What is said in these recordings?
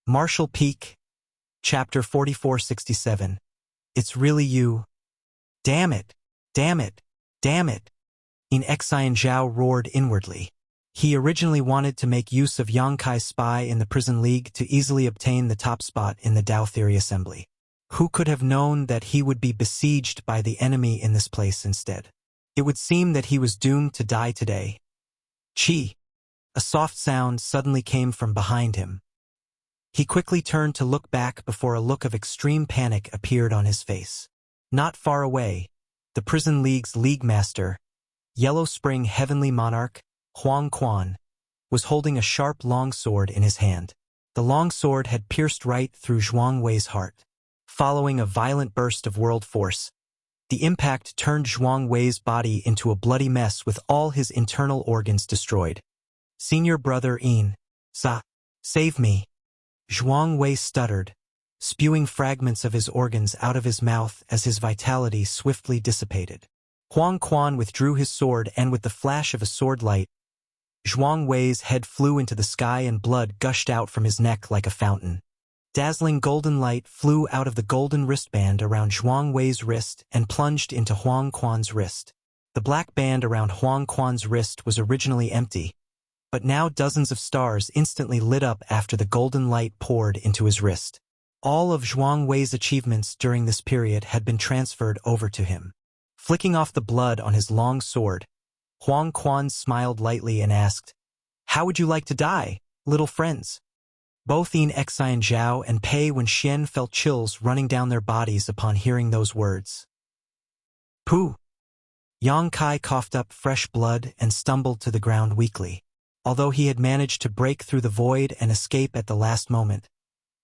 Marshall Peak, Chapter 4467. It's really you. Damn it! Damn it! Damn it! Xian Zhao roared inwardly. He originally wanted to make use of Yang Kai's spy in the prison league to easily obtain the top spot in the Tao Theory Assembly. Who could have known that he would be besieged by the enemy in this place instead? It would seem that he was doomed to die today. Chi! A soft sound suddenly came from behind him. He quickly turned to look back before a look of extreme panic appeared on his face. Not far away, the prison league's league master, Yellow Spring Heavenly Monarch, Huang Quan, was holding a sharp longsword in his hand. The longsword had pierced right through Zhuang Wei's heart. Following a violent burst of world force, the impact turned Zhuang Wei's body into a bloody mess with all his internal organs destroyed. Senior brother Yin, save me. Zhuang Wei stuttered, spewing fragments of his organs out of his mouth as his vitality swiftly dissipated. Huang Quan withdrew his sword, and with the flash of a sword light, Zhuang Wei's head flew into the sky and blood gushed out from his neck like a fountain. Dazzling golden light flew out of the golden wristband around Zhuang Wei's wrist and plunged into Huang Quan's wrist. The black band around Huang Quan's wrist was originally empty, but now dozens of stars instantly lit up after the golden light poured into his wrist. All of Zhuang Wei's achievements during this period had been transferred over to him. Flicking off the blood on his long sword, Huang Quan smiled lightly and asked, "How would you like to die, little friends?" Both Xian Zhao and Pei Wenxian felt chills running down their bodies upon hearing those words. Pooh! Yang Kai coughed up fresh blood and stumbled to the ground weakly. Although he had managed to break through the void and escape at the last moment,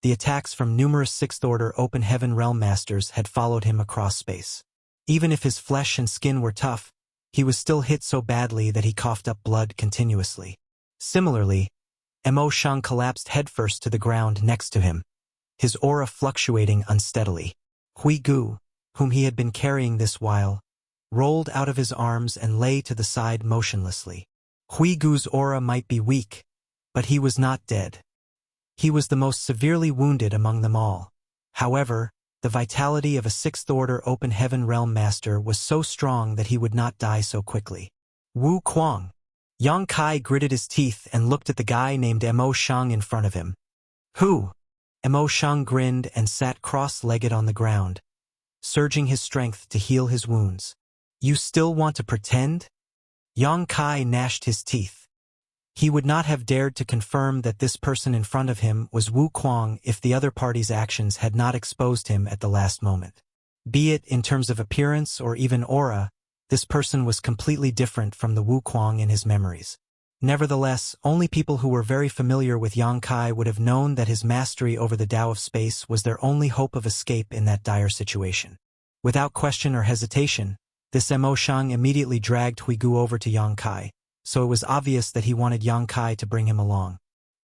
the attacks from numerous Sixth-Order Open Heaven Realm Masters had followed him across space. Even if his flesh and skin were tough, he was still hit so badly that he coughed up blood continuously. Similarly, Mo Shang collapsed headfirst to the ground next to him, his aura fluctuating unsteadily. Hui Gu, whom he had been carrying this while, rolled out of his arms and lay to the side motionlessly. Hui Gu's aura might be weak, but he was not dead. He was the most severely wounded among them all. However, the vitality of a Sixth-Order Open Heaven Realm Master was so strong that he would not die so quickly. Wu Kuang. Yang Kai gritted his teeth and looked at the guy named Mo Shang in front of him. Who? Mo Shang grinned and sat cross-legged on the ground, surging his strength to heal his wounds. You still want to pretend? Yang Kai gnashed his teeth. He would not have dared to confirm that this person in front of him was Wu Kuang if the other party's actions had not exposed him at the last moment. Be it in terms of appearance or even aura, this person was completely different from the Wu Kuang in his memories. Nevertheless, only people who were very familiar with Yang Kai would have known that his mastery over the Tao of space was their only hope of escape in that dire situation. Without question or hesitation, this Mo Shang immediately dragged Hui Gu over to Yang Kai, so it was obvious that he wanted Yang Kai to bring him along.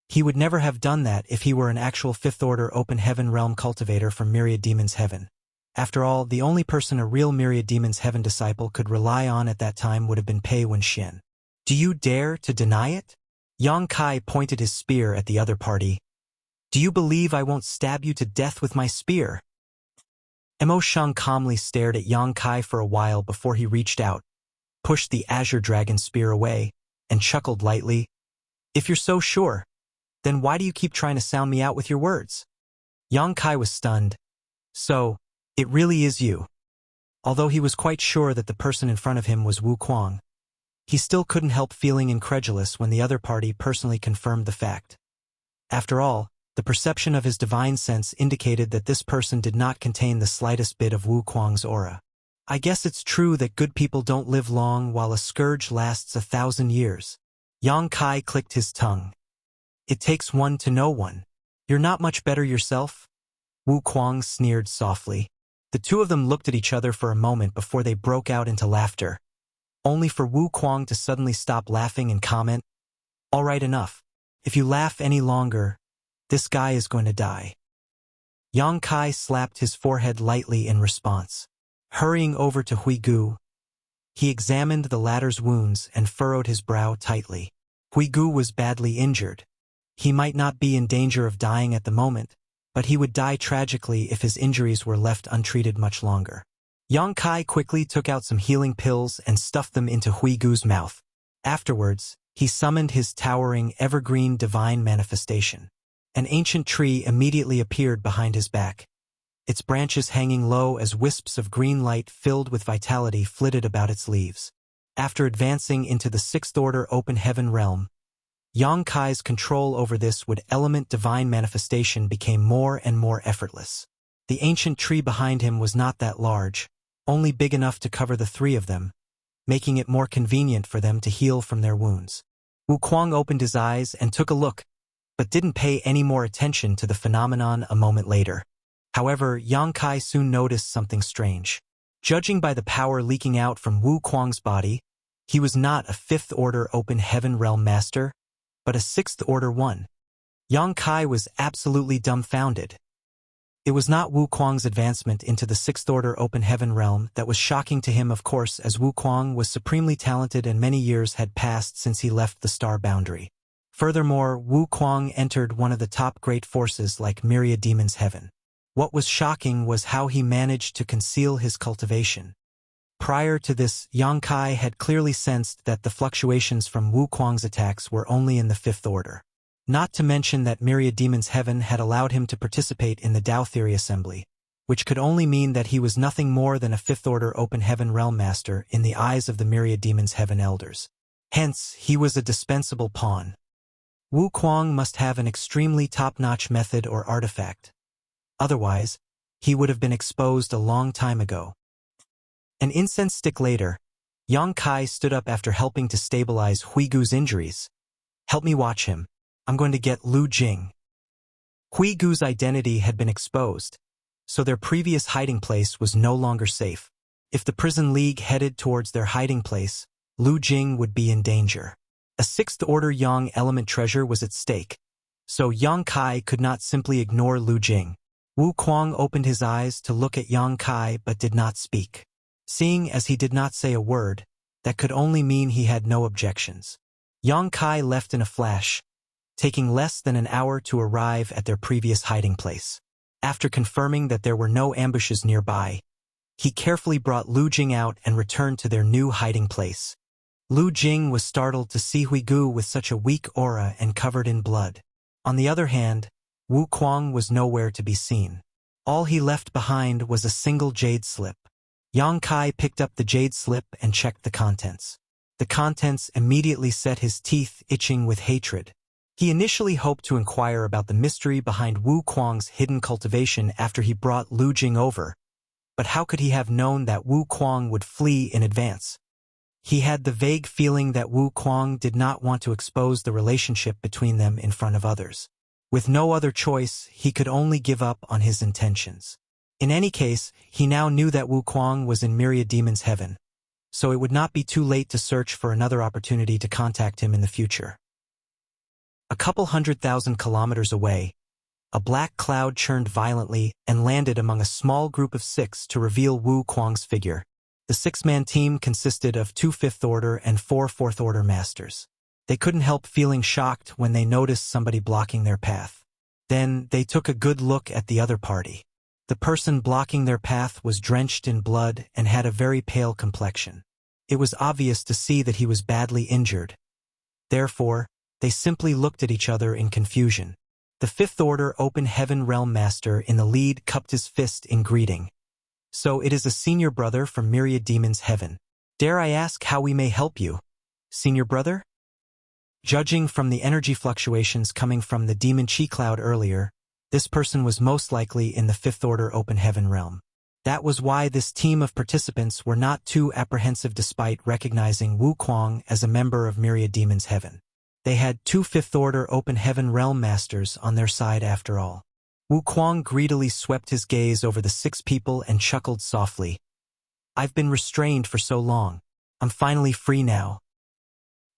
He would never have done that if he were an actual Fifth-Order Open Heaven Realm cultivator from Myriad Demons Heaven. After all, the only person a real Myriad Demons Heaven disciple could rely on at that time would have been Pei Wenxian. Do you dare to deny it? Yang Kai pointed his spear at the other party. Do you believe I won't stab you to death with my spear? Mo Shang calmly stared at Yang Kai for a while before he reached out, pushed the Azure Dragon spear away, and chuckled lightly. If you're so sure, then why do you keep trying to sound me out with your words? Yang Kai was stunned. So, it really is you. Although he was quite sure that the person in front of him was Wu Kuang, he still couldn't help feeling incredulous when the other party personally confirmed the fact. After all, the perception of his divine sense indicated that this person did not contain the slightest bit of Wu Kuang's aura. I guess it's true that good people don't live long while a scourge lasts 1,000 years. Yang Kai clicked his tongue. It takes one to know one. You're not much better yourself? Wu Kuang sneered softly. The two of them looked at each other for a moment before they broke out into laughter, only for Wu Kuang to suddenly stop laughing and comment, "All right, enough. If you laugh any longer, this guy is going to die." Yang Kai slapped his forehead lightly in response. Hurrying over to Hui Gu, he examined the latter's wounds and furrowed his brow tightly. Hui Gu was badly injured, He might not be in danger of dying at the moment, but he would die tragically if his injuries were left untreated much longer. Yang Kai quickly took out some healing pills and stuffed them into Hui Gu's mouth. Afterwards, he summoned his towering evergreen divine manifestation. An ancient tree immediately appeared behind his back, its branches hanging low as wisps of green light filled with vitality flitted about its leaves. After advancing into the sixth-order open heaven realm, Yang Kai's control over this wood-element divine manifestation became more and more effortless. The ancient tree behind him was not that large, only big enough to cover the three of them, making it more convenient for them to heal from their wounds. Wu Kuang opened his eyes and took a look, but didn't pay any more attention to the phenomenon a moment later. However, Yang Kai soon noticed something strange. Judging by the power leaking out from Wu Kuang's body, he was not a fifth-order open heaven realm master, but a sixth-order one. Yang Kai was absolutely dumbfounded. It was not Wu Kuang's advancement into the sixth-order open heaven realm that was shocking to him, of course, as Wu Kuang was supremely talented and many years had passed since he left the star boundary. Furthermore, Wu Kuang entered one of the top great forces like Myriad Demon's Heaven. What was shocking was how he managed to conceal his cultivation. Prior to this, Yang Kai had clearly sensed that the fluctuations from Wu Kuang's attacks were only in the fifth order. Not to mention that Myriad Demon's Heaven had allowed him to participate in the Dao Theory Assembly, which could only mean that he was nothing more than a fifth-order open heaven realm master in the eyes of the Myriad Demon's Heaven elders. Hence, he was a dispensable pawn. Wu Kuang must have an extremely top-notch method or artifact. Otherwise, he would have been exposed a long time ago. An incense stick later, Yang Kai stood up after helping to stabilize Hui Gu's injuries. "Help me watch him. I'm going to get Lu Jing." Hui Gu's identity had been exposed, so their previous hiding place was no longer safe. If the prison league headed towards their hiding place, Lu Jing would be in danger. A sixth-order Yang element treasure was at stake, so Yang Kai could not simply ignore Lu Jing. Wu Kuang opened his eyes to look at Yang Kai but did not speak. Seeing as he did not say a word, that could only mean he had no objections. Yang Kai left in a flash, taking less than an hour to arrive at their previous hiding place. After confirming that there were no ambushes nearby, he carefully brought Lu Jing out and returned to their new hiding place. Lu Jing was startled to see Hui Gu with such a weak aura and covered in blood. On the other hand, Wu Kuang was nowhere to be seen. All he left behind was a single jade slip. Yang Kai picked up the jade slip and checked the contents. The contents immediately set his teeth itching with hatred. He initially hoped to inquire about the mystery behind Wu Kuang's hidden cultivation after he brought Lu Jing over, but how could he have known that Wu Kuang would flee in advance? He had the vague feeling that Wu Kuang did not want to expose the relationship between them in front of others. With no other choice, he could only give up on his intentions. In any case, he now knew that Wu Kuang was in Myriad Demon's Heaven, so it would not be too late to search for another opportunity to contact him in the future. A couple 100,000 kilometers away, a black cloud churned violently and landed among a small group of 6 to reveal Wu Kuang's figure. The 6-man team consisted of 2 fifth-order and 4 fourth-order masters. They couldn't help feeling shocked when they noticed somebody blocking their path. Then they took a good look at the other party. The person blocking their path was drenched in blood and had a very pale complexion. It was obvious to see that he was badly injured. Therefore, they simply looked at each other in confusion. The fifth-order open heaven realm master in the lead cupped his fist in greeting. "So it is a senior brother from Myriad Demon's Heaven. Dare I ask how we may help you, senior brother?" Judging from the energy fluctuations coming from the demon chi cloud earlier, this person was most likely in the fifth-order open heaven realm. That was why this team of participants were not too apprehensive despite recognizing Wu Kuang as a member of Myriad Demon's Heaven. They had 2 fifth-order open heaven realm masters on their side after all. Wu Kuang greedily swept his gaze over the 6 people and chuckled softly. "I've been restrained for so long. I'm finally free now."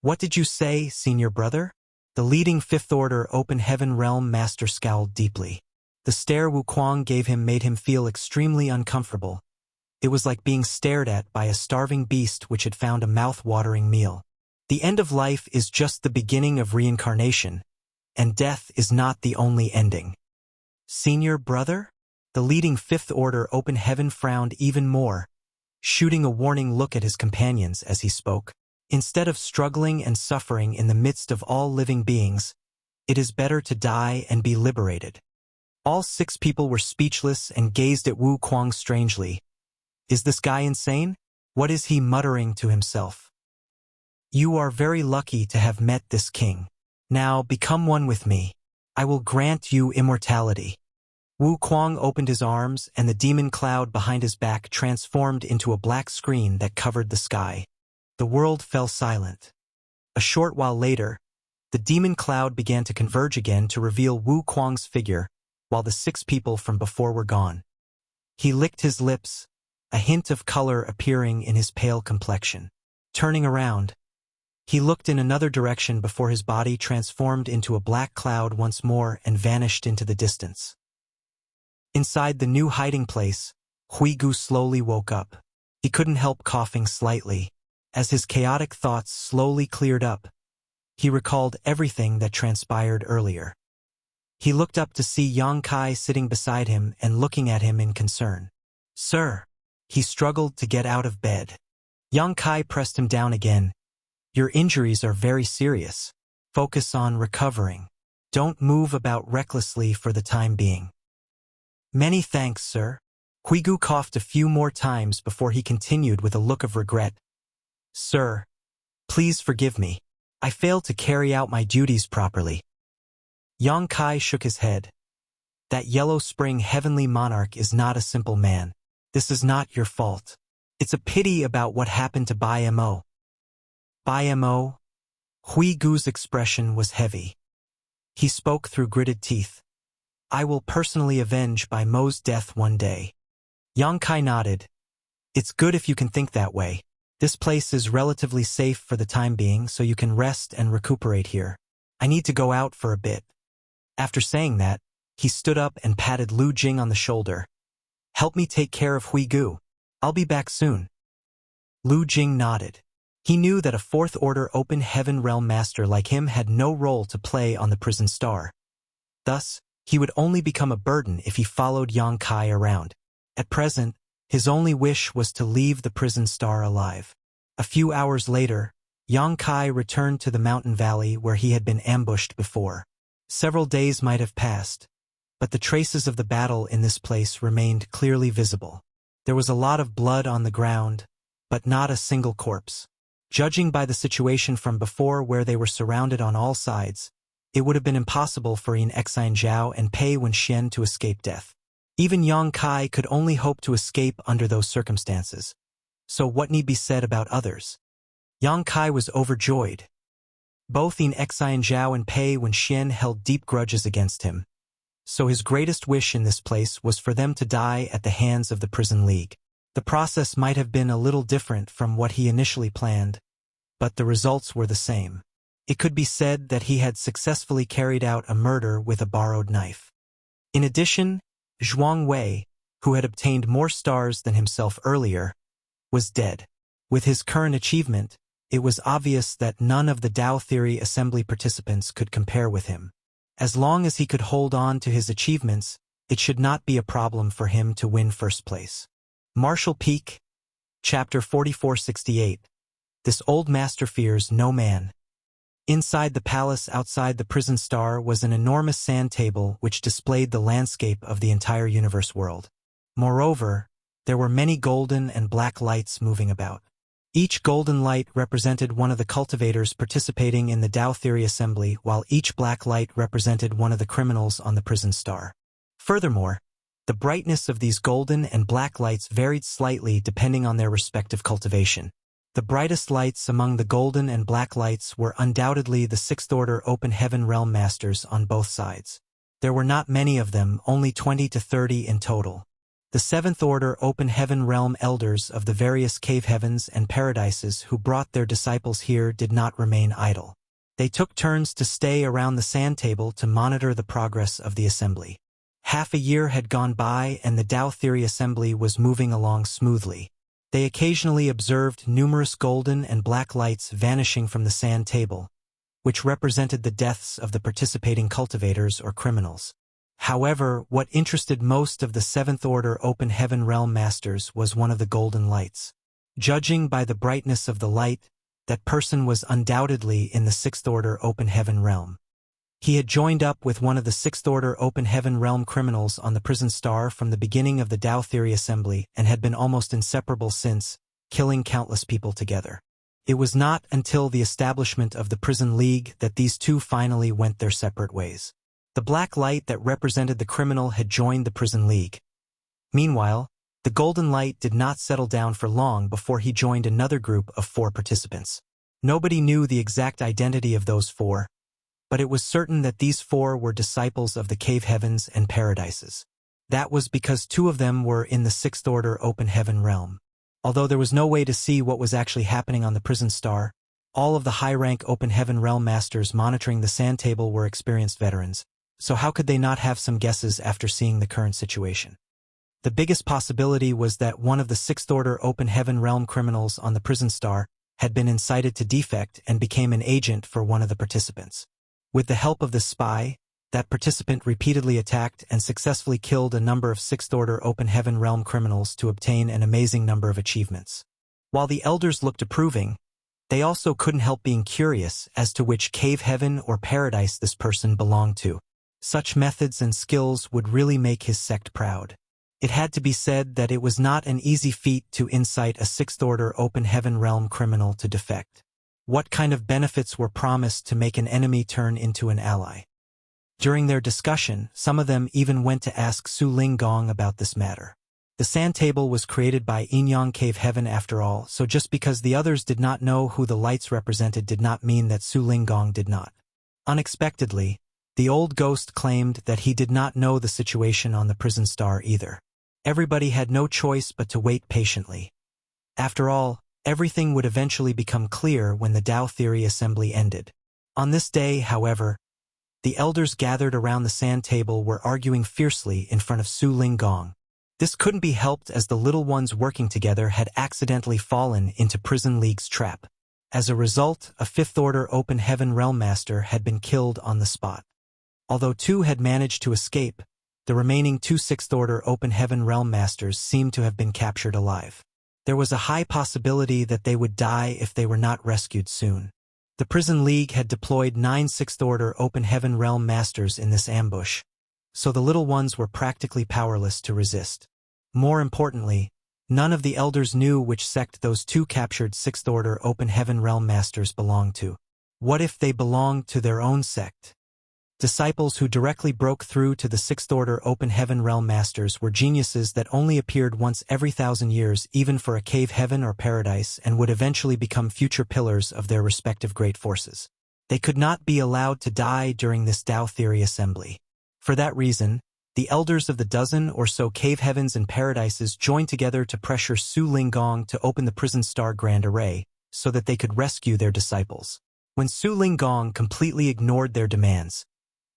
"What did you say, senior brother?" The leading fifth-order open heaven realm master scowled deeply. The stare Wu Kuang gave him made him feel extremely uncomfortable. It was like being stared at by a starving beast which had found a mouth-watering meal. The end of life is just the beginning of reincarnation, and death is not the only ending. Senior brother? The leading Fifth Order Open Heaven frowned even more, shooting a warning look at his companions as he spoke. Instead of struggling and suffering in the midst of all living beings, it is better to die and be liberated. All 6 people were speechless and gazed at Wu Kuang strangely. Is this guy insane? What is he muttering to himself? You are very lucky to have met this king. Now become one with me. I will grant you immortality. Wu Kuang opened his arms, and the demon cloud behind his back transformed into a black screen that covered the sky. The world fell silent. A short while later, the demon cloud began to converge again to reveal Wu Kuang's figure, while the 6 people from before were gone. He licked his lips, a hint of color appearing in his pale complexion. Turning around, he looked in another direction before his body transformed into a black cloud once more and vanished into the distance. Inside the new hiding place, Huigu slowly woke up. He couldn't help coughing slightly. As his chaotic thoughts slowly cleared up, he recalled everything that transpired earlier. He looked up to see Yang Kai sitting beside him and looking at him in concern. Sir, he struggled to get out of bed. Yang Kai pressed him down again. Your injuries are very serious. Focus on recovering. Don't move about recklessly for the time being. Many thanks, sir. Huigu coughed a few more times before he continued with a look of regret. Sir, please forgive me. I failed to carry out my duties properly. Yang Kai shook his head. That Yellow Spring Heavenly Monarch is not a simple man. This is not your fault. It's a pity about what happened to Bai Mo. Bai Mo? Huigu's expression was heavy. He spoke through gritted teeth. I will personally avenge Bai Mo's death one day. Yang Kai nodded. It's good if you can think that way. This place is relatively safe for the time being, so you can rest and recuperate here. I need to go out for a bit. After saying that, he stood up and patted Lu Jing on the shoulder. Help me take care of Huigu. I'll be back soon. Lu Jing nodded. He knew that a Fourth Order Open Heaven Realm Master like him had no role to play on the prison star. Thus, he would only become a burden if he followed Yang Kai around. At present, his only wish was to leave the prison star alive. A few hours later, Yang Kai returned to the mountain valley where he had been ambushed before. Several days might have passed, but the traces of the battle in this place remained clearly visible. There was a lot of blood on the ground, but not a single corpse. Judging by the situation from before where they were surrounded on all sides, it would have been impossible for Yin Exine Zhao and Pei Wenxian to escape death. Even Yang Kai could only hope to escape under those circumstances. So what need be said about others? Yang Kai was overjoyed. Both Yin Exine Zhao and Pei Wenxian held deep grudges against him. So his greatest wish in this place was for them to die at the hands of the Prison League. The process might have been a little different from what he initially planned, but the results were the same. It could be said that he had successfully carried out a murder with a borrowed knife. In addition, Zhuang Wei, who had obtained more stars than himself earlier, was dead. With his current achievement, it was obvious that none of the Tao Theory Assembly participants could compare with him. As long as he could hold on to his achievements, it should not be a problem for him to win first place. Martial Peak, Chapter 4468. This old master fears no man. Inside the palace outside the prison star was an enormous sand table which displayed the landscape of the entire universe world. Moreover, there were many golden and black lights moving about. Each golden light represented one of the cultivators participating in the Tao Theory Assembly, while each black light represented one of the criminals on the prison star. Furthermore, the brightness of these golden and black lights varied slightly depending on their respective cultivation. The brightest lights among the golden and black lights were undoubtedly the Sixth Order Open Heaven Realm Masters on both sides. There were not many of them, only 20 to 30 in total. The Seventh Order Open Heaven Realm Elders of the various cave heavens and paradises who brought their disciples here did not remain idle. They took turns to stay around the sand table to monitor the progress of the assembly. Half a year had gone by and the Tao Theory Assembly was moving along smoothly. They occasionally observed numerous golden and black lights vanishing from the sand table, which represented the deaths of the participating cultivators or criminals. However, what interested most of the Seventh Order Open Heaven Realm Masters was one of the golden lights. Judging by the brightness of the light, that person was undoubtedly in the Sixth Order Open Heaven Realm. He had joined up with one of the Sixth Order Open Heaven Realm criminals on the prison star from the beginning of the Tao Theory Assembly and had been almost inseparable since, killing countless people together. It was not until the establishment of the Prison League that these two finally went their separate ways. The black light that represented the criminal had joined the Prison League. Meanwhile, the golden light did not settle down for long before he joined another group of 4 participants. Nobody knew the exact identity of those 4, but it was certain that these 4 were disciples of the cave heavens and paradises. That was because 2 of them were in the Sixth Order Open Heaven Realm. Although there was no way to see what was actually happening on the prison star, all of the high-rank Open Heaven Realm Masters monitoring the sand table were experienced veterans, so how could they not have some guesses after seeing the current situation? The biggest possibility was that one of the Sixth Order Open Heaven Realm criminals on the prison star had been incited to defect and became an agent for one of the participants. With the help of this spy, that participant repeatedly attacked and successfully killed a number of Sixth Order Open Heaven Realm criminals to obtain an amazing number of achievements. While the elders looked approving, they also couldn't help being curious as to which cave heaven or paradise this person belonged to. Such methods and skills would really make his sect proud. It had to be said that it was not an easy feat to incite a Sixth Order Open Heaven Realm criminal to defect. What kind of benefits were promised to make an enemy turn into an ally? During their discussion, some of them even went to ask Su Ling Gong about this matter. The sand table was created by Yinyang Cave Heaven after all, so just because the others did not know who the lights represented did not mean that Su Ling Gong did not. Unexpectedly, the old ghost claimed that he did not know the situation on the prison star either. Everybody had no choice but to wait patiently. After all, everything would eventually become clear when the Tao Theory Assembly ended. On this day, however, the elders gathered around the sand table were arguing fiercely in front of Su Ling Gong. This couldn't be helped as the little ones working together had accidentally fallen into Prison League's trap. As a result, a Fifth Order Open Heaven Realm Master had been killed on the spot. Although 2 had managed to escape, the remaining 2 Sixth Order Open Heaven Realm Masters seemed to have been captured alive. There was a high possibility that they would die if they were not rescued soon. The Prison League had deployed 9 Sixth Order Open Heaven Realm Masters in this ambush, so the little ones were practically powerless to resist. More importantly, none of the elders knew which sect those 2 captured Sixth Order Open Heaven Realm Masters belonged to. What if they belonged to their own sect? Disciples who directly broke through to the Sixth Order Open Heaven Realm Masters were geniuses that only appeared once every 1,000 years even for a cave heaven or paradise and would eventually become future pillars of their respective great forces. They could not be allowed to die during this Tao Theory Assembly. For that reason, the elders of the dozen or so cave heavens and paradises joined together to pressure Su Ling Gong to open the prison star grand array so that they could rescue their disciples. When Su Ling Gong completely ignored their demands,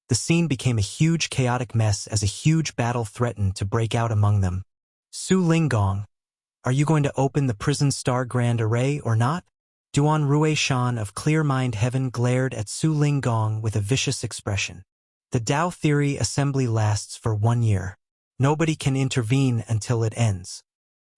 the scene became a huge chaotic mess as a huge battle threatened to break out among them. Su Ling Gong, are you going to open the prison star grand array or not? Duan Rui Shan of Clear Mind Heaven glared at Su Ling Gong with a vicious expression. The Tao Theory Assembly lasts for 1 year. Nobody can intervene until it ends.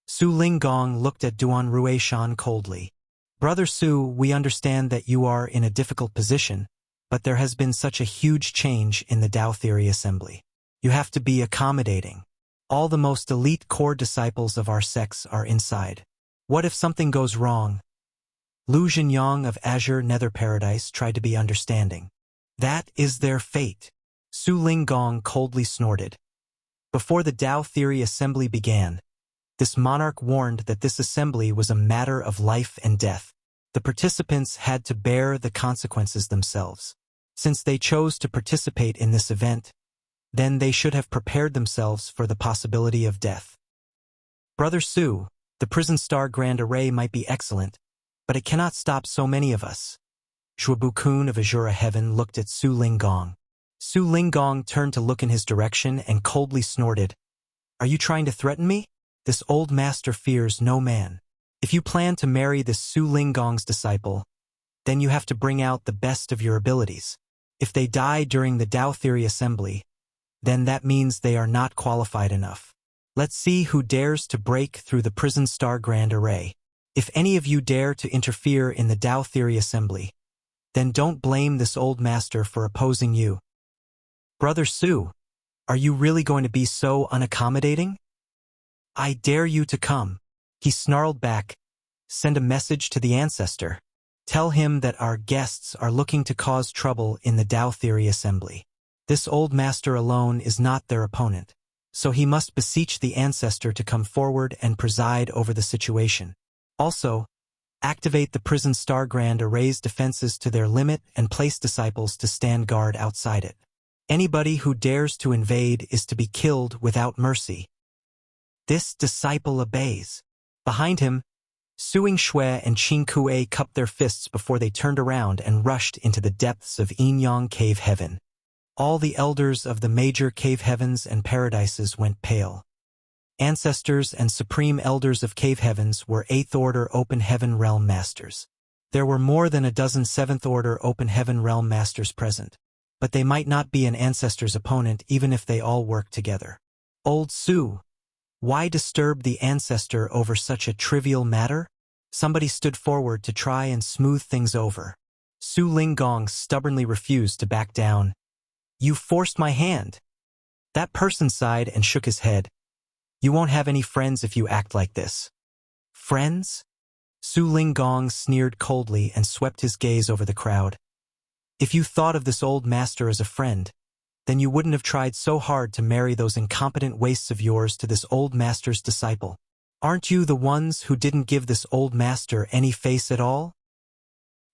Su Ling Gong looked at Duan Rui Shan coldly. Brother Su, we understand that you are in a difficult position, but there has been such a huge change in the Tao Theory Assembly. You have to be accommodating. All the most elite core disciples of our sects are inside. What if something goes wrong? Lu Jinyang of Azure Nether Paradise tried to be understanding. That is their fate. Su Ling Gong coldly snorted. Before the Tao Theory Assembly began, this monarch warned that this assembly was a matter of life and death. The participants had to bear the consequences themselves. Since they chose to participate in this event, then they should have prepared themselves for the possibility of death. Brother Su, the prison star grand array might be excellent, but it cannot stop so many of us. Shuabu-kun of Azura Heaven looked at Su Ling Gong. Su Ling Gong turned to look in his direction and coldly snorted. Are you trying to threaten me? This old master fears no man. If you plan to marry this Su Ling Gong's disciple, then you have to bring out the best of your abilities. If they die during the Tao Theory Assembly, then that means they are not qualified enough. Let's see who dares to break through the Prison Star Grand Array. If any of you dare to interfere in the Tao Theory Assembly, then don't blame this old master for opposing you. Brother Su, are you really going to be so unaccommodating? I dare you to come. He snarled back. Send a message to the ancestor. Tell him that our guests are looking to cause trouble in the Tao Theory Assembly. This old master alone is not their opponent, so he must beseech the ancestor to come forward and preside over the situation. Also, activate the Prison Star Grand Array's defenses to their limit and place disciples to stand guard outside it. Anybody who dares to invade is to be killed without mercy. This disciple obeys. Behind him, Suing Shui and Qing Kuei cupped their fists before they turned around and rushed into the depths of Yin-Yang Cave Heaven. All the elders of the major cave heavens and paradises went pale. Ancestors and supreme elders of cave heavens were 8th Order Open Heaven Realm Masters. There were more than a dozen 7th Order Open Heaven Realm Masters present, but they might not be an ancestor's opponent even if they all worked together. Old Su, why disturb the ancestor over such a trivial matter? Somebody stood forward to try and smooth things over. Su Linggong stubbornly refused to back down. You forced my hand. That person sighed and shook his head. You won't have any friends if you act like this. Friends? Su Linggong sneered coldly and swept his gaze over the crowd. If you thought of this old master as a friend, then you wouldn't have tried so hard to marry those incompetent wastes of yours to this old master's disciple. Aren't you the ones who didn't give this old master any face at all?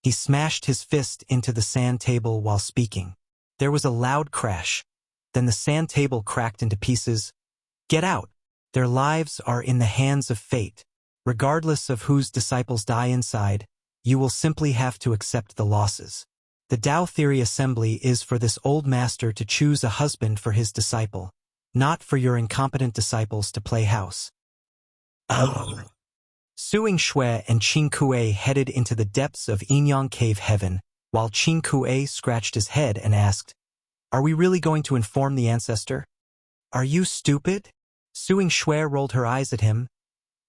He smashed his fist into the sand table while speaking. There was a loud crash. Then the sand table cracked into pieces. Get out! Their lives are in the hands of fate. Regardless of whose disciples die inside, you will simply have to accept the losses. The Tao Theory Assembly is for this old master to choose a husband for his disciple, not for your incompetent disciples to play house. Suing Shui and Qing Kuei headed into the depths of Yin-Yang Cave Heaven, while Qing Kuei scratched his head and asked, Are we really going to inform the ancestor? Are you stupid? Suing Shui rolled her eyes at him.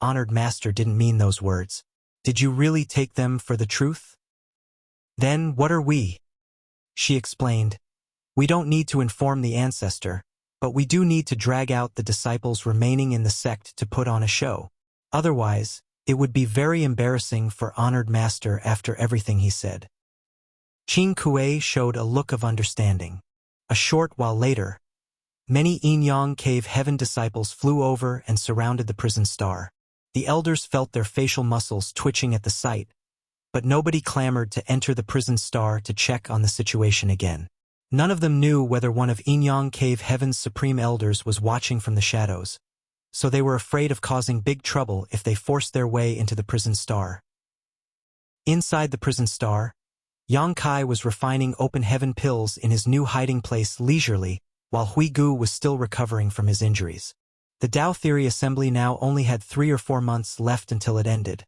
Honored master didn't mean those words. Did you really take them for the truth? Then what are we? She explained. We don't need to inform the ancestor, but we do need to drag out the disciples remaining in the sect to put on a show. Otherwise, it would be very embarrassing for honored master after everything he said. Qing Kuei showed a look of understanding. A short while later, many Yin-Yang Cave Heaven disciples flew over and surrounded the prison star. The elders felt their facial muscles twitching at the sight, but nobody clamored to enter the prison star to check on the situation again. None of them knew whether one of Yin-Yang Cave Heaven's supreme elders was watching from the shadows, so they were afraid of causing big trouble if they forced their way into the prison star. Inside the prison star, Yang Kai was refining open heaven pills in his new hiding place leisurely, while Hui Gu was still recovering from his injuries. The Tao Theory Assembly now only had 3 or 4 months left until it ended,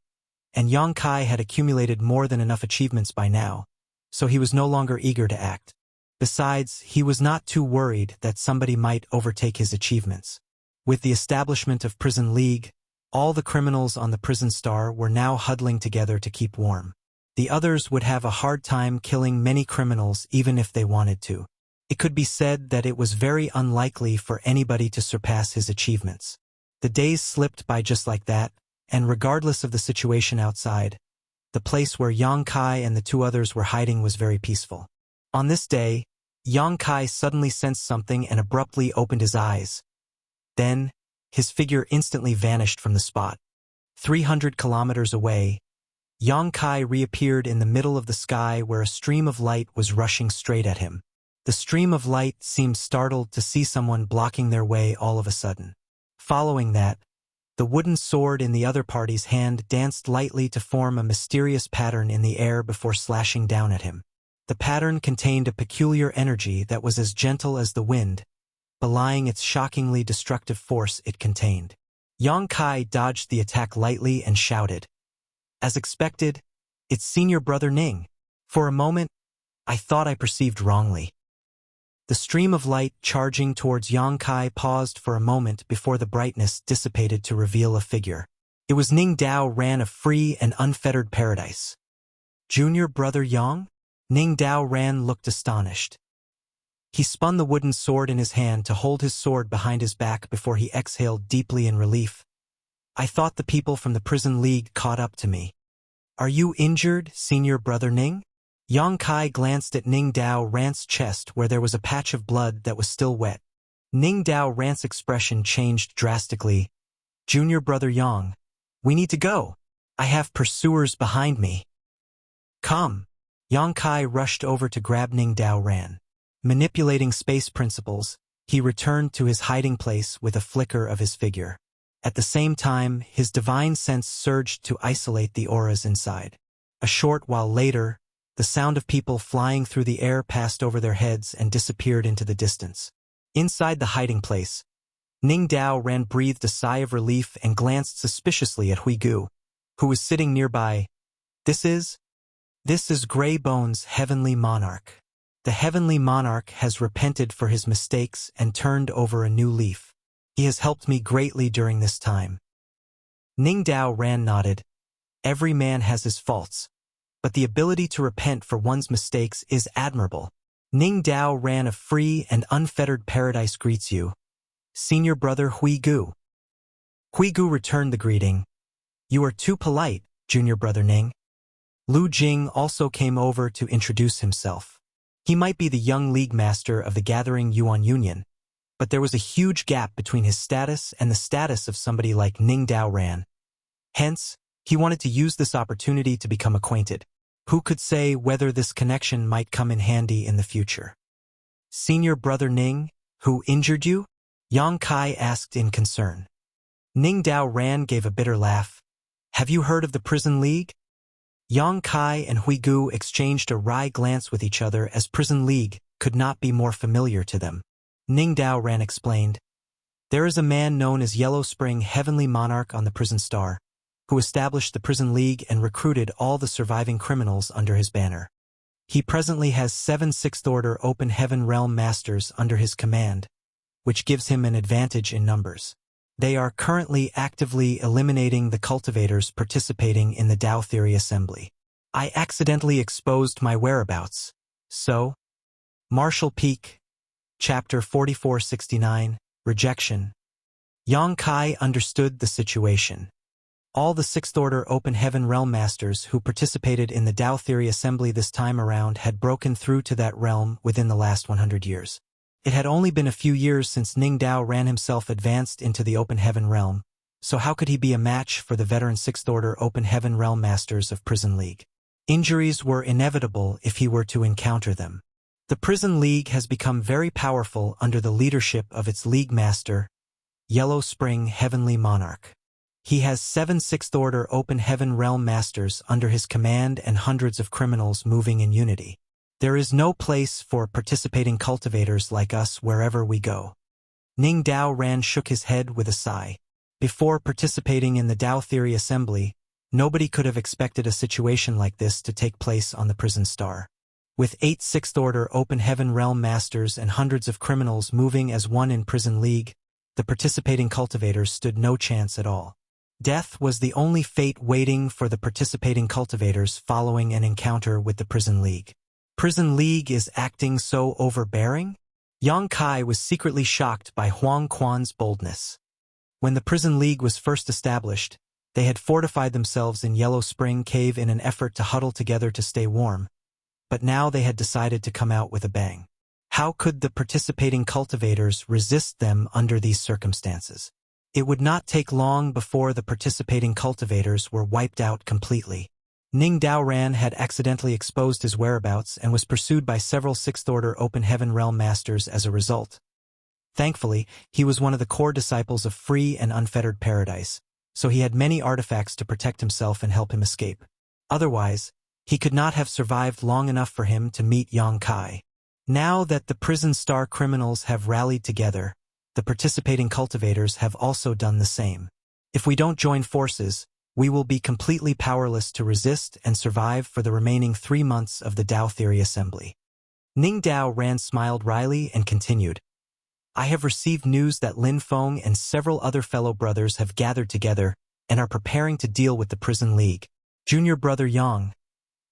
and Yang Kai had accumulated more than enough achievements by now, so he was no longer eager to act. Besides, he was not too worried that somebody might overtake his achievements. With the establishment of Prison League, all the criminals on the prison star were now huddling together to keep warm. The others would have a hard time killing many criminals even if they wanted to. It could be said that it was very unlikely for anybody to surpass his achievements. The days slipped by just like that, and regardless of the situation outside, the place where Yang Kai and the 2 others were hiding was very peaceful. On this day, Yang Kai suddenly sensed something and abruptly opened his eyes. Then, his figure instantly vanished from the spot. 300 kilometers away, Yang Kai reappeared in the middle of the sky where a stream of light was rushing straight at him. The stream of light seemed startled to see someone blocking their way all of a sudden. Following that, the wooden sword in the other party's hand danced lightly to form a mysterious pattern in the air before slashing down at him. The pattern contained a peculiar energy that was as gentle as the wind, belying its shockingly destructive force it contained. Yang Kai dodged the attack lightly and shouted. As expected, it's senior brother Ning. For a moment, I thought I perceived wrongly. The stream of light charging towards Yang Kai paused for a moment before the brightness dissipated to reveal a figure. It was Ning Dao Ran of free and unfettered paradise. Junior brother Yang? Ning Dao Ran looked astonished. He spun the wooden sword in his hand to hold his sword behind his back before he exhaled deeply in relief. I thought the people from the prison league caught up to me. Are you injured, senior brother Ning? Yang Kai glanced at Ning Dao Ran's chest where there was a patch of blood that was still wet. Ning Dao Ran's expression changed drastically. Junior brother Yang, we need to go. I have pursuers behind me. Come. Yang Kai rushed over to grab Ning Dao Ran. Manipulating space principles, he returned to his hiding place with a flicker of his figure. At the same time, his divine sense surged to isolate the auras inside. A short while later, the sound of people flying through the air passed over their heads and disappeared into the distance. Inside the hiding place, Ning Dao Ran breathed a sigh of relief and glanced suspiciously at Hui Gu, who was sitting nearby. This is Grey Bones' heavenly monarch. The heavenly monarch has repented for his mistakes and turned over a new leaf. He has helped me greatly during this time. Ning Dao Ran nodded. Every man has his faults, but the ability to repent for one's mistakes is admirable. Ning Dao Ran of free and unfettered paradise greets you. Senior brother Hui Gu. Hui Gu returned the greeting. You are too polite, junior brother Ning. Lu Jing also came over to introduce himself. He might be the young league master of the gathering Yuan Union, but there was a huge gap between his status and the status of somebody like Ning Dao Ran. Hence, he wanted to use this opportunity to become acquainted. Who could say whether this connection might come in handy in the future? Senior brother Ning, who injured you? Yang Kai asked in concern. Ning Dao Ran gave a bitter laugh. Have you heard of the prison league? Yang Kai and Hui Gu exchanged a wry glance with each other as prison league could not be more familiar to them. Ning Dao Ran explained. There is a man known as Yellow Spring Heavenly Monarch on the prison star, who established the prison league and recruited all the surviving criminals under his banner. He presently has 7 sixth-order open heaven realm masters under his command, which gives him an advantage in numbers. They are currently actively eliminating the cultivators participating in the Dao Theory Assembly. I accidentally exposed my whereabouts. So? Marshall Peak, Chapter 4469, Rejection. Yang Kai understood the situation. All the 6th-order Open Heaven Realm Masters who participated in the Dao Theory Assembly this time around had broken through to that realm within the last 100 years. It had only been a few years since Ning Dao Ran himself advanced into the Open Heaven Realm, so how could he be a match for the veteran 6th-order Open Heaven Realm Masters of Prison League? Injuries were inevitable if he were to encounter them. The Prison League has become very powerful under the leadership of its League Master, Yellow Spring Heavenly Monarch. He has 7 6th-order Open Heaven Realm Masters under his command and hundreds of criminals moving in unity. There is no place for participating cultivators like us wherever we go. Ning Dao Ran shook his head with a sigh. Before participating in the Dao Theory Assembly, nobody could have expected a situation like this to take place on the prison star. With 8 6th-order Open Heaven Realm Masters and hundreds of criminals moving as one in Prison League, the participating cultivators stood no chance at all. Death was the only fate waiting for the participating cultivators following an encounter with the Prison League. Prison League is acting so overbearing? Yang Kai was secretly shocked by Huang Quan's boldness. When the Prison League was first established, they had fortified themselves in Yellow Spring Cave in an effort to huddle together to stay warm, but now they had decided to come out with a bang. How could the participating cultivators resist them under these circumstances? It would not take long before the participating cultivators were wiped out completely. Ning Dao Ran had accidentally exposed his whereabouts and was pursued by several 6th-order Open Heaven Realm Masters as a result. Thankfully, he was one of the core disciples of free and unfettered paradise, so he had many artifacts to protect himself and help him escape. Otherwise, he could not have survived long enough for him to meet Yang Kai. Now that the prison star criminals have rallied together, the participating cultivators have also done the same. If we don't join forces, we will be completely powerless to resist and survive for the remaining 3 months of the Tao Theory Assembly. Ning Dao Ran smiled wryly and continued, I have received news that Lin Feng and several other fellow brothers have gathered together and are preparing to deal with the prison league. Junior brother Yang,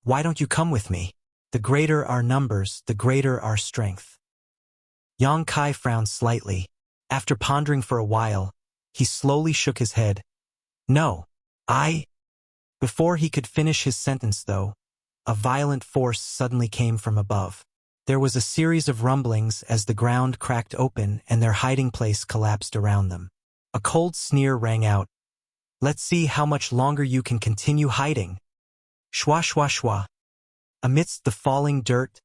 why don't you come with me? The greater our numbers, the greater our strength. Yang Kai frowned slightly. After pondering for a while, he slowly shook his head. No, Before he could finish his sentence, though, a violent force suddenly came from above. There was a series of rumblings as the ground cracked open and their hiding place collapsed around them. A cold sneer rang out. Let's see how much longer you can continue hiding. Shwa shwa shwa. Amidst the falling dirt,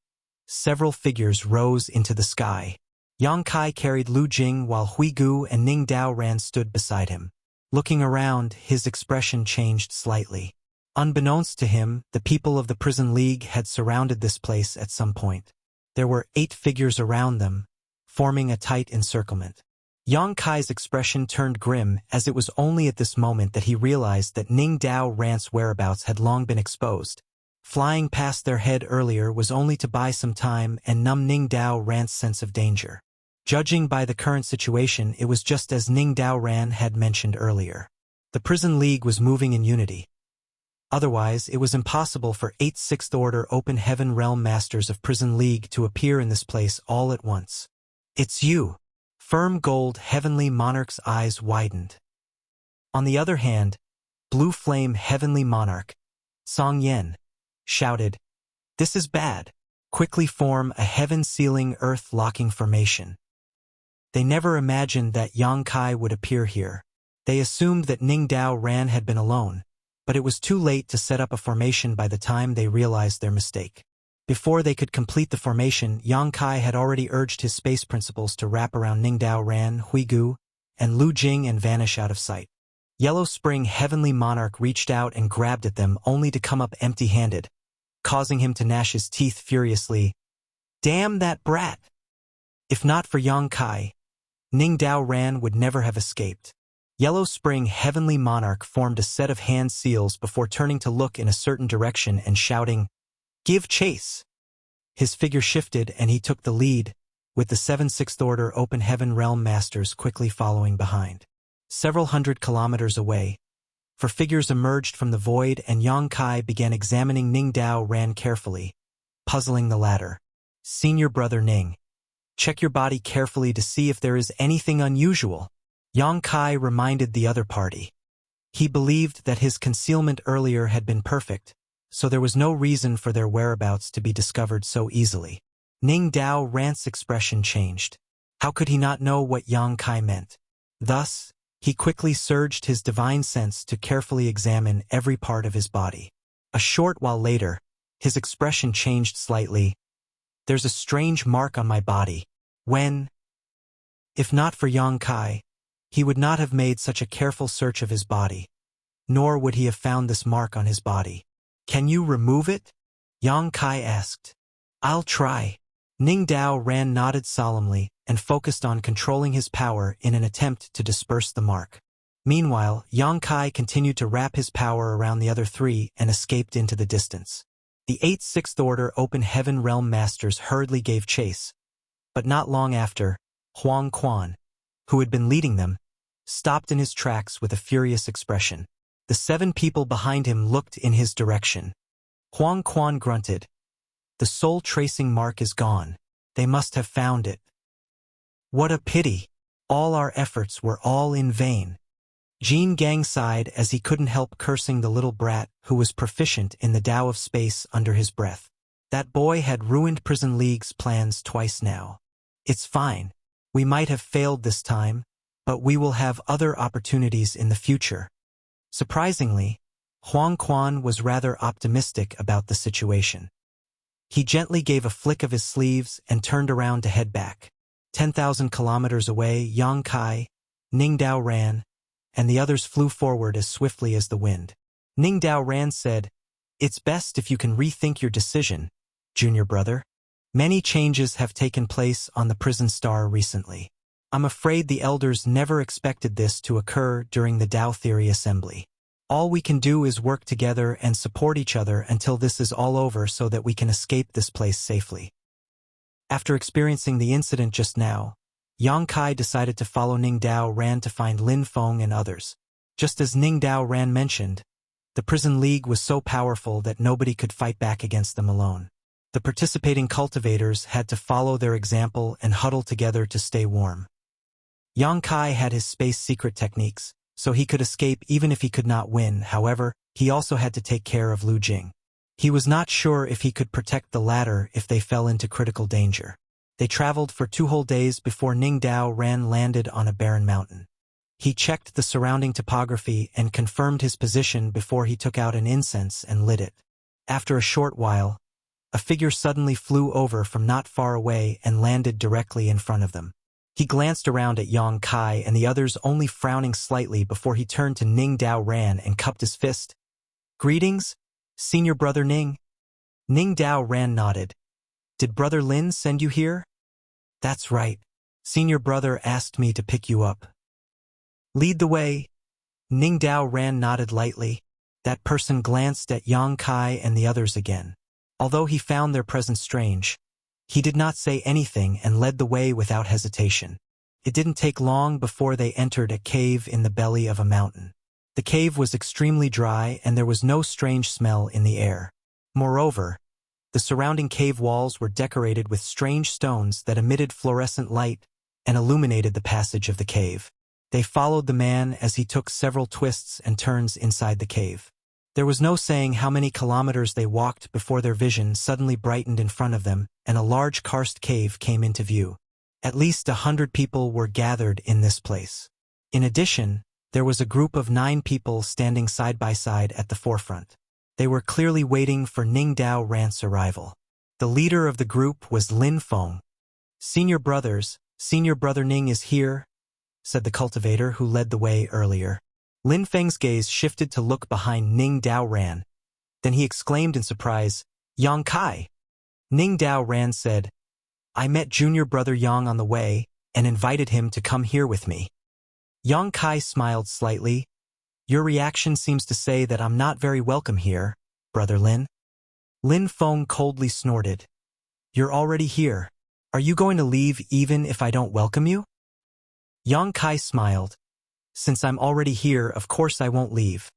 several figures rose into the sky. Yang Kai carried Lu Jing while Hui Gu and Ning Dao Ran stood beside him. Looking around, his expression changed slightly. Unbeknownst to him, the people of the Prison League had surrounded this place at some point. There were 8 figures around them, forming a tight encirclement. Yang Kai's expression turned grim as it was only at this moment that he realized that Ning Dao Ran's whereabouts had long been exposed. Flying past their head earlier was only to buy some time and numb Ning Dao Ran's sense of danger. Judging by the current situation, it was just as Ning Dao Ran had mentioned earlier. The Prison League was moving in unity. Otherwise, it was impossible for 8 Sixth Order Open Heaven Realm Masters of Prison League to appear in this place all at once. It's you. Firm Gold Heavenly Monarch's eyes widened. On the other hand, Blue Flame Heavenly Monarch, Song Yen, shouted, This is bad. Quickly form a heaven-sealing earth-locking formation. They never imagined that Yang Kai would appear here. They assumed that Ning Dao Ran had been alone, but it was too late to set up a formation by the time they realized their mistake. Before they could complete the formation, Yang Kai had already urged his space principles to wrap around Ning Dao Ran, Hui Gu, and Lu Jing and vanish out of sight. Yellow Spring Heavenly Monarch reached out and grabbed at them only to come up empty-handed, causing him to gnash his teeth furiously. Damn that brat! If not for Yang Kai, Ning Dao Ran would never have escaped. Yellow Spring Heavenly Monarch formed a set of hand seals before turning to look in a certain direction and shouting, Give chase! His figure shifted and he took the lead, with the 7 Sixth Order Open Heaven Realm Masters quickly following behind. Several hundred kilometers away, 4 figures emerged from the void and Yang Kai began examining Ning Dao Ran carefully, puzzling the latter. Senior brother Ning, check your body carefully to see if there is anything unusual. Yang Kai reminded the other party. He believed that his concealment earlier had been perfect, so there was no reason for their whereabouts to be discovered so easily. Ning Dao Ran's expression changed. How could he not know what Yang Kai meant? Thus, he quickly surged his divine sense to carefully examine every part of his body. A short while later, his expression changed slightly. There's a strange mark on my body. If not for Yang Kai, he would not have made such a careful search of his body, nor would he have found this mark on his body. Can you remove it? Yang Kai asked. I'll try. Ning Dao Ran nodded solemnly and focused on controlling his power in an attempt to disperse the mark. Meanwhile, Yang Kai continued to wrap his power around the other 3 and escaped into the distance. The 8 Sixth Order Open Heaven Realm Masters hurriedly gave chase, but not long after, Huang Quan, who had been leading them, stopped in his tracks with a furious expression. The 7 people behind him looked in his direction. Huang Quan grunted. The soul tracing mark is gone. They must have found it. What a pity. All our efforts were all in vain. Jean Gang sighed as he couldn't help cursing the little brat who was proficient in the Tao of space under his breath. That boy had ruined Prison League's plans twice now. It's fine. We might have failed this time, but we will have other opportunities in the future. Surprisingly, Huang Quan was rather optimistic about the situation. He gently gave a flick of his sleeves and turned around to head back. 10,000 kilometers away, Yang Kai, Ning Dao Ran, and the others flew forward as swiftly as the wind. Ning Dao Ran said, It's best if you can rethink your decision, junior brother. Many changes have taken place on the prison star recently. I'm afraid the elders never expected this to occur during the Tao Theory Assembly. All we can do is work together and support each other until this is all over so that we can escape this place safely. After experiencing the incident just now, Yang Kai decided to follow Ning Dao Ran to find Lin Feng and others. Just as Ning Dao Ran mentioned, the prison league was so powerful that nobody could fight back against them alone. The participating cultivators had to follow their example and huddle together to stay warm. Yang Kai had his space secret techniques, so he could escape even if he could not win. However, he also had to take care of Lu Jing. He was not sure if he could protect the latter if they fell into critical danger. They traveled for 2 whole days before Ning Dao Ran landed on a barren mountain. He checked the surrounding topography and confirmed his position before he took out an incense and lit it. After a short while, a figure suddenly flew over from not far away and landed directly in front of them. He glanced around at Yang Kai and the others, only frowning slightly before he turned to Ning Dao Ran and cupped his fist. "Greetings, Senior Brother Ning." Ning Dao Ran nodded. "Did Brother Lin send you here?" "That's right. Senior Brother asked me to pick you up." "Lead the way." Ning Dao Ran nodded lightly. That person glanced at Yang Kai and the others again. Although he found their presence strange, he did not say anything and led the way without hesitation. It didn't take long before they entered a cave in the belly of a mountain. The cave was extremely dry and there was no strange smell in the air. Moreover, the surrounding cave walls were decorated with strange stones that emitted fluorescent light and illuminated the passage of the cave. They followed the man as he took several twists and turns inside the cave. There was no saying how many kilometers they walked before their vision suddenly brightened in front of them and a large karst cave came into view. At least 100 people were gathered in this place. In addition, there was a group of 9 people standing side by side at the forefront. They were clearly waiting for Ning Dao Ran's arrival. The leader of the group was Lin Feng. "Senior brothers, Senior Brother Ning is here," said the cultivator who led the way earlier. Lin Feng's gaze shifted to look behind Ning Dao Ran. Then he exclaimed in surprise, "Yang Kai!" Ning Dao Ran said, "I met Junior Brother Yang on the way and invited him to come here with me." Yang Kai smiled slightly. "Your reaction seems to say that I'm not very welcome here, Brother Lin." Lin Feng coldly snorted. "You're already here. Are you going to leave even if I don't welcome you?" Yang Kai smiled. "Since I'm already here, of course I won't leave."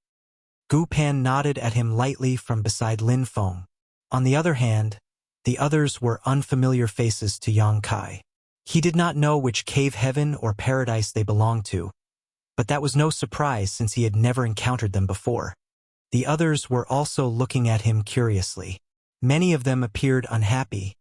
Gu Pan nodded at him lightly from beside Lin Feng. On the other hand, the others were unfamiliar faces to Yang Kai. He did not know which cave heaven or paradise they belonged to, but that was no surprise since he had never encountered them before. The others were also looking at him curiously. Many of them appeared unhappy,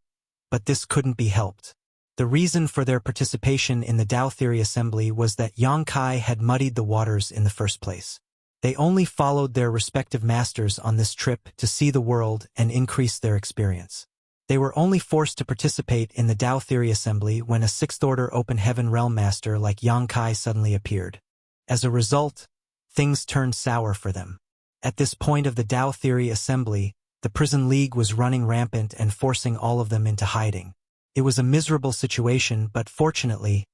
but this couldn't be helped. The reason for their participation in the Tao Theory Assembly was that Yang Kai had muddied the waters in the first place. They only followed their respective masters on this trip to see the world and increase their experience. They were only forced to participate in the Tao Theory Assembly when a 6th-order Open Heaven Realm Master like Yang Kai suddenly appeared. As a result, things turned sour for them. At this point of the Tao Theory Assembly, the Prison League was running rampant and forcing all of them into hiding. It was a miserable situation, but fortunately,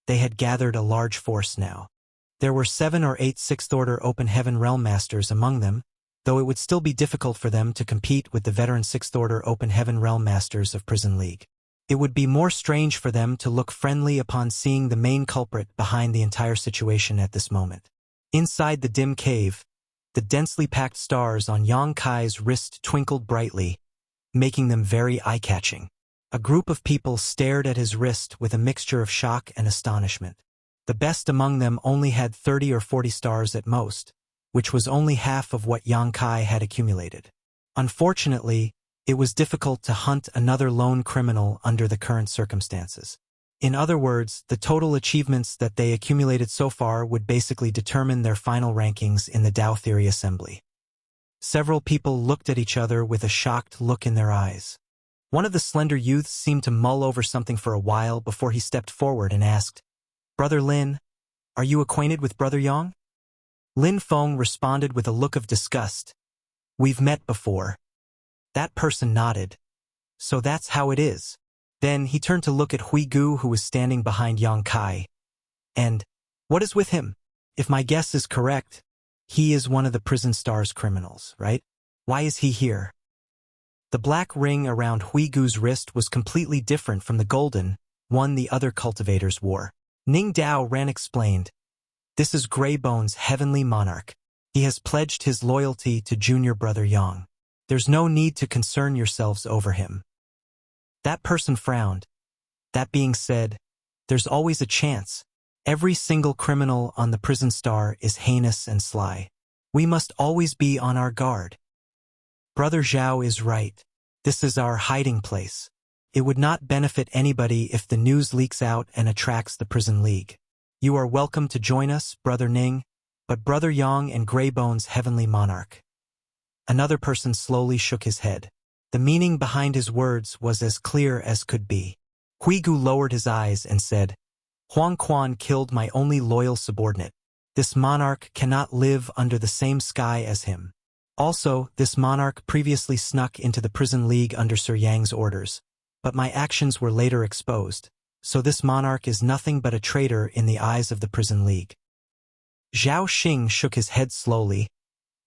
they had gathered a large force now. There were 7 or 8 6th-order Open Heaven Realm Masters among them, though it would still be difficult for them to compete with the veteran 6th-order Open Heaven Realm Masters of Prison League. It would be more strange for them to look friendly upon seeing the main culprit behind the entire situation at this moment. Inside the dim cave, the densely packed stars on Yang Kai's wrist twinkled brightly, making them very eye-catching. A group of people stared at his wrist with a mixture of shock and astonishment. The best among them only had 30 or 40 stars at most, which was only half of what Yang Kai had accumulated. Unfortunately, it was difficult to hunt another lone criminal under the current circumstances. In other words, the total achievements that they accumulated so far would basically determine their final rankings in the Tao Theory Assembly. Several people looked at each other with a shocked look in their eyes. One of the slender youths seemed to mull over something for a while before he stepped forward and asked, "Brother Lin, are you acquainted with Brother Yang?" Lin Feng responded with a look of disgust. "We've met before." That person nodded. "So that's how it is." Then he turned to look at Hui Gu, who was standing behind Yang Kai. "And what is with him? If my guess is correct, He is one of the prison star's criminals, right? Why is he here? The black ring around Huigu's wrist was completely different from the golden one the other cultivators wore. Ning Dao Ran explained, "This is Greybone's heavenly monarch. He has pledged his loyalty to junior brother Yang. There's no need to concern yourselves over him." That person frowned. That being said, there's always a chance. Every single criminal on the prison star is heinous and sly. We must always be on our guard. Brother Zhao is right. This is our hiding place. It would not benefit anybody if the news leaks out and attracts the prison league. You are welcome to join us, Brother Ning, but Brother Yang and Greybone's heavenly monarch. Another person slowly shook his head. The meaning behind his words was as clear as could be. Huigu lowered his eyes and said, "Huang Quan killed my only loyal subordinate. This monarch cannot live under the same sky as him. Also, this monarch previously snuck into the prison league under Sir Yang's orders, but my actions were later exposed, so this monarch is nothing but a traitor in the eyes of the prison league." Zhao Xing shook his head slowly.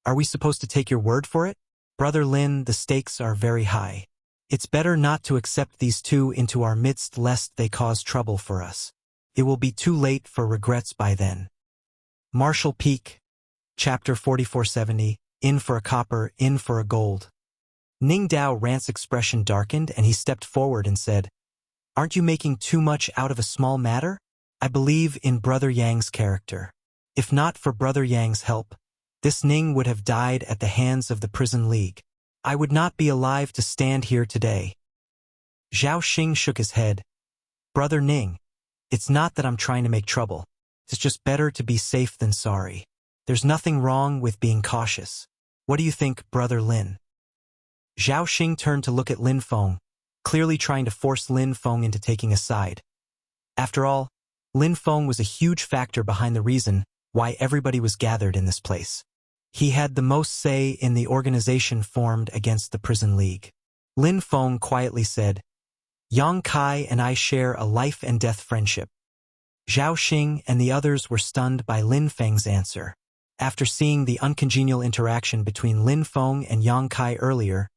"Are we supposed to take your word for it? Brother Lin, the stakes are very high. It's better not to accept these two into our midst lest they cause trouble for us. It will be too late for regrets by then." Marshall Peak, Chapter 4470, In for a Copper, In for a Gold. Ning Dao Ran's expression darkened and he stepped forward and said, "Aren't you making too much out of a small matter? I believe in Brother Yang's character. If not for Brother Yang's help, this Ning would have died at the hands of the prison league. I would not be alive to stand here today." Zhao Xing shook his head. "Brother Ning, it's not that I'm trying to make trouble. It's just better to be safe than sorry. There's nothing wrong with being cautious. What do you think, Brother Lin?" Zhao Xing turned to look at Lin Feng, clearly trying to force Lin Feng into taking a side. After all, Lin Feng was a huge factor behind the reason why everybody was gathered in this place. He had the most say in the organization formed against the prison league. Lin Feng quietly said, "Yang Kai and I share a life and death friendship." Zhao Xing and the others were stunned by Lin Feng's answer. After seeing the uncongenial interaction between Lin Feng and Yang Kai earlier,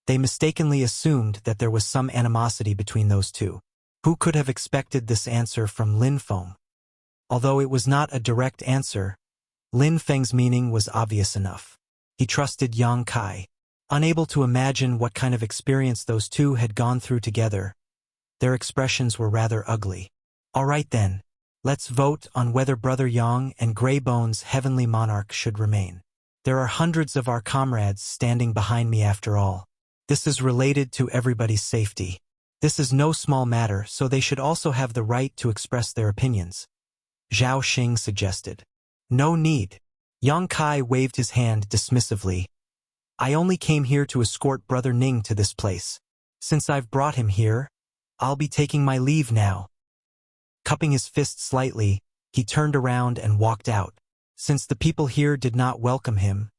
they mistakenly assumed that there was some animosity between those two. Who could have expected this answer from Lin Feng? Although it was not a direct answer, Lin Feng's meaning was obvious enough. He trusted Yang Kai. Unable to imagine what kind of experience those two had gone through together, their expressions were rather ugly. "All right then, let's vote on whether Brother Yang and Greybone's heavenly monarch should remain. There are hundreds of our comrades standing behind me after all. This is related to everybody's safety. This is no small matter, so they should also have the right to express their opinions," Zhao Xing suggested. "No need." Yang Kai waved his hand dismissively. "I only came here to escort Brother Ning to this place. Since I've brought him here, I'll be taking my leave now." Cupping his fist slightly, he turned around and walked out. Since the people here did not welcome him,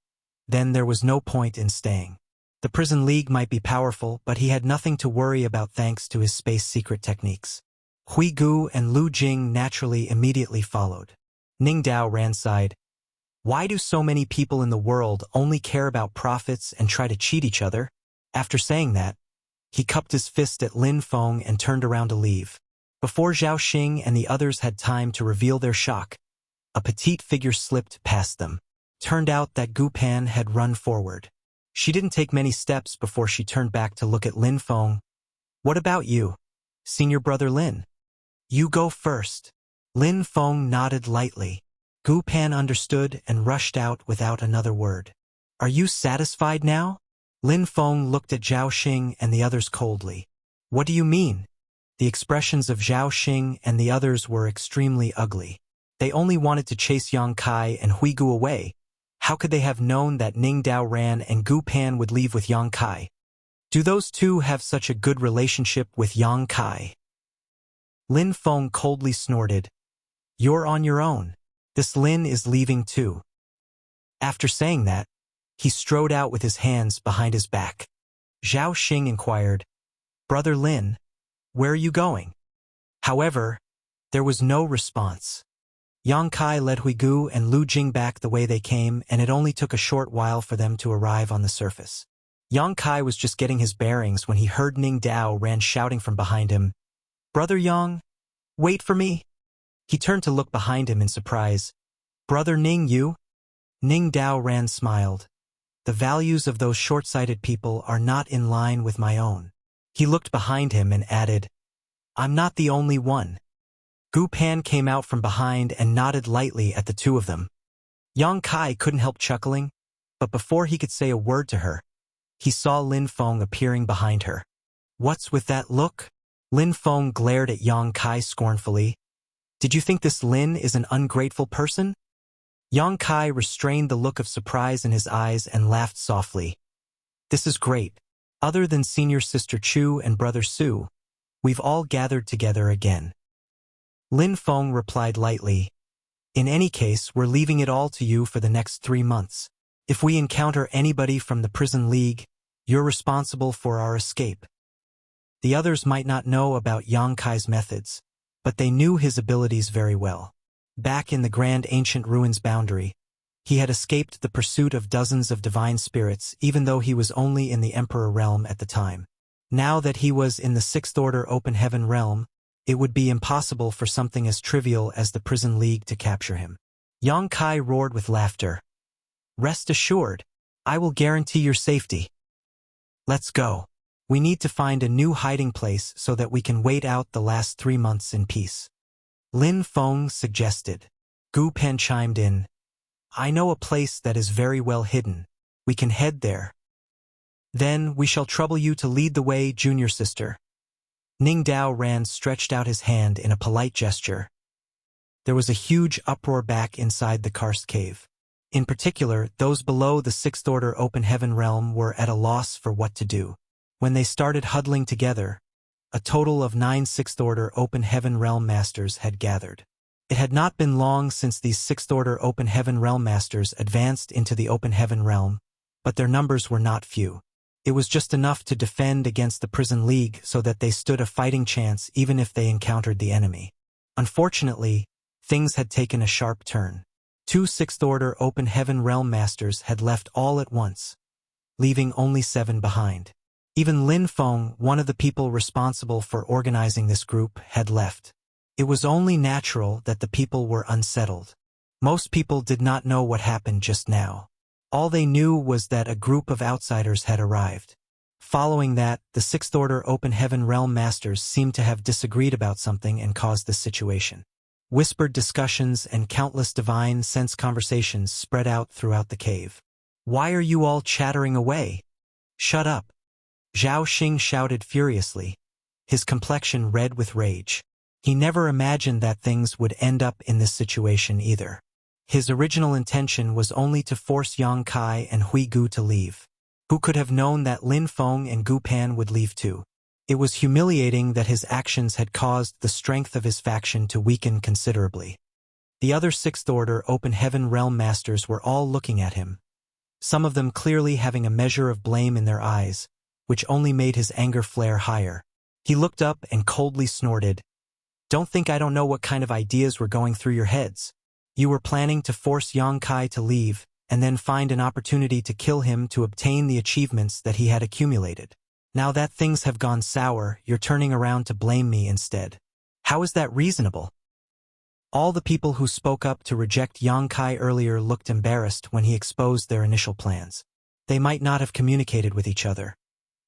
then there was no point in staying. The prison league might be powerful, but he had nothing to worry about thanks to his space secret techniques. Huigu and Lu Jing naturally immediately followed. Ning Dao Ran sighed. Why do so many people in the world only care about profits and try to cheat each other? After saying that, he cupped his fist at Lin Feng and turned around to leave. Before Zhao Xing and the others had time to reveal their shock, a petite figure slipped past them. Turned out that Gu Pan had run forward. She didn't take many steps before she turned back to look at Lin Feng. "What about you, senior brother Lin? You go first." Lin Feng nodded lightly. Gu Pan understood and rushed out without another word. "Are you satisfied now?" Lin Feng looked at Zhao Xing and the others coldly. "What do you mean?" The expressions of Zhao Xing and the others were extremely ugly. They only wanted to chase Yang Kai and Huigu away. How could they have known that Ning Dao Ran and Gu Pan would leave with Yang Kai? Do those two have such a good relationship with Yang Kai? Lin Feng coldly snorted. "You're on your own. This Lin is leaving too." After saying that, he strode out with his hands behind his back. Zhao Xing inquired, "Brother Lin, where are you going?" However, there was no response. Yang Kai led Huigu and Lu Jing back the way they came, and it only took a short while for them to arrive on the surface. Yang Kai was just getting his bearings when he heard Ning Dao ran shouting from behind him, "Brother Yang, wait for me!" He turned to look behind him in surprise. "Brother Ning, you?" Ning Dao ran smiled. "The values of those short-sighted people are not in line with my own." He looked behind him and added, "I'm not the only one." Gu Pan came out from behind and nodded lightly at the two of them. Yang Kai couldn't help chuckling, but before he could say a word to her, he saw Lin Feng appearing behind her. "What's with that look?" Lin Feng glared at Yang Kai scornfully. "Did you think this Lin is an ungrateful person?" Yang Kai restrained the look of surprise in his eyes and laughed softly. "This is great. Other than Senior Sister Chu and Brother Su, we've all gathered together again." Lin Feng replied lightly, "In any case, we're leaving it all to you for the next 3 months. If we encounter anybody from the prison league, you're responsible for our escape." The others might not know about Yang Kai's methods, but they knew his abilities very well. Back in the Grand Ancient Ruins boundary, he had escaped the pursuit of dozens of divine spirits even though he was only in the Emperor realm at the time. Now that he was in the Sixth Order Open Heaven realm, it would be impossible for something as trivial as the Prison League to capture him. Yang Kai roared with laughter. "Rest assured, I will guarantee your safety. Let's go. We need to find a new hiding place so that we can wait out the last 3 months in peace." Lin Feng suggested. Gu Pen chimed in. "I know a place that is very well hidden. We can head there. Then we shall trouble you to lead the way, junior sister." Ning Dao ran stretched out his hand in a polite gesture. There was a huge uproar back inside the karst cave. In particular, those below the Sixth Order Open Heaven realm were at a loss for what to do. When they started huddling together, a total of 9 Sixth Order Open Heaven realm masters had gathered. It had not been long since these Sixth Order Open Heaven realm masters advanced into the Open Heaven realm, but their numbers were not few. It was just enough to defend against the Prison League so that they stood a fighting chance even if they encountered the enemy. Unfortunately, things had taken a sharp turn. 2 Sixth Order Open Heaven realm masters had left all at once, leaving only 7 behind. Even Lin Feng, one of the people responsible for organizing this group, had left. It was only natural that the people were unsettled. Most people did not know what happened just now. All they knew was that a group of outsiders had arrived. Following that, the Sixth Order Open Heaven realm masters seemed to have disagreed about something and caused this situation. Whispered discussions and countless divine sense conversations spread out throughout the cave. "Why are you all chattering away? Shut up!" Zhao Xing shouted furiously, his complexion red with rage. He never imagined that things would end up in this situation either. His original intention was only to force Yang Kai and Huigu to leave. Who could have known that Lin Feng and Gu Pan would leave too? It was humiliating that his actions had caused the strength of his faction to weaken considerably. The other Sixth Order Open Heaven realm masters were all looking at him, some of them clearly having a measure of blame in their eyes, which only made his anger flare higher. He looked up and coldly snorted, "Don't think I don't know what kind of ideas were going through your heads. You were planning to force Yang Kai to leave, and then find an opportunity to kill him to obtain the achievements that he had accumulated. Now that things have gone sour, you're turning around to blame me instead. How is that reasonable?" All the people who spoke up to reject Yang Kai earlier looked embarrassed when he exposed their initial plans. They might not have communicated with each other,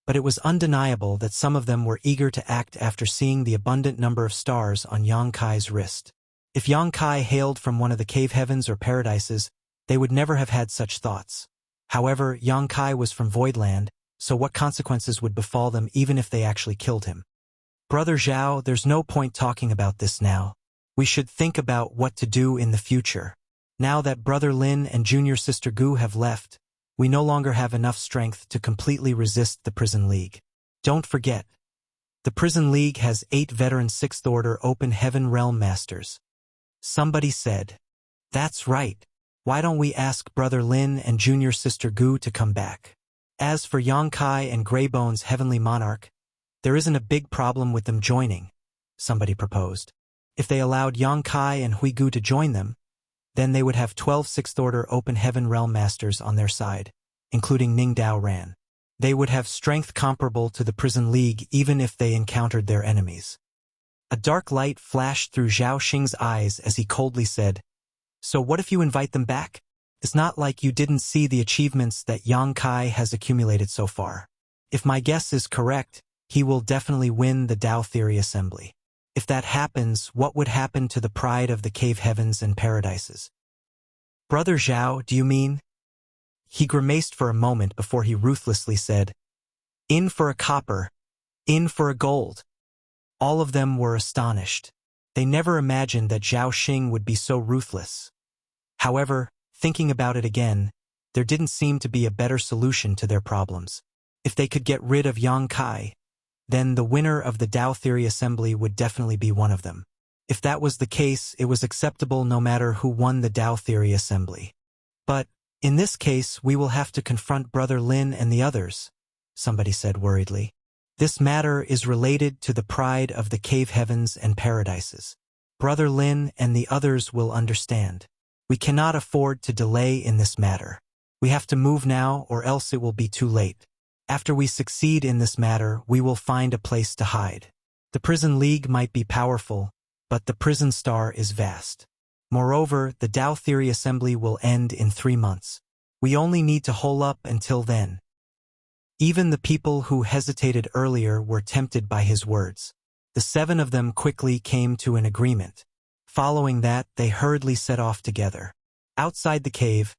but it was undeniable that some of them were eager to act after seeing the abundant number of stars on Yang Kai's wrist. If Yang Kai hailed from one of the cave heavens or paradises, they would never have had such thoughts. However, Yang Kai was from Voidland, so what consequences would befall them even if they actually killed him? "Brother Zhao, there's no point talking about this now. We should think about what to do in the future. Now that Brother Lin and Junior Sister Gu have left, we no longer have enough strength to completely resist the Prison League. Don't forget, the Prison League has 8 veteran Sixth Order Open Heaven realm masters." Somebody said, "That's right. Why don't we ask Brother Lin and Junior Sister Gu to come back? As for Yang Kai and Greybone's Heavenly Monarch, there isn't a big problem with them joining," somebody proposed. If they allowed Yang Kai and Huigu to join them, then they would have 12 sixth-order open heaven realm masters on their side, including Ning Dao Ran. They would have strength comparable to the Prison League even if they encountered their enemies. A dark light flashed through Zhao Xing's eyes as he coldly said, "So what if you invite them back? It's not like you didn't see the achievements that Yang Kai has accumulated so far. If my guess is correct, he will definitely win the Dao Theory Assembly. If that happens, what would happen to the pride of the cave heavens and paradises?" "Brother Zhao, do you mean?" He grimaced for a moment before he ruthlessly said, "In for a copper, in for a gold." All of them were astonished. They never imagined that Zhao Xing would be so ruthless. However, thinking about it again, there didn't seem to be a better solution to their problems. If they could get rid of Yang Kai, then the winner of the Dao Theory Assembly would definitely be one of them. If that was the case, it was acceptable no matter who won the Dao Theory Assembly. "But, in this case, we will have to confront Brother Lin and the others," somebody said worriedly. "This matter is related to the pride of the cave heavens and paradises. Brother Lin and the others will understand. We cannot afford to delay in this matter. We have to move now or else it will be too late. After we succeed in this matter, we will find a place to hide. The Prison League might be powerful, but the Prison Star is vast. Moreover, the Dao Theory Assembly will end in 3 months. We only need to hole up until then." Even the people who hesitated earlier were tempted by his words. The 7 of them quickly came to an agreement. Following that, they hurriedly set off together. Outside the cave,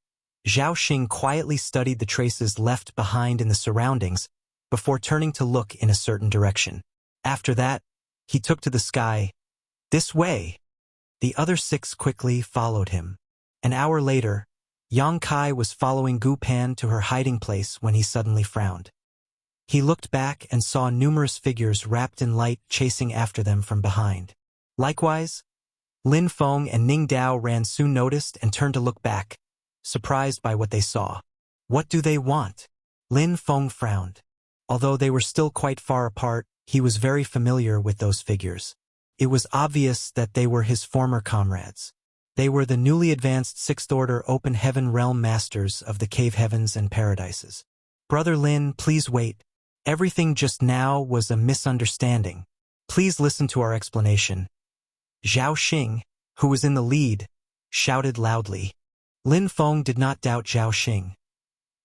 Zhao Xing quietly studied the traces left behind in the surroundings before turning to look in a certain direction. After that, he took to the sky. "This way!" The other 6 quickly followed him. An hour later, Yang Kai was following Gu Pan to her hiding place when he suddenly frowned. He looked back and saw numerous figures wrapped in light chasing after them from behind. Likewise, Lin Feng and Ning Dao Ran soon noticed and turned to look back, surprised by what they saw. "What do they want?" Lin Feng frowned. Although they were still quite far apart, he was very familiar with those figures. It was obvious that they were his former comrades. They were the newly advanced 6th-order open heaven realm masters of the cave heavens and paradises. "Brother Lin, please wait. Everything just now was a misunderstanding. Please listen to our explanation." Zhao Xing, who was in the lead, shouted loudly. Lin Feng did not doubt Zhao Xing.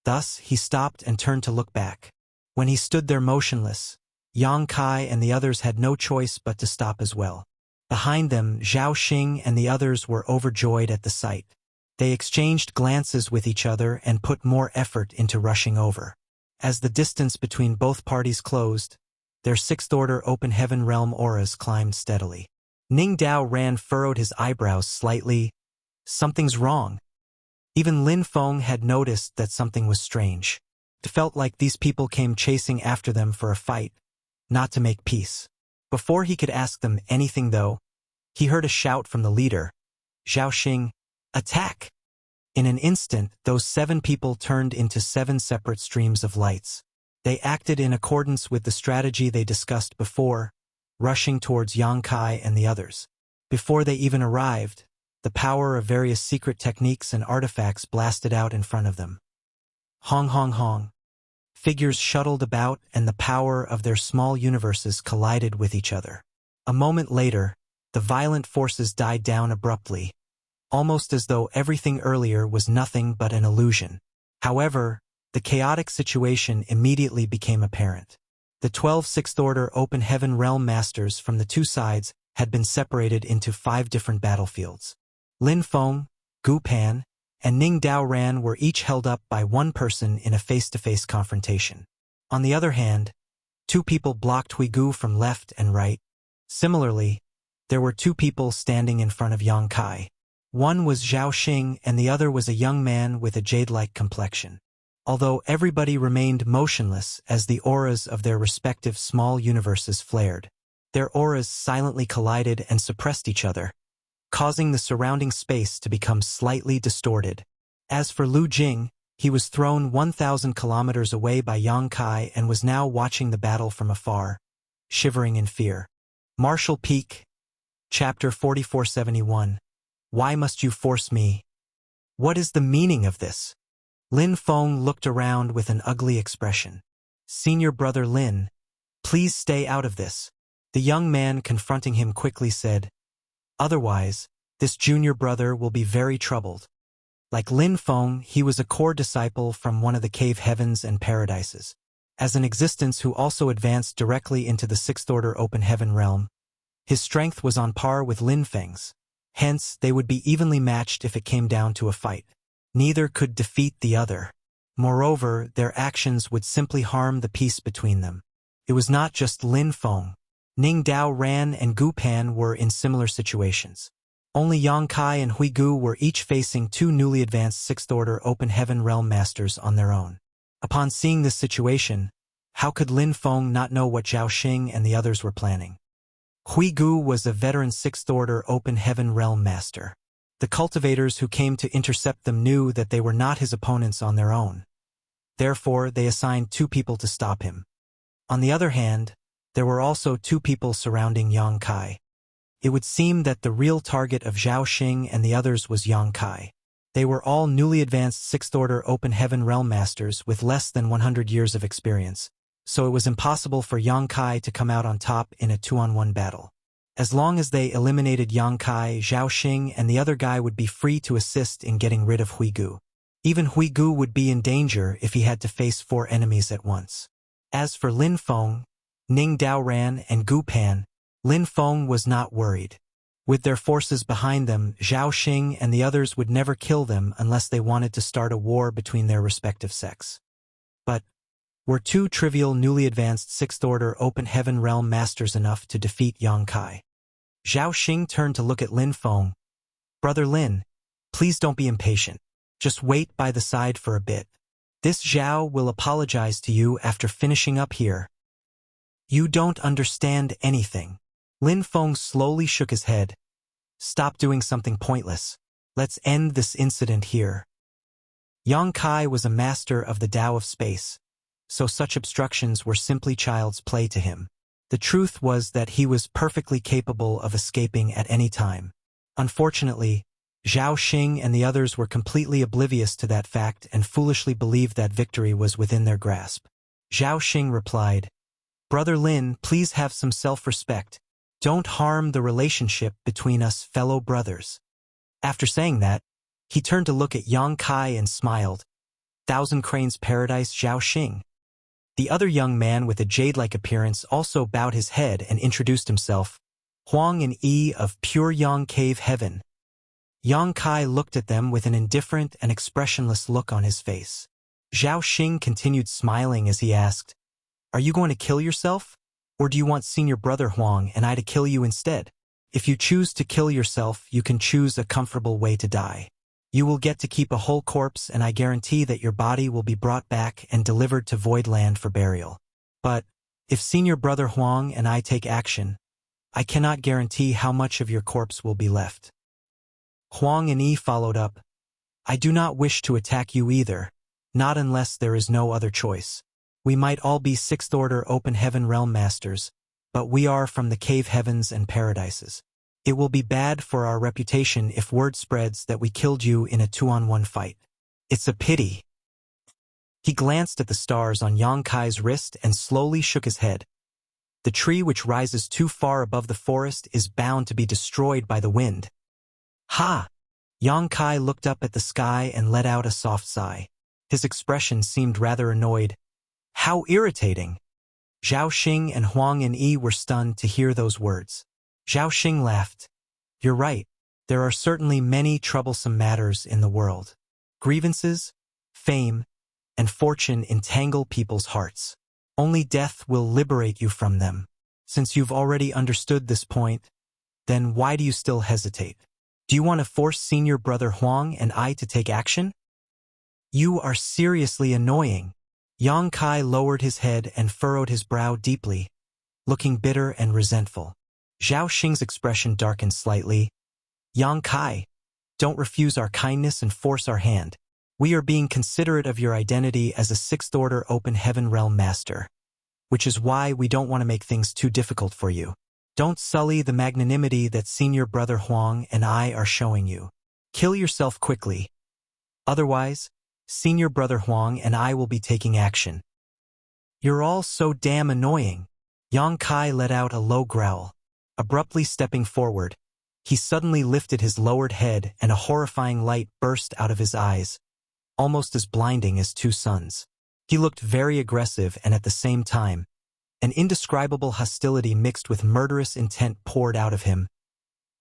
Thus, he stopped and turned to look back. When he stood there motionless, Yang Kai and the others had no choice but to stop as well. Behind them, Zhao Xing and the others were overjoyed at the sight. They exchanged glances with each other and put more effort into rushing over. As the distance between both parties closed, their 6th-order open heaven realm auras climbed steadily. Ning Dao Ran furrowed his eyebrows slightly. Something's wrong. Even Lin Feng had noticed that something was strange. It felt like these people came chasing after them for a fight, not to make peace. Before he could ask them anything though, he heard a shout from the leader, Zhao Xing, "Attack!" In an instant, those 7 people turned into 7 separate streams of lights. They acted in accordance with the strategy they discussed before, rushing towards Yang Kai and the others. Before they even arrived, the power of various secret techniques and artifacts blasted out in front of them. Hong hong hong. Figures shuttled about and the power of their small universes collided with each other. A moment later, the violent forces died down abruptly, almost as though everything earlier was nothing but an illusion. However, the chaotic situation immediately became apparent. The 12 6th-order open heaven realm masters from the 2 sides had been separated into 5 different battlefields. Lin Feng, Gu Pan, and Ning Dao Ran were each held up by one person in a face-to-face confrontation. On the other hand, 2 people blocked Huigu from left and right. Similarly, there were 2 people standing in front of Yang Kai. One was Zhao Xing and the other was a young man with a jade-like complexion. Although everybody remained motionless as the auras of their respective small universes flared, their auras silently collided and suppressed each other, causing the surrounding space to become slightly distorted. As for Lu Jing, he was thrown 1,000 kilometers away by Yang Kai and was now watching the battle from afar, shivering in fear. Martial Peak. Chapter 4471. Why must you force me? What is the meaning of this? Lin Feng looked around with an ugly expression. Senior brother Lin, please stay out of this. The young man confronting him quickly said, otherwise, this junior brother will be very troubled. Like Lin Feng, he was a core disciple from one of the cave heavens and paradises. As an existence who also advanced directly into the sixth order open heaven realm, his strength was on par with Lin Feng's. Hence, they would be evenly matched if it came down to a fight. Neither could defeat the other. Moreover, their actions would simply harm the peace between them. It was not just Lin Feng. Ning Dao Ran and Gu Pan were in similar situations. Only Yang Kai and Hui Gu were each facing two newly advanced sixth order open heaven realm masters on their own. Upon seeing this situation, how could Lin Feng not know what Zhao Xing and the others were planning? Hui Gu was a veteran sixth order open heaven realm master. The cultivators who came to intercept them knew that they were not his opponents on their own. Therefore, they assigned two people to stop him. On the other hand, there were also two people surrounding Yang Kai. It would seem that the real target of Zhao Xing and the others was Yang Kai. They were all newly advanced sixth order open heaven realm masters with less than 100 years of experience, so it was impossible for Yang Kai to come out on top in a 2-on-1 battle. As long as they eliminated Yang Kai, Zhao Xing and the other guy would be free to assist in getting rid of Hui Gu. Even Hui Gu would be in danger if he had to face 4 enemies at once. As for Lin Feng, Ning Dao Ran and Gu Pan, Lin Feng was not worried. With their forces behind them, Zhao Xing and the others would never kill them unless they wanted to start a war between their respective sects. But were 2 trivial newly advanced sixth order open heaven realm masters enough to defeat Yang Kai? Zhao Xing turned to look at Lin Feng. Brother Lin, please don't be impatient. Just wait by the side for a bit. This Zhao will apologize to you after finishing up here. You don't understand anything. Lin Feng slowly shook his head. Stop doing something pointless. Let's end this incident here. Yang Kai was a master of the Tao of space, so such obstructions were simply child's play to him. The truth was that he was perfectly capable of escaping at any time. Unfortunately, Zhao Xing and the others were completely oblivious to that fact and foolishly believed that victory was within their grasp. Zhao Xing replied, Brother Lin, please have some self-respect. Don't harm the relationship between us fellow brothers. After saying that, he turned to look at Yang Kai and smiled. Thousand Cranes Paradise Zhao Xing. The other young man with a jade-like appearance also bowed his head and introduced himself. Huang and Yi of Pure Yang Cave Heaven. Yang Kai looked at them with an indifferent and expressionless look on his face. Zhao Xing continued smiling as he asked, Are you going to kill yourself? Or do you want senior brother Huang and I to kill you instead? If you choose to kill yourself, you can choose a comfortable way to die. You will get to keep a whole corpse, and I guarantee that your body will be brought back and delivered to Void Land for burial. But if senior brother Huang and I take action, I cannot guarantee how much of your corpse will be left. Huang and Yi followed up. I do not wish to attack you either, not unless there is no other choice. We might all be sixth order open heaven realm masters, but we are from the cave heavens and paradises. It will be bad for our reputation if word spreads that we killed you in a 2-on-1 fight. It's a pity. He glanced at the stars on Yang Kai's wrist and slowly shook his head. The tree which rises too far above the forest is bound to be destroyed by the wind. Ha! Yang Kai looked up at the sky and let out a soft sigh. His expression seemed rather annoyed. How irritating! Zhao Xing and Huang and Yi were stunned to hear those words. Zhao Xing laughed. You're right. There are certainly many troublesome matters in the world. Grievances, fame, and fortune entangle people's hearts. Only death will liberate you from them. Since you've already understood this point, then why do you still hesitate? Do you want to force senior brother Huang and I to take action? You are seriously annoying. Yang Kai lowered his head and furrowed his brow deeply, looking bitter and resentful. Zhao Xing's expression darkened slightly. Yang Kai, don't refuse our kindness and force our hand. We are being considerate of your identity as a sixth order open heaven realm master, which is why we don't want to make things too difficult for you. Don't sully the magnanimity that Senior Brother Huang and I are showing you. Kill yourself quickly. Otherwise, Senior Brother Huang and I will be taking action. You're all so damn annoying. Yang Kai let out a low growl. Abruptly stepping forward, he suddenly lifted his lowered head and a horrifying light burst out of his eyes, almost as blinding as two suns. He looked very aggressive and at the same time, an indescribable hostility mixed with murderous intent poured out of him.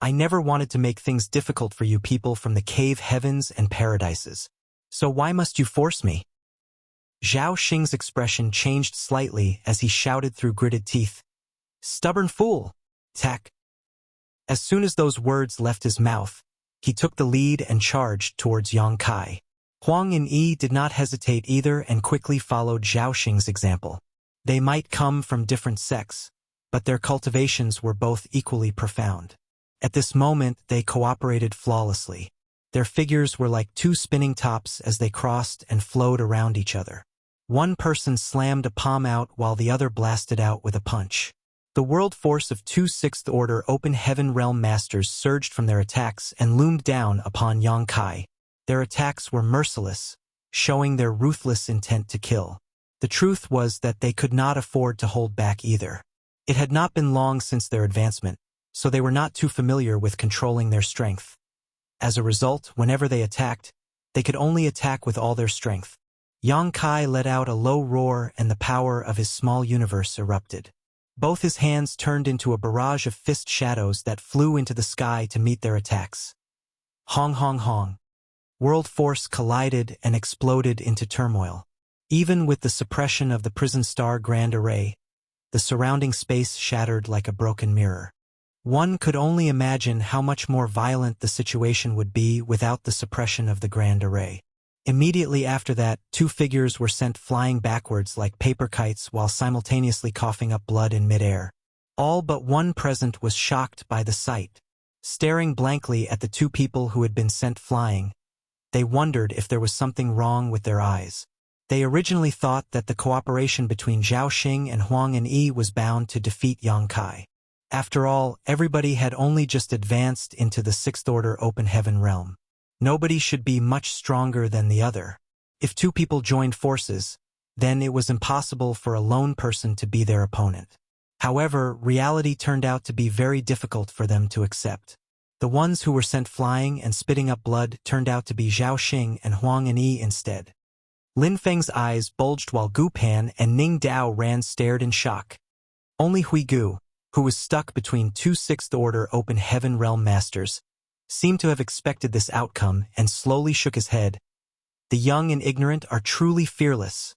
I never wanted to make things difficult for you people from the cave heavens and paradises. So why must you force me? Zhao Xing's expression changed slightly as he shouted through gritted teeth. Stubborn fool! Tack! As soon as those words left his mouth, he took the lead and charged towards Yang Kai. Huang and Yi did not hesitate either and quickly followed Zhao Xing's example. They might come from different sects, but their cultivations were both equally profound. At this moment, they cooperated flawlessly. Their figures were like two spinning tops as they crossed and flowed around each other. One person slammed a palm out while the other blasted out with a punch. The world force of two Sixth-Order Open Heaven Realm Masters surged from their attacks and loomed down upon Yang Kai. Their attacks were merciless, showing their ruthless intent to kill. The truth was that they could not afford to hold back either. It had not been long since their advancement, so they were not too familiar with controlling their strength. As a result, whenever they attacked, they could only attack with all their strength. Yang Kai let out a low roar and the power of his small universe erupted. Both his hands turned into a barrage of fist shadows that flew into the sky to meet their attacks. Hong hong hong. World force collided and exploded into turmoil. Even with the suppression of the Prison Star Grand Array, the surrounding space shattered like a broken mirror. One could only imagine how much more violent the situation would be without the suppression of the Grand Array. Immediately after that, two figures were sent flying backwards like paper kites while simultaneously coughing up blood in midair. All but one present was shocked by the sight. Staring blankly at the two people who had been sent flying, they wondered if there was something wrong with their eyes. They originally thought that the cooperation between Zhao Xing and Huang and Yi was bound to defeat Yang Kai. After all, everybody had only just advanced into the Sixth Order Open Heaven realm. Nobody should be much stronger than the other. If two people joined forces, then it was impossible for a lone person to be their opponent. However, reality turned out to be very difficult for them to accept. The ones who were sent flying and spitting up blood turned out to be Zhao Xing and Huang and Yi instead. Lin Feng's eyes bulged while Gu Pan and Ning Dao Ran stared in shock. Only Hui Gu, who was stuck between two Sixth Order Open Heaven Realm Masters, seemed to have expected this outcome and slowly shook his head. The young and ignorant are truly fearless.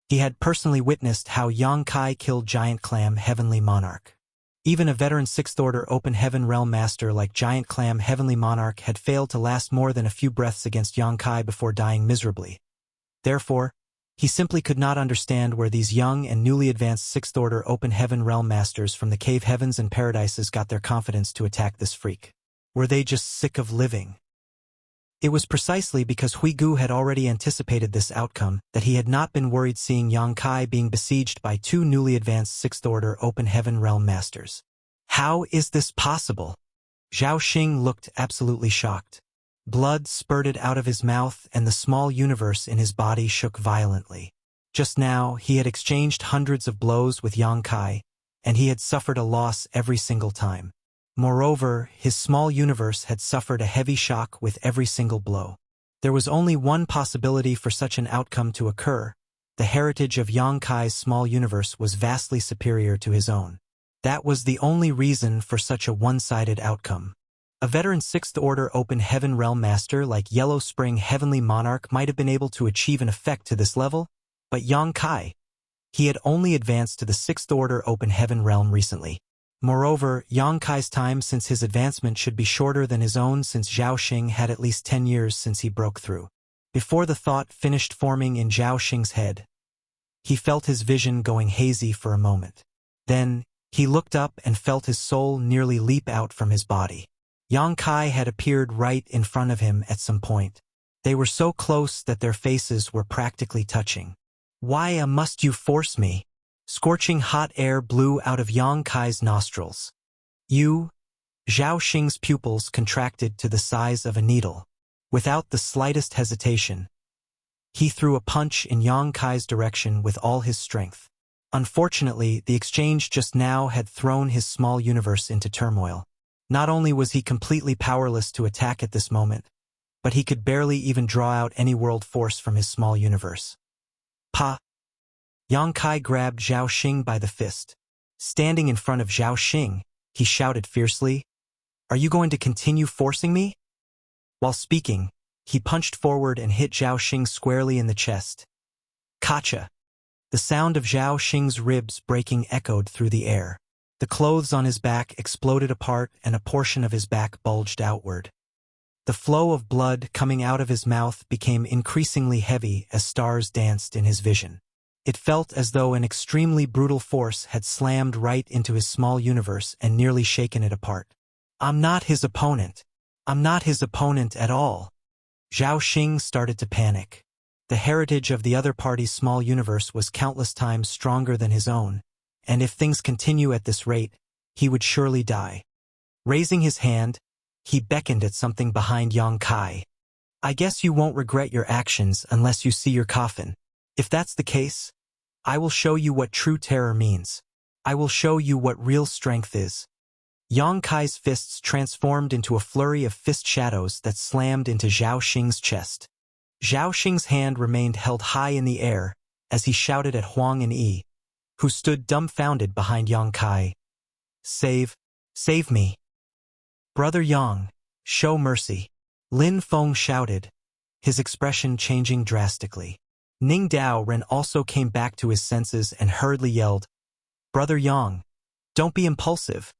He had personally witnessed how Yang Kai killed Giant Clam Heavenly Monarch. Even a veteran Sixth Order Open Heaven Realm Master like Giant Clam Heavenly Monarch had failed to last more than a few breaths against Yang Kai before dying miserably. Therefore, he simply could not understand where these young and newly advanced Sixth Order Open Heaven Realm Masters from the cave heavens and paradises got their confidence to attack this freak. Were they just sick of living? It was precisely because Hui Gu had already anticipated this outcome that he had not been worried seeing Yang Kai being besieged by two newly advanced Sixth Order Open Heaven Realm Masters. How is this possible? Zhao Xing looked absolutely shocked. Blood spurted out of his mouth and the small universe in his body shook violently. Just now, he had exchanged hundreds of blows with Yang Kai, and he had suffered a loss every single time. Moreover, his small universe had suffered a heavy shock with every single blow. There was only one possibility for such an outcome to occur. The heritage of Yang Kai's small universe was vastly superior to his own. That was the only reason for such a one-sided outcome. A veteran Sixth Order Open Heaven Realm Master like Yellow Spring Heavenly Monarch might have been able to achieve an effect to this level, but Yang Kai, he had only advanced to the Sixth Order Open Heaven Realm recently. Moreover, Yang Kai's time since his advancement should be shorter than his own since Zhao Xing had at least 10 years since he broke through. Before the thought finished forming in Zhao Xing's head, he felt his vision going hazy for a moment. Then, he looked up and felt his soul nearly leap out from his body. Yang Kai had appeared right in front of him at some point. They were so close that their faces were practically touching. Why must you force me? Scorching hot air blew out of Yang Kai's nostrils. You? Zhao Xing's pupils contracted to the size of a needle. Without the slightest hesitation, he threw a punch in Yang Kai's direction with all his strength. Unfortunately, the exchange just now had thrown his small universe into turmoil. Not only was he completely powerless to attack at this moment, but he could barely even draw out any world force from his small universe. Pa! Yang Kai grabbed Zhao Xing by the fist. Standing in front of Zhao Xing, he shouted fiercely, "Are you going to continue forcing me?" While speaking, he punched forward and hit Zhao Xing squarely in the chest. Kacha! The sound of Zhao Xing's ribs breaking echoed through the air. The clothes on his back exploded apart and a portion of his back bulged outward. The flow of blood coming out of his mouth became increasingly heavy as stars danced in his vision. It felt as though an extremely brutal force had slammed right into his small universe and nearly shaken it apart. "I'm not his opponent. I'm not his opponent at all." Zhao Xing started to panic. The heritage of the other party's small universe was countless times stronger than his own, and if things continue at this rate, he would surely die. Raising his hand, he beckoned at something behind Yang Kai. "I guess you won't regret your actions unless you see your coffin. If that's the case, I will show you what true terror means. I will show you what real strength is." Yang Kai's fists transformed into a flurry of fist shadows that slammed into Zhao Xing's chest. Zhao Xing's hand remained held high in the air as he shouted at Huang and Yi, who stood dumbfounded behind Yang Kai. Save me. Brother Yang, show mercy." Lin Feng shouted, his expression changing drastically. Ning Daoren also came back to his senses and hurriedly yelled, "Brother Yang, don't be impulsive."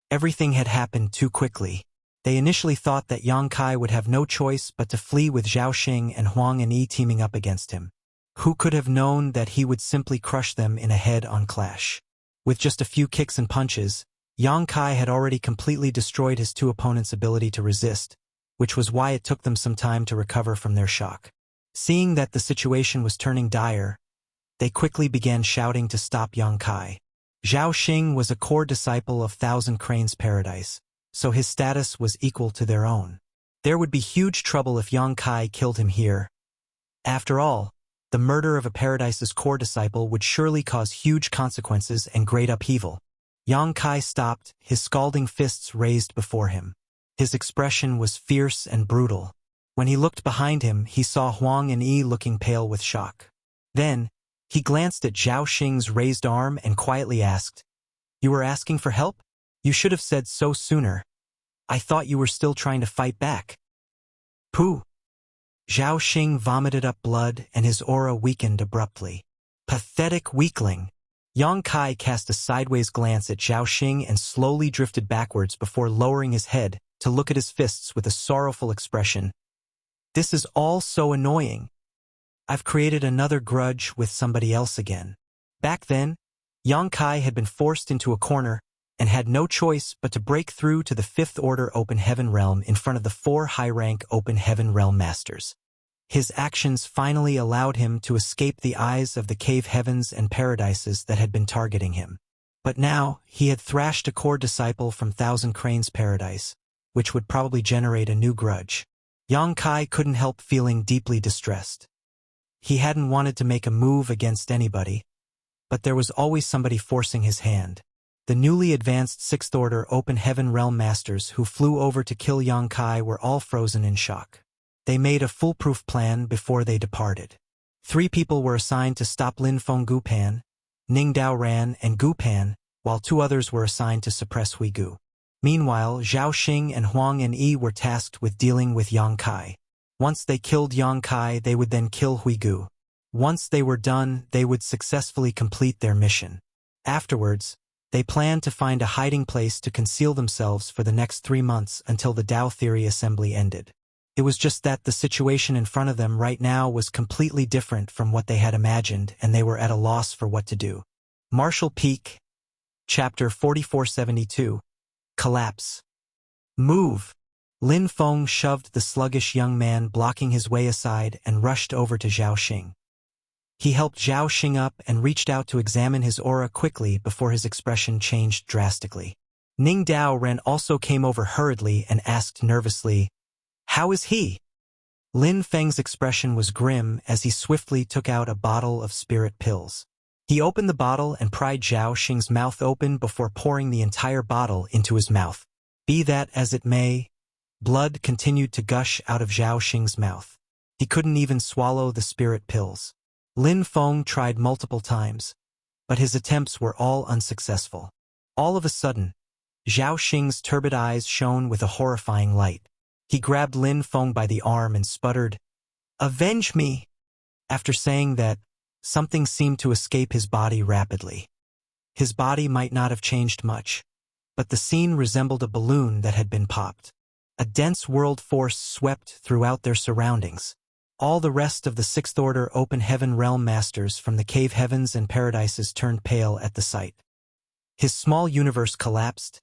Everything had happened too quickly. They initially thought that Yang Kai would have no choice but to flee with Zhao Xing and Huang and Yi teaming up against him. Who could have known that he would simply crush them in a head-on clash? With just a few kicks and punches, Yang Kai had already completely destroyed his two opponents' ability to resist, which was why it took them some time to recover from their shock. Seeing that the situation was turning dire, they quickly began shouting to stop Yang Kai. Zhao Xing was a core disciple of Thousand Cranes Paradise, so his status was equal to their own. There would be huge trouble if Yang Kai killed him here. After all, the murder of a Paradise's core disciple would surely cause huge consequences and great upheaval. Yang Kai stopped, his scalding fists raised before him. His expression was fierce and brutal. When he looked behind him, he saw Huang and Yi looking pale with shock. Then, he glanced at Zhao Xing's raised arm and quietly asked, "You were asking for help? You should have said so sooner. I thought you were still trying to fight back." Pooh! Zhao Xing vomited up blood and his aura weakened abruptly. Pathetic weakling! Yang Kai cast a sideways glance at Zhao Xing and slowly drifted backwards before lowering his head to look at his fists with a sorrowful expression. "This is all so annoying. I've created another grudge with somebody else again." Back then, Yang Kai had been forced into a corner and had no choice but to break through to the Fifth Order Open Heaven Realm in front of the 4 high-rank Open Heaven Realm Masters. His actions finally allowed him to escape the eyes of the cave heavens and paradises that had been targeting him. But now, he had thrashed a core disciple from Thousand Cranes Paradise, which would probably generate a new grudge. Yang Kai couldn't help feeling deeply distressed. He hadn't wanted to make a move against anybody, but there was always somebody forcing his hand. The newly advanced Sixth Order Open Heaven Realm Masters who flew over to kill Yang Kai were all frozen in shock. They made a foolproof plan before they departed. 3 people were assigned to stop Lin Feng Gupan, Ning Daoran, and Gupan, while 2 others were assigned to suppress Huigu. Meanwhile, Zhao Xing and Huang and Yi were tasked with dealing with Yang Kai. Once they killed Yang Kai, they would then kill Huigu. Once they were done, they would successfully complete their mission. Afterwards, they planned to find a hiding place to conceal themselves for the next 3 months until the Tao Theory Assembly ended. It was just that the situation in front of them right now was completely different from what they had imagined, and they were at a loss for what to do. Marshall Peak, Chapter 4472, Collapse. Move! Lin Feng shoved the sluggish young man blocking his way aside and rushed over to Zhao Xing. He helped Zhao Xing up and reached out to examine his aura quickly before his expression changed drastically. Ning Dao Ren also came over hurriedly and asked nervously, "How is he?" Lin Feng's expression was grim as he swiftly took out a bottle of spirit pills. He opened the bottle and pried Zhao Xing's mouth open before pouring the entire bottle into his mouth. Be that as it may, blood continued to gush out of Zhao Xing's mouth. He couldn't even swallow the spirit pills. Lin Feng tried multiple times, but his attempts were all unsuccessful. All of a sudden, Zhao Xing's turbid eyes shone with a horrifying light. He grabbed Lin Feng by the arm and sputtered, "Avenge me!" After saying that, something seemed to escape his body rapidly. His body might not have changed much, but the scene resembled a balloon that had been popped. A dense world force swept throughout their surroundings. All the rest of the Sixth Order Open Heaven Realm Masters from the Cave Heavens and Paradises turned pale at the sight. His small universe collapsed.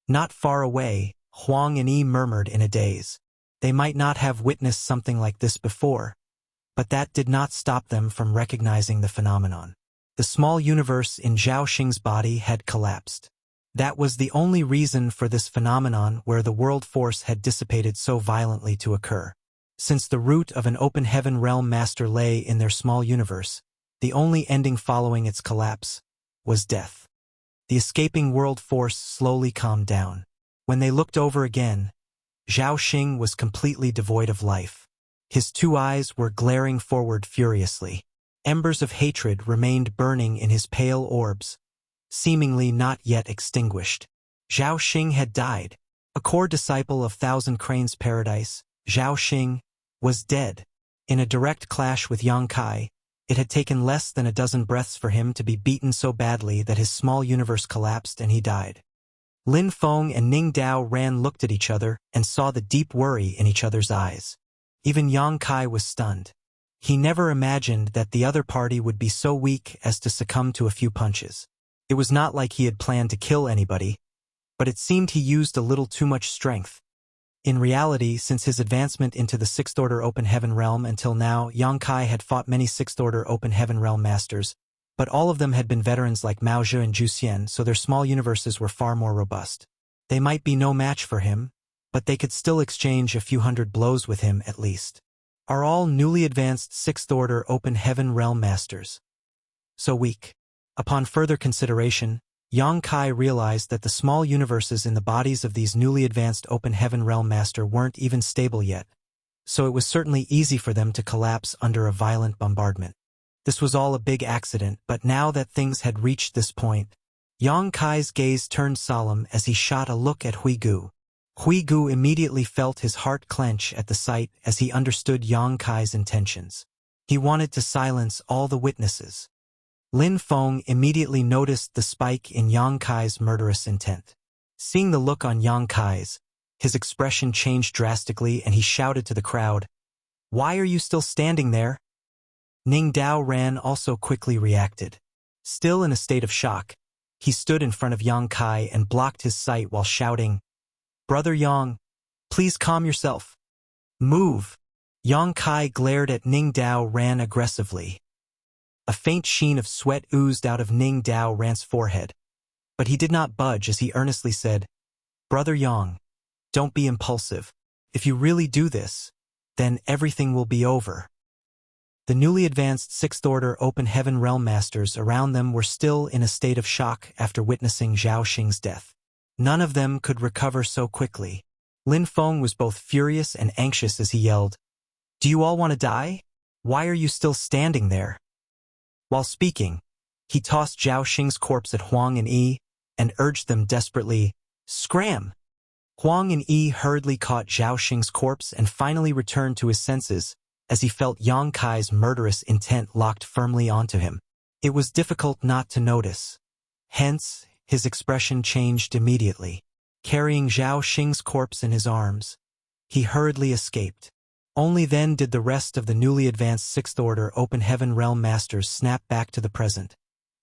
Not far away, Huang and Yi murmured in a daze. They might not have witnessed something like this before, but that did not stop them from recognizing the phenomenon. The small universe in Zhao Xing's body had collapsed. That was the only reason for this phenomenon where the world force had dissipated so violently to occur. Since the root of an Open Heaven Realm Master lay in their small universe, the only ending following its collapse was death. The escaping world force slowly calmed down. When they looked over again, Zhao Xing was completely devoid of life. His two eyes were glaring forward furiously. Embers of hatred remained burning in his pale orbs, seemingly not yet extinguished. Zhao Xing had died. A core disciple of Thousand Cranes Paradise, Zhao Xing, was dead. In a direct clash with Yang Kai, it had taken less than a dozen breaths for him to be beaten so badly that his small universe collapsed and he died. Lin Feng and Ning Dao Ran looked at each other and saw the deep worry in each other's eyes. Even Yang Kai was stunned. He never imagined that the other party would be so weak as to succumb to a few punches. It was not like he had planned to kill anybody, but it seemed he used a little too much strength. In reality, since his advancement into the Sixth Order Open Heaven Realm until now, Yang Kai had fought many Sixth Order Open Heaven Realm Masters, but all of them had been veterans like Mao Zhe and Zhu Xian, so their small universes were far more robust. They might be no match for him, but they could still exchange a few hundred blows with him at least. Are all newly advanced Sixth Order Open Heaven Realm Masters so weak? Upon further consideration, Yang Kai realized that the small universes in the bodies of these newly advanced Open Heaven Realm Master weren't even stable yet, so it was certainly easy for them to collapse under a violent bombardment. This was all a big accident, but now that things had reached this point, Yang Kai's gaze turned solemn as he shot a look at Hui Gu. Hui Gu immediately felt his heart clench at the sight as he understood Yang Kai's intentions. He wanted to silence all the witnesses. Lin Feng immediately noticed the spike in Yang Kai's murderous intent. Seeing the look on Yang Kai's, his expression changed drastically and he shouted to the crowd, "Why are you still standing there?" Ning Dao Ran also quickly reacted. Still in a state of shock, he stood in front of Yang Kai and blocked his sight while shouting, "Brother Yang, please calm yourself. Move." Yang Kai glared at Ning Dao Ran aggressively. A faint sheen of sweat oozed out of Ning Dao Ran's forehead, but he did not budge as he earnestly said, "Brother Yang, don't be impulsive. If you really do this, then everything will be over." The newly advanced Sixth Order Open Heaven Realm Masters around them were still in a state of shock after witnessing Zhao Xing's death. None of them could recover so quickly. Lin Feng was both furious and anxious as he yelled, "Do you all want to die? Why are you still standing there?" While speaking, he tossed Zhao Xing's corpse at Huang and Yi and urged them desperately, "Scram!" Huang and Yi hurriedly caught Zhao Xing's corpse and finally returned to his senses as he felt Yang Kai's murderous intent locked firmly onto him. It was difficult not to notice. Hence, his expression changed immediately. Carrying Zhao Xing's corpse in his arms, he hurriedly escaped. Only then did the rest of the newly advanced Sixth Order Open Heaven Realm Masters snap back to the present,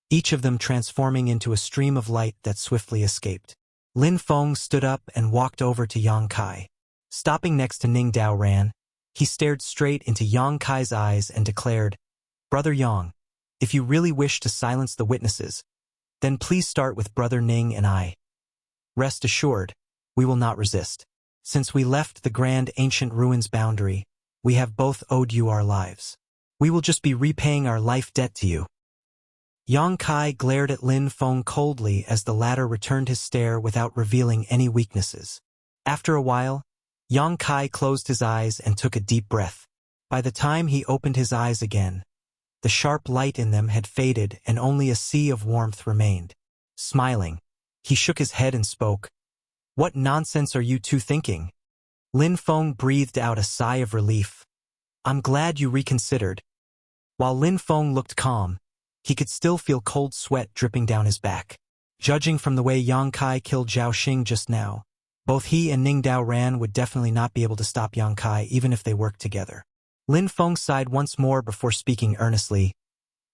each of them transforming into a stream of light that swiftly escaped. Lin Feng stood up and walked over to Yang Kai. Stopping next to Ning Dao Ran, he stared straight into Yang Kai's eyes and declared, "Brother Yang, if you really wish to silence the witnesses, then please start with Brother Ning and I." Rest assured, we will not resist. Since we left the grand ancient ruins boundary, we have both owed you our lives. We will just be repaying our life debt to you." Yang Kai glared at Lin Feng coldly as the latter returned his stare without revealing any weaknesses. After a while, Yang Kai closed his eyes and took a deep breath. By the time he opened his eyes again, the sharp light in them had faded and only a sea of warmth remained. Smiling, he shook his head and spoke. "What nonsense are you two thinking?" Lin Feng breathed out a sigh of relief. "I'm glad you reconsidered." While Lin Feng looked calm, he could still feel cold sweat dripping down his back. Judging from the way Yang Kai killed Zhao Xing just now, both he and Ning Dao Ran would definitely not be able to stop Yang Kai even if they worked together. Lin Feng sighed once more before speaking earnestly.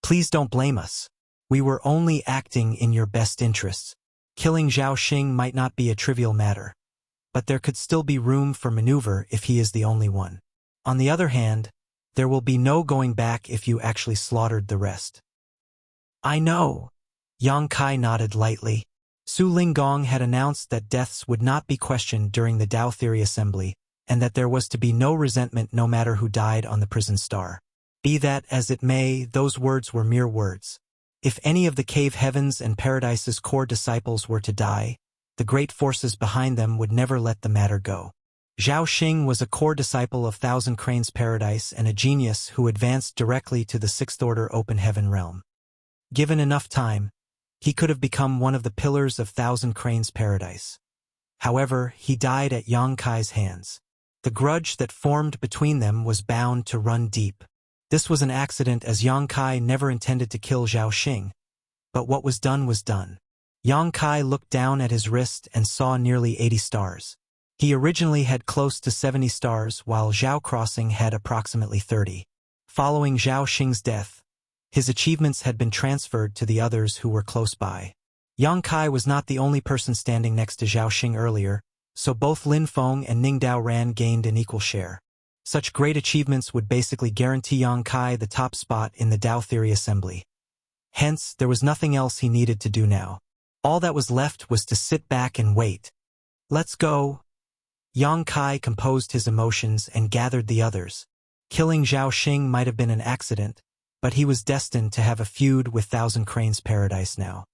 "Please don't blame us. We were only acting in your best interests. Killing Zhao Xing might not be a trivial matter, but there could still be room for maneuver if he is the only one. On the other hand, there will be no going back if you actually slaughtered the rest." "I know." Yang Kai nodded lightly. Su Linggong had announced that deaths would not be questioned during the Tao Theory Assembly, and that there was to be no resentment no matter who died on the prison star. Be that as it may, those words were mere words. If any of the cave heavens and paradise's core disciples were to die, the great forces behind them would never let the matter go. Zhao Xing was a core disciple of Thousand Cranes Paradise and a genius who advanced directly to the Sixth Order Open Heaven realm. Given enough time, he could have become one of the pillars of Thousand Cranes Paradise. However, he died at Yang Kai's hands. The grudge that formed between them was bound to run deep. This was an accident as Yang Kai never intended to kill Zhao Xing. But what was done was done. Yang Kai looked down at his wrist and saw nearly 80 stars. He originally had close to 70 stars while Zhao Crossing had approximately 30. Following Zhao Xing's death, his achievements had been transferred to the others who were close by. Yang Kai was not the only person standing next to Zhao Xing earlier, so both Lin Feng and Ning Dao Ran gained an equal share. Such great achievements would basically guarantee Yang Kai the top spot in the Tao Theory Assembly. Hence, there was nothing else he needed to do now. All that was left was to sit back and wait. "Let's go." Yang Kai composed his emotions and gathered the others. Killing Zhao Xing might have been an accident, but he was destined to have a feud with Thousand Cranes Paradise now.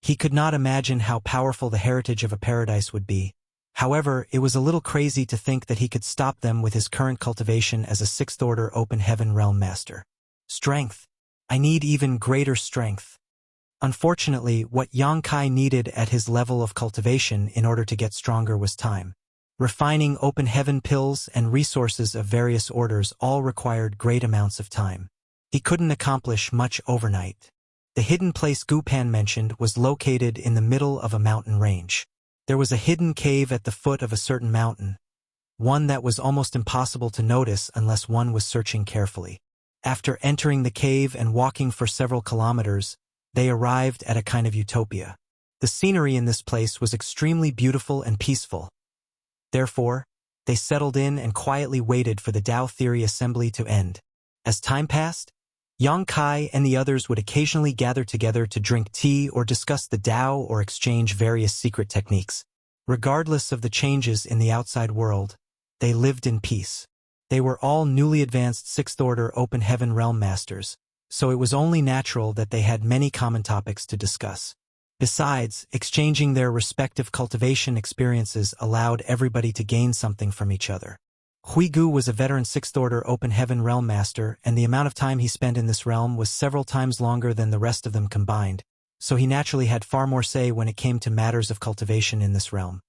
He could not imagine how powerful the heritage of a paradise would be. However, it was a little crazy to think that he could stop them with his current cultivation as a Sixth Order Open Heaven Realm Master. Strength. I need even greater strength. Unfortunately, what Yang Kai needed at his level of cultivation in order to get stronger was time. Refining Open Heaven pills and resources of various orders all required great amounts of time. He couldn't accomplish much overnight. The hidden place Gu Pan mentioned was located in the middle of a mountain range. There was a hidden cave at the foot of a certain mountain, one that was almost impossible to notice unless one was searching carefully. After entering the cave and walking for several kilometers, they arrived at a kind of utopia. The scenery in this place was extremely beautiful and peaceful. Therefore, they settled in and quietly waited for the Tao Theory Assembly to end. As time passed, Yang Kai and the others would occasionally gather together to drink tea or discuss the Tao or exchange various secret techniques. Regardless of the changes in the outside world, they lived in peace. They were all newly advanced Sixth Order Open Heaven Realm Masters, so it was only natural that they had many common topics to discuss. Besides, exchanging their respective cultivation experiences allowed everybody to gain something from each other. Huigu was a veteran Sixth Order Open Heaven Realm Master, and the amount of time he spent in this realm was several times longer than the rest of them combined, so he naturally had far more say when it came to matters of cultivation in this realm.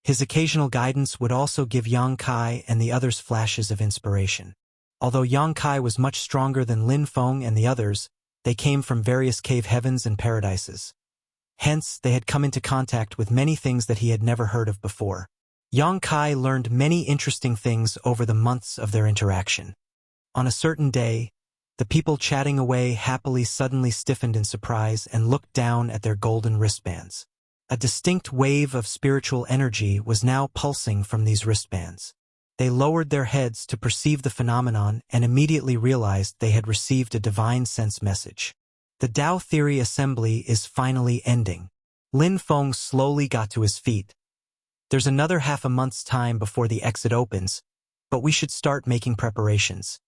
His occasional guidance would also give Yang Kai and the others flashes of inspiration. Although Yang Kai was much stronger than Lin Feng and the others, they came from various cave heavens and paradises. Hence, they had come into contact with many things that he had never heard of before. Yang Kai learned many interesting things over the months of their interaction. On a certain day, the people chatting away happily suddenly stiffened in surprise and looked down at their golden wristbands. A distinct wave of spiritual energy was now pulsing from these wristbands. They lowered their heads to perceive the phenomenon and immediately realized they had received a divine sense message. The Tao Theory Assembly is finally ending. Lin Feng slowly got to his feet. There's another half a month's time before the exit opens, but we should start making preparations.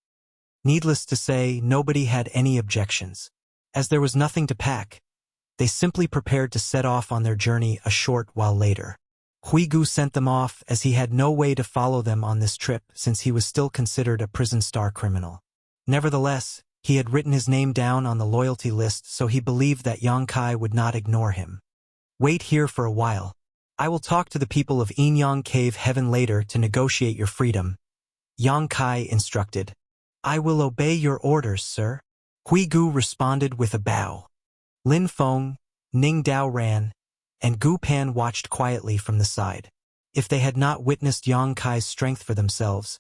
Needless to say, nobody had any objections. As there was nothing to pack, they simply prepared to set off on their journey a short while later. Huigu sent them off as he had no way to follow them on this trip since he was still considered a prison star criminal. Nevertheless, he had written his name down on the loyalty list, so he believed that Yang Kai would not ignore him. Wait here for a while. I will talk to the people of Yinyang Cave Heaven later to negotiate your freedom, Yang Kai instructed. I will obey your orders, sir. Huigu responded with a bow. Lin Feng, Ning Dao ran, and Gu Pan watched quietly from the side. If they had not witnessed Yang Kai's strength for themselves,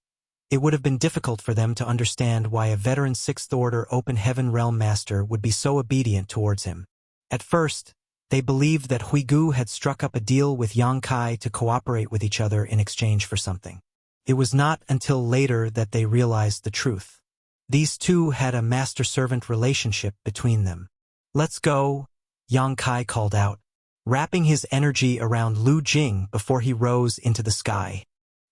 it would have been difficult for them to understand why a veteran Sixth Order Open Heaven Realm Master would be so obedient towards him. At first, they believed that Huigu had struck up a deal with Yang Kai to cooperate with each other in exchange for something. It was not until later that they realized the truth. These two had a master-servant relationship between them. Let's go, Yang Kai called out, wrapping his energy around Lu Jing before he rose into the sky.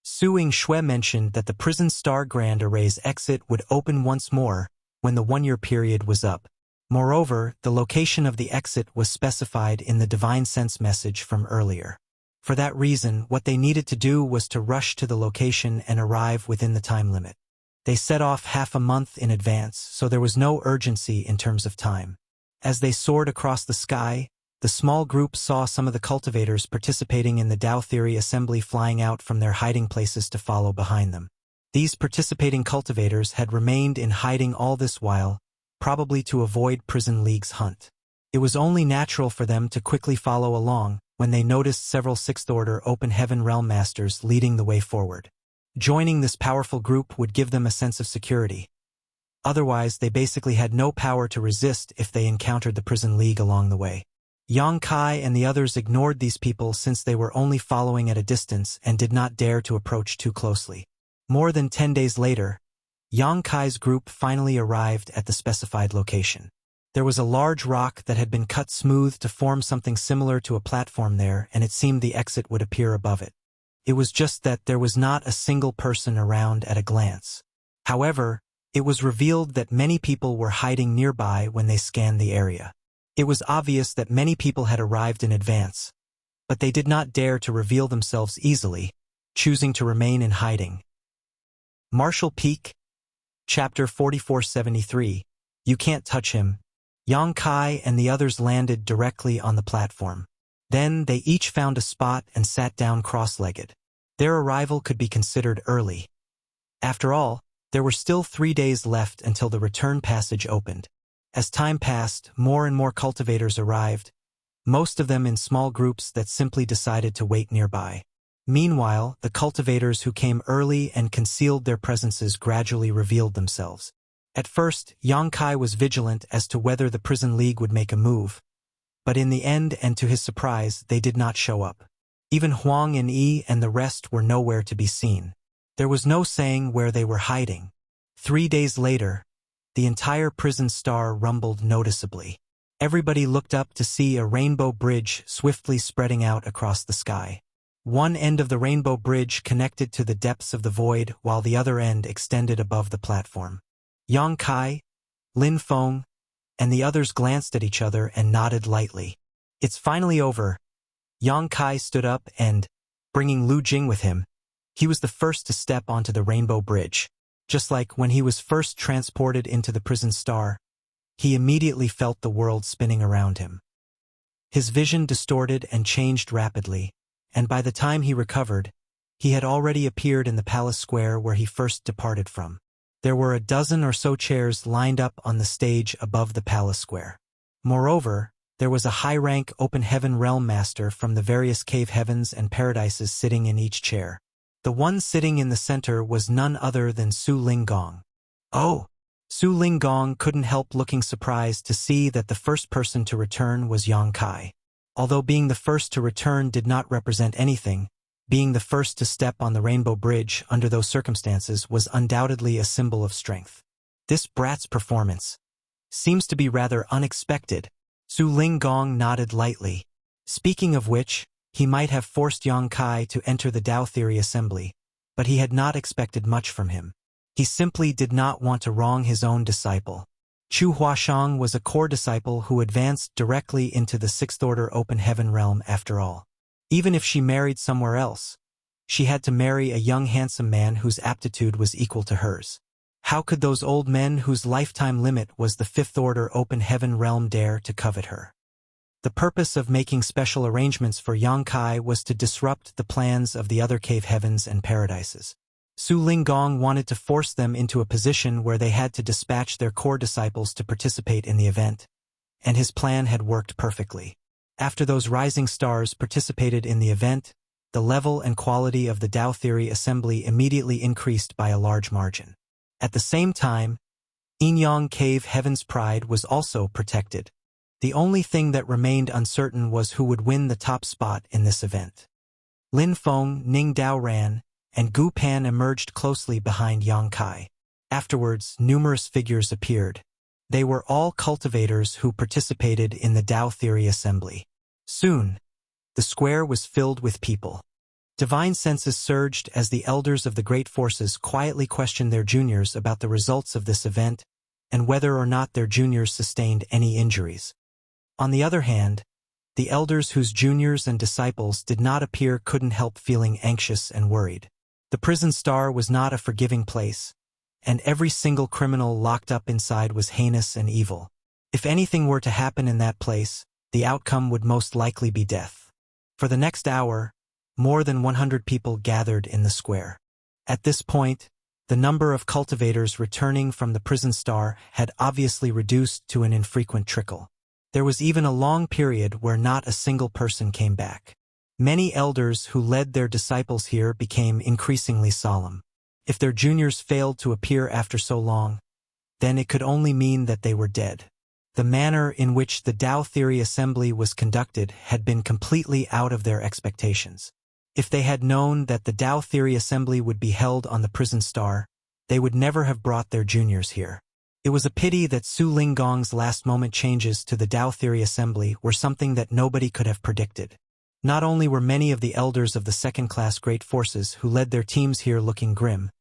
Su Yingshui mentioned that the prison star Grand Array's exit would open once more when the one-year period was up. Moreover, the location of the exit was specified in the Divine Sense message from earlier. For that reason, what they needed to do was to rush to the location and arrive within the time limit. They set off half a month in advance, so there was no urgency in terms of time. As they soared across the sky, the small group saw some of the cultivators participating in the Tao Theory assembly flying out from their hiding places to follow behind them. These participating cultivators had remained in hiding all this while, probably to avoid Prison League's hunt. It was only natural for them to quickly follow along when they noticed several Sixth Order Open Heaven Realm Masters leading the way forward. Joining this powerful group would give them a sense of security. Otherwise, they basically had no power to resist if they encountered the Prison League along the way. Yang Kai and the others ignored these people since they were only following at a distance and did not dare to approach too closely. More than 10 days later, Yang Kai's group finally arrived at the specified location. There was a large rock that had been cut smooth to form something similar to a platform there, and it seemed the exit would appear above it. It was just that there was not a single person around at a glance. However, it was revealed that many people were hiding nearby when they scanned the area. It was obvious that many people had arrived in advance, but they did not dare to reveal themselves easily, choosing to remain in hiding. Marshall Peak, Chapter 4473, You Can't Touch Him. Yang Kai and the others landed directly on the platform. Then they each found a spot and sat down cross-legged. Their arrival could be considered early. After all, there were still 3 days left until the return passage opened. As time passed, more and more cultivators arrived, most of them in small groups that simply decided to wait nearby. Meanwhile, the cultivators who came early and concealed their presences gradually revealed themselves. At first, Yang Kai was vigilant as to whether the Prison League would make a move, but in the end and to his surprise, they did not show up. Even Huang and Yi and the rest were nowhere to be seen. There was no saying where they were hiding. 3 days later, the entire prison star rumbled noticeably. Everybody looked up to see a rainbow bridge swiftly spreading out across the sky. One end of the rainbow bridge connected to the depths of the void, while the other end extended above the platform. Yang Kai, Lin Feng, and the others glanced at each other and nodded lightly. It's finally over. Yang Kai stood up and, bringing Lu Jing with him, he was the first to step onto the rainbow bridge. Just like when he was first transported into the prison star, he immediately felt the world spinning around him. His vision distorted and changed rapidly, and by the time he recovered, he had already appeared in the palace square where he first departed from. There were a dozen or so chairs lined up on the stage above the palace square. Moreover, there was a high-rank Open Heaven Realm Master from the various cave heavens and paradises sitting in each chair. The one sitting in the center was none other than Su Linggong. Oh! Su Linggong couldn't help looking surprised to see that the first person to return was Yang Kai. Although being the first to return did not represent anything, being the first to step on the Rainbow Bridge under those circumstances was undoubtedly a symbol of strength. This brat's performance seems to be rather unexpected. Su Linggong nodded lightly. Speaking of which, he might have forced Yang Kai to enter the Tao Theory Assembly, but he had not expected much from him. He simply did not want to wrong his own disciple. Chu Huashang was a core disciple who advanced directly into the Sixth Order Open Heaven realm after all. Even if she married somewhere else, she had to marry a young handsome man whose aptitude was equal to hers. How could those old men whose lifetime limit was the Fifth Order Open Heaven realm dare to covet her? The purpose of making special arrangements for Yang Kai was to disrupt the plans of the other cave heavens and paradises. Su Linggong wanted to force them into a position where they had to dispatch their core disciples to participate in the event, and his plan had worked perfectly. After those rising stars participated in the event, the level and quality of the Tao Theory Assembly immediately increased by a large margin. At the same time, Yinyang Cave Heaven's pride was also protected. The only thing that remained uncertain was who would win the top spot in this event. Lin Feng, Ning Daoran, and Gu Pan emerged closely behind Yang Kai. Afterwards, numerous figures appeared. They were all cultivators who participated in the Tao Theory Assembly. Soon, the square was filled with people. Divine senses surged as the elders of the great forces quietly questioned their juniors about the results of this event and whether or not their juniors sustained any injuries. On the other hand, the elders whose juniors and disciples did not appear couldn't help feeling anxious and worried. The prison star was not a forgiving place, and every single criminal locked up inside was heinous and evil. If anything were to happen in that place, the outcome would most likely be death. For the next hour, more than 100 people gathered in the square. At this point, the number of cultivators returning from the prison star had obviously reduced to an infrequent trickle. There was even a long period where not a single person came back. Many elders who led their disciples here became increasingly solemn. If their juniors failed to appear after so long, then it could only mean that they were dead. The manner in which the Tao Theory Assembly was conducted had been completely out of their expectations. If they had known that the Tao Theory Assembly would be held on the prison star, they would never have brought their juniors here. It was a pity that Su Linggong's last-moment changes to the Tao Theory Assembly were something that nobody could have predicted. Not only were many of the elders of the second-class great forces who led their teams here looking grim,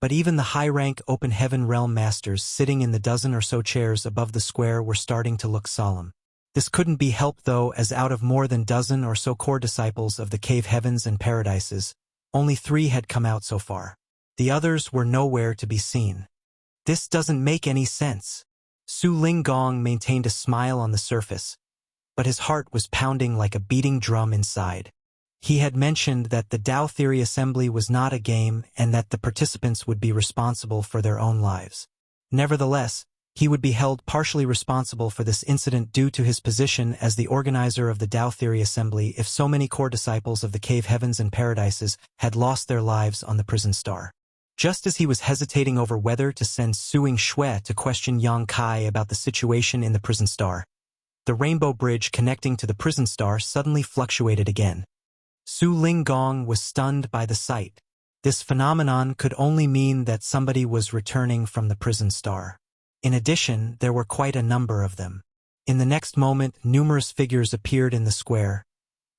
but even the high-rank Open Heaven Realm Masters sitting in the dozen or so chairs above the square were starting to look solemn. This couldn't be helped though, as out of more than dozen or so core disciples of the cave heavens and paradises, only 3 had come out so far. The others were nowhere to be seen. This doesn't make any sense. Su Linggong maintained a smile on the surface, but his heart was pounding like a beating drum inside. He had mentioned that the Tao Theory Assembly was not a game and that the participants would be responsible for their own lives. Nevertheless, he would be held partially responsible for this incident due to his position as the organizer of the Tao Theory Assembly if so many core disciples of the cave heavens and paradises had lost their lives on the prison star. Just as he was hesitating over whether to send Suing Shui to question Yang Kai about the situation in the prison star, the rainbow bridge connecting to the prison star suddenly fluctuated again. Su Linggong was stunned by the sight. This phenomenon could only mean that somebody was returning from the prison star. In addition, there were quite a number of them. In the next moment, numerous figures appeared in the square,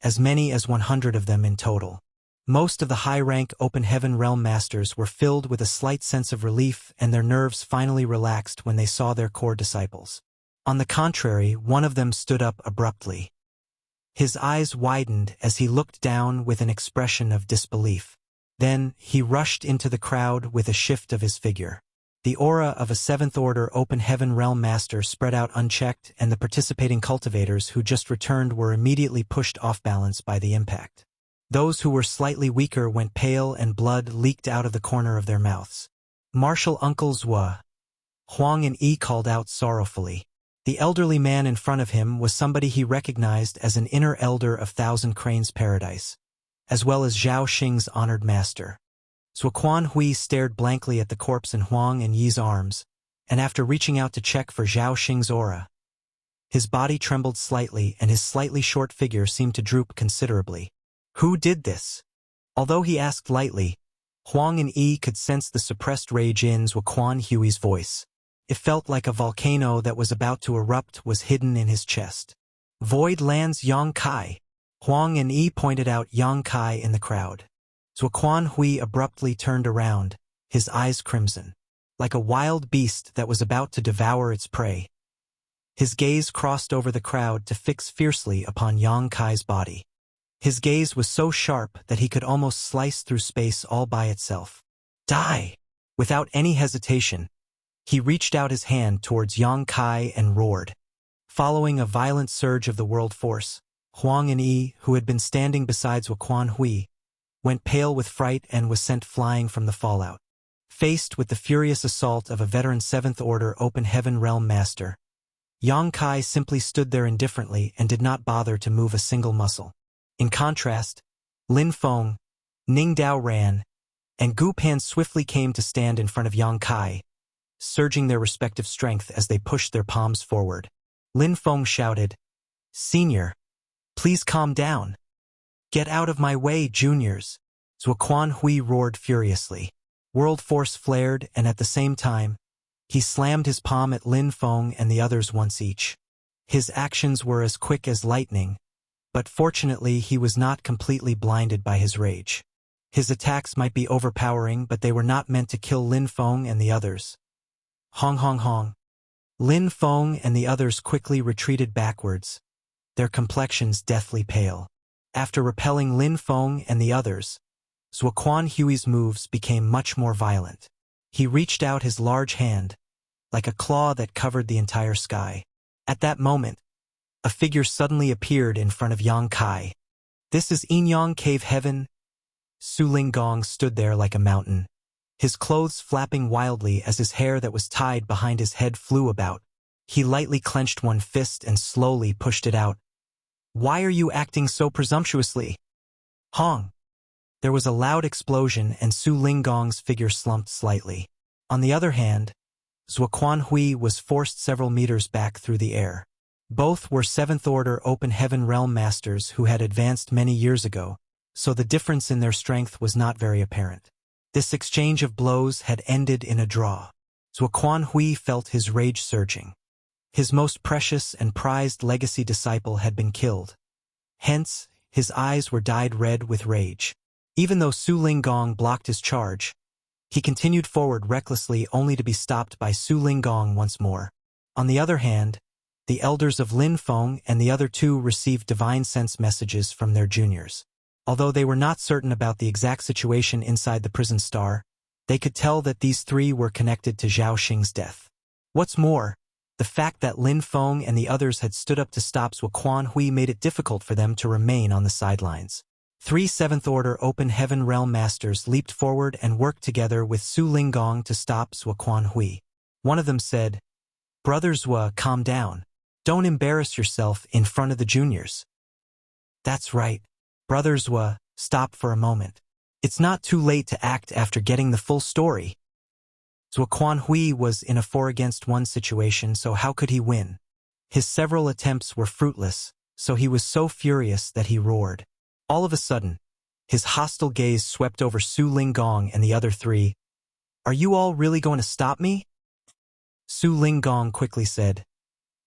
as many as 100 of them in total. Most of the high-rank Open Heaven Realm Masters were filled with a slight sense of relief, and their nerves finally relaxed when they saw their core disciples. On the contrary, one of them stood up abruptly. His eyes widened as he looked down with an expression of disbelief. Then, he rushed into the crowd with a shift of his figure. The aura of a Seventh Order Open Heaven Realm Master spread out unchecked, and the participating cultivators who just returned were immediately pushed off balance by the impact. Those who were slightly weaker went pale and blood leaked out of the corner of their mouths. Martial Uncle Zhua, Huang and Yi called out sorrowfully. The elderly man in front of him was somebody he recognized as an inner elder of Thousand Cranes Paradise, as well as Zhao Xing's honored master. Zuoquan Hui stared blankly at the corpse in Huang and Yi's arms, and after reaching out to check for Zhao Xing's aura, his body trembled slightly and his slightly short figure seemed to droop considerably. Who did this? Although he asked lightly, Huang and Yi could sense the suppressed rage in Zuoquan Hui's voice. It felt like a volcano that was about to erupt was hidden in his chest. Void Land's Yang Kai. Huang and Yi pointed out Yang Kai in the crowd. Zuoquan Hui abruptly turned around, his eyes crimson, like a wild beast that was about to devour its prey. His gaze crossed over the crowd to fix fiercely upon Yang Kai's body. His gaze was so sharp that he could almost slice through space all by itself. Die! Without any hesitation, he reached out his hand towards Yang Kai and roared. Following a violent surge of the world force, Huang and Yi, who had been standing beside Zuoquan Hui, went pale with fright and was sent flying from the fallout. Faced with the furious assault of a veteran 7th Order Open Heaven Realm Master, Yang Kai simply stood there indifferently and did not bother to move a single muscle. In contrast, Lin Feng, Ning Dao Ran, and Gu Pan swiftly came to stand in front of Yang Kai, surging their respective strength as they pushed their palms forward. Lin Feng shouted, "Senior, please calm down. Get out of my way, juniors." Zuoquan Hui roared furiously. World force flared, and at the same time, he slammed his palm at Lin Feng and the others once each. His actions were as quick as lightning, but fortunately he was not completely blinded by his rage. His attacks might be overpowering, but they were not meant to kill Lin Feng and the others. Hong hong hong. Lin Feng and the others quickly retreated backwards, their complexions deathly pale. After repelling Lin Feng and the others, Zuoquan Hui's moves became much more violent. He reached out his large hand, like a claw that covered the entire sky. At that moment, a figure suddenly appeared in front of Yang Kai. "This is Yin Cave Heaven." Su Linggong stood there like a mountain, his clothes flapping wildly as his hair that was tied behind his head flew about. He lightly clenched one fist and slowly pushed it out. "Why are you acting so presumptuously?" Hong! There was a loud explosion and Su Linggong's figure slumped slightly. On the other hand, Zuoquan Hui was forced several meters back through the air. Both were 7th Order Open Heaven Realm Masters who had advanced many years ago, so the difference in their strength was not very apparent. This exchange of blows had ended in a draw. Zuoquan Hui felt his rage surging. His most precious and prized legacy disciple had been killed. Hence, his eyes were dyed red with rage. Even though Su Linggong blocked his charge, he continued forward recklessly only to be stopped by Su Linggong once more. On the other hand, the elders of Lin Feng and the other two received divine sense messages from their juniors. Although they were not certain about the exact situation inside the prison star, they could tell that these three were connected to Zhao Xing's death. What's more, the fact that Lin Feng and the others had stood up to stop Zuoquan Hui made it difficult for them to remain on the sidelines. 3 7th Order Open Heaven Realm Masters leaped forward and worked together with Su Linggong to stop Zuoquan Hui. One of them said, "Brother Zua, calm down. Don't embarrass yourself in front of the juniors." "That's right. Brother Zua, stop for a moment. It's not too late to act after getting the full story." Zuoquan Hui was in a 4-against-1 situation, so how could he win? His several attempts were fruitless, so he was so furious that he roared. All of a sudden, his hostile gaze swept over Su Linggong and the other three. "Are you all really going to stop me?" Su Linggong quickly said,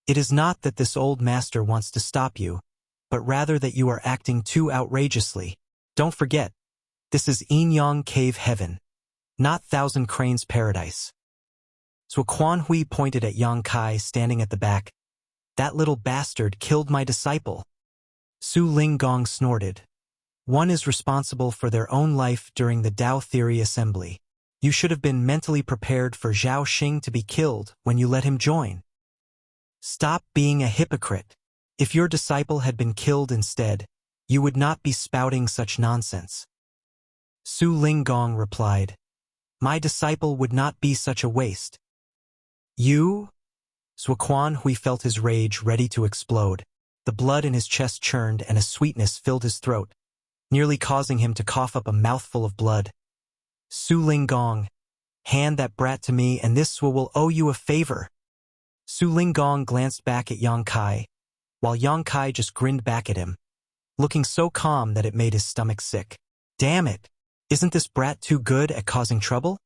"It is not that this old master wants to stop you, but rather that you are acting too outrageously. Don't forget, this is Yin Cave Heaven, not Thousand Cranes Paradise." Zuoquan Hui pointed at Yang Kai standing at the back. "That little bastard killed my disciple." Su Linggong snorted. "One is responsible for their own life during the Tao Theory Assembly. You should have been mentally prepared for Zhao Xing to be killed when you let him join. Stop being a hypocrite. If your disciple had been killed instead, you would not be spouting such nonsense." Su Linggong replied, "My disciple would not be such a waste." "You?" Zuoquan Hui felt his rage ready to explode. The blood in his chest churned and a sweetness filled his throat, nearly causing him to cough up a mouthful of blood. "Su Linggong, hand that brat to me and this will owe you a favor." Su Linggong glanced back at Yang Kai, while Yang Kai just grinned back at him, looking so calm that it made his stomach sick. Damn it! Isn't this brat too good at causing trouble?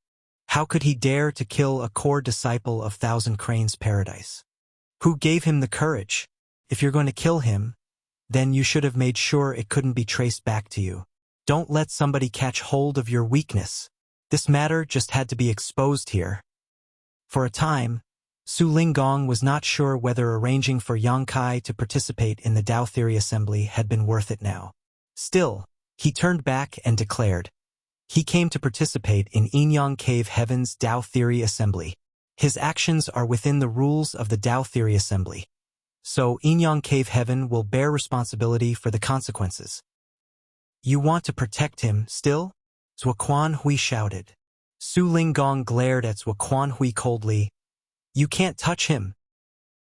How could he dare to kill a core disciple of Thousand Cranes Paradise? Who gave him the courage? If you're going to kill him, then you should have made sure it couldn't be traced back to you. Don't let somebody catch hold of your weakness. This matter just had to be exposed here. For a time, Su Linggong was not sure whether arranging for Yang Kai to participate in the Tao Theory Assembly had been worth it now. Still, he turned back and declared, he came to participate in Inyang Cave Heaven's Tao Theory Assembly. His actions are within the rules of the Tao Theory Assembly. So Inyang Cave Heaven will bear responsibility for the consequences. You want to protect him, still? Zuoquan Hui shouted. Su Linggong glared at Zuoquan Hui coldly. You can't touch him.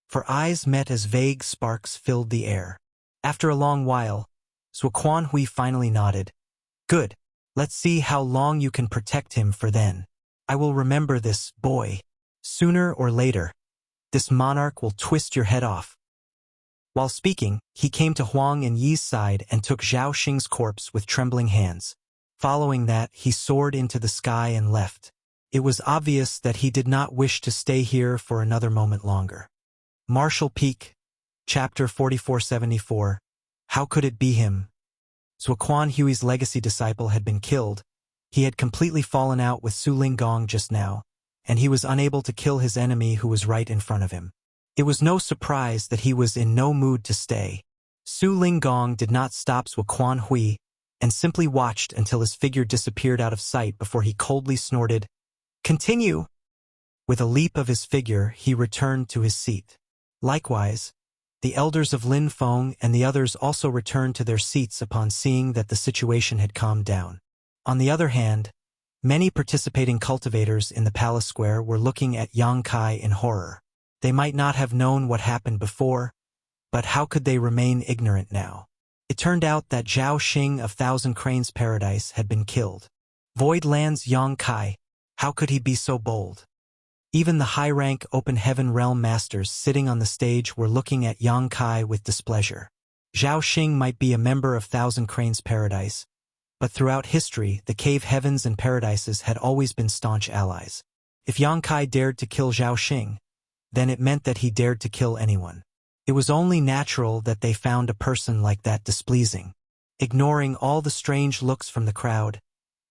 For eyes met as vague sparks filled the air. After a long while, Zuoquan Hui finally nodded. Good. Let's see how long you can protect him for then. I will remember this, boy. Sooner or later, this monarch will twist your head off. While speaking, he came to Huang and Yi's side and took Zhao Xing's corpse with trembling hands. Following that, he soared into the sky and left. It was obvious that he did not wish to stay here for another moment longer. Marshall Peak, Chapter 4474. How could it be him? Zuoquan Hui's legacy disciple had been killed. He had completely fallen out with Su Linggong just now, and he was unable to kill his enemy who was right in front of him. It was no surprise that he was in no mood to stay. Su Linggong did not stop Zuoquan Hui and simply watched until his figure disappeared out of sight before he coldly snorted, "Continue!" With a leap of his figure, he returned to his seat. Likewise, the elders of Lin Feng and the others also returned to their seats upon seeing that the situation had calmed down. On the other hand, many participating cultivators in the palace square were looking at Yang Kai in horror. They might not have known what happened before, but how could they remain ignorant now? It turned out that Zhao Xing of Thousand Cranes Paradise had been killed. Void Land's Yang Kai, how could he be so bold? Even the high-rank Open Heaven Realm Masters sitting on the stage were looking at Yang Kai with displeasure. Zhao Xing might be a member of Thousand Cranes Paradise, but throughout history, the Cave Heavens and Paradises had always been staunch allies. If Yang Kai dared to kill Zhao Xing, then it meant that he dared to kill anyone. It was only natural that they found a person like that displeasing. Ignoring all the strange looks from the crowd,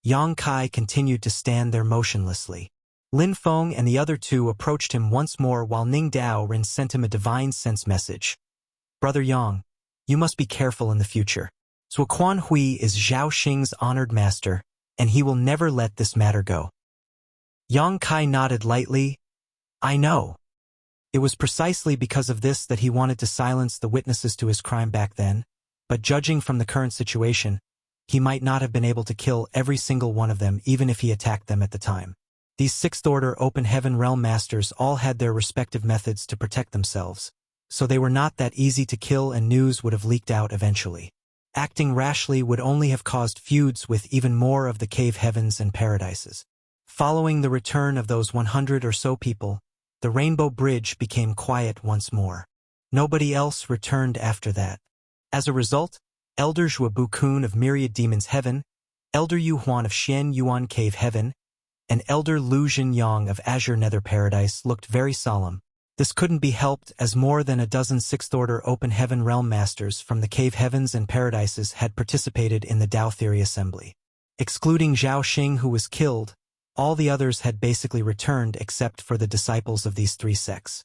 Yang Kai continued to stand there motionlessly. Lin Feng and the other two approached him once more while Ning Daoren sent him a divine sense message. Brother Yang, you must be careful in the future. Zuoquan Hui is Zhao Xing's honored master, and he will never let this matter go. Yang Kai nodded lightly. I know. It was precisely because of this that he wanted to silence the witnesses to his crime back then, but judging from the current situation, he might not have been able to kill every single one of them even if he attacked them at the time. These Sixth-Order Open Heaven Realm Masters all had their respective methods to protect themselves, so they were not that easy to kill and news would have leaked out eventually. Acting rashly would only have caused feuds with even more of the Cave Heavens and Paradises. Following the return of those 100 or so people, the Rainbow Bridge became quiet once more. Nobody else returned after that. As a result, Elder Zhuobu Kun of Myriad Demons Heaven, Elder Yu Huan of Xian Yuan Cave Heaven, and Elder Lu Zhenyang of Azure Nether Paradise looked very solemn. This couldn't be helped as more than a dozen Sixth-Order Open Heaven Realm Masters from the Cave Heavens and Paradises had participated in the Tao Theory Assembly. Excluding Zhao Xing, who was killed, all the others had basically returned except for the disciples of these three sects.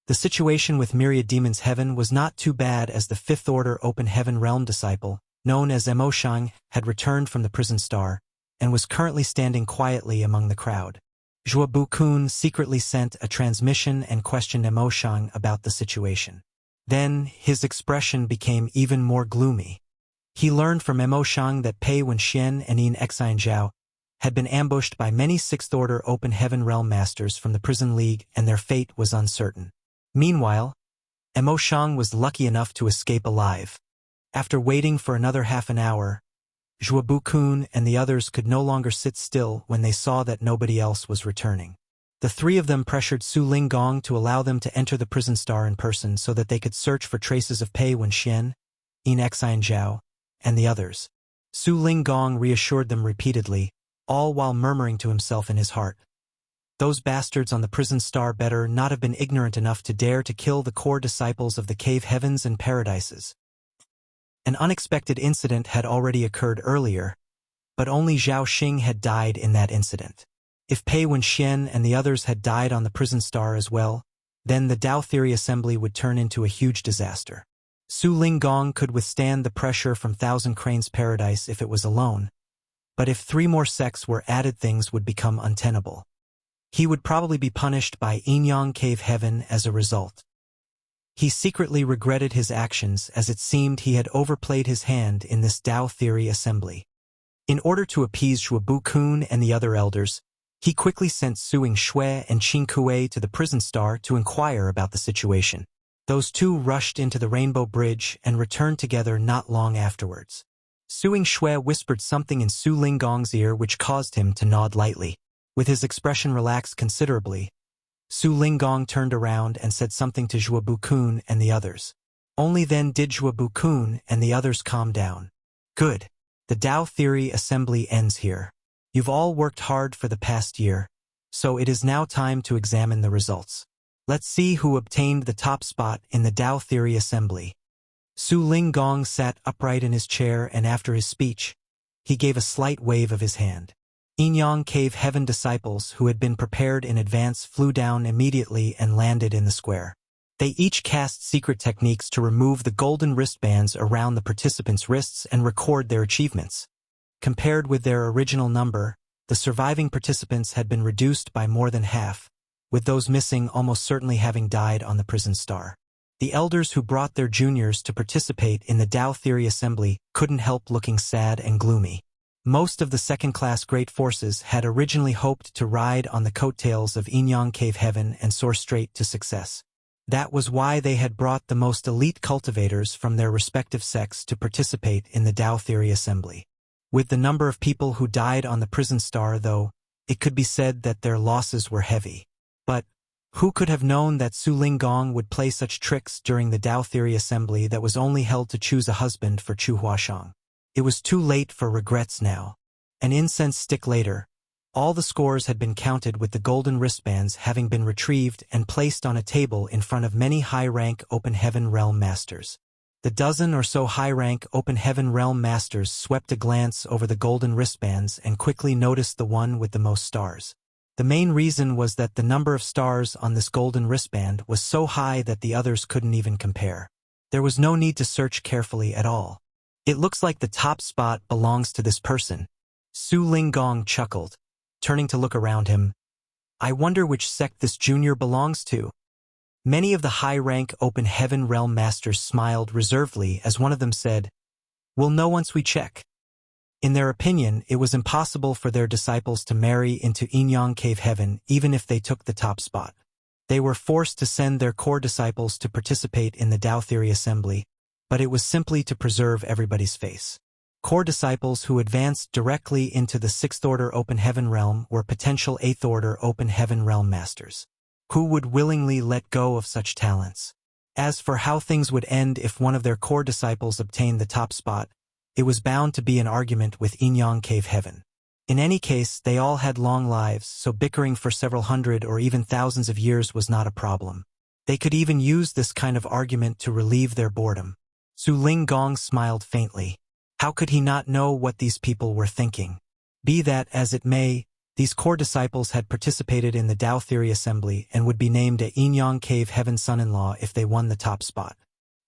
The situation with Myriad Demons Heaven was not too bad as the Fifth-Order Open Heaven Realm disciple, known as Mo Shang, had returned from the prison star, and was currently standing quietly among the crowd. Zhuobu Kun secretly sent a transmission and questioned Mo Shang about the situation. Then, his expression became even more gloomy. He learned from Mo Shang that Pei Wenxian and Yin Xian Zhao had been ambushed by many Sixth-Order Open Heaven Realm Masters from the Prison League and their fate was uncertain. Meanwhile, Mo Shang was lucky enough to escape alive. After waiting for another half an hour, Zhuobu Kun and the others could no longer sit still when they saw that nobody else was returning. The three of them pressured Su Linggong to allow them to enter the prison star in person so that they could search for traces of Pei Wenxian, Yin Xian Zhao, and the others. Su Linggong reassured them repeatedly, all while murmuring to himself in his heart. Those bastards on the prison star better not have been ignorant enough to dare to kill the core disciples of the Cave Heavens and Paradises. An unexpected incident had already occurred earlier, but only Zhao Xing had died in that incident. If Pei Wenxian and the others had died on the prison star as well, then the Tao Theory Assembly would turn into a huge disaster. Su Linggong could withstand the pressure from Thousand Cranes Paradise if it was alone, but if 3 more sects were added, things would become untenable. He would probably be punished by Yinyang Cave Heaven as a result. He secretly regretted his actions, as it seemed he had overplayed his hand in this Tao Theory Assembly. In order to appease Zhuobu Kun and the other elders, he quickly sent Suing Shui and Qin Kuei to the prison star to inquire about the situation. Those two rushed into the Rainbow Bridge and returned together not long afterwards. Suing Shui whispered something in Su Linggong's ear which caused him to nod lightly. With his expression relaxed considerably, Su Linggong turned around and said something to Zhuobu Kun and the others. Only then did Zhuobu Kun and the others calm down. Good. The Tao Theory Assembly ends here. You've all worked hard for the past year, so it is now time to examine the results. Let's see who obtained the top spot in the Tao Theory Assembly. Su Linggong sat upright in his chair, and after his speech, he gave a slight wave of his hand. Yinyang Cave Heaven disciples who had been prepared in advance flew down immediately and landed in the square. They each cast secret techniques to remove the golden wristbands around the participants' wrists and record their achievements. Compared with their original number, the surviving participants had been reduced by more than half, with those missing almost certainly having died on the prison star. The elders who brought their juniors to participate in the Tao Theory Assembly couldn't help looking sad and gloomy. Most of the second-class great forces had originally hoped to ride on the coattails of Yinyang Cave Heaven and soar straight to success. That was why they had brought the most elite cultivators from their respective sects to participate in the Tao Theory Assembly. With the number of people who died on the prison star, though, it could be said that their losses were heavy. But who could have known that Su Linggong would play such tricks during the Tao Theory Assembly that was only held to choose a husband for Chu Huashang? It was too late for regrets now. An incense stick later, all the scores had been counted, with the golden wristbands having been retrieved and placed on a table in front of many high-rank Open Heaven Realm Masters. The dozen or so high-rank Open Heaven Realm Masters swept a glance over the golden wristbands and quickly noticed the one with the most stars. The main reason was that the number of stars on this golden wristband was so high that the others couldn't even compare. There was no need to search carefully at all. It looks like the top spot belongs to this person. Su Linggong chuckled, turning to look around him. I wonder which sect this junior belongs to. Many of the high-rank Open Heaven Realm Masters smiled reservedly as one of them said, We'll know once we check. In their opinion, it was impossible for their disciples to marry into Yinyang Cave Heaven even if they took the top spot. They were forced to send their core disciples to participate in the Tao Theory Assembly, but it was simply to preserve everybody's face. Core disciples who advanced directly into the 6th Order Open Heaven Realm were potential 8th Order Open Heaven Realm Masters. Who would willingly let go of such talents? As for how things would end if one of their core disciples obtained the top spot, it was bound to be an argument with Yinyang Cave Heaven. In any case, they all had long lives, so bickering for several hundred or even thousands of years was not a problem. They could even use this kind of argument to relieve their boredom. Su Linggong smiled faintly. How could he not know what these people were thinking? Be that as it may, these core disciples had participated in the Tao Theory Assembly and would be named a Yinyang Cave Heaven son-in-law if they won the top spot.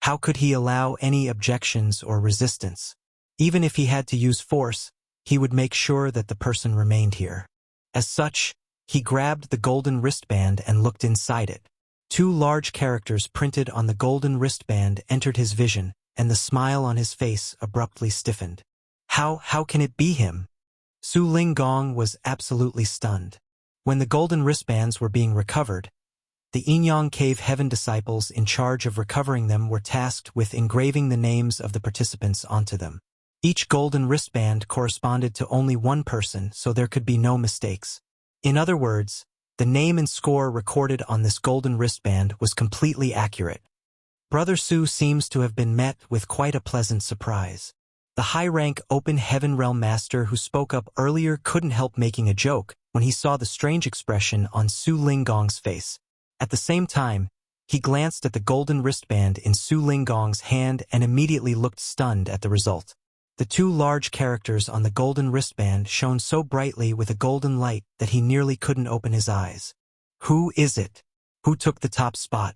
How could he allow any objections or resistance? Even if he had to use force, he would make sure that the person remained here. As such, he grabbed the golden wristband and looked inside it. 2 large characters printed on the golden wristband entered his vision, and the smile on his face abruptly stiffened. How can it be him? Su Linggong was absolutely stunned. When the golden wristbands were being recovered, the Yinyang Cave Heaven disciples in charge of recovering them were tasked with engraving the names of the participants onto them. Each golden wristband corresponded to only one person, so there could be no mistakes. In other words, the name and score recorded on this golden wristband was completely accurate. Brother Su seems to have been met with quite a pleasant surprise. The high-rank Open Heaven Realm Master who spoke up earlier couldn't help making a joke when he saw the strange expression on Su Linggong's face. At the same time, He glanced at the golden wristband in Su Linggong's hand and immediately looked stunned at the result. The two large characters on the golden wristband shone so brightly with a golden light that he nearly couldn't open his eyes. Who is it? Who took the top spot?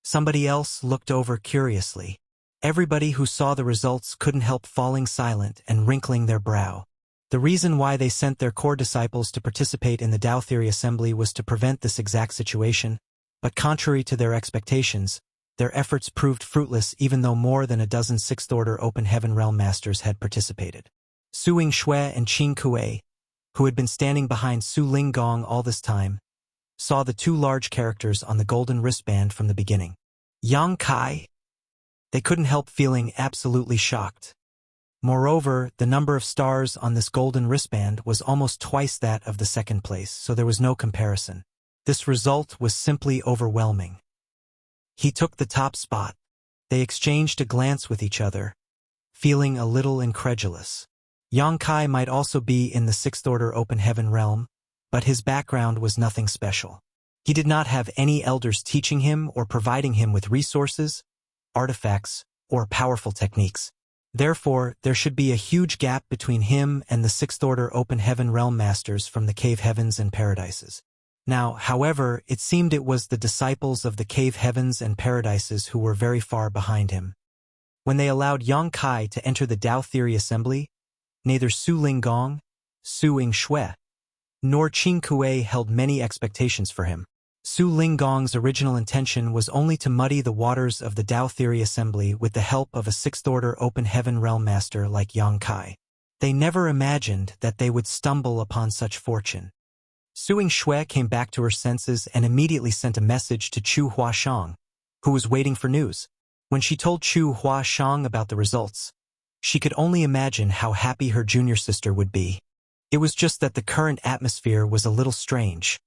Somebody else looked over curiously. Everybody who saw the results couldn't help falling silent and wrinkling their brow. The reason why they sent their core disciples to participate in the Tao Theory Assembly was to prevent this exact situation, but contrary to their expectations, their efforts proved fruitless even though more than a dozen Sixth-Order Open Heaven Realm Masters had participated. Su Yingshui and Qing Kuei, who had been standing behind Su Linggong all this time, saw the two large characters on the golden wristband from the beginning. Yang Kai? They couldn't help feeling absolutely shocked. Moreover, the number of stars on this golden wristband was almost twice that of the second place, so there was no comparison. This result was simply overwhelming. He took the top spot. They exchanged a glance with each other, feeling a little incredulous. Yang Kai might also be in the Sixth Order Open Heaven realm, but his background was nothing special. He did not have any elders teaching him or providing him with resources, artifacts, or powerful techniques. Therefore, there should be a huge gap between him and the Sixth Order Open Heaven Realm Masters from the Cave Heavens and Paradises. Now, however, it seemed it was the disciples of the Cave Heavens and Paradises who were very far behind him. When they allowed Yang Kai to enter the Tao Theory Assembly, neither Su Linggong, Su Yingshui, nor Qing Kuei held many expectations for him. Su Linggong's original intention was only to muddy the waters of the Tao Theory Assembly with the help of a Sixth Order Open Heaven Realm Master like Yang Kai. They never imagined that they would stumble upon such fortune. Su Yingshui came back to her senses and immediately sent a message to Chu Huashang, who was waiting for news. When she told Chu Huashang about the results, she could only imagine how happy her junior sister would be. It was just that the current atmosphere was a little strange.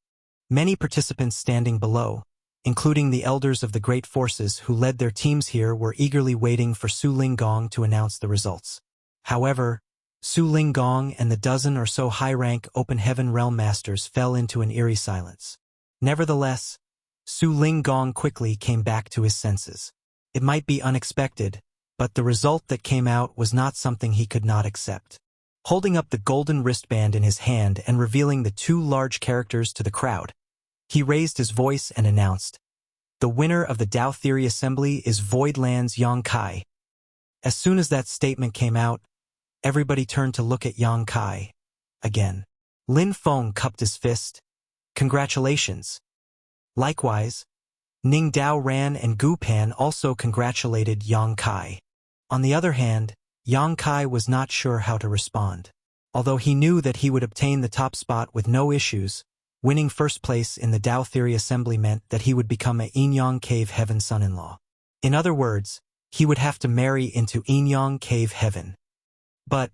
Many participants standing below, including the elders of the great forces who led their teams here, were eagerly waiting for Su Linggong to announce the results. However, Su Linggong and the dozen or so high-rank Open Heaven Realm Masters fell into an eerie silence. Nevertheless, Su Linggong quickly came back to his senses. It might be unexpected, but the result that came out was not something he could not accept. Holding up the golden wristband in his hand and revealing the two large characters to the crowd, he raised his voice and announced, "The winner of the Tao Theory Assembly is Voidland's Yang Kai." As soon as that statement came out, everybody turned to look at Yang Kai again. Lin Feng cupped his fist. "Congratulations." Likewise, Ning Dao Ran and Gu Pan also congratulated Yang Kai. On the other hand, Yang Kai was not sure how to respond. Although he knew that he would obtain the top spot with no issues, winning first place in the Tao Theory Assembly meant that he would become a Yinyang Cave Heaven son-in-law. In other words, he would have to marry into Yinyang Cave Heaven. But,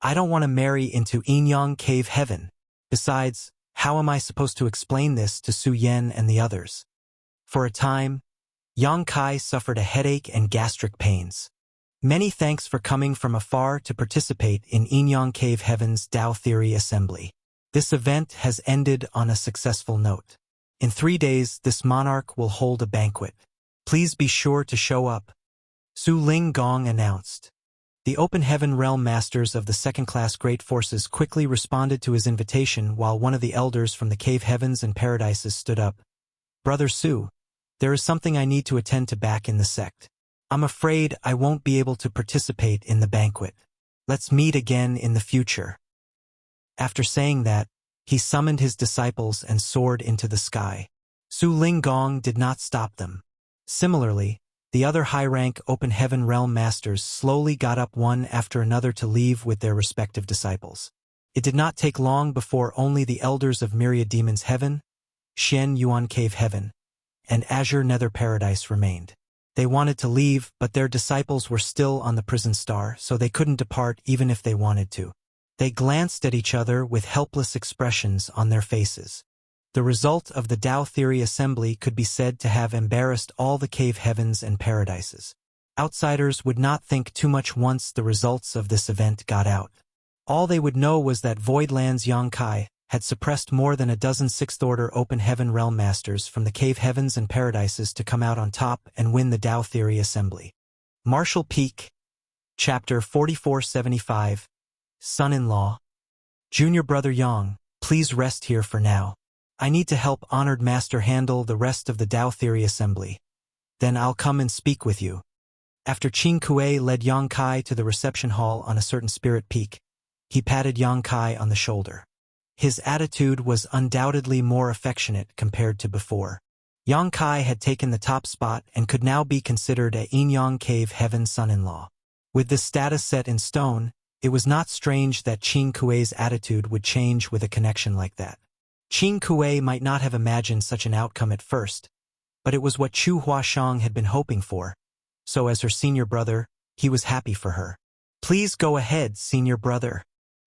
I don't want to marry into Yinyang Cave Heaven. Besides, how am I supposed to explain this to Su Yen and the others? For a time, Yang Kai suffered a headache and gastric pains. Many thanks for coming from afar to participate in Yinyang Cave Heaven's Tao Theory Assembly. This event has ended on a successful note. In 3 days, this monarch will hold a banquet. Please be sure to show up, Su Linggong announced. The Open Heaven Realm Masters of the second-class Great Forces quickly responded to his invitation while one of the elders from the Cave Heavens and Paradises stood up. "Brother Su, there is something I need to attend to back in the sect. I'm afraid I won't be able to participate in the banquet. Let's meet again in the future." After saying that, he summoned his disciples and soared into the sky. Su Linggong did not stop them. Similarly, the other high-rank Open Heaven Realm Masters slowly got up one after another to leave with their respective disciples. It did not take long before only the elders of Myriad Demons Heaven, Shen Yuan Cave Heaven, and Azure Nether Paradise remained. They wanted to leave, but their disciples were still on the prison star, so they couldn't depart even if they wanted to. They glanced at each other with helpless expressions on their faces. The result of the Tao Theory Assembly could be said to have embarrassed all the Cave Heavens and Paradises. Outsiders would not think too much once the results of this event got out. All they would know was that Voidland's Yang Kai, had suppressed more than a dozen sixth-order open heaven realm masters from the cave heavens and paradises to come out on top and win the Tao Theory Assembly. Martial Peak, Chapter 4475, Son-in-Law. Junior Brother Yang, please rest here for now. I need to help Honored Master handle the rest of the Tao Theory Assembly. Then I'll come and speak with you. After Qing Kuei led Yang Kai to the reception hall on a certain spirit peak, he patted Yang Kai on the shoulder. His attitude was undoubtedly more affectionate compared to before. Yang Kai had taken the top spot and could now be considered a Yin-Yang Cave Heaven son-in-law. With this status set in stone, it was not strange that Qing Kuei's attitude would change with a connection like that. Qing Kuei might not have imagined such an outcome at first, but it was what Chu Huashang had been hoping for, so as her senior brother, he was happy for her. Please go ahead, senior brother.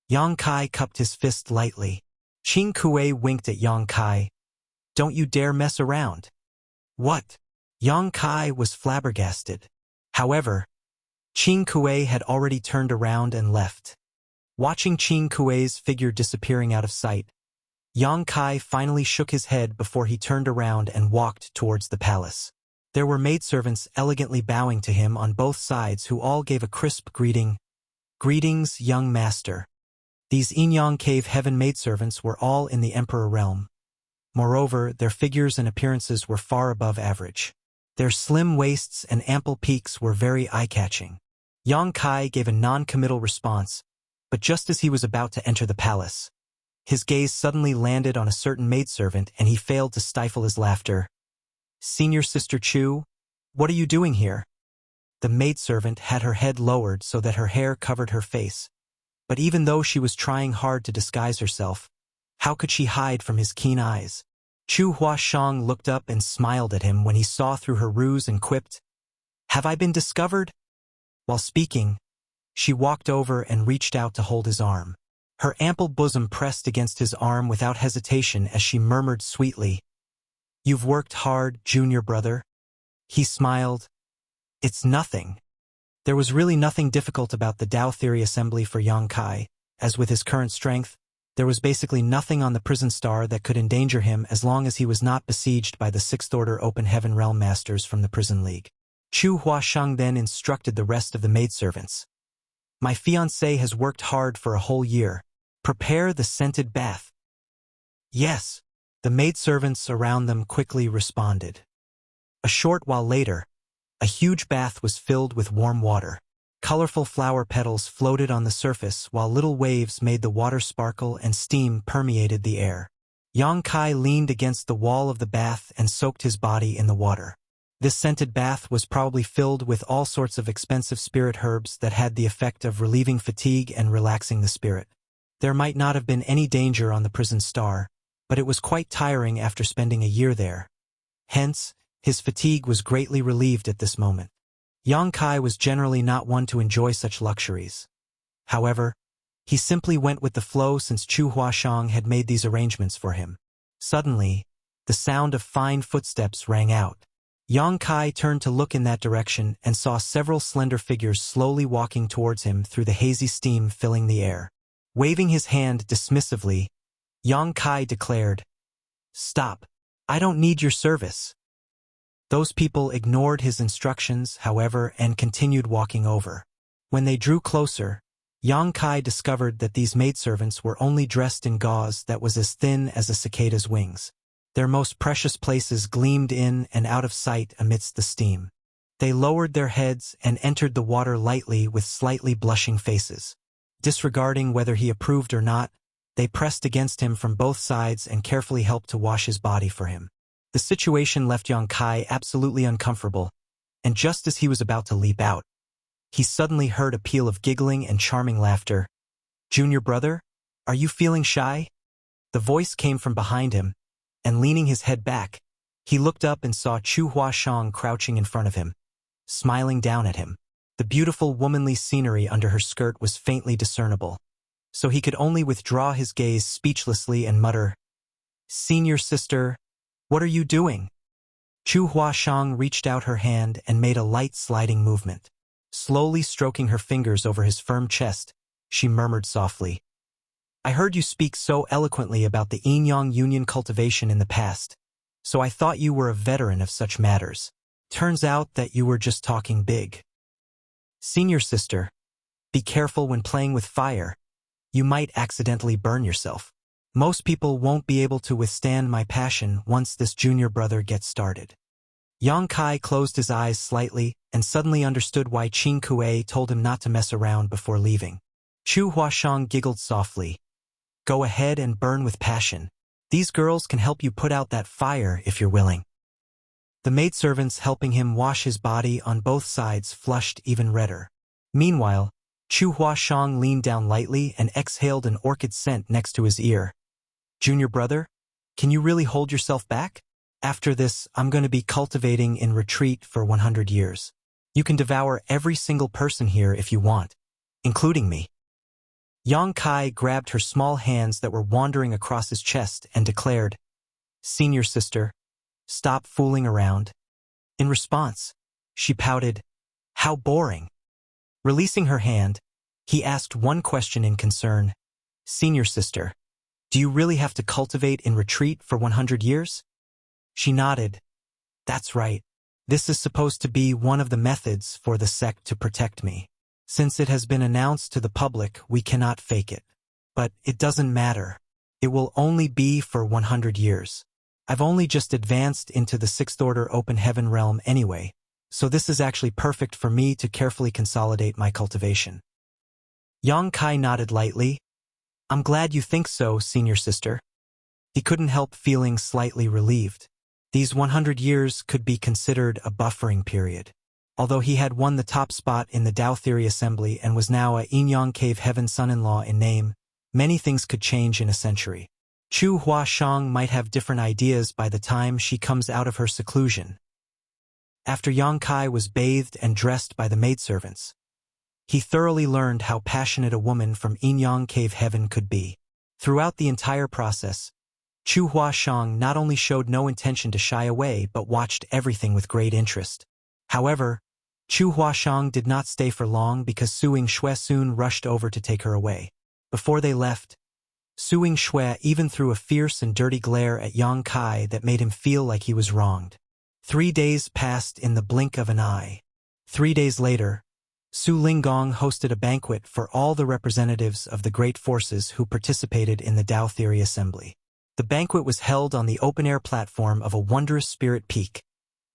Yang Kai cupped his fist lightly. Qing Kuei winked at Yang Kai. Don't you dare mess around. What? Yang Kai was flabbergasted. However, Qing Kuei had already turned around and left. Watching Qing Kuei's figure disappearing out of sight, Yang Kai finally shook his head before he turned around and walked towards the palace. There were maidservants elegantly bowing to him on both sides who all gave a crisp greeting. Greetings, young master. These Yin-Yang Cave Heaven maidservants were all in the Emperor realm. Moreover, their figures and appearances were far above average. Their slim waists and ample peaks were very eye-catching. Yang Kai gave a non-committal response, but just as he was about to enter the palace, his gaze suddenly landed on a certain maidservant and he failed to stifle his laughter. Senior Sister Chu, what are you doing here? The maidservant had her head lowered so that her hair covered her face, but even though she was trying hard to disguise herself, how could she hide from his keen eyes? Chu Huashang looked up and smiled at him when he saw through her ruse and quipped, "Have I been discovered?" While speaking, she walked over and reached out to hold his arm. Her ample bosom pressed against his arm without hesitation as she murmured sweetly, "You've worked hard, junior brother." He smiled. "It's nothing." There was really nothing difficult about the Tao Theory Assembly for Yang Kai, as with his current strength, there was basically nothing on the prison star that could endanger him as long as he was not besieged by the Sixth-Order Open Heaven Realm Masters from the Prison League. Chu Huashang then instructed the rest of the maidservants. "My fiancé has worked hard for a whole year. Prepare the scented bath." "Yes," the maidservants around them quickly responded. A short while later, a huge bath was filled with warm water. Colorful flower petals floated on the surface while little waves made the water sparkle and steam permeated the air. Yang Kai leaned against the wall of the bath and soaked his body in the water. This scented bath was probably filled with all sorts of expensive spirit herbs that had the effect of relieving fatigue and relaxing the spirit. There might not have been any danger on the prison star, but it was quite tiring after spending a year there. Hence, his fatigue was greatly relieved at this moment. Yang Kai was generally not one to enjoy such luxuries. However, he simply went with the flow since Chu Huashang had made these arrangements for him. Suddenly, the sound of fine footsteps rang out. Yang Kai turned to look in that direction and saw several slender figures slowly walking towards him through the hazy steam filling the air. Waving his hand dismissively, Yang Kai declared, "Stop. I don't need your service." Those people ignored his instructions, however, and continued walking over. When they drew closer, Yang Kai discovered that these maidservants were only dressed in gauze that was as thin as a cicada's wings. Their most precious places gleamed in and out of sight amidst the steam. They lowered their heads and entered the water lightly with slightly blushing faces. Disregarding whether he approved or not, they pressed against him from both sides and carefully helped to wash his body for him. The situation left Yang Kai absolutely uncomfortable, and just as he was about to leap out, he suddenly heard a peal of giggling and charming laughter. "Junior brother, are you feeling shy?" The voice came from behind him, and leaning his head back, he looked up and saw Chu Huashang crouching in front of him, smiling down at him. The beautiful womanly scenery under her skirt was faintly discernible, so he could only withdraw his gaze speechlessly and mutter, "Senior sister, what are you doing?" Chu Huashang reached out her hand and made a light sliding movement. Slowly stroking her fingers over his firm chest, she murmured softly, I heard you speak so eloquently about the yin-yang union cultivation in the past, so I thought you were a veteran of such matters. Turns out that you were just talking big. Senior sister, be careful when playing with fire. You might accidentally burn yourself. Most people won't be able to withstand my passion once this junior brother gets started. Yang Kai closed his eyes slightly and suddenly understood why Qin Kuei told him not to mess around before leaving. Chu Huashang giggled softly. Go ahead and burn with passion. These girls can help you put out that fire if you're willing. The maidservants helping him wash his body on both sides flushed even redder. Meanwhile, Chu Huashang leaned down lightly and exhaled an orchid scent next to his ear. Junior brother, can you really hold yourself back? After this, I'm going to be cultivating in retreat for 100 years. You can devour every single person here if you want, including me. Yang Kai grabbed her small hands that were wandering across his chest and declared, Senior sister, stop fooling around. In response, she pouted, How boring. Releasing her hand, he asked one question in concern. Senior sister, do you really have to cultivate in retreat for 100 years? She nodded. That's right. This is supposed to be one of the methods for the sect to protect me. Since it has been announced to the public, we cannot fake it. But it doesn't matter. It will only be for 100 years. I've only just advanced into the Sixth Order Open Heaven realm anyway, so this is actually perfect for me to carefully consolidate my cultivation. Yang Kai nodded lightly. I'm glad you think so, senior sister. He couldn't help feeling slightly relieved. These 100 years could be considered a buffering period. Although he had won the top spot in the Tao Theory Assembly and was now a Yin-Yang Cave Heaven son-in-law in name, many things could change in a century. Chu Huashang might have different ideas by the time she comes out of her seclusion. After Yang Kai was bathed and dressed by the maidservants, he thoroughly learned how passionate a woman from Yin-Yang Cave Heaven could be. Throughout the entire process, Chu Huashang not only showed no intention to shy away but watched everything with great interest. However, Chu Huashang did not stay for long because Su Yingxue soon rushed over to take her away. Before they left, Su Yingxue even threw a fierce and dirty glare at Yang Kai that made him feel like he was wronged. 3 days passed in the blink of an eye. 3 days later, Su Linggong hosted a banquet for all the representatives of the great forces who participated in the Tao Theory Assembly. The banquet was held on the open-air platform of a wondrous spirit peak,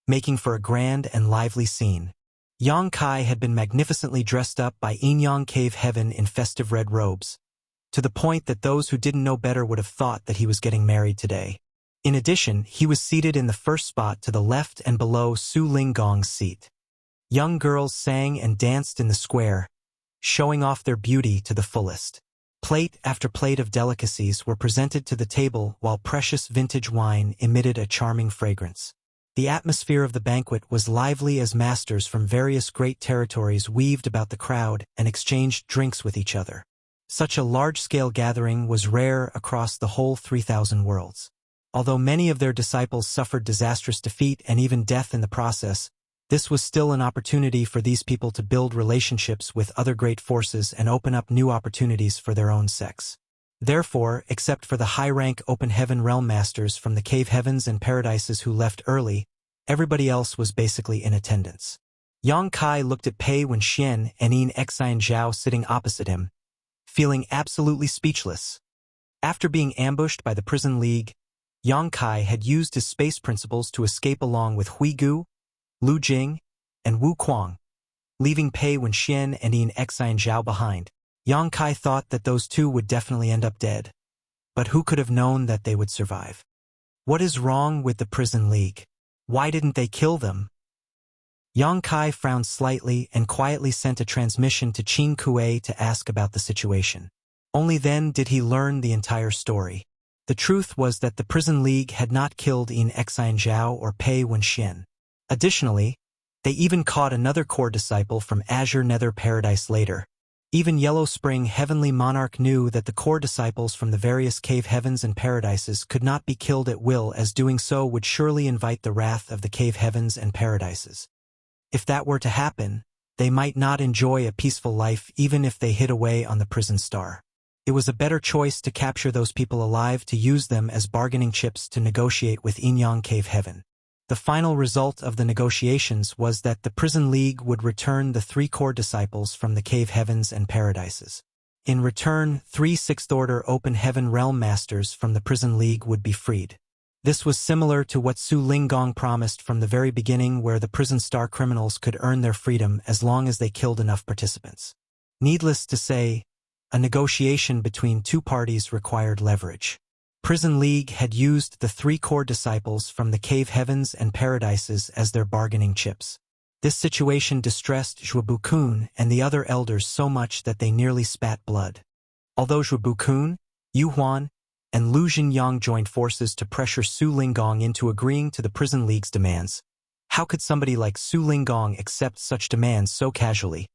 making for a grand and lively scene. Yang Kai had been magnificently dressed up by Yin-Yang Cave Heaven in festive red robes, to the point that those who didn't know better would have thought that he was getting married today. In addition, he was seated in the first spot to the left and below Su Linggong's seat. Young girls sang and danced in the square, showing off their beauty to the fullest. Plate after plate of delicacies were presented to the table while precious vintage wine emitted a charming fragrance. The atmosphere of the banquet was lively as masters from various great territories weaved about the crowd and exchanged drinks with each other. Such a large-scale gathering was rare across the whole 3,000 worlds. Although many of their disciples suffered disastrous defeat and even death in the process, this was still an opportunity for these people to build relationships with other great forces and open up new opportunities for their own sects. Therefore, except for the high-rank Open Heaven Realm Masters from the Cave Heavens and Paradises who left early, everybody else was basically in attendance. Yang Kai looked at Pei Wenxian and Yin Xian Zhao sitting opposite him, feeling absolutely speechless. After being ambushed by the Prison League, Yang Kai had used his space principles to escape along with Hui Gu, Lu Jing, and Wu Kuang, leaving Pei Wenxian and Yin Xian Zhao behind. Yang Kai thought that those two would definitely end up dead, but who could have known that they would survive? What is wrong with the Prison League? Why didn't they kill them? Yang Kai frowned slightly and quietly sent a transmission to Qin Kuei to ask about the situation. Only then did he learn the entire story. The truth was that the Prison League had not killed Yin Xian Zhao or Pei Wenxian. Additionally, they even caught another core disciple from Azure Nether Paradise later. Even Yellow Spring Heavenly Monarch knew that the core disciples from the various cave heavens and paradises could not be killed at will, as doing so would surely invite the wrath of the cave heavens and paradises. If that were to happen, they might not enjoy a peaceful life even if they hid away on the prison star. It was a better choice to capture those people alive to use them as bargaining chips to negotiate with Inyang Cave Heaven. The final result of the negotiations was that the Prison League would return the 3 core disciples from the Cave Heavens and Paradises. In return, 3 Sixth Order Open Heaven Realm Masters from the Prison League would be freed. This was similar to what Su Linggong promised from the very beginning, where the Prison Star criminals could earn their freedom as long as they killed enough participants. Needless to say, a negotiation between 2 parties required leverage. Prison League had used the 3 core disciples from the Cave Heavens and Paradises as their bargaining chips. This situation distressed Zhuobu-kun and the other elders so much that they nearly spat blood. Although Zhuobu-kun, Yu Huan, and Lu Jinyang joined forces to pressure Su Linggong into agreeing to the Prison League's demands, how could somebody like Su Linggong accept such demands so casually?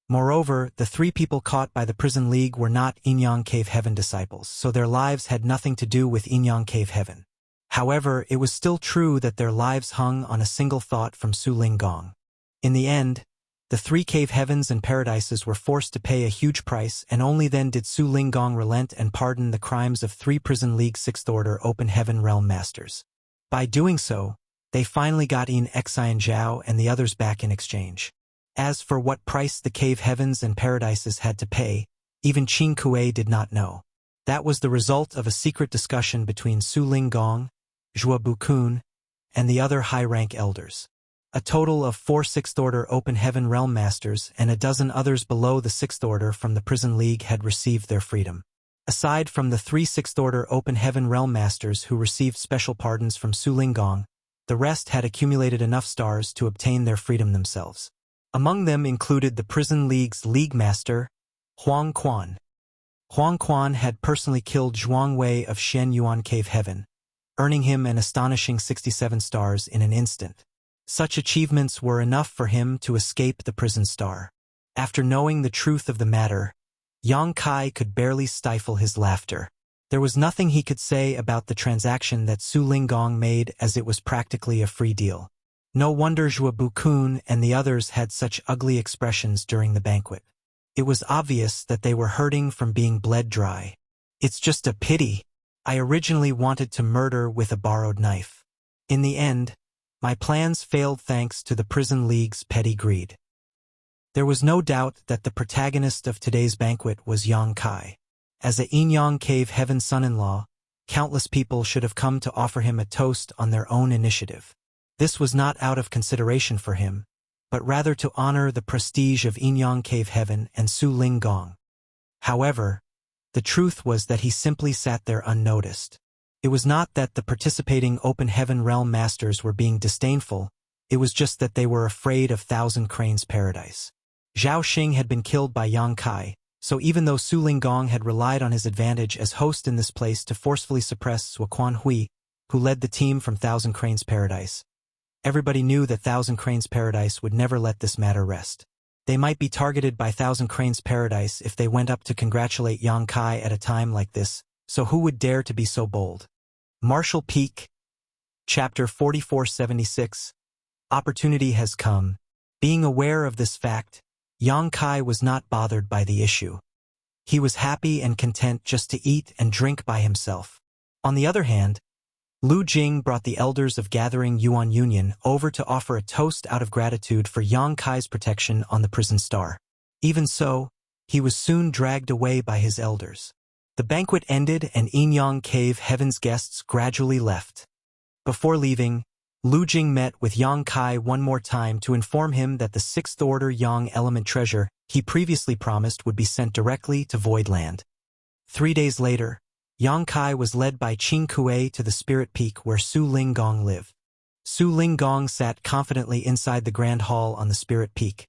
Moreover, the 3 people caught by the Prison League were not Inyang Cave Heaven disciples, so their lives had nothing to do with Inyang Cave Heaven. However, it was still true that their lives hung on a single thought from Su Linggong. In the end, the 3 Cave Heavens and Paradises were forced to pay a huge price, and only then did Su Linggong relent and pardon the crimes of 3 Prison League Sixth Order Open Heaven Realm Masters. By doing so, they finally got in Xian Zhao and the others back in exchange. As for what price the Cave Heavens and Paradises had to pay, even Qin Kuei did not know. That was the result of a secret discussion between Su Linggong, Zhuobu-kun, and the other high-rank elders. A total of 4 Sixth Order Open Heaven Realm Masters and a dozen others below the Sixth Order from the Prison League had received their freedom. Aside from the 3 Sixth Order Open Heaven Realm Masters who received special pardons from Su Linggong, the rest had accumulated enough stars to obtain their freedom themselves. Among them included the Prison League's League Master, Huang Quan. Huang Quan had personally killed Zhuang Wei of Shen Yuan Cave Heaven, earning him an astonishing 67 stars in an instant. Such achievements were enough for him to escape the prison star. After knowing the truth of the matter, Yang Kai could barely stifle his laughter. There was nothing he could say about the transaction that Su Linggong made, as it was practically a free deal. No wonder Zhuobu-kun and the others had such ugly expressions during the banquet. It was obvious that they were hurting from being bled dry. It's just a pity. I originally wanted to murder with a borrowed knife. In the end, my plans failed thanks to the Prison League's petty greed. There was no doubt that the protagonist of today's banquet was Yang Kai. As a Inyang Cave Heaven son-in-law, countless people should have come to offer him a toast on their own initiative. This was not out of consideration for him, but rather to honor the prestige of Inyang Cave Heaven and Su Linggong. However, the truth was that he simply sat there unnoticed. It was not that the participating Open Heaven Realm Masters were being disdainful, it was just that they were afraid of Thousand Cranes Paradise. Zhao Xing had been killed by Yang Kai, so even though Su Linggong had relied on his advantage as host in this place to forcefully suppress Zuoquan Hui, who led the team from Thousand Cranes Paradise, everybody knew that Thousand Cranes Paradise would never let this matter rest. They might be targeted by Thousand Cranes Paradise if they went up to congratulate Yang Kai at a time like this, so who would dare to be so bold? Marshall Peak, Chapter 4476. Opportunity has come. Being aware of this fact, Yang Kai was not bothered by the issue. He was happy and content just to eat and drink by himself. On the other hand, Lu Jing brought the elders of Gathering Yuan Union over to offer a toast out of gratitude for Yang Kai's protection on the prison star. Even so, he was soon dragged away by his elders. The banquet ended and Inyang Cave Heaven's guests gradually left. Before leaving, Lu Jing met with Yang Kai one more time to inform him that the 6th Order Yang Element treasure he previously promised would be sent directly to Void Land. 3 days later, Yang Kai was led by Qin Kuei to the Spirit Peak where Su Linggong lived. Su Linggong sat confidently inside the Grand Hall on the Spirit Peak,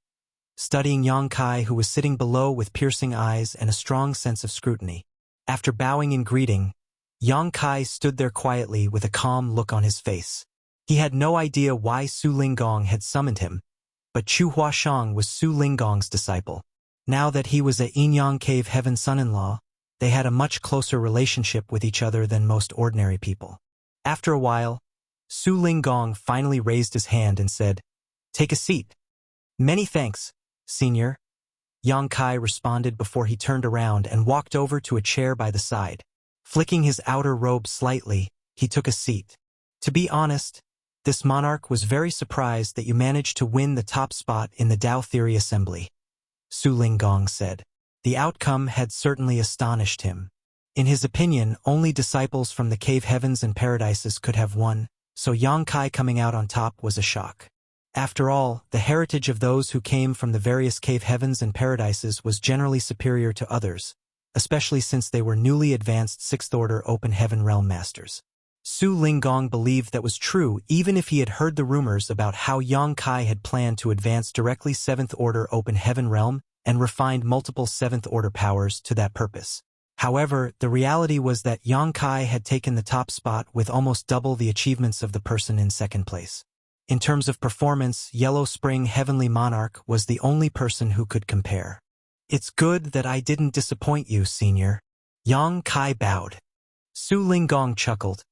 studying Yang Kai, who was sitting below with piercing eyes and a strong sense of scrutiny. After bowing in greeting, Yang Kai stood there quietly with a calm look on his face. He had no idea why Su Linggong had summoned him, but Chu Huashang was Su Linggong's disciple. Now that he was a Inyang Cave Heaven son-in-law, they had a much closer relationship with each other than most ordinary people. After a while, Su Linggong finally raised his hand and said, "Take a seat." "Many thanks, Senior." Yang Kai responded before he turned around and walked over to a chair by the side. Flicking his outer robe slightly, he took a seat. To be honest, this monarch was very surprised that you managed to win the top spot in the Tao Theory Assembly. Su Linggong said. The outcome had certainly astonished him. In his opinion, only disciples from the cave heavens and paradises could have won, so Yang Kai coming out on top was a shock. After all, the heritage of those who came from the various cave heavens and paradises was generally superior to others, especially since they were newly advanced 6th Order Open Heaven Realm Masters. Su Linggong believed that was true even if he had heard the rumors about how Yang Kai had planned to advance directly 7th Order Open Heaven Realm and refined multiple 7th Order powers to that purpose. However, the reality was that Yang Kai had taken the top spot with almost double the achievements of the person in second place. In terms of performance, Yellow Spring Heavenly Monarch was the only person who could compare. It's good that I didn't disappoint you, Senior. Yang Kai bowed. Su Linggong chuckled.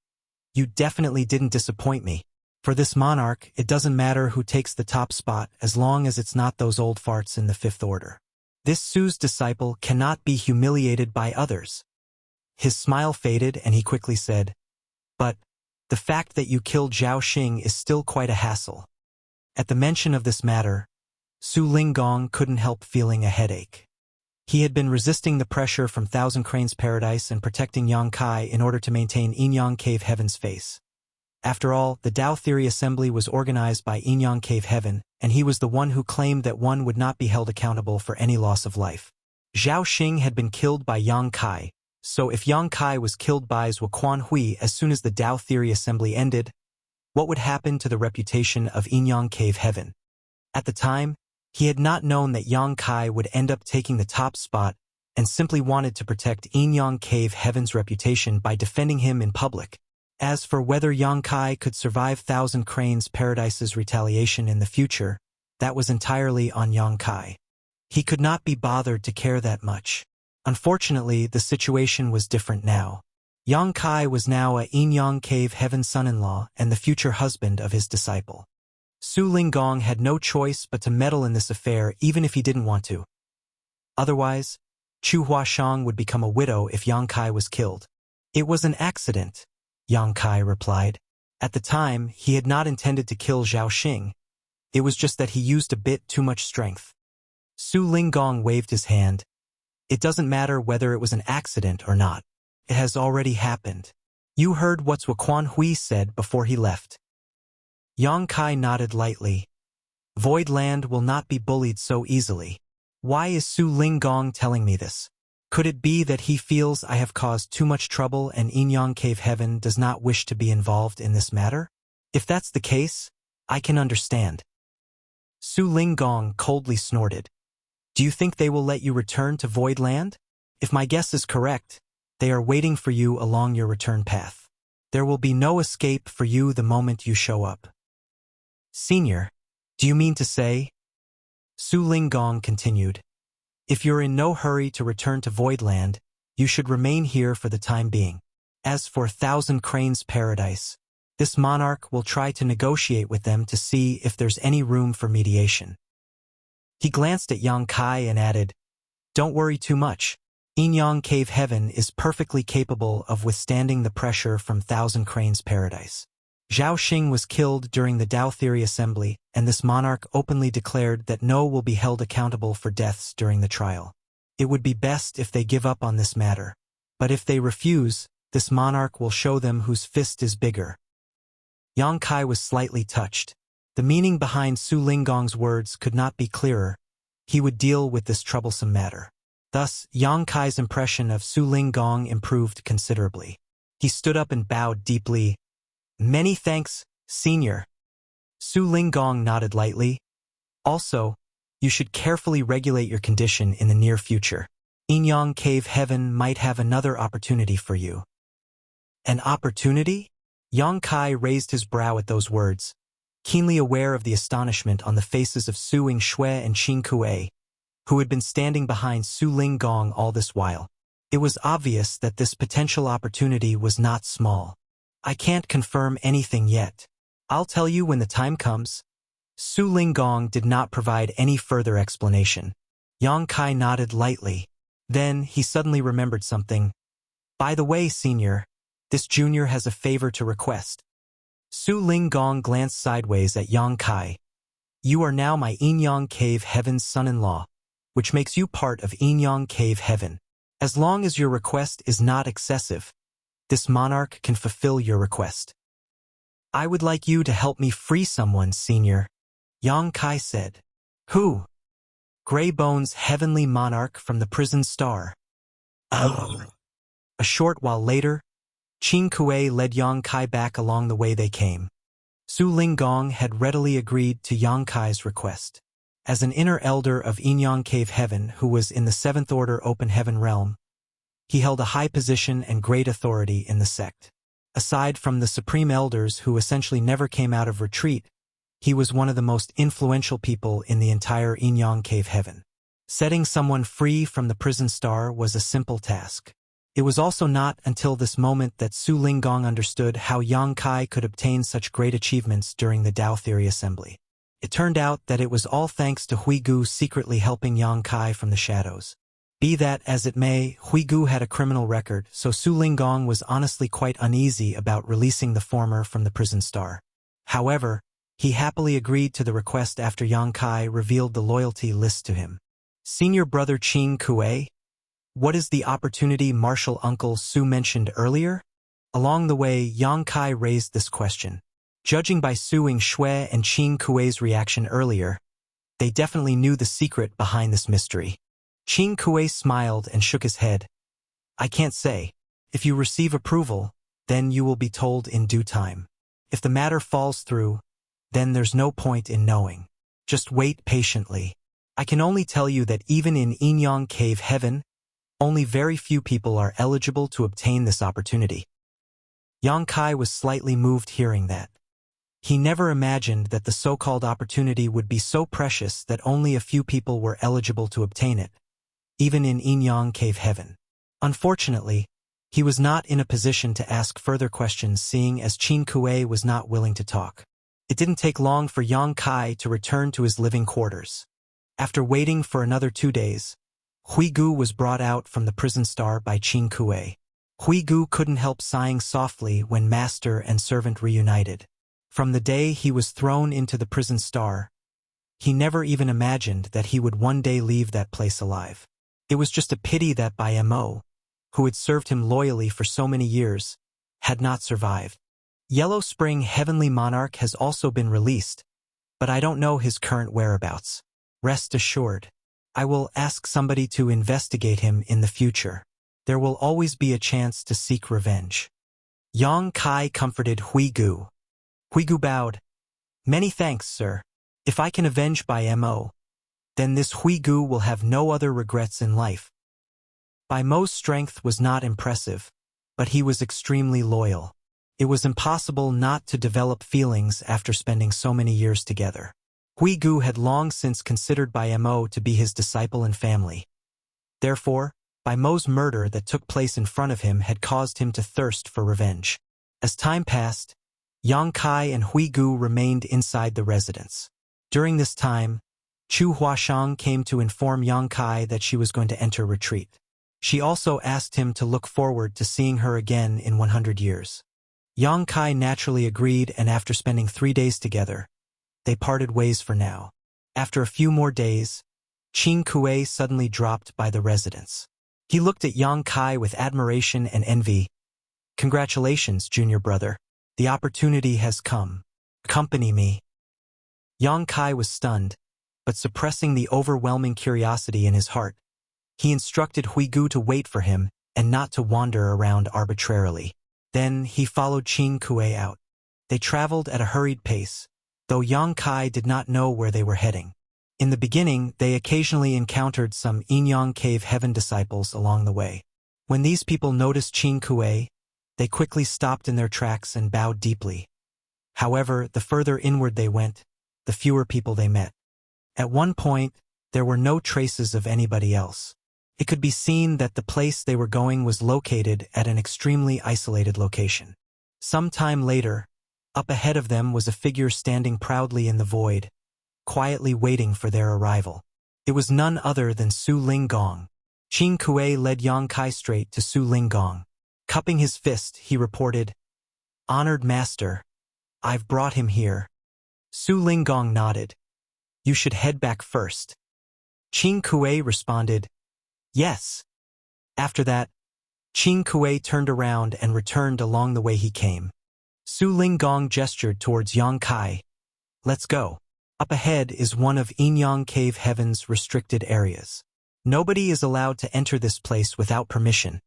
You definitely didn't disappoint me. For this monarch, it doesn't matter who takes the top spot as long as it's not those old farts in the 5th Order. This Su's disciple cannot be humiliated by others. His smile faded and he quickly said, But the fact that you killed Zhao Xing is still quite a hassle. At the mention of this matter, Su Linggong couldn't help feeling a headache. He had been resisting the pressure from Thousand Cranes Paradise and protecting Yang Kai in order to maintain Yinyang Cave Heaven's face. After all, the Tao Theory Assembly was organized by Yinyang Cave Heaven, and he was the one who claimed that one would not be held accountable for any loss of life. Zhao Xing had been killed by Yang Kai, so if Yang Kai was killed by Zhuo Quanhui as soon as the Tao Theory Assembly ended, what would happen to the reputation of Yinyang Cave Heaven? At the time, he had not known that Yang Kai would end up taking the top spot and simply wanted to protect Yinyang Cave Heaven's reputation by defending him in public. As for whether Yang Kai could survive Thousand Cranes Paradise's retaliation in the future, that was entirely on Yang Kai. He could not be bothered to care that much. Unfortunately, the situation was different now. Yang Kai was now a Yinyang Cave Heaven son-in-law and the future husband of his disciple. Su Linggong had no choice but to meddle in this affair even if he didn't want to. Otherwise, Chu Huashang would become a widow if Yang Kai was killed. It was an accident, Yang Kai replied. At the time, he had not intended to kill Zhao Xing. It was just that he used a bit too much strength. Su Linggong waved his hand. It doesn't matter whether it was an accident or not. It has already happened. You heard what Zhuo Quanhui said before he left. Yang Kai nodded lightly. Void Land will not be bullied so easily. Why is Su Linggong telling me this? Could it be that he feels I have caused too much trouble and Yinyang Cave Heaven does not wish to be involved in this matter? If that's the case, I can understand. Su Linggong coldly snorted. Do you think they will let you return to Void Land? If my guess is correct, they are waiting for you along your return path. There will be no escape for you the moment you show up. Senior, do you mean to say? Su Linggong continued. If you're in no hurry to return to Void Land, you should remain here for the time being. As for Thousand Cranes Paradise, this monarch will try to negotiate with them to see if there's any room for mediation. He glanced at Yang Kai and added, Don't worry too much. Yinyang Cave Heaven is perfectly capable of withstanding the pressure from Thousand Cranes Paradise. Zhao Xing was killed during the Tao Theory Assembly, and this monarch openly declared that no will be held accountable for deaths during the trial. It would be best if they give up on this matter. But if they refuse, this monarch will show them whose fist is bigger. Yang Kai was slightly touched. The meaning behind Su Linggong's words could not be clearer. He would deal with this troublesome matter. Thus, Yang Kai's impression of Su Linggong improved considerably. He stood up and bowed deeply. Many thanks, Senior. Su Linggong nodded lightly. Also, you should carefully regulate your condition in the near future. Yinyang Cave Heaven might have another opportunity for you. An opportunity? Yang Kai raised his brow at those words, keenly aware of the astonishment on the faces of Su Yingshui and Qin Kuei, who had been standing behind Su Linggong all this while. It was obvious that this potential opportunity was not small. I can't confirm anything yet. I'll tell you when the time comes. Su Linggong did not provide any further explanation. Yang Kai nodded lightly. Then, he suddenly remembered something. By the way, senior, this junior has a favor to request. Su Ling Gong glanced sideways at Yang Kai. You are now my Yinyang Cave Heaven's son-in-law, which makes you part of Yinyang Cave Heaven. As long as your request is not excessive, this monarch can fulfill your request. I would like you to help me free someone, senior, Yang Kai said. Who? Grey Bones' heavenly monarch from the prison star. Oh. A short while later, Qin Kuei led Yang Kai back along the way they came. Su Ling Gong had readily agreed to Yang Kai's request. As an inner elder of Yinyang Cave Heaven who was in the Seventh Order Open Heaven realm, he held a high position and great authority in the sect. Aside from the Supreme Elders who essentially never came out of retreat, he was one of the most influential people in the entire Yinyang Cave Heaven. Setting someone free from the prison star was a simple task. It was also not until this moment that Su Ling Gong understood how Yang Kai could obtain such great achievements during the Tao Theory Assembly. It turned out that it was all thanks to Hui Gu secretly helping Yang Kai from the shadows. Be that as it may, Hui Gu had a criminal record, so Su Ling Gong was honestly quite uneasy about releasing the former from the prison star. However, he happily agreed to the request after Yang Kai revealed the loyalty list to him. Senior brother Qin Kuei? What is the opportunity Martial Uncle Su mentioned earlier? Along the way, Yang Kai raised this question. Judging by Su Yingshui and Qin Kuei's reaction earlier, they definitely knew the secret behind this mystery. Qin Kuei smiled and shook his head. I can't say. If you receive approval, then you will be told in due time. If the matter falls through, then there's no point in knowing. Just wait patiently. I can only tell you that even in Yinyang Cave Heaven, only very few people are eligible to obtain this opportunity. Yang Kai was slightly moved hearing that. He never imagined that the so-called opportunity would be so precious that only a few people were eligible to obtain it, even in Yinyang Cave Heaven. Unfortunately, he was not in a position to ask further questions seeing as Qin Kuei was not willing to talk. It didn't take long for Yang Kai to return to his living quarters. After waiting for another 2 days, Hui Gu was brought out from the prison star by Qin Kuei. Hui Gu couldn't help sighing softly when master and servant reunited. From the day he was thrown into the prison star, he never even imagined that he would one day leave that place alive. It was just a pity that Bai Mo, who had served him loyally for so many years, had not survived. Yellow Spring Heavenly Monarch has also been released, but I don't know his current whereabouts. Rest assured, I will ask somebody to investigate him in the future. There will always be a chance to seek revenge. Yang Kai comforted Hui Gu. Hui Gu bowed. Many thanks, sir. If I can avenge Bai Mo, then this Hui Gu will have no other regrets in life. Bai Mo's strength was not impressive, but he was extremely loyal. It was impossible not to develop feelings after spending so many years together. Hui Gu had long since considered Bai Mo to be his disciple and family. Therefore, Bai Mo's murder that took place in front of him had caused him to thirst for revenge. As time passed, Yang Kai and Hui Gu remained inside the residence. During this time, Chu Huashang came to inform Yang Kai that she was going to enter retreat. She also asked him to look forward to seeing her again in 100 years. Yang Kai naturally agreed, and after spending 3 days together, they parted ways for now. After a few more days, Qin Kuei suddenly dropped by the residence. He looked at Yang Kai with admiration and envy. Congratulations, junior brother. The opportunity has come. Accompany me. Yang Kai was stunned, but suppressing the overwhelming curiosity in his heart, he instructed Hui Gu to wait for him and not to wander around arbitrarily. Then he followed Qin Kuei out. They traveled at a hurried pace, though Yang Kai did not know where they were heading. In the beginning, they occasionally encountered some Yinyang Cave Heaven disciples along the way. When these people noticed Qin Kuei, they quickly stopped in their tracks and bowed deeply. However, the further inward they went, the fewer people they met. At one point, there were no traces of anybody else. It could be seen that the place they were going was located at an extremely isolated location. Some time later, up ahead of them was a figure standing proudly in the void, quietly waiting for their arrival. It was none other than Su Linggong. Qin Kuei led Yang Kai straight to Su Linggong. Cupping his fist, he reported, "Honored master, I've brought him here." Su Linggong nodded. "You should head back first." Qin Kuei responded, "Yes." After that, Qin Kuei turned around and returned along the way he came. Su Linggong gestured towards Yang Kai. "Let's go. Up ahead is one of Yinyang Cave Heaven's restricted areas. Nobody is allowed to enter this place without permission.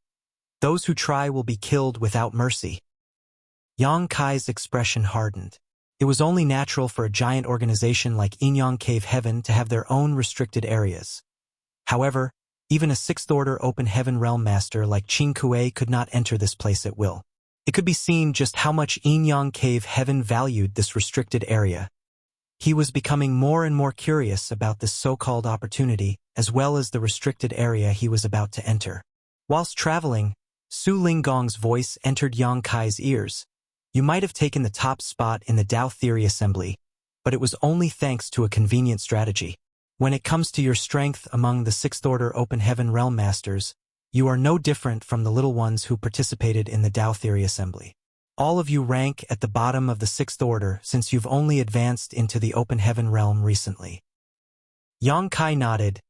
Those who try will be killed without mercy." Yang Kai's expression hardened. It was only natural for a giant organization like Yinyang Cave Heaven to have their own restricted areas. However, even a sixth-order open heaven realm master like Qin Kuei could not enter this place at will. It could be seen just how much Yinyang Cave Heaven valued this restricted area. He was becoming more and more curious about this so-called opportunity, as well as the restricted area he was about to enter. Whilst traveling, Su Linggong's voice entered Yang Kai's ears. "You might have taken the top spot in the Tao Theory Assembly, but it was only thanks to a convenient strategy. When it comes to your strength among the sixth-order open heaven realm masters, you are no different from the little ones who participated in the Tao Theory Assembly. All of you rank at the bottom of the sixth order since you've only advanced into the open heaven realm recently." Yang Kai nodded.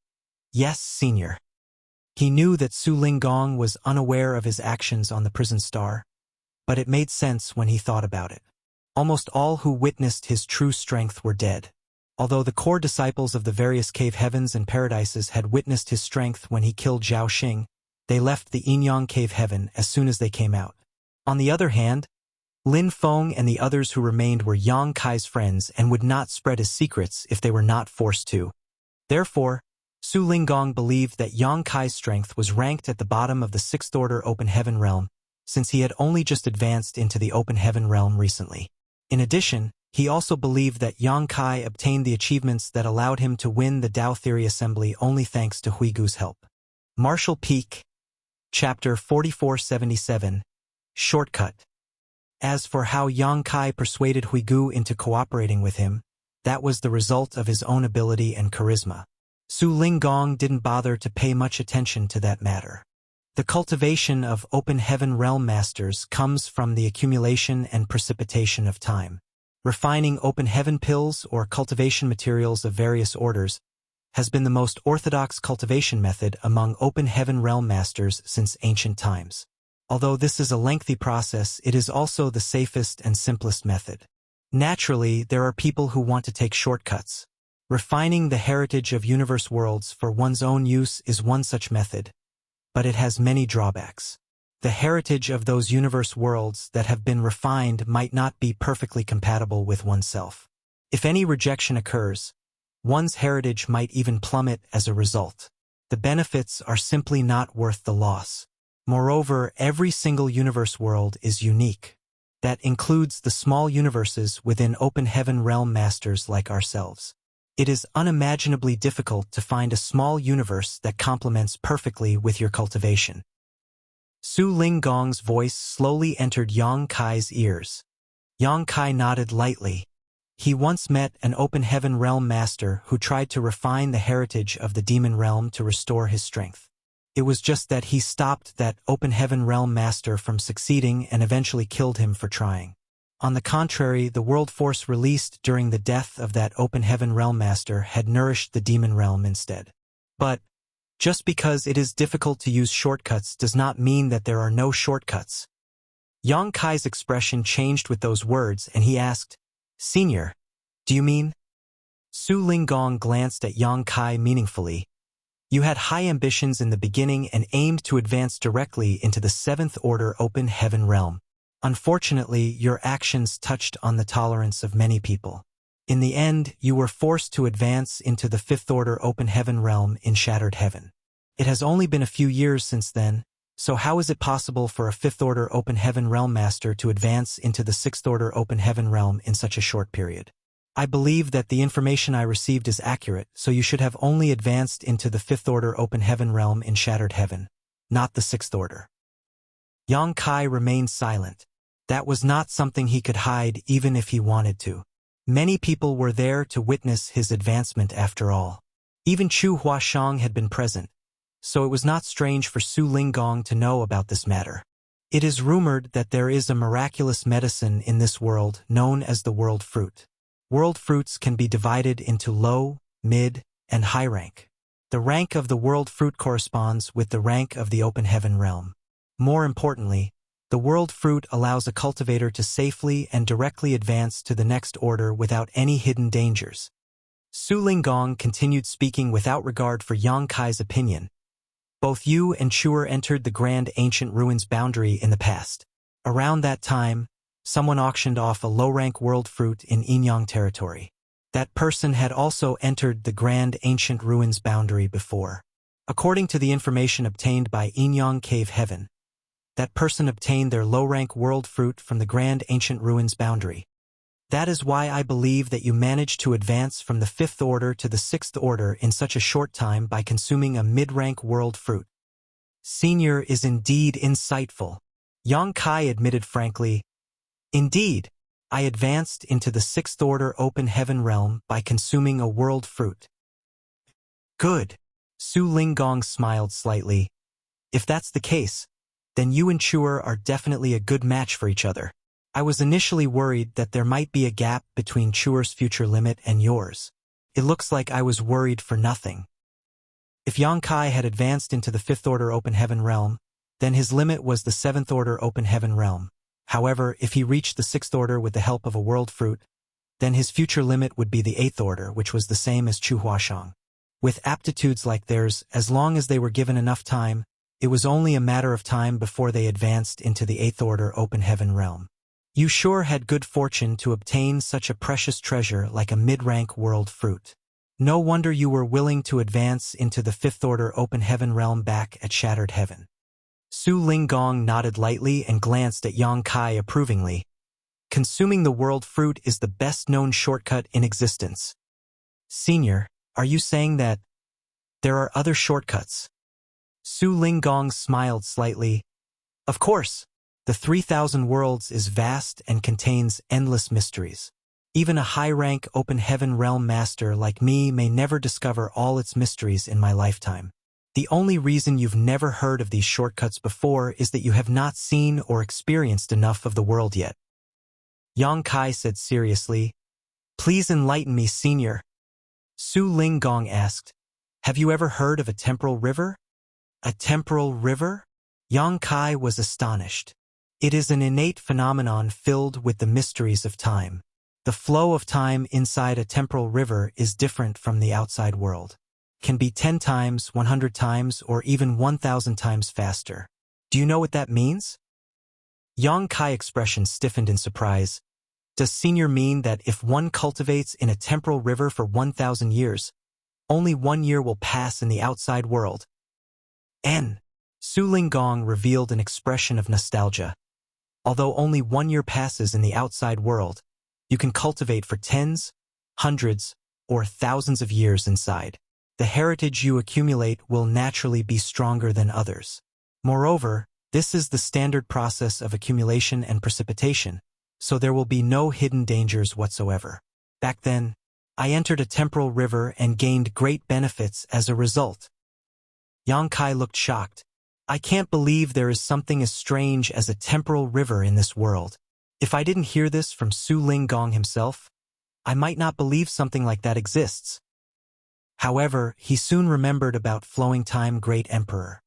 "Yes, senior." He knew that Su Linggong was unaware of his actions on the prison star, but it made sense when he thought about it. Almost all who witnessed his true strength were dead. Although the core disciples of the various cave heavens and paradises had witnessed his strength when he killed Zhao Xing, they left the Yinyang Cave Heaven as soon as they came out. On the other hand, Lin Feng and the others who remained were Yang Kai's friends and would not spread his secrets if they were not forced to. Therefore, Su Linggong believed that Yang Kai's strength was ranked at the bottom of the sixth-order open heaven realm, since he had only just advanced into the open heaven realm recently. In addition, he also believed that Yang Kai obtained the achievements that allowed him to win the Tao Theory Assembly only thanks to Huigu's help. Martial Peak, Chapter 4477, Shortcut. As for how Yang Kai persuaded Huigu into cooperating with him, that was the result of his own ability and charisma. Su Linggong didn't bother to pay much attention to that matter. The cultivation of open heaven realm masters comes from the accumulation and precipitation of time. Refining open heaven pills or cultivation materials of various orders has been the most orthodox cultivation method among open heaven realm masters since ancient times. Although this is a lengthy process, it is also the safest and simplest method. Naturally, there are people who want to take shortcuts. Refining the heritage of universe worlds for one's own use is one such method, but it has many drawbacks. The heritage of those universe worlds that have been refined might not be perfectly compatible with oneself. If any rejection occurs, one's heritage might even plummet as a result. The benefits are simply not worth the loss. Moreover, every single universe world is unique. That includes the small universes within open heaven realm masters like ourselves. It is unimaginably difficult to find a small universe that complements perfectly with your cultivation. Su Linggong's voice slowly entered Yang Kai's ears. Yang Kai nodded lightly. He once met an open heaven realm master who tried to refine the heritage of the demon realm to restore his strength. It was just that he stopped that open heaven realm master from succeeding and eventually killed him for trying. On the contrary, the world force released during the death of that open heaven realm master had nourished the demon realm instead. But just because it is difficult to use shortcuts does not mean that there are no shortcuts. Yang Kai's expression changed with those words and he asked, "Senior, do you mean?" Su Linggong glanced at Yang Kai meaningfully. "You had high ambitions in the beginning and aimed to advance directly into the seventh order open heaven realm. Unfortunately, your actions touched on the tolerance of many people. In the end, you were forced to advance into the fifth order open heaven realm in Shattered Heaven. It has only been a few years since then, so how is it possible for a fifth order open heaven realm master to advance into the sixth order open heaven realm in such a short period? I believe that the information I received is accurate, so you should have only advanced into the fifth order open heaven realm in Shattered Heaven, not the sixth order." Yang Kai remained silent. That was not something he could hide even if he wanted to. Many people were there to witness his advancement after all. Even Chu Huashang had been present, so it was not strange for Su Linggong to know about this matter. It is rumored that there is a miraculous medicine in this world known as the world fruit. World fruits can be divided into low, mid, and high rank. The rank of the world fruit corresponds with the rank of the open heaven realm. More importantly, the world fruit allows a cultivator to safely and directly advance to the next order without any hidden dangers. Su Linggong continued speaking without regard for Yang Kai's opinion. Both you and Chuer entered the Grand Ancient Ruins boundary in the past. Around that time, someone auctioned off a low-rank world fruit in Yinyang territory. That person had also entered the Grand Ancient Ruins boundary before. According to the information obtained by Yinyang Cave Heaven, that person obtained their low-rank world fruit from the Grand Ancient Ruins boundary. That is why I believe that you managed to advance from the 5th order to the 6th order in such a short time by consuming a mid-rank world fruit. Senior is indeed insightful. Yang Kai admitted frankly, "Indeed, I advanced into the 6th order open heaven realm by consuming a world fruit." Good. Su Linggong smiled slightly. If that's the case, then you and Chuer are definitely a good match for each other. I was initially worried that there might be a gap between Chuer's future limit and yours. It looks like I was worried for nothing. If Yang Kai had advanced into the 5th order open heaven realm, then his limit was the 7th order open heaven realm. However, if he reached the 6th order with the help of a world fruit, then his future limit would be the 8th order, which was the same as Chu Huashang. With aptitudes like theirs, as long as they were given enough time, it was only a matter of time before they advanced into the 8th order open heaven realm. You sure had good fortune to obtain such a precious treasure like a mid-rank world fruit. No wonder you were willing to advance into the 5th order open heaven realm back at Shattered Heaven. Su Linggong nodded lightly and glanced at Yang Kai approvingly. Consuming the world fruit is the best-known shortcut in existence. Senior, are you saying that there are other shortcuts? Su Linggong smiled slightly. Of course. The 3,000 worlds is vast and contains endless mysteries. Even a high-rank open heaven realm master like me may never discover all its mysteries in my lifetime. The only reason you've never heard of these shortcuts before is that you have not seen or experienced enough of the world yet. Yang Kai said seriously, "Please enlighten me, senior." Su Linggong asked, "Have you ever heard of a temporal river?" A temporal river? Yang Kai was astonished. It is an innate phenomenon filled with the mysteries of time. The flow of time inside a temporal river is different from the outside world. Can be 10 times, 100 times, or even 1,000 times faster. Do you know what that means? Yang Kai expression stiffened in surprise. Does senior mean that if one cultivates in a temporal river for 1,000 years, only 1 year will pass in the outside world? Su Linggong revealed an expression of nostalgia. Although only 1 year passes in the outside world, you can cultivate for tens, hundreds, or thousands of years inside. The heritage you accumulate will naturally be stronger than others. Moreover, this is the standard process of accumulation and precipitation, so there will be no hidden dangers whatsoever. Back then, I entered a temporal river and gained great benefits as a result. Yang Kai looked shocked. I can't believe there is something as strange as a temporal river in this world. If I didn't hear this from Su Linggong himself, I might not believe something like that exists. However, he soon remembered about Flowing Time Great Emperor.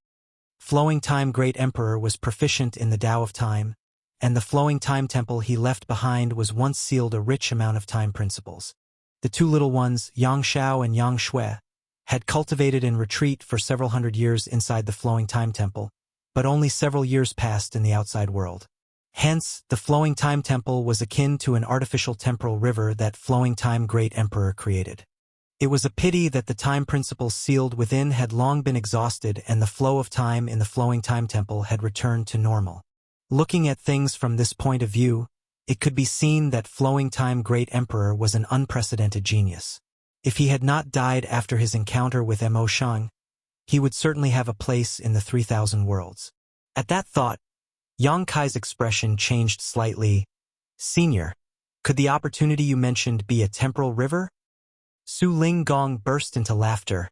Flowing Time Great Emperor was proficient in the Tao of Time, and the Flowing Time Temple he left behind was once sealed a rich amount of time principles. The two little ones, Yang Shao and Yang Shui, had cultivated in retreat for several hundred years inside the Flowing Time Temple, but only several years passed in the outside world. Hence, the Flowing Time Temple was akin to an artificial temporal river that Flowing Time Great Emperor created. It was a pity that the time principles sealed within had long been exhausted and the flow of time in the Flowing Time Temple had returned to normal. Looking at things from this point of view, it could be seen that Flowing Time Great Emperor was an unprecedented genius. If he had not died after his encounter with Mo Shang, he would certainly have a place in the 3,000 worlds. At that thought, Yang Kai's expression changed slightly. Senior, could the opportunity you mentioned be a temporal river? Su Ling Gong burst into laughter.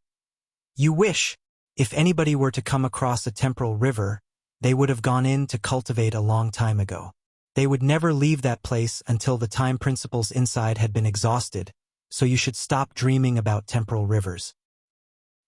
You wish. If anybody were to come across a temporal river, they would have gone in to cultivate a long time ago. They would never leave that place until the time principles inside had been exhausted, so you should stop dreaming about temporal rivers.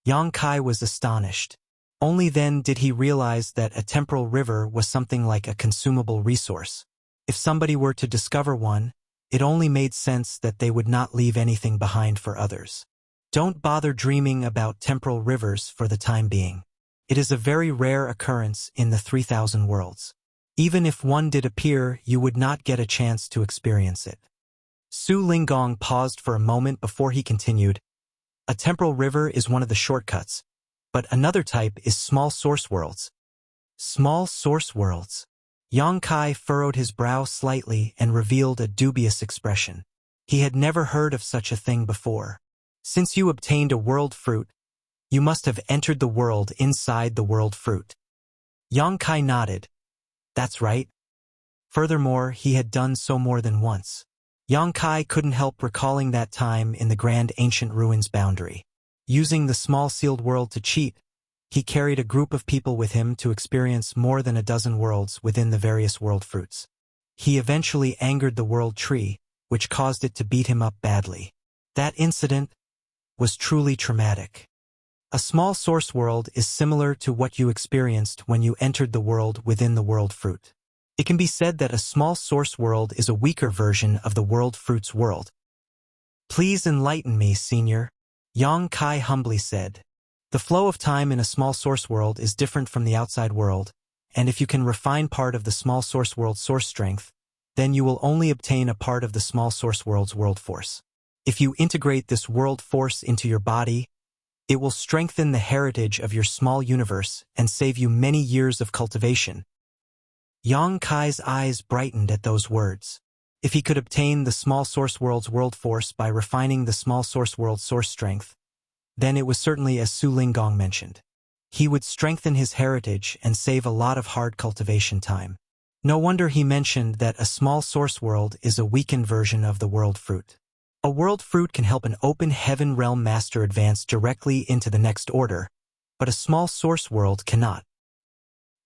Yang Kai was astonished. Only then did he realize that a temporal river was something like a consumable resource. If somebody were to discover one, it only made sense that they would not leave anything behind for others. Don't bother dreaming about temporal rivers for the time being. It is a very rare occurrence in the 3,000 worlds. Even if one did appear, you would not get a chance to experience it. Su Linggong paused for a moment before he continued. A temporal river is one of the shortcuts, but another type is small source worlds. Small source worlds. Yang Kai furrowed his brow slightly and revealed a dubious expression. He had never heard of such a thing before. Since you obtained a world fruit, you must have entered the world inside the world fruit. Yang Kai nodded. That's right. Furthermore, he had done so more than once. Yang Kai couldn't help recalling that time in the grand ancient ruins boundary. Using the small sealed world to cheat, he carried a group of people with him to experience more than a dozen worlds within the various world fruits. He eventually angered the world tree, which caused it to beat him up badly. That incident was truly traumatic. A small source world is similar to what you experienced when you entered the world within the world fruit. It can be said that a small source world is a weaker version of the world fruit's world. Please enlighten me, senior, Yang Kai humbly said. The flow of time in a small source world is different from the outside world, and if you can refine part of the small source world's source strength, then you will only obtain a part of the small source world's world force. If you integrate this world force into your body, it will strengthen the heritage of your small universe and save you many years of cultivation. Yang Kai's eyes brightened at those words. If he could obtain the small source world's world force by refining the small source world's source strength, then it was certainly as Su Linggong mentioned. He would strengthen his heritage and save a lot of hard cultivation time. No wonder he mentioned that a small source world is a weakened version of the world fruit. A world fruit can help an open heaven realm master advance directly into the next order, but a small source world cannot.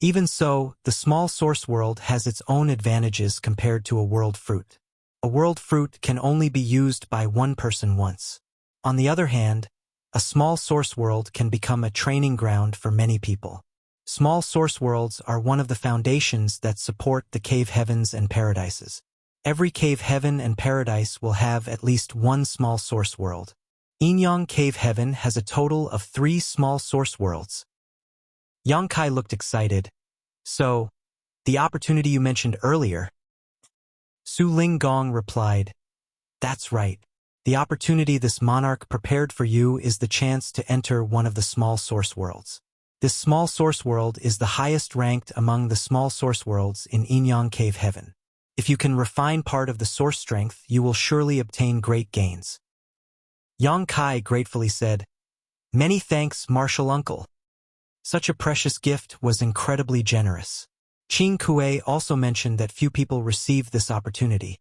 Even so, the small source world has its own advantages compared to a world fruit. A world fruit can only be used by one person once. On the other hand, a small source world can become a training ground for many people. Small source worlds are one of the foundations that support the cave heavens and paradises. Every cave heaven and paradise will have at least one small source world. Inyang Cave Heaven has a total of 3 small source worlds. Yang Kai looked excited. So, the opportunity you mentioned earlier? Su Linggong replied, That's right. The opportunity this monarch prepared for you is the chance to enter one of the small source worlds. This small source world is the highest ranked among the small source worlds in Inyang Cave Heaven. If you can refine part of the source strength, you will surely obtain great gains. Yang Kai gratefully said, Many thanks, Martial Uncle. Such a precious gift was incredibly generous. Qing Kuei also mentioned that few people received this opportunity,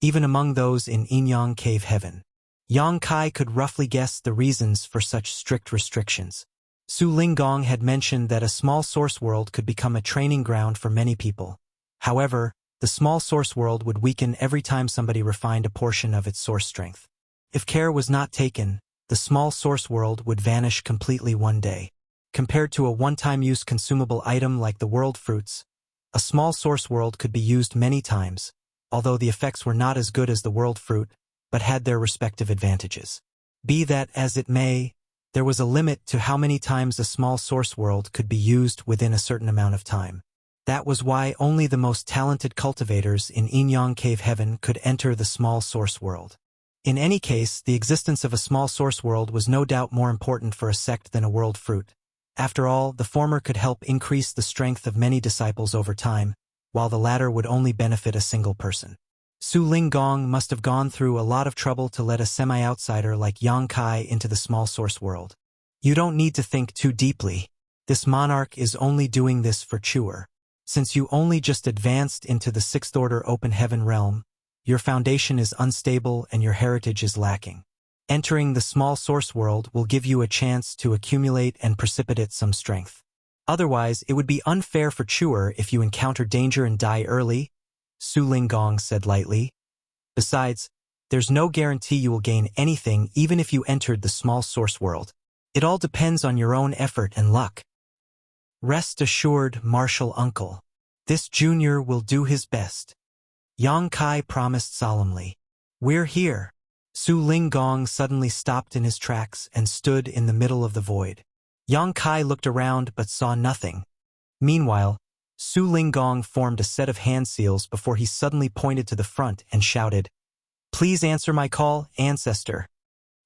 even among those in Inyang Cave Heaven. Yang Kai could roughly guess the reasons for such strict restrictions. Su Linggong had mentioned that a small source world could become a training ground for many people. However, the small source world would weaken every time somebody refined a portion of its source strength. If care was not taken, the small source world would vanish completely one day. Compared to a one-time use consumable item like the world fruits, a small source world could be used many times, although the effects were not as good as the world fruit, but had their respective advantages. Be that as it may, there was a limit to how many times a small source world could be used within a certain amount of time. That was why only the most talented cultivators in Inyang Cave Heaven could enter the small source world. In any case, the existence of a small source world was no doubt more important for a sect than a world fruit. After all, the former could help increase the strength of many disciples over time, while the latter would only benefit a single person. Su Linggong must have gone through a lot of trouble to let a semi-outsider like Yang Kai into the small source world. You don't need to think too deeply. This monarch is only doing this for Chewer. Since you only just advanced into the 6th order open heaven realm, your foundation is unstable and your heritage is lacking. Entering the small source world will give you a chance to accumulate and precipitate some strength. Otherwise, it would be unfair for Chuer if you encounter danger and die early, Su Linggong said lightly. Besides, there's no guarantee you will gain anything even if you entered the small source world. It all depends on your own effort and luck. Rest assured, martial uncle. This junior will do his best. Yang Kai promised solemnly. We're here. Su Linggong suddenly stopped in his tracks and stood in the middle of the void. Yang Kai looked around but saw nothing. Meanwhile, Su Linggong formed a set of hand seals before he suddenly pointed to the front and shouted, "Please answer my call, ancestor."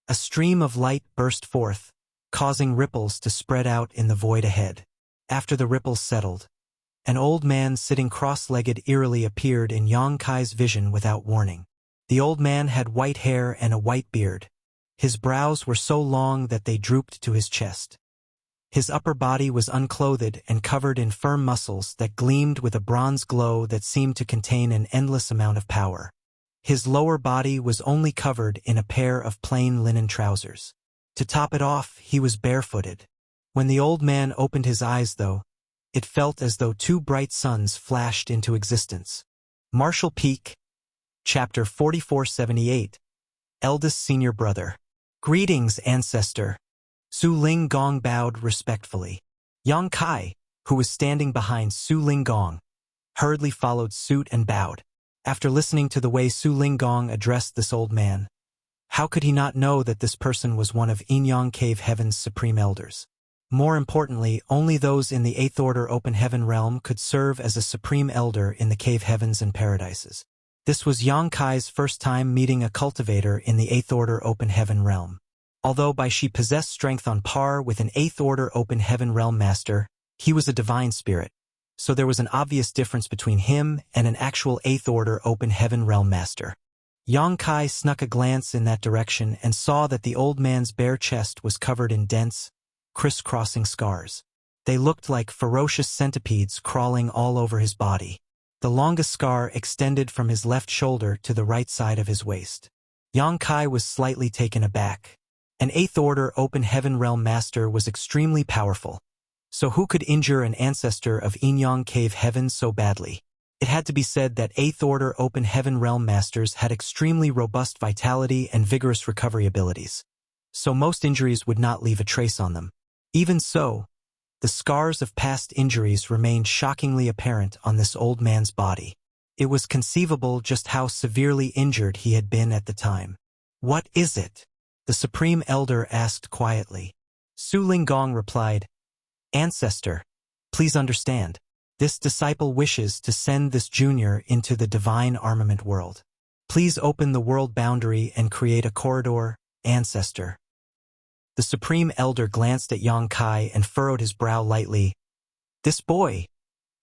A stream of light burst forth, causing ripples to spread out in the void ahead. After the ripples settled, an old man sitting cross-legged eerily appeared in Yang Kai's vision without warning. The old man had white hair and a white beard. His brows were so long that they drooped to his chest. His upper body was unclothed and covered in firm muscles that gleamed with a bronze glow that seemed to contain an endless amount of power. His lower body was only covered in a pair of plain linen trousers. To top it off, he was barefooted. When the old man opened his eyes, though, it felt as though two bright suns flashed into existence. Martial Peak, Chapter 4478, Eldest Senior Brother. Greetings, ancestor. Su Linggong bowed respectfully. Yang Kai, who was standing behind Su Linggong, hurriedly followed suit and bowed. After listening to the way Su Linggong addressed this old man, how could he not know that this person was one of Inyang Cave Heaven's supreme elders? More importantly, only those in the Eighth Order Open Heaven realm could serve as a supreme elder in the Cave Heavens and Paradises. This was Yang Kai's first time meeting a cultivator in the Eighth Order Open Heaven realm. Although she possessed strength on par with an Eighth Order Open Heaven realm master, he was a divine spirit, so there was an obvious difference between him and an actual Eighth Order Open Heaven realm master. Yang Kai snuck a glance in that direction and saw that the old man's bare chest was covered in dense, crisscrossing scars. They looked like ferocious centipedes crawling all over his body. The longest scar extended from his left shoulder to the right side of his waist. Yang Kai was slightly taken aback. An Eighth Order Open Heaven realm master was extremely powerful. So who could injure an ancestor of Inyang Cave Heaven so badly? It had to be said that Eighth Order Open Heaven realm masters had extremely robust vitality and vigorous recovery abilities. So most injuries would not leave a trace on them. Even so, the scars of past injuries remained shockingly apparent on this old man's body. It was conceivable just how severely injured he had been at the time. "What is it?" the Supreme Elder asked quietly. Su Linggong replied, "Ancestor, please understand. This disciple wishes to send this junior into the divine armament world. Please open the world boundary and create a corridor, ancestor." The Supreme Elder glanced at Yang Kai and furrowed his brow lightly. "This boy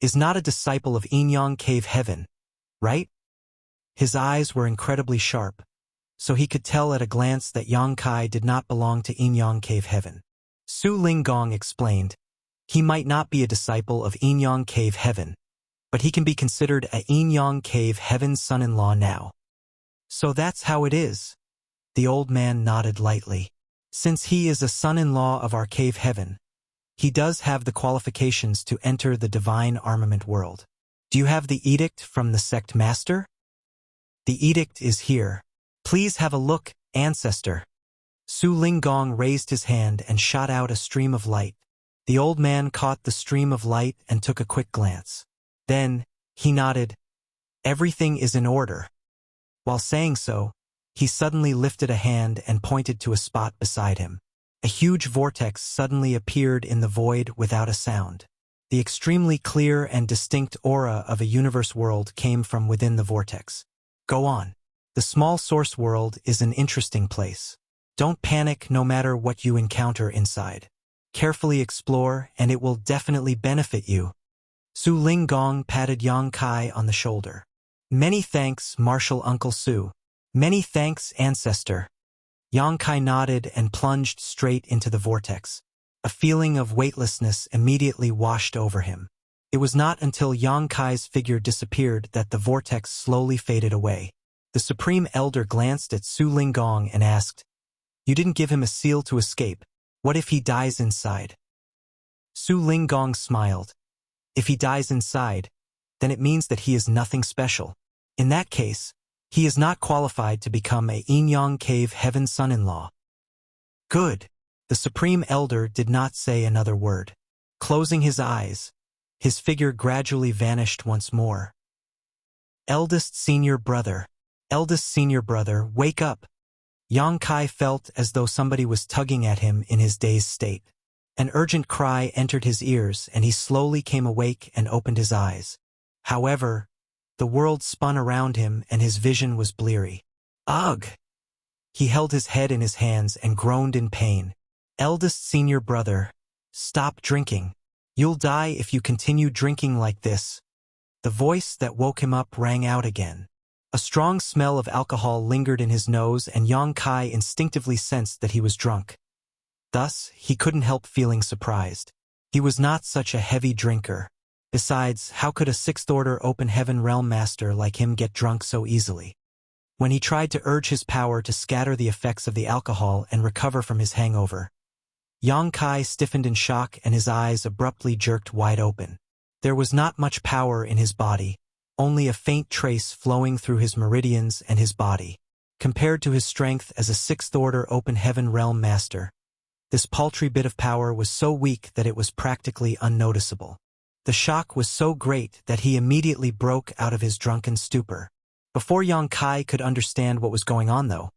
is not a disciple of Inyang Cave Heaven, right?" His eyes were incredibly sharp, so he could tell at a glance that Yang Kai did not belong to Inyang Cave Heaven. Su Linggong explained, "He might not be a disciple of Inyang Cave Heaven, but he can be considered a Inyang Cave Heaven's son-in-law now." "So that's how it is." The old man nodded lightly. "Since he is a son-in-law of our Cave Heaven, he does have the qualifications to enter the divine armament world. Do you have the edict from the sect master?" "The edict is here. Please have a look, ancestor." Su Linggong raised his hand and shot out a stream of light. The old man caught the stream of light and took a quick glance. Then, he nodded, "Everything is in order." While saying so, he suddenly lifted a hand and pointed to a spot beside him. A huge vortex suddenly appeared in the void without a sound. The extremely clear and distinct aura of a universe world came from within the vortex. "Go on. The small source world is an interesting place. Don't panic no matter what you encounter inside. Carefully explore and it will definitely benefit you." Su Linggong patted Yang Kai on the shoulder. "Many thanks, Martial Uncle Su. Many thanks, ancestor." Yang Kai nodded and plunged straight into the vortex. A feeling of weightlessness immediately washed over him. It was not until Yang Kai's figure disappeared that the vortex slowly faded away. The Supreme Elder glanced at Su Linggong and asked, You didn't give him a seal to escape. What if he dies inside? Su Linggong smiled. If he dies inside, then it means that he is nothing special. In that case, he is not qualified to become a Yinyang Cave Heaven son-in-law. Good. The Supreme Elder did not say another word. Closing his eyes, his figure gradually vanished once more. Eldest senior brother, wake up. Yang Kai felt as though somebody was tugging at him in his dazed state. An urgent cry entered his ears and he slowly came awake and opened his eyes. However, the world spun around him and his vision was bleary. Ugh! He held his head in his hands and groaned in pain. Eldest senior brother, stop drinking. You'll die if you continue drinking like this. The voice that woke him up rang out again. A strong smell of alcohol lingered in his nose and Yang Kai instinctively sensed that he was drunk. Thus, he couldn't help feeling surprised. He was not such a heavy drinker. Besides, how could a sixth-order open heaven realm master like him get drunk so easily? When he tried to urge his power to scatter the effects of the alcohol and recover from his hangover, Yang Kai stiffened in shock and his eyes abruptly jerked wide open. There was not much power in his body, only a faint trace flowing through his meridians and his body. Compared to his strength as a sixth-order open heaven realm master, this paltry bit of power was so weak that it was practically unnoticeable. The shock was so great that he immediately broke out of his drunken stupor. Before Yang Kai could understand what was going on though,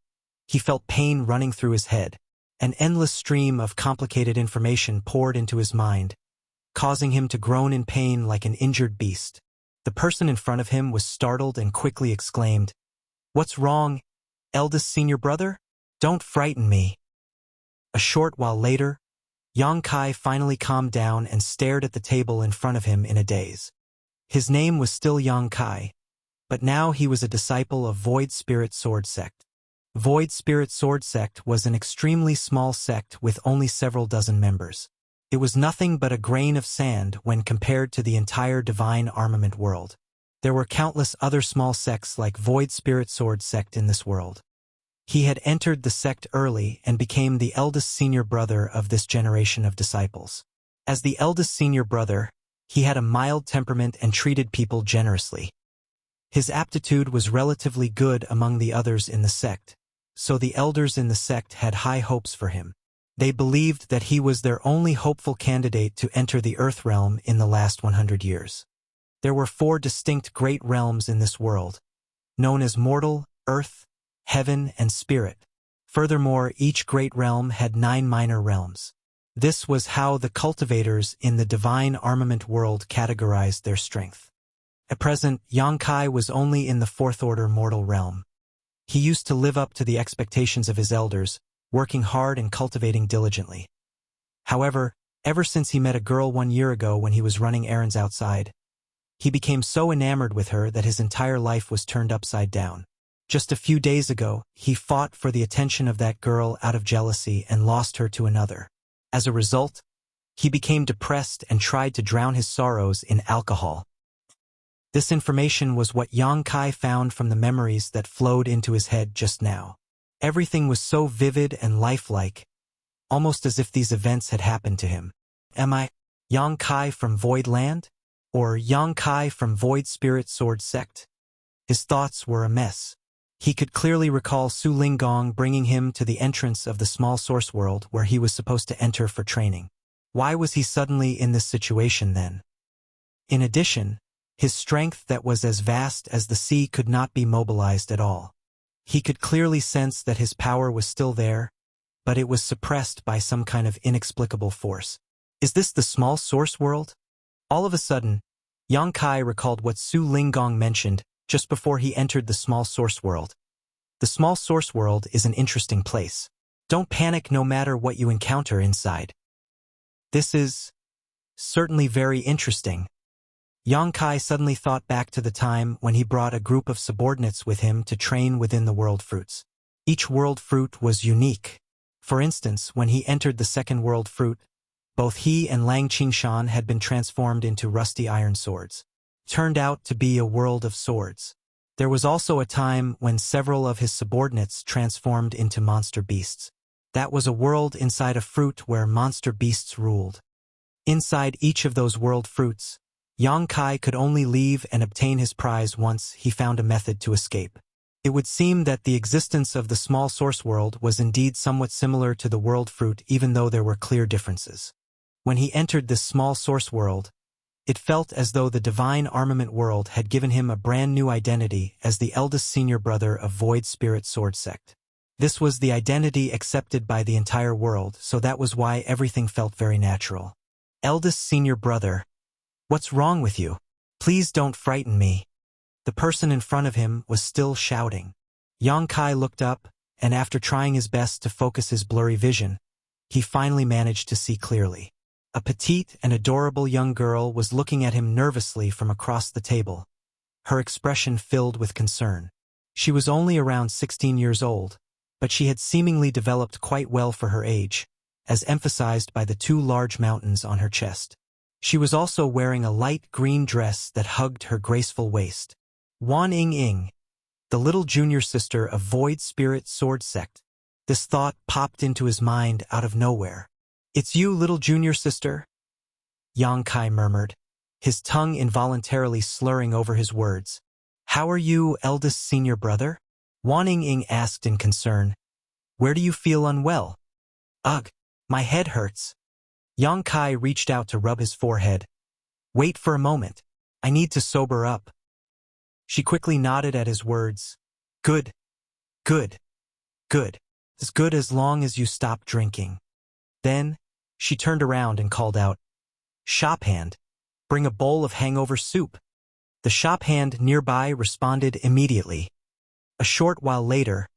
he felt pain running through his head. An endless stream of complicated information poured into his mind, causing him to groan in pain like an injured beast. The person in front of him was startled and quickly exclaimed, "What's wrong, eldest senior brother? Don't frighten me." A short while later, Yang Kai finally calmed down and stared at the table in front of him in a daze. His name was still Yang Kai, but now he was a disciple of Void Spirit Sword Sect. Void Spirit Sword Sect was an extremely small sect with only several dozen members. It was nothing but a grain of sand when compared to the entire divine armament world. There were countless other small sects like Void Spirit Sword Sect in this world. He had entered the sect early and became the eldest senior brother of this generation of disciples. As the eldest senior brother, he had a mild temperament and treated people generously. His aptitude was relatively good among the others in the sect, so the elders in the sect had high hopes for him. They believed that he was their only hopeful candidate to enter the Earth realm in the last 100 years. There were 4 distinct great realms in this world, known as Mortal, Earth, Heaven, and Spirit. Furthermore, each great realm had 9 minor realms. This was how the cultivators in the divine armament world categorized their strength. At present, Yang Kai was only in the 4th-order mortal realm. He used to live up to the expectations of his elders, working hard and cultivating diligently. However, ever since he met a girl 1 year ago when he was running errands outside, he became so enamored with her that his entire life was turned upside down. Just a few days ago, he fought for the attention of that girl out of jealousy and lost her to another. As a result, he became depressed and tried to drown his sorrows in alcohol. This information was what Yang Kai found from the memories that flowed into his head just now. Everything was so vivid and lifelike, almost as if these events had happened to him. Am I Yang Kai from Void Land? Or Yang Kai from Void Spirit Sword Sect? His thoughts were a mess. He could clearly recall Su Linggong bringing him to the entrance of the small source world where he was supposed to enter for training. Why was he suddenly in this situation then? In addition, his strength that was as vast as the sea could not be mobilized at all. He could clearly sense that his power was still there, but it was suppressed by some kind of inexplicable force. Is this the small source world? All of a sudden, Yang Kai recalled what Su Linggong mentioned just before he entered the small source world. The small source world is an interesting place. Don't panic no matter what you encounter inside. This is certainly very interesting. Yang Kai suddenly thought back to the time when he brought a group of subordinates with him to train within the world fruits. Each world fruit was unique. For instance, when he entered the second world fruit, both he and Lang Qingshan had been transformed into rusty iron swords. Turned out to be a world of swords. There was also a time when several of his subordinates transformed into monster beasts. That was a world inside a fruit where monster beasts ruled. Inside each of those world fruits, Yang Kai could only leave and obtain his prize once he found a method to escape. It would seem that the existence of the small source world was indeed somewhat similar to the world fruit, even though there were clear differences. When he entered this small source world, it felt as though the divine armament world had given him a brand new identity as the eldest senior brother of Void Spirit Sword Sect. This was the identity accepted by the entire world, so that was why everything felt very natural. Eldest senior brother, what's wrong with you? Please don't frighten me. The person in front of him was still shouting. Yang Kai looked up, and after trying his best to focus his blurry vision, he finally managed to see clearly. A petite and adorable young girl was looking at him nervously from across the table, her expression filled with concern. She was only around 16 years old, but she had seemingly developed quite well for her age, as emphasized by the two large mountains on her chest. She was also wearing a light green dress that hugged her graceful waist. Wan Ying, the little junior sister of Void Spirit Sword Sect. This thought popped into his mind out of nowhere. It's you, little junior sister? Yang Kai murmured, his tongue involuntarily slurring over his words. How are you, eldest senior brother? Wan Ying asked in concern. Where do you feel unwell? Ugh, my head hurts. Yang Kai reached out to rub his forehead. Wait for a moment. I need to sober up. She quickly nodded at his words. Good. Good. Good. As good as long as you stop drinking. Then, she turned around and called out, Shop hand, bring a bowl of hangover soup. The shop hand nearby responded immediately. A short while later,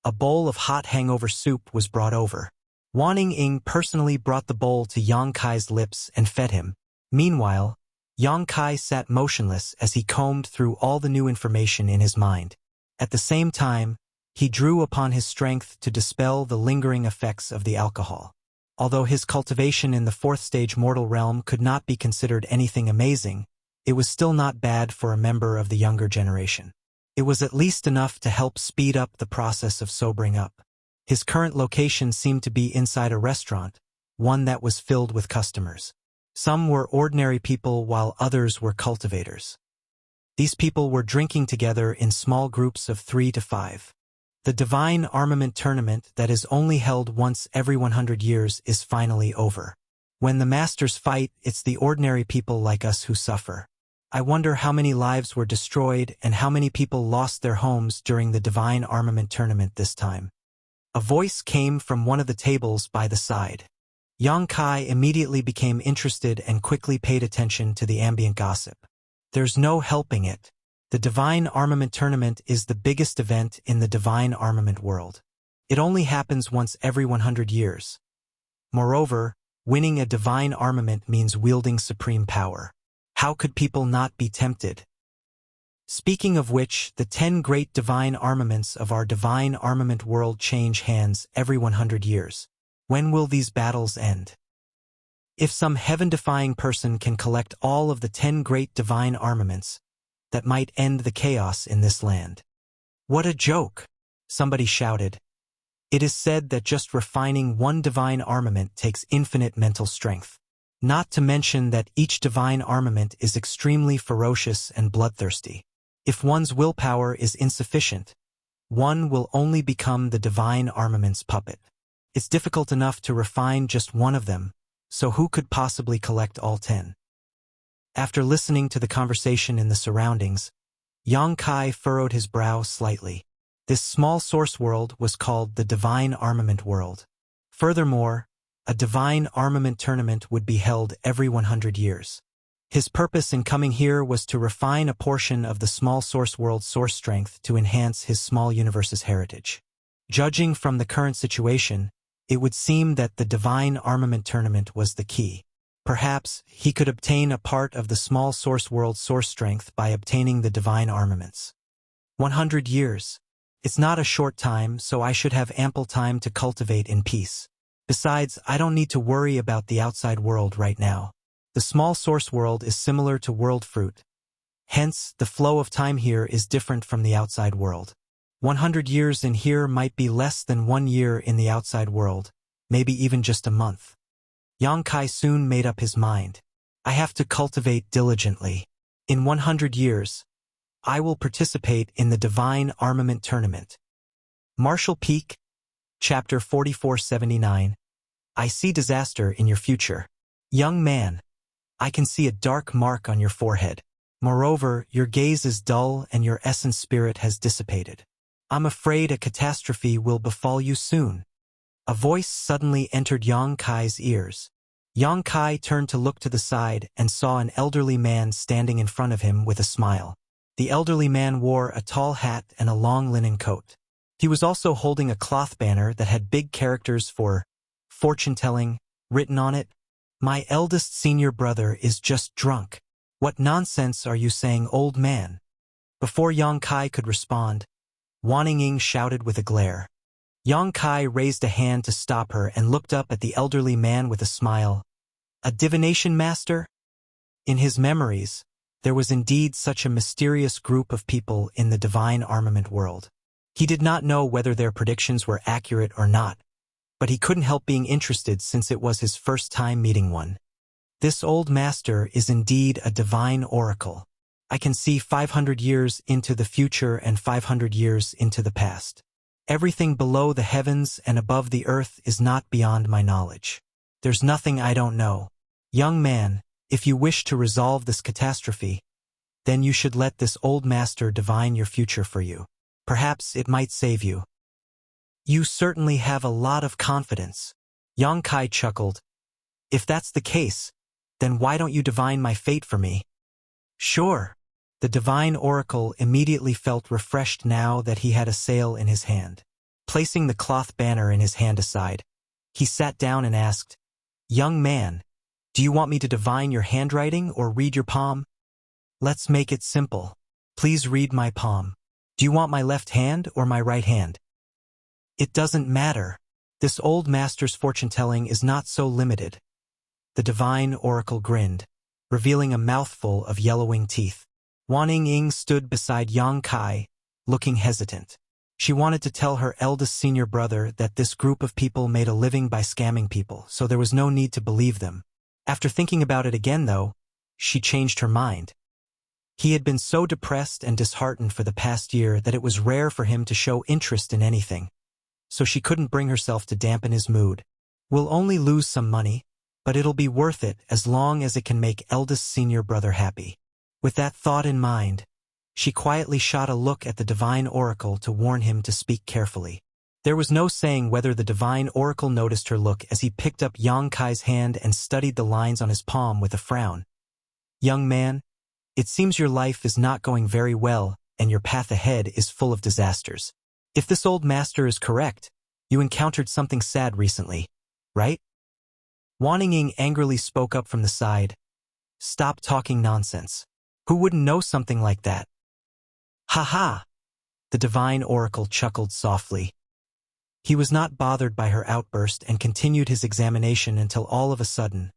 a bowl of hot hangover soup was brought over. Wan Ying personally brought the bowl to Yang Kai's lips and fed him. Meanwhile, Yang Kai sat motionless as he combed through all the new information in his mind. At the same time, he drew upon his strength to dispel the lingering effects of the alcohol. Although his cultivation in the fourth stage mortal realm could not be considered anything amazing, it was still not bad for a member of the younger generation. It was at least enough to help speed up the process of sobering up. His current location seemed to be inside a restaurant, one that was filled with customers. Some were ordinary people while others were cultivators. These people were drinking together in small groups of 3 to 5. The Divine Armament Tournament that is only held once every 100 years is finally over. When the masters fight, it's the ordinary people like us who suffer. I wonder how many lives were destroyed and how many people lost their homes during the Divine Armament Tournament this time. A voice came from one of the tables by the side. Yang Kai immediately became interested and quickly paid attention to the ambient gossip. There's no helping it. The Divine Armament Tournament is the biggest event in the Divine Armament world. It only happens once every 100 years. Moreover, winning a Divine Armament means wielding supreme power. How could people not be tempted? Speaking of which, the 10 great Divine Armaments of our Divine Armament world change hands every 100 years. When will these battles end? If some heaven-defying person can collect all of the 10 great Divine Armaments, that might end the chaos in this land. What a joke! Somebody shouted. It is said that just refining one divine armament takes infinite mental strength. Not to mention that each divine armament is extremely ferocious and bloodthirsty. If one's willpower is insufficient, one will only become the divine armament's puppet. It's difficult enough to refine just one of them, so who could possibly collect all 10? After listening to the conversation in the surroundings, Yang Kai furrowed his brow slightly. This small source world was called the Divine Armament World. Furthermore, a Divine Armament Tournament would be held every 100 years. His purpose in coming here was to refine a portion of the small source world's source strength to enhance his small universe's heritage. Judging from the current situation, it would seem that the Divine Armament Tournament was the key. Perhaps he could obtain a part of the small source world's source strength by obtaining the divine armaments. 100 years. It's not a short time, so I should have ample time to cultivate in peace. Besides, I don't need to worry about the outside world right now. The small source world is similar to world fruit. Hence, the flow of time here is different from the outside world. 100 years in here might be less than 1 year in the outside world, maybe even just a month. Yang Kai soon made up his mind. I have to cultivate diligently. In 100 years, I will participate in the Divine Armament Tournament. Martial Peak, Chapter 4479. I see disaster in your future. Young man, I can see a dark mark on your forehead. Moreover, your gaze is dull and your essence spirit has dissipated. I'm afraid a catastrophe will befall you soon. A voice suddenly entered Yang Kai's ears. Yang Kai turned to look to the side and saw an elderly man standing in front of him with a smile. The elderly man wore a tall hat and a long linen coat. He was also holding a cloth banner that had big characters for fortune-telling written on it. My eldest senior brother is just drunk. What nonsense are you saying, old man? Before Yang Kai could respond, Wan Ying shouted with a glare. Yang Kai raised a hand to stop her and looked up at the elderly man with a smile. A divination master? In his memories, there was indeed such a mysterious group of people in the divine armament world. He did not know whether their predictions were accurate or not, but he couldn't help being interested since it was his first time meeting one. This old master is indeed a divine oracle. I can see 500 years into the future and 500 years into the past. Everything below the heavens and above the earth is not beyond my knowledge. There's nothing I don't know. Young man, if you wish to resolve this catastrophe, then you should let this old master divine your future for you. Perhaps it might save you. You certainly have a lot of confidence. Yang Kai chuckled. If that's the case, then why don't you divine my fate for me? Sure. The divine oracle immediately felt refreshed now that he had a sail in his hand. Placing the cloth banner in his hand aside, he sat down and asked, Young man, do you want me to divine your handwriting or read your palm? Let's make it simple. Please read my palm. Do you want my left hand or my right hand? It doesn't matter. This old master's fortune-telling is not so limited. The divine oracle grinned, revealing a mouthful of yellowing teeth. Wan Ying stood beside Yang Kai, looking hesitant. She wanted to tell her eldest senior brother that this group of people made a living by scamming people, so there was no need to believe them. After thinking about it again, though, she changed her mind. He had been so depressed and disheartened for the past year that it was rare for him to show interest in anything. So she couldn't bring herself to dampen his mood. We'll only lose some money, but it'll be worth it as long as it can make eldest senior brother happy. With that thought in mind, she quietly shot a look at the divine oracle to warn him to speak carefully. There was no saying whether the divine oracle noticed her look as he picked up Yang Kai's hand and studied the lines on his palm with a frown. Young man, it seems your life is not going very well and your path ahead is full of disasters. If this old master is correct, you encountered something sad recently, right? Wan Ying angrily spoke up from the side. Stop talking nonsense. Who wouldn't know something like that? Ha ha! The divine oracle chuckled softly. He was not bothered by her outburst and continued his examination until all of a sudden,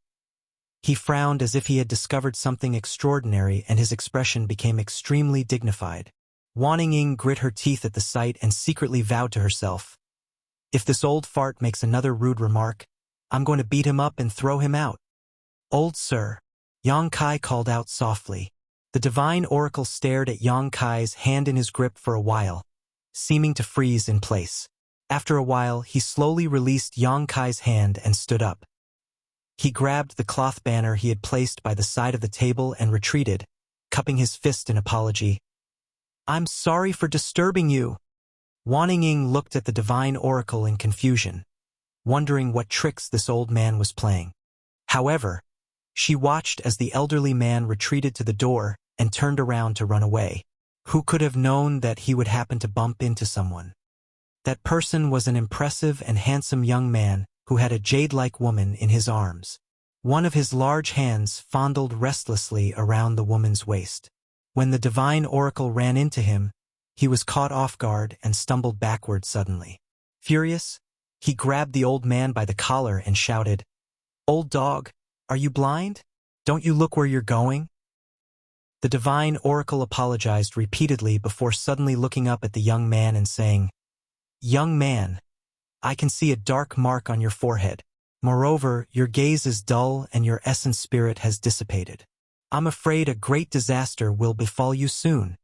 he frowned as if he had discovered something extraordinary and his expression became extremely dignified. Wan Ying grit her teeth at the sight and secretly vowed to herself, if this old fart makes another rude remark, I'm going to beat him up and throw him out. Old sir, Yang Kai called out softly. The divine oracle stared at Yang Kai's hand in his grip for a while, seeming to freeze in place. After a while, he slowly released Yang Kai's hand and stood up. He grabbed the cloth banner he had placed by the side of the table and retreated, cupping his fist in apology. I'm sorry for disturbing you. Wan Ying looked at the divine oracle in confusion, wondering what tricks this old man was playing. However, she watched as the elderly man retreated to the door and turned around to run away. Who could have known that he would happen to bump into someone? That person was an impressive and handsome young man who had a jade-like woman in his arms. One of his large hands fondled restlessly around the woman's waist. When the divine oracle ran into him, he was caught off guard and stumbled backward suddenly. Furious, he grabbed the old man by the collar and shouted, Old dog, are you blind? Don't you look where you're going? The divine oracle apologized repeatedly before suddenly looking up at the young man and saying, "Young man, I can see a dark mark on your forehead. Moreover, your gaze is dull and your essence spirit has dissipated. I'm afraid a great disaster will befall you soon."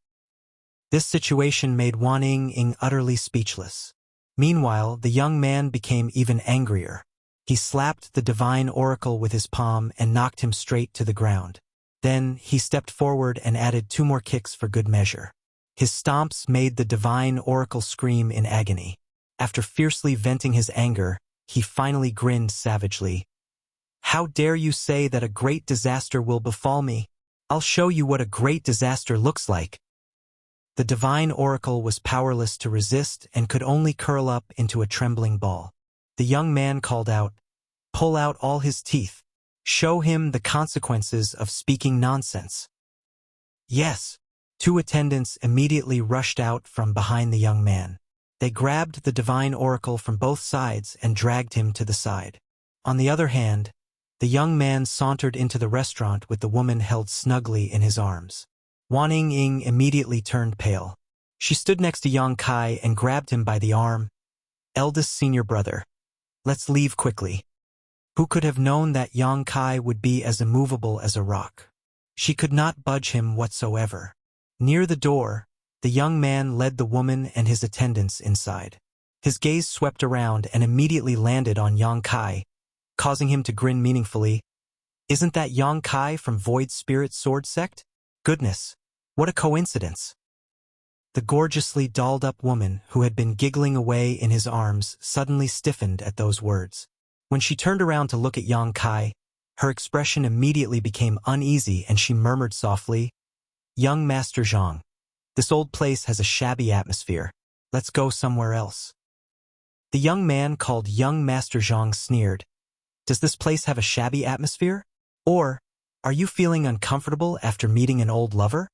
This situation made Wan Ying utterly speechless. Meanwhile, the young man became even angrier. He slapped the divine oracle with his palm and knocked him straight to the ground. Then, he stepped forward and added 2 more kicks for good measure. His stomps made the divine oracle scream in agony. After fiercely venting his anger, he finally grinned savagely. "How dare you say that a great disaster will befall me? I'll show you what a great disaster looks like." The divine oracle was powerless to resist and could only curl up into a trembling ball. The young man called out, "Pull out all his teeth. Show him the consequences of speaking nonsense." "Yes." 2 attendants immediately rushed out from behind the young man. They grabbed the divine oracle from both sides and dragged him to the side. On the other hand, the young man sauntered into the restaurant with the woman held snugly in his arms. Wan Ying immediately turned pale. She stood next to Yang Kai and grabbed him by the arm. "Eldest senior brother, let's leave quickly." Who could have known that Yang Kai would be as immovable as a rock? She could not budge him whatsoever. Near the door, the young man led the woman and his attendants inside. His gaze swept around and immediately landed on Yang Kai, causing him to grin meaningfully. "Isn't that Yang Kai from Void Spirit Sword Sect? Goodness, what a coincidence." The gorgeously dolled-up woman who had been giggling away in his arms suddenly stiffened at those words. When she turned around to look at Yang Kai, her expression immediately became uneasy and she murmured softly, "Young Master Zhang, this old place has a shabby atmosphere. Let's go somewhere else." The young man called Young Master Zhang sneered. "Does this place have a shabby atmosphere? Or, are you feeling uncomfortable after meeting an old lover?"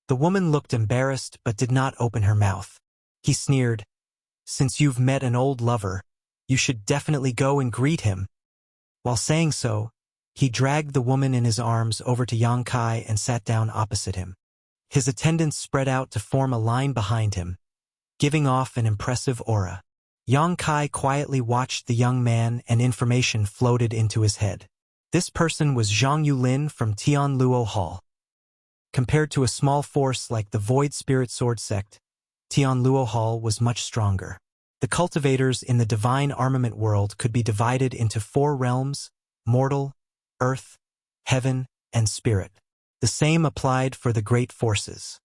The woman looked embarrassed but did not open her mouth. He sneered, "Since you've met an old lover, you should definitely go and greet him." While saying so, he dragged the woman in his arms over to Yang Kai and sat down opposite him. His attendants spread out to form a line behind him, giving off an impressive aura. Yang Kai quietly watched the young man and information floated into his head. This person was Zhang Yulin from Tianluo Hall. Compared to a small force like the Void Spirit Sword Sect, Tianluo Hall was much stronger. The cultivators in the divine armament world could be divided into 4 realms: mortal, earth, heaven, and spirit. The same applied for the great forces.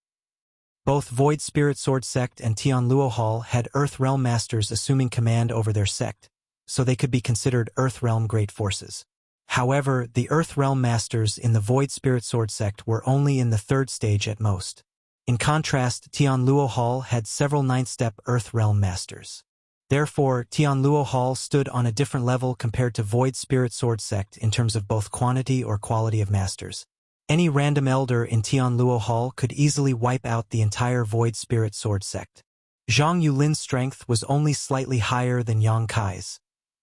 Both Void Spirit Sword Sect and Tianluo Hall had Earth Realm Masters assuming command over their sect, so they could be considered Earth Realm Great Forces. However, the Earth Realm Masters in the Void Spirit Sword Sect were only in the 3rd stage at most. In contrast, Tianluo Hall had several 9th-step Earth Realm Masters. Therefore, Tianluo Hall stood on a different level compared to Void Spirit Sword Sect in terms of both quantity or quality of masters. Any random elder in Tianluo Hall could easily wipe out the entire Void Spirit Sword Sect. Zhang Yulin's strength was only slightly higher than Yang Kai's,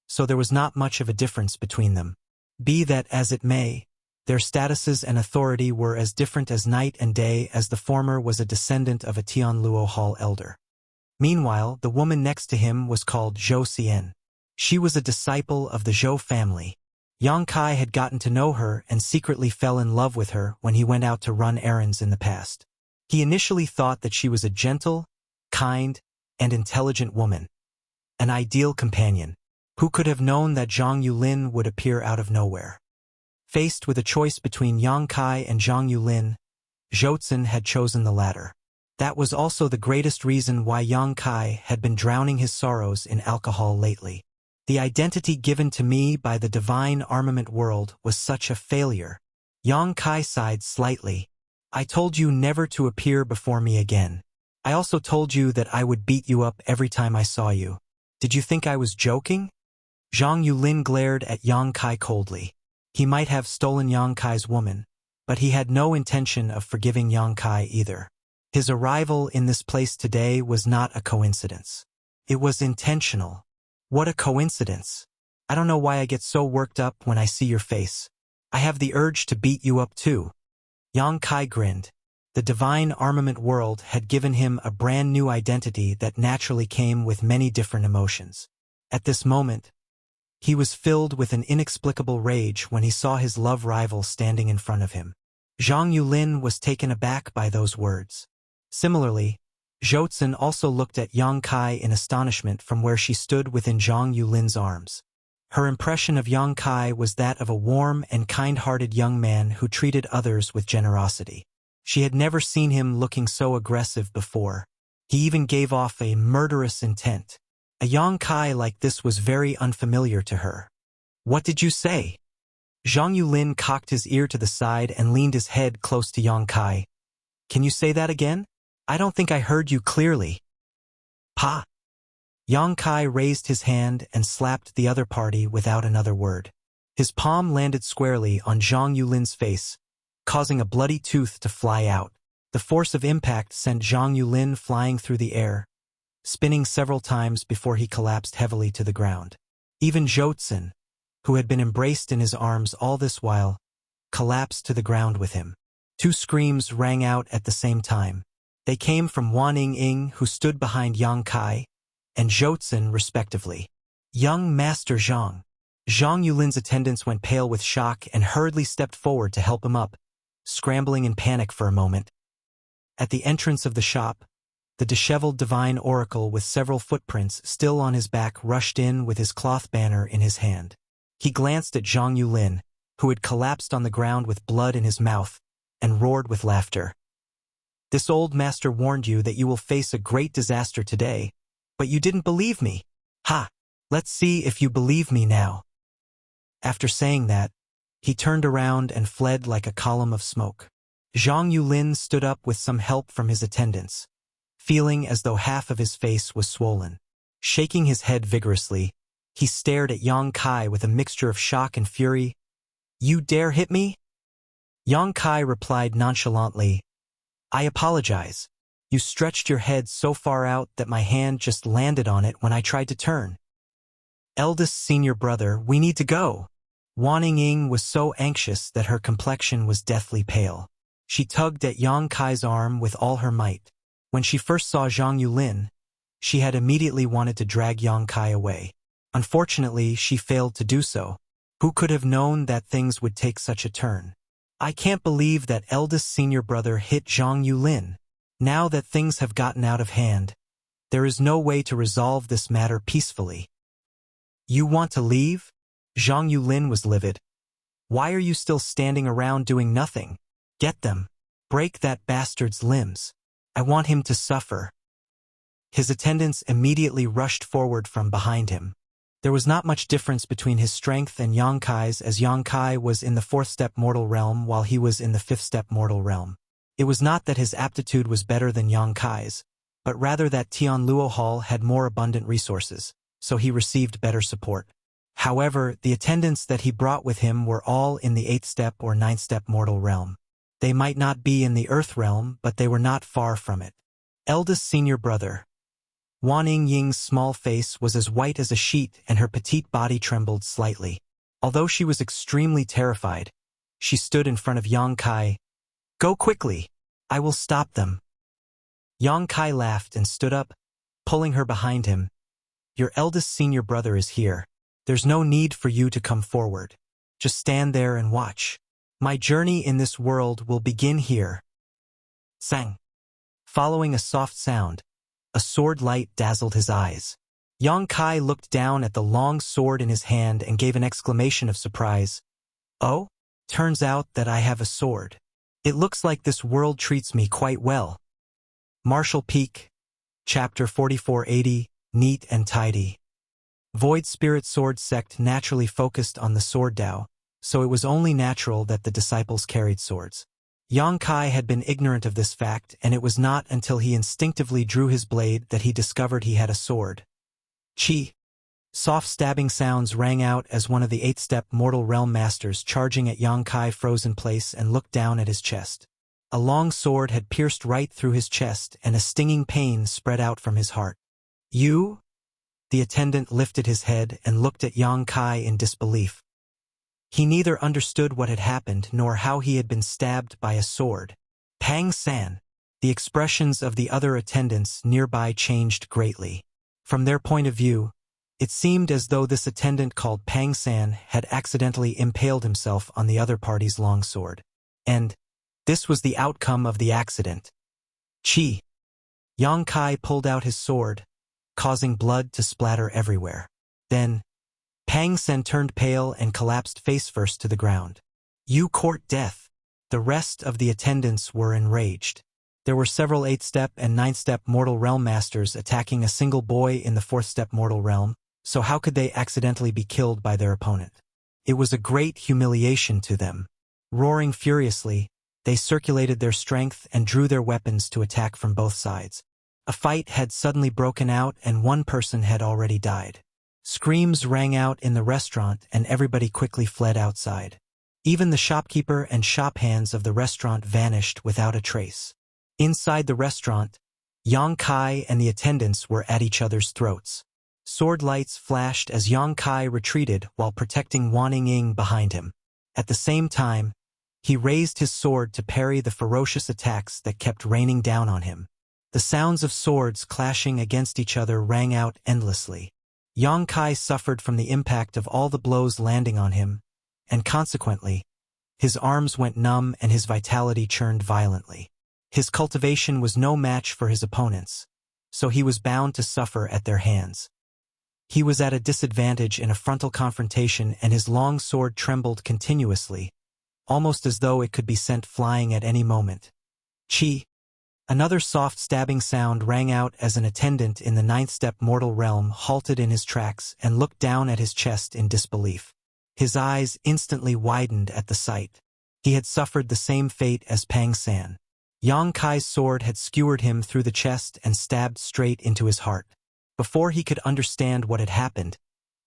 so there was not much of a difference between them. Be that as it may, their statuses and authority were as different as night and day, as the former was a descendant of a Tianluo Hall elder. Meanwhile, the woman next to him was called Zhou Xian. She was a disciple of the Zhou family. Yang Kai had gotten to know her and secretly fell in love with her when he went out to run errands in the past. He initially thought that she was a gentle, kind, and intelligent woman, an ideal companion. Who could have known that Zhang Yulin would appear out of nowhere? Faced with a choice between Yang Kai and Zhang Yulin, Zhou Xian had chosen the latter. That was also the greatest reason why Yang Kai had been drowning his sorrows in alcohol lately. The identity given to me by the divine armament world was such a failure. Yang Kai sighed slightly. "I told you never to appear before me again. I also told you that I would beat you up every time I saw you. Did you think I was joking?" Zhang Yulin glared at Yang Kai coldly. He might have stolen Yang Kai's woman, but he had no intention of forgiving Yang Kai either. His arrival in this place today was not a coincidence. It was intentional. What a coincidence. I don't know why I get so worked up when I see your face. I have the urge to beat you up too. Yang Kai grinned. The divine armament world had given him a brand new identity that naturally came with many different emotions. At this moment, he was filled with an inexplicable rage when he saw his love rival standing in front of him. Zhang Yulin was taken aback by those words. Similarly, Zhou also looked at Yang Kai in astonishment from where she stood within Zhang Yulin's arms. Her impression of Yang Kai was that of a warm and kind-hearted young man who treated others with generosity. She had never seen him looking so aggressive before. He even gave off a murderous intent. A Yang Kai like this was very unfamiliar to her. "What did you say?" Zhang Yulin cocked his ear to the side and leaned his head close to Yang Kai. "Can you say that again? I don't think I heard you clearly." "Pa." Yang Kai raised his hand and slapped the other party without another word. His palm landed squarely on Zhang Yulin's face, causing a bloody tooth to fly out. The force of impact sent Zhang Yulin flying through the air, spinning several times before he collapsed heavily to the ground. Even Zhou, who had been embraced in his arms all this while, collapsed to the ground with him. Two screams rang out at the same time. They came from Wan Ying, who stood behind Yang Kai, and Zhou, respectively. "Young Master Zhang." Zhang Yulin's attendants went pale with shock and hurriedly stepped forward to help him up, scrambling in panic for a moment. At the entrance of the shop, the disheveled divine oracle with several footprints still on his back rushed in with his cloth banner in his hand. He glanced at Zhang Yulin, who had collapsed on the ground with blood in his mouth, and roared with laughter. "This old master warned you that you will face a great disaster today, but you didn't believe me. Ha! Let's see if you believe me now." After saying that, he turned around and fled like a column of smoke. Zhang Yulin stood up with some help from his attendants, feeling as though half of his face was swollen. Shaking his head vigorously, he stared at Yang Kai with a mixture of shock and fury. "You dare hit me?" Yang Kai replied nonchalantly, "I apologize. You stretched your head so far out that my hand just landed on it when I tried to turn." "Eldest senior brother, we need to go." Wan Ying was so anxious that her complexion was deathly pale. She tugged at Yang Kai's arm with all her might. When she first saw Zhang Yulin, she had immediately wanted to drag Yang Kai away. Unfortunately, she failed to do so. Who could have known that things would take such a turn? "I can't believe that eldest senior brother hit Zhang Yulin. Now that things have gotten out of hand, there is no way to resolve this matter peacefully." "You want to leave?" Zhang Yulin was livid. "Why are you still standing around doing nothing? Get them. Break that bastard's limbs. I want him to suffer." His attendants immediately rushed forward from behind him. There was not much difference between his strength and Yang Kai's, as Yang Kai was in the 4th-step mortal realm while he was in the 5th-step mortal realm. It was not that his aptitude was better than Yang Kai's, but rather that Tianluo Hall had more abundant resources, so he received better support. However, the attendants that he brought with him were all in the 8th-step or 9th-step mortal realm. They might not be in the Earth realm, but they were not far from it. "Eldest senior brother." Wan Ying's small face was as white as a sheet and her petite body trembled slightly. Although she was extremely terrified, she stood in front of Yang Kai. "Go quickly. I will stop them." Yang Kai laughed and stood up, pulling her behind him. "Your eldest senior brother is here. There's no need for you to come forward. Just stand there and watch. My journey in this world will begin here." Sang. Following a soft sound, a sword light dazzled his eyes. Yang Kai looked down at the long sword in his hand and gave an exclamation of surprise. "Oh? Turns out that I have a sword. It looks like this world treats me quite well." Martial Peak, Chapter 4480, Neat and Tidy. Void Spirit Sword Sect naturally focused on the sword Dao, so it was only natural that the disciples carried swords. Yang Kai had been ignorant of this fact, and it was not until he instinctively drew his blade that he discovered he had a sword. Chi. Soft stabbing sounds rang out as one of the 8th-step mortal realm masters charging at Yang Kai froze in place and looked down at his chest. A long sword had pierced right through his chest and a stinging pain spread out from his heart. "You?" The attendant lifted his head and looked at Yang Kai in disbelief. He neither understood what had happened nor how he had been stabbed by a sword. Pang San. The expressions of the other attendants nearby changed greatly. From their point of view, it seemed as though this attendant called Pang San had accidentally impaled himself on the other party's longsword. And this was the outcome of the accident. Chi. Yang Kai pulled out his sword, causing blood to splatter everywhere. Then, Pang San turned pale and collapsed face first to the ground. You court death. The rest of the attendants were enraged. There were several 8th-step and 9th-step mortal realm masters attacking a single boy in the 4th-step mortal realm, so how could they accidentally be killed by their opponent? It was a great humiliation to them. Roaring furiously, they circulated their strength and drew their weapons to attack from both sides. A fight had suddenly broken out and one person had already died. Screams rang out in the restaurant and everybody quickly fled outside. Even the shopkeeper and shop hands of the restaurant vanished without a trace. Inside the restaurant, Yang Kai and the attendants were at each other's throats. Sword lights flashed as Yang Kai retreated while protecting Wan Ying behind him. At the same time, he raised his sword to parry the ferocious attacks that kept raining down on him. The sounds of swords clashing against each other rang out endlessly. Yang Kai suffered from the impact of all the blows landing on him, and consequently, his arms went numb and his vitality churned violently. His cultivation was no match for his opponents, so he was bound to suffer at their hands. He was at a disadvantage in a frontal confrontation and his long sword trembled continuously, almost as though it could be sent flying at any moment. Chi. Another soft stabbing sound rang out as an attendant in the 9th-step mortal realm halted in his tracks and looked down at his chest in disbelief. His eyes instantly widened at the sight. He had suffered the same fate as Pang San. Yang Kai's sword had skewered him through the chest and stabbed straight into his heart. Before he could understand what had happened,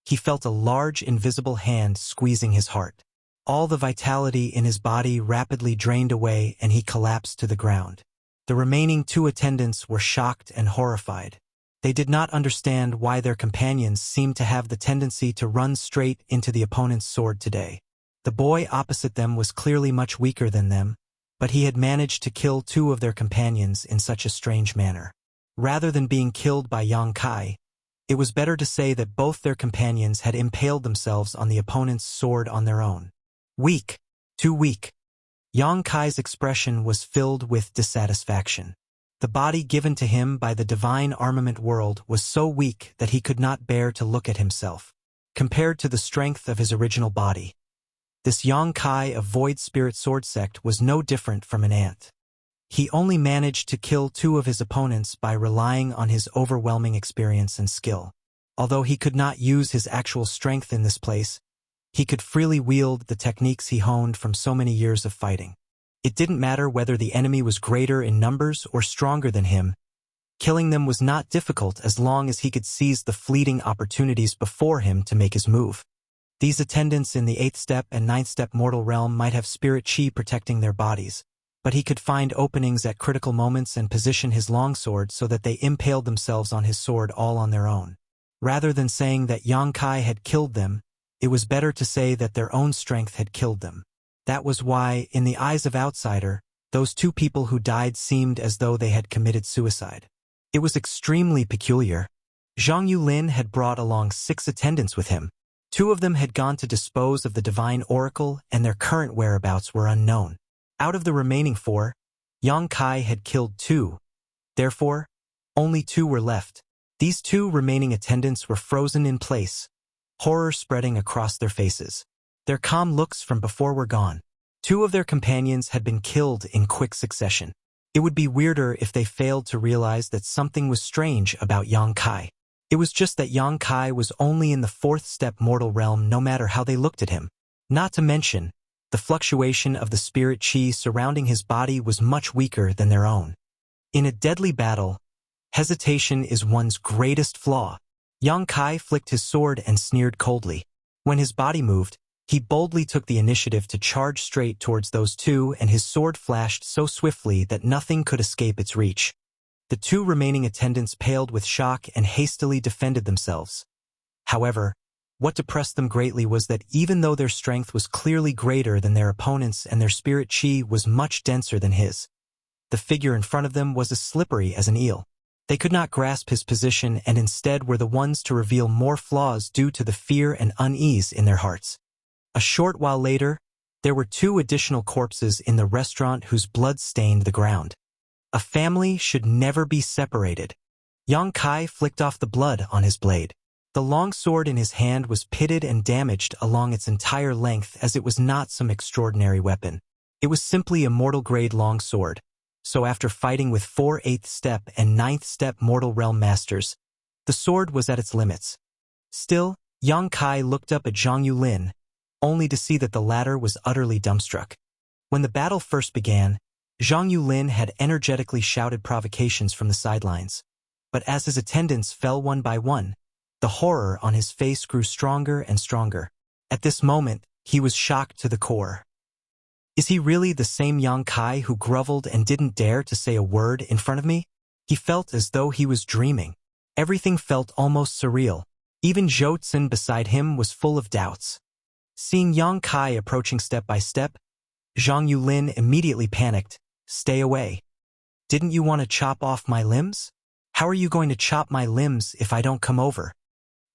he felt a large invisible hand squeezing his heart. All the vitality in his body rapidly drained away and he collapsed to the ground. The remaining 2 attendants were shocked and horrified. They did not understand why their companions seemed to have the tendency to run straight into the opponent's sword today. The boy opposite them was clearly much weaker than them, but he had managed to kill 2 of their companions in such a strange manner. Rather than being killed by Yang Kai, it was better to say that both their companions had impaled themselves on the opponent's sword on their own. Weak. Too weak. Yang Kai's expression was filled with dissatisfaction. The body given to him by the divine armament world was so weak that he could not bear to look at himself. Compared to the strength of his original body, this Yang Kai of Void Spirit Sword Sect was no different from an ant. He only managed to kill 2 of his opponents by relying on his overwhelming experience and skill. Although he could not use his actual strength in this place, he could freely wield the techniques he honed from so many years of fighting. It didn't matter whether the enemy was greater in numbers or stronger than him. Killing them was not difficult as long as he could seize the fleeting opportunities before him to make his move. These attendants in the 8th-step and 9th-step mortal realm might have spirit chi protecting their bodies, but he could find openings at critical moments and position his longsword so that they impaled themselves on his sword all on their own. Rather than saying that Yang Kai had killed them, it was better to say that their own strength had killed them. That was why, in the eyes of outsider, those 2 people who died seemed as though they had committed suicide. It was extremely peculiar. Zhang Yulin had brought along 6 attendants with him. 2 of them had gone to dispose of the divine oracle and their current whereabouts were unknown. Out of the remaining 4, Yang Kai had killed 2. Therefore, only 2 were left. These 2 remaining attendants were frozen in place, horror spreading across their faces. Their calm looks from before were gone. 2 of their companions had been killed in quick succession. It would be weirder if they failed to realize that something was strange about Yang Kai. It was just that Yang Kai was only in the 4th-step mortal realm no matter how they looked at him. Not to mention, the fluctuation of the spirit chi surrounding his body was much weaker than their own. In a deadly battle, hesitation is one's greatest flaw. Yang Kai flicked his sword and sneered coldly. When his body moved, he boldly took the initiative to charge straight towards those 2 and his sword flashed so swiftly that nothing could escape its reach. The 2 remaining attendants paled with shock and hastily defended themselves. However, What depressed them greatly was that even though their strength was clearly greater than their opponents and their spirit chi was much denser than his, the figure in front of them was as slippery as an eel. They could not grasp his position and instead were the ones to reveal more flaws due to the fear and unease in their hearts. A short while later, there were 2 additional corpses in the restaurant whose blood stained the ground. A family should never be separated. Yang Kai flicked off the blood on his blade. The long sword in his hand was pitted and damaged along its entire length as it was not some extraordinary weapon. It was simply a mortal-grade long sword. So after fighting with 4 8th step and 9th step mortal realm masters, the sword was at its limits. Still, Yang Kai looked up at Zhang Yulin, only to see that the latter was utterly dumbstruck. When the battle first began, Zhang Yulin had energetically shouted provocations from the sidelines. But as his attendants fell one by one, the horror on his face grew stronger and stronger. At this moment, he was shocked to the core. Is he really the same Yang Kai who groveled and didn't dare to say a word in front of me? He felt as though he was dreaming. Everything felt almost surreal. Even Zhou Tsun beside him was full of doubts. Seeing Yang Kai approaching step by step, Zhang Yulin immediately panicked. Stay away. Didn't you want to chop off my limbs? How are you going to chop my limbs if I don't come over?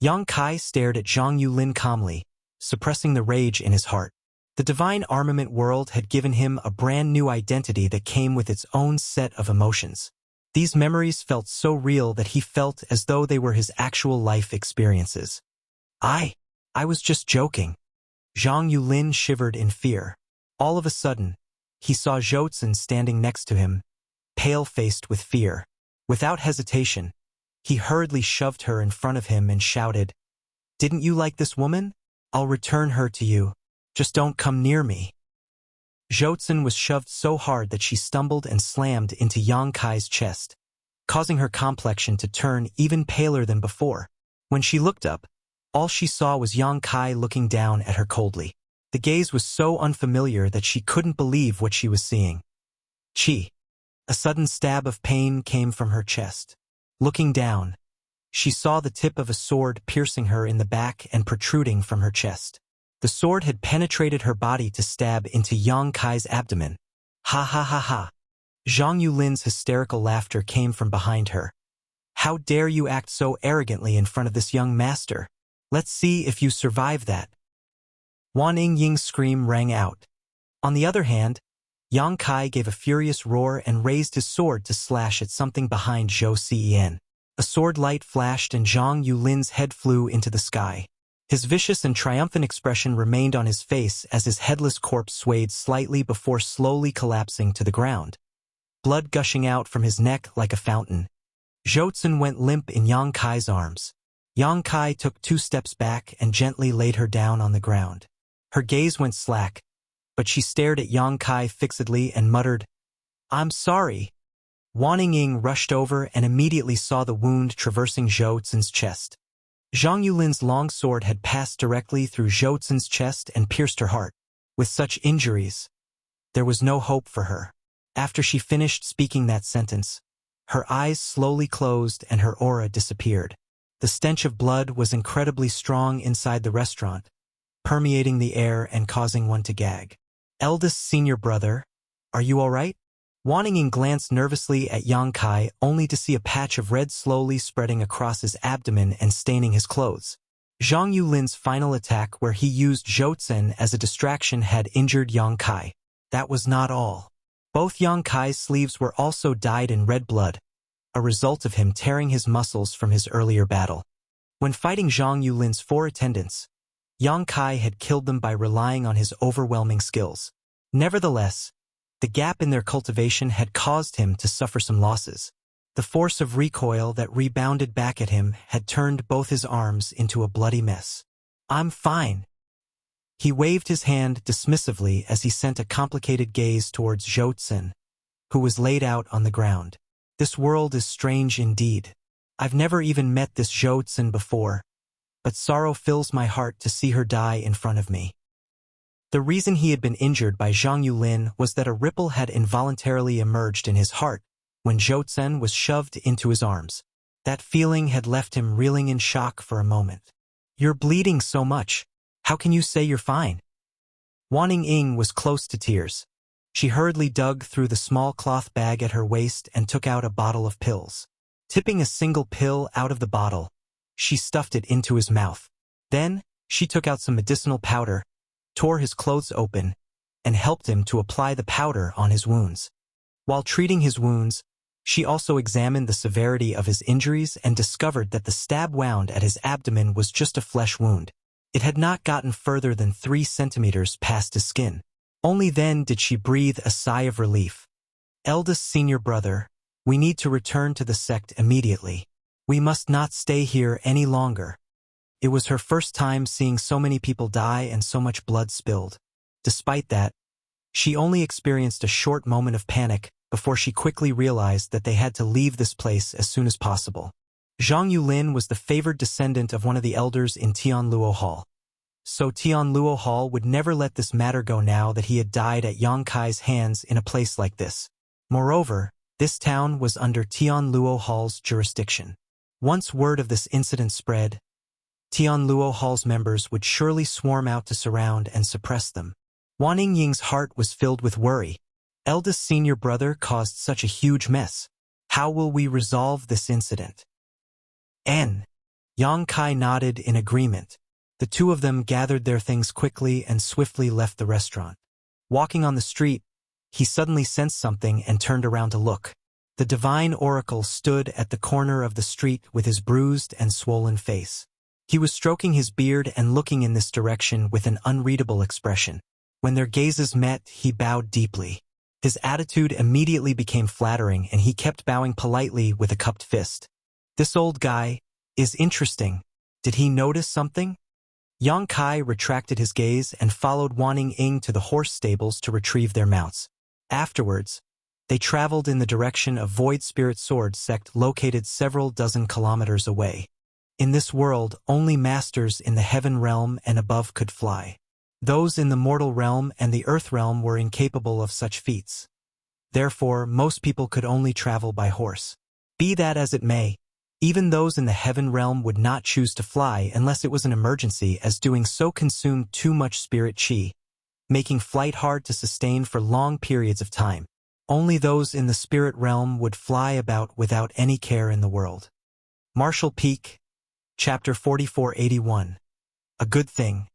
Yang Kai stared at Zhang Yulin calmly, suppressing the rage in his heart. The divine armament world had given him a brand new identity that came with its own set of emotions. These memories felt so real that he felt as though they were his actual life experiences. I was just joking. Zhang Yulin shivered in fear. All of a sudden, he saw Zhou Tsun standing next to him, pale-faced with fear. Without hesitation, he hurriedly shoved her in front of him and shouted, "Didn't you like this woman? I'll return her to you. Just don't come near me." Zhou Tsun was shoved so hard that she stumbled and slammed into Yang Kai's chest, causing her complexion to turn even paler than before. When she looked up, all she saw was Yang Kai looking down at her coldly. The gaze was so unfamiliar that she couldn't believe what she was seeing. Chi. A sudden stab of pain came from her chest. Looking down, she saw the tip of a sword piercing her in the back and protruding from her chest. The sword had penetrated her body to stab into Yang Kai's abdomen. Ha ha ha ha. Zhang Yulin's hysterical laughter came from behind her. How dare you act so arrogantly in front of this young master? Let's see if you survive that. Wan Yingying's scream rang out. On the other hand, Yang Kai gave a furious roar and raised his sword to slash at something behind Zhou Ciyan. A sword light flashed and Zhang Yulin's head flew into the sky. His vicious and triumphant expression remained on his face as his headless corpse swayed slightly before slowly collapsing to the ground. Blood gushing out from his neck like a fountain. Zhou Tsun went limp in Yang Kai's arms. Yang Kai took 2 steps back and gently laid her down on the ground. Her gaze went slack, but she stared at Yang Kai fixedly and muttered, "I'm sorry." Wan Ying rushed over and immediately saw the wound traversing Zhou Tsun's chest. Zhang Yulin's long sword had passed directly through Zhou Tsun's chest and pierced her heart. With such injuries, there was no hope for her. After she finished speaking that sentence, her eyes slowly closed and her aura disappeared. The stench of blood was incredibly strong inside the restaurant, permeating the air and causing one to gag. "Eldest senior brother, are you all right?" Wan Ying glanced nervously at Yang Kai only to see a patch of red slowly spreading across his abdomen and staining his clothes. Zhang Yulin's final attack where he used Zhou Tsun as a distraction had injured Yang Kai. That was not all. Both Yang Kai's sleeves were also dyed in red blood, a result of him tearing his muscles from his earlier battle. When fighting Zhang Yulin's 4 attendants, Yang Kai had killed them by relying on his overwhelming skills. Nevertheless, the gap in their cultivation had caused him to suffer some losses. The force of recoil that rebounded back at him had turned both his arms into a bloody mess. "I'm fine." He waved his hand dismissively as he sent a complicated gaze towards Zhou Tsun, who was laid out on the ground. "This world is strange indeed. I've never even met this Zhou Tsun before, but sorrow fills my heart to see her die in front of me." The reason he had been injured by Zhang Yulin was that a ripple had involuntarily emerged in his heart when Zhou Tsun was shoved into his arms. That feeling had left him reeling in shock for a moment. You're bleeding so much. How can you say you're fine? Wan Ying was close to tears. She hurriedly dug through the small cloth bag at her waist and took out a bottle of pills. Tipping a single pill out of the bottle, she stuffed it into his mouth. Then, she took out some medicinal powder, tore his clothes open, and helped him to apply the powder on his wounds. While treating his wounds, she also examined the severity of his injuries and discovered that the stab wound at his abdomen was just a flesh wound. It had not gotten further than 3 centimeters past his skin. Only then did she breathe a sigh of relief. Eldest senior brother, we need to return to the sect immediately. We must not stay here any longer. It was her first time seeing so many people die and so much blood spilled. Despite that, she only experienced a short moment of panic before she quickly realized that they had to leave this place as soon as possible. Zhang Yulin was the favored descendant of one of the elders in Tianluo Hall. So Tianluo Hall would never let this matter go now that he had died at Yang Kai's hands in a place like this. Moreover, this town was under Tianluo Hall's jurisdiction. Once word of this incident spread, Tianluo Hall's members would surely swarm out to surround and suppress them. Wan Ying's heart was filled with worry. Eldest senior brother caused such a huge mess. How will we resolve this incident? Yang Kai nodded in agreement. The two of them gathered their things quickly and swiftly left the restaurant. Walking on the street, he suddenly sensed something and turned around to look. The divine oracle stood at the corner of the street with his bruised and swollen face. He was stroking his beard and looking in this direction with an unreadable expression. When their gazes met, he bowed deeply. His attitude immediately became flattering and he kept bowing politely with a cupped fist. This old guy is interesting. Did he notice something? Yang Kai retracted his gaze and followed Wan Ying to the horse stables to retrieve their mounts. Afterwards, they traveled in the direction of Void Spirit Sword sect located several dozen kilometers away. In this world, only masters in the heaven realm and above could fly. Those in the mortal realm and the earth realm were incapable of such feats. Therefore, most people could only travel by horse. Be that as it may, even those in the heaven realm would not choose to fly unless it was an emergency, as doing so consumed too much spirit chi, making flight hard to sustain for long periods of time. Only those in the spirit realm would fly about without any care in the world. Martial Peak, Chapter 4481. A Good Thing.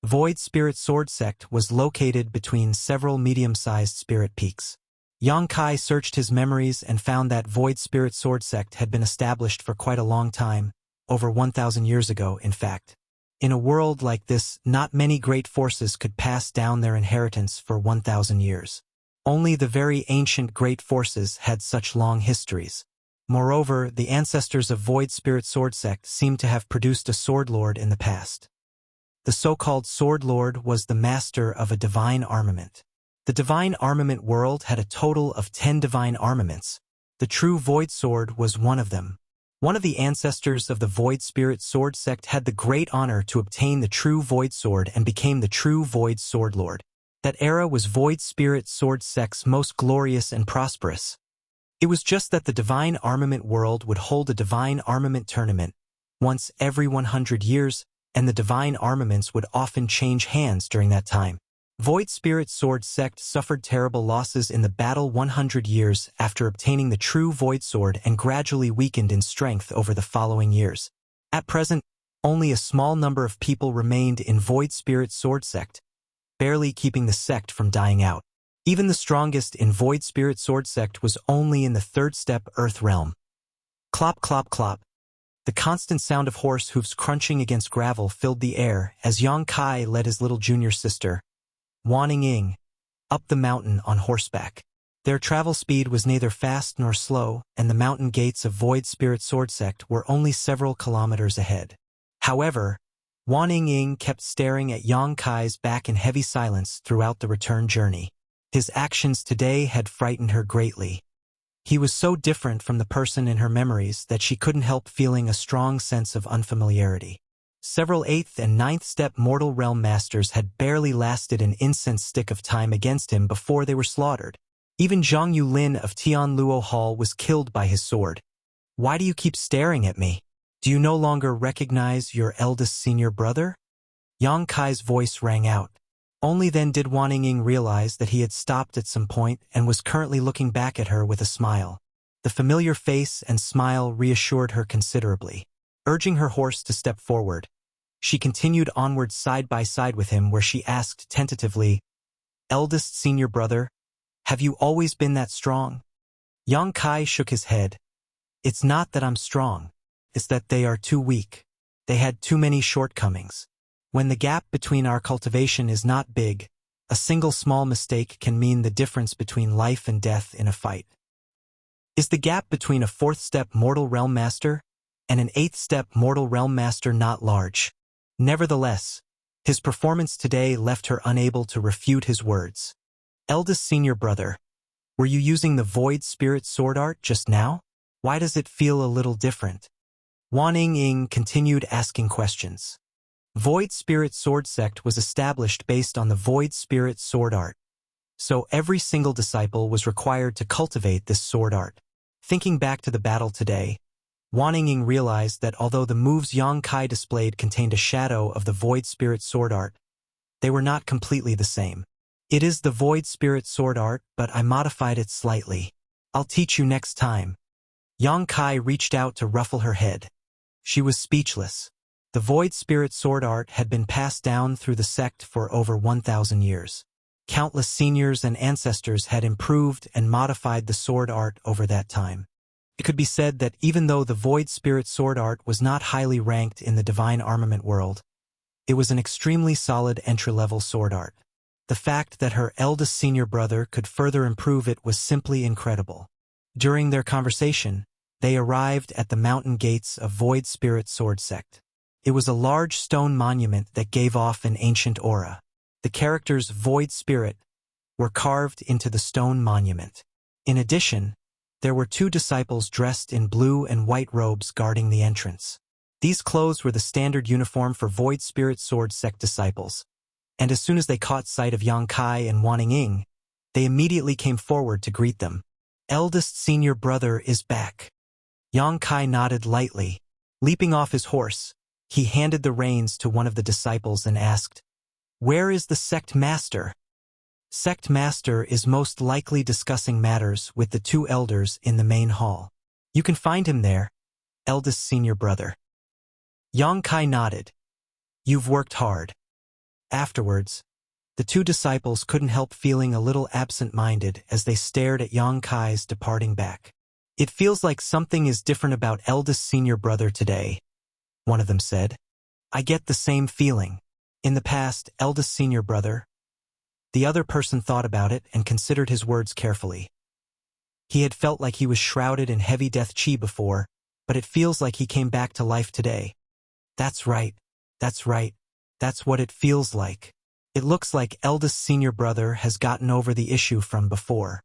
Void Spirit Sword Sect was located between several medium-sized spirit peaks. Yang Kai searched his memories and found that Void Spirit Sword Sect had been established for quite a long time, over 1,000 years ago, in fact. In a world like this, not many great forces could pass down their inheritance for 1,000 years. Only the very ancient great forces had such long histories. Moreover, the ancestors of Void Spirit Sword Sect seemed to have produced a Sword Lord in the past. The so-called Sword Lord was the master of a divine armament. The divine armament world had a total of 10 divine armaments. The true Void Sword was one of them. One of the ancestors of the Void Spirit Sword Sect had the great honor to obtain the true Void Sword and became the true Void Sword Lord. That era was Void Spirit Sword Sect's most glorious and prosperous. It was just that the divine armament world would hold a divine armament tournament once every 100 years, and the divine armaments would often change hands during that time. Void Spirit Sword Sect suffered terrible losses in the battle 100 years after obtaining the true Void Sword and gradually weakened in strength over the following years. At present, only a small number of people remained in Void Spirit Sword Sect, barely keeping the sect from dying out. Even the strongest in Void Spirit Sword Sect was only in the third step Earth Realm. Clop, clop, clop. The constant sound of horse hooves crunching against gravel filled the air as Yang Kai led his little junior sister, Wan Ying, up the mountain on horseback. Their travel speed was neither fast nor slow, and the mountain gates of Void Spirit Sword Sect were only several kilometers ahead. However, Wan Ying kept staring at Yang Kai's back in heavy silence throughout the return journey. His actions today had frightened her greatly. He was so different from the person in her memories that she couldn't help feeling a strong sense of unfamiliarity. Several 8th and 9th step mortal realm masters had barely lasted an incense stick of time against him before they were slaughtered. Even Zhang Yulin of Tianluo Hall was killed by his sword. Why do you keep staring at me? Do you no longer recognize your eldest senior brother? Yang Kai's voice rang out. Only then did Wan Ying realize that he had stopped at some point and was currently looking back at her with a smile. The familiar face and smile reassured her considerably. Urging her horse to step forward, she continued onward side by side with him where she asked tentatively, "Eldest senior brother, have you always been that strong?" Yang Kai shook his head. "It's not that I'm strong. It's that they are too weak. They had too many shortcomings. When the gap between our cultivation is not big, a single small mistake can mean the difference between life and death in a fight. Is the gap between a 4th-step mortal realm master and an 8th-step mortal realm master not large?" Nevertheless, his performance today left her unable to refute his words. "Eldest senior brother, were you using the Void Spirit Sword Art just now? Why does it feel a little different?" Wan Ying continued asking questions. Void Spirit Sword Sect was established based on the Void Spirit Sword Art, so every single disciple was required to cultivate this sword art. Thinking back to the battle today, Wan Ying realized that although the moves Yang Kai displayed contained a shadow of the Void Spirit Sword Art, they were not completely the same. "It is the Void Spirit Sword Art, but I modified it slightly. I'll teach you next time." Yang Kai reached out to ruffle her head. She was speechless. The Void Spirit Sword Art had been passed down through the sect for over 1,000 years. Countless seniors and ancestors had improved and modified the sword art over that time. It could be said that even though the Void Spirit Sword Art was not highly ranked in the divine armament world, it was an extremely solid entry-level sword art. The fact that her eldest senior brother could further improve it was simply incredible. During their conversation, they arrived at the mountain gates of Void Spirit Sword Sect. It was a large stone monument that gave off an ancient aura. The characters Void Spirit were carved into the stone monument. In addition, there were 2 disciples dressed in blue and white robes guarding the entrance. These clothes were the standard uniform for Void Spirit Sword Sect disciples, and as soon as they caught sight of Yang Kai and Wan Ying, they immediately came forward to greet them. "Eldest senior brother is back." Yang Kai nodded lightly. Leaping off his horse, he handed the reins to one of the disciples and asked, "Where is the sect master?" "Sect master is most likely discussing matters with the 2 elders in the main hall. You can find him there, eldest senior brother." Yang Kai nodded. "You've worked hard." Afterwards, the 2 disciples couldn't help feeling a little absent-minded as they stared at Yang Kai's departing back. "It feels like something is different about eldest senior brother today," one of them said. "I get the same feeling. In the past, eldest senior brother." The other person thought about it and considered his words carefully. He had felt like he was shrouded in heavy death chi before, but it feels like he came back to life today. That's right. That's right. That's what it feels like. It looks like eldest senior brother has gotten over the issue from before.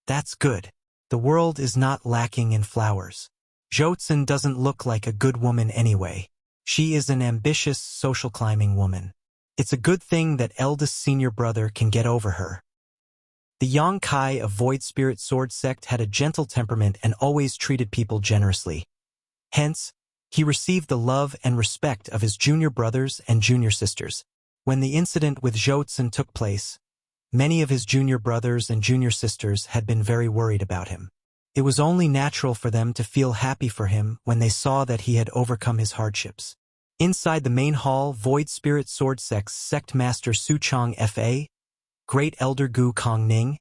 That's good. The world is not lacking in flowers. Jotzin doesn't look like a good woman anyway. She is an ambitious social climbing woman. It's a good thing that eldest senior brother can get over her. The Yang Kai of Void Spirit Sword Sect had a gentle temperament and always treated people generously. Hence, he received the love and respect of his junior brothers and junior sisters. When the incident with Jotzin took place, many of his junior brothers and junior sisters had been very worried about him. It was only natural for them to feel happy for him when they saw that he had overcome his hardships. Inside the main hall, Void Spirit Sword Sect's Sect Master Su Chong Fa, Great Elder Gu Kong Ning,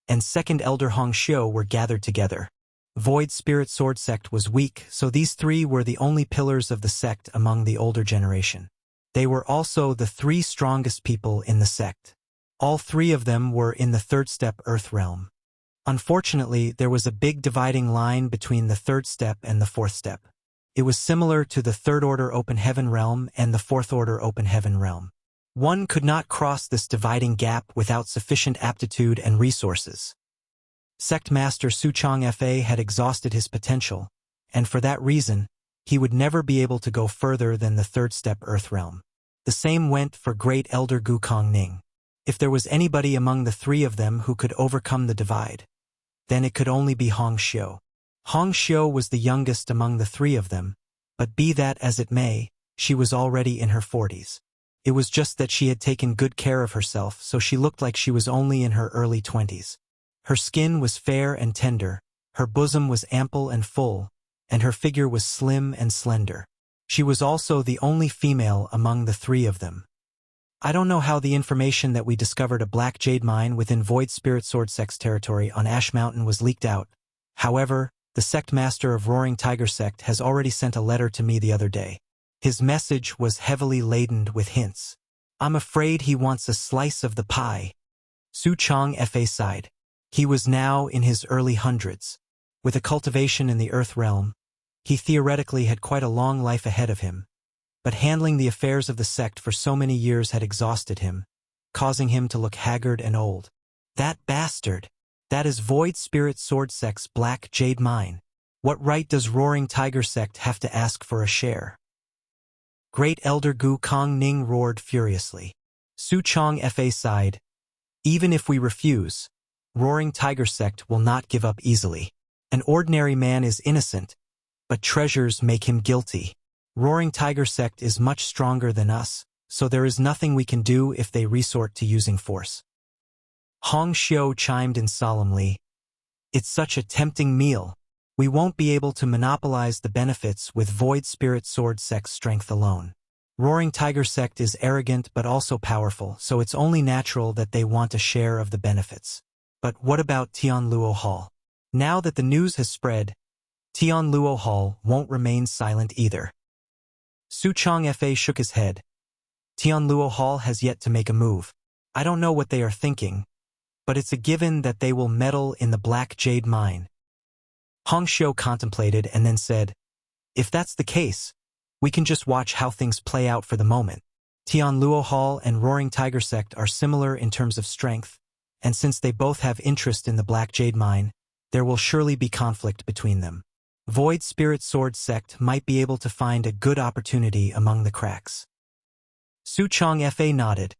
and Second Elder Hong Xiu were gathered together. Void Spirit Sword Sect was weak, so these 3 were the only pillars of the sect among the older generation. They were also the 3 strongest people in the sect. All 3 of them were in the 3rd step Earth realm. Unfortunately, there was a big dividing line between the 3rd step and the 4th step. It was similar to the 3rd Order Open Heaven realm and the 4th Order Open Heaven realm. One could not cross this dividing gap without sufficient aptitude and resources. Sect Master Su Chong Fa had exhausted his potential, and for that reason, he would never be able to go further than the 3rd step Earth realm. The same went for Great Elder Gu Kong Ning. If there was anybody among the 3 of them who could overcome the divide, then it could only be Hong Xiu. Hong Xiu was the youngest among the 3 of them, But be that as it may, she was already in her 40s. It was just that she had taken good care of herself, so she looked like she was only in her early 20s. Her skin was fair and tender, her bosom was ample and full, and her figure was slim and slender. She was also the only female among the three of them. I don't know how the information that we discovered a black jade mine within Void Spirit Sword Sect's territory on Ash Mountain was leaked out. However, the sect master of Roaring Tiger Sect has already sent a letter to me the other day. His message was heavily laden with hints. I'm afraid he wants a slice of the pie. Su Chong Fa sighed. He was now in his early hundreds. With a cultivation in the Earth realm, he theoretically had quite a long life ahead of him. But handling the affairs of the sect for so many years had exhausted him, causing him to look haggard and old. That bastard! That is Void Spirit Sword Sect's Black Jade Mine. What right does Roaring Tiger Sect have to ask for a share? Great Elder Gu Kong Ning roared furiously. Su Chong Fa sighed. Even if we refuse, Roaring Tiger Sect will not give up easily. An ordinary man is innocent, but treasures make him guilty. Roaring Tiger Sect is much stronger than us, so there is nothing we can do if they resort to using force. Hong Xiu chimed in solemnly. It's such a tempting meal. We won't be able to monopolize the benefits with Void Spirit Sword Sect's strength alone. Roaring Tiger Sect is arrogant but also powerful, so it's only natural that they want a share of the benefits. But what about Tianluo Hall? Now that the news has spread, Tianluo Hall won't remain silent either. Su Chong Fa shook his head. Tianluo Hall has yet to make a move. I don't know what they are thinking, but it's a given that they will meddle in the Black Jade Mine. Hong Xiu contemplated and then said, if that's the case, we can just watch how things play out for the moment. Tianluo Hall and Roaring Tiger Sect are similar in terms of strength, and since they both have interest in the Black Jade Mine, there will surely be conflict between them. Void Spirit Sword Sect might be able to find a good opportunity among the cracks. Su Chong Fa nodded.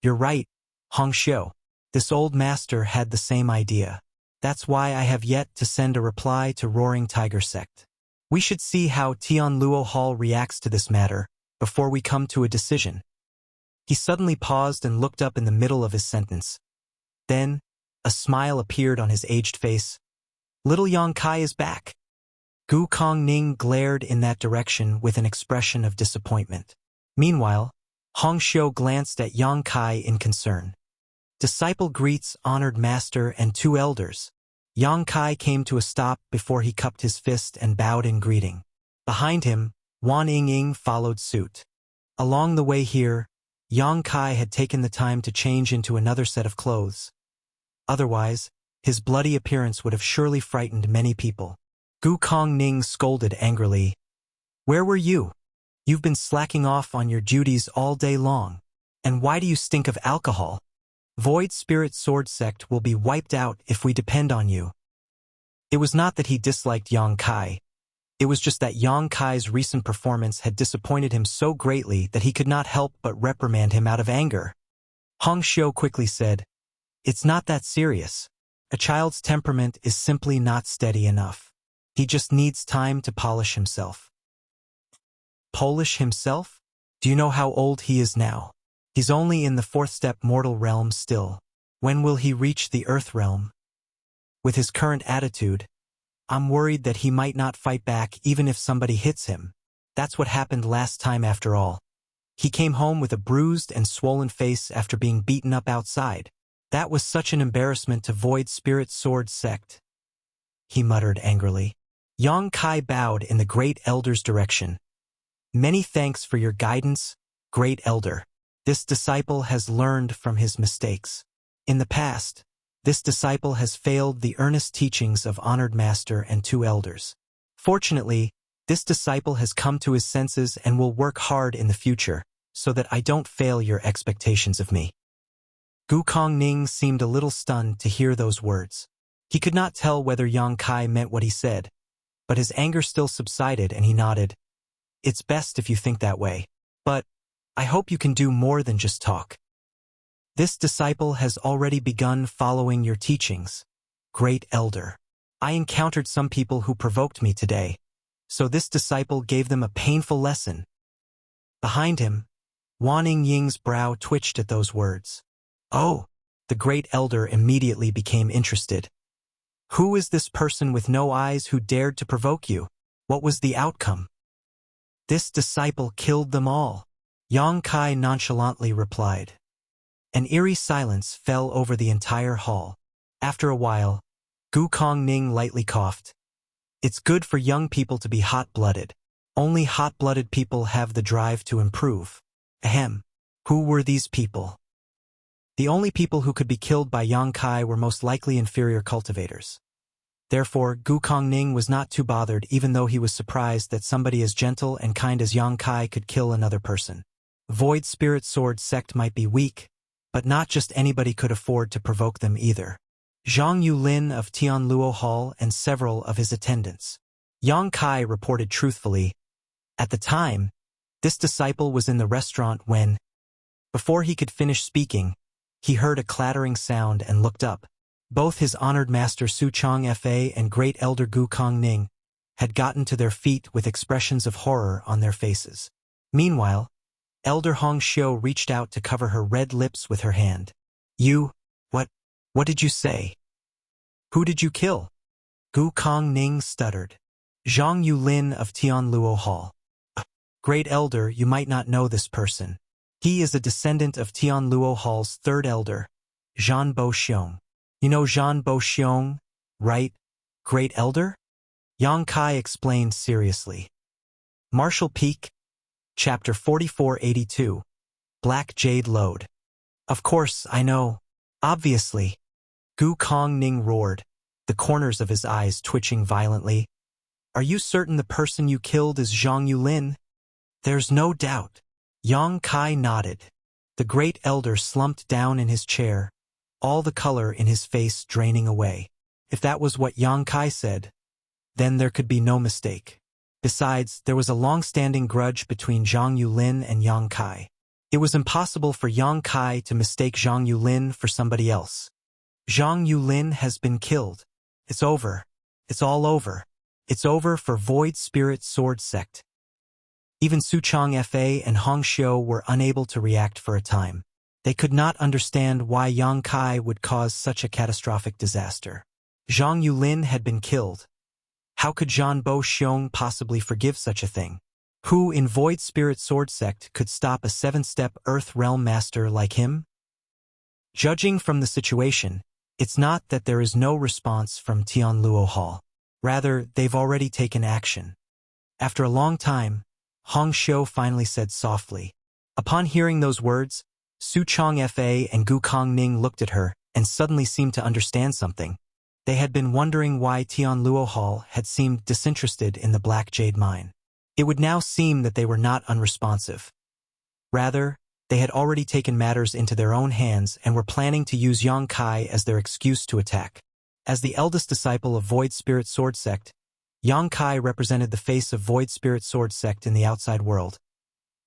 You're right, Hong Xiu. This old master had the same idea. That's why I have yet to send a reply to Roaring Tiger Sect. We should see how Tianluo Hall reacts to this matter before we come to a decision. He suddenly paused and looked up in the middle of his sentence. Then, a smile appeared on his aged face. Little Yang Kai is back. Gu Kong Ning glared in that direction with an expression of disappointment. Meanwhile, Hong Xiu glanced at Yang Kai in concern. Disciple greets honored master and two elders. Yang Kai came to a stop before he cupped his fist and bowed in greeting. Behind him, Wan Ying followed suit. Along the way here, Yang Kai had taken the time to change into another set of clothes. Otherwise, his bloody appearance would have surely frightened many people. Gu Kong Ning scolded angrily. Where were you? You've been slacking off on your duties all day long. And why do you stink of alcohol? Void Spirit Sword Sect will be wiped out if we depend on you. It was not that he disliked Yang Kai. It was just that Yang Kai's recent performance had disappointed him so greatly that he could not help but reprimand him out of anger. Hong Xiu quickly said, it's not that serious. A child's temperament is simply not steady enough. He just needs time to polish himself. Polish himself? Do you know how old he is now? He's only in the fourth step mortal realm still. When will he reach the earth realm? With his current attitude, I'm worried that he might not fight back even if somebody hits him. That's what happened last time after all. He came home with a bruised and swollen face after being beaten up outside. That was such an embarrassment to Void Spirit Sword Sect. He muttered angrily. Yang Kai bowed in the Great Elder's direction. Many thanks for your guidance, Great Elder. This disciple has learned from his mistakes. In the past, this disciple has failed the earnest teachings of honored master and two elders. Fortunately, this disciple has come to his senses and will work hard in the future, so that I don't fail your expectations of me. Gu Kong Ning seemed a little stunned to hear those words. He could not tell whether Yang Kai meant what he said, but his anger still subsided and he nodded. It's best if you think that way. But I hope you can do more than just talk. This disciple has already begun following your teachings, Great Elder. I encountered some people who provoked me today, So this disciple gave them a painful lesson. Behind him, Wan Ying's brow twitched at those words. Oh, the great elder immediately became interested. Who is this person with no eyes who dared to provoke you? What was the outcome? This disciple killed them all, Yang Kai nonchalantly replied. An eerie silence fell over the entire hall. After a while, Gu Kongning lightly coughed. It's good for young people to be hot-blooded. Only hot-blooded people have the drive to improve. Ahem. Who were these people? The only people who could be killed by Yang Kai were most likely inferior cultivators. Therefore, Gu Kongning was not too bothered even though he was surprised that somebody as gentle and kind as Yang Kai could kill another person. Void Spirit Sword sect might be weak, but not just anybody could afford to provoke them either. Zhang Yulin of Tianluo Hall and several of his attendants. Yang Kai reported truthfully. At the time, this disciple was in the restaurant when, before he could finish speaking, he heard a clattering sound and looked up. Both his honored master Su Changfa and great elder Gu Kongning had gotten to their feet with expressions of horror on their faces. Meanwhile, Elder Hong Xiu reached out to cover her red lips with her hand. What did you say? Who did you kill? Gu Kongning stuttered. Zhang Yulin of Tianluo Hall. Great elder, you might not know this person. He is a descendant of Tianluo Hall's third elder, Zhan Bo Xiong. You know Zhan Bo Xiong, right, great elder? Yang Kai explained seriously. Martial Peak, Chapter 4482, Black Jade Lode. Of course, I know. Obviously. Gu Kongning roared, the corners of his eyes twitching violently. Are you certain the person you killed is Zhang Yulin? There's no doubt. Yang Kai nodded. The great elder slumped down in his chair, all the color in his face draining away. If that was what Yang Kai said, then there could be no mistake. Besides, there was a long-standing grudge between Zhang Yulin and Yang Kai. It was impossible for Yang Kai to mistake Zhang Yulin for somebody else. Zhang Yulin has been killed. It's over. It's all over. It's over for Void Spirit Sword Sect. Even Su Changfa and Hong Xiu were unable to react for a time. They could not understand why Yang Kai would cause such a catastrophic disaster. Zhang Yulin had been killed. How could Zhan Bo Xiong possibly forgive such a thing? Who in Void Spirit Sword Sect could stop a 7-step Earth Realm Master like him? Judging from the situation, it's not that there is no response from Tianluo Hall. Rather, they've already taken action. After a long time, Hong Xiu finally said softly. Upon hearing those words, Su Changfa and Gu Kongning looked at her and suddenly seemed to understand something. They had been wondering why Tianluo Hall had seemed disinterested in the Black Jade Mine. It would now seem that they were not unresponsive. Rather, they had already taken matters into their own hands and were planning to use Yang Kai as their excuse to attack. As the eldest disciple of Void Spirit Sword Sect, Yang Kai represented the face of Void Spirit Sword Sect in the outside world.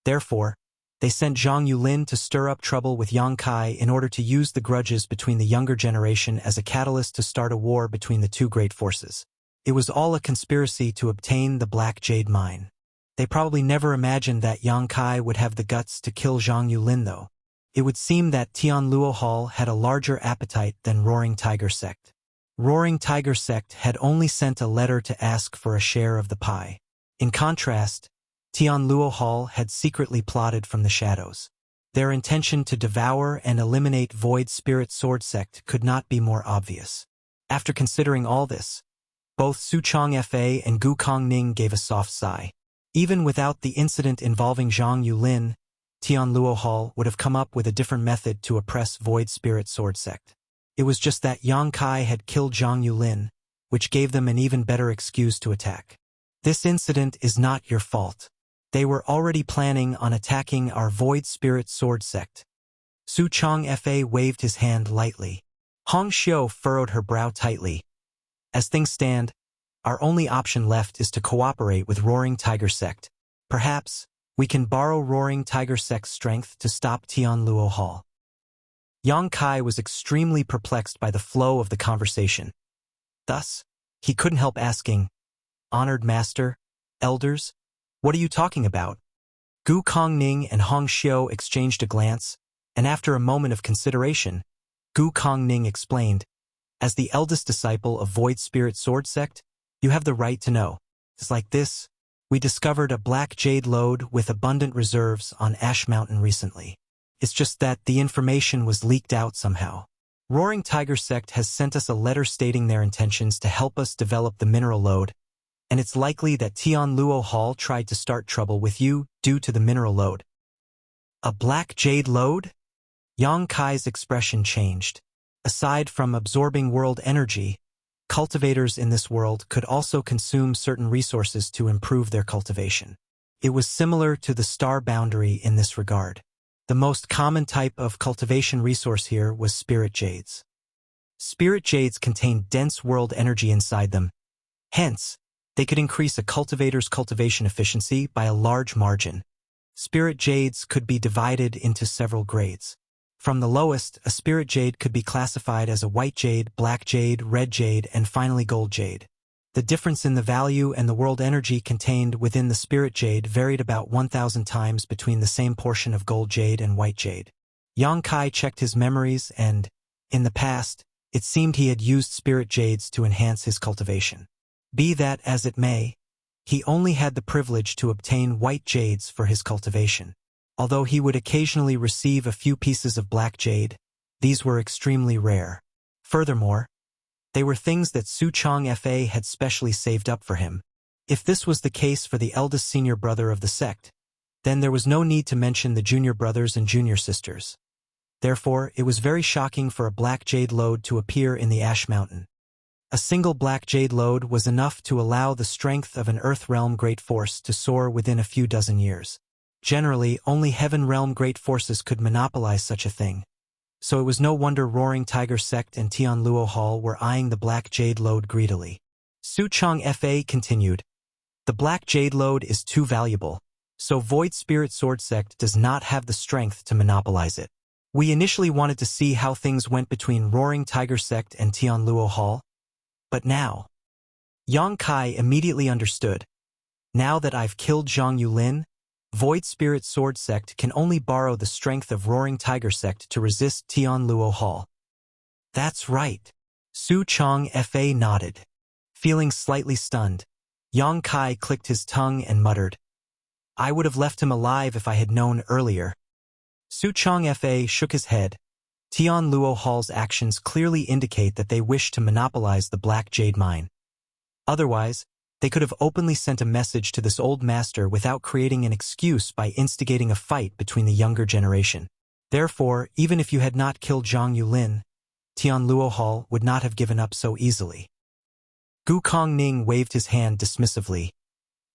Therefore, they sent Zhang Yulin to stir up trouble with Yang Kai in order to use the grudges between the younger generation as a catalyst to start a war between the two great forces. It was all a conspiracy to obtain the Black Jade Mine. They probably never imagined that Yang Kai would have the guts to kill Zhang Yulin though. It would seem that Tianluo Hall had a larger appetite than Roaring Tiger Sect. Roaring Tiger Sect had only sent a letter to ask for a share of the pie. In contrast, Tianluo Hall had secretly plotted from the shadows. Their intention to devour and eliminate Void Spirit Sword Sect could not be more obvious. After considering all this, both Su Changfa and Gu Kongning gave a soft sigh. Even without the incident involving Zhang Yulin, Tianluo Hall would have come up with a different method to oppress Void Spirit Sword Sect. It was just that Yang Kai had killed Zhang Yulin, which gave them an even better excuse to attack. This incident is not your fault. They were already planning on attacking our Void Spirit Sword Sect. Su Changfa waved his hand lightly. Hong Xiu furrowed her brow tightly. As things stand, our only option left is to cooperate with Roaring Tiger Sect. Perhaps, we can borrow Roaring Tiger Sect's strength to stop Tianluo Hall. Yang Kai was extremely perplexed by the flow of the conversation. Thus, he couldn't help asking, "Honored Master, Elders? What are you talking about? Gu Kongning and Hong Xiu exchanged a glance, and after a moment of consideration, Gu Kongning explained, as the eldest disciple of Void Spirit Sword Sect, you have the right to know. It's like this. We discovered a black jade lode with abundant reserves on Ash Mountain recently. It's just that the information was leaked out somehow. Roaring Tiger Sect has sent us a letter stating their intentions to help us develop the mineral lode, and it's likely that Tian Luo Hall tried to start trouble with you due to the mineral lode. A black jade lode? Yang Kai's expression changed. Aside from absorbing world energy, cultivators in this world could also consume certain resources to improve their cultivation. It was similar to the star boundary in this regard. The most common type of cultivation resource here was spirit jades. Spirit jades contain dense world energy inside them. Hence, they could increase a cultivator's cultivation efficiency by a large margin. Spirit jades could be divided into several grades. From the lowest, a spirit jade could be classified as a white jade, black jade, red jade, and finally gold jade. The difference in the value and the world energy contained within the spirit jade varied about 1,000 times between the same portion of gold jade and white jade. Yang Kai checked his memories and, in the past, it seemed he had used spirit jades to enhance his cultivation. Be that as it may, he only had the privilege to obtain white jades for his cultivation. Although he would occasionally receive a few pieces of black jade, these were extremely rare. Furthermore, they were things that Su Chong Fa had specially saved up for him. If this was the case for the eldest senior brother of the sect, then there was no need to mention the junior brothers and junior sisters. Therefore, it was very shocking for a black jade lode to appear in the Ash Mountain. A single black jade lode was enough to allow the strength of an Earth Realm Great Force to soar within a few dozen years. Generally, only Heaven Realm Great Forces could monopolize such a thing. So it was no wonder Roaring Tiger Sect and Tian Luo Hall were eyeing the black jade lode greedily. Su Chong Fa continued, the black jade lode is too valuable, so Void Spirit Sword Sect does not have the strength to monopolize it. We initially wanted to see how things went between Roaring Tiger Sect and Tian Luo Hall, but now, Yang Kai immediately understood. Now that I've killed Zhang Yulin, Void Spirit Sword Sect can only borrow the strength of Roaring Tiger Sect to resist Tian Luo Hall. That's right. Su Chong Fa nodded. Feeling slightly stunned, Yang Kai clicked his tongue and muttered, I would have left him alive if I had known earlier. Su Chong Fa shook his head. Tian Luo Hall's actions clearly indicate that they wish to monopolize the Black Jade Mine. Otherwise, they could have openly sent a message to this old master without creating an excuse by instigating a fight between the younger generation. Therefore, even if you had not killed Zhang Yulin, Tian Luo Hall would not have given up so easily. Gu Kongning waved his hand dismissively.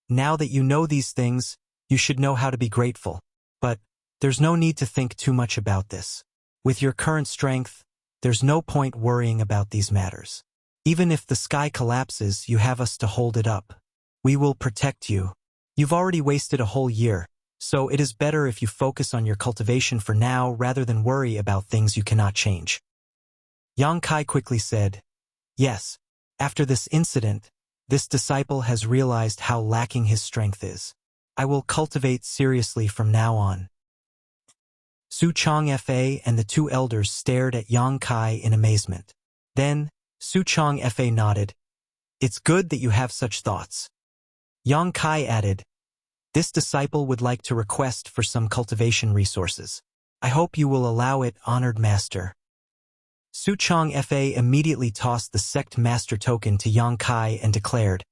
Now that you know these things, you should know how to be grateful. But there's no need to think too much about this. With your current strength, there's no point worrying about these matters. Even if the sky collapses, you have us to hold it up. We will protect you. You've already wasted a whole year, so it is better if you focus on your cultivation for now rather than worry about things you cannot change. Yang Kai quickly said, Yes, after this incident, this disciple has realized how lacking his strength is. I will cultivate seriously from now on. Su Chong Fa and the two elders stared at Yang Kai in amazement. Then, Su Chong Fa nodded. It's good that you have such thoughts. Yang Kai added, This disciple would like to request for some cultivation resources. I hope you will allow it, honored master. Su Chong Fa immediately tossed the sect master token to Yang Kai and declared,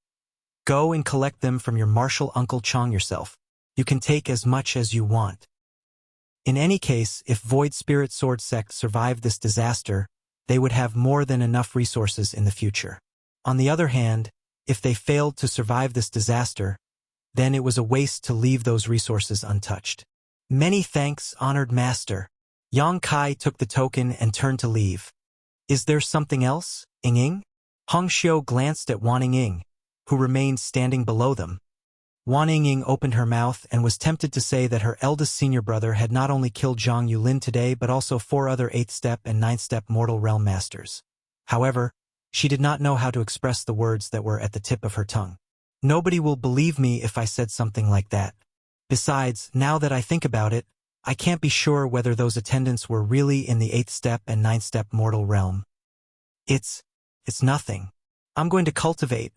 Go and collect them from your martial uncle Chong yourself. You can take as much as you want. In any case, if Void Spirit Sword Sect survived this disaster, they would have more than enough resources in the future. On the other hand, if they failed to survive this disaster, then it was a waste to leave those resources untouched. Many thanks, honored master. Yang Kai took the token and turned to leave. Is there something else, Ying? Hong Xiu glanced at Wan Ying, who remained standing below them. Wan Ying opened her mouth and was tempted to say that her eldest senior brother had not only killed Zhang Yulin today but also 4 other 8th step and 9th step mortal realm masters. However, she did not know how to express the words that were at the tip of her tongue. Nobody will believe me if I said something like that. Besides, now that I think about it, I can't be sure whether those attendants were really in the 8th step and 9th step mortal realm. It's nothing. I'm going to cultivate,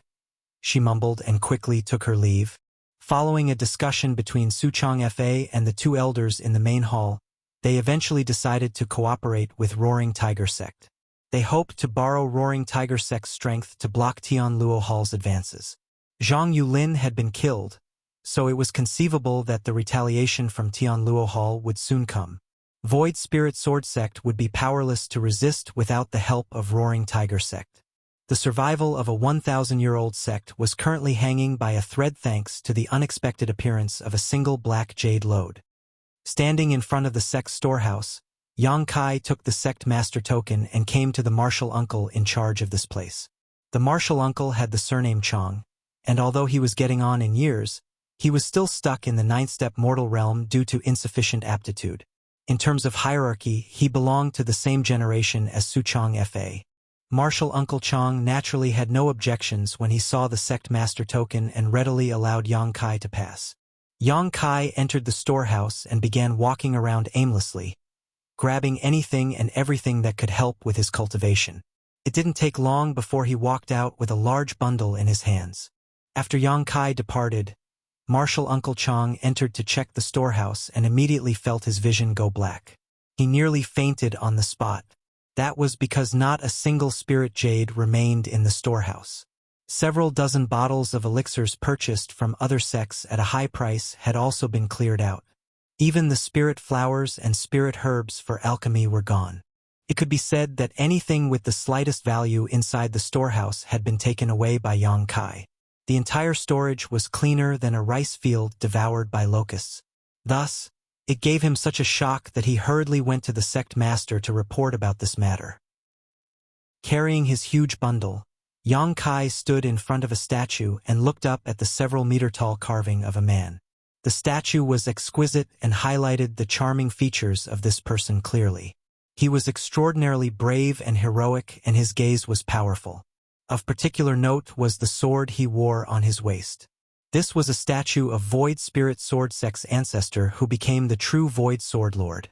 she mumbled and quickly took her leave. Following a discussion between Suchong Fa and the two elders in the main hall, they eventually decided to cooperate with Roaring Tiger Sect. They hoped to borrow Roaring Tiger Sect's strength to block Tian Luo Hall's advances. Zhang Yulin had been killed, so it was conceivable that the retaliation from Tian Luo Hall would soon come. Void Spirit Sword Sect would be powerless to resist without the help of Roaring Tiger Sect. The survival of a 1,000-year-old sect was currently hanging by a thread thanks to the unexpected appearance of a single black jade lode. Standing in front of the sect's storehouse, Yang Kai took the sect master token and came to the martial uncle in charge of this place. The martial uncle had the surname Chong, and although he was getting on in years, he was still stuck in the 9th step mortal realm due to insufficient aptitude. In terms of hierarchy, he belonged to the same generation as Suchong Fa. Martial Uncle Chong naturally had no objections when he saw the sect master token and readily allowed Yang Kai to pass. Yang Kai entered the storehouse and began walking around aimlessly, grabbing anything and everything that could help with his cultivation. It didn't take long before he walked out with a large bundle in his hands. After Yang Kai departed, Martial Uncle Chong entered to check the storehouse and immediately felt his vision go black. He nearly fainted on the spot. That was because not a single spirit jade remained in the storehouse. Several dozen bottles of elixirs purchased from other sects at a high price had also been cleared out. Even the spirit flowers and spirit herbs for alchemy were gone. It could be said that anything with the slightest value inside the storehouse had been taken away by Yang Kai. The entire storage was cleaner than a rice field devoured by locusts. Thus, it gave him such a shock that he hurriedly went to the sect master to report about this matter. Carrying his huge bundle, Yang Kai stood in front of a statue and looked up at the several-meter-tall carving of a man. The statue was exquisite and highlighted the charming features of this person clearly. He was extraordinarily brave and heroic, and his gaze was powerful. Of particular note was the sword he wore on his waist. This was a statue of Void Spirit Sword Sect's ancestor who became the true Void Sword Lord.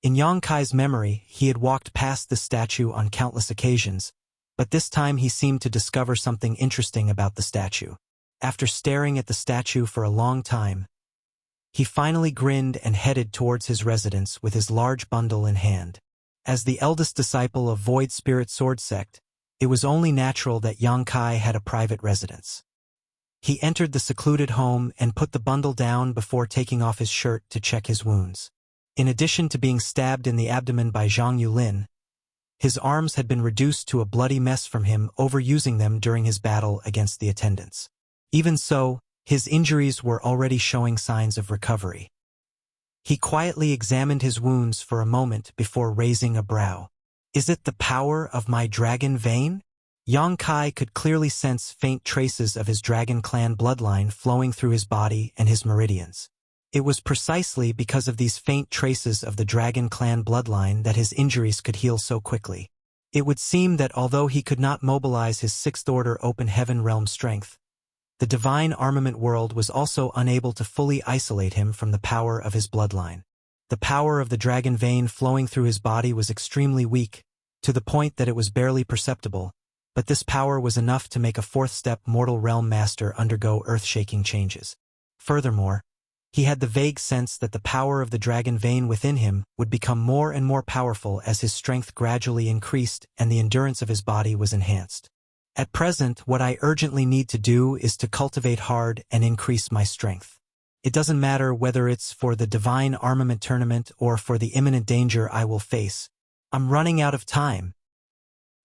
In Yang Kai's memory, he had walked past this statue on countless occasions, but this time he seemed to discover something interesting about the statue. After staring at the statue for a long time, he finally grinned and headed towards his residence with his large bundle in hand. As the eldest disciple of Void Spirit Sword Sect, it was only natural that Yang Kai had a private residence. He entered the secluded home and put the bundle down before taking off his shirt to check his wounds. In addition to being stabbed in the abdomen by Zhang Yulin, his arms had been reduced to a bloody mess from him overusing them during his battle against the attendants. Even so, his injuries were already showing signs of recovery. He quietly examined his wounds for a moment before raising a brow. "Is it the power of my dragon vein?" Yang Kai could clearly sense faint traces of his Dragon Clan bloodline flowing through his body and his meridians. It was precisely because of these faint traces of the Dragon Clan bloodline that his injuries could heal so quickly. It would seem that although he could not mobilize his 6th Order Open Heaven realm strength, the Divine Armament world was also unable to fully isolate him from the power of his bloodline. The power of the dragon vein flowing through his body was extremely weak, to the point that it was barely perceptible, but this power was enough to make a 4th step mortal realm master undergo earth-shaking changes. Furthermore, he had the vague sense that the power of the dragon vein within him would become more and more powerful as his strength gradually increased and the endurance of his body was enhanced. At present, what I urgently need to do is to cultivate hard and increase my strength. It doesn't matter whether it's for the Divine Armament Tournament or for the imminent danger I will face. I'm running out of time.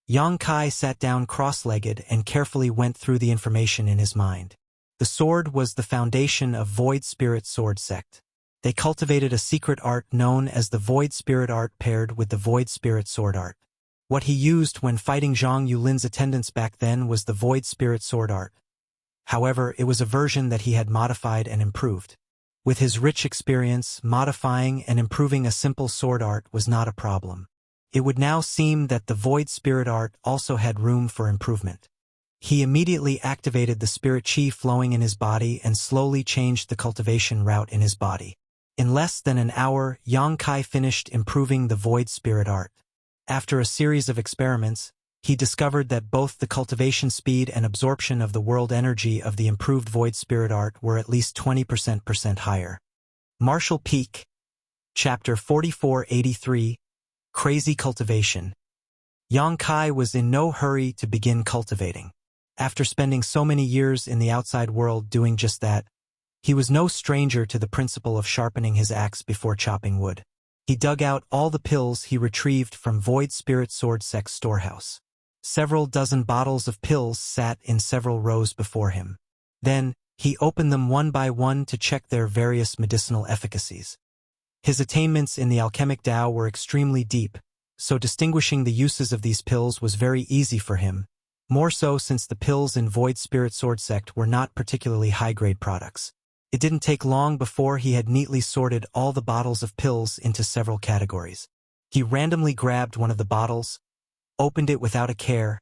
Yang Kai sat down cross-legged and carefully went through the information in his mind. The sword was the foundation of Void Spirit Sword Sect. They cultivated a secret art known as the Void Spirit Art paired with the Void Spirit Sword Art. What he used when fighting Zhang Yulin's attendants back then was the Void Spirit Sword Art. However, it was a version that he had modified and improved. With his rich experience, modifying and improving a simple sword art was not a problem. It would now seem that the Void Spirit Art also had room for improvement. He immediately activated the spirit chi flowing in his body and slowly changed the cultivation route in his body. In less than an hour, Yang Kai finished improving the void spirit art. After a series of experiments, he discovered that both the cultivation speed and absorption of the world energy of the improved void spirit art were at least 20% higher. Martial Peak, Chapter 4483, Crazy Cultivation. Yang Kai was in no hurry to begin cultivating. After spending so many years in the outside world doing just that, he was no stranger to the principle of sharpening his axe before chopping wood. He dug out all the pills he retrieved from Void Spirit Sword Sect's storehouse. Several dozen bottles of pills sat in several rows before him. Then, he opened them one by one to check their various medicinal efficacies. His attainments in the alchemic Tao were extremely deep, so distinguishing the uses of these pills was very easy for him, more so since the pills in Void Spirit Sword Sect were not particularly high-grade products. It didn't take long before he had neatly sorted all the bottles of pills into several categories. He randomly grabbed one of the bottles, opened it without a care,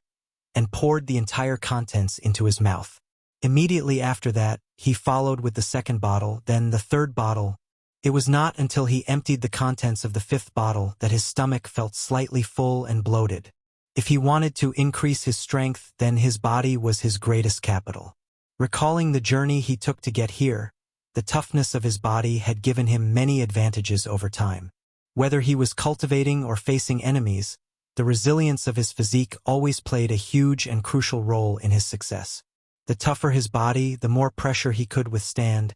and poured the entire contents into his mouth. Immediately after that, he followed with the second bottle, then the third bottle. It was not until he emptied the contents of the fifth bottle that his stomach felt slightly full and bloated. If he wanted to increase his strength, then his body was his greatest capital. Recalling the journey he took to get here, the toughness of his body had given him many advantages over time. Whether he was cultivating or facing enemies, the resilience of his physique always played a huge and crucial role in his success. The tougher his body, the more pressure he could withstand,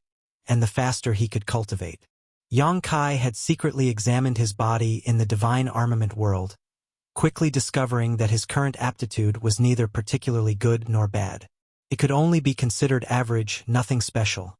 and the faster he could cultivate. Yang Kai had secretly examined his body in the divine armament world, quickly discovering that his current aptitude was neither particularly good nor bad. It could only be considered average, nothing special.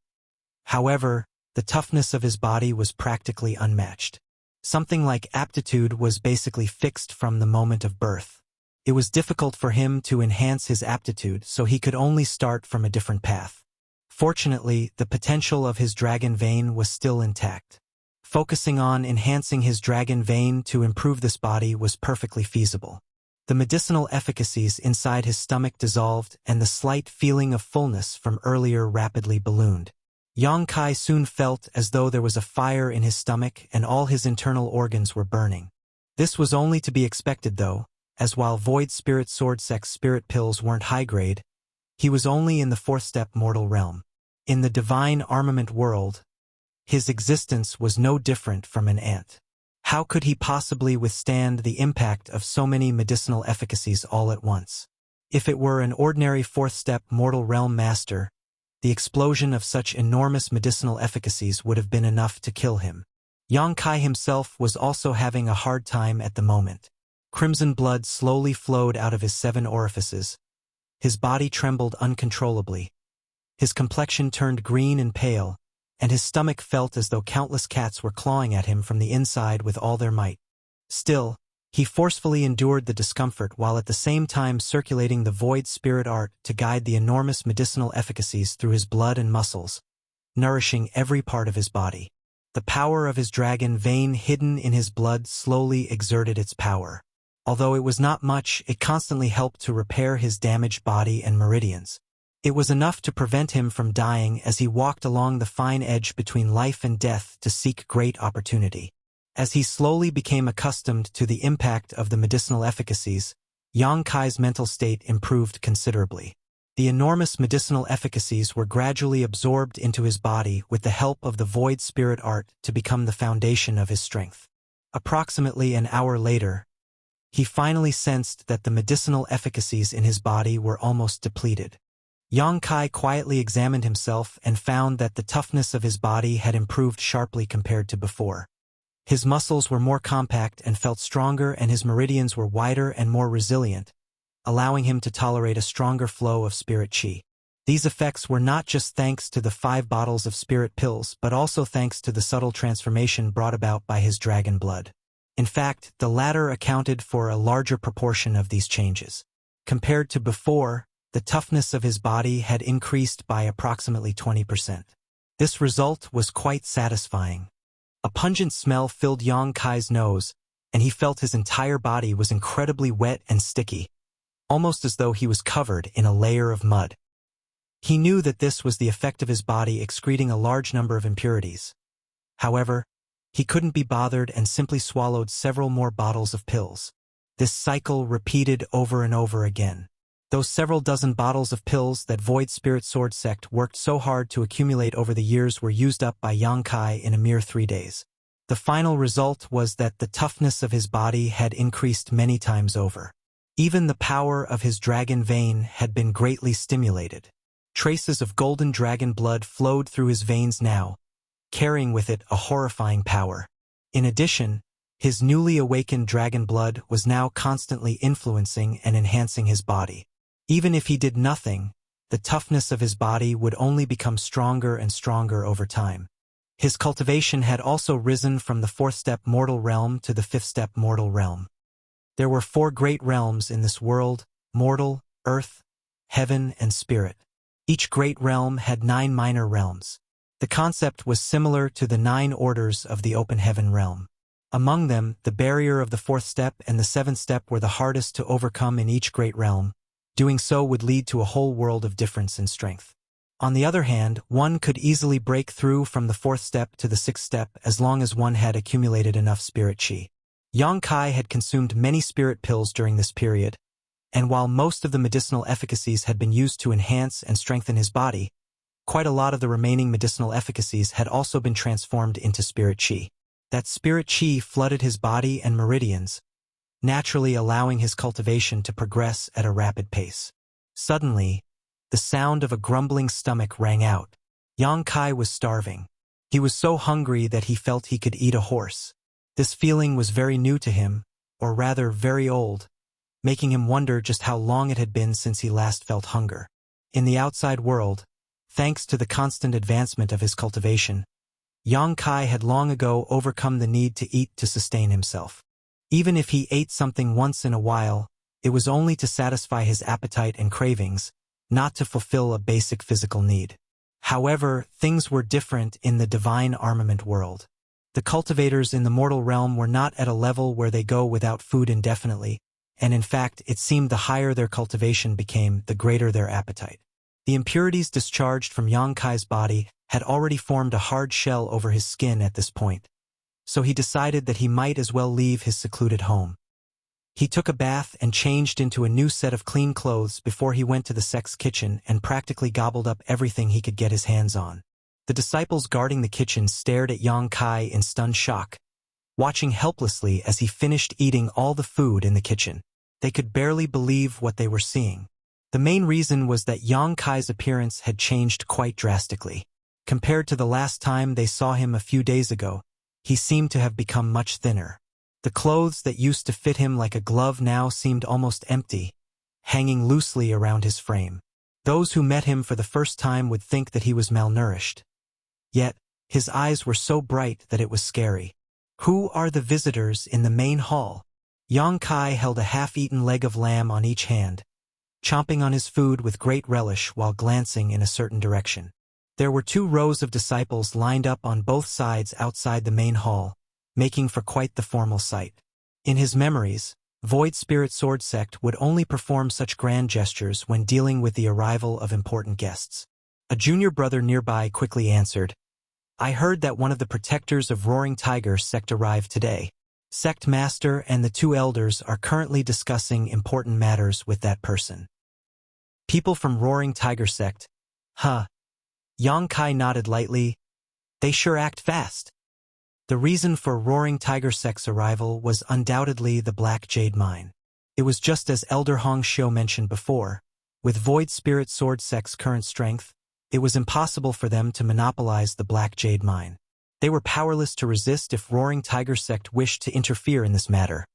However, the toughness of his body was practically unmatched. Something like aptitude was basically fixed from the moment of birth. It was difficult for him to enhance his aptitude, so he could only start from a different path. Fortunately, the potential of his dragon vein was still intact. Focusing on enhancing his dragon vein to improve this body was perfectly feasible. The medicinal efficacies inside his stomach dissolved and the slight feeling of fullness from earlier rapidly ballooned. Yang Kai soon felt as though there was a fire in his stomach and all his internal organs were burning. This was only to be expected though, as while Void Spirit Sword Sect's spirit pills weren't high-grade, he was only in the fourth-step mortal realm. In the divine armament world, his existence was no different from an ant. How could he possibly withstand the impact of so many medicinal efficacies all at once? If it were an ordinary fourth-step mortal realm master, the explosion of such enormous medicinal efficacies would have been enough to kill him. Yang Kai himself was also having a hard time at the moment. Crimson blood slowly flowed out of his 7 orifices. His body trembled uncontrollably. His complexion turned green and pale, and his stomach felt as though countless cats were clawing at him from the inside with all their might. Still, he forcefully endured the discomfort while at the same time circulating the void spirit art to guide the enormous medicinal efficacies through his blood and muscles, nourishing every part of his body. The power of his dragon vein hidden in his blood slowly exerted its power. Although it was not much, it constantly helped to repair his damaged body and meridians. It was enough to prevent him from dying as he walked along the fine edge between life and death to seek great opportunity. As he slowly became accustomed to the impact of the medicinal efficacies, Yang Kai's mental state improved considerably. The enormous medicinal efficacies were gradually absorbed into his body with the help of the void spirit art to become the foundation of his strength. Approximately an hour later, he finally sensed that the medicinal efficacies in his body were almost depleted. Yang Kai quietly examined himself and found that the toughness of his body had improved sharply compared to before. His muscles were more compact and felt stronger, and his meridians were wider and more resilient, allowing him to tolerate a stronger flow of spirit chi. These effects were not just thanks to the 5 bottles of spirit pills, but also thanks to the subtle transformation brought about by his dragon blood. In fact, the latter accounted for a larger proportion of these changes. Compared to before, the toughness of his body had increased by approximately 20%. This result was quite satisfying. A pungent smell filled Yang Kai's nose, and he felt his entire body was incredibly wet and sticky. almost as though he was covered in a layer of mud. He knew that this was the effect of his body excreting a large number of impurities. However, he couldn't be bothered and simply swallowed several more bottles of pills. This cycle repeated over and over again. Those several dozen bottles of pills that Void Spirit Sword Sect worked so hard to accumulate over the years were used up by Yang Kai in a mere 3 days. The final result was that the toughness of his body had increased many times over. Even the power of his dragon vein had been greatly stimulated. Traces of golden dragon blood flowed through his veins now, carrying with it a horrifying power. In addition, his newly awakened dragon blood was now constantly influencing and enhancing his body. Even if he did nothing, the toughness of his body would only become stronger and stronger over time. His cultivation had also risen from the 4th step mortal realm to the 5th step mortal realm. There were 4 great realms in this world: mortal, earth, heaven, and spirit. Each great realm had 9 minor realms. The concept was similar to the 9 orders of the open heaven realm. Among them, the barrier of the 4th step and the 7th step were the hardest to overcome in each great realm. Doing so would lead to a whole world of difference in strength. On the other hand, one could easily break through from the 4th step to the 6th step as long as one had accumulated enough spirit chi. Yang Kai had consumed many spirit pills during this period, and while most of the medicinal efficacies had been used to enhance and strengthen his body, quite a lot of the remaining medicinal efficacies had also been transformed into spirit chi. That spirit chi flooded his body and meridians, naturally allowing his cultivation to progress at a rapid pace. Suddenly, the sound of a grumbling stomach rang out. Yang Kai was starving. He was so hungry that he felt he could eat a horse. This feeling was very new to him, or rather very old, making him wonder just how long it had been since he last felt hunger. In the outside world, thanks to the constant advancement of his cultivation, Yang Kai had long ago overcome the need to eat to sustain himself. Even if he ate something once in a while, it was only to satisfy his appetite and cravings, not to fulfill a basic physical need. However, things were different in the divine armament world. The cultivators in the mortal realm were not at a level where they go without food indefinitely, and in fact, it seemed the higher their cultivation became, the greater their appetite. The impurities discharged from Yang Kai's body had already formed a hard shell over his skin at this point, so he decided that he might as well leave his secluded home. He took a bath and changed into a new set of clean clothes before he went to the sect's kitchen and practically gobbled up everything he could get his hands on. The disciples guarding the kitchen stared at Yang Kai in stunned shock, watching helplessly as he finished eating all the food in the kitchen. They could barely believe what they were seeing. The main reason was that Yang Kai's appearance had changed quite drastically. Compared to the last time they saw him a few days ago, he seemed to have become much thinner. The clothes that used to fit him like a glove now seemed almost empty, hanging loosely around his frame. Those who met him for the first time would think that he was malnourished. Yet, his eyes were so bright that it was scary. Who are the visitors in the main hall? Yang Kai held a half-eaten leg of lamb on each hand, chomping on his food with great relish while glancing in a certain direction. There were 2 rows of disciples lined up on both sides outside the main hall, making for quite the formal sight. In his memories, Void Spirit Sword Sect would only perform such grand gestures when dealing with the arrival of important guests. A junior brother nearby quickly answered, "I heard that one of the protectors of Roaring Tiger Sect arrived today. Sect Master and the 2 elders are currently discussing important matters with that person." People from Roaring Tiger Sect? Huh. Yang Kai nodded lightly. They sure act fast. The reason for Roaring Tiger Sect's arrival was undoubtedly the Black Jade Mine. It was just as Elder Hong Xiu mentioned before. With Void Spirit Sword Sect's current strength, it was impossible for them to monopolize the Black Jade Mine. They were powerless to resist if Roaring Tiger Sect wished to interfere in this matter.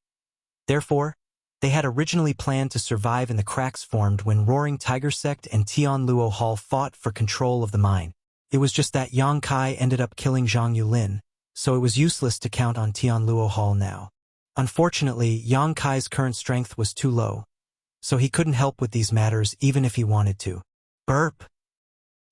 Therefore, they had originally planned to survive in the cracks formed when Roaring Tiger Sect and Tian Luo Hall fought for control of the mine. It was just that Yang Kai ended up killing Zhang Yulin, so it was useless to count on Tian Luo Hall now. Unfortunately, Yang Kai's current strength was too low, so he couldn't help with these matters even if he wanted to. Burp!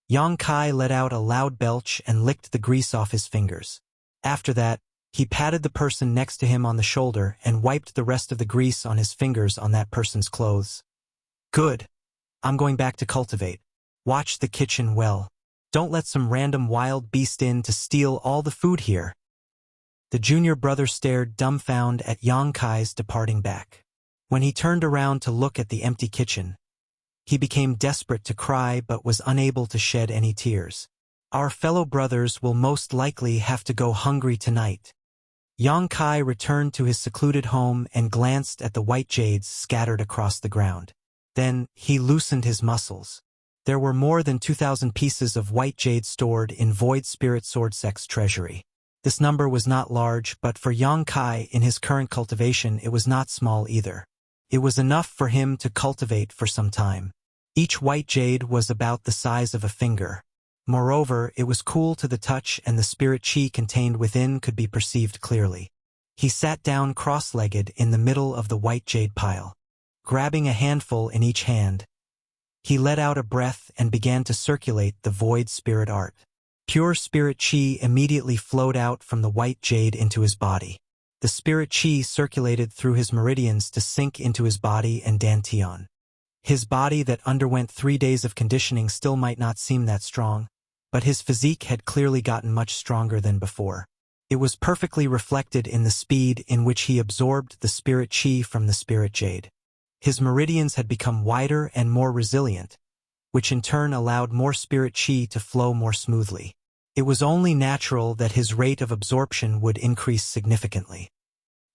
Yang Kai let out a loud belch and licked the grease off his fingers. After that, he patted the person next to him on the shoulder and wiped the rest of the grease on his fingers on that person's clothes. Good. I'm going back to cultivate. Watch the kitchen well. Don't let some random wild beast in to steal all the food here. The junior brother stared dumbfounded at Yang Kai's departing back. When he turned around to look at the empty kitchen, he became desperate to cry but was unable to shed any tears. Our fellow brothers will most likely have to go hungry tonight. Yang Kai returned to his secluded home and glanced at the white jades scattered across the ground. Then, he loosened his muscles. There were more than 2,000 pieces of white jade stored in Void Spirit Swordsek's treasury. This number was not large, but for Yang Kai in his current cultivation it was not small either. It was enough for him to cultivate for some time. Each white jade was about the size of a finger. Moreover, it was cool to the touch and the spirit chi contained within could be perceived clearly. He sat down cross-legged in the middle of the white jade pile. Grabbing a handful in each hand, he let out a breath and began to circulate the void spirit art. Pure spirit chi immediately flowed out from the white jade into his body. The spirit chi circulated through his meridians to sink into his body and dantian. His body that underwent 3 days of conditioning still might not seem that strong, but his physique had clearly gotten much stronger than before. It was perfectly reflected in the speed in which he absorbed the spirit chi from the spirit jade. His meridians had become wider and more resilient, which in turn allowed more spirit chi to flow more smoothly. It was only natural that his rate of absorption would increase significantly.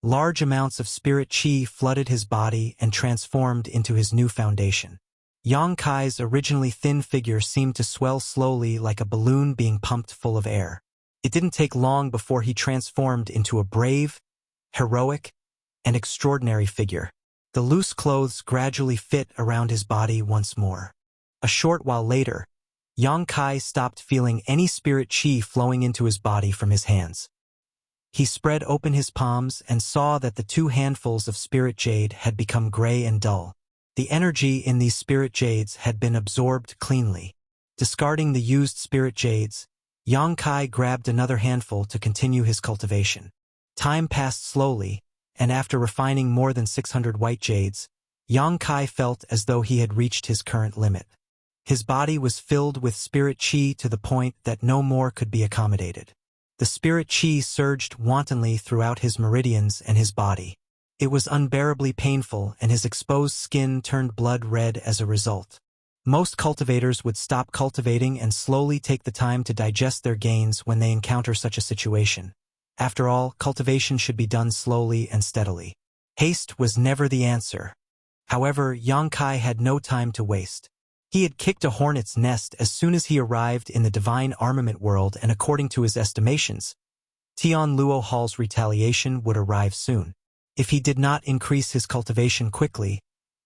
Large amounts of spirit chi flooded his body and transformed into his new foundation. Yang Kai's originally thin figure seemed to swell slowly like a balloon being pumped full of air. It didn't take long before he transformed into a brave, heroic, and extraordinary figure. The loose clothes gradually fit around his body once more. A short while later, Yang Kai stopped feeling any spirit chi flowing into his body from his hands. He spread open his palms and saw that the 2 handfuls of spirit jade had become gray and dull. The energy in these spirit jades had been absorbed cleanly. Discarding the used spirit jades, Yang Kai grabbed another handful to continue his cultivation. Time passed slowly, and after refining more than 600 white jades, Yang Kai felt as though he had reached his current limit. His body was filled with spirit chi to the point that no more could be accommodated. The spirit chi surged wantonly throughout his meridians and his body. It was unbearably painful and his exposed skin turned blood red as a result. Most cultivators would stop cultivating and slowly take the time to digest their gains when they encounter such a situation. After all, cultivation should be done slowly and steadily. Haste was never the answer. However, Yang Kai had no time to waste. He had kicked a hornet's nest as soon as he arrived in the divine armament world, and according to his estimations, Tian Luo Hall's retaliation would arrive soon. If he did not increase his cultivation quickly,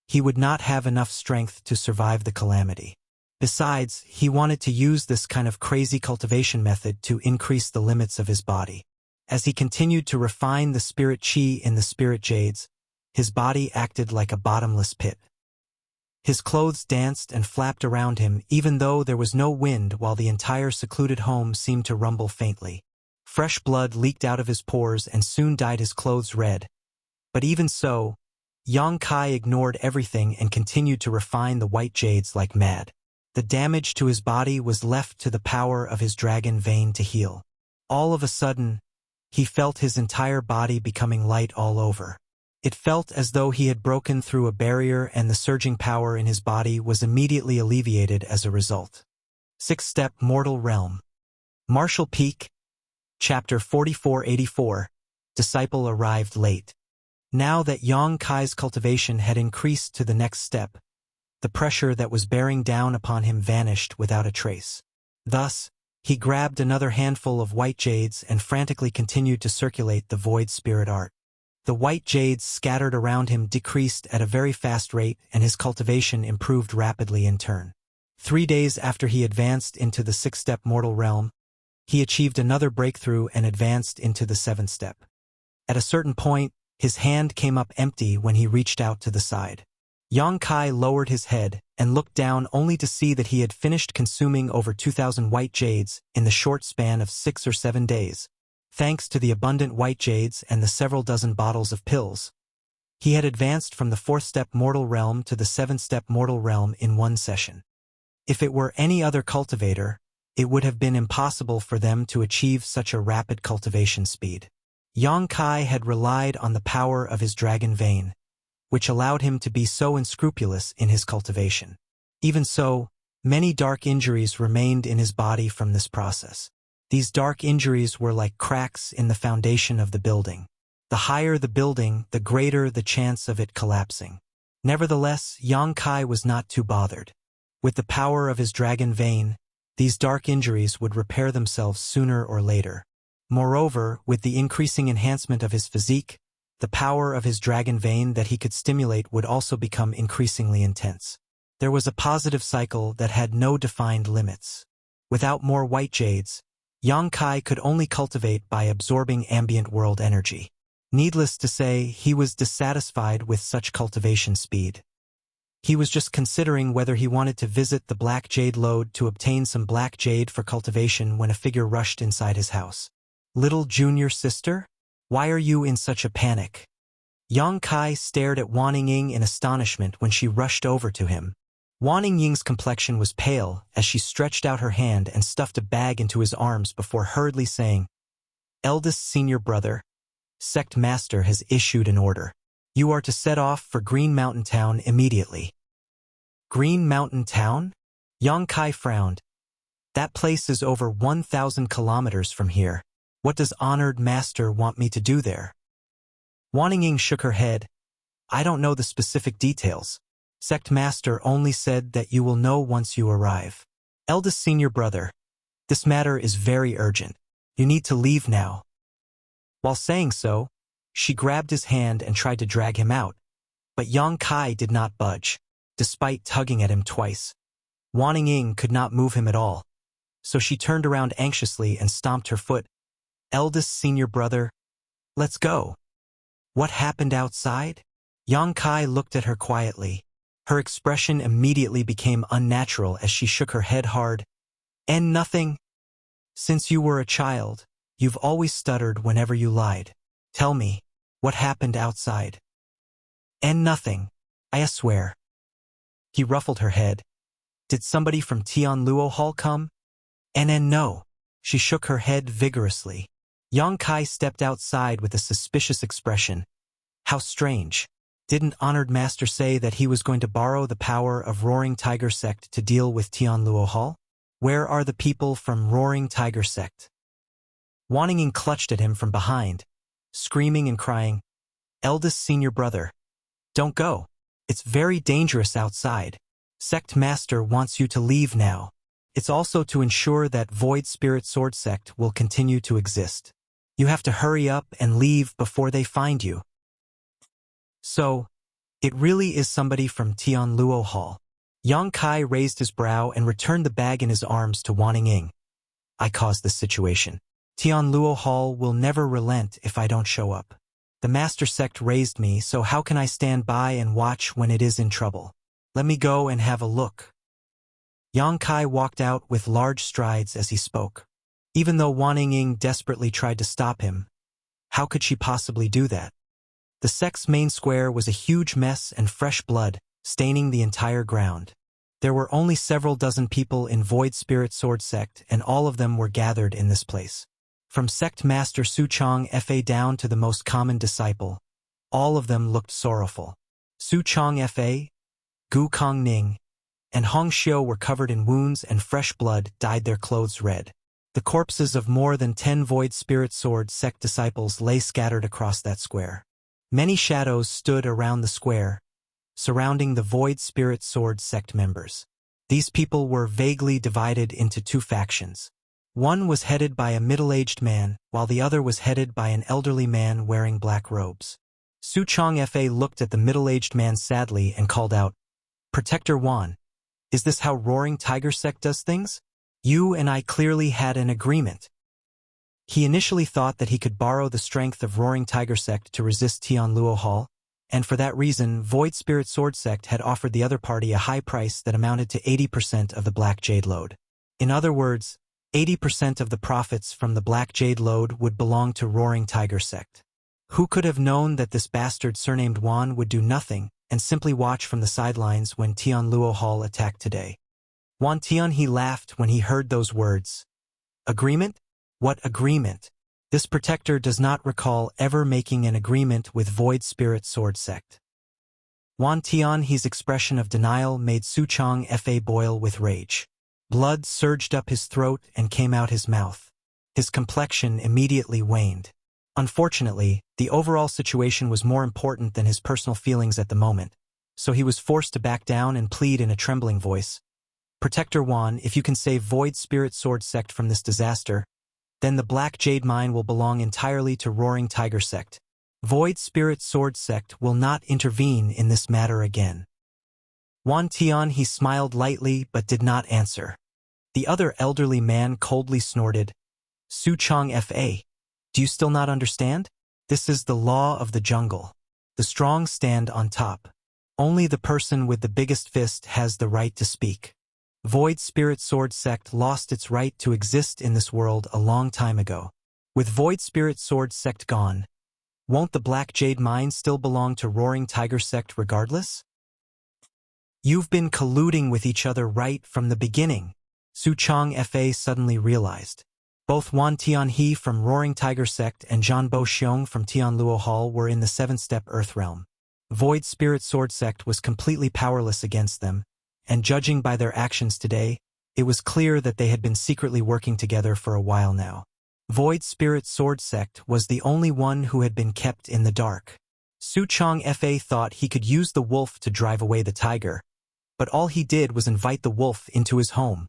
he would not have enough strength to survive the calamity. Besides, he wanted to use this kind of crazy cultivation method to increase the limits of his body. As he continued to refine the spirit chi in the spirit jades, his body acted like a bottomless pit. His clothes danced and flapped around him even though there was no wind, while the entire secluded home seemed to rumble faintly. Fresh blood leaked out of his pores and soon dyed his clothes red. But even so, Yang Kai ignored everything and continued to refine the white jades like mad. The damage to his body was left to the power of his dragon vein to heal. All of a sudden, he felt his entire body becoming light all over. It felt as though he had broken through a barrier, and the surging power in his body was immediately alleviated as a result. 6th-Step Mortal Realm. Martial Peak. Chapter 4484. Disciple arrived late. Now that Yang Kai's cultivation had increased to the next step, the pressure that was bearing down upon him vanished without a trace. Thus, he grabbed another handful of white jades and frantically continued to circulate the void spirit art. The white jades scattered around him decreased at a very fast rate, and his cultivation improved rapidly in turn. 3 days after he advanced into the 6th-step mortal realm, he achieved another breakthrough and advanced into the 7th step. At a certain point, his hand came up empty when he reached out to the side. Yang Kai lowered his head and looked down only to see that he had finished consuming over 2,000 white jades in the short span of 6 or 7 days. Thanks to the abundant white jades and the several dozen bottles of pills, He had advanced from the 4th-step mortal realm to the 7th-step mortal realm in one session. If it were any other cultivator, it would have been impossible for them to achieve such a rapid cultivation speed. Yang Kai had relied on the power of his dragon vein, which allowed him to be so unscrupulous in his cultivation. Even so, many dark injuries remained in his body from this process. These dark injuries were like cracks in the foundation of the building. The higher the building, the greater the chance of it collapsing. Nevertheless, Yang Kai was not too bothered. With the power of his dragon vein, these dark injuries would repair themselves sooner or later. Moreover, with the increasing enhancement of his physique, the power of his dragon vein that he could stimulate would also become increasingly intense. There was a positive cycle that had no defined limits. Without more white jades, Yang Kai could only cultivate by absorbing ambient world energy. Needless to say, he was dissatisfied with such cultivation speed. He was just considering whether he wanted to visit the Black Jade Lode to obtain some black jade for cultivation when a figure rushed inside his house. "Little junior sister? Why are you in such a panic?" Yang Kai stared at Wan Ying in astonishment when she rushed over to him. Wan Ying's complexion was pale as she stretched out her hand and stuffed a bag into his arms before hurriedly saying, "Eldest senior brother, Sect Master has issued an order. You are to set off for Green Mountain Town immediately." Green Mountain Town? Yang Kai frowned. That place is over 1,000 kilometers from here. What does Honored Master want me to do there? Wan Ying shook her head. "I don't know the specific details. Sect Master only said that you will know once you arrive. Eldest senior brother, this matter is very urgent. You need to leave now." While saying so, she grabbed his hand and tried to drag him out, but Yang Kai did not budge, despite tugging at him twice. Wan Ying could not move him at all, so she turned around anxiously and stomped her foot. "Eldest senior brother, let's go." What happened outside? Yang Kai looked at her quietly. Her expression immediately became unnatural as she shook her head hard. "And nothing? Since you were a child, you've always stuttered whenever you lied. Tell me, what happened outside?" "And nothing, I swear." He ruffled her head. "Did somebody from Tianluo Hall come?" And no." She shook her head vigorously. Yang Kai stepped outside with a suspicious expression. "How strange. Didn't Honored Master say that he was going to borrow the power of Roaring Tiger Sect to deal with Tianluo Hall? Where are the people from Roaring Tiger Sect?" Wan Ying clutched at him from behind, screaming and crying, "Eldest senior brother, don't go. It's very dangerous outside. Sect Master wants you to leave now. It's also to ensure that Void Spirit Sword Sect will continue to exist. You have to hurry up and leave before they find you." "So, it really is somebody from Tianluo Hall." Yang Kai raised his brow and returned the bag in his arms to Wan Ying. "I caused this situation. Tianluo Hall will never relent if I don't show up. The Master Sect raised me, so how can I stand by and watch when it is in trouble? Let me go and have a look." Yang Kai walked out with large strides as he spoke. Even though Wan Ying desperately tried to stop him, how could she possibly do that? The sect's main square was a huge mess and fresh blood, staining the entire ground. There were only several dozen people in Void Spirit Sword Sect, and all of them were gathered in this place. From Sect Master Su Chong Fa down to the most common disciple, all of them looked sorrowful. Su Chong Fa, Gu Kong Ning, and Hong Xiu were covered in wounds and fresh blood dyed their clothes red. The corpses of more than 10 Void Spirit Sword Sect disciples lay scattered across that square. Many shadows stood around the square, surrounding the Void Spirit Sword Sect members. These people were vaguely divided into two factions. One was headed by a middle-aged man, while the other was headed by an elderly man wearing black robes. Su Chong Fa looked at the middle-aged man sadly and called out, "Protector Wan, is this how Roaring Tiger Sect does things? You and I clearly had an agreement." He initially thought that he could borrow the strength of Roaring Tiger Sect to resist Tianluo Hall, and for that reason Void Spirit Sword Sect had offered the other party a high price that amounted to 80% of the Black Jade Lode. In other words, 80% of the profits from the Black Jade Lode would belong to Roaring Tiger Sect. Who could have known that this bastard surnamed Wan would do nothing and simply watch from the sidelines when Tian Luo Hall attacked today? Wan Tian, he laughed when he heard those words. Agreement? What agreement? This protector does not recall ever making an agreement with Void Spirit Sword Sect. Wan Tian, his expression of denial made Su Chong Fa boil with rage. Blood surged up his throat and came out his mouth. His complexion immediately waned. Unfortunately, the overall situation was more important than his personal feelings at the moment, so he was forced to back down and plead in a trembling voice. Protector Wan, if you can save Void Spirit Sword Sect from this disaster, then the Black Jade Mine will belong entirely to Roaring Tiger Sect. Void Spirit Sword Sect will not intervene in this matter again. Wan Tian, he smiled lightly but did not answer. The other elderly man coldly snorted. Su Chong Fa. Do you still not understand? This is the law of the jungle. The strong stand on top. Only the person with the biggest fist has the right to speak. Void Spirit Sword Sect lost its right to exist in this world a long time ago. With Void Spirit Sword Sect gone, won't the Black Jade Mine still belong to Roaring Tiger Sect regardless? You've been colluding with each other right from the beginning, Su Chong Fa suddenly realized. Both Wan Tianhe from Roaring Tiger Sect and Zhan Bo Xiong from Tian Luo Hall were in the seven-step Earth Realm. Void Spirit Sword Sect was completely powerless against them, and judging by their actions today, it was clear that they had been secretly working together for a while now. Void Spirit Sword Sect was the only one who had been kept in the dark. Su Chong Fa thought he could use the wolf to drive away the tiger, but all he did was invite the wolf into his home.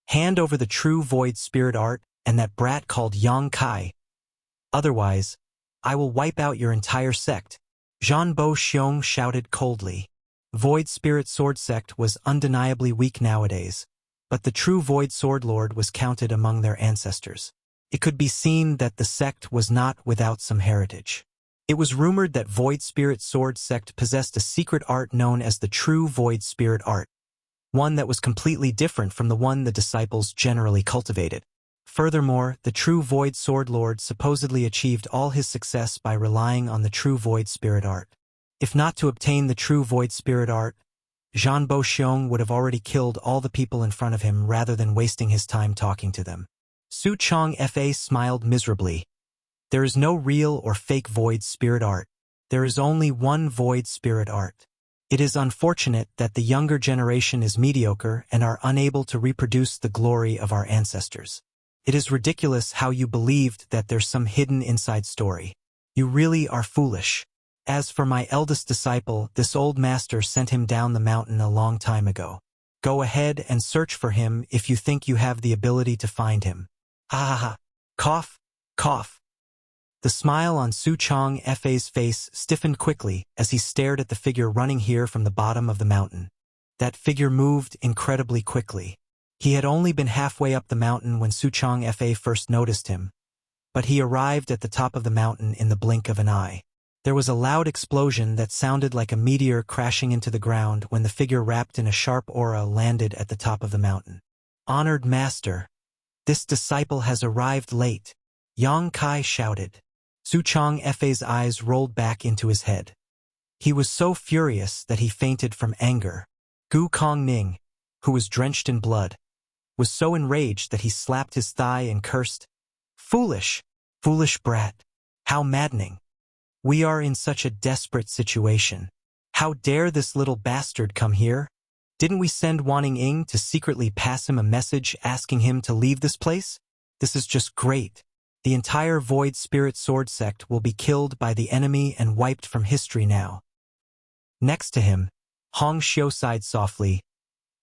Hand over the true Void Spirit art and that brat called Yang Kai. Otherwise, I will wipe out your entire sect, Zhan Bo Xiong shouted coldly. Void Spirit Sword Sect was undeniably weak nowadays, but the true Void Sword Lord was counted among their ancestors. It could be seen that the sect was not without some heritage. It was rumored that Void Spirit Sword Sect possessed a secret art known as the true Void Spirit art, one that was completely different from the one the disciples generally cultivated. Furthermore, the true Void Sword Lord supposedly achieved all his success by relying on the true Void Spirit art. If not to obtain the true Void Spirit art, Zhan Bo Xiong would have already killed all the people in front of him rather than wasting his time talking to them. Su Chong Fa smiled miserably. There is no real or fake Void Spirit art. There is only one Void Spirit art. It is unfortunate that the younger generation is mediocre and are unable to reproduce the glory of our ancestors. It is ridiculous how you believed that there's some hidden inside story. You really are foolish. As for my eldest disciple, this old master sent him down the mountain a long time ago. Go ahead and search for him if you think you have the ability to find him. Ha ha ha. Cough, cough. The smile on Su Chong Fa's face stiffened quickly as he stared at the figure running here from the bottom of the mountain. That figure moved incredibly quickly. He had only been halfway up the mountain when Su Chong Fa first noticed him, but he arrived at the top of the mountain in the blink of an eye. There was a loud explosion that sounded like a meteor crashing into the ground when the figure wrapped in a sharp aura landed at the top of the mountain. Honored Master, this disciple has arrived late, Yang Kai shouted. Su Chong Fa's eyes rolled back into his head. He was so furious that he fainted from anger. Gu Kong Ning, who was drenched in blood, was so enraged that he slapped his thigh and cursed, "Foolish, foolish brat, how maddening. We are in such a desperate situation. How dare this little bastard come here? Didn't we send Wanning Ing to secretly pass him a message asking him to leave this place? This is just great. The entire Void Spirit Sword Sect will be killed by the enemy and wiped from history now." Next to him, Hong Xiu sighed softly.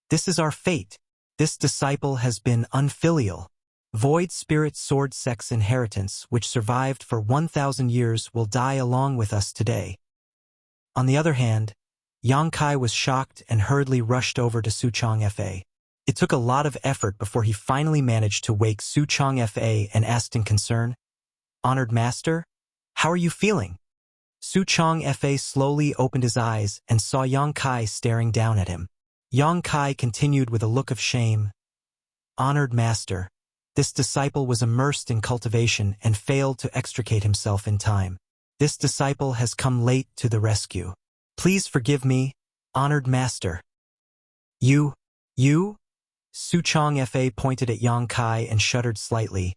This is our fate. This disciple has been unfilial. Void Spirit Sword Sect's inheritance, which survived for 1,000 years, will die along with us today. On the other hand, Yang Kai was shocked and hurriedly rushed over to Su Chong Fa. It took a lot of effort before he finally managed to wake Su Chong Fa and asked in concern, "Honored Master, how are you feeling?" Su Chong Fa slowly opened his eyes and saw Yang Kai staring down at him. Yang Kai continued with a look of shame. "Honored Master, this disciple was immersed in cultivation and failed to extricate himself in time. This disciple has come late to the rescue. Please forgive me, honored master. You? Su Chong Fa pointed at Yang Kai and shuddered slightly.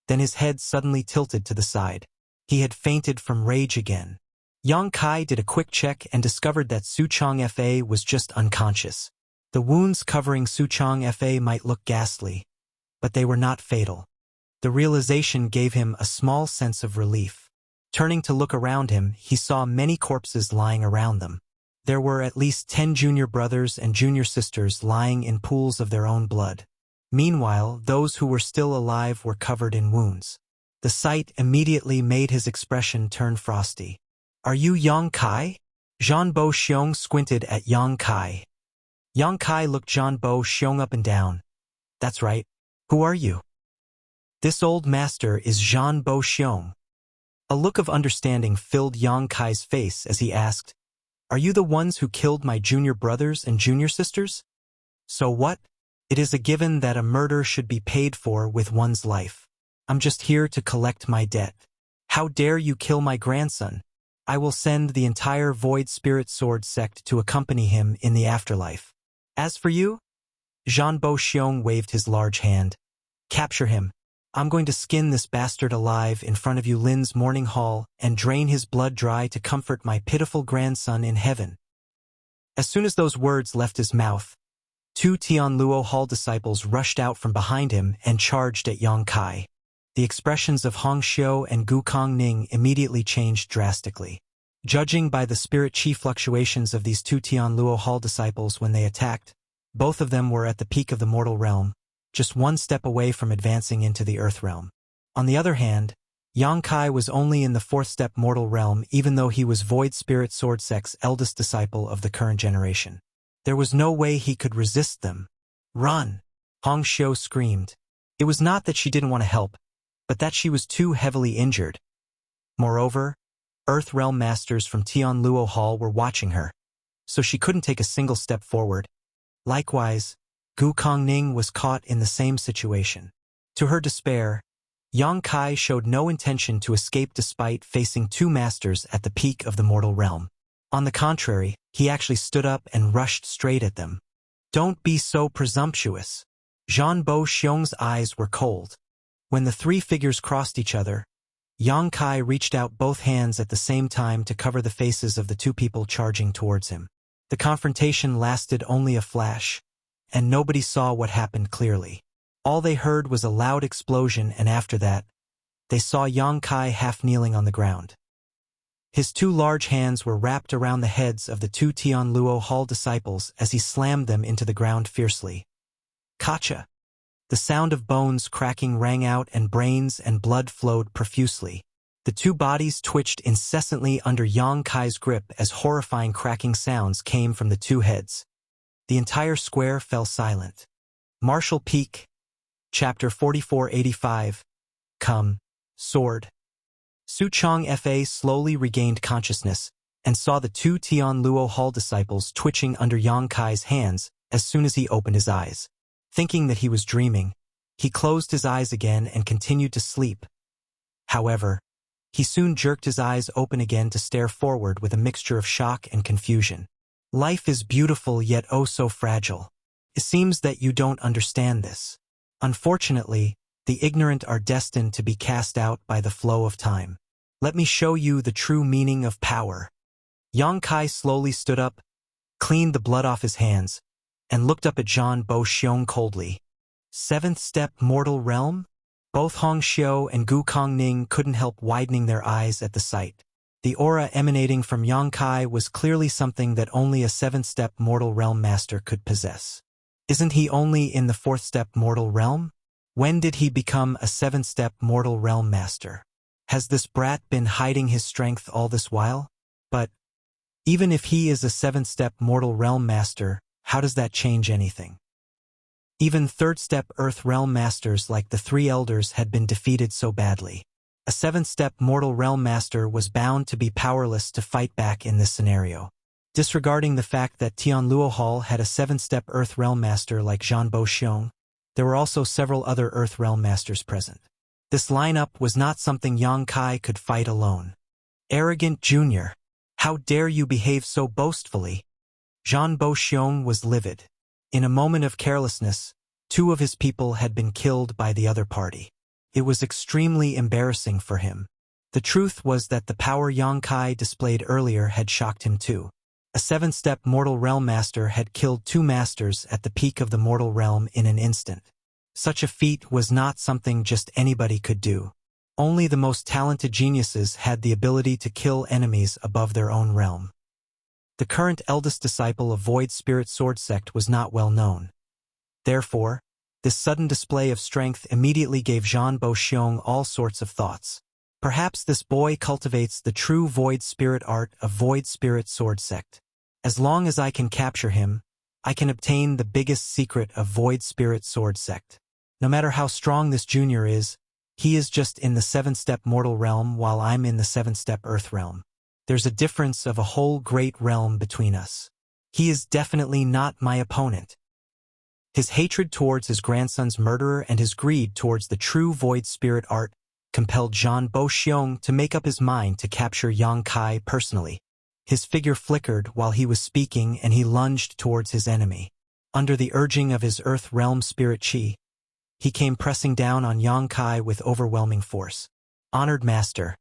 Then his head suddenly tilted to the side. He had fainted from rage again. Yang Kai did a quick check and discovered that Su Chong Fa was just unconscious. The wounds covering Su Chong Fa might look ghastly, but they were not fatal. The realization gave him a small sense of relief. Turning to look around him, he saw many corpses lying around them. There were at least 10 junior brothers and junior sisters lying in pools of their own blood. Meanwhile, those who were still alive were covered in wounds. The sight immediately made his expression turn frosty. Are you Yang Kai? Zhan Bo Xiong squinted at Yang Kai. Yang Kai looked Zhan Bo Xiong up and down. That's right. Who are you? This old master is Zhan Bo Xiong. A look of understanding filled Yang Kai's face as he asked, Are you the ones who killed my junior brothers and junior sisters? So what? It is a given that a murder should be paid for with one's life. I'm just here to collect my debt. How dare you kill my grandson? I will send the entire Void Spirit Sword sect to accompany him in the afterlife. As for you? Zhan Bo Xiong waved his large hand. Capture him. I'm going to skin this bastard alive in front of Yulin's mourning hall and drain his blood dry to comfort my pitiful grandson in heaven. As soon as those words left his mouth, 2 Tianluo Hall disciples rushed out from behind him and charged at Yang Kai. The expressions of Hong Xiu and Gu Kongning immediately changed drastically. Judging by the spirit chi fluctuations of these 2 Tianluo Hall disciples when they attacked, both of them were at the peak of the mortal realm, just one step away from advancing into the earth realm. On the other hand, Yang Kai was only in the 4th step mortal realm even though he was Void Spirit Sword Sect's eldest disciple of the current generation. There was no way he could resist them. Run! Hong Xiu screamed. It was not that she didn't want to help, but that she was too heavily injured. Moreover, Earth Realm Masters from Tianluo Hall were watching her, so she couldn't take a single step forward. Likewise, Gu Kongning was caught in the same situation. To her despair, Yang Kai showed no intention to escape despite facing 2 masters at the peak of the mortal realm. On the contrary, he actually stood up and rushed straight at them. Don't be so presumptuous. Zhan Bo Xiong's eyes were cold. When the 3 figures crossed each other, Yang Kai reached out both hands at the same time to cover the faces of the 2 people charging towards him. The confrontation lasted only a flash, and nobody saw what happened clearly. All they heard was a loud explosion, and after that, they saw Yang Kai half kneeling on the ground. His 2 large hands were wrapped around the heads of the 2 Tianluo Hall disciples as he slammed them into the ground fiercely. Kacha! The sound of bones cracking rang out and brains and blood flowed profusely. The 2 bodies twitched incessantly under Yang Kai's grip as horrifying cracking sounds came from the 2 heads. The entire square fell silent. Martial Peak, Chapter 4485. Come, Sword. Su Chong Fa slowly regained consciousness and saw the 2 Tianluo Hall disciples twitching under Yang Kai's hands as soon as he opened his eyes. Thinking that he was dreaming, he closed his eyes again and continued to sleep. However, he soon jerked his eyes open again to stare forward with a mixture of shock and confusion. Life is beautiful yet oh so fragile. It seems that you don't understand this. Unfortunately, the ignorant are destined to be cast out by the flow of time. Let me show you the true meaning of power. Yang Kai slowly stood up, cleaned the blood off his hands, and looked up at Zhan Bo Xiong coldly. 7th step mortal realm? Both Hong Xiu and Gu Kongning couldn't help widening their eyes at the sight. The aura emanating from Yang Kai was clearly something that only a 7th step mortal realm master could possess. Isn't he only in the 4th step mortal realm? When did he become a 7th step mortal realm master? Has this brat been hiding his strength all this while? But even if he is a 7th step mortal realm master, how does that change anything? Even 3rd step Earth realm masters like the 3 elders had been defeated so badly. A 7th step mortal realm master was bound to be powerless to fight back in this scenario. Disregarding the fact that Tianluo Hall had a 7th step Earth realm master like Zhan Bo Xiong, there were also several other Earth realm masters present. This lineup was not something Yang Kai could fight alone. Arrogant junior! How dare you behave so boastfully? Zhang Boxiong was livid. In a moment of carelessness, 2 of his people had been killed by the other party. It was extremely embarrassing for him. The truth was that the power Yang Kai displayed earlier had shocked him too. A 7-step mortal realm master had killed 2 masters at the peak of the mortal realm in an instant. Such a feat was not something just anybody could do. Only the most talented geniuses had the ability to kill enemies above their own realm. The current eldest disciple of Void Spirit Sword Sect was not well known. Therefore, this sudden display of strength immediately gave Zhang Boxiong all sorts of thoughts. Perhaps this boy cultivates the true Void Spirit art of Void Spirit Sword Sect. As long as I can capture him, I can obtain the biggest secret of Void Spirit Sword Sect. No matter how strong this junior is, he is just in the 7-step mortal realm while I'm in the 7-step earth realm. There's a difference of a whole great realm between us. He is definitely not my opponent. His hatred towards his grandson's murderer and his greed towards the true Void Spirit art compelled Zhang Boxiong to make up his mind to capture Yang Kai personally. His figure flickered while he was speaking and he lunged towards his enemy. Under the urging of his earth realm spirit chi, he came pressing down on Yang Kai with overwhelming force. Honored Master,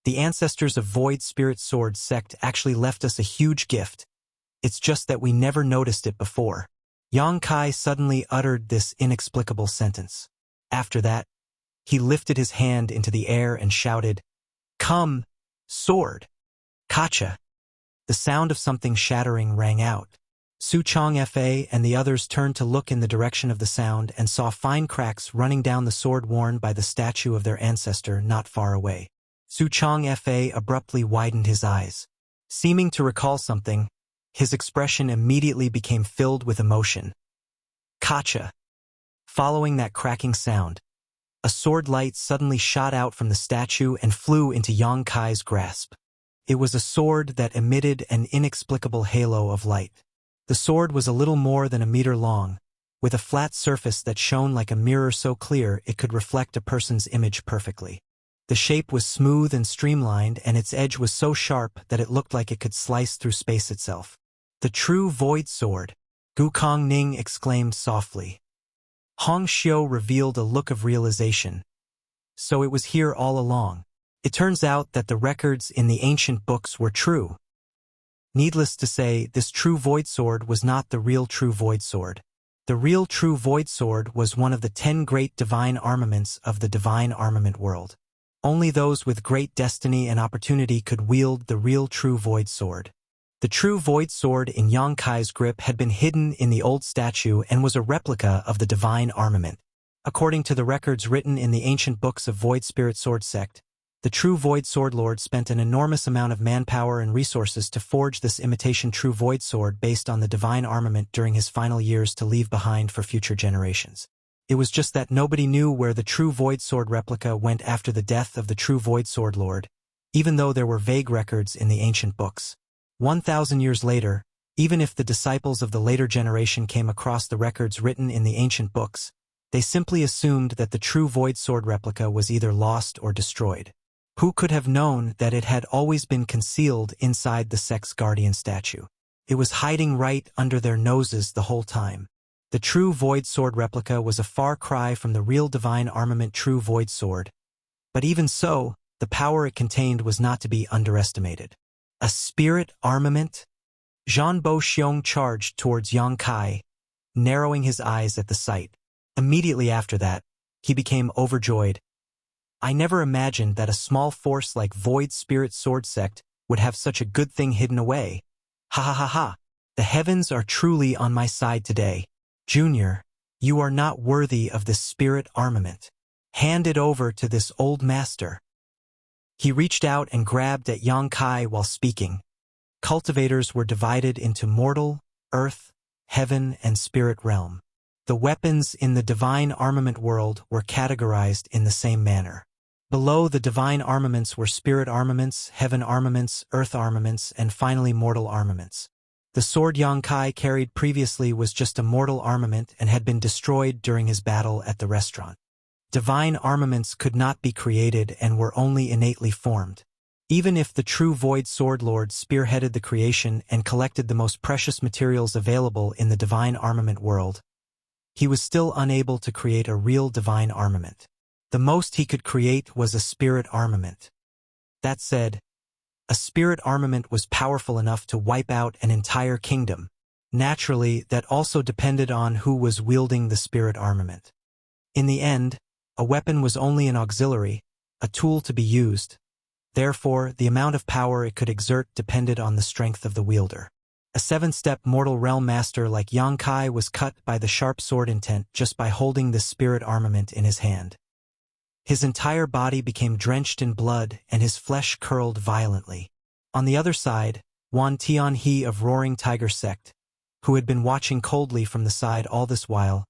the ancestors of Void Spirit Sword Sect actually left us a huge gift. It's just that we never noticed it before. Yang Kai suddenly uttered this inexplicable sentence. After that, he lifted his hand into the air and shouted, "Come, sword! Kacha!" The sound of something shattering rang out. Su Chong Fa and the others turned to look in the direction of the sound and saw fine cracks running down the sword worn by the statue of their ancestor not far away. Su Chong Fa abruptly widened his eyes. Seeming to recall something, his expression immediately became filled with emotion. Kacha! Following that cracking sound, a sword light suddenly shot out from the statue and flew into Yang Kai's grasp. It was a sword that emitted an inexplicable halo of light. The sword was a little more than a meter long, with a flat surface that shone like a mirror so clear it could reflect a person's image perfectly. The shape was smooth and streamlined, and its edge was so sharp that it looked like it could slice through space itself. The true Void Sword, Gu Kong Ning exclaimed softly. Hong Xiu revealed a look of realization. So it was here all along. It turns out that the records in the ancient books were true. Needless to say, this true Void Sword was not the real true Void Sword. The real true Void Sword was one of the 10 great divine armaments of the divine armament world. Only those with great destiny and opportunity could wield the real true Void Sword. The true Void Sword in Yang Kai's grip had been hidden in the old statue and was a replica of the divine armament. According to the records written in the ancient books of Void Spirit Sword Sect, the true Void Sword Lord spent an enormous amount of manpower and resources to forge this imitation true Void Sword based on the divine armament during his final years to leave behind for future generations. It was just that nobody knew where the true Void Sword replica went after the death of the true Void Sword Lord, even though there were vague records in the ancient books. 1,000 years later, even if the disciples of the later generation came across the records written in the ancient books, they simply assumed that the true Void Sword replica was either lost or destroyed. Who could have known that it had always been concealed inside the Sect's guardian statue? It was hiding right under their noses the whole time. The true Void Sword replica was a far cry from the real divine armament true Void Sword. But even so, the power it contained was not to be underestimated. A spirit armament? Zhang Boxiong charged towards Yang Kai, narrowing his eyes at the sight. Immediately after that, he became overjoyed. I never imagined that a small force like Void Spirit Sword Sect would have such a good thing hidden away. Ha ha ha ha. The heavens are truly on my side today. Junior, you are not worthy of this spirit armament. Hand it over to this old master. He reached out and grabbed at Yang Kai while speaking. Cultivators were divided into mortal, earth, heaven, and spirit realm. The weapons in the divine armament world were categorized in the same manner. Below the divine armaments were spirit armaments, heaven armaments, earth armaments, and finally mortal armaments. The sword Yang Kai carried previously was just a mortal armament and had been destroyed during his battle at the restaurant. Divine armaments could not be created and were only innately formed. Even if the true Void Sword Lord spearheaded the creation and collected the most precious materials available in the divine armament world, he was still unable to create a real divine armament. The most he could create was a spirit armament. That said, a spirit armament was powerful enough to wipe out an entire kingdom. Naturally, that also depended on who was wielding the spirit armament. In the end, a weapon was only an auxiliary, a tool to be used. Therefore, the amount of power it could exert depended on the strength of the wielder. A 7-step mortal realm master like Yang Kai was cut by the sharp sword intent just by holding this spirit armament in his hand. His entire body became drenched in blood and his flesh curled violently. On the other side, Wan Tianhe of Roaring Tiger Sect, who had been watching coldly from the side all this while,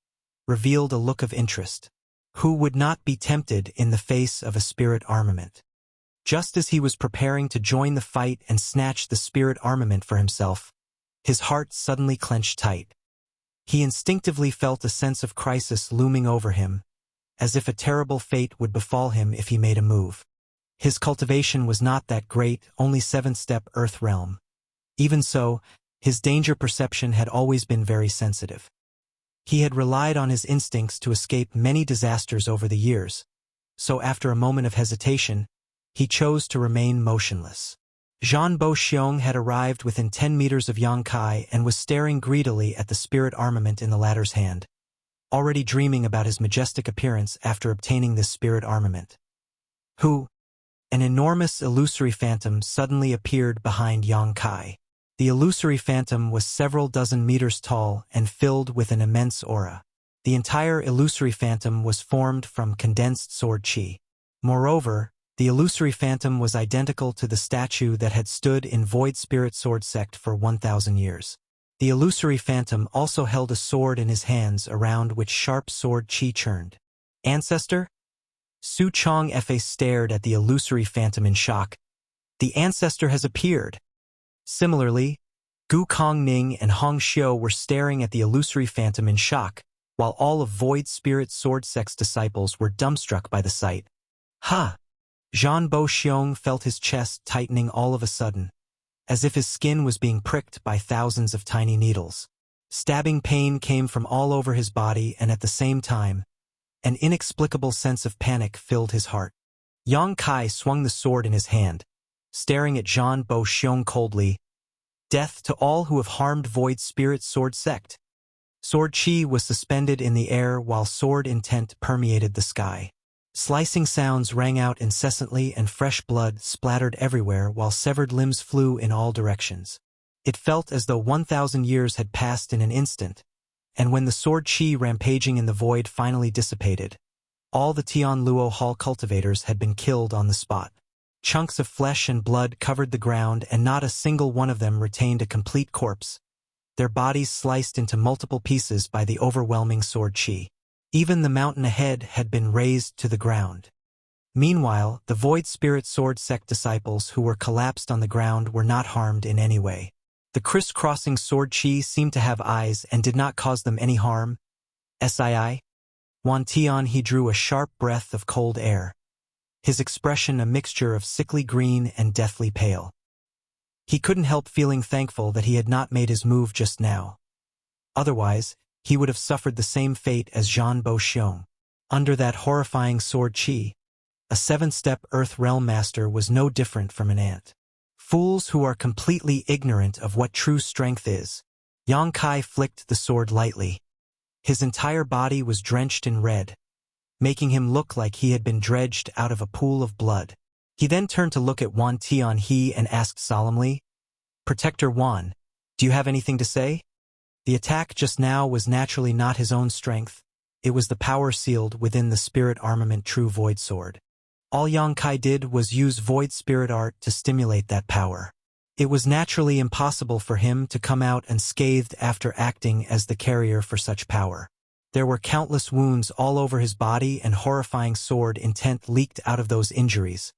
revealed a look of interest. Who would not be tempted in the face of a spirit armament? Just as he was preparing to join the fight and snatch the spirit armament for himself, his heart suddenly clenched tight. He instinctively felt a sense of crisis looming over him, as if a terrible fate would befall him if he made a move. His cultivation was not that great, only 7-step earth realm. Even so, his danger perception had always been very sensitive. He had relied on his instincts to escape many disasters over the years, so after a moment of hesitation, he chose to remain motionless. Zhan Bo Xiong had arrived within 10 meters of Yang Kai and was staring greedily at the spirit armament in the latter's hand, already dreaming about his majestic appearance after obtaining this spirit armament. Who? An enormous illusory phantom suddenly appeared behind Yang Kai. The illusory phantom was several dozen meters tall and filled with an immense aura. The entire illusory phantom was formed from condensed sword chi. Moreover, the illusory phantom was identical to the statue that had stood in Void Spirit Sword Sect for 1,000 years. The illusory phantom also held a sword in his hands around which sharp sword chi churned. Ancestor? Su Chong Fa stared at the illusory phantom in shock. The ancestor has appeared. Similarly, Gu Kongning and Hong Xiu were staring at the illusory phantom in shock, while all of Void Spirit Sword Sect's disciples were dumbstruck by the sight. Ha! Zhan Bo Xiong felt his chest tightening all of a sudden, as if his skin was being pricked by thousands of tiny needles. Stabbing pain came from all over his body, and at the same time, an inexplicable sense of panic filled his heart. Yang Kai swung the sword in his hand, staring at Zhan Bo Xiong coldly. Death to all who have harmed Void Spirit Sword Sect. Sword chi was suspended in the air while sword intent permeated the sky. Slicing sounds rang out incessantly and fresh blood splattered everywhere while severed limbs flew in all directions. It felt as though 1,000 years had passed in an instant, and when the sword chi rampaging in the void finally dissipated, all the Tian Luo Hall cultivators had been killed on the spot. Chunks of flesh and blood covered the ground and not a single one of them retained a complete corpse, their bodies sliced into multiple pieces by the overwhelming sword chi. Even the mountain ahead had been razed to the ground. Meanwhile, the Void Spirit Sword Sect disciples who were collapsed on the ground were not harmed in any way. The criss-crossing sword chi seemed to have eyes and did not cause them any harm. Sii? Wan Tianhe drew a sharp breath of cold air, his expression a mixture of sickly green and deathly pale. He couldn't help feeling thankful that he had not made his move just now. Otherwise, he would have suffered the same fate as Zhan Bo Xiong. Under that horrifying sword chi, a 7-step Earth Realm Master was no different from an ant. Fools who are completely ignorant of what true strength is. Yang Kai flicked the sword lightly. His entire body was drenched in red, making him look like he had been dredged out of a pool of blood. He then turned to look at Wan Tianhe and asked solemnly, "Protector Wan, do you have anything to say?" The attack just now was naturally not his own strength. It was the power sealed within the spirit armament True Void Sword. All Yang Kai did was use Void Spirit Art to stimulate that power. It was naturally impossible for him to come out unscathed after acting as the carrier for such power. There were countless wounds all over his body and horrifying sword intent leaked out of those injuries,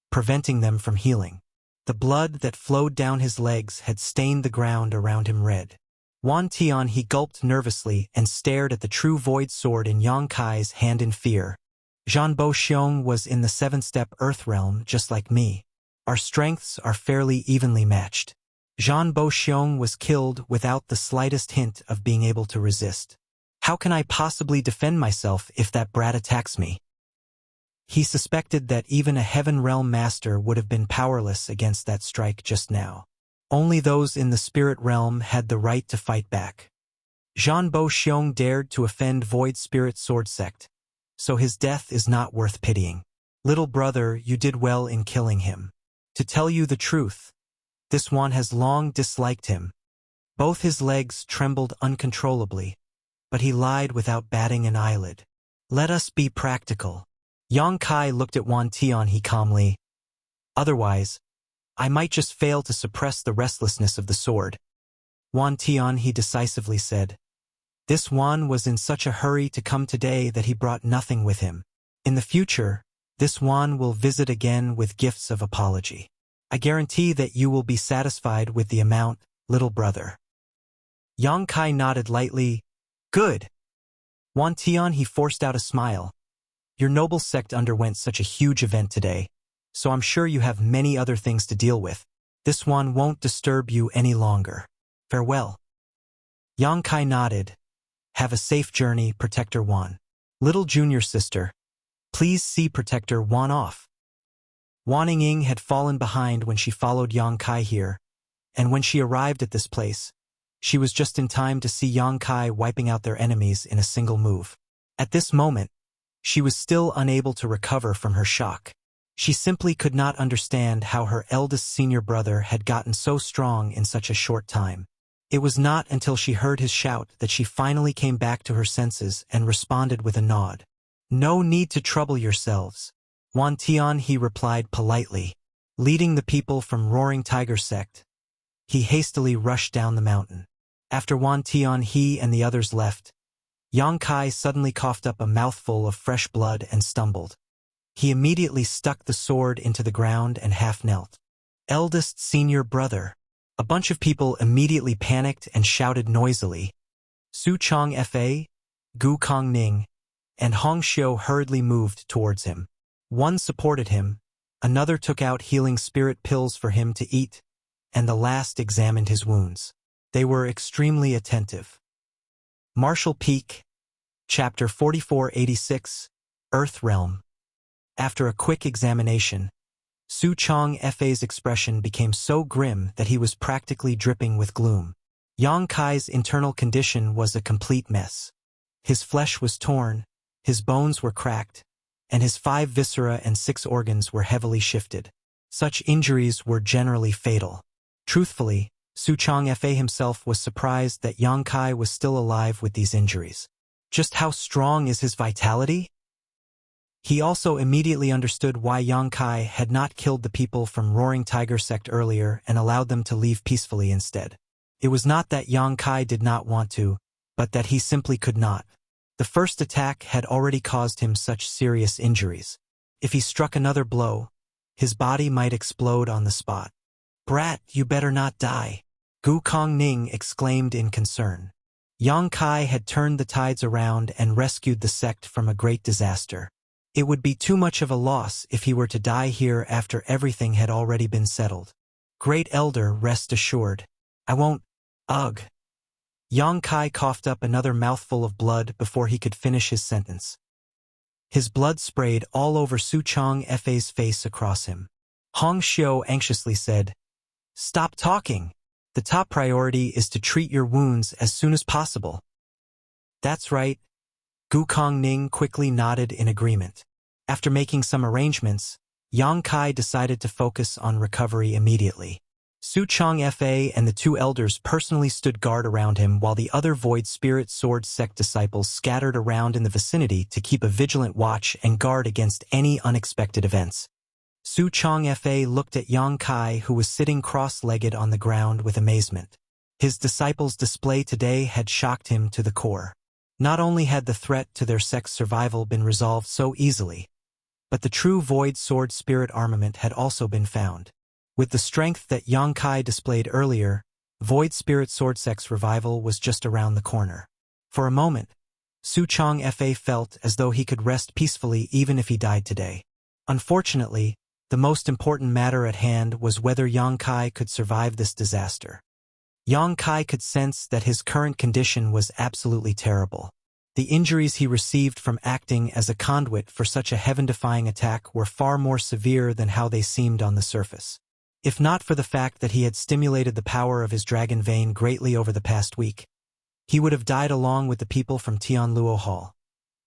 preventing them from healing. The blood that flowed down his legs had stained the ground around him red. Wan Tianhe gulped nervously and stared at the true void sword in Yang Kai's hand in fear. Zhan Bo Xiong was in the 7-step Earth realm just like me. Our strengths are fairly evenly matched. Zhan Boxiong was killed without the slightest hint of being able to resist. How can I possibly defend myself if that brat attacks me? He suspected that even a Heaven Realm master would have been powerless against that strike just now. Only those in the spirit realm had the right to fight back. Zhan Boxiong dared to offend Void Spirit Sword Sect, so his death is not worth pitying. Little brother, you did well in killing him. To tell you the truth, this one has long disliked him. Both his legs trembled uncontrollably, but he lied without batting an eyelid. Let us be practical. Yang Kai looked at Wan Tianhe calmly. Otherwise, I might just fail to suppress the restlessness of the sword. Wan Tianhe decisively said. This Wan was in such a hurry to come today that he brought nothing with him. In the future, this Wan will visit again with gifts of apology. I guarantee that you will be satisfied with the amount, little brother. Yang Kai nodded lightly. Good. Wan Tianhe forced out a smile. Your noble sect underwent such a huge event today, so I'm sure you have many other things to deal with. This one won't disturb you any longer. Farewell. Yang Kai nodded. Have a safe journey, Protector Wan. Little junior sister, please see Protector Wan off. Wan Ying had fallen behind when she followed Yang Kai here, and when she arrived at this place, she was just in time to see Yang Kai wiping out their enemies in a single move. At this moment, she was still unable to recover from her shock. She simply could not understand how her eldest senior brother had gotten so strong in such a short time. It was not until she heard his shout that she finally came back to her senses and responded with a nod. No need to trouble yourselves. Wan Tianhe replied politely. Leading the people from Roaring Tiger Sect, he hastily rushed down the mountain. After Wan Tianhe and the others left, Yang Kai suddenly coughed up a mouthful of fresh blood and stumbled. He immediately stuck the sword into the ground and half knelt. Eldest senior brother. A bunch of people immediately panicked and shouted noisily. Su Chong Fa, Gu Kong Ning, and Hong Xiu hurriedly moved towards him. One supported him, another took out healing spirit pills for him to eat, and the last examined his wounds. They were extremely attentive. Martial Peak, Chapter 4486, Earth Realm. After a quick examination, Su Chong Fa's expression became so grim that he was practically dripping with gloom. Yang Kai's internal condition was a complete mess. His flesh was torn, his bones were cracked, and his 5 viscera and 6 organs were heavily shifted. Such injuries were generally fatal. Truthfully, Su Chong Fa himself was surprised that Yang Kai was still alive with these injuries. Just how strong is his vitality? He also immediately understood why Yang Kai had not killed the people from Roaring Tiger Sect earlier and allowed them to leave peacefully instead. It was not that Yang Kai did not want to, but that he simply could not. The first attack had already caused him such serious injuries. If he struck another blow, his body might explode on the spot. Brat, you better not die, Gu Kong Ning exclaimed in concern. Yang Kai had turned the tides around and rescued the sect from a great disaster. It would be too much of a loss if he were to die here after everything had already been settled. Great Elder, rest assured. I won't. Ugh. Yang Kai coughed up another mouthful of blood before he could finish his sentence. His blood sprayed all over Su Chong Fa's face across him. Hong Xiu anxiously said, Stop talking. The top priority is to treat your wounds as soon as possible. That's right. Gu Kong Ning quickly nodded in agreement. After making some arrangements, Yang Kai decided to focus on recovery immediately. Su Chong Fa and the 2 elders personally stood guard around him while the other Void Spirit Sword Sect disciples scattered around in the vicinity to keep a vigilant watch and guard against any unexpected events. Su Chong Fa looked at Yang Kai, who was sitting cross-legged on the ground with amazement. His disciples' display today had shocked him to the core. Not only had the threat to their sect's survival been resolved so easily, but the true Void Sword Spirit armament had also been found. With the strength that Yang Kai displayed earlier, Void Spirit Sword Sect's revival was just around the corner. For a moment, Su Chong Fa felt as though he could rest peacefully even if he died today. Unfortunately, The most important matter at hand was whether Yang Kai could survive this disaster. Yang Kai could sense that his current condition was absolutely terrible. The injuries he received from acting as a conduit for such a heaven-defying attack were far more severe than how they seemed on the surface. If not for the fact that he had stimulated the power of his dragon vein greatly over the past week, he would have died along with the people from Tianluo Hall.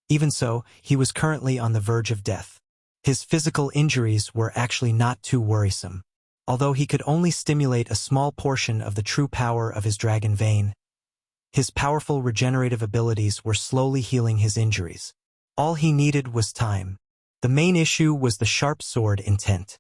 Even so, he was currently on the verge of death. His physical injuries were actually not too worrisome. Although he could only stimulate a small portion of the true power of his dragon vein, his powerful regenerative abilities were slowly healing his injuries. All he needed was time. The main issue was the sharp sword intent.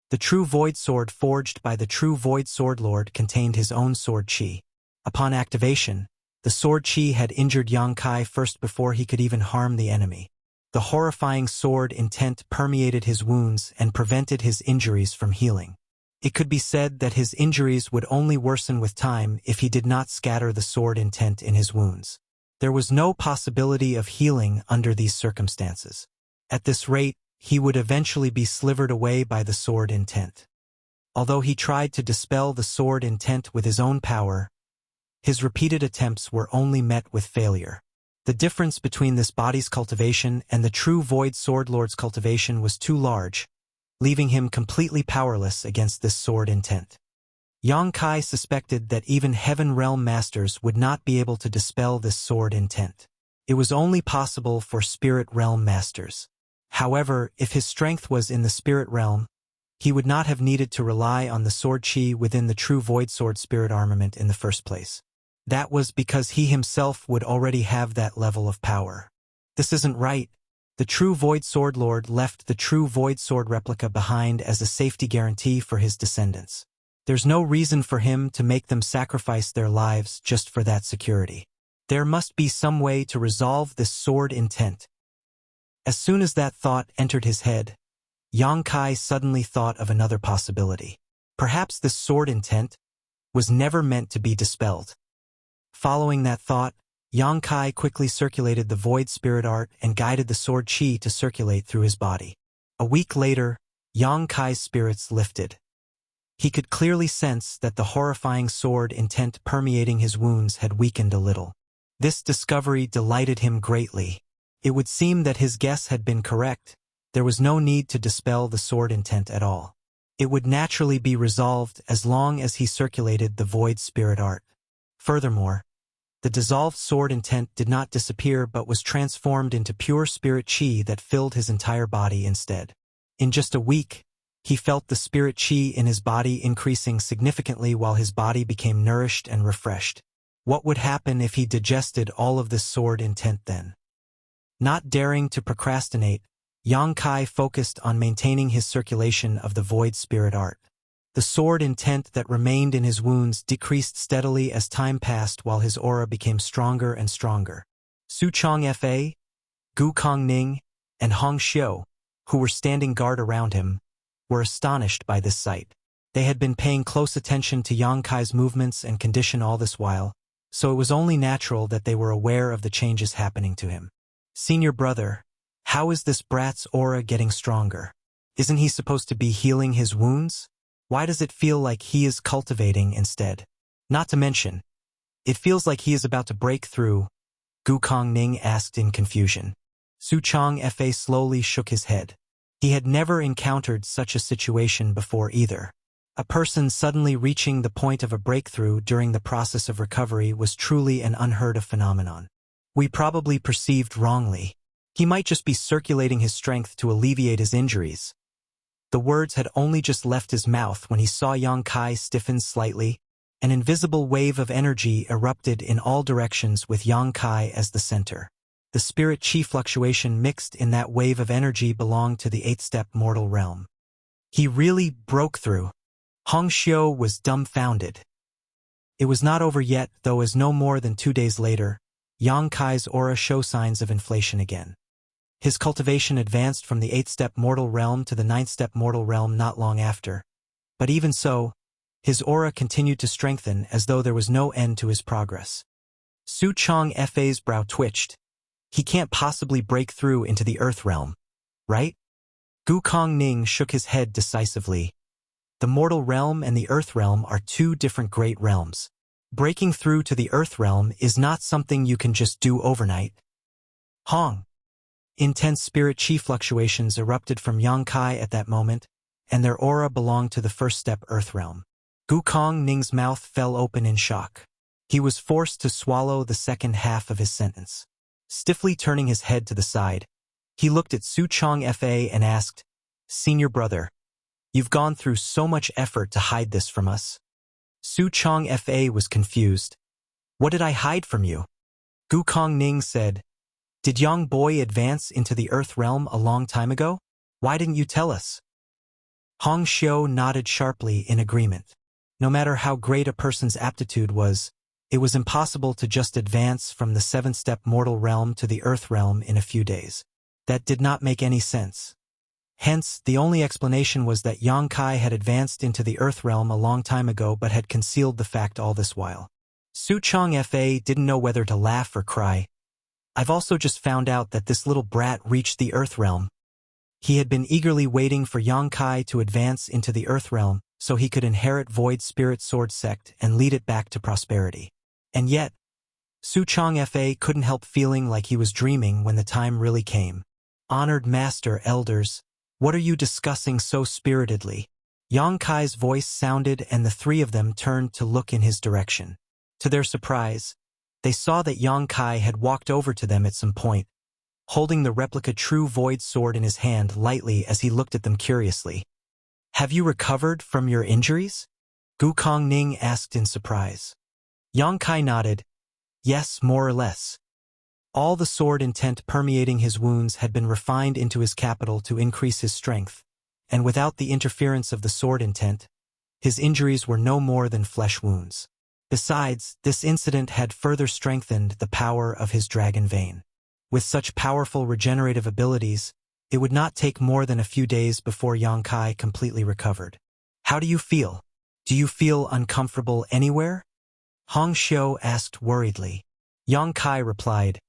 The true void sword forged by the true void sword lord contained his own sword chi. Upon activation, the sword chi had injured Yang Kai first before he could even harm the enemy. The horrifying sword intent permeated his wounds and prevented his injuries from healing. It could be said that his injuries would only worsen with time if he did not scatter the sword intent in his wounds. There was no possibility of healing under these circumstances. At this rate, he would eventually be slivered away by the sword intent. Although he tried to dispel the sword intent with his own power, his repeated attempts were only met with failure. The difference between this body's cultivation and the true Void Sword Lord's cultivation was too large, leaving him completely powerless against this sword intent. Yang Kai suspected that even Heaven Realm Masters would not be able to dispel this sword intent. It was only possible for Spirit Realm Masters. However, if his strength was in the Spirit Realm, he would not have needed to rely on the sword chi within the true Void Sword Spirit armament in the first place. That was because he himself would already have that level of power. This isn't right. The true Void Sword Lord left the true Void Sword replica behind as a safety guarantee for his descendants. There's no reason for him to make them sacrifice their lives just for that security. There must be some way to resolve this sword intent. As soon as that thought entered his head, Yang Kai suddenly thought of another possibility. Perhaps this sword intent was never meant to be dispelled. Following that thought, Yang Kai quickly circulated the Void Spirit Art and guided the sword chi to circulate through his body. A week later, Yang Kai's spirits lifted. He could clearly sense that the horrifying sword intent permeating his wounds had weakened a little. This discovery delighted him greatly. It would seem that his guess had been correct. There was no need to dispel the sword intent at all. It would naturally be resolved as long as he circulated the Void Spirit Art. Furthermore, the dissolved sword intent did not disappear but was transformed into pure spirit chi that filled his entire body instead. In just a week, he felt the spirit chi in his body increasing significantly while his body became nourished and refreshed. What would happen if he digested all of this sword intent then? Not daring to procrastinate, Yang Kai focused on maintaining his circulation of the Void Spirit Art. The sword intent that remained in his wounds decreased steadily as time passed while his aura became stronger and stronger. Su Changfa, Gu Kongning, and Hong Xiu, who were standing guard around him, were astonished by this sight. They had been paying close attention to Yang Kai's movements and condition all this while, so it was only natural that they were aware of the changes happening to him. "Senior brother, how is this brat's aura getting stronger? Isn't he supposed to be healing his wounds? Why does it feel like he is cultivating instead? Not to mention, it feels like he is about to break through," Gu Kongning asked in confusion. Su Changfa slowly shook his head. He had never encountered such a situation before either. A person suddenly reaching the point of a breakthrough during the process of recovery was truly an unheard of phenomenon. "We probably perceived wrongly. He might just be circulating his strength to alleviate his injuries." The words had only just left his mouth when he saw Yang Kai stiffen slightly. An invisible wave of energy erupted in all directions with Yang Kai as the center. The spirit chi fluctuation mixed in that wave of energy belonged to the 8th-step mortal realm. He really broke through. Hong Xiu was dumbfounded. It was not over yet, though, as no more than 2 days later, Yang Kai's aura showed signs of inflation again. His cultivation advanced from the 8th-step mortal realm to the 9th-step mortal realm not long after. But even so, his aura continued to strengthen as though there was no end to his progress. Su Changfa's brow twitched. "He can't possibly break through into the Earth realm, right?" Gukong Ning shook his head decisively. The mortal realm and the earth realm are two different great realms. Breaking through to the earth realm is not something you can just do overnight. Hong. Intense spirit chi fluctuations erupted from Yang Kai at that moment, and their aura belonged to the first step earth realm. Gukong Ning's mouth fell open in shock. He was forced to swallow the second half of his sentence. Stiffly turning his head to the side, he looked at Su Chong Fa and asked, "Senior brother, you've gone through so much effort to hide this from us." Su Chong Fa was confused. "What did I hide from you?" Gukong Ning said, "Did Yang Boy advance into the earth realm a long time ago? Why didn't you tell us?" Hong Xiu nodded sharply in agreement. No matter how great a person's aptitude was, it was impossible to just advance from the seven-step mortal realm to the earth realm in a few days. That did not make any sense. Hence, the only explanation was that Yang Kai had advanced into the earth realm a long time ago but had concealed the fact all this while. Su Chong Fa didn't know whether to laugh or cry. "I've also just found out that this little brat reached the earth realm." He had been eagerly waiting for Yang Kai to advance into the earth realm so he could inherit Void Spirit Sword Sect and lead it back to prosperity. And yet, Su Chong Fa couldn't help feeling like he was dreaming when the time really came. "Honored Master, Elders, what are you discussing so spiritedly?" Yang Kai's voice sounded and the three of them turned to look in his direction. To their surprise, they saw that Yang Kai had walked over to them at some point, holding the replica True Void sword in his hand lightly as he looked at them curiously. "Have you recovered from your injuries?" Gukong Ning asked in surprise. Yang Kai nodded. "Yes, more or less." All the sword intent permeating his wounds had been refined into his capital to increase his strength, and without the interference of the sword intent, his injuries were no more than flesh wounds. Besides, this incident had further strengthened the power of his dragon vein. With such powerful regenerative abilities, it would not take more than a few days before Yang Kai completely recovered. "How do you feel? Do you feel uncomfortable anywhere?" Hong Xiu asked worriedly. Yang Kai replied,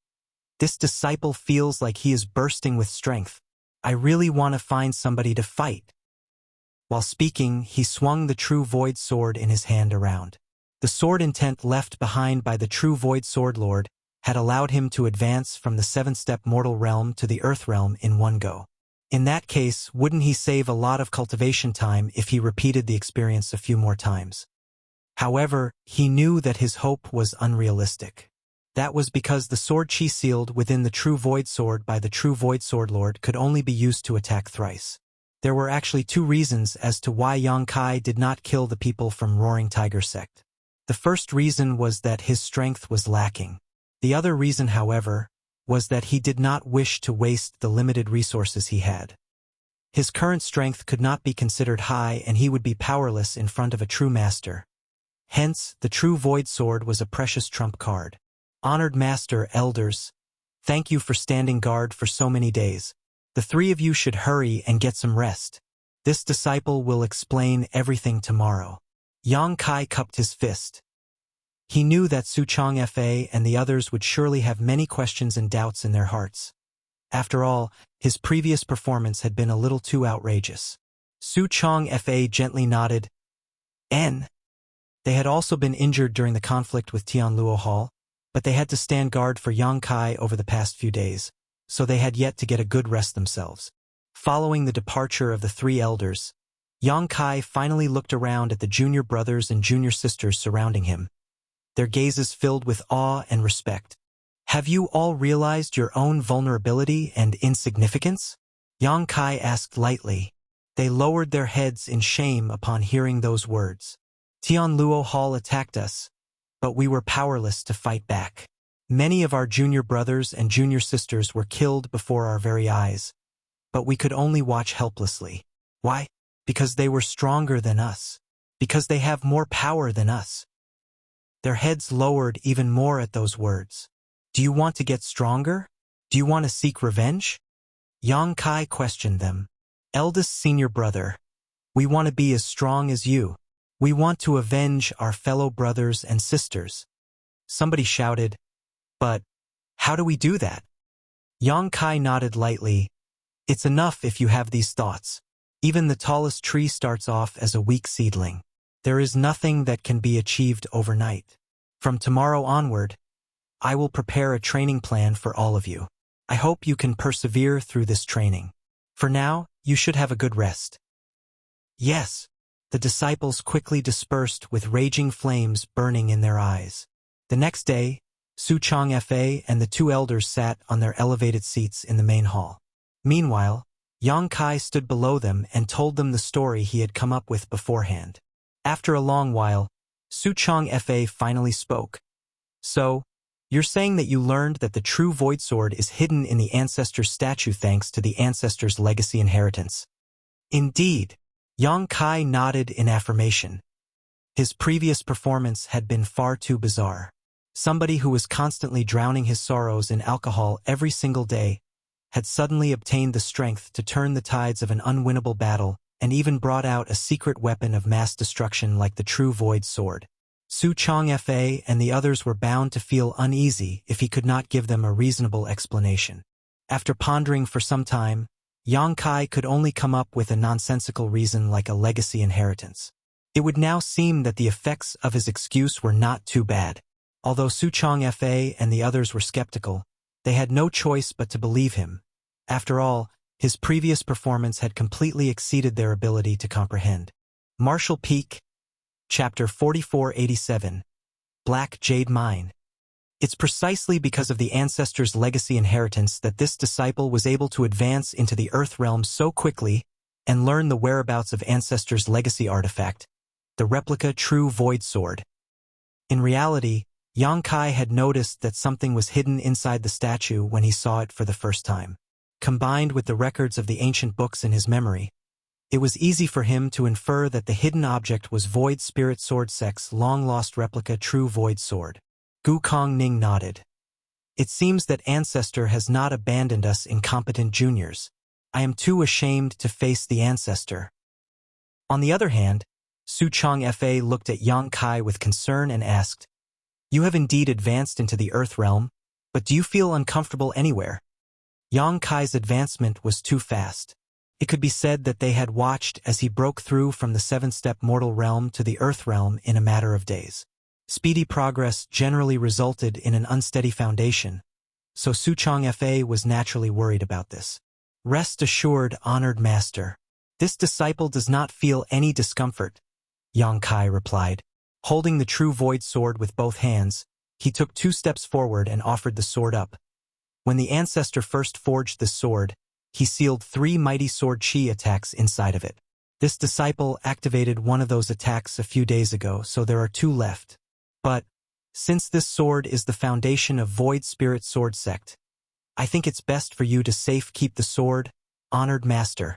"This disciple feels like he is bursting with strength. I really want to find somebody to fight." While speaking, he swung the True Void sword in his hand around. The sword intent left behind by the True Void Sword Lord had allowed him to advance from the seven-step mortal realm to the earth realm in one go. In that case, wouldn't he save a lot of cultivation time if he repeated the experience a few more times? However, he knew that his hope was unrealistic. That was because the sword chi sealed within the True Void sword by the True Void Sword Lord could only be used to attack thrice. There were actually two reasons as to why Yang Kai did not kill the people from Roaring Tiger Sect. The first reason was that his strength was lacking. The other reason, however, was that he did not wish to waste the limited resources he had. His current strength could not be considered high and he would be powerless in front of a true master. Hence, the True Void Sword was a precious trump card. "Honored Master, Elders, thank you for standing guard for so many days. The three of you should hurry and get some rest. This disciple will explain everything tomorrow." Yang Kai cupped his fist. He knew that Su Chong Fa and the others would surely have many questions and doubts in their hearts. After all, his previous performance had been a little too outrageous. Su Chong Fa gently nodded. N. They had also been injured during the conflict with Tianluo Hall, but they had to stand guard for Yang Kai over the past few days, so they had yet to get a good rest themselves. Following the departure of the three elders, Yang Kai finally looked around at the junior brothers and junior sisters surrounding him, their gazes filled with awe and respect. "Have you all realized your own vulnerability and insignificance?" Yang Kai asked lightly. They lowered their heads in shame upon hearing those words. "Tianluo Hall attacked us, but we were powerless to fight back. Many of our junior brothers and junior sisters were killed before our very eyes, but we could only watch helplessly. Why? Because they were stronger than us. Because they have more power than us." Their heads lowered even more at those words. "Do you want to get stronger? Do you want to seek revenge?" Yang Kai questioned them. "Eldest senior brother, we want to be as strong as you. We want to avenge our fellow brothers and sisters." Somebody shouted, "But how do we do that?" Yang Kai nodded lightly. It's enough if you have these thoughts. Even the tallest tree starts off as a weak seedling. There is nothing that can be achieved overnight. From tomorrow onward, I will prepare a training plan for all of you. I hope you can persevere through this training. For now, you should have a good rest. Yes. The disciples quickly dispersed with raging flames burning in their eyes. The next day, Su Changfa and the two elders sat on their elevated seats in the main hall. Meanwhile, Yang Kai stood below them and told them the story he had come up with beforehand. After a long while, Su Changfa finally spoke. So, you're saying that you learned that the true Void Sword is hidden in the Ancestor's statue thanks to the Ancestor's legacy inheritance. Indeed. Yang Kai nodded in affirmation. His previous performance had been far too bizarre. Somebody who was constantly drowning his sorrows in alcohol every single day had suddenly obtained the strength to turn the tides of an unwinnable battle and even brought out a secret weapon of mass destruction like the true Void Sword. Su Changfa and the others were bound to feel uneasy if he could not give them a reasonable explanation. After pondering for some time, Yang Kai could only come up with a nonsensical reason like a legacy inheritance. It would now seem that the effects of his excuse were not too bad. Although Su Changfa and the others were skeptical, they had no choice but to believe him. After all, his previous performance had completely exceeded their ability to comprehend. Martial Peak, Chapter 4487, Black Jade Mine. It's precisely because of the Ancestor's legacy inheritance that this disciple was able to advance into the Earth realm so quickly and learn the whereabouts of Ancestor's legacy artifact, the replica True Void Sword. In reality, Yang Kai had noticed that something was hidden inside the statue when he saw it for the first time. Combined with the records of the ancient books in his memory, it was easy for him to infer that the hidden object was Void Spirit Sword Sect's long-lost replica True Void Sword. Gu Kongning nodded. It seems that Ancestor has not abandoned us incompetent juniors. I am too ashamed to face the Ancestor. On the other hand, Su Changfa looked at Yang Kai with concern and asked, You have indeed advanced into the Earth realm, but do you feel uncomfortable anywhere? Yang Kai's advancement was too fast. It could be said that they had watched as he broke through from the seven-step mortal realm to the Earth realm in a matter of days. Speedy progress generally resulted in an unsteady foundation, so Su Changfa was naturally worried about this. Rest assured, honored master. This disciple does not feel any discomfort, Yang Kai replied. Holding the true Void Sword with both hands, he took 2 steps forward and offered the sword up. When the Ancestor first forged this sword, he sealed 3 mighty sword chi attacks inside of it. This disciple activated one of those attacks a few days ago, so there are 2 left. But, since this sword is the foundation of Void Spirit Sword Sect, I think it's best for you to safe keep the sword, honored master.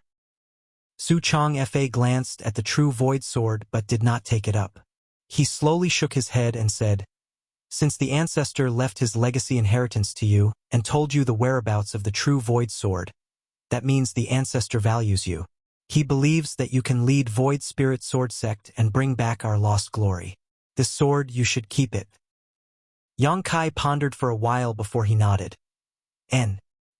Su Changfa glanced at the true Void Sword but did not take it up. He slowly shook his head and said, Since the Ancestor left his legacy inheritance to you and told you the whereabouts of the true Void Sword, that means the Ancestor values you. He believes that you can lead Void Spirit Sword Sect and bring back our lost glory. This sword, you should keep it. Yang Kai pondered for a while before he nodded.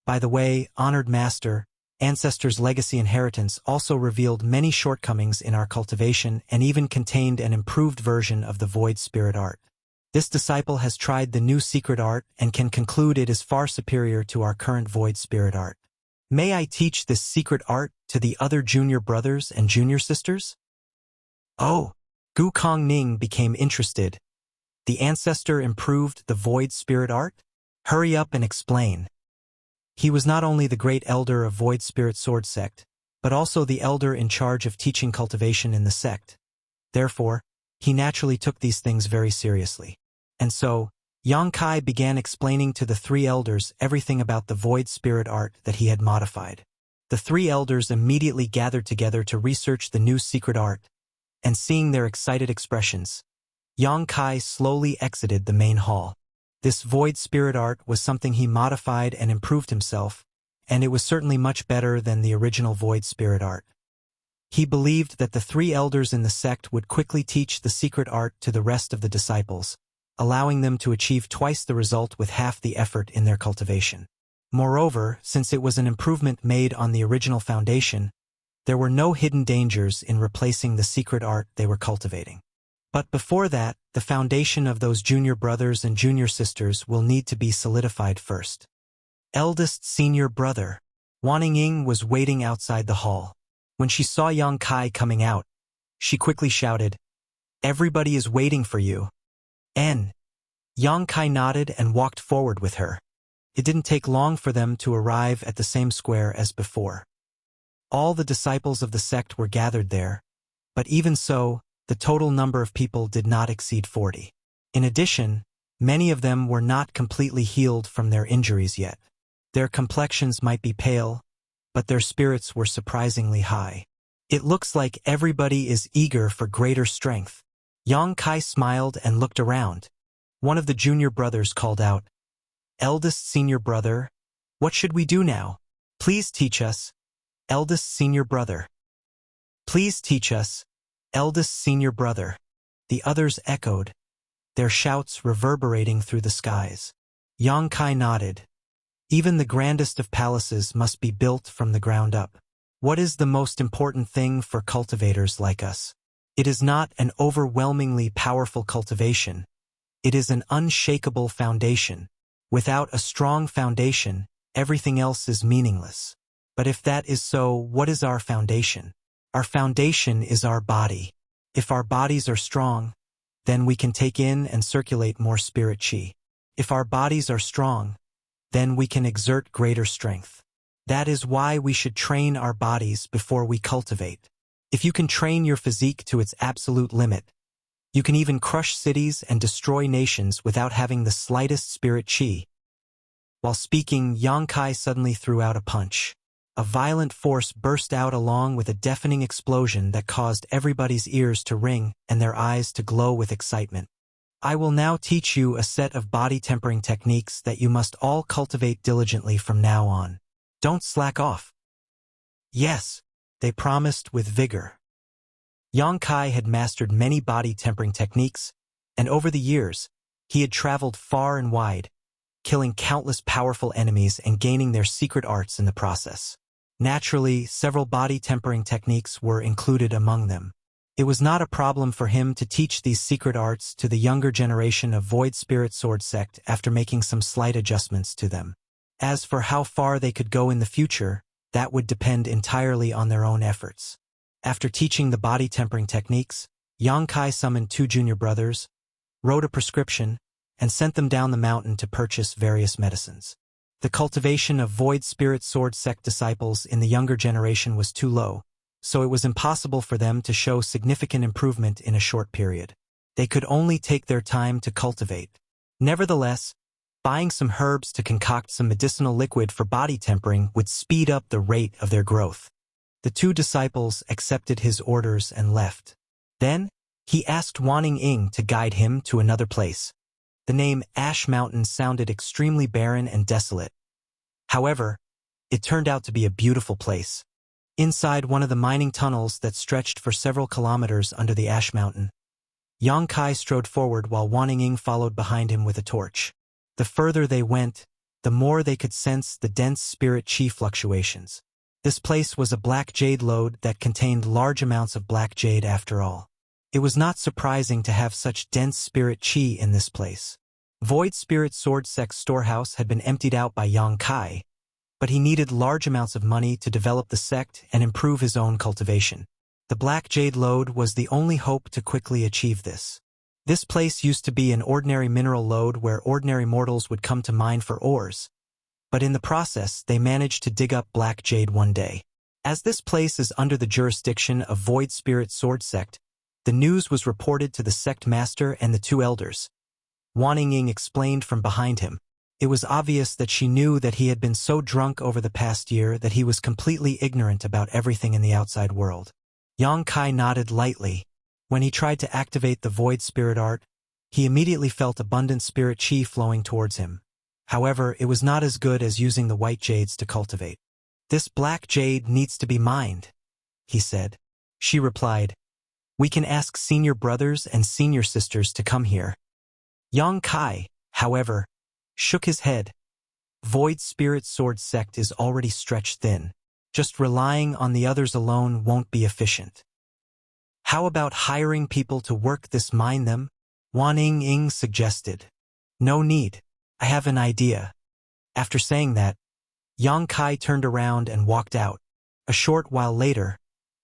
By the way, honored master, Ancestor's legacy inheritance also revealed many shortcomings in our cultivation and even contained an improved version of the Void Spirit art. This disciple has tried the new secret art and can conclude it is far superior to our current Void Spirit art. May I teach this secret art to the other junior brothers and junior sisters? Oh, Gu Kongning became interested. The Ancestor improved the Void Spirit art? Hurry up and explain. He was not only the great elder of Void Spirit Sword Sect, but also the elder in charge of teaching cultivation in the sect. Therefore, he naturally took these things very seriously. And so, Yang Kai began explaining to the 3 elders everything about the Void Spirit art that he had modified. The 3 elders immediately gathered together to research the new secret art, and seeing their excited expressions, Yang Kai slowly exited the main hall. This Void Spirit art was something he modified and improved himself, and it was certainly much better than the original Void Spirit art. He believed that the 3 elders in the sect would quickly teach the secret art to the rest of the disciples, allowing them to achieve twice the result with half the effort in their cultivation. Moreover, since it was an improvement made on the original foundation, there were no hidden dangers in replacing the secret art they were cultivating. But before that, the foundation of those junior brothers and junior sisters will need to be solidified first. Eldest senior brother. Wan Ying was waiting outside the hall. When she saw Yang Kai coming out, she quickly shouted, "Everybody is waiting for you." Yang Kai nodded and walked forward with her. It didn't take long for them to arrive at the same square as before. All the disciples of the sect were gathered there, but even so, the total number of people did not exceed 40. In addition, many of them were not completely healed from their injuries yet. Their complexions might be pale, but their spirits were surprisingly high. It looks like everybody is eager for greater strength. Yang Kai smiled and looked around. One of the junior brothers called out, "Eldest senior brother, what should we do now? Please teach us." Eldest senior brother. "Please teach us, eldest senior brother." The others echoed, their shouts reverberating through the skies. Yang Kai nodded. Even the grandest of palaces must be built from the ground up. What is the most important thing for cultivators like us? It is not an overwhelmingly powerful cultivation. It is an unshakable foundation. Without a strong foundation, everything else is meaningless. But if that is so, what is our foundation? Our foundation is our body. If our bodies are strong, then we can take in and circulate more spirit chi. If our bodies are strong, then we can exert greater strength. That is why we should train our bodies before we cultivate. If you can train your physique to its absolute limit, you can even crush cities and destroy nations without having the slightest spirit chi. While speaking, Yang Kai suddenly threw out a punch. A violent force burst out along with a deafening explosion that caused everybody's ears to ring and their eyes to glow with excitement. "I will now teach you a set of body tempering techniques that you must all cultivate diligently from now on. Don't slack off." "Yes," they promised with vigor. Yang Kai had mastered many body tempering techniques, and over the years, he had traveled far and wide, killing countless powerful enemies and gaining their secret arts in the process. Naturally, several body tempering techniques were included among them. It was not a problem for him to teach these secret arts to the younger generation of Void Spirit Sword Sect after making some slight adjustments to them. As for how far they could go in the future, that would depend entirely on their own efforts. After teaching the body tempering techniques, Yang Kai summoned 2 junior brothers, wrote a prescription, and sent them down the mountain to purchase various medicines. The cultivation of Void Spirit Sword Sect disciples in the younger generation was too low, so it was impossible for them to show significant improvement in a short period. They could only take their time to cultivate. Nevertheless, buying some herbs to concoct some medicinal liquid for body tempering would speed up the rate of their growth. The 2 disciples accepted his orders and left. Then, he asked Wan Ying to guide him to another place. The name Ash Mountain sounded extremely barren and desolate. However, it turned out to be a beautiful place. Inside one of the mining tunnels that stretched for several kilometers under the Ash Mountain, Yang Kai strode forward while Wan Ying followed behind him with a torch. The further they went, the more they could sense the dense spirit chi fluctuations. This place was a black jade lode that contained large amounts of black jade after all. It was not surprising to have such dense spirit chi in this place. Void Spirit Sword Sect's storehouse had been emptied out by Yang Kai, but he needed large amounts of money to develop the sect and improve his own cultivation. The black jade lode was the only hope to quickly achieve this. This place used to be an ordinary mineral lode where ordinary mortals would come to mine for ores, but in the process they managed to dig up black jade one day. As this place is under the jurisdiction of Void Spirit Sword Sect, the news was reported to the sect master and the 2 elders. Wan Ying explained from behind him. It was obvious that she knew that he had been so drunk over the past year that he was completely ignorant about everything in the outside world. Yang Kai nodded lightly. When he tried to activate the void spirit art, he immediately felt abundant spirit chi flowing towards him. However, it was not as good as using the white jades to cultivate. "This black jade needs to be mined," he said. She replied, "We can ask senior brothers and senior sisters to come here." Yang Kai, however, shook his head. Void Spirit Sword Sect is already stretched thin. Just relying on the others alone won't be efficient. How about hiring people to work this mine them? Wan Ying suggested. No need. I have an idea. After saying that, Yang Kai turned around and walked out. A short while later,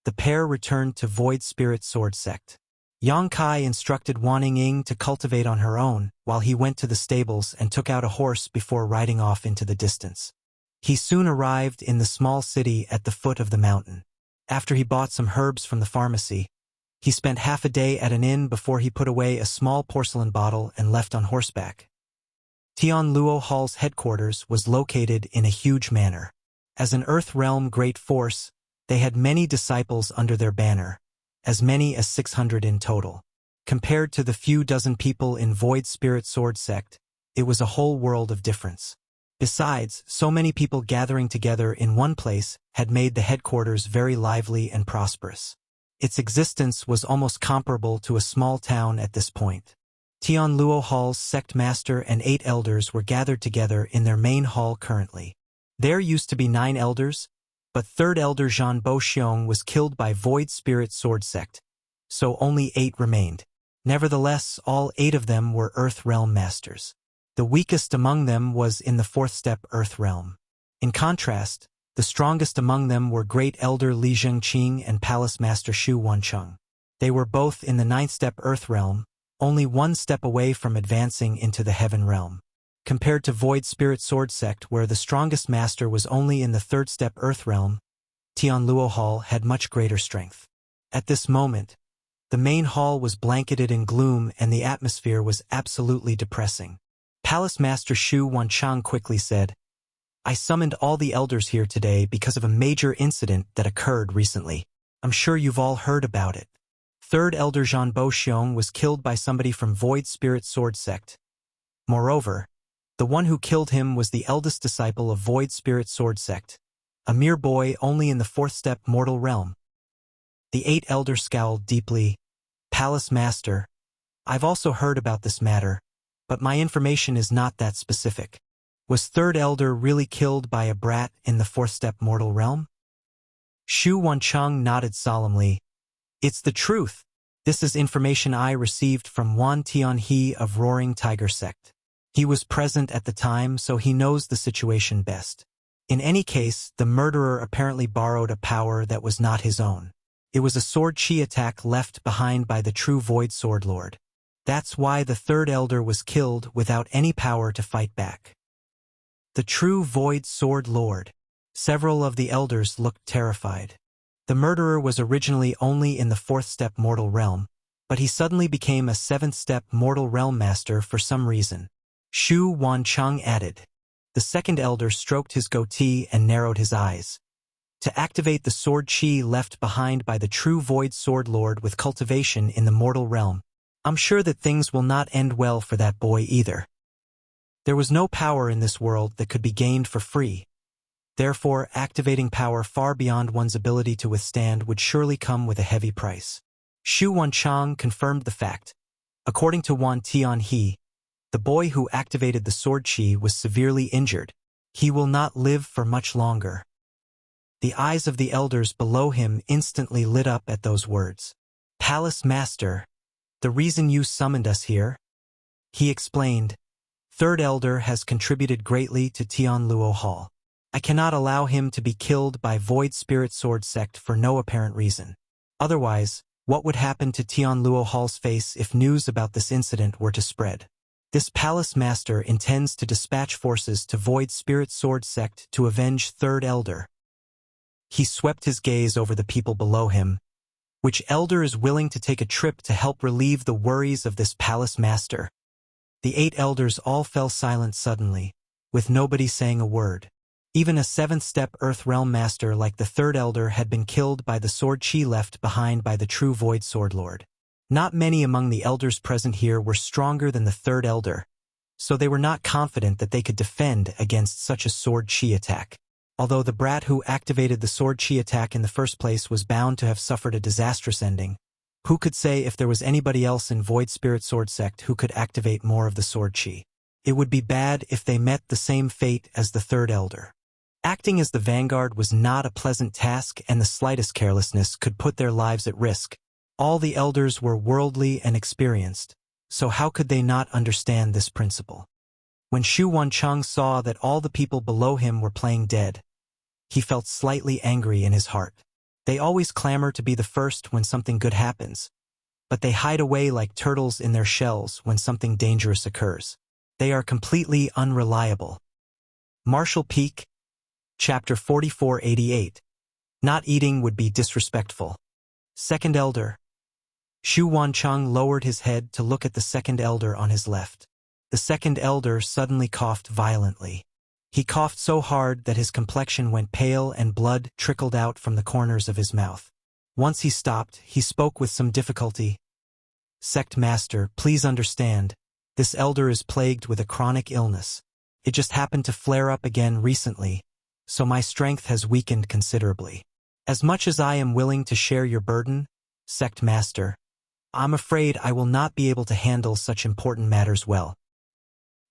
the pair returned to Void Spirit Sword Sect. Yang Kai instructed Wan Ying to cultivate on her own, while he went to the stables and took out a horse before riding off into the distance. He soon arrived in the small city at the foot of the mountain. After he bought some herbs from the pharmacy, he spent half a day at an inn before he put away a small porcelain bottle and left on horseback. Tian Luo Hall's headquarters was located in a huge manor. As an Earth Realm great force, they had many disciples under their banner, as many as 600 in total. Compared to the few dozen people in Void Spirit Sword Sect, it was a whole world of difference. Besides, so many people gathering together in one place had made the headquarters very lively and prosperous. Its existence was almost comparable to a small town at this point. Tian Luo Hall's sect master and 8 elders were gathered together in their main hall currently. There used to be 9 elders, but 3rd elder Zhan Boxiong was killed by Void Spirit Sword Sect, so only 8 remained. Nevertheless, all 8 of them were Earth Realm masters. The weakest among them was in the 4th step Earth Realm. In contrast, the strongest among them were Great Elder Li Zhengqing and Palace Master Xu Wancheng. They were both in the 9th step Earth Realm, only 1 step away from advancing into the Heaven Realm. Compared to Void Spirit Sword Sect, where the strongest master was only in the 3rd step Earth Realm, Tian Luo Hall had much greater strength. At this moment, the main hall was blanketed in gloom and the atmosphere was absolutely depressing. Palace Master Xu Wancheng quickly said, I summoned all the elders here today because of a major incident that occurred recently. I'm sure you've all heard about it. 3rd Elder Zhan Boxiong was killed by somebody from Void Spirit Sword Sect. Moreover, the one who killed him was the eldest disciple of Void Spirit Sword Sect, a mere boy only in the 4th step mortal realm. The 8 elders scowled deeply. Palace Master, I've also heard about this matter, but my information is not that specific. Was 3rd elder really killed by a brat in the 4th step mortal realm? Xu Wancheng nodded solemnly. It's the truth. This is information I received from Wan Tianhe of Roaring Tiger Sect. He was present at the time, so he knows the situation best. In any case, the murderer apparently borrowed a power that was not his own. It was a sword chi attack left behind by the true Void Sword Lord. That's why the 3rd elder was killed without any power to fight back. The true Void Sword Lord. Several of the elders looked terrified. The murderer was originally only in the 4th step mortal realm, but he suddenly became a 7th step mortal realm master for some reason. Xu Wancheng added. The 2nd elder stroked his goatee and narrowed his eyes. To activate the sword chi left behind by the true Void Sword Lord with cultivation in the mortal realm, I'm sure that things will not end well for that boy either. There was no power in this world that could be gained for free. Therefore, activating power far beyond one's ability to withstand would surely come with a heavy price. Xu Wancheng confirmed the fact. According to Wan Tianhe, the boy who activated the sword chi was severely injured. He will not live for much longer. The eyes of the elders below him instantly lit up at those words. Palace Master, the reason you summoned us here? He explained. 3rd elder has contributed greatly to Tian Luo Hall. I cannot allow him to be killed by Void Spirit Sword Sect for no apparent reason. Otherwise, what would happen to Tian Luo Hall's face if news about this incident were to spread? This Palace Master intends to dispatch forces to Void Spirit Sword Sect to avenge 3rd elder. He swept his gaze over the people below him. Which elder is willing to take a trip to help relieve the worries of this Palace Master? The 8 elders all fell silent suddenly, with nobody saying a word. Even a 7th step Earth Realm Master like the 3rd elder had been killed by the sword chi left behind by the true Void Sword Lord. Not many among the elders present here were stronger than the 3rd elder, so they were not confident that they could defend against such a sword chi attack. Although the brat who activated the sword chi attack in the first place was bound to have suffered a disastrous ending, who could say if there was anybody else in Void Spirit Sword Sect who could activate more of the sword chi? It would be bad if they met the same fate as the third elder. Acting as the vanguard was not a pleasant task, and the slightest carelessness could put their lives at risk. All the elders were worldly and experienced, so how could they not understand this principle? When Xu Wancheng saw that all the people below him were playing dead, he felt slightly angry in his heart. They always clamor to be the first when something good happens, but they hide away like turtles in their shells when something dangerous occurs. They are completely unreliable. Marshall Peak, Chapter 4488. Not eating would be disrespectful. Second elder. Xu Wancheng lowered his head to look at the second elder on his left. The second elder suddenly coughed violently. He coughed so hard that his complexion went pale and blood trickled out from the corners of his mouth. Once he stopped, he spoke with some difficulty. Sect Master, please understand. This elder is plagued with a chronic illness. It just happened to flare up again recently, so my strength has weakened considerably. As much as I am willing to share your burden, Sect Master, I'm afraid I will not be able to handle such important matters well.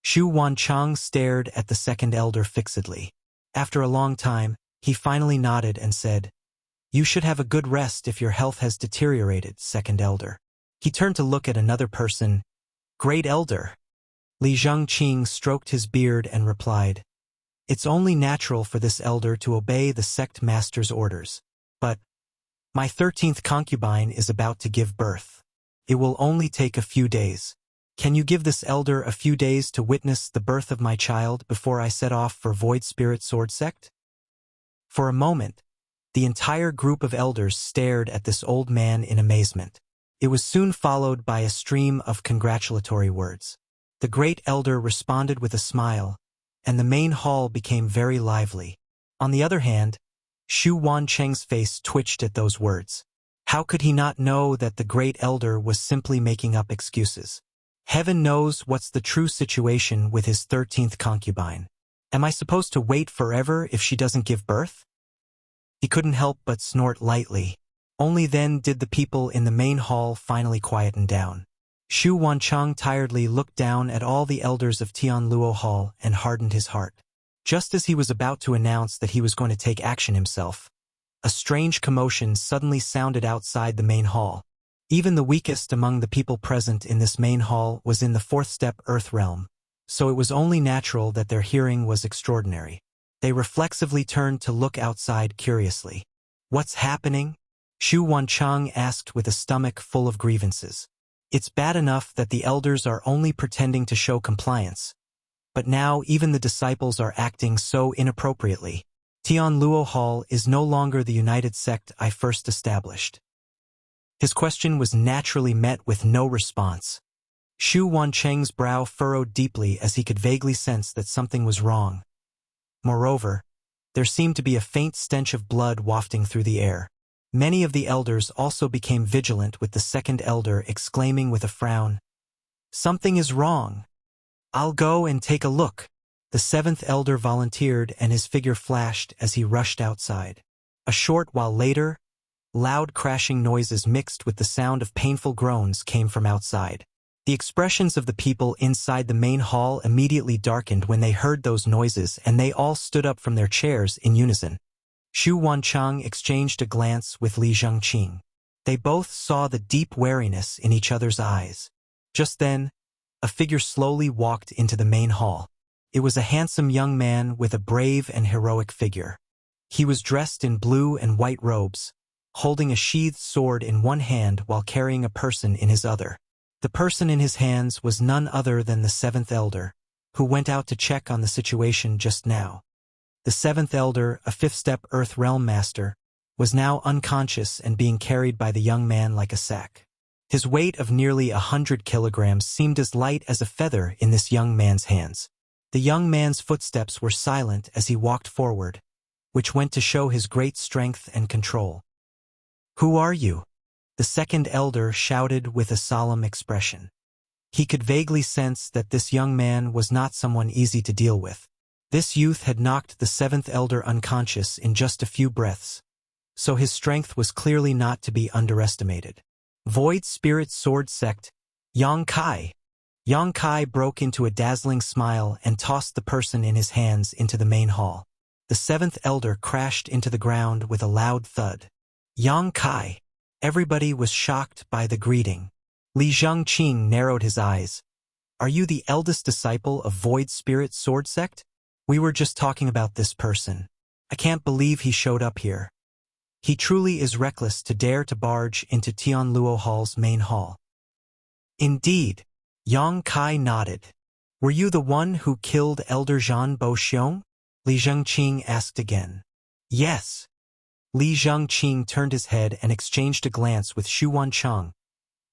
Xu Wancheng stared at the second elder fixedly. After a long time, he finally nodded and said, "You should have a good rest if your health has deteriorated, second elder." He turned to look at another person. "Great elder." Li Zhengqing stroked his beard and replied, "It's only natural for this elder to obey the sect master's orders. But my 13th concubine is about to give birth. It will only take a few days. Can you give this elder a few days to witness the birth of my child before I set off for Void Spirit Sword Sect?" For a moment, the entire group of elders stared at this old man in amazement. It was soon followed by a stream of congratulatory words. The great elder responded with a smile, and the main hall became very lively. On the other hand, Xu Wancheng's face twitched at those words. How could he not know that the great elder was simply making up excuses? Heaven knows what's the true situation with his 13th concubine. Am I supposed to wait forever if she doesn't give birth? He couldn't help but snort lightly. Only then did the people in the main hall finally quieten down. Xu Wancheng tiredly looked down at all the elders of Tianluo Hall and hardened his heart. Just as he was about to announce that he was going to take action himself, a strange commotion suddenly sounded outside the main hall. Even the weakest among the people present in this main hall was in the fourth step Earth realm, so it was only natural that their hearing was extraordinary. They reflexively turned to look outside curiously. "What's happening?" Xu Wancheng asked with a stomach full of grievances. It's bad enough that the elders are only pretending to show compliance, but now even the disciples are acting so inappropriately. Tianluo Hall is no longer the united sect I first established. His question was naturally met with no response. Xu Wancheng's brow furrowed deeply as he could vaguely sense that something was wrong. Moreover, there seemed to be a faint stench of blood wafting through the air. Many of the elders also became vigilant, with the second elder exclaiming with a frown, "Something is wrong. I'll go and take a look." The seventh elder volunteered, and his figure flashed as he rushed outside. A short while later, loud crashing noises mixed with the sound of painful groans came from outside. The expressions of the people inside the main hall immediately darkened when they heard those noises, and they all stood up from their chairs in unison. Xu Wancheng exchanged a glance with Li Zhengqing. They both saw the deep wariness in each other's eyes. Just then, a figure slowly walked into the main hall. It was a handsome young man with a brave and heroic figure. He was dressed in blue and white robes, holding a sheathed sword in one hand while carrying a person in his other. The person in his hands was none other than the seventh elder, who went out to check on the situation just now. The seventh elder, a fifth-step Earth Realm Master, was now unconscious and being carried by the young man like a sack. His weight of nearly 100 kilograms seemed as light as a feather in this young man's hands. The young man's footsteps were silent as he walked forward, which went to show his great strength and control. "Who are you?" the second elder shouted with a solemn expression. He could vaguely sense that this young man was not someone easy to deal with. This youth had knocked the seventh elder unconscious in just a few breaths, so his strength was clearly not to be underestimated. "Void Spirit Sword Sect, Yang Kai." Yang Kai broke into a dazzling smile and tossed the person in his hands into the main hall. The seventh elder crashed into the ground with a loud thud. Yang Kai. Everybody was shocked by the greeting. Li Zhengqing narrowed his eyes. Are you the eldest disciple of Void Spirit Sword Sect? We were just talking about this person. I can't believe he showed up here. He truly is reckless to dare to barge into Tianluo Hall's main hall. Indeed. Yang Kai nodded. Were you the one who killed Elder Zhan Boxiong? Li Zhengqing asked again. Yes. Li Zhengqing turned his head and exchanged a glance with Xu Wancheng,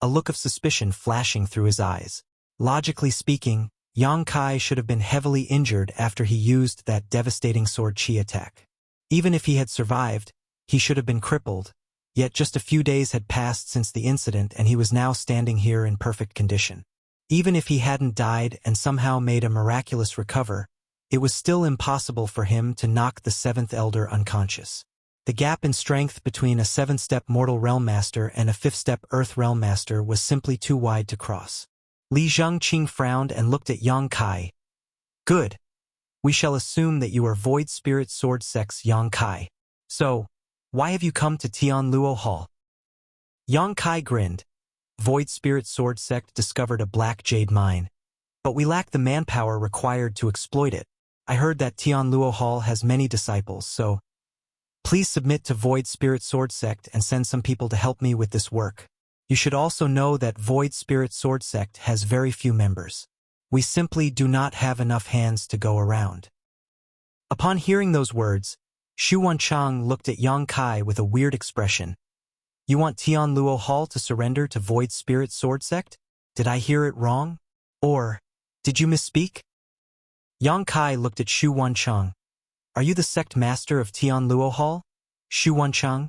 a look of suspicion flashing through his eyes. Logically speaking, Yang Kai should have been heavily injured after he used that devastating sword chi attack. Even if he had survived, he should have been crippled, yet just a few days had passed since the incident and he was now standing here in perfect condition. Even if he hadn't died and somehow made a miraculous recover, it was still impossible for him to knock the seventh elder unconscious. The gap in strength between a seven-step mortal realm master and a fifth-step earth realm master was simply too wide to cross. Li Zhengqing frowned and looked at Yang Kai. Good. We shall assume that you are Void Spirit Sword Sect's Yang Kai. So, why have you come to Tianluo Hall? Yang Kai grinned. Void Spirit Sword Sect discovered a black jade mine. But we lack the manpower required to exploit it. I heard that Tianluo Hall has many disciples, so please submit to Void Spirit Sword Sect and send some people to help me with this work. You should also know that Void Spirit Sword Sect has very few members. We simply do not have enough hands to go around. Upon hearing those words, Xu Wancheng looked at Yang Kai with a weird expression. You want Tianluo Hall to surrender to Void Spirit Sword Sect? Did I hear it wrong? Or, did you misspeak? Yang Kai looked at Xu Wancheng. Are you the sect master of Tianluo Hall? Xu Wancheng?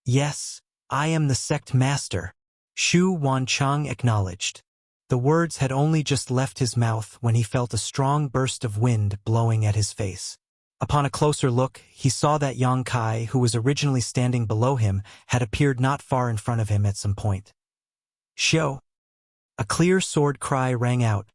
Yes, I am the sect master. Xu Wancheng acknowledged. The words had only just left his mouth when he felt a strong burst of wind blowing at his face. Upon a closer look, he saw that Yang Kai, who was originally standing below him, had appeared not far in front of him at some point. Shio! A clear sword cry rang out,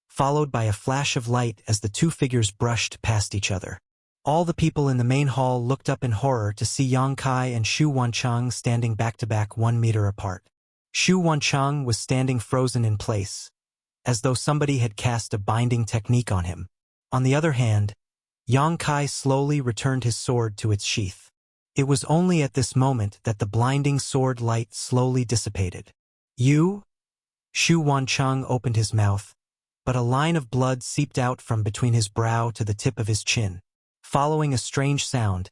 followed by a flash of light as the two figures brushed past each other. All the people in the main hall looked up in horror to see Yang Kai and Xu Wancheng standing back-to-back 1 meter apart. Xu Wancheng was standing frozen in place, as though somebody had cast a binding technique on him. On the other hand, Yang Kai slowly returned his sword to its sheath. It was only at this moment that the blinding sword light slowly dissipated. You? Xu Wancheng opened his mouth, but a line of blood seeped out from between his brow to the tip of his chin. Following a strange sound,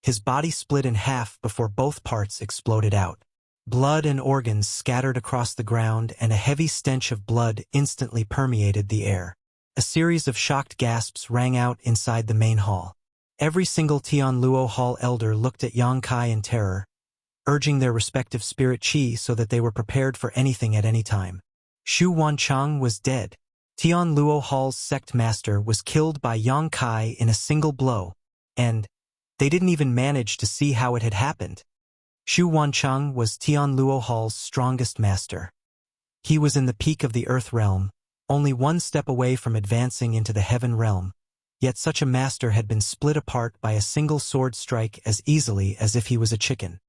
his body split in half before both parts exploded out. Blood and organs scattered across the ground and a heavy stench of blood instantly permeated the air. A series of shocked gasps rang out inside the main hall. Every single Tianluo Hall elder looked at Yang Kai in terror, urging their respective spirit chi so that they were prepared for anything at any time. Xu Wancheng was dead. Tianluo Hall's sect master was killed by Yang Kai in a single blow, and they didn't even manage to see how it had happened. Xu Wancheng was Tianluo Hall's strongest master. He was in the peak of the Earth realm, only one step away from advancing into the Heaven realm, yet such a master had been split apart by a single sword strike as easily as if he was a chicken.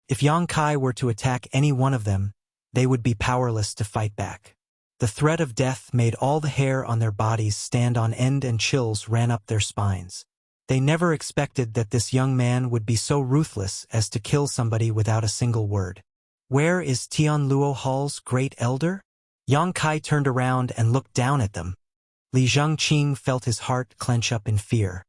If Yang Kai were to attack any one of them, they would be powerless to fight back. The threat of death made all the hair on their bodies stand on end and chills ran up their spines. They never expected that this young man would be so ruthless as to kill somebody without a single word. Where is Tianluo Hall's great elder? Yang Kai turned around and looked down at them. Li Zhengqing felt his heart clench up in fear.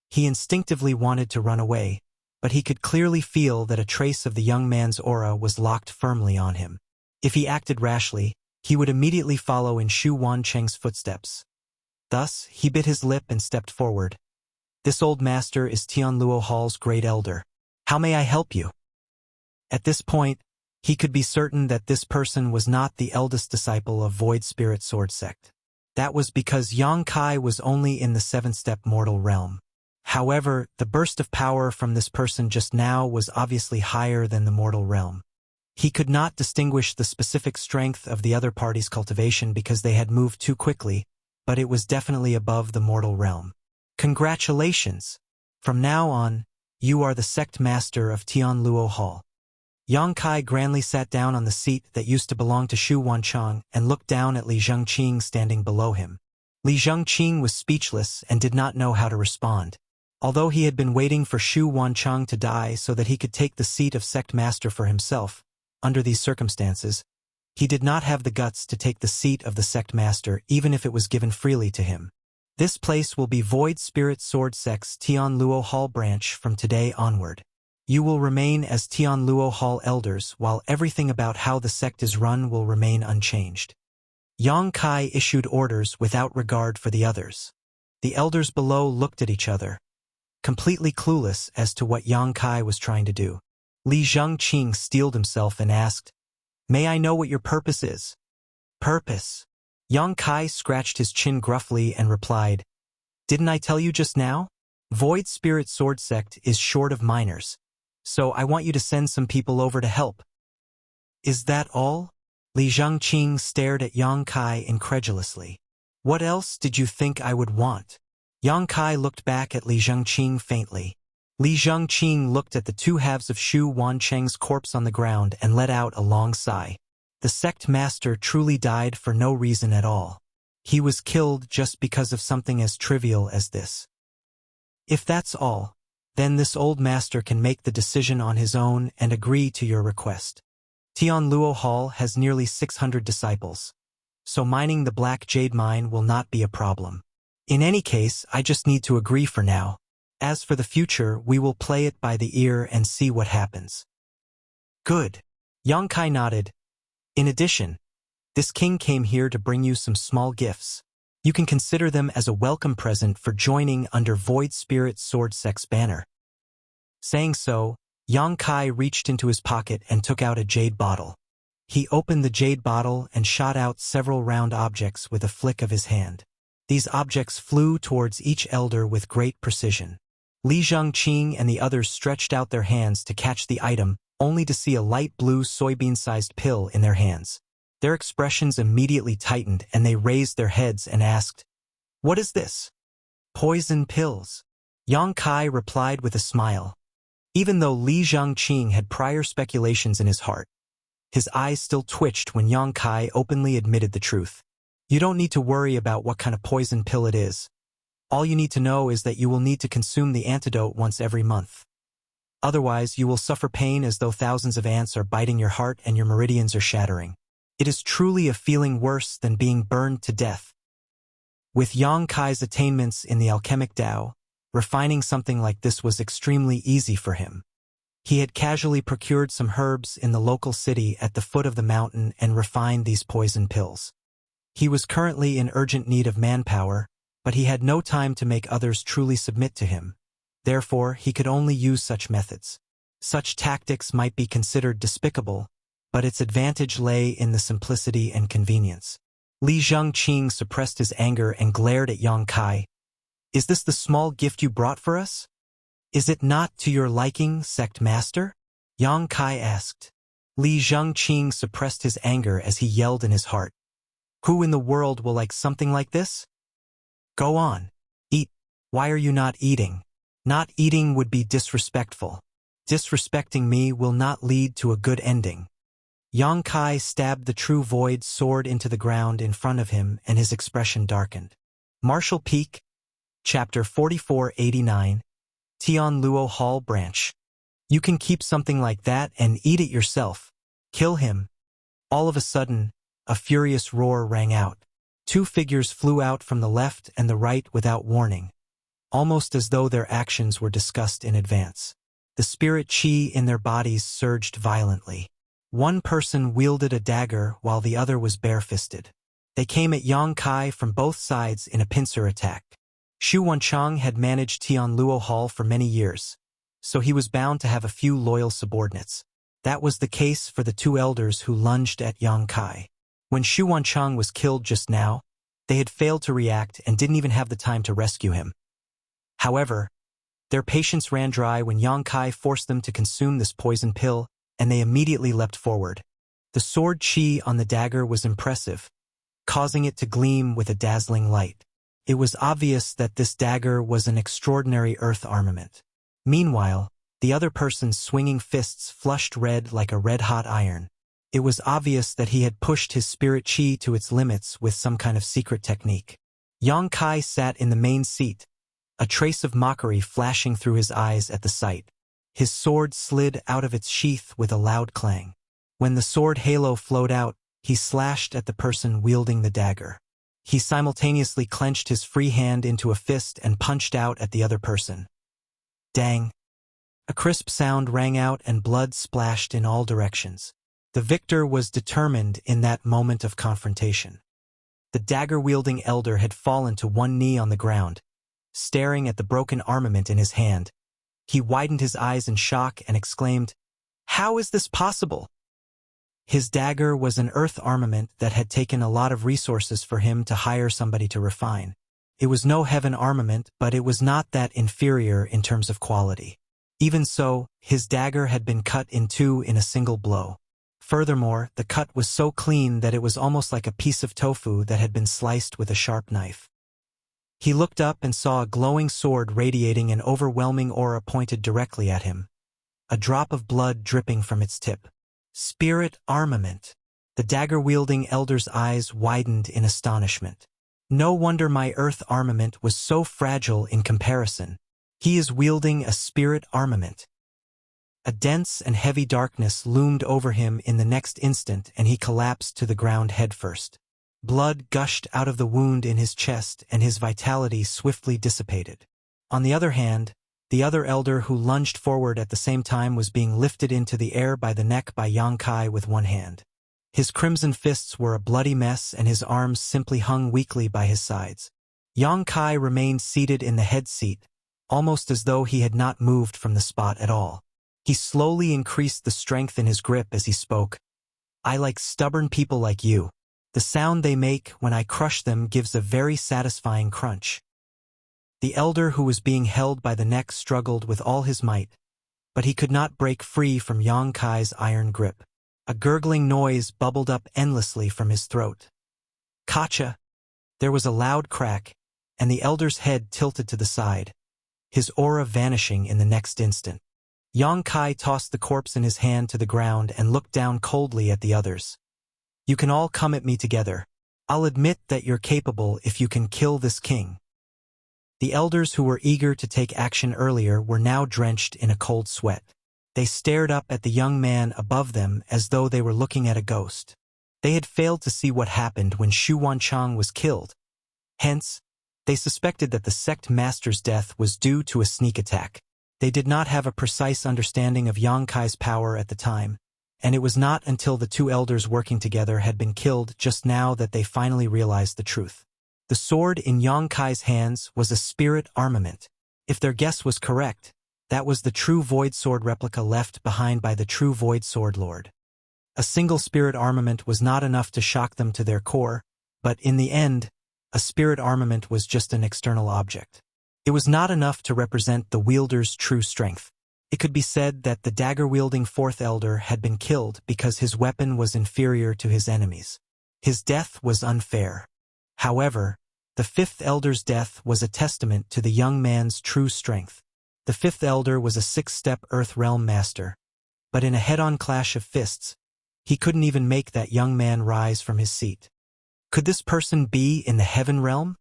He instinctively wanted to run away, but he could clearly feel that a trace of the young man's aura was locked firmly on him. If he acted rashly, he would immediately follow in Xu Wancheng's footsteps. Thus, he bit his lip and stepped forward. This old master is Tianluo Hall's great elder. How may I help you? At this point, he could be certain that this person was not the eldest disciple of Void Spirit Sword Sect. That was because Yang Kai was only in the 7th-step mortal realm. However, the burst of power from this person just now was obviously higher than the mortal realm. He could not distinguish the specific strength of the other party's cultivation because they had moved too quickly, but it was definitely above the mortal realm. Congratulations! From now on, you are the sect master of Tianluo Hall. Yang Kai grandly sat down on the seat that used to belong to Xu Wancheng and looked down at Li Zhengqing standing below him. Li Zhengqing was speechless and did not know how to respond. Although he had been waiting for Xu Wancheng to die so that he could take the seat of sect master for himself, under these circumstances, he did not have the guts to take the seat of the sect master even if it was given freely to him. This place will be Void Spirit Sword Sect's Tianluo Hall branch from today onward. You will remain as Tianluo Hall elders while everything about how the sect is run will remain unchanged. Yang Kai issued orders without regard for the others. The elders below looked at each other, completely clueless as to what Yang Kai was trying to do. Li Zhengqing steeled himself and asked, "May I know what your purpose is?" "Purpose?" Yang Kai scratched his chin gruffly and replied, "Didn't I tell you just now? Void Spirit Sword Sect is short of miners, so I want you to send some people over to help." "Is that all?" Li Zhengqing stared at Yang Kai incredulously. "What else did you think I would want?" Yang Kai looked back at Li Zhengqing faintly. Li Zhengqing looked at the two halves of Xu Wancheng's corpse on the ground and let out a long sigh. The sect master truly died for no reason at all. He was killed just because of something as trivial as this. If that's all, then this old master can make the decision on his own and agree to your request. Tianluo Hall has nearly 600 disciples, so mining the Black Jade Mine will not be a problem. In any case, I just need to agree for now. As for the future, we will play it by the ear and see what happens. Good. Yang Kai nodded. In addition, this king came here to bring you some small gifts. You can consider them as a welcome present for joining under Void Spirit Sword Sect's banner. Saying so, Yang Kai reached into his pocket and took out a jade bottle. He opened the jade bottle and shot out several round objects with a flick of his hand. These objects flew towards each elder with great precision. Li Zhengqing and the others stretched out their hands to catch the item, only to see a light blue soybean-sized pill in their hands. Their expressions immediately tightened and they raised their heads and asked, "What is this?" "Poison pills," Yang Kai replied with a smile. Even though Li Zhengqing had prior speculations in his heart, his eyes still twitched when Yang Kai openly admitted the truth. "You don't need to worry about what kind of poison pill it is. All you need to know is that you will need to consume the antidote once every month. Otherwise, you will suffer pain as though thousands of ants are biting your heart and your meridians are shattering. It is truly a feeling worse than being burned to death." With Yang Kai's attainments in the alchemic Tao, refining something like this was extremely easy for him. He had casually procured some herbs in the local city at the foot of the mountain and refined these poison pills. He was currently in urgent need of manpower, but he had no time to make others truly submit to him. Therefore, he could only use such methods. Such tactics might be considered despicable, but its advantage lay in the simplicity and convenience. Li Zhengqing suppressed his anger and glared at Yang Kai. "Is this the small gift you brought for us? Is it not to your liking, sect master?" Yang Kai asked. Li Zhengqing suppressed his anger as he yelled in his heart. "Who in the world will like something like this? Go on, eat. Why are you not eating? Not eating would be disrespectful. Disrespecting me will not lead to a good ending." Yang Kai stabbed the true void sword into the ground in front of him and his expression darkened. Martial Peak, Chapter 4489, Tianluo Hall Branch. "You can keep something like that and eat it yourself. Kill him." All of a sudden, a furious roar rang out. Two figures flew out from the left and the right without warning, almost as though their actions were discussed in advance. The spirit chi in their bodies surged violently. One person wielded a dagger while the other was bare-fisted. They came at Yang Kai from both sides in a pincer attack. Xu Wancheng had managed Tianluo Hall for many years, so he was bound to have a few loyal subordinates. That was the case for the two elders who lunged at Yang Kai. When Xu Wancheng was killed just now, they had failed to react and didn't even have the time to rescue him. However, their patience ran dry when Yang Kai forced them to consume this poison pill and they immediately leapt forward. The sword chi on the dagger was impressive, causing it to gleam with a dazzling light. It was obvious that this dagger was an extraordinary earth armament. Meanwhile, the other person's swinging fists flushed red like a red-hot iron. It was obvious that he had pushed his spirit chi to its limits with some kind of secret technique. Yang Kai sat in the main seat, a trace of mockery flashing through his eyes at the sight. His sword slid out of its sheath with a loud clang. When the sword halo flowed out, he slashed at the person wielding the dagger. He simultaneously clenched his free hand into a fist and punched out at the other person. Dang! A crisp sound rang out and blood splashed in all directions. The victor was determined in that moment of confrontation. The dagger-wielding elder had fallen to one knee on the ground, staring at the broken armament in his hand. He widened his eyes in shock and exclaimed, "How is this possible?" His dagger was an earth armament that had taken a lot of resources for him to hire somebody to refine. It was no heaven armament, but it was not that inferior in terms of quality. Even so, his dagger had been cut in two in a single blow. Furthermore, the cut was so clean that it was almost like a piece of tofu that had been sliced with a sharp knife. He looked up and saw a glowing sword radiating an overwhelming aura pointed directly at him, a drop of blood dripping from its tip. Spirit armament. The dagger-wielding elder's eyes widened in astonishment. No wonder my earth armament was so fragile in comparison. He is wielding a spirit armament. A dense and heavy darkness loomed over him in the next instant, and he collapsed to the ground headfirst. Blood gushed out of the wound in his chest, and his vitality swiftly dissipated. On the other hand, the other elder who lunged forward at the same time was being lifted into the air by the neck by Yang Kai with one hand. His crimson fists were a bloody mess, and his arms simply hung weakly by his sides. Yang Kai remained seated in the head seat, almost as though he had not moved from the spot at all. He slowly increased the strength in his grip as he spoke. "I like stubborn people like you. The sound they make when I crush them gives a very satisfying crunch." The elder who was being held by the neck struggled with all his might, but he could not break free from Yang Kai's iron grip. A gurgling noise bubbled up endlessly from his throat. "Kacha!" There was a loud crack, and the elder's head tilted to the side, his aura vanishing in the next instant. Yang Kai tossed the corpse in his hand to the ground and looked down coldly at the others. "You can all come at me together. I'll admit that you're capable if you can kill this king." The elders who were eager to take action earlier were now drenched in a cold sweat. They stared up at the young man above them as though they were looking at a ghost. They had failed to see what happened when Xu Wanchang was killed. Hence, they suspected that the sect master's death was due to a sneak attack. They did not have a precise understanding of Yang Kai's power at the time, and it was not until the two elders working together had been killed just now that they finally realized the truth. The sword in Yang Kai's hands was a spirit armament. If their guess was correct, that was the true Void Sword replica left behind by the true Void Sword Lord. A single spirit armament was not enough to shock them to their core, but in the end, a spirit armament was just an external object. It was not enough to represent the wielder's true strength. It could be said that the dagger-wielding fourth elder had been killed because his weapon was inferior to his enemy's. His death was unfair. However, the fifth elder's death was a testament to the young man's true strength. The fifth elder was a six-step Earth Realm master, but in a head-on clash of fists, he couldn't even make that young man rise from his seat. Could this person be in the Heaven Realm?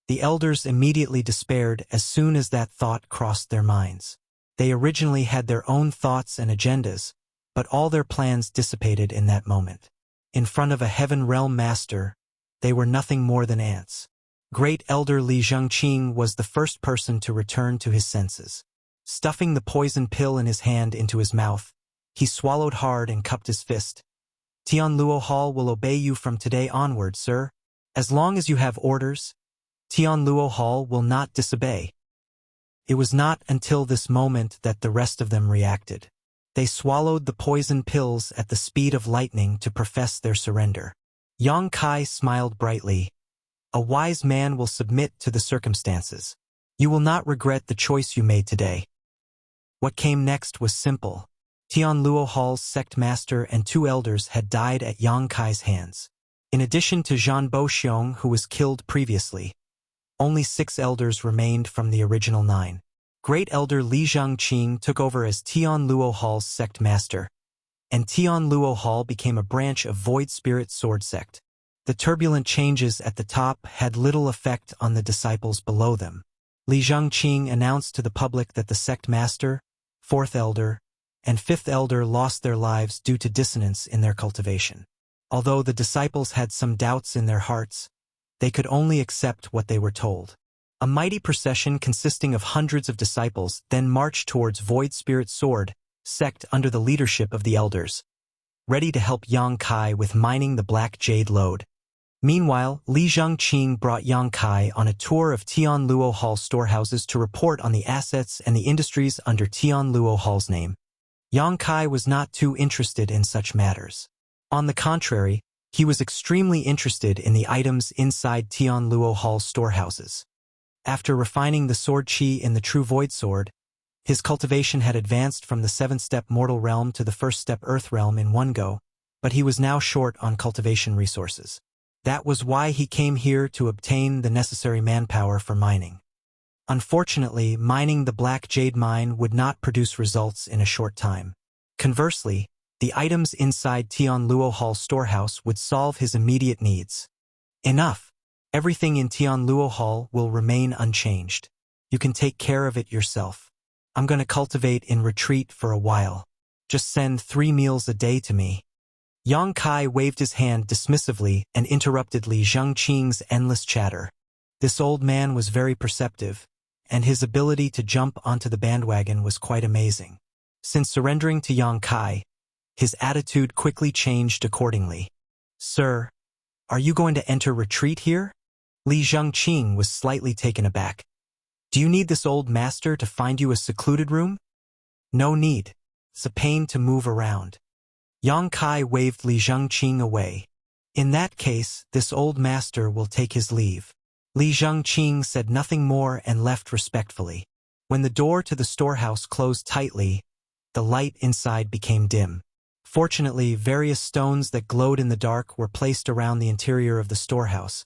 The elders immediately despaired as soon as that thought crossed their minds. They originally had their own thoughts and agendas, but all their plans dissipated in that moment. In front of a Heaven Realm master, they were nothing more than ants. Great Elder Li Zhengqing was the first person to return to his senses. Stuffing the poison pill in his hand into his mouth, he swallowed hard and cupped his fist. "Tianluo Hall will obey you from today onward, sir. As long as you have orders, Tianluo Hall will not disobey." It was not until this moment that the rest of them reacted. They swallowed the poison pills at the speed of lightning to profess their surrender. Yang Kai smiled brightly. "A wise man will submit to the circumstances. You will not regret the choice you made today." What came next was simple. Tian Luo Hall's sect master and 2 elders had died at Yang Kai's hands. In addition to Zhan Boxiong, who was killed previously, only 6 elders remained from the original 9. Great Elder Li Zhangqing took over as Tian Luo Hall's sect master, and Tian Luo Hall became a branch of Void Spirit Sword Sect. The turbulent changes at the top had little effect on the disciples below them. Li Zhangqing announced to the public that the sect master, 4th elder, and 5th elder lost their lives due to dissonance in their cultivation. Although the disciples had some doubts in their hearts, they could only accept what they were told. A mighty procession consisting of hundreds of disciples then marched towards Void Spirit Sword Sect under the leadership of the elders, ready to help Yang Kai with mining the Black Jade lode. Meanwhile, Li Zhangqing brought Yang Kai on a tour of Tian Luo Hall storehouses to report on the assets and the industries under Tian Luo Hall's name. Yang Kai was not too interested in such matters. On the contrary, he was extremely interested in the items inside Tian Luo Hall's storehouses. After refining the sword chi in the true void sword, his cultivation had advanced from the 7th-step mortal realm to the 1st-step earth realm in one go, but he was now short on cultivation resources. That was why he came here to obtain the necessary manpower for mining. Unfortunately, mining the Black Jade mine would not produce results in a short time. Conversely, the items inside Tian Luo Hall's storehouse would solve his immediate needs. Enough! Everything in Tian Luo Hall will remain unchanged. You can take care of it yourself. I'm going to cultivate in retreat for a while. Just send 3 meals a day to me. Yang Kai waved his hand dismissively and interrupted Li Zhangqing's endless chatter. This old man was very perceptive, and his ability to jump onto the bandwagon was quite amazing. Since surrendering to Yang Kai, his attitude quickly changed accordingly. Sir, are you going to enter retreat here? Li Zhangqing was slightly taken aback. Do you need this old master to find you a secluded room? No need. It's a pain to move around. Yang Kai waved Li Zhangqing away. In that case, this old master will take his leave. Li Zhangqing said nothing more and left respectfully. When the door to the storehouse closed tightly, the light inside became dim. Fortunately, various stones that glowed in the dark were placed around the interior of the storehouse,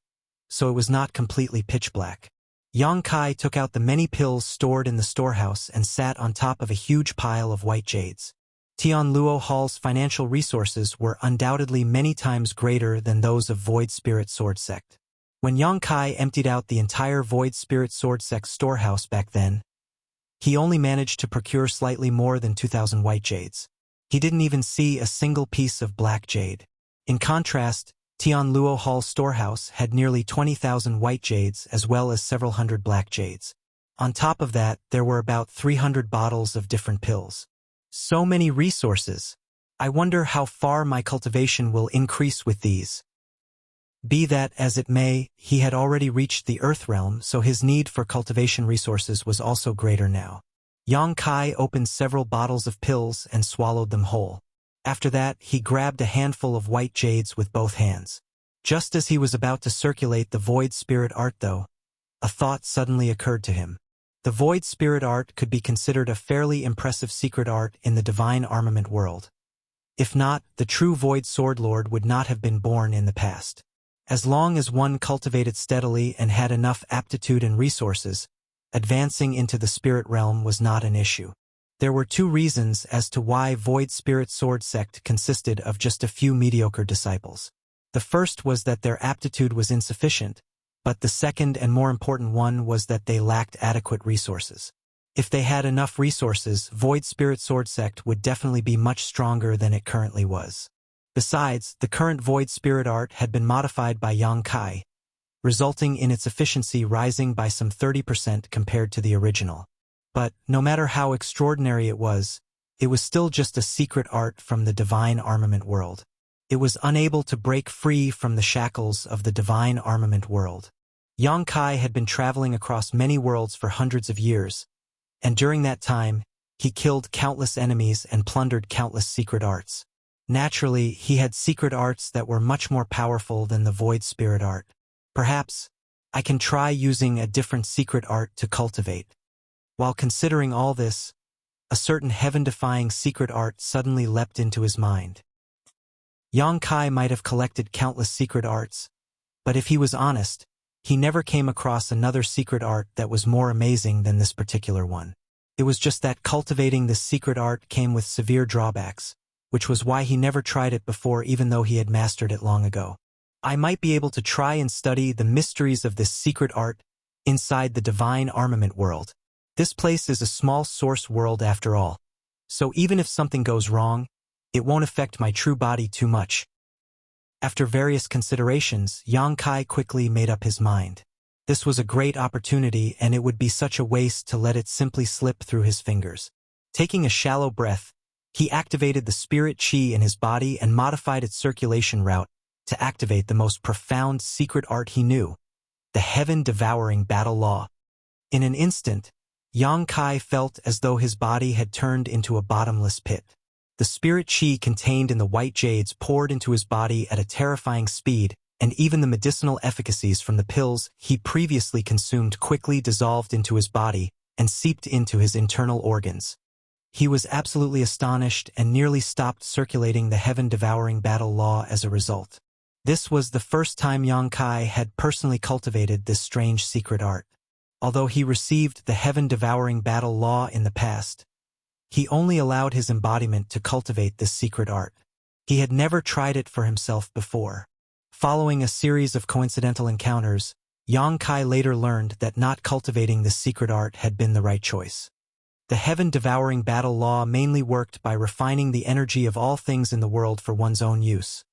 so it was not completely pitch black. Yang Kai took out the many pills stored in the storehouse and sat on top of a huge pile of white jades. Tian Luo Hall's financial resources were undoubtedly many times greater than those of Void Spirit Sword Sect. When Yang Kai emptied out the entire Void Spirit Sword Sect storehouse back then, he only managed to procure slightly more than 2,000 white jades. He didn't even see a single piece of black jade. In contrast, Tian Luo Hall's storehouse had nearly 20,000 white jades as well as several hundred black jades. On top of that, there were about 300 bottles of different pills. So many resources. I wonder how far my cultivation will increase with these. Be that as it may, he had already reached the Earth realm, so his need for cultivation resources was also greater now. Yang Kai opened several bottles of pills and swallowed them whole. After that, he grabbed a handful of white jades with both hands. Just as he was about to circulate the Void Spirit Art though, a thought suddenly occurred to him. The Void Spirit Art could be considered a fairly impressive secret art in the divine armament world. If not, the true Void Sword Lord would not have been born in the past. As long as one cultivated steadily and had enough aptitude and resources, advancing into the spirit realm was not an issue. There were 2 reasons as to why Void Spirit Sword Sect consisted of just a few mediocre disciples. The first was that their aptitude was insufficient, but the second and more important one was that they lacked adequate resources. If they had enough resources, Void Spirit Sword Sect would definitely be much stronger than it currently was. Besides, the current Void Spirit Art had been modified by Yang Kai, resulting in its efficiency rising by some 30% compared to the original. But, no matter how extraordinary it was still just a secret art from the divine armament world. It was unable to break free from the shackles of the divine armament world. Yang Kai had been traveling across many worlds for hundreds of years, and during that time, he killed countless enemies and plundered countless secret arts. Naturally, he had secret arts that were much more powerful than the Void Spirit Art. Perhaps, I can try using a different secret art to cultivate. While considering all this, a certain heaven-defying secret art suddenly leapt into his mind. Yang Kai might have collected countless secret arts, but if he was honest, he never came across another secret art that was more amazing than this particular one. It was just that cultivating this secret art came with severe drawbacks, which was why he never tried it before even though he had mastered it long ago. I might be able to try and study the mysteries of this secret art inside the divine armament world. This place is a small source world after all, so even if something goes wrong, it won't affect my true body too much. After various considerations, Yang Kai quickly made up his mind. This was a great opportunity and it would be such a waste to let it simply slip through his fingers. Taking a shallow breath, he activated the spirit chi in his body and modified its circulation route to activate the most profound secret art he knew, the heaven-devouring battle law. In an instant, Yang Kai felt as though his body had turned into a bottomless pit. The spirit chi contained in the white jades poured into his body at a terrifying speed, and even the medicinal efficacies from the pills he previously consumed quickly dissolved into his body and seeped into his internal organs. He was absolutely astonished and nearly stopped circulating the heaven-devouring battle law as a result. This was the first time Yang Kai had personally cultivated this strange secret art. Although he received the heaven-devouring battle law in the past, he only allowed his embodiment to cultivate this secret art. He had never tried it for himself before. Following a series of coincidental encounters, Yang Kai later learned that not cultivating this secret art had been the right choice. The heaven-devouring battle law mainly worked by refining the energy of all things in the world for one's own use.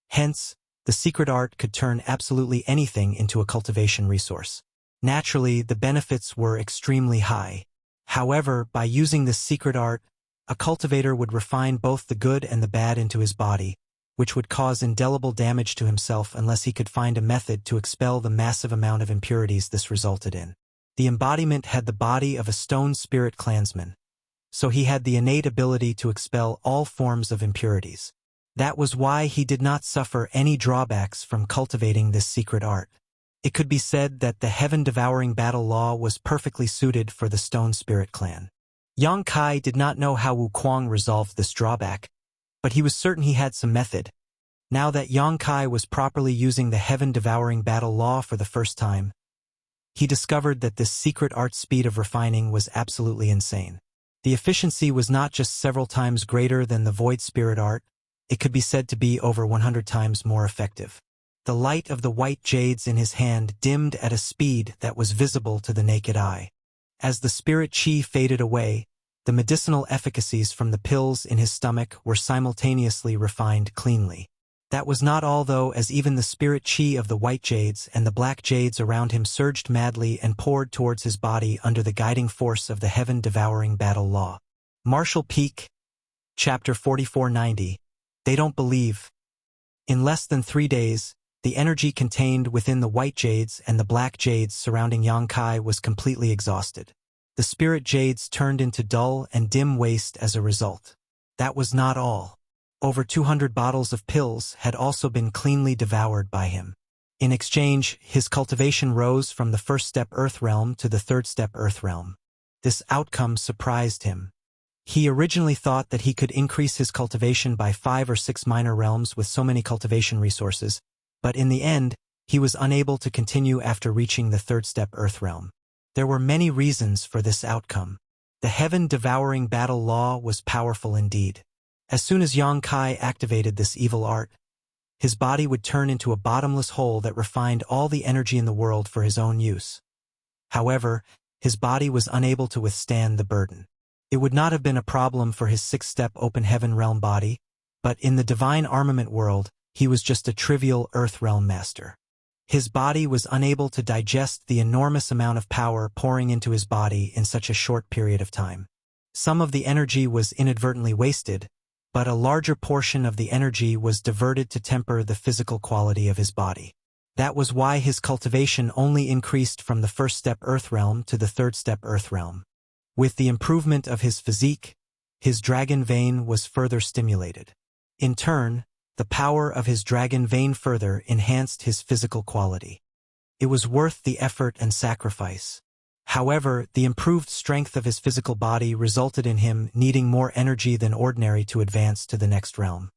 Hence, the secret art could turn absolutely anything into a cultivation resource. Naturally, the benefits were extremely high. However, by using this secret art, a cultivator would refine both the good and the bad into his body, which would cause indelible damage to himself unless he could find a method to expel the massive amount of impurities this resulted in. The embodiment had the body of a stone spirit clansman, so he had the innate ability to expel all forms of impurities. That was why he did not suffer any drawbacks from cultivating this secret art. It could be said that the heaven-devouring battle law was perfectly suited for the Stone Spirit clan. Yang Kai did not know how Wuquang resolved this drawback, but he was certain he had some method. Now that Yang Kai was properly using the heaven-devouring battle law for the first time, he discovered that this secret art speed of refining was absolutely insane. The efficiency was not just several times greater than the Void Spirit art, it could be said to be over 100 times more effective. The light of the white jades in his hand dimmed at a speed that was visible to the naked eye. As the spirit chi faded away, the medicinal efficacies from the pills in his stomach were simultaneously refined cleanly. That was not all though, as even the spirit chi of the white jades and the black jades around him surged madly and poured towards his body under the guiding force of the heaven-devouring battle law. Martial Peak, Chapter 4490. They don't believe. In less than 3 days, the energy contained within the white jades and the black jades surrounding Yang Kai was completely exhausted. The spirit jades turned into dull and dim waste as a result. That was not all. Over 200 bottles of pills had also been cleanly devoured by him. In exchange, his cultivation rose from the first step Earth Realm to the third step Earth Realm. This outcome surprised him. He originally thought that he could increase his cultivation by 5 or 6 minor realms with so many cultivation resources, but in the end, he was unable to continue after reaching the third step Earth Realm. There were many reasons for this outcome. The heaven-devouring battle law was powerful indeed. As soon as Yang Kai activated this evil art, his body would turn into a bottomless hole that refined all the energy in the world for his own use. However, his body was unable to withstand the burden. It would not have been a problem for his 6-step open heaven realm body, but in the divine armament world, he was just a trivial Earth Realm master. His body was unable to digest the enormous amount of power pouring into his body in such a short period of time. Some of the energy was inadvertently wasted, but a larger portion of the energy was diverted to temper the physical quality of his body. That was why his cultivation only increased from the first step Earth Realm to the third step Earth Realm. With the improvement of his physique, his dragon vein was further stimulated. In turn, the power of his dragon vein further enhanced his physical quality. It was worth the effort and sacrifice. However, the improved strength of his physical body resulted in him needing more energy than ordinary to advance to the next realm.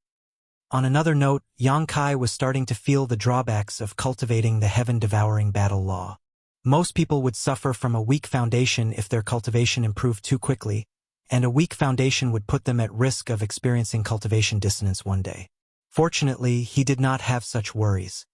On another note, Yang Kai was starting to feel the drawbacks of cultivating the heaven-devouring battle law. Most people would suffer from a weak foundation if their cultivation improved too quickly, and a weak foundation would put them at risk of experiencing cultivation dissonance one day. Fortunately, he did not have such worries.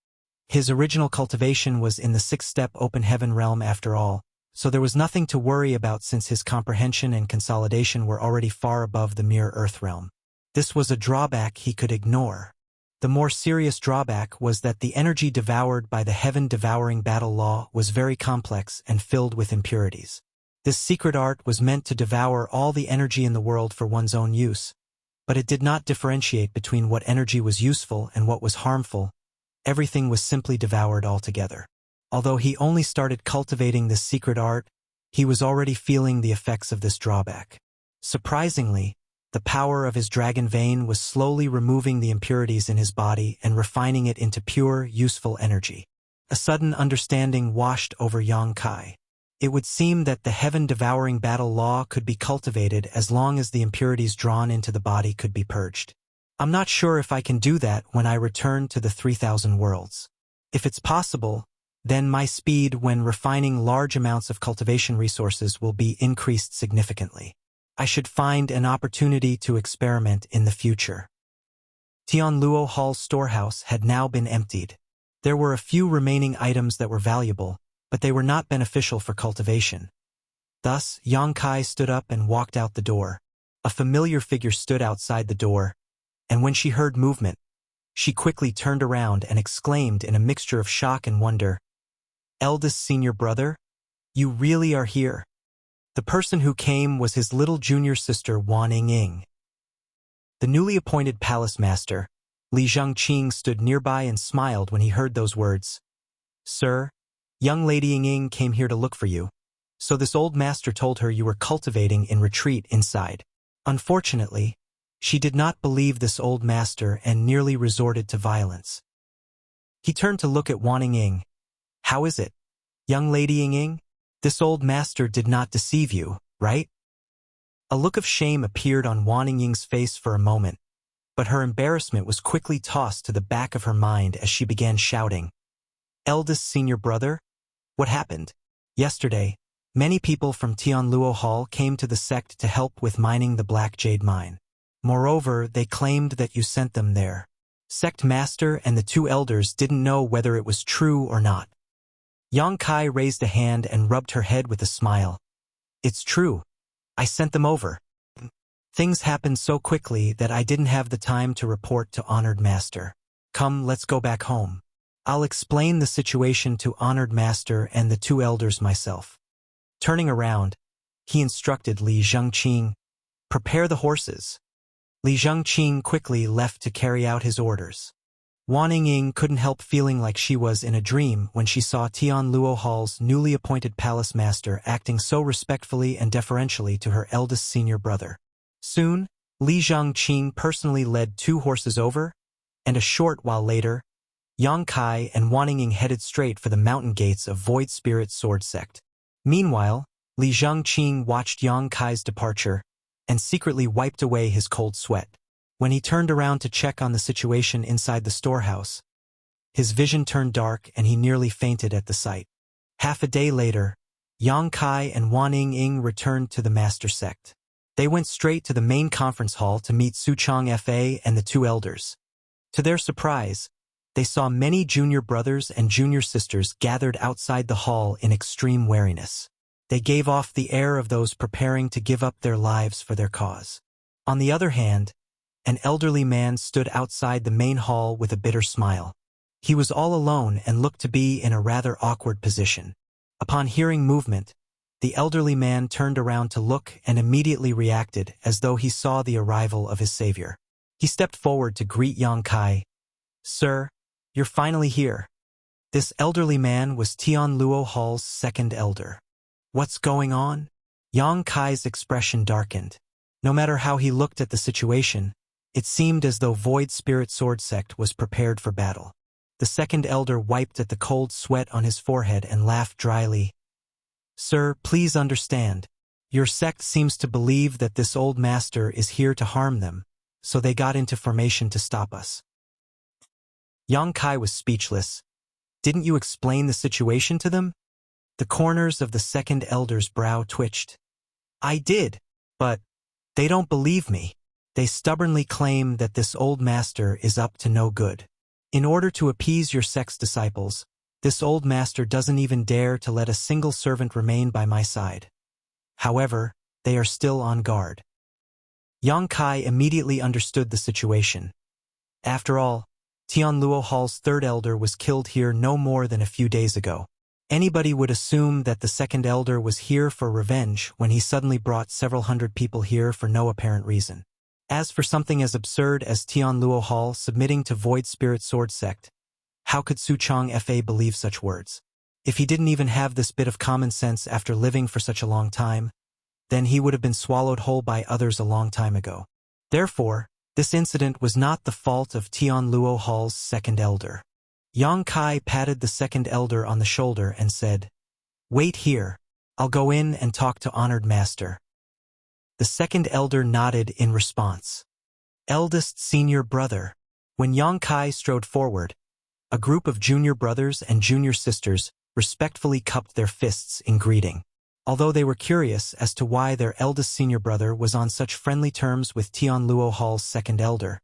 His original cultivation was in the sixth-step open heaven realm after all, so there was nothing to worry about since his comprehension and consolidation were already far above the mere earth realm. This was a drawback he could ignore. The more serious drawback was that the energy devoured by the heaven-devouring battle law was very complex and filled with impurities. This secret art was meant to devour all the energy in the world for one's own use, but it did not differentiate between what energy was useful and what was harmful. Everything was simply devoured altogether. Although he only started cultivating this secret art, he was already feeling the effects of this drawback. Surprisingly, the power of his dragon vein was slowly removing the impurities in his body and refining it into pure, useful energy. A sudden understanding washed over Yang Kai. It would seem that the heaven-devouring battle law could be cultivated as long as the impurities drawn into the body could be purged. I'm not sure if I can do that when I return to the 3,000 worlds. If it's possible, then my speed when refining large amounts of cultivation resources will be increased significantly. I should find an opportunity to experiment in the future. Tianluo Hall's storehouse had now been emptied. There were a few remaining items that were valuable, but they were not beneficial for cultivation. Thus, Yang Kai stood up and walked out the door. A familiar figure stood outside the door, and when she heard movement, she quickly turned around and exclaimed in a mixture of shock and wonder, "Eldest senior brother? You really are here?" The person who came was his little junior sister Wan Ying. The newly appointed palace master, Li Zhengqing, stood nearby and smiled when he heard those words. "Sir, young lady Ying came here to look for you. So this old master told her you were cultivating in retreat inside." Unfortunately, she did not believe this old master and nearly resorted to violence. He turned to look at Wan Ying. "How is it, young lady Ying? This old master did not deceive you, right?" A look of shame appeared on Wan Ying's face for a moment, but her embarrassment was quickly tossed to the back of her mind as she began shouting, "Eldest senior brother? What happened? Yesterday, many people from Tianluo Hall came to the sect to help with mining the Black Jade mine. Moreover, they claimed that you sent them there. Sect master and the two elders didn't know whether it was true or not." Yang Kai raised a hand and rubbed her head with a smile. "It's true. I sent them over. Things happened so quickly that I didn't have the time to report to Honored Master. Come, let's go back home. I'll explain the situation to Honored Master and the two elders myself." Turning around, he instructed Li Zhengqing, "Prepare the horses." Li Zhengqing quickly left to carry out his orders. Wan Ying couldn't help feeling like she was in a dream when she saw Tianluo Hall's newly appointed palace master acting so respectfully and deferentially to her eldest senior brother. Soon, Li Zhengqing personally led 2 horses over, and a short while later, Yang Kai and Wan Ying headed straight for the mountain gates of Void Spirit Sword Sect. Meanwhile, Li Zhengqing watched Yang Kai's departure and secretly wiped away his cold sweat. When he turned around to check on the situation inside the storehouse, his vision turned dark and he nearly fainted at the sight. Half a day later, Yang Kai and Wan Ying returned to the Master Sect. They went straight to the main conference hall to meet Suchong Fa and the 2 elders. To their surprise, they saw many junior brothers and junior sisters gathered outside the hall in extreme wariness. They gave off the air of those preparing to give up their lives for their cause. On the other hand, an elderly man stood outside the main hall with a bitter smile. He was all alone and looked to be in a rather awkward position. Upon hearing movement, the elderly man turned around to look and immediately reacted as though he saw the arrival of his savior. He stepped forward to greet Yang Kai. "Sir, you're finally here." This elderly man was Tianluo Hall's 2nd elder. "What's going on?" Yang Kai's expression darkened. No matter how he looked at the situation, it seemed as though Void Spirit Sword Sect was prepared for battle. The 2nd elder wiped at the cold sweat on his forehead and laughed dryly. Sir, please understand. Your sect seems to believe that this old master is here to harm them, so they got into formation to stop us. Yang Kai was speechless. Didn't you explain the situation to them? The corners of the second elder's brow twitched. I did, but they don't believe me. They stubbornly claim that this old master is up to no good. In order to appease your sect's disciples, this old master doesn't even dare to let a single servant remain by my side. However, they are still on guard. Yang Kai immediately understood the situation. After all, Tianluo Hall's third elder was killed here no more than a few days ago. Anybody would assume that the second elder was here for revenge when he suddenly brought several hundred people here for no apparent reason. As for something as absurd as Tianluo Hall submitting to Void Spirit Sword Sect, how could Su Chong Fa believe such words? If he didn't even have this bit of common sense after living for such a long time, then he would have been swallowed whole by others a long time ago. Therefore, this incident was not the fault of Tianluo Hall's second elder. Yang Kai patted the second elder on the shoulder and said, "Wait here. I'll go in and talk to honored master." The second elder nodded in response. Eldest senior brother. When Yang Kai strode forward, a group of junior brothers and junior sisters respectfully cupped their fists in greeting. Although they were curious as to why their eldest senior brother was on such friendly terms with Tianluo Hall's second elder,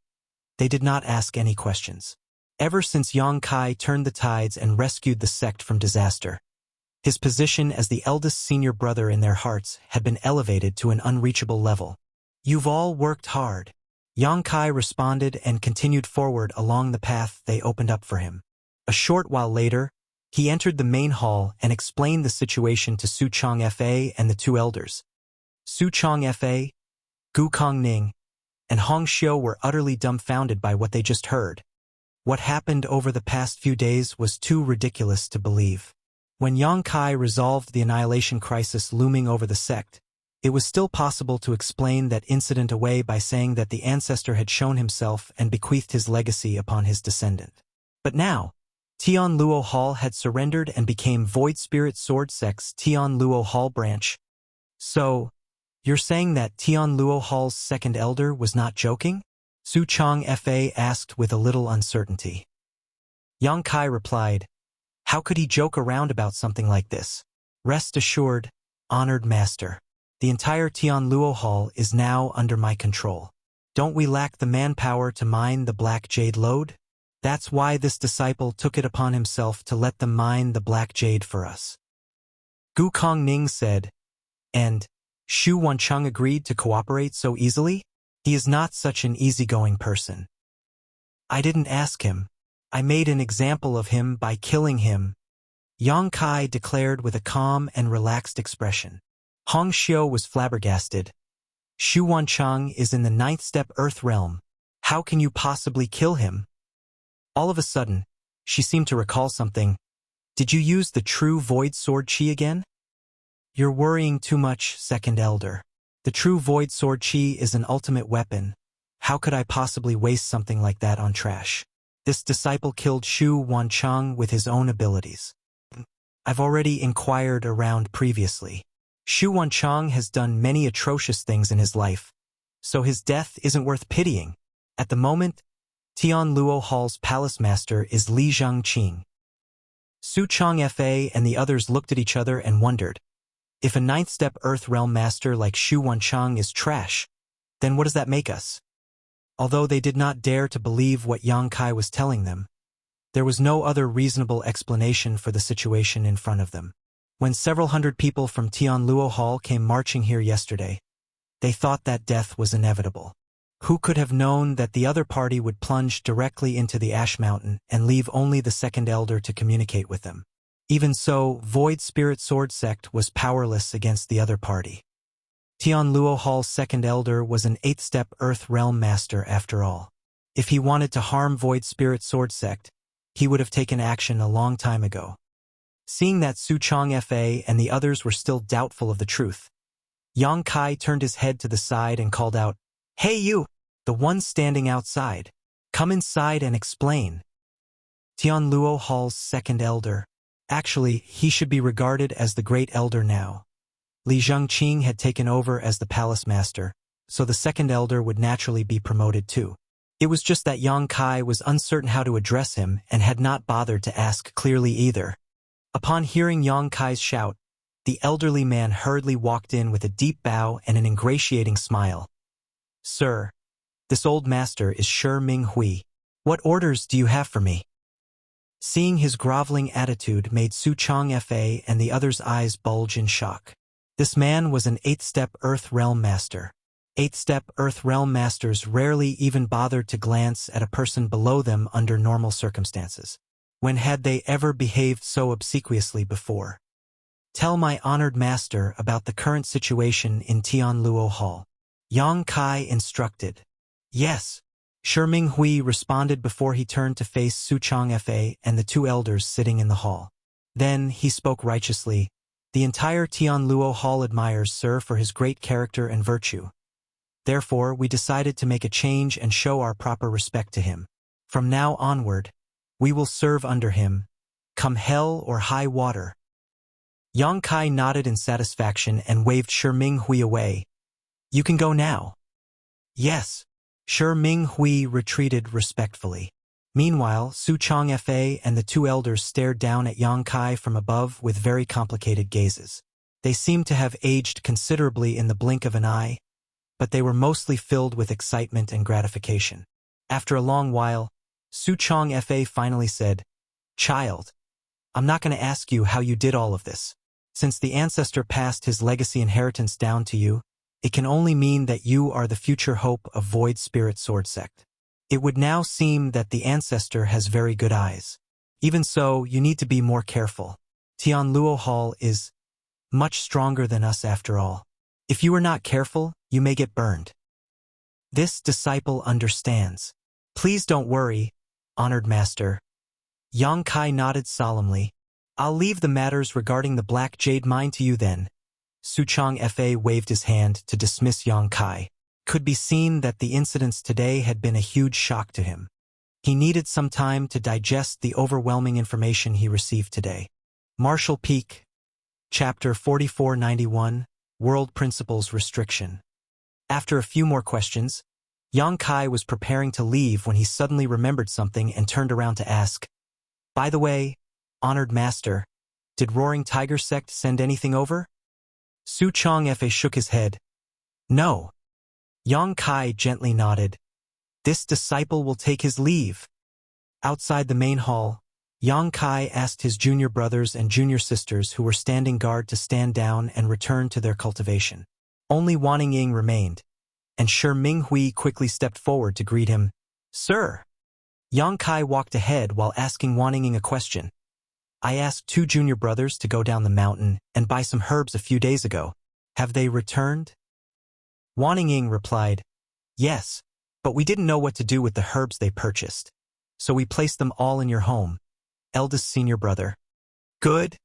they did not ask any questions. Ever since Yang Kai turned the tides and rescued the sect from disaster, his position as the eldest senior brother in their hearts had been elevated to an unreachable level. "You've all worked hard," Yang Kai responded and continued forward along the path they opened up for him. A short while later, he entered the main hall and explained the situation to Su Chong Fa and the two elders. Su Chong Fa, Gu Kongning, and Hong Xiu were utterly dumbfounded by what they just heard. What happened over the past few days was too ridiculous to believe. When Yang Kai resolved the annihilation crisis looming over the sect, it was still possible to explain that incident away by saying that the ancestor had shown himself and bequeathed his legacy upon his descendant. But now, Tianluo Hall had surrendered and became Void Spirit Sword Sect's Tianluo Hall branch. So, you're saying that Tianluo Hall's second elder was not joking? Su Chong Fa asked with a little uncertainty. Yang Kai replied, "How could he joke around about something like this? Rest assured, honored master. The entire Tianluo Hall is now under my control. Don't we lack the manpower to mine the Black Jade lode? That's why this disciple took it upon himself to let them mine the Black Jade for us." Gu Kongning said, "And Xu Wancheng agreed to cooperate so easily? He is not such an easygoing person." "I didn't ask him. I made an example of him by killing him," Yang Kai declared with a calm and relaxed expression. Hong Xiu was flabbergasted. "Xu Wancheng is in the 9th step Earth realm. How can you possibly kill him?" All of a sudden, she seemed to recall something. "Did you use the true Void Sword Chi again?" "You're worrying too much, second elder. The true Void Sword Chi is an ultimate weapon. How could I possibly waste something like that on trash? This disciple killed Xu Wancheng with his own abilities. I've already inquired around previously. Xu Wancheng has done many atrocious things in his life, so his death isn't worth pitying. At the moment, Tianluo Hall's palace master is Li Zhangqing." Su Chong Fa and the others looked at each other and wondered, if a 9th step Earth realm master like Xu Wancheng is trash, then what does that make us? Although they did not dare to believe what Yang Kai was telling them, there was no other reasonable explanation for the situation in front of them. When several hundred people from Tianluo Hall came marching here yesterday, they thought that death was inevitable. Who could have known that the other party would plunge directly into the Ash Mountain and leave only the second elder to communicate with them? Even so, Void Spirit Sword Sect was powerless against the other party. Tianluo Hall's second elder was an 8th step Earth Realm Master after all. If he wanted to harm Void Spirit Sword Sect, he would have taken action a long time ago. Seeing that Su Chong Fa and the others were still doubtful of the truth, Yang Kai turned his head to the side and called out, "Hey you, the one standing outside. Come inside and explain." Tianluo Hall's second elder. Actually, he should be regarded as the great elder now. Li Zhengqing had taken over as the palace master, so the second elder would naturally be promoted too. It was just that Yang Kai was uncertain how to address him and had not bothered to ask clearly either. Upon hearing Yang Kai's shout, the elderly man hurriedly walked in with a deep bow and an ingratiating smile. "Sir, this old master is Shi Minghui. What orders do you have for me?" Seeing his groveling attitude made Su Changfa and the other's eyes bulge in shock. This man was an 8th-step Earth Realm Master. 8th-step Earth Realm Masters rarely even bothered to glance at a person below them under normal circumstances. When had they ever behaved so obsequiously before? "Tell my honored master about the current situation in Tianluo Hall," Yang Kai instructed. "Yes," Shi Minghui responded before he turned to face Su Changfa and the two elders sitting in the hall. Then he spoke righteously. "The entire Tianluo Hall admires Sir for his great character and virtue. Therefore, we decided to make a change and show our proper respect to him. From now onward, we will serve under him, come hell or high water." Yang Kai nodded in satisfaction and waved Shi Minghui away. "You can go now." "Yes." Shi Minghui retreated respectfully. Meanwhile, Su Changfa and the two elders stared down at Yang Kai from above with very complicated gazes. They seemed to have aged considerably in the blink of an eye, but they were mostly filled with excitement and gratification. After a long while, Su Changfa finally said, "Child, I'm not going to ask you how you did all of this. Since the ancestor passed his legacy inheritance down to you, it can only mean that you are the future hope of Void Spirit Sword Sect. It would now seem that the ancestor has very good eyes. Even so, you need to be more careful. Tianluo Hall is much stronger than us after all. If you are not careful, you may get burned. This disciple understands. Please don't worry, honored master." Yang Kai nodded solemnly. "I'll leave the matters regarding the Black Jade Mine to you then." Su Changfa waved his hand to dismiss Yang Kai. Could be seen that the incidents today had been a huge shock to him. He needed some time to digest the overwhelming information he received today. Martial Peak, Chapter 4491, World Principles Restriction. After a few more questions, Yang Kai was preparing to leave when he suddenly remembered something and turned around to ask, "By the way, honored master, did Roaring Tiger Sect send anything over?" Su Changfa shook his head. "No." Yang Kai gently nodded. "This disciple will take his leave." Outside the main hall, Yang Kai asked his junior brothers and junior sisters who were standing guard to stand down and return to their cultivation. Only Wanning remained, and Shi Minghui quickly stepped forward to greet him. "Sir." Yang Kai walked ahead while asking Wanning a question. "I asked two junior brothers to go down the mountain and buy some herbs a few days ago. Have they returned?" Wanning replied, "Yes, but we didn't know what to do with the herbs they purchased. So we placed them all in your home, eldest senior brother." "Good."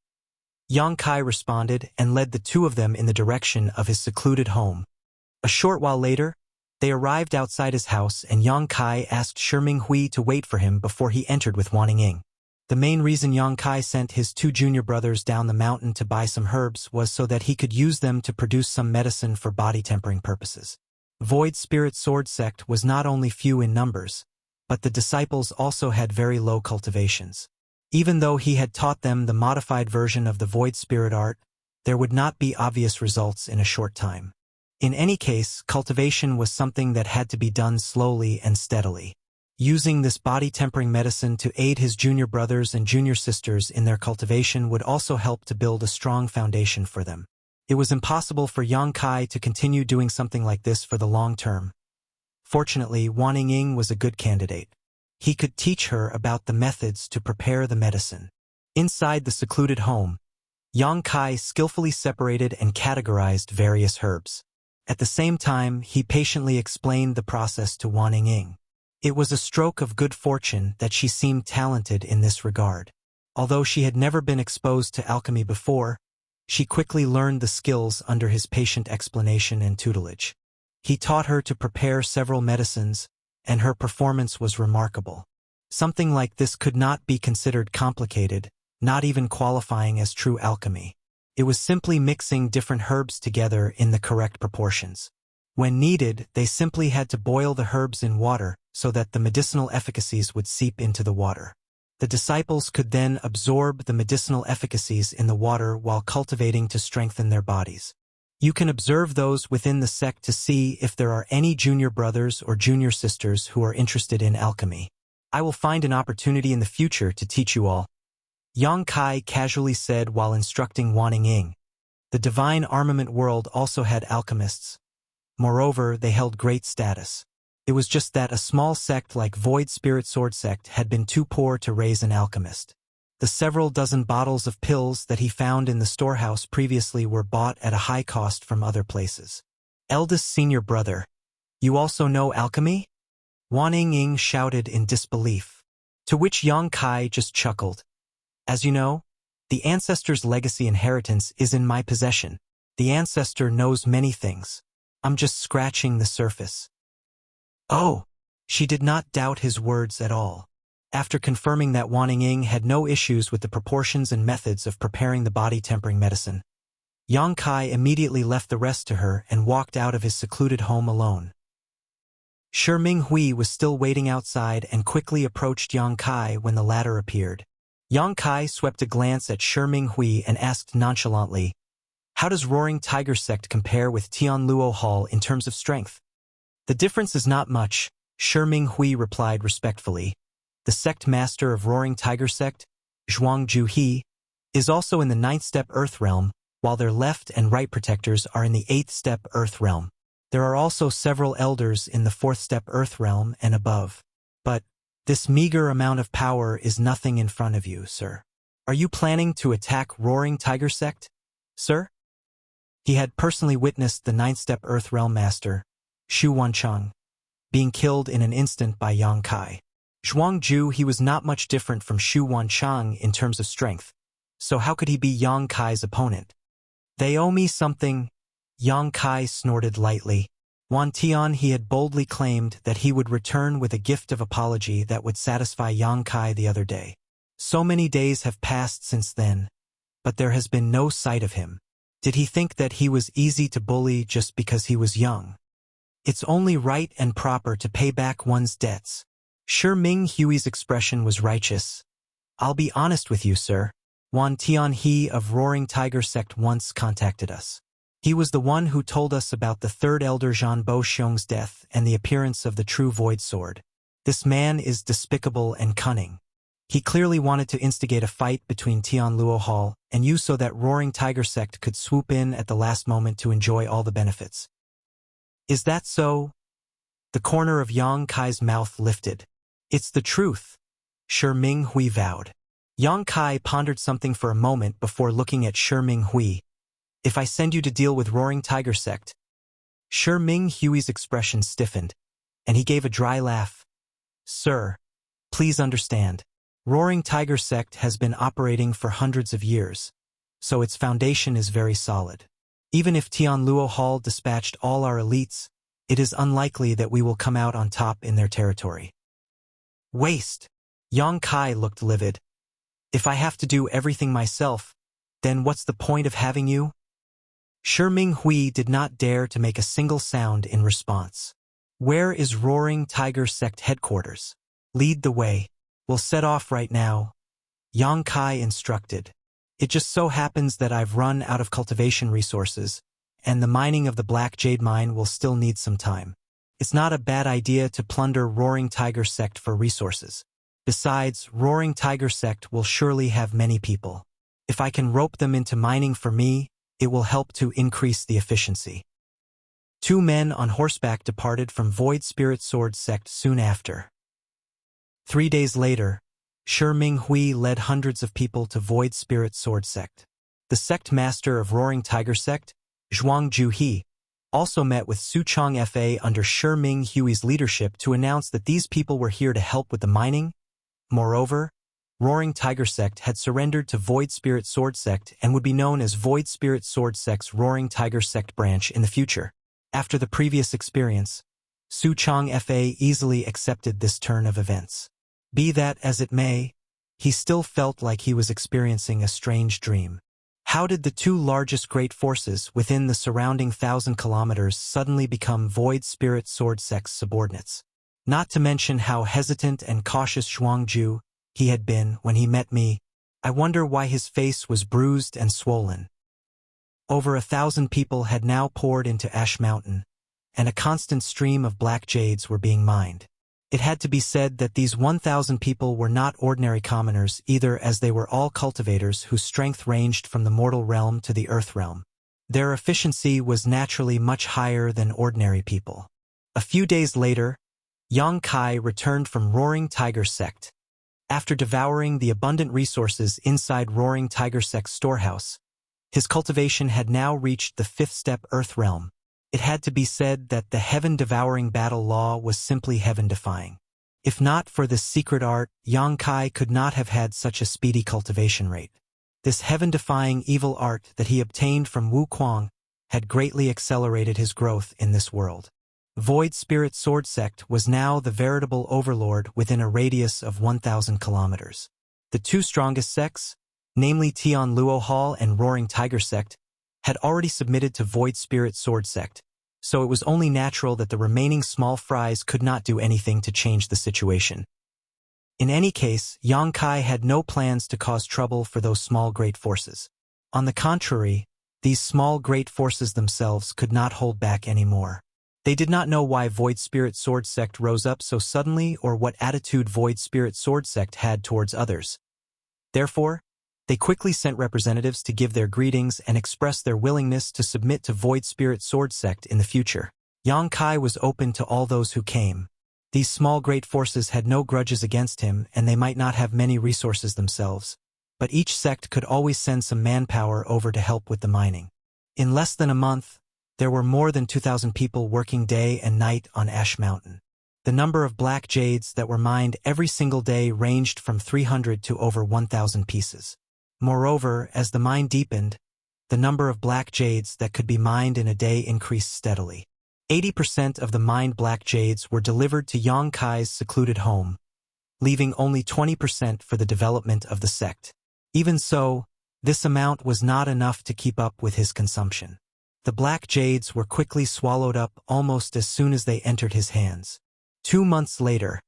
Yang Kai responded and led the two of them in the direction of his secluded home. A short while later, they arrived outside his house and Yang Kai asked Shi Minghui to wait for him before he entered with Wanning. The main reason Yang Kai sent his two junior brothers down the mountain to buy some herbs was so that he could use them to produce some medicine for body tempering purposes. Void Spirit Sword Sect was not only few in numbers, but the disciples also had very low cultivations. Even though he had taught them the modified version of the Void Spirit art, there would not be obvious results in a short time. In any case, cultivation was something that had to be done slowly and steadily. Using this body-tempering medicine to aid his junior brothers and junior sisters in their cultivation would also help to build a strong foundation for them. It was impossible for Yang Kai to continue doing something like this for the long term. Fortunately, Wanning was a good candidate. He could teach her about the methods to prepare the medicine. Inside the secluded home, Yang Kai skillfully separated and categorized various herbs. At the same time, he patiently explained the process to Wanning. It was a stroke of good fortune that she seemed talented in this regard. Although she had never been exposed to alchemy before, she quickly learned the skills under his patient explanation and tutelage. He taught her to prepare several medicines, and her performance was remarkable. Something like this could not be considered complicated, not even qualifying as true alchemy. It was simply mixing different herbs together in the correct proportions. When needed, they simply had to boil the herbs in water so that the medicinal efficacies would seep into the water. The disciples could then absorb the medicinal efficacies in the water while cultivating to strengthen their bodies. You can observe those within the sect to see if there are any junior brothers or junior sisters who are interested in alchemy. I will find an opportunity in the future to teach you all. Yang Kai casually said while instructing Wan Ying. The divine armament world also had alchemists. Moreover, they held great status. It was just that a small sect like Void Spirit Sword Sect had been too poor to raise an alchemist. The several dozen bottles of pills that he found in the storehouse previously were bought at a high cost from other places. Eldest senior brother, you also know alchemy? Wan Ying shouted in disbelief. To which Yang Kai just chuckled. As you know, the ancestor's legacy inheritance is in my possession. The ancestor knows many things. I'm just scratching the surface. Oh, she did not doubt his words at all. After confirming that Wan Ying had no issues with the proportions and methods of preparing the body-tempering medicine, Yang Kai immediately left the rest to her and walked out of his secluded home alone. Shi Minghui was still waiting outside and quickly approached Yang Kai when the latter appeared. Yang Kai swept a glance at Shi Minghui and asked nonchalantly, "How does Roaring Tiger Sect compare with Tianluo Hall in terms of strength?" "The difference is not much," Shi Minghui replied respectfully. The sect master of Roaring Tiger Sect, Zhuangju He, is also in the 9th step Earth Realm, while their left and right protectors are in the 8th step Earth Realm. There are also several elders in the 4th step Earth Realm and above. But this meager amount of power is nothing in front of you, sir. Are you planning to attack Roaring Tiger Sect, sir? He had personally witnessed the 9th step Earth Realm master, Xu Wancheng, being killed in an instant by Yang Kai. Zhuangju He was not much different from Xu Wancheng in terms of strength, so how could he be Yang Kai's opponent? They owe me something, Yang Kai snorted lightly. Wan Tian he had boldly claimed that he would return with a gift of apology that would satisfy Yang Kai the other day. So many days have passed since then, but there has been no sight of him. Did he think that he was easy to bully just because he was young? It's only right and proper to pay back one's debts. Shi Minghui's expression was righteous. I'll be honest with you, sir. Wan Tian he of Roaring Tiger Sect once contacted us. He was the one who told us about the third elder Zhan Bo Xiong's death and the appearance of the true Void Sword. This man is despicable and cunning. He clearly wanted to instigate a fight between Tianluo Hall and you so that Roaring Tiger Sect could swoop in at the last moment to enjoy all the benefits. Is that so? The corner of Yang Kai's mouth lifted. It's the truth, Shi Minghui vowed. Yang Kai pondered something for a moment before looking at Shi Minghui. If I send you to deal with Roaring Tiger Sect? Shi Minghui's expression stiffened, and he gave a dry laugh. Sir, please understand. Roaring Tiger Sect has been operating for hundreds of years, so its foundation is very solid. Even if Tianluo Hall dispatched all our elites, it is unlikely that we will come out on top in their territory. Waste. Yang Kai looked livid. If I have to do everything myself, then what's the point of having you? Shi Minghui did not dare to make a single sound in response. Where is Roaring Tiger Sect headquarters? Lead the way. We'll set off right now, Yang Kai instructed. It just so happens that I've run out of cultivation resources, and the mining of the Black Jade Mine will still need some time. It's not a bad idea to plunder Roaring Tiger Sect for resources. Besides, Roaring Tiger Sect will surely have many people. If I can rope them into mining for me, it will help to increase the efficiency. 2 men on horseback departed from Void Spirit Sword Sect soon after. 3 days later, Shi Minghui led hundreds of people to Void Spirit Sword Sect. The sect master of Roaring Tiger Sect, Zhuangju He, also met with Su Chong Fa under Shi Minghui's leadership to announce that these people were here to help with the mining. Moreover, Roaring Tiger Sect had surrendered to Void Spirit Sword Sect and would be known as Void Spirit Sword Sect's Roaring Tiger Sect branch in the future. After the previous experience, Su Chong Fa easily accepted this turn of events. Be that as it may, he still felt like he was experiencing a strange dream. How did the two largest great forces within the surrounding 1,000 kilometers suddenly become Void Spirit Sword Sect's subordinates? Not to mention how hesitant and cautious Zhuangju he had been when he met me. I wonder why his face was bruised and swollen. Over 1,000 people had now poured into Ash Mountain, and a constant stream of black jades were being mined. It had to be said that these 1,000 people were not ordinary commoners either, as they were all cultivators whose strength ranged from the mortal realm to the earth realm. Their efficiency was naturally much higher than ordinary people. A few days later, Yang Kai returned from Roaring Tiger Sect. After devouring the abundant resources inside Roaring Tiger Sect's storehouse, his cultivation had now reached the 5th step Earth realm. It had to be said that the heaven-devouring battle law was simply heaven-defying. If not for this secret art, Yang Kai could not have had such a speedy cultivation rate. This heaven-defying evil art that he obtained from Wu Kuang had greatly accelerated his growth in this world. Void Spirit Sword Sect was now the veritable overlord within a radius of 1,000 kilometers. The two strongest sects, namely Tian Luo Hall and Roaring Tiger Sect, had already submitted to Void Spirit Sword Sect, so it was only natural that the remaining small fries could not do anything to change the situation. In any case, Yang Kai had no plans to cause trouble for those small great forces. On the contrary, these small great forces themselves could not hold back anymore. They did not know why Void Spirit Sword Sect rose up so suddenly or what attitude Void Spirit Sword Sect had towards others. Therefore, they quickly sent representatives to give their greetings and express their willingness to submit to Void Spirit Sword Sect in the future. Yang Kai was open to all those who came. These small great forces had no grudges against him, and they might not have many resources themselves, but each sect could always send some manpower over to help with the mining. In less than a month, there were more than 2,000 people working day and night on Ash Mountain. The number of black jades that were mined every single day ranged from 300 to over 1,000 pieces. Moreover, as the mine deepened, the number of black jades that could be mined in a day increased steadily. 80% of the mined black jades were delivered to Yang Kai's secluded home, leaving only 20% for the development of the sect. Even so, this amount was not enough to keep up with his consumption. The black jades were quickly swallowed up almost as soon as they entered his hands. 2 months later,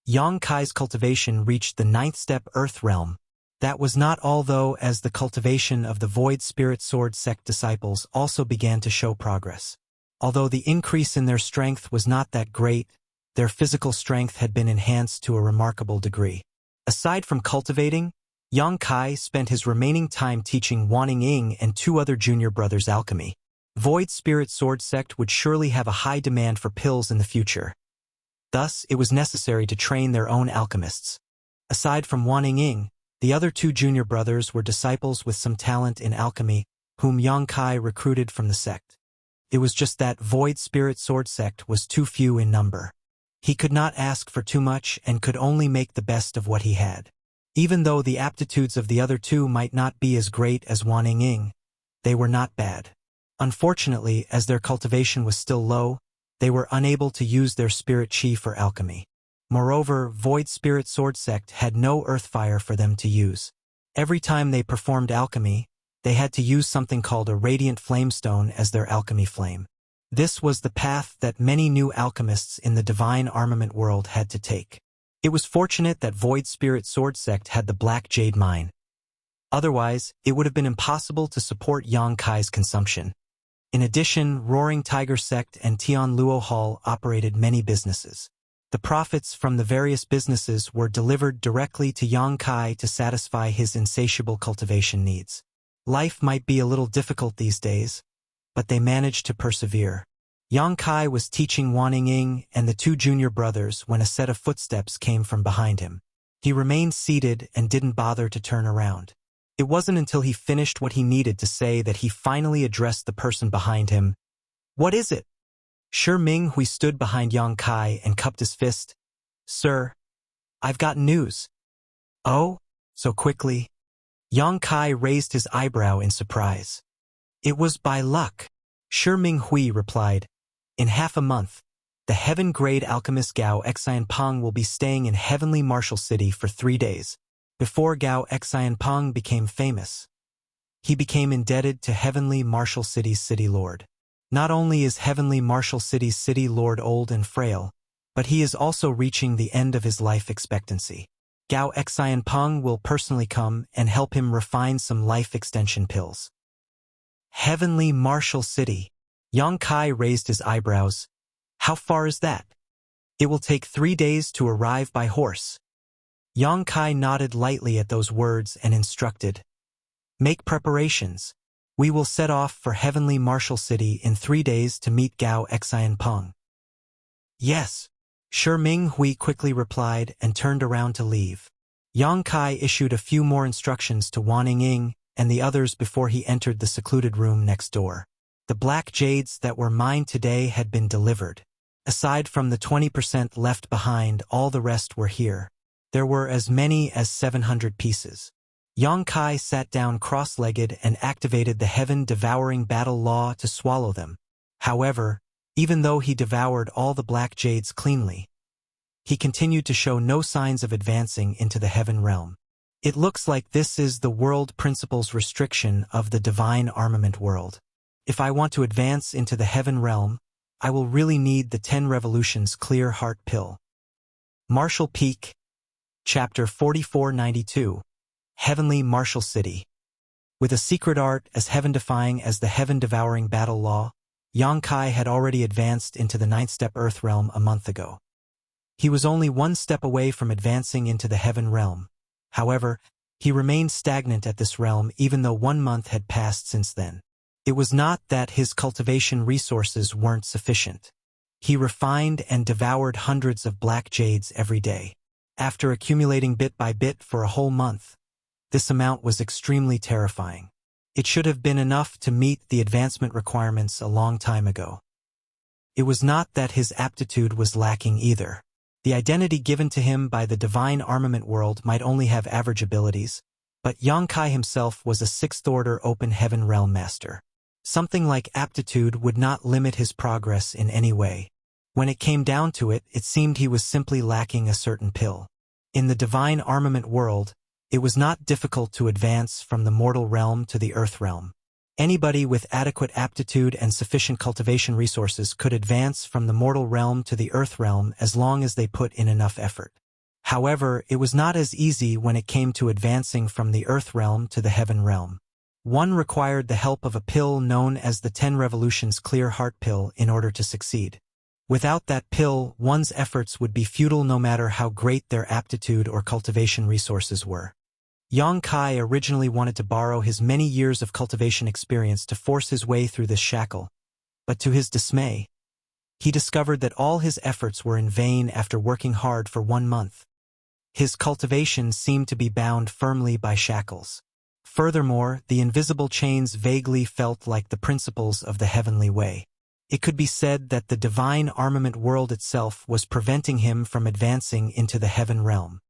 Yang Kai's cultivation reached the 9th step Earth realm. That was not all though, as the cultivation of the Void Spirit Sword Sect disciples also began to show progress. Although the increase in their strength was not that great, their physical strength had been enhanced to a remarkable degree. Aside from cultivating, Yang Kai spent his remaining time teaching Wanning Ying and 2 other junior brothers alchemy. Void Spirit Sword Sect would surely have a high demand for pills in the future. Thus, it was necessary to train their own alchemists. Aside from Wanning Ying, the other 2 junior brothers were disciples with some talent in alchemy, whom Yang Kai recruited from the sect. It was just that Void Spirit Sword Sect was too few in number. He could not ask for too much and could only make the best of what he had. Even though the aptitudes of the other 2 might not be as great as Wanning Ying, they were not bad. Unfortunately, as their cultivation was still low, they were unable to use their spirit chi for alchemy. Moreover, Void Spirit Sword Sect had no earth fire for them to use. Every time they performed alchemy, they had to use something called a radiant flamestone as their alchemy flame. This was the path that many new alchemists in the divine armament world had to take. It was fortunate that Void Spirit Sword Sect had the Black Jade Mine. Otherwise, it would have been impossible to support Yang Kai's consumption. In addition, Roaring Tiger Sect and Tian Luo Hall operated many businesses. The profits from the various businesses were delivered directly to Yang Kai to satisfy his insatiable cultivation needs. Life might be a little difficult these days, but they managed to persevere. Yang Kai was teaching Wanning Ying and the 2 junior brothers when a set of footsteps came from behind him. He remained seated and didn't bother to turn around. It wasn't until he finished what he needed to say that he finally addressed the person behind him. "What is it?" Shi Ming Hui stood behind Yang Kai and cupped his fist. "Sir, I've got news." "Oh? So quickly?" Yang Kai raised his eyebrow in surprise. "It was by luck," Shi Ming Hui replied. "In half a month, the heaven-grade alchemist Gao Xianpeng will be staying in Heavenly Martial City for 3 days. Before Gao Xianpeng became famous, he became indebted to Heavenly Martial City's city lord. Not only is Heavenly Martial City's city lord old and frail, but he is also reaching the end of his life expectancy. Gao Xianpeng will personally come and help him refine some life extension pills. Heavenly Martial City. Yang Kai raised his eyebrows. How far is that? It will take 3 days to arrive by horse. Yang Kai nodded lightly at those words and instructed. Make preparations. We will set off for Heavenly Martial City in 3 days to meet Gao Xianpeng. Yes. Shi Ming Hui quickly replied and turned around to leave. Yang Kai issued a few more instructions to Wan Ying and the others before he entered the secluded room next door. The black jades that were mine today had been delivered. Aside from the 20% left behind, all the rest were here. There were as many as 700 pieces. Yang Kai sat down cross-legged and activated the heaven-devouring battle law to swallow them. However, even though he devoured all the black jades cleanly, he continued to show no signs of advancing into the heaven realm. It looks like this is the world principle's restriction of the divine armament world. If I want to advance into the heaven realm, I will really need the 10 revolutions clear heart pill. Martial Peak, Chapter 4492. Heavenly Martial City. With a secret art as heaven-defying as the heaven-devouring battle law, Yang Kai had already advanced into the 9th step Earth realm a month ago. He was only 1 step away from advancing into the heaven realm. However, he remained stagnant at this realm even though 1 month had passed since then. It was not that his cultivation resources weren't sufficient. He refined and devoured hundreds of black jades every day. After accumulating bit by bit for a whole month, this amount was extremely terrifying. It should have been enough to meet the advancement requirements a long time ago. It was not that his aptitude was lacking either. The identity given to him by the divine armament world might only have average abilities, but Yang Kai himself was a 6th-order open heaven realm master. Something like aptitude would not limit his progress in any way. When it came down to it, it seemed he was simply lacking a certain pill. In the divine armament world, it was not difficult to advance from the mortal realm to the earth realm. Anybody with adequate aptitude and sufficient cultivation resources could advance from the mortal realm to the earth realm as long as they put in enough effort. However, it was not as easy when it came to advancing from the earth realm to the heaven realm. One required the help of a pill known as the 10 revolutions clear heart pill in order to succeed. Without that pill, one's efforts would be futile no matter how great their aptitude or cultivation resources were. Yang Kai originally wanted to borrow his many years of cultivation experience to force his way through this shackle, but to his dismay, he discovered that all his efforts were in vain after working hard for 1 month. His cultivation seemed to be bound firmly by shackles. Furthermore, the invisible chains vaguely felt like the principles of the heavenly way. It could be said that the divine armament world itself was preventing him from advancing into the heaven realm.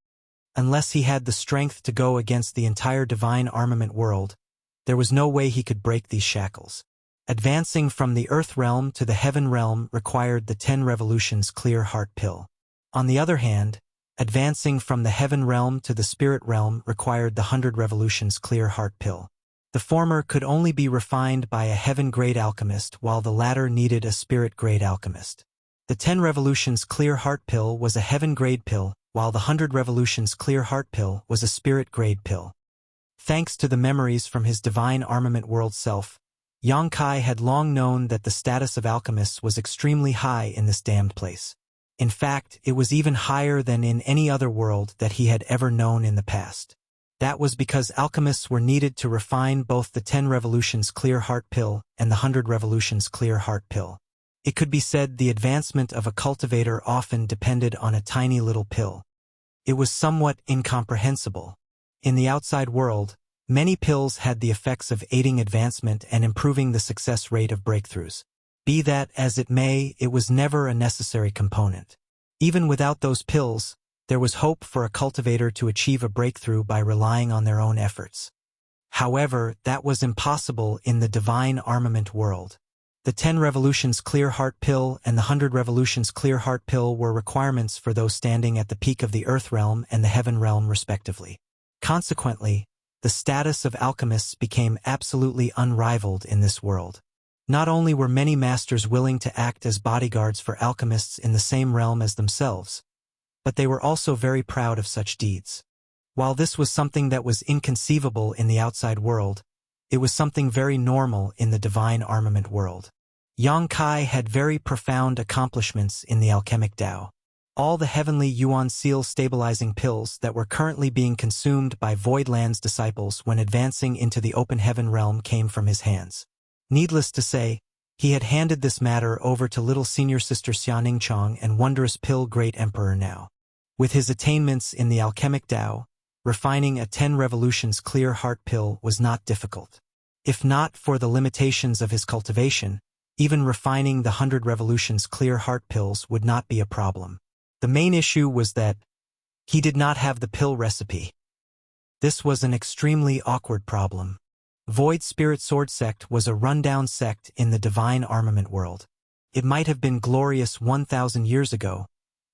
Unless he had the strength to go against the entire divine armament world, there was no way he could break these shackles. Advancing from the earth realm to the heaven realm required the 10 revolutions clear heart pill. On the other hand, advancing from the heaven realm to the spirit realm required the 100 revolutions clear heart pill. The former could only be refined by a heaven-grade alchemist, while the latter needed a spirit-grade alchemist. The 10 revolutions clear heart pill was a heaven-grade pill, while the 100 revolutions clear heart pill was a spirit-grade pill. Thanks to the memories from his divine armament world self, Yang Kai had long known that the status of alchemists was extremely high in this damned place. In fact, it was even higher than in any other world that he had ever known in the past. That was because alchemists were needed to refine both the 10 revolutions clear heart pill and the 100 revolutions clear heart pill. It could be said the advancement of a cultivator often depended on a tiny little pill. It was somewhat incomprehensible. In the outside world, many pills had the effects of aiding advancement and improving the success rate of breakthroughs. Be that as it may, it was never a necessary component. Even without those pills, there was hope for a cultivator to achieve a breakthrough by relying on their own efforts. However, that was impossible in the divine armament world. The 10 revolutions clear heart pill and the 100 revolutions clear heart pill were requirements for those standing at the peak of the earth realm and the heaven realm respectively. Consequently, the status of alchemists became absolutely unrivaled in this world. Not only were many masters willing to act as bodyguards for alchemists in the same realm as themselves, but they were also very proud of such deeds. While this was something that was inconceivable in the outside world, it was something very normal in the divine armament world. Yang Kai had very profound accomplishments in the alchemic Tao. All the heavenly Yuan seal stabilizing pills that were currently being consumed by Voidland's disciples when advancing into the open heaven realm came from his hands. Needless to say, he had handed this matter over to little senior sister Xia Chong and wondrous pill great emperor now. With his attainments in the alchemic Tao, refining a 10 revolutions clear heart pill was not difficult. If not for the limitations of his cultivation, even refining the 100 revolutions clear heart pills would not be a problem. The main issue was that he did not have the pill recipe. This was an extremely awkward problem. Void Spirit Sword Sect was a rundown sect in the divine armament world. It might have been glorious 1,000 years ago,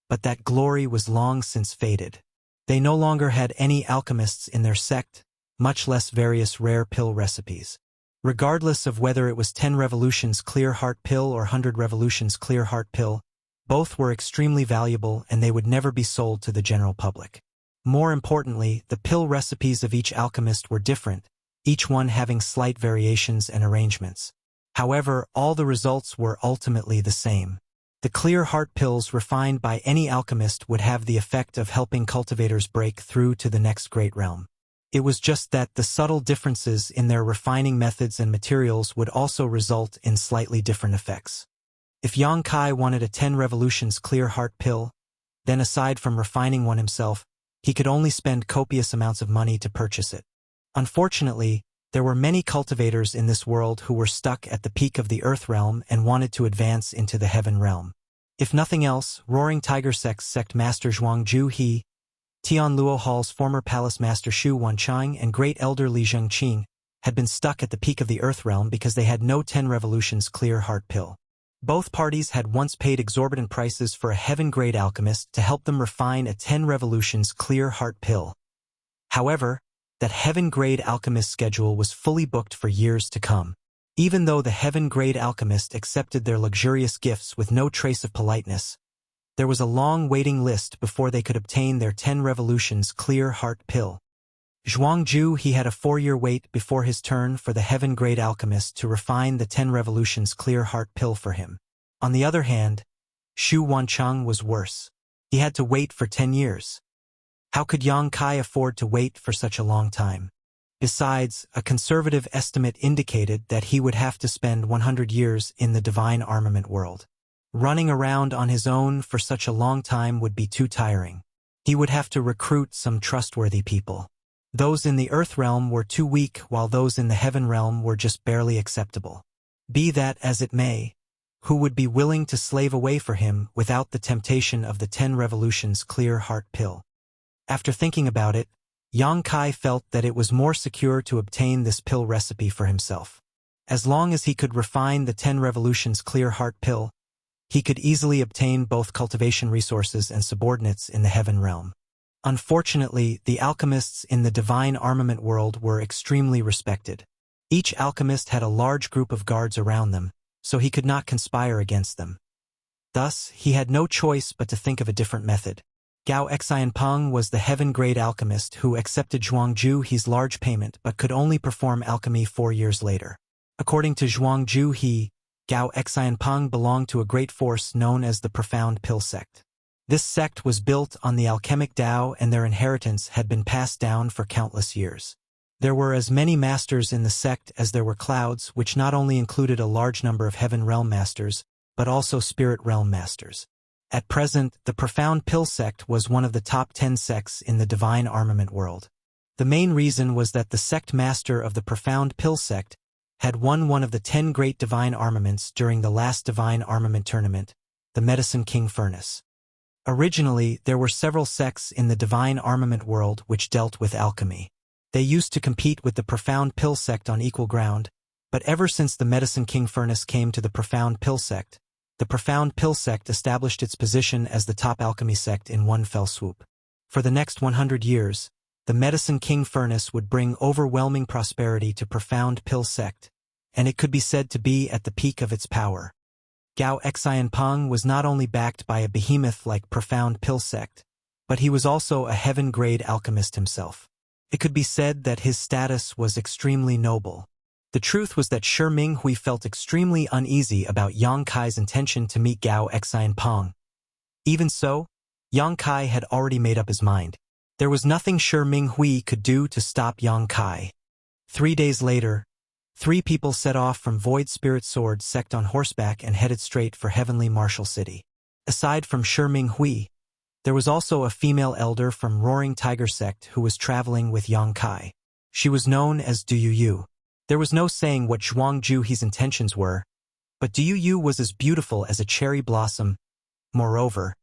but that glory was long since faded. They no longer had any alchemists in their sect, much less various rare pill recipes. Regardless of whether it was 10 revolutions clear heart pill or 100 revolutions clear heart pill, both were extremely valuable and they would never be sold to the general public. More importantly, the pill recipes of each alchemist were different, each one having slight variations and arrangements. However, all the results were ultimately the same. The clear heart pills refined by any alchemist would have the effect of helping cultivators break through to the next great realm. It was just that the subtle differences in their refining methods and materials would also result in slightly different effects. If Yang Kai wanted a 10 revolutions clear heart pill, then aside from refining one himself, he could only spend copious amounts of money to purchase it. Unfortunately, there were many cultivators in this world who were stuck at the peak of the earth realm and wanted to advance into the heaven realm. If nothing else, Roaring Tiger sect master Zhuangju He, Tian Luo Hall's former palace master Xu Wanchang and great elder Li Zhengqing had been stuck at the peak of the earth realm because they had no 10 revolutions clear heart pill. Both parties had once paid exorbitant prices for a heaven-grade alchemist to help them refine a 10 revolutions clear heart pill. However, that heaven-grade alchemist schedule was fully booked for years to come. Even though the heaven-grade alchemist accepted their luxurious gifts with no trace of politeness, there was a long waiting list before they could obtain their 10 revolutions clear heart pill. Zhuangju He had a 4-year wait before his turn for the heaven-grade alchemist to refine the 10 revolutions clear heart pill for him. On the other hand, Xu Wanchang was worse. He had to wait for 10 years. How could Yang Kai afford to wait for such a long time? Besides, a conservative estimate indicated that he would have to spend 100 years in the divine armament world. Running around on his own for such a long time would be too tiring. He would have to recruit some trustworthy people. Those in the earth realm were too weak, while those in the heaven realm were just barely acceptable. Be that as it may, who would be willing to slave away for him without the temptation of the 10 revolutions clear heart pill? After thinking about it, Yang Kai felt that it was more secure to obtain this pill recipe for himself. As long as he could refine the 10 revolutions clear heart pill, he could easily obtain both cultivation resources and subordinates in the heaven realm. Unfortunately, the alchemists in the divine armament world were extremely respected. Each alchemist had a large group of guards around them, so he could not conspire against them. Thus, he had no choice but to think of a different method. Gao Xianpeng was the heaven-grade alchemist who accepted Zhuangju He's large payment but could only perform alchemy 4 years later. According to Zhuangju He, Gao Xianpeng belonged to a great force known as the Profound Pill Sect. This sect was built on the alchemic Tao and their inheritance had been passed down for countless years. There were as many masters in the sect as there were clouds, which not only included a large number of heaven realm masters, but also spirit realm masters. At present, the Profound Pill Sect was one of the top 10 sects in the divine armament world. The main reason was that the sect master of the Profound Pill Sect had won one of the 10 great divine armaments during the last divine armament tournament, the Medicine King Furnace. Originally, there were several sects in the divine armament world which dealt with alchemy. They used to compete with the Profound Pill Sect on equal ground, but ever since the Medicine King Furnace came to the Profound Pill Sect, the Profound Pill Sect established its position as the top alchemy sect in one fell swoop. For the next 100 years, The Medicine King furnace would bring overwhelming prosperity to Profound Pill sect, and it could be said to be at the peak of its power. Gao Xianpeng was not only backed by a behemoth like Profound Pill sect, but he was also a heaven-grade alchemist himself. It could be said that his status was extremely noble. The truth was that Shi Minghui felt extremely uneasy about Yang Kai's intention to meet Gao Xianpeng. Even so, Yang Kai had already made up his mind. There was nothing Shi Minghui could do to stop Yang Kai. 3 days later, 3 people set off from Void Spirit Sword sect on horseback and headed straight for Heavenly Martial City. Aside from Shi Minghui, there was also a female elder from Roaring Tiger sect who was traveling with Yang Kai. She was known as Du Yu. There was no saying what Zhuang Juhi's intentions were, but Du Yu was as beautiful as a cherry blossom. Moreover,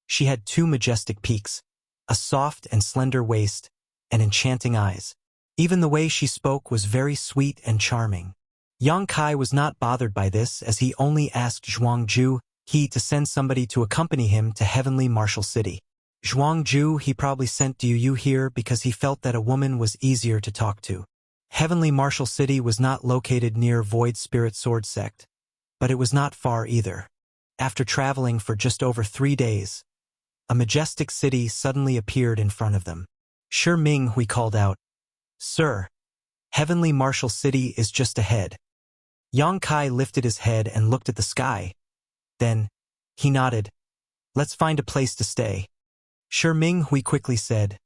she had 2 majestic peaks, a soft and slender waist, and enchanting eyes. Even the way she spoke was very sweet and charming. Yang Kai was not bothered by this, as he only asked Zhuang Juhi to send somebody to accompany him to Heavenly Martial City. Zhuang Juhi probably sent Du Yu here because he felt that a woman was easier to talk to. Heavenly Martial City was not located near Void Spirit Sword sect, but it was not far either. After traveling for just over 3 days, a majestic city suddenly appeared in front of them. Shi Minghui called out, "Sir, Heavenly Martial City is just ahead." Yang Kai lifted his head and looked at the sky. Then, he nodded. "Let's find a place to stay." Shi Minghui quickly said,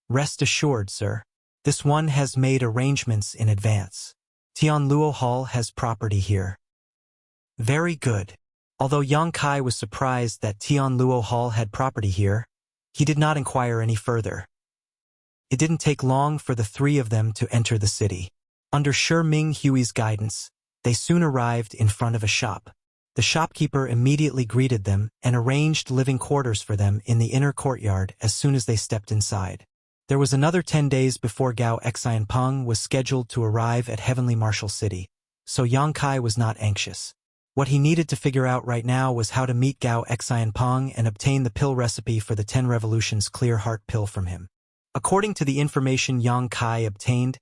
"Rest assured, sir. This one has made arrangements in advance. Tianluo Hall has property here." "Very good." Although Yang Kai was surprised that Tianluo Hall had property here, he did not inquire any further. It didn't take long for the 3 of them to enter the city. Under Shi Minghui's guidance, they soon arrived in front of a shop. The shopkeeper immediately greeted them and arranged living quarters for them in the inner courtyard as soon as they stepped inside. There was another 10 days before Gao Xianpeng was scheduled to arrive at Heavenly Martial City, so Yang Kai was not anxious. What he needed to figure out right now was how to meet Gao Xianpeng and obtain the pill recipe for the 10 Revolutions Clear Heart pill from him. According to the information Yang Kai obtained,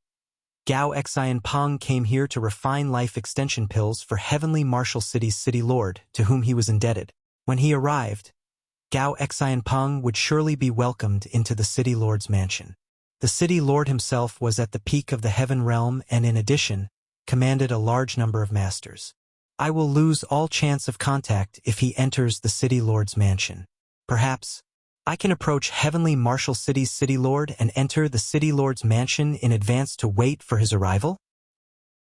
Gao Xianpeng came here to refine life extension pills for Heavenly Martial City's City Lord, to whom he was indebted. When he arrived, Gao Xianpeng would surely be welcomed into the City Lord's mansion. The City Lord himself was at the peak of the Heaven Realm and in addition, commanded a large number of masters. I will lose all chance of contact if he enters the City Lord's mansion. Perhaps I can approach Heavenly Martial City's City Lord and enter the City Lord's mansion in advance to wait for his arrival?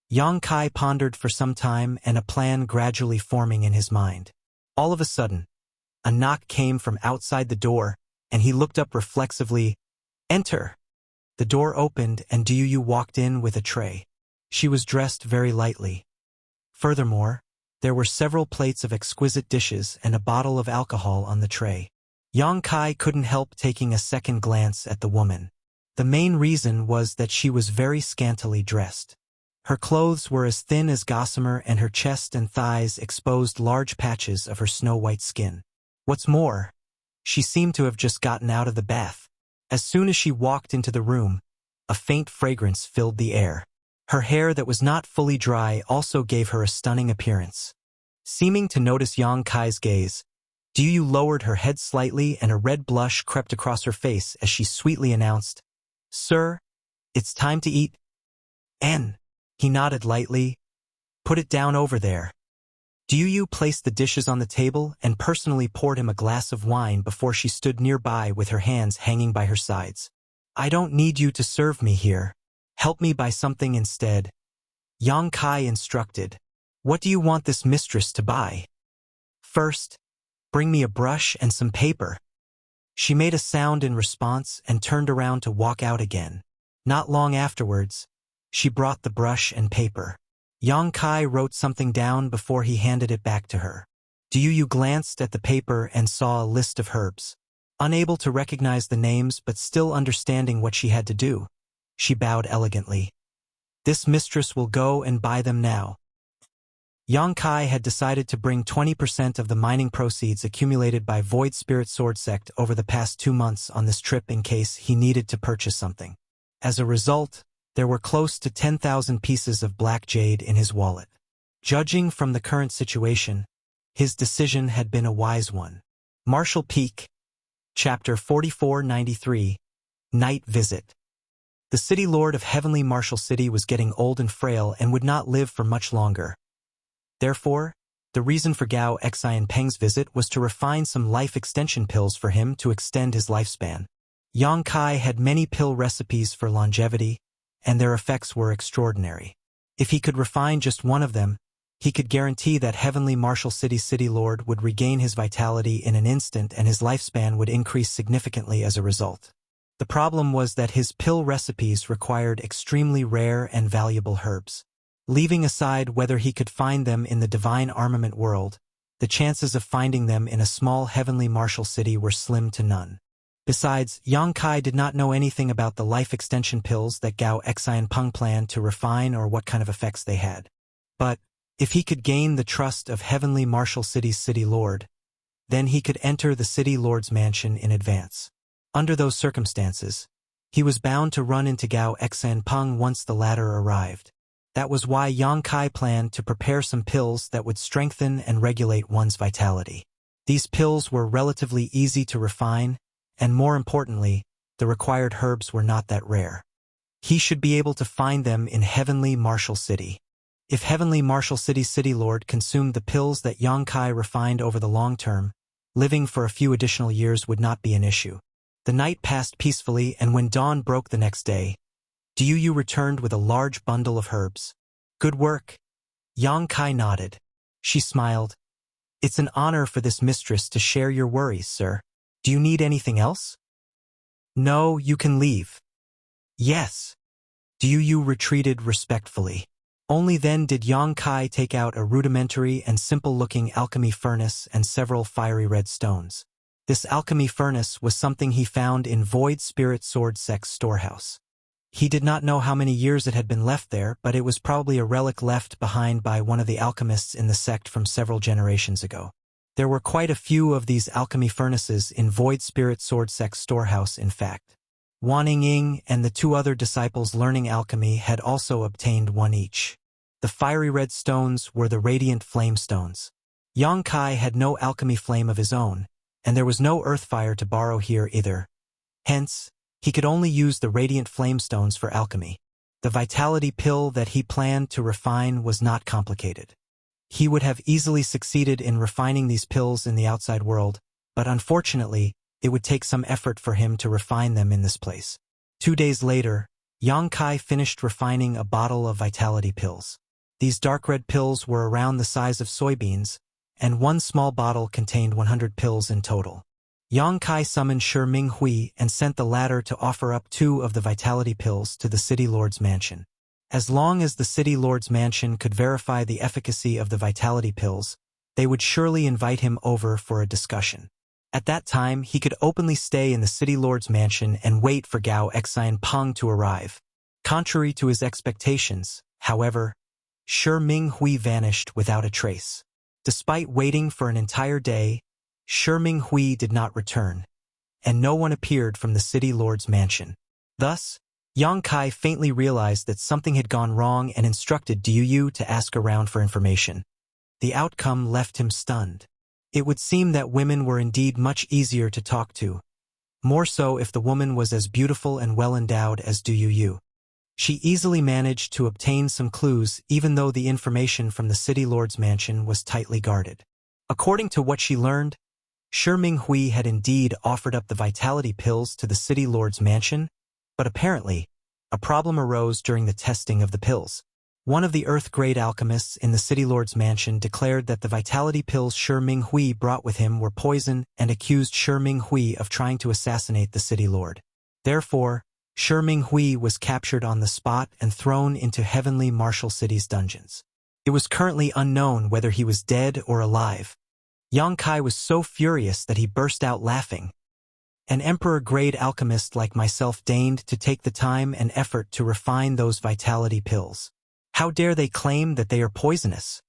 Yang Kai pondered for some time and a plan gradually forming in his mind. All of a sudden, a knock came from outside the door, and he looked up reflexively. "Enter!" The door opened and Du Yu walked in with a tray. She was dressed very lightly. Furthermore, there were several plates of exquisite dishes and a bottle of alcohol on the tray. Yang Kai couldn't help taking a second glance at the woman. The main reason was that she was very scantily dressed. Her clothes were as thin as gossamer and her chest and thighs exposed large patches of her snow-white skin. What's more, she seemed to have just gotten out of the bath. As soon as she walked into the room, a faint fragrance filled the air. Her hair that was not fully dry also gave her a stunning appearance. Seeming to notice Yang Kai's gaze, Du Yu lowered her head slightly and a red blush crept across her face as she sweetly announced, "Sir, it's time to eat." "And," he nodded lightly, "put it down over there." Du Yu placed the dishes on the table and personally poured him a glass of wine before she stood nearby with her hands hanging by her sides. "I don't need you to serve me here. Help me buy something instead," Yang Kai instructed. "What do you want this mistress to buy?" "First, bring me a brush and some paper." She made a sound in response and turned around to walk out again. Not long afterwards, she brought the brush and paper. Yang Kai wrote something down before he handed it back to her. Du Yu glanced at the paper and saw a list of herbs. Unable to recognize the names but still understanding what she had to do, she bowed elegantly. "This mistress will go and buy them now." Yang Kai had decided to bring 20% of the mining proceeds accumulated by Void Spirit Sword Sect over the past 2 months on this trip in case he needed to purchase something. As a result, there were close to 10,000 pieces of black jade in his wallet. Judging from the current situation, his decision had been a wise one. Martial Peak, Chapter 4493, Night Visit. The City Lord of Heavenly Martial City was getting old and frail and would not live for much longer. Therefore, the reason for Gao Xian Peng's visit was to refine some life extension pills for him to extend his lifespan. Yang Kai had many pill recipes for longevity, and their effects were extraordinary. If he could refine just one of them, he could guarantee that Heavenly Martial City's City Lord would regain his vitality in an instant and his lifespan would increase significantly as a result. The problem was that his pill recipes required extremely rare and valuable herbs. Leaving aside whether he could find them in the divine armament world, the chances of finding them in a small heavenly martial city were slim to none. Besides, Yang Kai did not know anything about the life extension pills that Gao Xian Peng planned to refine or what kind of effects they had. But, if he could gain the trust of Heavenly Martial City's City Lord, then he could enter the City Lord's mansion in advance. Under those circumstances, he was bound to run into Gao Xian Peng once the latter arrived. That was why Yang Kai planned to prepare some pills that would strengthen and regulate one's vitality. These pills were relatively easy to refine, and more importantly, the required herbs were not that rare. He should be able to find them in Heavenly Martial City. If Heavenly Martial City's City Lord consumed the pills that Yang Kai refined over the long term, living for a few additional years would not be an issue. The night passed peacefully, and when dawn broke the next day, Yu returned with a large bundle of herbs. Good work. Yang Kai nodded. She smiled. It's an honor for this mistress to share your worries, sir. Do you need anything else? No, you can leave. Yes. Yu retreated respectfully. Only then did Yang Kai take out a rudimentary and simple-looking alchemy furnace and several fiery red stones. This alchemy furnace was something he found in Void Spirit Sword Sect's storehouse. He did not know how many years it had been left there, but it was probably a relic left behind by one of the alchemists in the sect from several generations ago. There were quite a few of these alchemy furnaces in Void Spirit Sword Sect's storehouse, in fact. Wan Ying and the 2 other disciples learning alchemy had also obtained one each. The fiery red stones were the radiant flame stones. Yang Kai had no alchemy flame of his own, and there was no earth fire to borrow here either. Hence, he could only use the radiant flame stones for alchemy. The vitality pill that he planned to refine was not complicated. He would have easily succeeded in refining these pills in the outside world, but unfortunately, it would take some effort for him to refine them in this place. 2 days later, Yang Kai finished refining a bottle of vitality pills. These dark red pills were around the size of soybeans, and one small bottle contained 100 pills in total. Yang Kai summoned Shi Minghui and sent the latter to offer up 2 of the vitality pills to the City Lord's mansion. As long as the City Lord's mansion could verify the efficacy of the vitality pills, they would surely invite him over for a discussion. At that time, he could openly stay in the City Lord's mansion and wait for Gao Xian Peng to arrive. Contrary to his expectations, however, Shi Minghui vanished without a trace. Despite waiting for an entire day, Shi Minghui did not return, and no one appeared from the City Lord's mansion. Thus, Yang Kai faintly realized that something had gone wrong and instructed Yu to ask around for information. The outcome left him stunned. It would seem that women were indeed much easier to talk to, more so if the woman was as beautiful and well-endowed as Yu. She easily managed to obtain some clues even though the information from the City Lord's mansion was tightly guarded. According to what she learned, Shi Minghui had indeed offered up the vitality pills to the City Lord's mansion, but apparently, a problem arose during the testing of the pills. One of the Earth-grade alchemists in the City Lord's mansion declared that the vitality pills Shi Minghui brought with him were poison and accused Shi Minghui of trying to assassinate the City Lord. Therefore, Shi Minghui was captured on the spot and thrown into Heavenly Martial City's dungeons. It was currently unknown whether he was dead or alive. Yang Kai was so furious that he burst out laughing. An emperor-grade alchemist like myself deigned to take the time and effort to refine those vitality pills. How dare they claim that they are poisonous?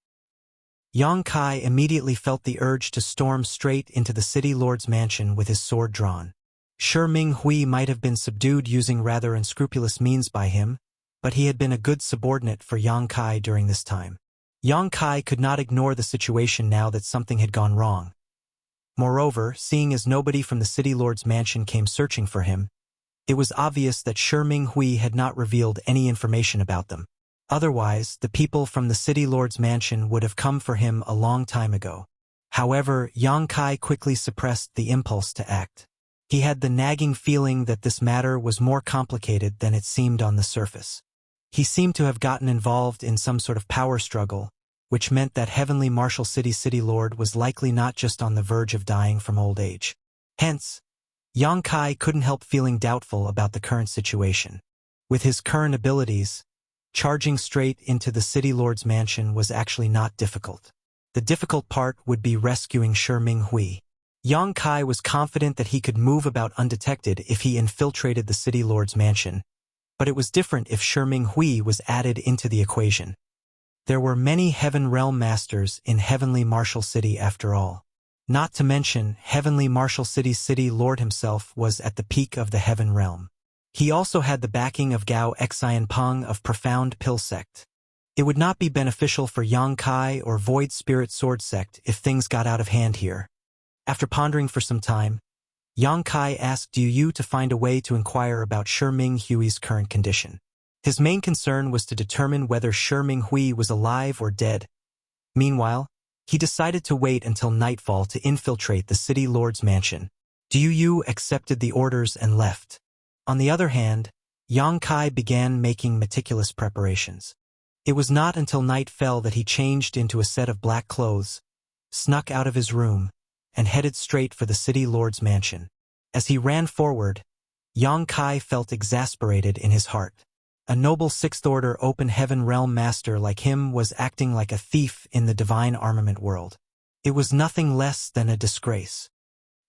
Yang Kai immediately felt the urge to storm straight into the city lord's mansion with his sword drawn. Sure, Ming Hui might have been subdued using rather unscrupulous means by him, but he had been a good subordinate for Yang Kai during this time. Yang Kai could not ignore the situation now that something had gone wrong. Moreover, seeing as nobody from the city lord's mansion came searching for him, it was obvious that Shi Ming Hui had not revealed any information about them. Otherwise, the people from the city lord's mansion would have come for him a long time ago. However, Yang Kai quickly suppressed the impulse to act. He had the nagging feeling that this matter was more complicated than it seemed on the surface. He seemed to have gotten involved in some sort of power struggle, which meant that Heavenly Marshal City's city lord was likely not just on the verge of dying from old age. Hence, Yang Kai couldn't help feeling doubtful about the current situation. With his current abilities, charging straight into the city lord's mansion was actually not difficult. The difficult part would be rescuing Shi Ming Hui. Yang Kai was confident that he could move about undetected if he infiltrated the city lord's mansion, but it was different if Shi Ming Hui was added into the equation. There were many Heaven Realm Masters in Heavenly Marshal City after all. Not to mention, Heavenly Marshal City's city lord himself was at the peak of the Heaven Realm. He also had the backing of Gao Xian Peng of Profound Pill Sect. It would not be beneficial for Yang Kai or Void Spirit Sword Sect if things got out of hand here. After pondering for some time, Yang Kai asked Yu Yu to find a way to inquire about Shi Ming Hui's current condition. His main concern was to determine whether Shi Ming Hui was alive or dead. Meanwhile, he decided to wait until nightfall to infiltrate the city lord's mansion. Yu Yu accepted the orders and left. On the other hand, Yang Kai began making meticulous preparations. It was not until night fell that he changed into a set of black clothes, snuck out of his room, and headed straight for the city lord's mansion. As he ran forward, Yang Kai felt exasperated in his heart. A noble sixth-order open heaven realm master like him was acting like a thief in the divine armament world. It was nothing less than a disgrace.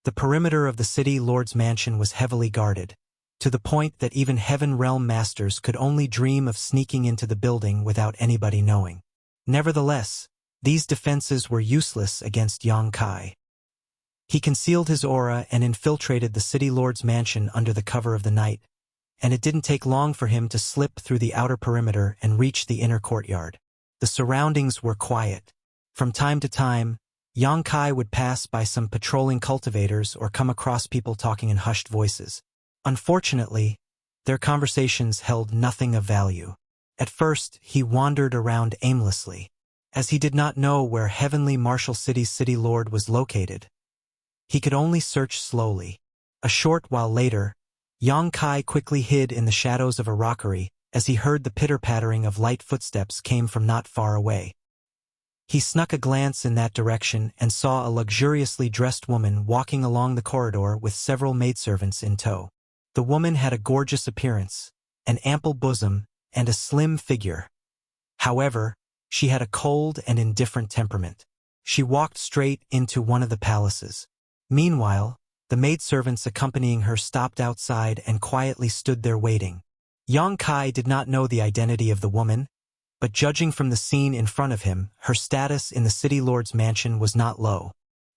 The perimeter of the city lord's mansion was heavily guarded, to the point that even heaven realm masters could only dream of sneaking into the building without anybody knowing. Nevertheless, these defenses were useless against Yang Kai. He concealed his aura and infiltrated the city lord's mansion under the cover of the night, and it didn't take long for him to slip through the outer perimeter and reach the inner courtyard. The surroundings were quiet. From time to time, Yang Kai would pass by some patrolling cultivators or come across people talking in hushed voices. Unfortunately, their conversations held nothing of value. At first, he wandered around aimlessly, as he did not know where Heavenly Marshal City's city lord was located. He could only search slowly. A short while later, Yang Kai quickly hid in the shadows of a rockery as he heard the pitter-pattering of light footsteps came from not far away. He snuck a glance in that direction and saw a luxuriously dressed woman walking along the corridor with several maidservants in tow. The woman had a gorgeous appearance, an ample bosom, and a slim figure. However, she had a cold and indifferent temperament. She walked straight into one of the palaces. Meanwhile, the maidservants accompanying her stopped outside and quietly stood there waiting. Yang Kai did not know the identity of the woman, but judging from the scene in front of him, her status in the city lord's mansion was not low.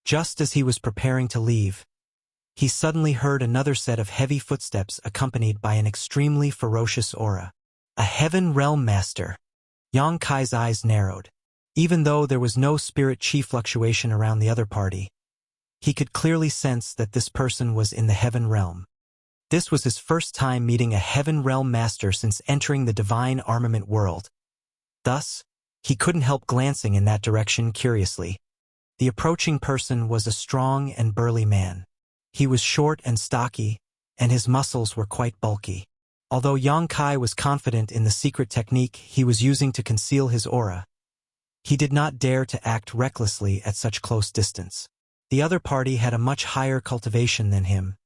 Just as he was preparing to leave, he suddenly heard another set of heavy footsteps accompanied by an extremely ferocious aura. A heaven realm master. Yang Kai's eyes narrowed. Even though there was no spirit chi fluctuation around the other party, he could clearly sense that this person was in the heaven realm. This was his first time meeting a heaven realm master since entering the divine armament world. Thus, he couldn't help glancing in that direction curiously. The approaching person was a strong and burly man. He was short and stocky, and his muscles were quite bulky. Although Yang Kai was confident in the secret technique he was using to conceal his aura, he did not dare to act recklessly at such close distance. The other party had a much higher cultivation than him,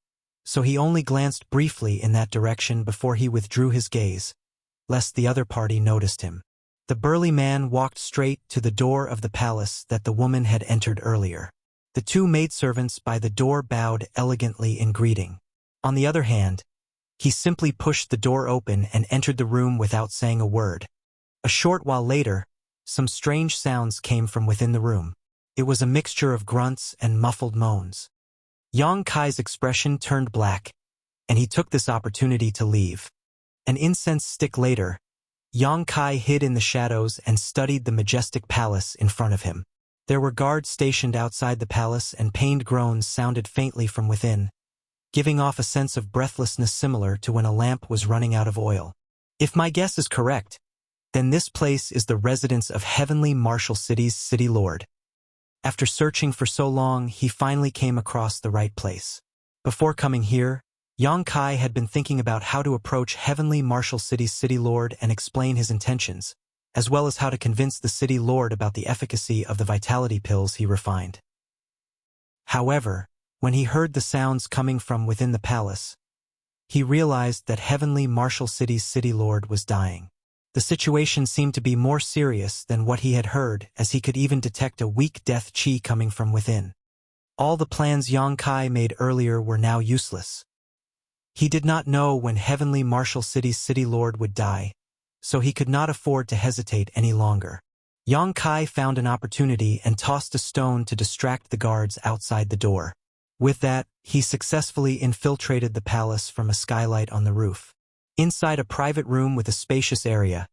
so he only glanced briefly in that direction before he withdrew his gaze, lest the other party noticed him. The burly man walked straight to the door of the palace that the woman had entered earlier. The two maidservants by the door bowed elegantly in greeting. On the other hand, he simply pushed the door open and entered the room without saying a word. A short while later, some strange sounds came from within the room. It was a mixture of grunts and muffled moans. Yang Kai's expression turned black, and he took this opportunity to leave. An incense stick later, Yang Kai hid in the shadows and studied the majestic palace in front of him. There were guards stationed outside the palace, and pained groans sounded faintly from within, giving off a sense of breathlessness similar to when a lamp was running out of oil. If my guess is correct, then this place is the residence of Heavenly Martial City's City Lord. After searching for so long, he finally came across the right place. Before coming here, Yang Kai had been thinking about how to approach Heavenly Martial City's City Lord and explain his intentions, as well as how to convince the City Lord about the efficacy of the vitality pills he refined. However, when he heard the sounds coming from within the palace, he realized that Heavenly Martial City's City Lord was dying. The situation seemed to be more serious than what he had heard, as he could even detect a weak death chi coming from within. All the plans Yang Kai made earlier were now useless. He did not know when Heavenly Martial City's City Lord would die, so he could not afford to hesitate any longer. Yang Kai found an opportunity and tossed a stone to distract the guards outside the door. With that, he successfully infiltrated the palace from a skylight on the roof. Inside a private room with a spacious area,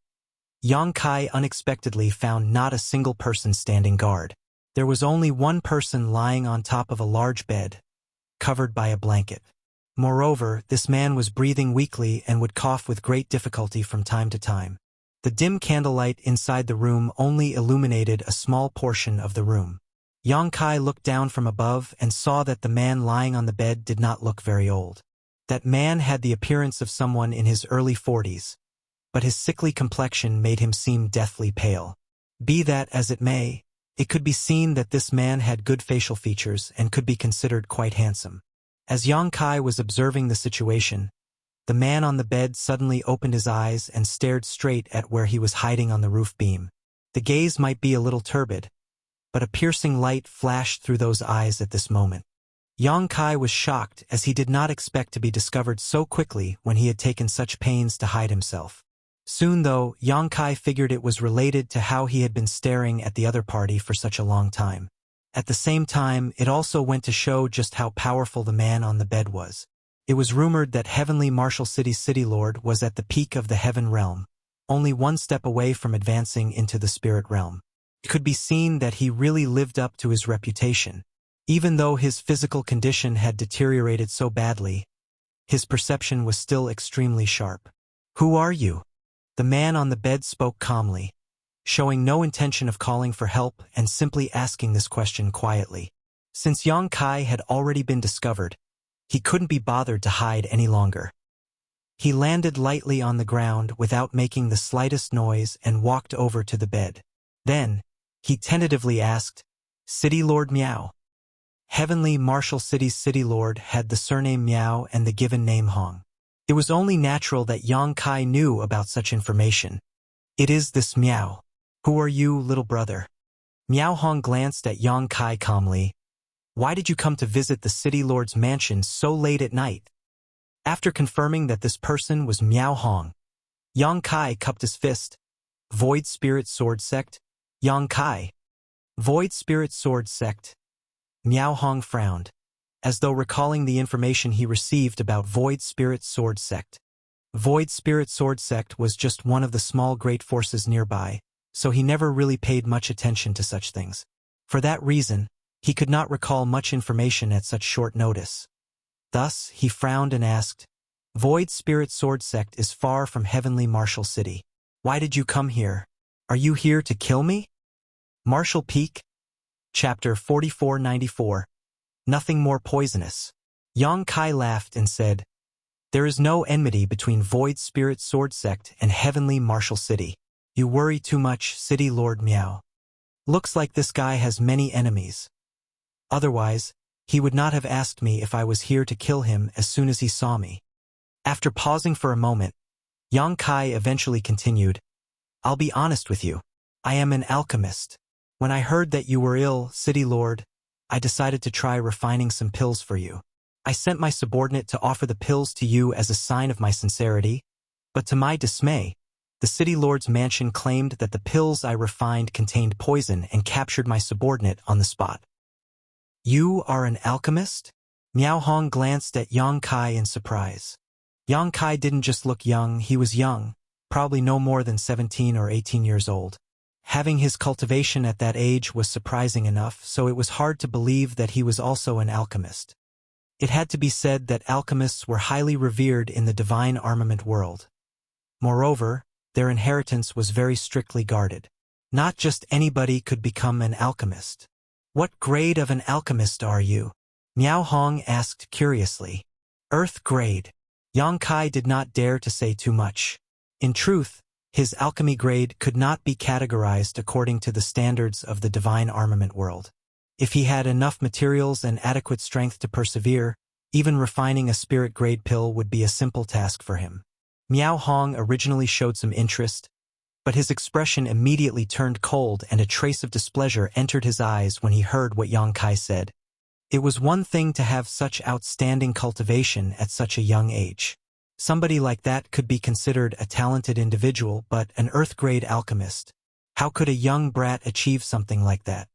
Yang Kai unexpectedly found not a single person standing guard. There was only one person lying on top of a large bed, covered by a blanket. Moreover, this man was breathing weakly and would cough with great difficulty from time to time. The dim candlelight inside the room only illuminated a small portion of the room. Yang Kai looked down from above and saw that the man lying on the bed did not look very old. That man had the appearance of someone in his early 40s, but his sickly complexion made him seem deathly pale. Be that as it may, it could be seen that this man had good facial features and could be considered quite handsome. As Yang Kai was observing the situation, the man on the bed suddenly opened his eyes and stared straight at where he was hiding on the roof beam. The gaze might be a little turbid, but a piercing light flashed through those eyes at this moment. Yang Kai was shocked, as he did not expect to be discovered so quickly when he had taken such pains to hide himself. Soon though, Yang Kai figured it was related to how he had been staring at the other party for such a long time. At the same time, it also went to show just how powerful the man on the bed was. It was rumored that Heavenly Martial City's City Lord was at the peak of the Heaven Realm, only one step away from advancing into the Spirit Realm. It could be seen that he really lived up to his reputation. Even though his physical condition had deteriorated so badly, his perception was still extremely sharp. "Who are you?" The man on the bed spoke calmly, showing no intention of calling for help and simply asking this question quietly. Since Yang Kai had already been discovered, he couldn't be bothered to hide any longer. He landed lightly on the ground without making the slightest noise and walked over to the bed. Then, he tentatively asked, "City Lord Miao?" Heavenly Martial City's City Lord had the surname Miao and the given name Hong. It was only natural that Yang Kai knew about such information. "It is this Miao. Who are you, little brother?" Miao Hong glanced at Yang Kai calmly. "Why did you come to visit the City Lord's mansion so late at night?" After confirming that this person was Miao Hong, Yang Kai cupped his fist. "Void Spirit Sword Sect? Yang Kai. Void Spirit Sword Sect." Miao Hong frowned, as though recalling the information he received about Void Spirit Sword Sect. Void Spirit Sword Sect was just one of the small great forces nearby, so he never really paid much attention to such things. For that reason, he could not recall much information at such short notice. Thus, he frowned and asked, "Void Spirit Sword Sect is far from Heavenly Martial City. Why did you come here? Are you here to kill me?" Martial Peak, Chapter 4494. Nothing more poisonous. Yang Kai laughed and said, "There is no enmity between Void Spirit Sword Sect and Heavenly Martial City. You worry too much, City Lord Miao. Looks like this guy has many enemies. Otherwise, he would not have asked me if I was here to kill him as soon as he saw me." After pausing for a moment, Yang Kai eventually continued, "I'll be honest with you. I am an alchemist. When I heard that you were ill, City Lord, I decided to try refining some pills for you. I sent my subordinate to offer the pills to you as a sign of my sincerity, but to my dismay, The city lord's mansion claimed that the pills I refined contained poison and captured my subordinate on the spot. You are an alchemist? Miao Hong glanced at Yang Kai in surprise. Yang Kai didn't just look young, he was young, probably no more than 17 or 18 years old. Having his cultivation at that age was surprising enough, so it was hard to believe that he was also an alchemist. It had to be said that alchemists were highly revered in the divine armament world. Moreover, their inheritance was very strictly guarded. Not just anybody could become an alchemist. What grade of an alchemist are you? Miao Hong asked curiously. Earth grade. Yang Kai did not dare to say too much. In truth, his alchemy grade could not be categorized according to the standards of the divine armament world. If he had enough materials and adequate strength to persevere, even refining a spirit grade pill would be a simple task for him. Miao Hong originally showed some interest, but his expression immediately turned cold and a trace of displeasure entered his eyes when he heard what Yang Kai said. It was one thing to have such outstanding cultivation at such a young age. Somebody like that could be considered a talented individual, but an earth-grade alchemist. How could a young brat achieve something like that?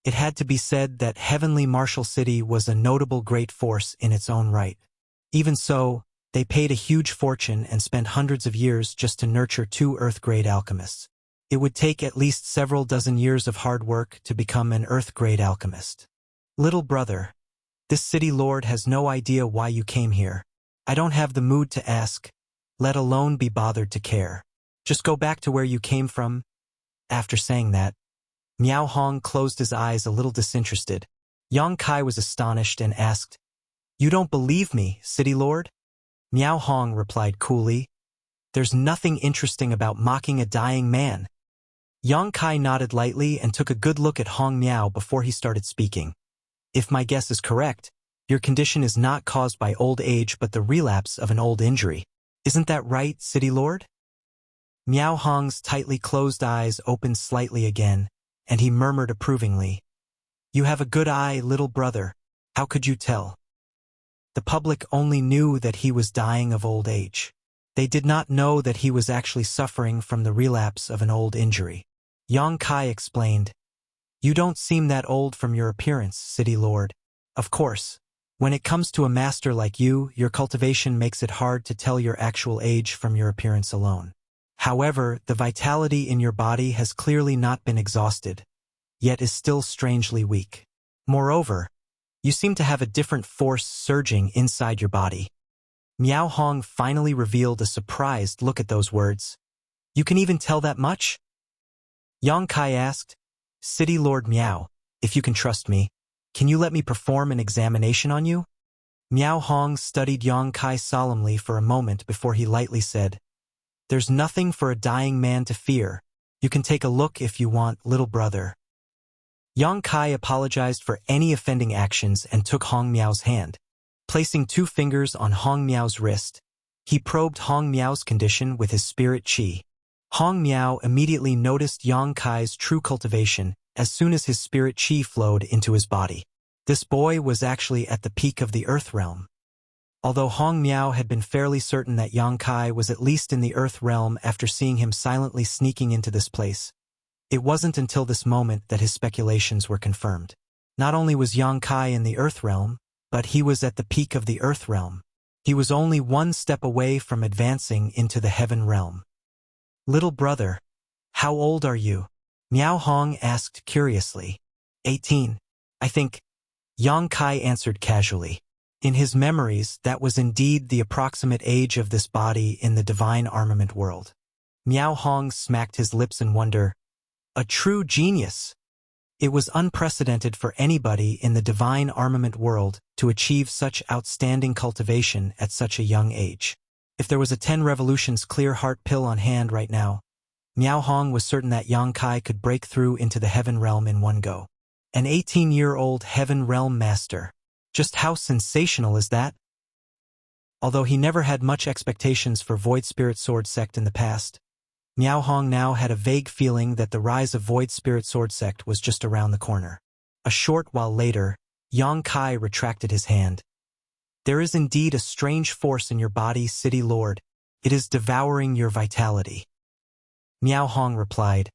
It had to be said that Heavenly Martial City was a notable great force in its own right. Even so, they paid a huge fortune and spent hundreds of years just to nurture 2 earth-grade alchemists. It would take at least several dozen years of hard work to become an earth-grade alchemist. Little brother, this city lord has no idea why you came here. I don't have the mood to ask, let alone be bothered to care. Just go back to where you came from. After saying that, Miao Hong closed his eyes a little disinterested. Yang Kai was astonished and asked, You don't believe me, city lord? Miao Hong replied coolly, There's nothing interesting about mocking a dying man. Yang Kai nodded lightly and took a good look at Hong Miao before he started speaking. If my guess is correct, your condition is not caused by old age but the relapse of an old injury. Isn't that right, city lord? Miao Hong's tightly closed eyes opened slightly again, and he murmured approvingly, You have a good eye, little brother. How could you tell? The public only knew that he was dying of old age. They did not know that he was actually suffering from the relapse of an old injury. Yang Kai explained, You don't seem that old from your appearance, city lord. Of course, when it comes to a master like you, your cultivation makes it hard to tell your actual age from your appearance alone. However, the vitality in your body has clearly not been exhausted, yet is still strangely weak. Moreover, you seem to have a different force surging inside your body. Miao Hong finally revealed a surprised look at those words. You can even tell that much? Yang Kai asked, City Lord Miao, if you can trust me, can you let me perform an examination on you? Miao Hong studied Yang Kai solemnly for a moment before he lightly said, There's nothing for a dying man to fear. You can take a look if you want, little brother. Yang Kai apologized for any offending actions and took Hong Miao's hand. Placing 2 fingers on Hong Miao's wrist, he probed Hong Miao's condition with his spirit qi. Hong Miao immediately noticed Yang Kai's true cultivation as soon as his spirit qi flowed into his body. This boy was actually at the peak of the earth realm. Although Hong Miao had been fairly certain that Yang Kai was at least in the earth realm after seeing him silently sneaking into this place, it wasn't until this moment that his speculations were confirmed. Not only was Yang Kai in the earth realm, but he was at the peak of the earth realm. He was only 1 step away from advancing into the heaven realm. Little brother, how old are you? Miao Hong asked curiously. 18, I think. Yang Kai answered casually. In his memories, that was indeed the approximate age of this body in the divine armament world. Miao Hong smacked his lips in wonder. A true genius! It was unprecedented for anybody in the divine armament world to achieve such outstanding cultivation at such a young age. If there was a 10 revolutions clear heart pill on hand right now, Miao Hong was certain that Yang Kai could break through into the heaven realm in one go. An 18-year-old heaven realm master. Just how sensational is that? Although he never had much expectations for Void Spirit Sword Sect in the past, Miao Hong now had a vague feeling that the rise of Void Spirit Sword Sect was just around the corner. A short while later, Yang Kai retracted his hand. There is indeed a strange force in your body, City Lord. It is devouring your vitality. Miao Hong replied,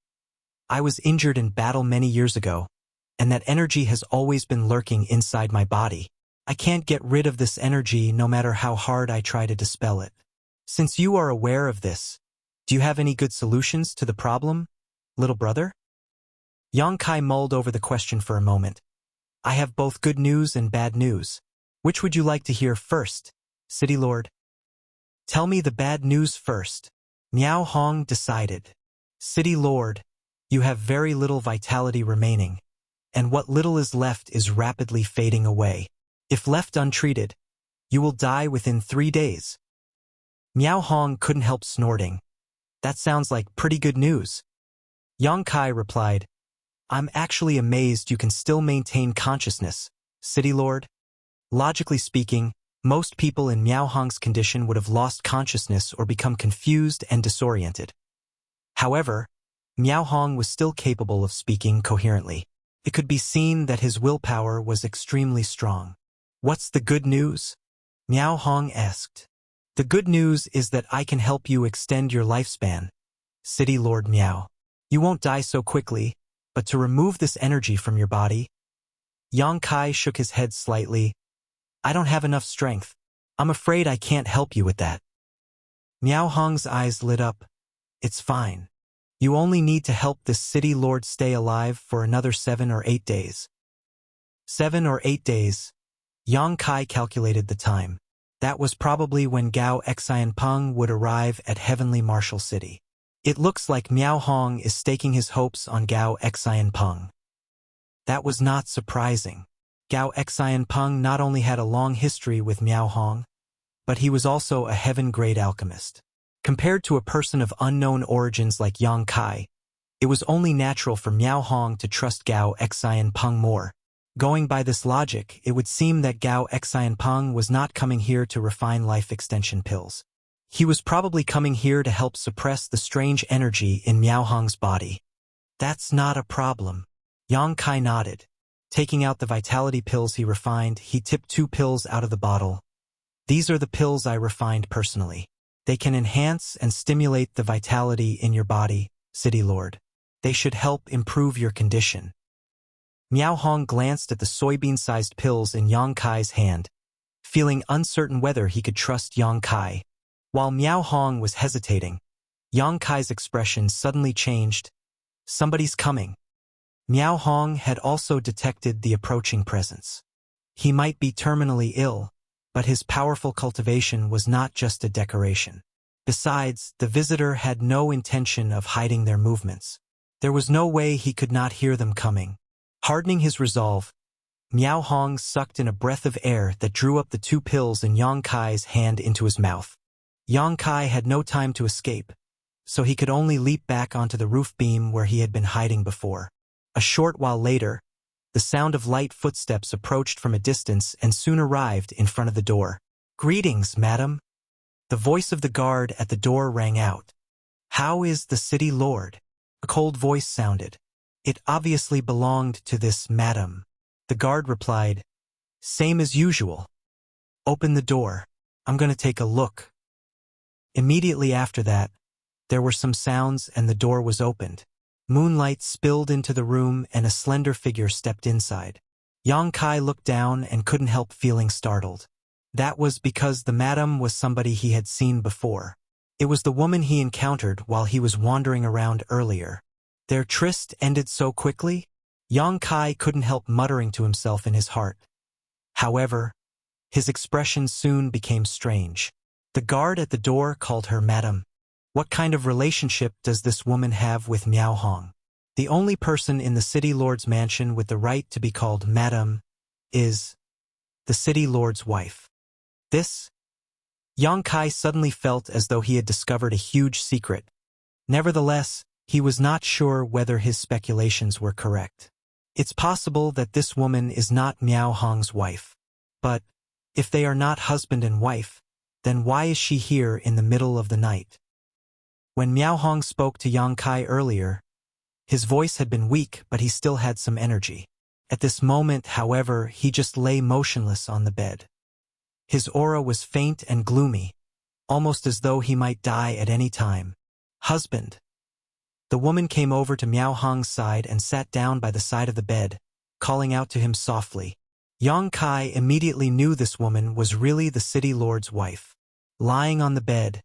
I was injured in battle many years ago, and that energy has always been lurking inside my body. I can't get rid of this energy no matter how hard I try to dispel it. Since you are aware of this, do you have any good solutions to the problem, little brother? Yang Kai mulled over the question for a moment. I have both good news and bad news. Which would you like to hear first, City Lord? Tell me the bad news first. Miao Hong decided. City Lord, you have very little vitality remaining, and what little is left is rapidly fading away. If left untreated, you will die within 3 days. Miao Hong couldn't help snorting. That sounds like pretty good news. Yang Kai replied, I'm actually amazed you can still maintain consciousness, City Lord. Logically speaking, most people in Miao Hong's condition would have lost consciousness or become confused and disoriented. However, Miao Hong was still capable of speaking coherently. It could be seen that his willpower was extremely strong. What's the good news? Miao Hong asked. The good news is that I can help you extend your lifespan, City Lord Miao. You won't die so quickly, but to remove this energy from your body. Yang Kai shook his head slightly. I don't have enough strength. I'm afraid I can't help you with that. Miao Hong's eyes lit up. It's fine. You only need to help this City Lord stay alive for another 7 or 8 days. 7 or 8 days. Yang Kai calculated the time. That was probably when Gao Xianpeng would arrive at Heavenly Martial City. It looks like Miao Hong is staking his hopes on Gao Xianpeng. That was not surprising. Gao Xianpeng not only had a long history with Miao Hong, but he was also a heaven-grade alchemist. Compared to a person of unknown origins like Yang Kai, it was only natural for Miao Hong to trust Gao Xianpeng more. Going by this logic, it would seem that Gao Xianpeng was not coming here to refine life extension pills. He was probably coming here to help suppress the strange energy in Miao Hong's body. That's not a problem. Yang Kai nodded. Taking out the vitality pills he refined, he tipped 2 pills out of the bottle. These are the pills I refined personally. They can enhance and stimulate the vitality in your body, City Lord. They should help improve your condition. Miao Hong glanced at the soybean-sized pills in Yang Kai's hand, feeling uncertain whether he could trust Yang Kai. While Miao Hong was hesitating, Yang Kai's expression suddenly changed. Somebody's coming. Miao Hong had also detected the approaching presence. He might be terminally ill, but his powerful cultivation was not just a decoration. Besides, the visitor had no intention of hiding their movements. There was no way he could not hear them coming. Hardening his resolve, Miao Hong sucked in a breath of air that drew up the 2 pills in Yang Kai's hand into his mouth. Yang Kai had no time to escape, so he could only leap back onto the roof beam where he had been hiding before. A short while later, the sound of light footsteps approached from a distance and soon arrived in front of the door. Greetings, madam. The voice of the guard at the door rang out. How is the City Lord? A cold voice sounded. It obviously belonged to this madam. The guard replied, Same as usual. Open the door. I'm going to take a look. Immediately after that, there were some sounds and the door was opened. Moonlight spilled into the room and a slender figure stepped inside. Yang Kai looked down and couldn't help feeling startled. That was because the madam was somebody he had seen before. It was the woman he encountered while he was wandering around earlier. Their tryst ended so quickly? Yang Kai couldn't help muttering to himself in his heart. However, his expression soon became strange. The guard at the door called her madam. What kind of relationship does this woman have with Miao Hong? The only person in the City Lord's mansion with the right to be called madam is the City Lord's wife. This? Yang Kai suddenly felt as though he had discovered a huge secret. Nevertheless, he was not sure whether his speculations were correct. It's possible that this woman is not Miao Hong's wife. But, if they are not husband and wife, then why is she here in the middle of the night? When Miao Hong spoke to Yang Kai earlier, his voice had been weak, but he still had some energy. At this moment, however, he just lay motionless on the bed. His aura was faint and gloomy, almost as though he might die at any time. Husband. The woman came over to Miao Hong's side and sat down by the side of the bed, calling out to him softly. Yang Kai immediately knew this woman was really the city lord's wife. Lying on the bed,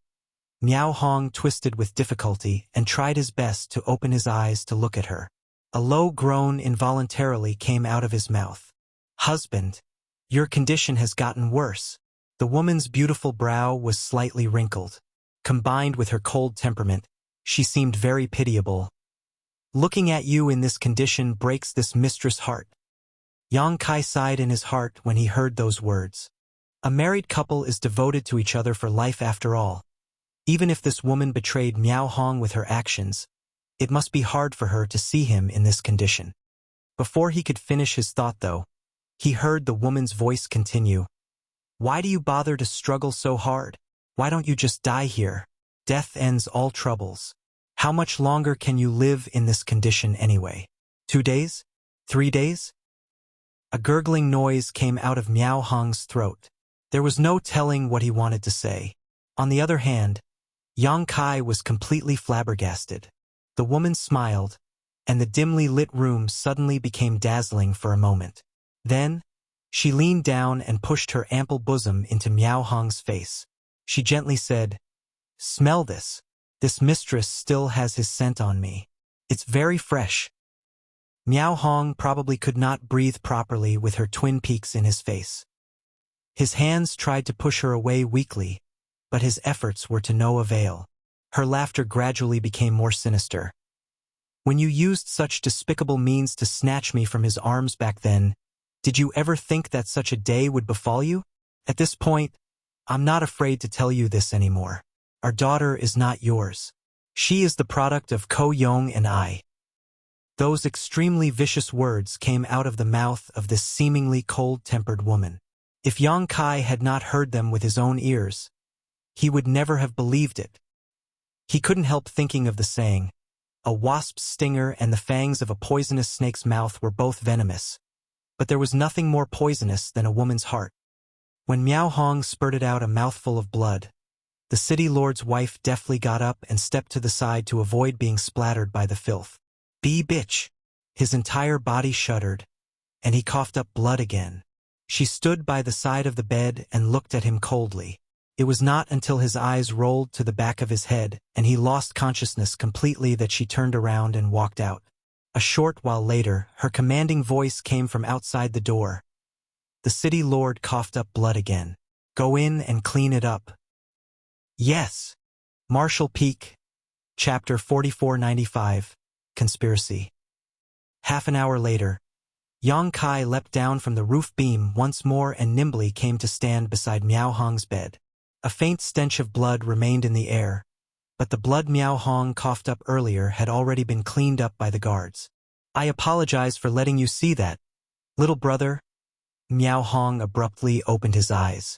Miao Hong twisted with difficulty and tried his best to open his eyes to look at her. A low groan involuntarily came out of his mouth. "Husband, your condition has gotten worse." The woman's beautiful brow was slightly wrinkled. Combined with her cold temperament, she seemed very pitiable. "Looking at you in this condition breaks this mistress' heart." Yang Kai sighed in his heart when he heard those words. A married couple is devoted to each other for life after all. Even if this woman betrayed Miao Hong with her actions, it must be hard for her to see him in this condition. Before he could finish his thought, though, he heard the woman's voice continue. "Why do you bother to struggle so hard? Why don't you just die here? Death ends all troubles. How much longer can you live in this condition anyway? 2 days? 3 days? A gurgling noise came out of Miao Hong's throat. There was no telling what he wanted to say. On the other hand, Yang Kai was completely flabbergasted. The woman smiled, and the dimly lit room suddenly became dazzling for a moment. Then, she leaned down and pushed her ample bosom into Miao Hong's face. She gently said, "Smell this. This mistress still has his scent on me. It's very fresh." Miao Hong probably could not breathe properly with her twin peaks in his face. His hands tried to push her away weakly, but his efforts were to no avail. Her laughter gradually became more sinister. "When you used such despicable means to snatch me from his arms back then, did you ever think that such a day would befall you? At this point, I'm not afraid to tell you this anymore. Our daughter is not yours. She is the product of Ko Yong and I." Those extremely vicious words came out of the mouth of this seemingly cold-tempered woman. If Yang Kai had not heard them with his own ears, he would never have believed it. He couldn't help thinking of the saying, "A wasp's stinger and the fangs of a poisonous snake's mouth were both venomous." But there was nothing more poisonous than a woman's heart. When Miao Hong spurted out a mouthful of blood, the city lord's wife deftly got up and stepped to the side to avoid being splattered by the filth. "Be bitch." His entire body shuddered, and he coughed up blood again. She stood by the side of the bed and looked at him coldly. It was not until his eyes rolled to the back of his head and he lost consciousness completely that she turned around and walked out. A short while later, her commanding voice came from outside the door. The city lord coughed up blood again. "Go in and clean it up." "Yes." Marshall Peak, Chapter 4495, Conspiracy. Half an hour later, Yang Kai leapt down from the roof beam once more and nimbly came to stand beside Miao Hong's bed. A faint stench of blood remained in the air, but the blood Miao Hong coughed up earlier had already been cleaned up by the guards. "I apologize for letting you see that, little brother." Miao Hong abruptly opened his eyes.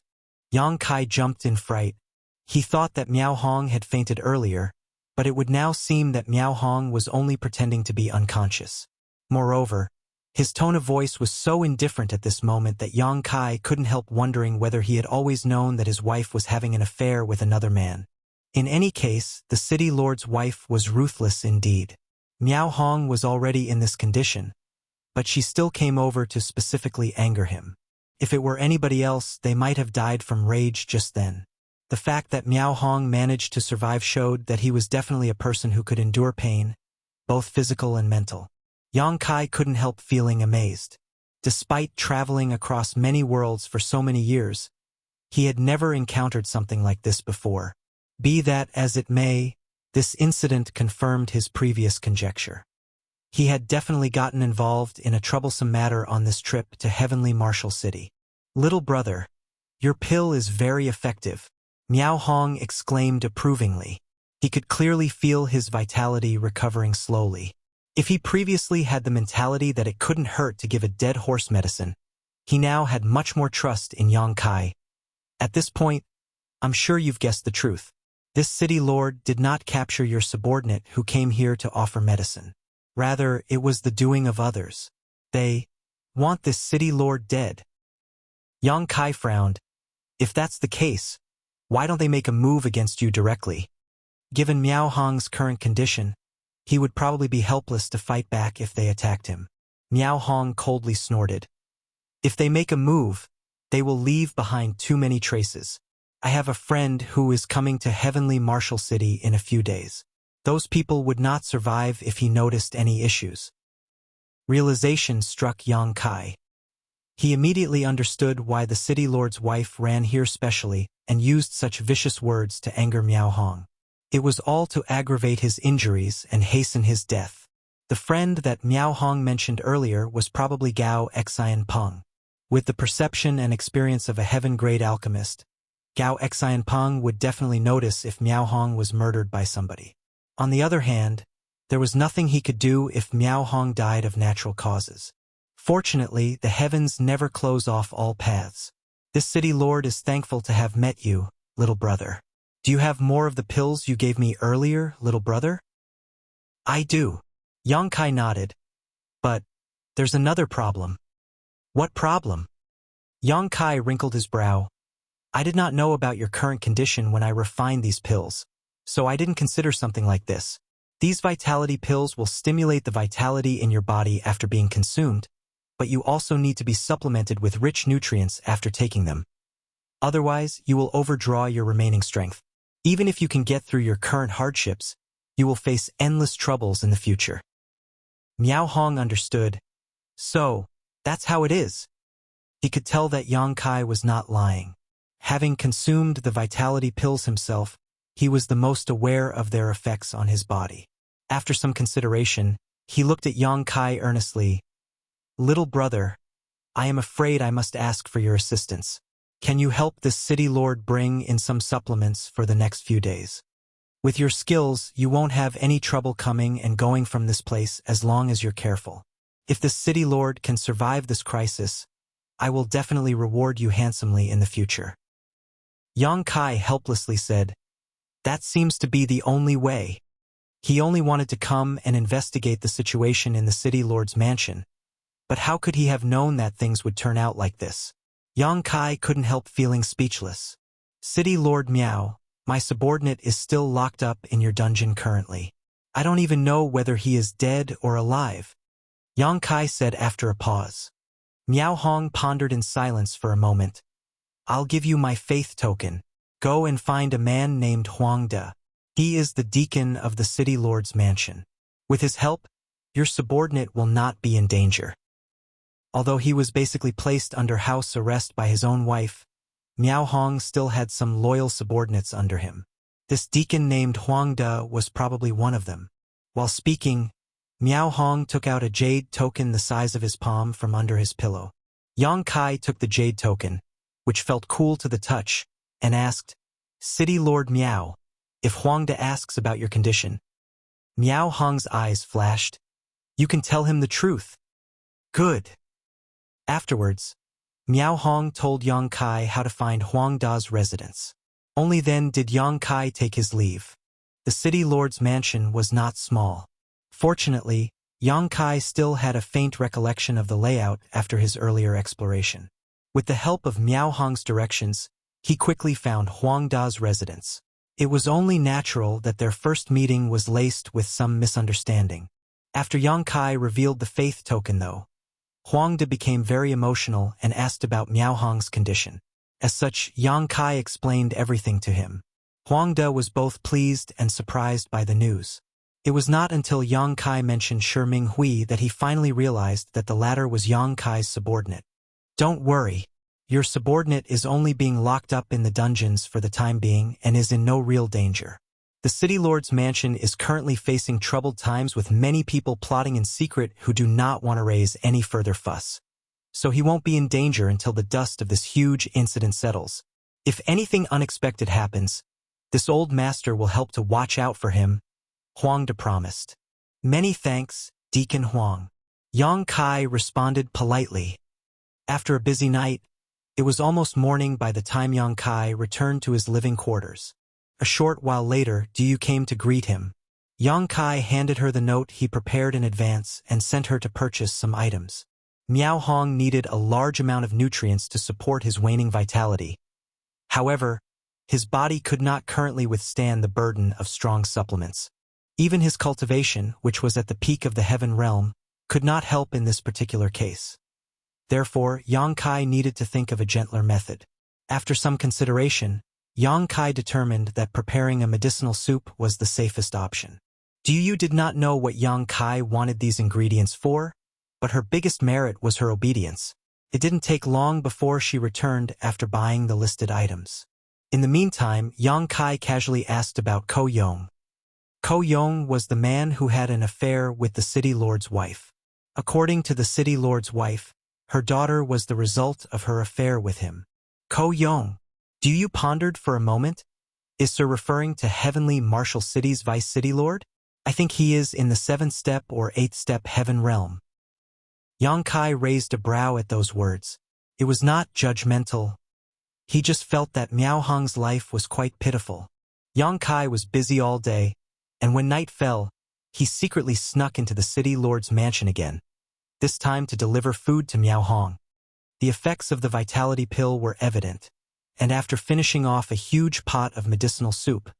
Yang Kai jumped in fright. He thought that Miao Hong had fainted earlier, but it would now seem that Miao Hong was only pretending to be unconscious. Moreover, his tone of voice was so indifferent at this moment that Yang Kai couldn't help wondering whether he had always known that his wife was having an affair with another man. In any case, the city lord's wife was ruthless indeed. Miao Hong was already in this condition, but she still came over to specifically anger him. If it were anybody else, they might have died from rage just then. The fact that Miao Hong managed to survive showed that he was definitely a person who could endure pain, both physical and mental. Yang Kai couldn't help feeling amazed. Despite traveling across many worlds for so many years, he had never encountered something like this before. Be that as it may, this incident confirmed his previous conjecture. He had definitely gotten involved in a troublesome matter on this trip to Heavenly Marshall City. "Little brother, your pill is very effective," Miao Hong exclaimed approvingly. He could clearly feel his vitality recovering slowly. If he previously had the mentality that it couldn't hurt to give a dead horse medicine, he now had much more trust in Yang Kai. "At this point, I'm sure you've guessed the truth. This city lord did not capture your subordinate who came here to offer medicine. Rather, it was the doing of others. They want this city lord dead." Yang Kai frowned. "If that's the case, why don't they make a move against you directly?" Given Miao Hong's current condition, he would probably be helpless to fight back if they attacked him. Miao Hong coldly snorted. If they make a move, they will leave behind too many traces. I have a friend who is coming to Heavenly Marshal City in a few days. Those people would not survive if he noticed any issues. Realization struck Yang Kai. He immediately understood why the city lord's wife ran here specially and used such vicious words to anger Miao Hong. It was all to aggravate his injuries and hasten his death. The friend that Miao Hong mentioned earlier was probably Gao Xian Peng. With the perception and experience of a heaven-grade alchemist, Gao Xian Peng would definitely notice if Miao Hong was murdered by somebody. On the other hand, there was nothing he could do if Miao Hong died of natural causes. Fortunately, the heavens never close off all paths. This city lord is thankful to have met you, little brother. Do you have more of the pills you gave me earlier, little brother? I do. Yang Kai nodded. But there's another problem. What problem? Yang Kai wrinkled his brow. I did not know about your current condition when I refined these pills, so I didn't consider something like this. These vitality pills will stimulate the vitality in your body after being consumed, but you also need to be supplemented with rich nutrients after taking them. Otherwise, you will overdraw your remaining strength. Even if you can get through your current hardships, you will face endless troubles in the future. Miao Hong understood. So, that's how it is. He could tell that Yang Kai was not lying. Having consumed the vitality pills himself, he was the most aware of their effects on his body. After some consideration, he looked at Yang Kai earnestly. Little brother, I am afraid I must ask for your assistance. Can you help this city lord bring in some supplements for the next few days? With your skills, you won't have any trouble coming and going from this place as long as you're careful. If the city lord can survive this crisis, I will definitely reward you handsomely in the future. Yang Kai helplessly said, That seems to be the only way. He only wanted to come and investigate the situation in the city lord's mansion. But how could he have known that things would turn out like this? Yang Kai couldn't help feeling speechless. City Lord Miao, my subordinate is still locked up in your dungeon currently. I don't even know whether he is dead or alive. Yang Kai said after a pause. Miao Hong pondered in silence for a moment. I'll give you my faith token. Go and find a man named Huang De. He is the deacon of the city lord's mansion. With his help, your subordinate will not be in danger. Although he was basically placed under house arrest by his own wife, Miao Hong still had some loyal subordinates under him. This deacon named Huang De was probably one of them. While speaking, Miao Hong took out a jade token the size of his palm from under his pillow. Yang Kai took the jade token, which felt cool to the touch, and asked, City Lord Miao, if Huang De asks about your condition. Miao Hong's eyes flashed. You can tell him the truth. Good. Afterwards, Miao Hong told Yang Kai how to find Huang Da's residence. Only then did Yang Kai take his leave. The city lord's mansion was not small. Fortunately, Yang Kai still had a faint recollection of the layout after his earlier exploration. With the help of Miao Hong's directions, he quickly found Huang Da's residence. It was only natural that their first meeting was laced with some misunderstanding. After Yang Kai revealed the faith token, though, Huang De became very emotional and asked about Miao Hong's condition. As such, Yang Kai explained everything to him. Huang De was both pleased and surprised by the news. It was not until Yang Kai mentioned Shi Ming Hui that he finally realized that the latter was Yang Kai's subordinate. Don't worry. Your subordinate is only being locked up in the dungeons for the time being and is in no real danger. The city lord's mansion is currently facing troubled times with many people plotting in secret who do not want to raise any further fuss. So he won't be in danger until the dust of this huge incident settles. If anything unexpected happens, this old master will help to watch out for him, Huang De promised. Many thanks, Deacon Huang. Yang Kai responded politely. After a busy night, it was almost morning by the time Yang Kai returned to his living quarters. A short while later, Du came to greet him. Yang Kai handed her the note he prepared in advance and sent her to purchase some items. Miao Hong needed a large amount of nutrients to support his waning vitality. However, his body could not currently withstand the burden of strong supplements. Even his cultivation, which was at the peak of the heaven realm, could not help in this particular case. Therefore, Yang Kai needed to think of a gentler method. After some consideration, Yang Kai determined that preparing a medicinal soup was the safest option. You did not know what Yang Kai wanted these ingredients for, but her biggest merit was her obedience. It didn't take long before she returned after buying the listed items. In the meantime, Yang Kai casually asked about Ko Yong. Ko Yong was the man who had an affair with the city lord's wife. According to the city lord's wife, her daughter was the result of her affair with him. Ko Yong. You pondered for a moment? Is Sir referring to Heavenly Martial City's Vice City Lord? I think he is in the 7th step or 8th step heaven realm. Yang Kai raised a brow at those words. It was not judgmental. He just felt that Miao Hong's life was quite pitiful. Yang Kai was busy all day, and when night fell, he secretly snuck into the city lord's mansion again, this time to deliver food to Miao Hong. The effects of the vitality pill were evident, and after finishing off a huge pot of medicinal soup,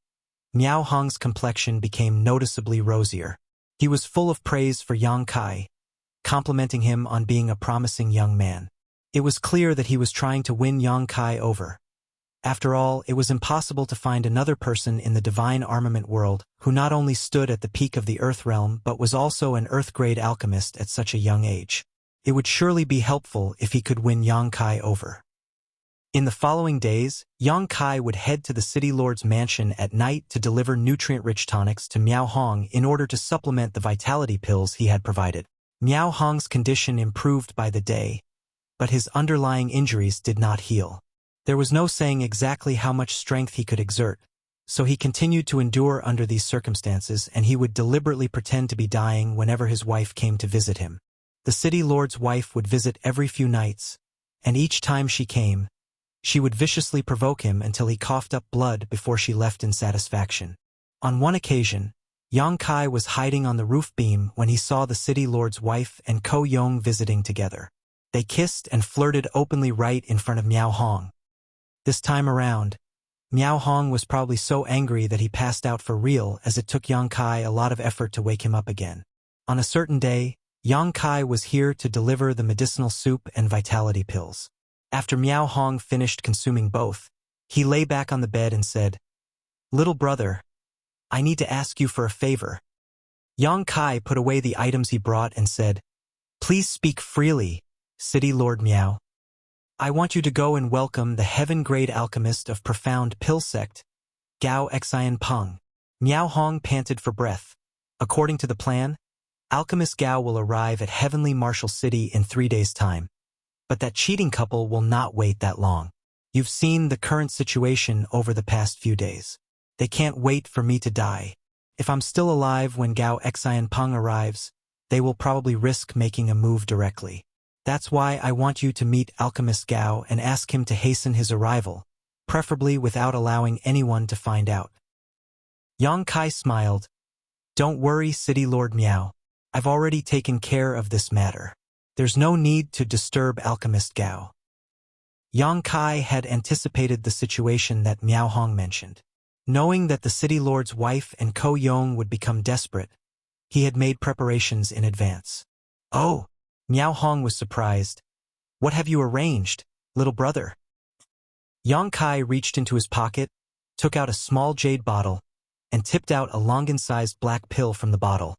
Miao Hong's complexion became noticeably rosier. He was full of praise for Yang Kai, complimenting him on being a promising young man. It was clear that he was trying to win Yang Kai over. After all, it was impossible to find another person in the divine armament world who not only stood at the peak of the Earth realm but was also an Earth-grade alchemist at such a young age. It would surely be helpful if he could win Yang Kai over. In the following days, Yang Kai would head to the city lord's mansion at night to deliver nutrient-rich tonics to Miao Hong in order to supplement the vitality pills he had provided. Miao Hong's condition improved by the day, but his underlying injuries did not heal. There was no saying exactly how much strength he could exert, so he continued to endure under these circumstances, and he would deliberately pretend to be dying whenever his wife came to visit him. The city lord's wife would visit every few nights, and each time she came, she would viciously provoke him until he coughed up blood before she left in satisfaction. On one occasion, Yang Kai was hiding on the roof beam when he saw the city lord's wife and Ko Yong visiting together. They kissed and flirted openly right in front of Miao Hong. This time around, Miao Hong was probably so angry that he passed out for real, as it took Yang Kai a lot of effort to wake him up again. On a certain day, Yang Kai was here to deliver the medicinal soup and vitality pills. After Miao Hong finished consuming both, he lay back on the bed and said, "Little brother, I need to ask you for a favor." Yang Kai put away the items he brought and said, "Please speak freely, City Lord Miao. I want you to go and welcome the heaven-grade alchemist of profound pill sect, Gao Xian Peng." Miao Hong panted for breath. According to the plan, Alchemist Gao will arrive at Heavenly Martial City in 3 days' time. But that cheating couple will not wait that long. You've seen the current situation over the past few days. They can't wait for me to die. If I'm still alive when Gao Xian Peng arrives, they will probably risk making a move directly. That's why I want you to meet Alchemist Gao and ask him to hasten his arrival, preferably without allowing anyone to find out. Yang Kai smiled. "Don't worry, City Lord Miao. I've already taken care of this matter. There's no need to disturb Alchemist Gao." Yang Kai had anticipated the situation that Miao Hong mentioned. Knowing that the city lord's wife and Ko Yong would become desperate, he had made preparations in advance. "Oh!" Miao Hong was surprised. "What have you arranged, little brother?" Yang Kai reached into his pocket, took out a small jade bottle, and tipped out a longan-sized black pill from the bottle.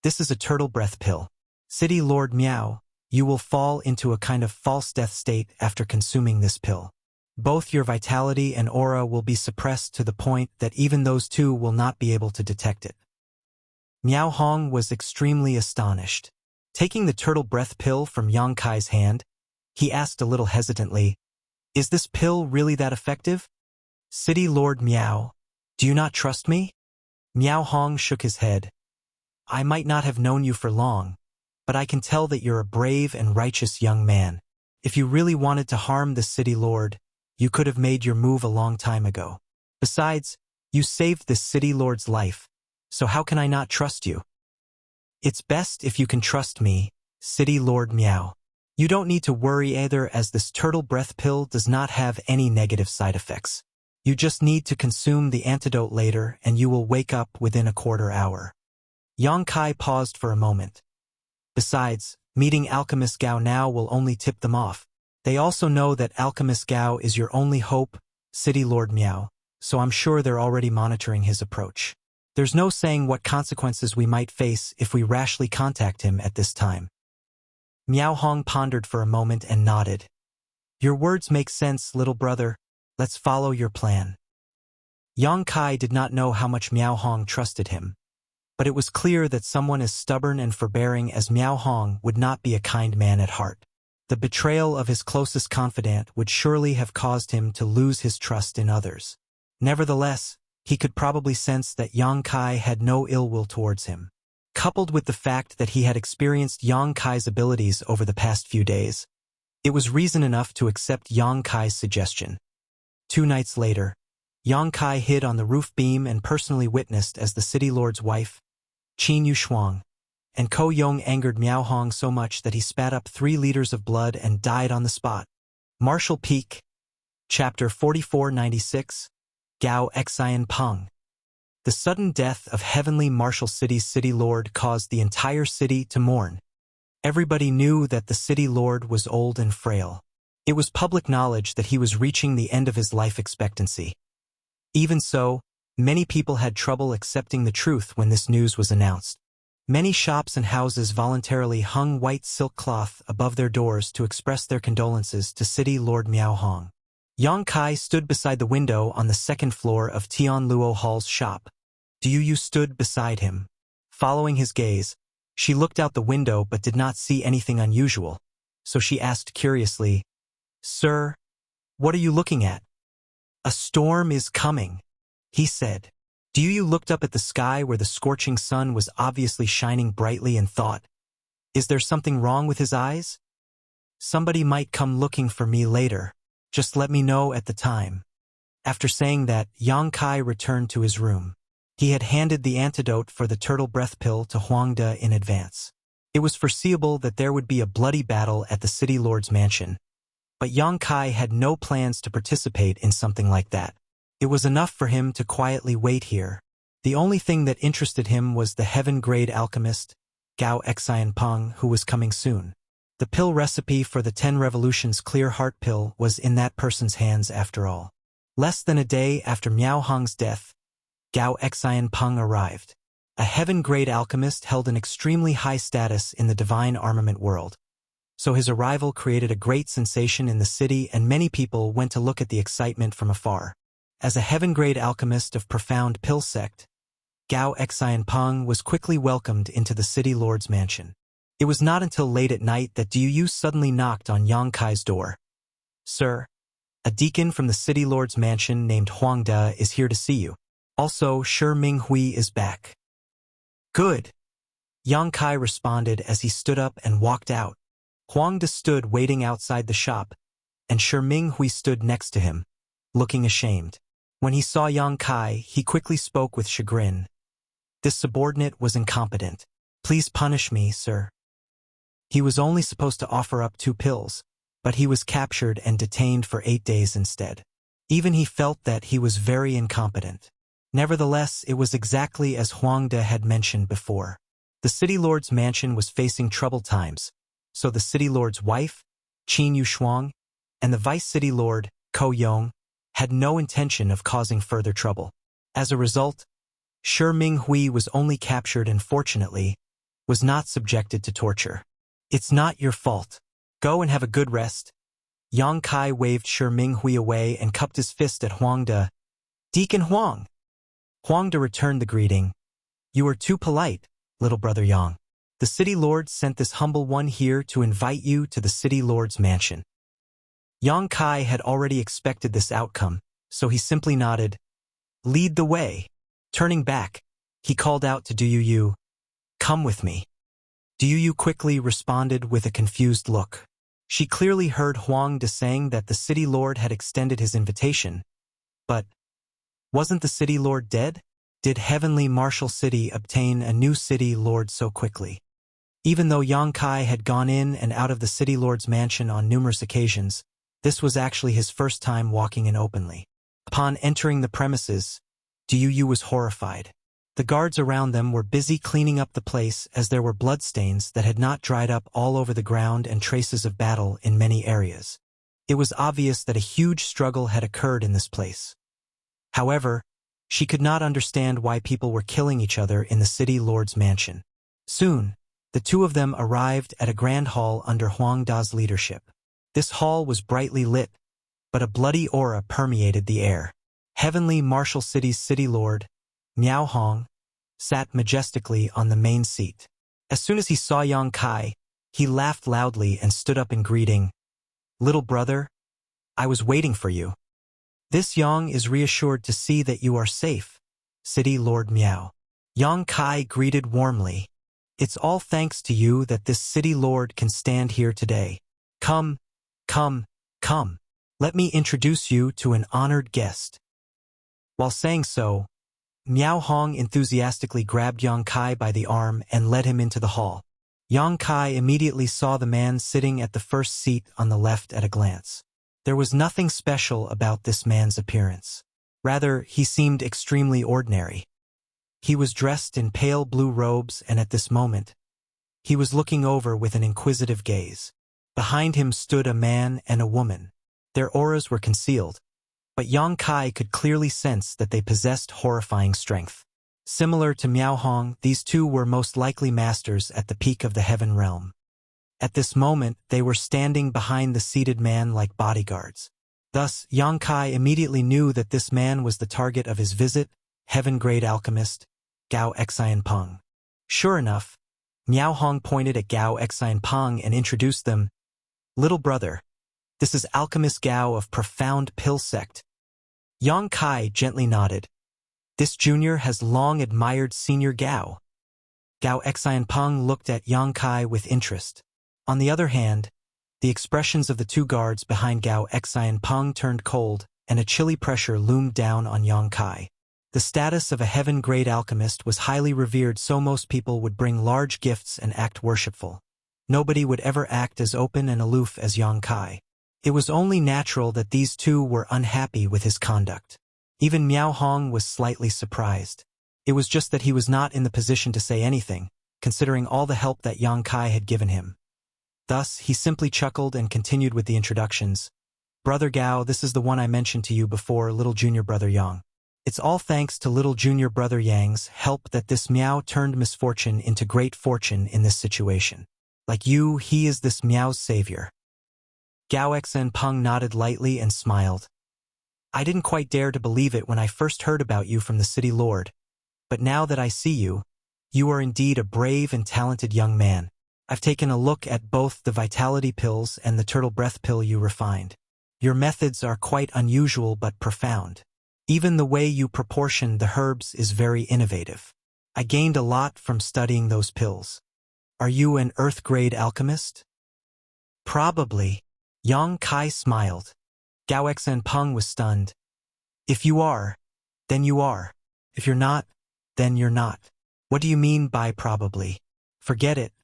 "This is a turtle breath pill. City Lord Miao, you will fall into a kind of false death state after consuming this pill. Both your vitality and aura will be suppressed to the point that even those two will not be able to detect it." Miao Hong was extremely astonished. Taking the turtle breath pill from Yang Kai's hand, he asked a little hesitantly, "Is this pill really that effective? City Lord Miao, do you not trust me?" Miao Hong shook his head. "I might not have known you for long, but I can tell that you're a brave and righteous young man. If you really wanted to harm the city lord, you could have made your move a long time ago. Besides, you saved this city lord's life, so how can I not trust you? It's best if you can trust me, City Lord Miao. You don't need to worry either, as this turtle breath pill does not have any negative side effects. You just need to consume the antidote later and you will wake up within a quarter hour. Yang Kai paused for a moment. Besides, meeting Alchemist Gao now will only tip them off. They also know that Alchemist Gao is your only hope, City Lord Miao, so I'm sure they're already monitoring his approach. There's no saying what consequences we might face if we rashly contact him at this time. Miao Hong pondered for a moment and nodded. Your words make sense, little brother. Let's follow your plan. Yang Kai did not know how much Miao Hong trusted him, but it was clear that someone as stubborn and forbearing as Miao Hong would not be a kind man at heart. The betrayal of his closest confidant would surely have caused him to lose his trust in others. Nevertheless, he could probably sense that Yang Kai had no ill will towards him. Coupled with the fact that he had experienced Yang Kai's abilities over the past few days, it was reason enough to accept Yang Kai's suggestion. 2 nights later, Yang Kai hid on the roof beam and personally witnessed as the city lord's wife, Qin Yushuang, and Ko Yong angered Miao Hong so much that he spat up 3 liters of blood and died on the spot. Martial Peak, Chapter 4496, Gao Xian Peng. The sudden death of Heavenly Martial City's city lord caused the entire city to mourn. Everybody knew that the city lord was old and frail. It was public knowledge that he was reaching the end of his life expectancy. Even so, many people had trouble accepting the truth when this news was announced. Many shops and houses voluntarily hung white silk cloth above their doors to express their condolences to City Lord Miao Hong. Yang Kai stood beside the window on the 2nd floor of Tian Luo Hall's shop. Du stood beside him. Following his gaze, she looked out the window but did not see anything unusual, so she asked curiously, Sir, what are you looking at? A storm is coming, he said. Du looked up at the sky where the scorching sun was obviously shining brightly and thought, is there something wrong with his eyes? Somebody might come looking for me later. Just let me know at the time. After saying that, Yang Kai returned to his room. He had handed the antidote for the turtle breath pill to Huangde in advance. It was foreseeable that there would be a bloody battle at the city lord's mansion, but Yang Kai had no plans to participate in something like that. It was enough for him to quietly wait here. The only thing that interested him was the heaven-grade alchemist, Gao Xian Peng, who was coming soon. The pill recipe for the 10 Revolutions Clear Heart pill was in that person's hands after all. Less than a day after Miao Hong's death, Gao Xian Peng arrived. A heaven-grade alchemist held an extremely high status in the divine armament world. So his arrival created a great sensation in the city and many people went to look at the excitement from afar. As a heaven-grade alchemist of profound pill sect, Gao Xian Peng was quickly welcomed into the city lord's mansion. It was not until late at night that Du suddenly knocked on Yang Kai's door. Sir, a deacon from the city lord's mansion named Huangde is here to see you. Also, Shi Minghui is back. Good, Yang Kai responded as he stood up and walked out. Huangde stood waiting outside the shop, and Shi Minghui stood next to him, looking ashamed. When he saw Yang Kai, he quickly spoke with chagrin. This subordinate was incompetent. Please punish me, sir. He was only supposed to offer up 2 pills, but he was captured and detained for 8 days instead. Even he felt that he was very incompetent. Nevertheless, it was exactly as Huangde had mentioned before. The city lord's mansion was facing troubled times, so the city lord's wife, Qin Yushuang, and the vice city lord, Ko Yong, had no intention of causing further trouble. As a result, Shi Minghui was only captured and fortunately, was not subjected to torture. It's not your fault. Go and have a good rest. Yang Kai waved Shi Minghui away and cupped his fist at Huangde. Deacon Huang. Huangde returned the greeting. You are too polite, little brother Yang. The city lord sent this humble one here to invite you to the city lord's mansion. Yang Kai had already expected this outcome, so he simply nodded. Lead the way. Turning back, he called out to Du, come with me. Du quickly responded with a confused look. She clearly heard Huangde saying that the city lord had extended his invitation. But wasn't the city lord dead? Did Heavenly Martial City obtain a new city lord so quickly? Even though Yang Kai had gone in and out of the city lord's mansion on numerous occasions, this was actually his first time walking in openly. Upon entering the premises, Yu was horrified. The guards around them were busy cleaning up the place as there were bloodstains that had not dried up all over the ground and traces of battle in many areas. It was obvious that a huge struggle had occurred in this place. However, she could not understand why people were killing each other in the city lord's mansion. Soon, the two of them arrived at a grand hall under Huang Da's leadership. This hall was brightly lit, but a bloody aura permeated the air. Heavenly Martial City's city lord, Miao Hong, sat majestically on the main seat. As soon as he saw Yang Kai, he laughed loudly and stood up in greeting. "Little brother, I was waiting for you." "This Yang is reassured to see that you are safe, City Lord Miao." Yang Kai greeted warmly. "It's all thanks to you that this City Lord can stand here today. Come, come, come. Let me introduce you to an honored guest." While saying so, Miao Hong enthusiastically grabbed Yang Kai by the arm and led him into the hall. Yang Kai immediately saw the man sitting at the first seat on the left at a glance. There was nothing special about this man's appearance. Rather, he seemed extremely ordinary. He was dressed in pale blue robes, and at this moment, he was looking over with an inquisitive gaze. Behind him stood a man and a woman. Their auras were concealed, but Yang Kai could clearly sense that they possessed horrifying strength. Similar to Miao Hong, these two were most likely masters at the peak of the heaven realm. At this moment, they were standing behind the seated man like bodyguards. Thus, Yang Kai immediately knew that this man was the target of his visit, heaven-grade alchemist, Gao Xianpeng. Sure enough, Miao Hong pointed at Gao Xianpeng and introduced them. "Little brother, this is Alchemist Gao of Profound Pill Sect." Yang Kai gently nodded. This junior has long admired Senior Gao. Gao Xianpeng looked at Yang Kai with interest. On the other hand, the expressions of the two guards behind Gao Xianpeng turned cold, and a chilly pressure loomed down on Yang Kai. The status of a heaven-grade alchemist was highly revered, so most people would bring large gifts and act worshipful. Nobody would ever act as open and aloof as Yang Kai. It was only natural that these two were unhappy with his conduct. Even Miao Hong was slightly surprised. It was just that he was not in the position to say anything, considering all the help that Yang Kai had given him. Thus, he simply chuckled and continued with the introductions. "Brother Gao, this is the one I mentioned to you before, little junior brother Yang. It's all thanks to little junior brother Yang's help that this Miao turned misfortune into great fortune in this situation. Like you, he is this Miao's savior." Gao Xianpeng nodded lightly and smiled. "I didn't quite dare to believe it when I first heard about you from the city lord, but now that I see you, you are indeed a brave and talented young man. I've taken a look at both the vitality pills and the turtle breath pill you refined. Your methods are quite unusual but profound. Even the way you proportion the herbs is very innovative. I gained a lot from studying those pills. Are you an earth-grade alchemist?" "Probably." Yang Kai smiled. Gao Xianpeng was stunned. "If you are, then you are. If you're not, then you're not. What do you mean by probably?" "Forget it.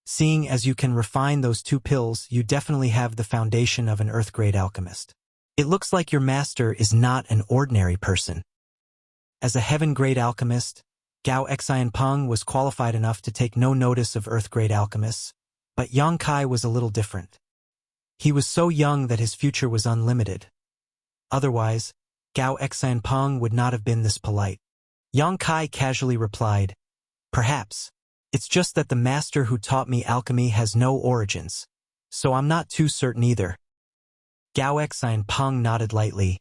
Seeing as you can refine those two pills, you definitely have the foundation of an earth-grade alchemist. It looks like your master is not an ordinary person." As a heaven-grade alchemist, Gao Xianpeng was qualified enough to take no notice of earth-grade alchemists, but Yang Kai was a little different. He was so young that his future was unlimited. Otherwise, Gao Xianpeng would not have been this polite. Yang Kai casually replied, "Perhaps. It's just that the master who taught me alchemy has no origins, so I'm not too certain either." Gao Xianpeng nodded lightly.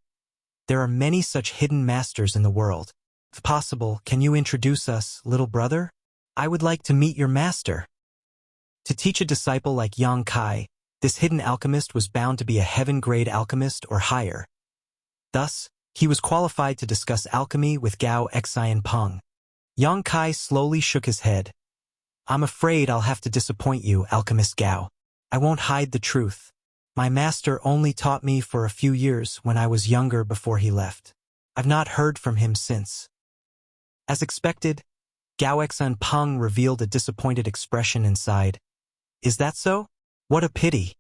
"There are many such hidden masters in the world. If possible, can you introduce us, little brother? I would like to meet your master." To teach a disciple like Yang Kai, this hidden alchemist was bound to be a heaven-grade alchemist or higher. Thus, he was qualified to discuss alchemy with Gao Xianpeng. Yang Kai slowly shook his head. "I'm afraid I'll have to disappoint you, Alchemist Gao. I won't hide the truth. My master only taught me for a few years when I was younger before he left. I've not heard from him since." As expected, Gao Xianpeng revealed a disappointed expression inside. "Is that so? What a pity."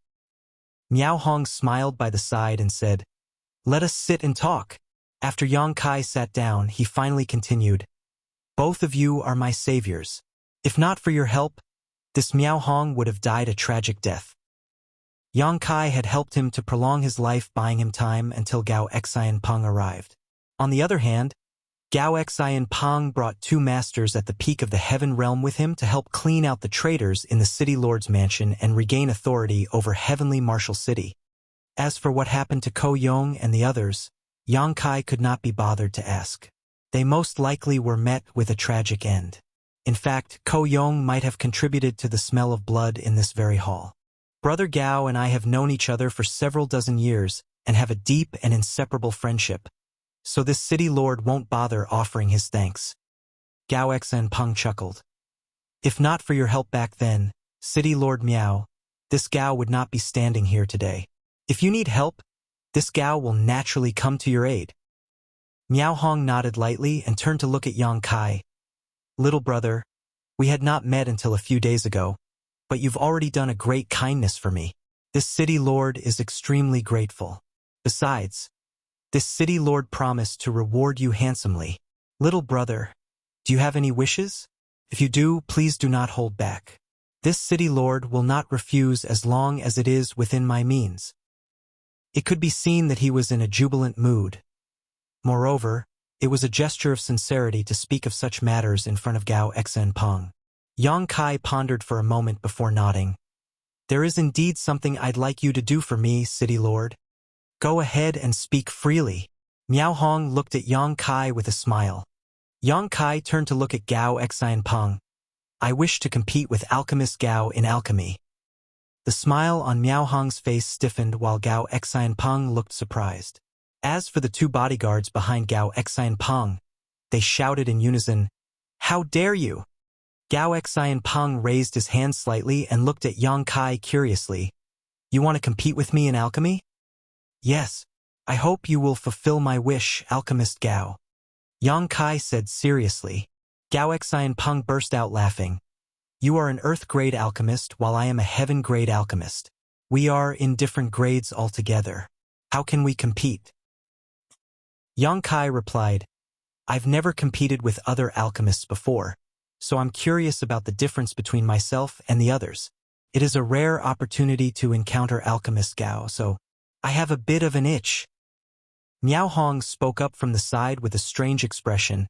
Miao Hong smiled by the side and said, "Let us sit and talk. After Yang Kai sat down, he finally continued, "Both of you are my saviors. If not for your help, this Miao Hong would have died a tragic death." Yang Kai had helped him to prolong his life, buying him time until Gao Xian Peng arrived. On the other hand, Gao Xian Peng brought two masters at the peak of the heaven realm with him to help clean out the traitors in the city lord's mansion and regain authority over heavenly martial city. As for what happened to Ko Yong and the others, Yang Kai could not be bothered to ask. They most likely were met with a tragic end. In fact, Ko Yong might have contributed to the smell of blood in this very hall. Brother Gao and I have known each other for several dozen years and have a deep and inseparable friendship, so this city lord won't bother offering his thanks. Gao Xian Peng chuckled. If not for your help back then, City Lord Miao, this Gao would not be standing here today. If you need help, this Gao will naturally come to your aid. Miao Hong nodded lightly and turned to look at Yang Kai. Little brother, we had not met until a few days ago, but you've already done a great kindness for me. This city lord is extremely grateful. Besides, this city lord promised to reward you handsomely. Little brother, do you have any wishes? If you do, please do not hold back. This city lord will not refuse as long as it is within my means. It could be seen that he was in a jubilant mood. Moreover, it was a gesture of sincerity to speak of such matters in front of Gao Xian Peng. Yang Kai pondered for a moment before nodding. There is indeed something I'd like you to do for me, City Lord. Go ahead and speak freely. Miao Hong looked at Yang Kai with a smile. Yang Kai turned to look at Gao Xian Peng. I wish to compete with Alchemist Gao in alchemy. The smile on Miao Hong's face stiffened while Gao Xian Peng looked surprised. As for the two bodyguards behind Gao Xian Peng, they shouted in unison, "How dare you!" Gao Xian Peng raised his hand slightly and looked at Yang Kai curiously. You want to compete with me in alchemy? Yes. I hope you will fulfill my wish, Alchemist Gao. Yang Kai said seriously. Gao Xian Peng burst out laughing. You are an earth-grade alchemist while I am a heaven-grade alchemist. We are in different grades altogether. How can we compete? Yang Kai replied, I've never competed with other alchemists before, so I'm curious about the difference between myself and the others. It is a rare opportunity to encounter Alchemist Gao, so I have a bit of an itch. Miao Hong spoke up from the side with a strange expression.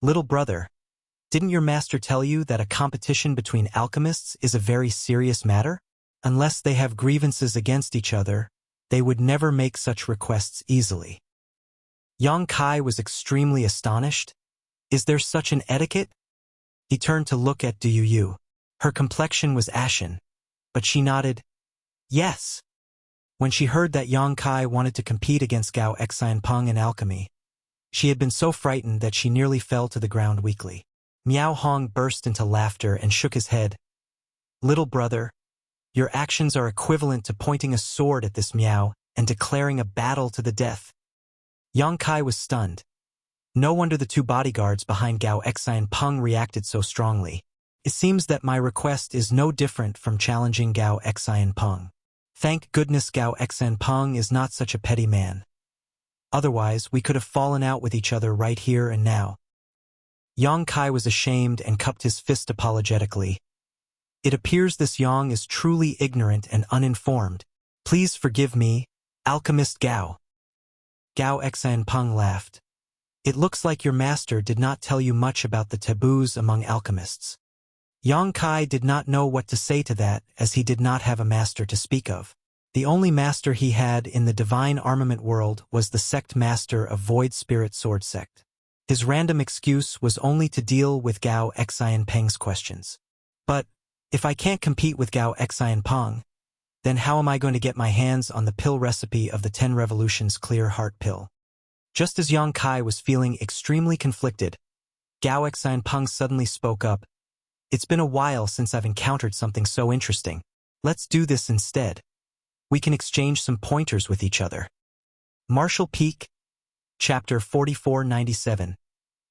Little brother, didn't your master tell you that a competition between alchemists is a very serious matter? Unless they have grievances against each other, they would never make such requests easily. Yang Kai was extremely astonished. Is there such an etiquette? He turned to look at Du Yu. Her complexion was ashen, but she nodded, yes. When she heard that Yang Kai wanted to compete against Gao Xian Peng in alchemy, she had been so frightened that she nearly fell to the ground weakly. Miao Hong burst into laughter and shook his head. Little brother, your actions are equivalent to pointing a sword at this Miao and declaring a battle to the death. Yang Kai was stunned. No wonder the two bodyguards behind Gao Xian Peng reacted so strongly. It seems that my request is no different from challenging Gao Xian Peng. Thank goodness Gao Xian Peng is not such a petty man. Otherwise, we could have fallen out with each other right here and now. Yang Kai was ashamed and cupped his fist apologetically. It appears this Yang is truly ignorant and uninformed. Please forgive me, Alchemist Gao. Gao Xian Peng laughed. It looks like your master did not tell you much about the taboos among alchemists. Yang Kai did not know what to say to that, as he did not have a master to speak of. The only master he had in the divine armament world was the sect master of Void Spirit Sword Sect. His random excuse was only to deal with Gao Xian Peng's questions. But, if I can't compete with Gao Xian Peng, then how am I going to get my hands on the pill recipe of the 10 Revolutions Clear Heart Pill? Just as Yang Kai was feeling extremely conflicted, Gao Xian Peng suddenly spoke up. It's been a while since I've encountered something so interesting. Let's do this instead. We can exchange some pointers with each other. Martial Peak, Chapter 4497.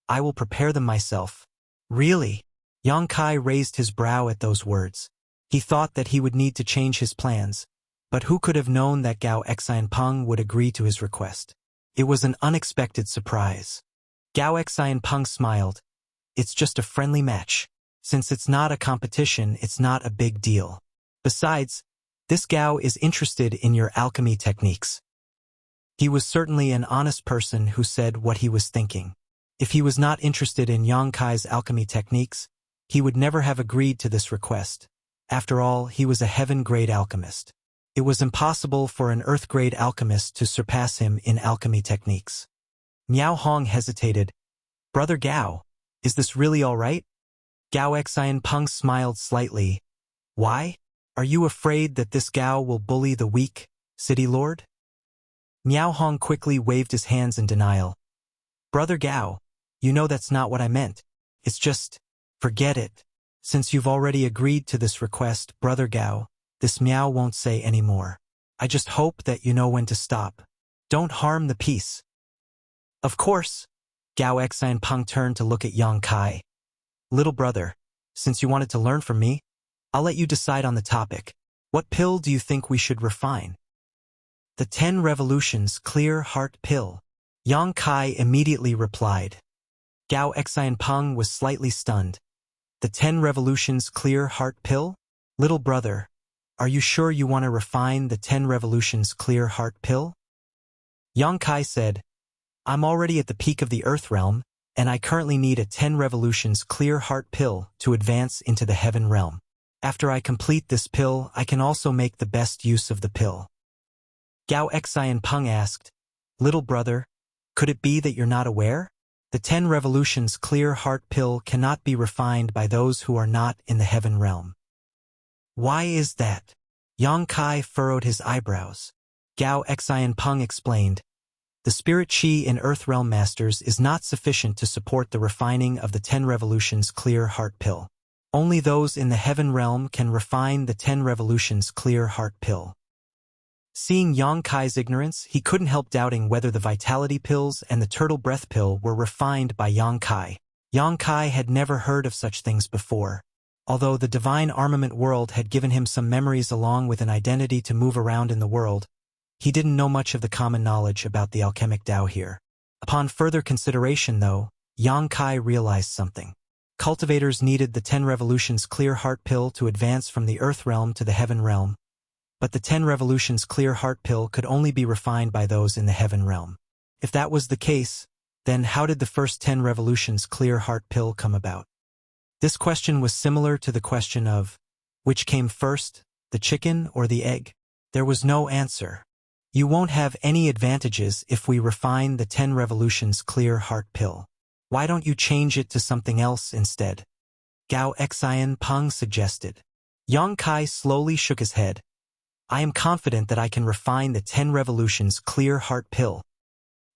I will prepare them myself. Really? Yang Kai raised his brow at those words. He thought that he would need to change his plans, but who could have known that Gao Xian Peng would agree to his request? It was an unexpected surprise. Gao Xianpeng smiled. It's just a friendly match. Since it's not a competition, it's not a big deal. Besides, this Gao is interested in your alchemy techniques. He was certainly an honest person who said what he was thinking. If he was not interested in Yang Kai's alchemy techniques, he would never have agreed to this request. After all, he was a heaven-grade alchemist. It was impossible for an earth-grade alchemist to surpass him in alchemy techniques. Miao Hong hesitated. Brother Gao, is this really all right? Gao Xianpeng smiled slightly. Why? Are you afraid that this Gao will bully the weak, city lord? Miao Hong quickly waved his hands in denial. Brother Gao, you know that's not what I meant. It's just, forget it. Since you've already agreed to this request, Brother Gao, this Miao won't say any more. I just hope that you know when to stop. Don't harm the peace. Of course. Gao Xianpeng turned to look at Yang Kai. Little brother, since you wanted to learn from me, I'll let you decide on the topic. What pill do you think we should refine? The 10 Revolutions Clear Heart Pill. Yang Kai immediately replied. Gao Xianpeng was slightly stunned. The 10 Revolutions Clear Heart Pill? Little brother, are you sure you want to refine the 10 Revolutions Clear Heart Pill? Yang Kai said, I'm already at the peak of the Earth Realm, and I currently need a 10 Revolutions Clear Heart Pill to advance into the Heaven Realm. After I complete this pill, I can also make the best use of the pill. Gao Xianpeng asked, Little brother, could it be that you're not aware? The 10 Revolutions Clear Heart Pill cannot be refined by those who are not in the Heaven Realm. Why is that? Yang Kai furrowed his eyebrows. Gao Xianpeng explained, the spirit qi in Earth Realm Masters is not sufficient to support the refining of the 10 Revolutions Clear Heart Pill. Only those in the Heaven Realm can refine the 10 Revolutions Clear Heart Pill. Seeing Yang Kai's ignorance, he couldn't help doubting whether the Vitality Pills and the Turtle Breath Pill were refined by Yang Kai. Yang Kai had never heard of such things before. Although the Divine Armament world had given him some memories along with an identity to move around in the world, he didn't know much of the common knowledge about the alchemic Tao here. Upon further consideration, though, Yang Kai realized something. Cultivators needed the 10 Revolutions Clear Heart Pill to advance from the Earth Realm to the Heaven Realm, but the 10 Revolutions Clear Heart Pill could only be refined by those in the Heaven Realm. If that was the case, then how did the first 10 Revolutions Clear Heart Pill come about? This question was similar to the question of, which came first, the chicken or the egg? There was no answer. You won't have any advantages if we refine the 10 Revolutions Clear Heart Pill. Why don't you change it to something else instead? Gao Xianpeng suggested. Yang Kai slowly shook his head. I am confident that I can refine the 10 Revolutions Clear Heart Pill.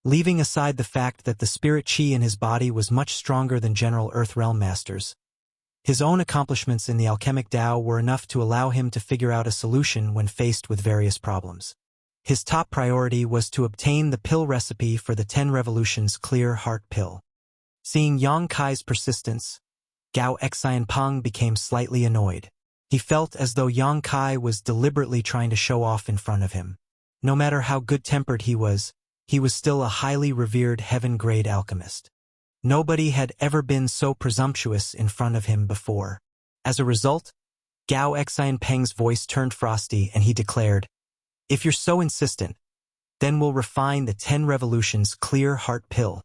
Leaving aside the fact that the spirit qi in his body was much stronger than general Earth Realm Masters, his own accomplishments in the alchemic Tao were enough to allow him to figure out a solution when faced with various problems. His top priority was to obtain the pill recipe for the 10 Revolutions Clear Heart Pill. Seeing Yang Kai's persistence, Gao Xianpeng became slightly annoyed. He felt as though Yang Kai was deliberately trying to show off in front of him. No matter how good-tempered he was still a highly revered heaven-grade alchemist. Nobody had ever been so presumptuous in front of him before. As a result, Gao Xianpeng's voice turned frosty and he declared, If you're so insistent, then we'll refine the 10 Revolutions Clear Heart Pill.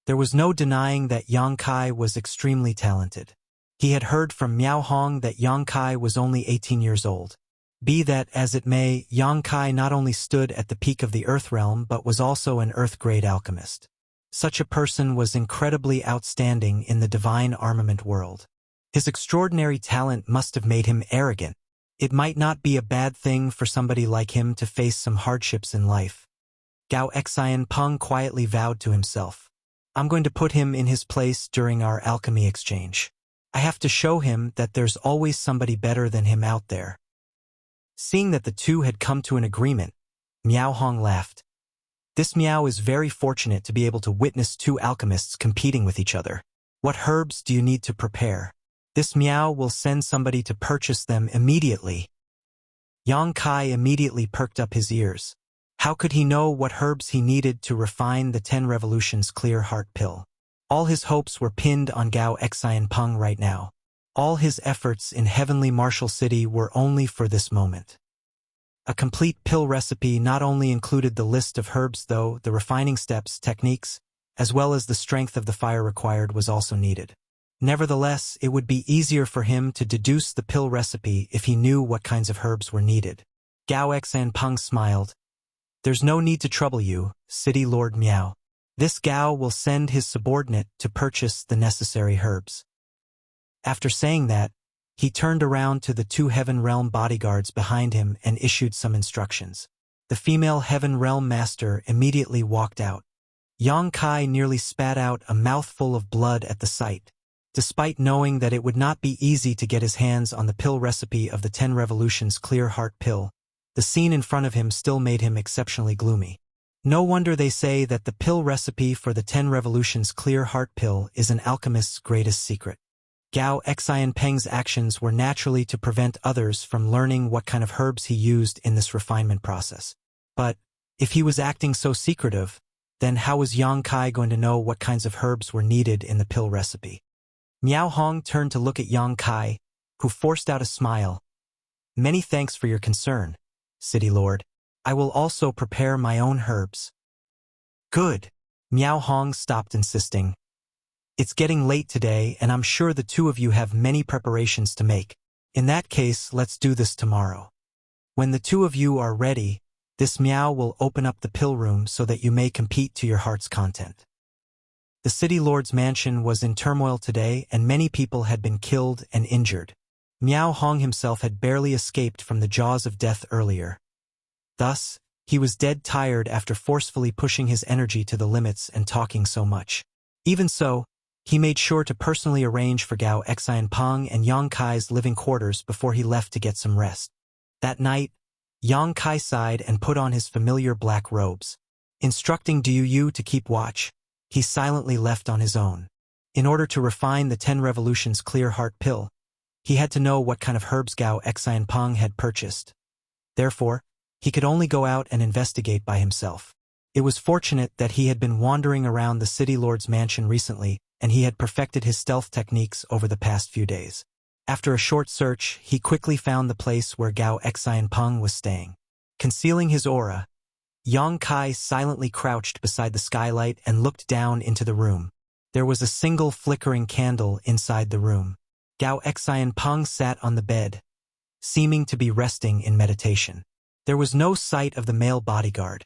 There was no denying that Yang Kai was extremely talented. He had heard from Miao Hong that Yang Kai was only 18 years old. Be that as it may, Yang Kai not only stood at the peak of the Earth Realm but was also an Earth-grade alchemist. Such a person was incredibly outstanding in the Divine Armament world. His extraordinary talent must have made him arrogant. It might not be a bad thing for somebody like him to face some hardships in life. Gao Xianpeng quietly vowed to himself, I'm going to put him in his place during our alchemy exchange. I have to show him that there's always somebody better than him out there. Seeing that the two had come to an agreement, Miao Hong laughed. This Miao is very fortunate to be able to witness two alchemists competing with each other. What herbs do you need to prepare? This Miao will send somebody to purchase them immediately. Yang Kai immediately perked up his ears. How could he know what herbs he needed to refine the 10 revolutions clear heart pill? All his hopes were pinned on Gao Xianpeng right now. All his efforts in Heavenly Martial City were only for this moment. A complete pill recipe not only included the list of herbs though, the refining steps, techniques, as well as the strength of the fire required was also needed. Nevertheless, it would be easier for him to deduce the pill recipe if he knew what kinds of herbs were needed. Gao Xianpeng smiled. There's no need to trouble you, City Lord Miao. This Gao will send his subordinate to purchase the necessary herbs. After saying that, he turned around to the 2 Heaven Realm bodyguards behind him and issued some instructions. The female Heaven Realm master immediately walked out. Yang Kai nearly spat out a mouthful of blood at the sight. Despite knowing that it would not be easy to get his hands on the pill recipe of the 10 revolutions clear heart pill, the scene in front of him still made him exceptionally gloomy. No wonder they say that the pill recipe for the 10 revolutions clear heart pill is an alchemist's greatest secret. Gao Xianpeng's actions were naturally to prevent others from learning what kind of herbs he used in this refinement process. But, if he was acting so secretive, then how was Yang Kai going to know what kinds of herbs were needed in the pill recipe? Miao Hong turned to look at Yang Kai, who forced out a smile. Many thanks for your concern, City Lord. I will also prepare my own herbs. Good. Miao Hong stopped insisting. It's getting late today and I'm sure the 2 of you have many preparations to make. In that case, let's do this tomorrow. When the 2 of you are ready, this Miao will open up the pill room so that you may compete to your heart's content. The City Lord's mansion was in turmoil today and many people had been killed and injured. Miao Hong himself had barely escaped from the jaws of death earlier. Thus, he was dead tired after forcefully pushing his energy to the limits and talking so much. Even so, he made sure to personally arrange for Gao Xianpeng and Yang Kai's living quarters before he left to get some rest. That night, Yang Kai sighed and put on his familiar black robes. Instructing Du Yu to keep watch, he silently left on his own. In order to refine the 10 revolutions clear heart pill, he had to know what kind of herbs Gao Xianpeng had purchased. Therefore, he could only go out and investigate by himself. It was fortunate that he had been wandering around the City Lord's mansion recently, and he had perfected his stealth techniques over the past few days. After a short search, he quickly found the place where Gao Xianpeng was staying. Concealing his aura, Yang Kai silently crouched beside the skylight and looked down into the room. There was a single flickering candle inside the room. Gao Xianpeng sat on the bed, seeming to be resting in meditation. There was no sight of the male bodyguard,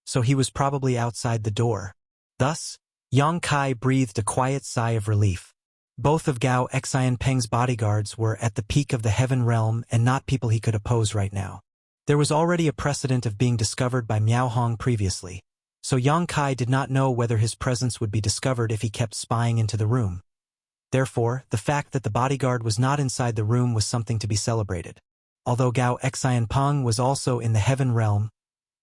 so he was probably outside the door. Thus, Yang Kai breathed a quiet sigh of relief. Both of Gao Xianpeng's bodyguards were at the peak of the Heaven Realm and not people he could oppose right now. There was already a precedent of being discovered by Miao Hong previously, so Yang Kai did not know whether his presence would be discovered if he kept spying into the room. Therefore, the fact that the bodyguard was not inside the room was something to be celebrated. Although Gao Xianpeng was also in the Heaven Realm,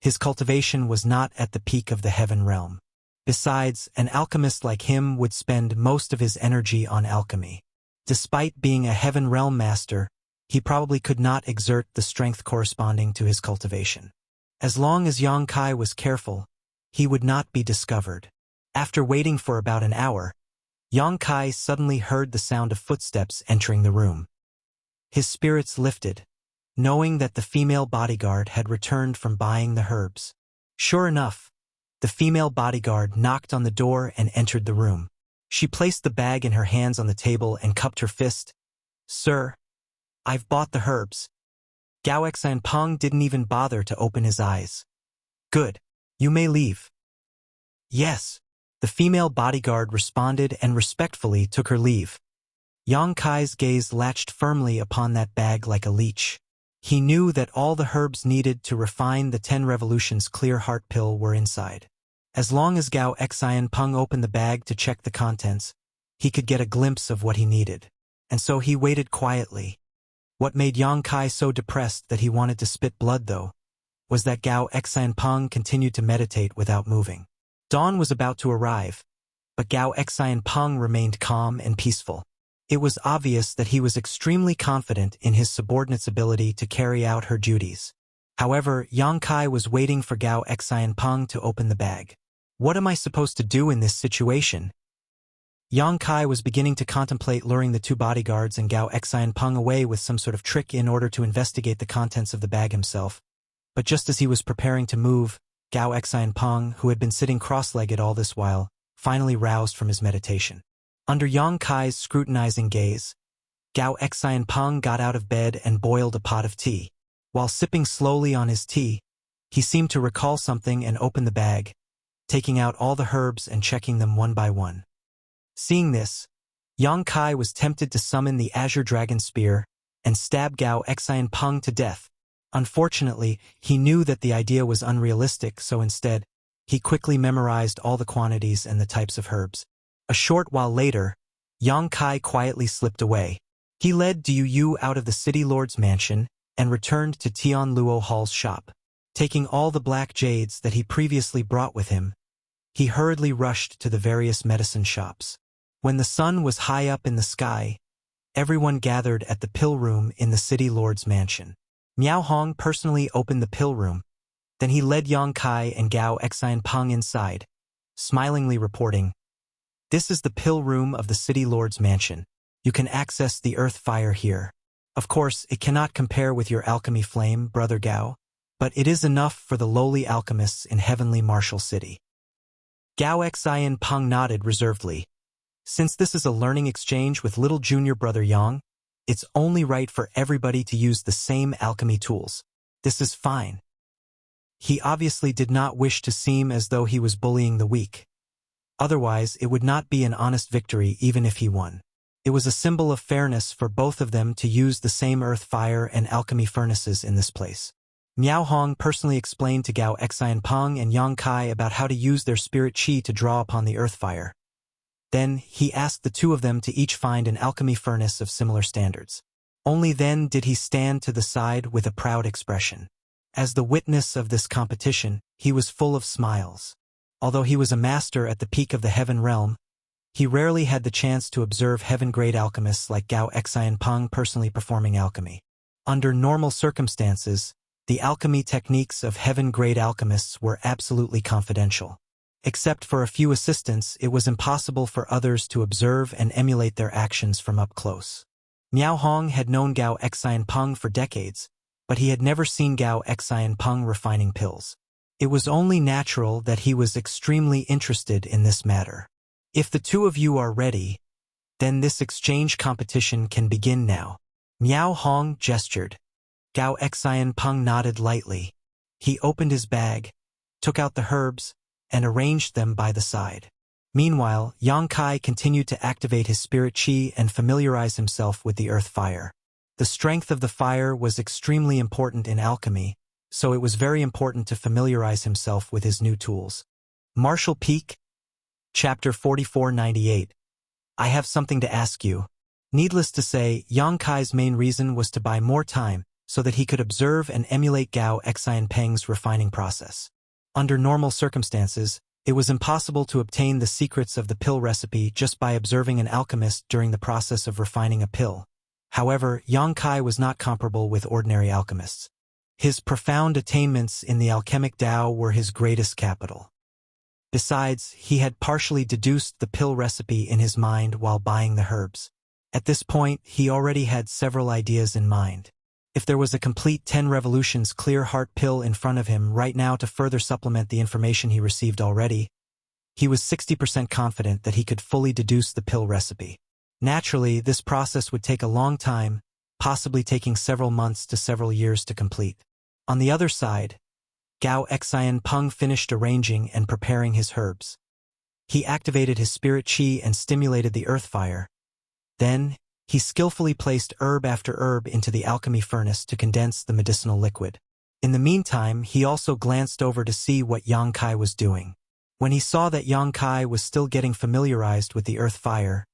his cultivation was not at the peak of the Heaven Realm. Besides, an alchemist like him would spend most of his energy on alchemy. Despite being a Heaven Realm master, he probably could not exert the strength corresponding to his cultivation. As long as Yang Kai was careful, he would not be discovered. After waiting for about an hour, Yang Kai suddenly heard the sound of footsteps entering the room. His spirits lifted, knowing that the female bodyguard had returned from buying the herbs. Sure enough, the female bodyguard knocked on the door and entered the room. She placed the bag in her hands on the table and cupped her fist. "Sir, I've bought the herbs." Gao Xianpeng didn't even bother to open his eyes. "Good. You may leave." "Yes." The female bodyguard responded and respectfully took her leave. Yang Kai's gaze latched firmly upon that bag like a leech. He knew that all the herbs needed to refine the 10 revolutions clear heart pill were inside. As long as Gao Xianpeng opened the bag to check the contents, he could get a glimpse of what he needed. And so he waited quietly. What made Yang Kai so depressed that he wanted to spit blood, though, was that Gao Xianpeng continued to meditate without moving. Dawn was about to arrive, but Gao Xianpeng remained calm and peaceful. It was obvious that he was extremely confident in his subordinate's ability to carry out her duties. However, Yang Kai was waiting for Gao Xianpeng to open the bag. What am I supposed to do in this situation? Yang Kai was beginning to contemplate luring the two bodyguards and Gao Xianpeng away with some sort of trick in order to investigate the contents of the bag himself. But just as he was preparing to move, Gao Xianpeng, who had been sitting cross-legged all this while, finally roused from his meditation. Under Yang Kai's scrutinizing gaze, Gao Xianpeng got out of bed and boiled a pot of tea. While sipping slowly on his tea, he seemed to recall something and opened the bag, taking out all the herbs and checking them one by one. Seeing this, Yang Kai was tempted to summon the Azure Dragon Spear and stab Gao Xianpeng to death. Unfortunately, he knew that the idea was unrealistic, so instead, he quickly memorized all the quantities and the types of herbs. A short while later, Yang Kai quietly slipped away. He led Du Yu out of the city lord's mansion and returned to Tian Luo Hall's shop. Taking all the black jades that he previously brought with him, he hurriedly rushed to the various medicine shops. When the sun was high up in the sky, everyone gathered at the pill room in the city lord's mansion. Miao Hong personally opened the pill room. Then he led Yang Kai and Gao Xianpeng inside, smilingly reporting, "This is the pill room of the city lord's mansion. You can access the earth fire here. Of course, it cannot compare with your alchemy flame, Brother Gao, but it is enough for the lowly alchemists in heavenly martial city." Gao Xianpeng nodded reservedly. Since this is a learning exchange with little junior brother Yang, it's only right for everybody to use the same alchemy tools. This is fine. He obviously did not wish to seem as though he was bullying the weak. Otherwise, it would not be an honest victory even if he won. It was a symbol of fairness for both of them to use the same earth fire and alchemy furnaces in this place. Miao Hong personally explained to Gao Xianpeng and Yang Kai about how to use their spirit qi to draw upon the earth fire. Then, he asked the two of them to each find an alchemy furnace of similar standards. Only then did he stand to the side with a proud expression. As the witness of this competition, he was full of smiles. Although he was a master at the peak of the heaven realm, he rarely had the chance to observe heaven-grade alchemists like Gao Xianpeng personally performing alchemy. Under normal circumstances, the alchemy techniques of heaven-grade alchemists were absolutely confidential. Except for a few assistants, it was impossible for others to observe and emulate their actions from up close. Miao Hong had known Gao Xianpeng for decades, but he had never seen Gao Xianpeng refining pills. It was only natural that he was extremely interested in this matter. If the two of you are ready, then this exchange competition can begin now. Miao Hong gestured. Gao Xianpeng nodded lightly. He opened his bag, took out the herbs, and arranged them by the side. Meanwhile, Yang Kai continued to activate his spirit qi and familiarize himself with the earth fire. The strength of the fire was extremely important in alchemy, so it was very important to familiarize himself with his new tools. Martial Peak, Chapter 4498. I have something to ask you. Needless to say, Yang Kai's main reason was to buy more time so that he could observe and emulate Gao Xianpeng's refining process. Under normal circumstances, it was impossible to obtain the secrets of the pill recipe just by observing an alchemist during the process of refining a pill. However, Yang Kai was not comparable with ordinary alchemists. His profound attainments in the alchemic Tao were his greatest capital. Besides, he had partially deduced the pill recipe in his mind while buying the herbs. At this point, he already had several ideas in mind. If there was a complete 10 revolutions clear heart pill in front of him right now to further supplement the information he received already, he was 60% confident that he could fully deduce the pill recipe. Naturally, this process would take a long time, possibly taking several months to several years to complete. On the other side, Gao Xianpeng finished arranging and preparing his herbs. He activated his spirit qi and stimulated the earth fire. Then, he skillfully placed herb after herb into the alchemy furnace to condense the medicinal liquid. In the meantime, he also glanced over to see what Yang Kai was doing. When he saw that Yang Kai was still getting familiarized with the earth fire,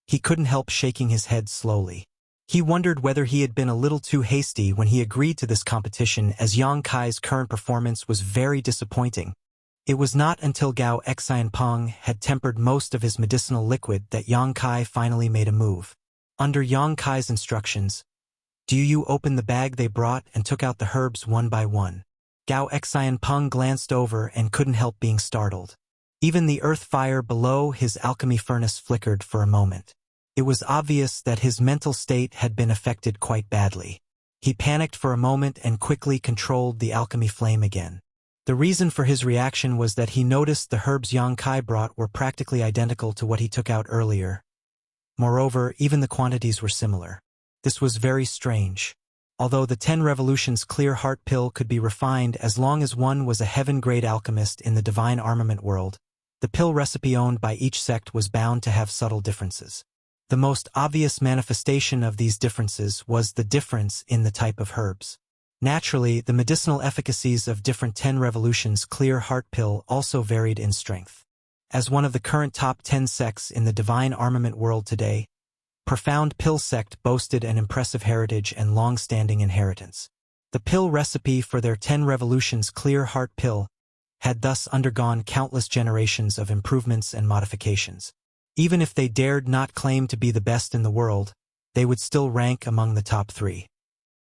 he couldn't help shaking his head slowly. He wondered whether he had been a little too hasty when he agreed to this competition, as Yang Kai's current performance was very disappointing. It was not until Gao Xianpeng had tempered most of his medicinal liquid that Yang Kai finally made a move. Under Yang Kai's instructions, You opened the bag they brought and took out the herbs one by one. Gao Xianpeng glanced over and couldn't help being startled. Even the earth fire below his alchemy furnace flickered for a moment. It was obvious that his mental state had been affected quite badly. He panicked for a moment and quickly controlled the alchemy flame again. The reason for his reaction was that he noticed the herbs Yang Kai brought were practically identical to what he took out earlier. Moreover, even the quantities were similar. This was very strange. Although the 10 Revolutions clear heart pill could be refined as long as one was a heaven-grade alchemist in the divine armament world, the pill recipe owned by each sect was bound to have subtle differences. The most obvious manifestation of these differences was the difference in the type of herbs. Naturally, the medicinal efficacies of different 10 Revolutions clear heart pill also varied in strength. As one of the current top 10 sects in the divine armament world today, Profound Pill Sect boasted an impressive heritage and long-standing inheritance. The pill recipe for their 10 Revolutions clear heart pill had thus undergone countless generations of improvements and modifications. Even if they dared not claim to be the best in the world, they would still rank among the top 3.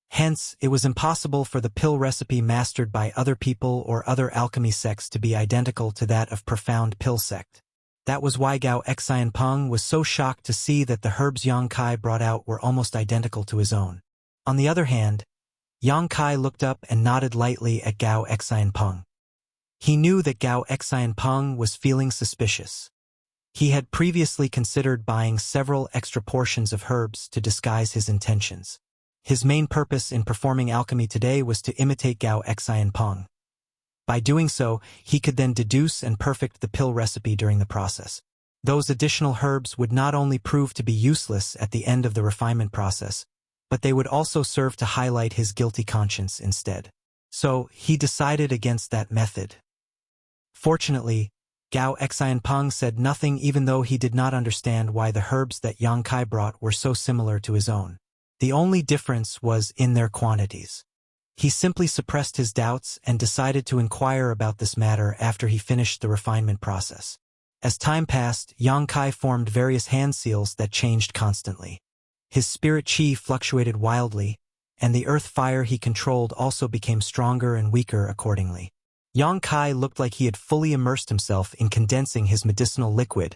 Hence, it was impossible for the pill recipe mastered by other people or other alchemy sects to be identical to that of Profound Pill Sect. That was why Gao Xianpeng was so shocked to see that the herbs Yang Kai brought out were almost identical to his own. On the other hand, Yang Kai looked up and nodded lightly at Gao Xianpeng. He knew that Gao Xianpeng was feeling suspicious. He had previously considered buying several extra portions of herbs to disguise his intentions. His main purpose in performing alchemy today was to imitate Gao Xianpeng. By doing so, he could then deduce and perfect the pill recipe during the process. Those additional herbs would not only prove to be useless at the end of the refinement process, but they would also serve to highlight his guilty conscience instead. So, he decided against that method. Fortunately, Gao Xianpeng said nothing even though he did not understand why the herbs that Yang Kai brought were so similar to his own. The only difference was in their quantities. He simply suppressed his doubts and decided to inquire about this matter after he finished the refinement process. As time passed, Yang Kai formed various hand seals that changed constantly. His spirit chi fluctuated wildly, and the earth fire he controlled also became stronger and weaker accordingly. Yang Kai looked like he had fully immersed himself in condensing his medicinal liquid,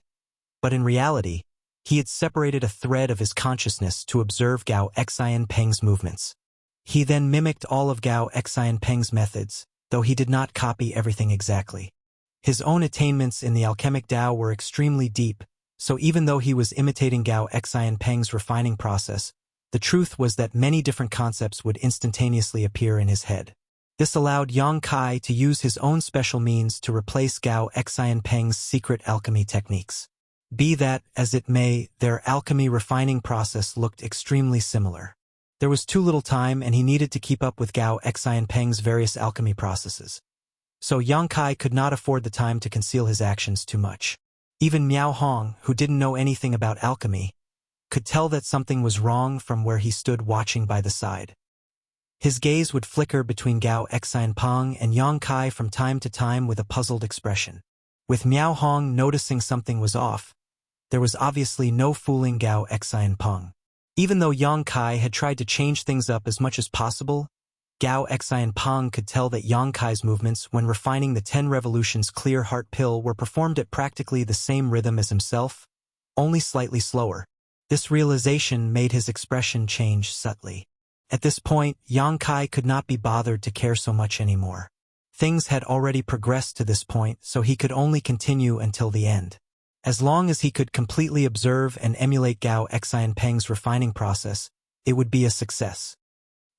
but in reality, he had separated a thread of his consciousness to observe Gao Xianpeng's movements. He then mimicked all of Gao Xianpeng's methods, though he did not copy everything exactly. His own attainments in the alchemic Tao were extremely deep, so even though he was imitating Gao Xianpeng's refining process, the truth was that many different concepts would instantaneously appear in his head. This allowed Yang Kai to use his own special means to replace Gao Xianpeng's secret alchemy techniques. Be that as it may, their alchemy refining process looked extremely similar. There was too little time and he needed to keep up with Gao Xianpeng's various alchemy processes. So Yang Kai could not afford the time to conceal his actions too much. Even Miao Hong, who didn't know anything about alchemy, could tell that something was wrong from where he stood watching by the side. His gaze would flicker between Gao Xianpeng and Yang Kai from time to time with a puzzled expression. With Miao Hong noticing something was off, there was obviously no fooling Gao Xianpeng. Even though Yang Kai had tried to change things up as much as possible, Gao Xianpeng could tell that Yang Kai's movements when refining the 10 Revolutions clear heart pill were performed at practically the same rhythm as himself, only slightly slower. This realization made his expression change subtly. At this point, Yang Kai could not be bothered to care so much anymore. Things had already progressed to this point, so he could only continue until the end. As long as he could completely observe and emulate Gao Xianpeng's refining process, it would be a success.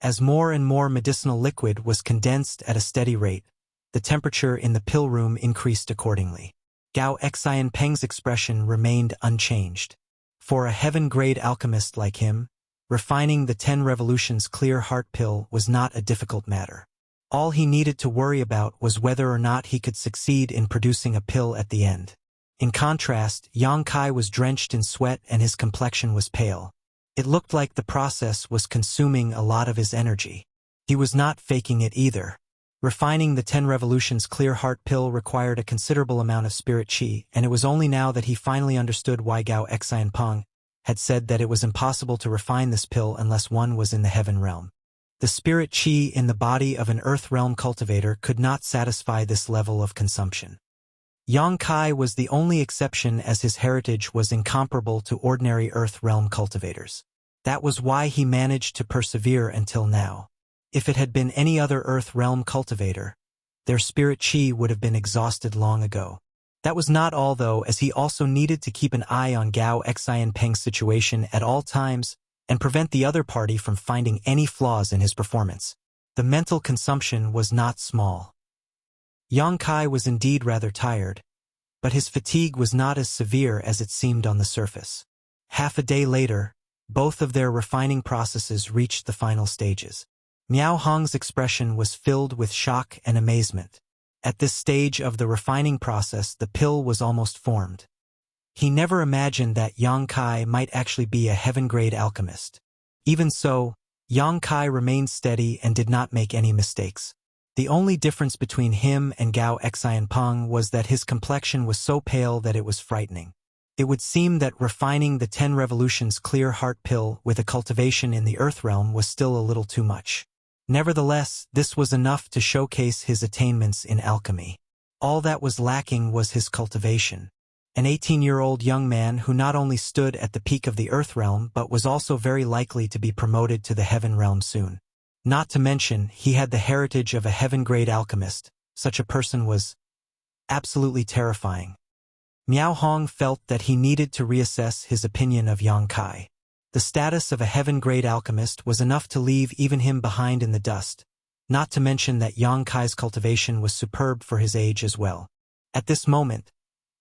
As more and more medicinal liquid was condensed at a steady rate, the temperature in the pill room increased accordingly. Gao Xianpeng's expression remained unchanged. For a heaven-grade alchemist like him, refining the 10 Revolutions clear heart pill was not a difficult matter. All he needed to worry about was whether or not he could succeed in producing a pill at the end. In contrast, Yang Kai was drenched in sweat and his complexion was pale. It looked like the process was consuming a lot of his energy. He was not faking it either. Refining the 10 Revolutions clear heart pill required a considerable amount of spirit chi, and it was only now that he finally understood why Gao Xianpeng had said that it was impossible to refine this pill unless one was in the heaven realm. The spirit qi in the body of an earth realm cultivator could not satisfy this level of consumption. Yang Kai was the only exception, as his heritage was incomparable to ordinary earth realm cultivators. That was why he managed to persevere until now. If it had been any other earth realm cultivator, their spirit qi would have been exhausted long ago. That was not all, though, as he also needed to keep an eye on Gao Xianpeng's situation at all times and prevent the other party from finding any flaws in his performance. The mental consumption was not small. Yang Kai was indeed rather tired, but his fatigue was not as severe as it seemed on the surface. Half a day later, both of their refining processes reached the final stages. Miao Hong's expression was filled with shock and amazement. At this stage of the refining process, the pill was almost formed. He never imagined that Yang Kai might actually be a heaven-grade alchemist. Even so, Yang Kai remained steady and did not make any mistakes. The only difference between him and Gao Xianpeng was that his complexion was so pale that it was frightening. It would seem that refining the 10 revolutions clear heart pill with a cultivation in the earth realm was still a little too much. Nevertheless, this was enough to showcase his attainments in alchemy. All that was lacking was his cultivation. An 18-year-old young man who not only stood at the peak of the earth realm but was also very likely to be promoted to the heaven realm soon. Not to mention, he had the heritage of a heaven-grade alchemist. Such a person was absolutely terrifying. Miao Hong felt that he needed to reassess his opinion of Yang Kai. The status of a heaven-grade alchemist was enough to leave even him behind in the dust, not to mention that Yang Kai's cultivation was superb for his age as well. At this moment,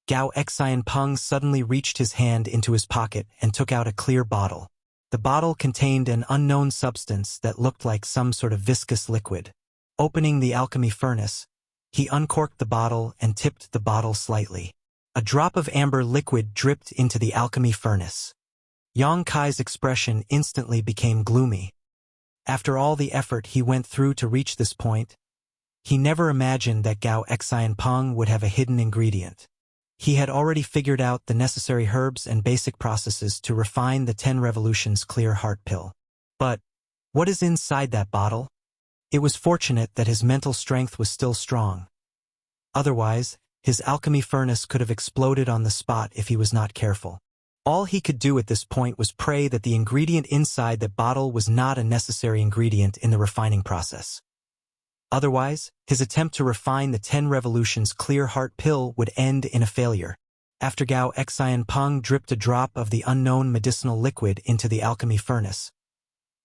Gao Xianpeng suddenly reached his hand into his pocket and took out a clear bottle. The bottle contained an unknown substance that looked like some sort of viscous liquid. Opening the alchemy furnace, he uncorked the bottle and tipped the bottle slightly. A drop of amber liquid dripped into the alchemy furnace. Yang Kai's expression instantly became gloomy. After all the effort he went through to reach this point, he never imagined that Gao Xianpeng would have a hidden ingredient. He had already figured out the necessary herbs and basic processes to refine the 10 revolutions clear heart pill. But what is inside that bottle? It was fortunate that his mental strength was still strong. Otherwise, his alchemy furnace could have exploded on the spot if he was not careful. All he could do at this point was pray that the ingredient inside the bottle was not a necessary ingredient in the refining process. Otherwise, his attempt to refine the 10 revolutions clear heart pill would end in a failure. After Gao Xianpeng dripped a drop of the unknown medicinal liquid into the alchemy furnace,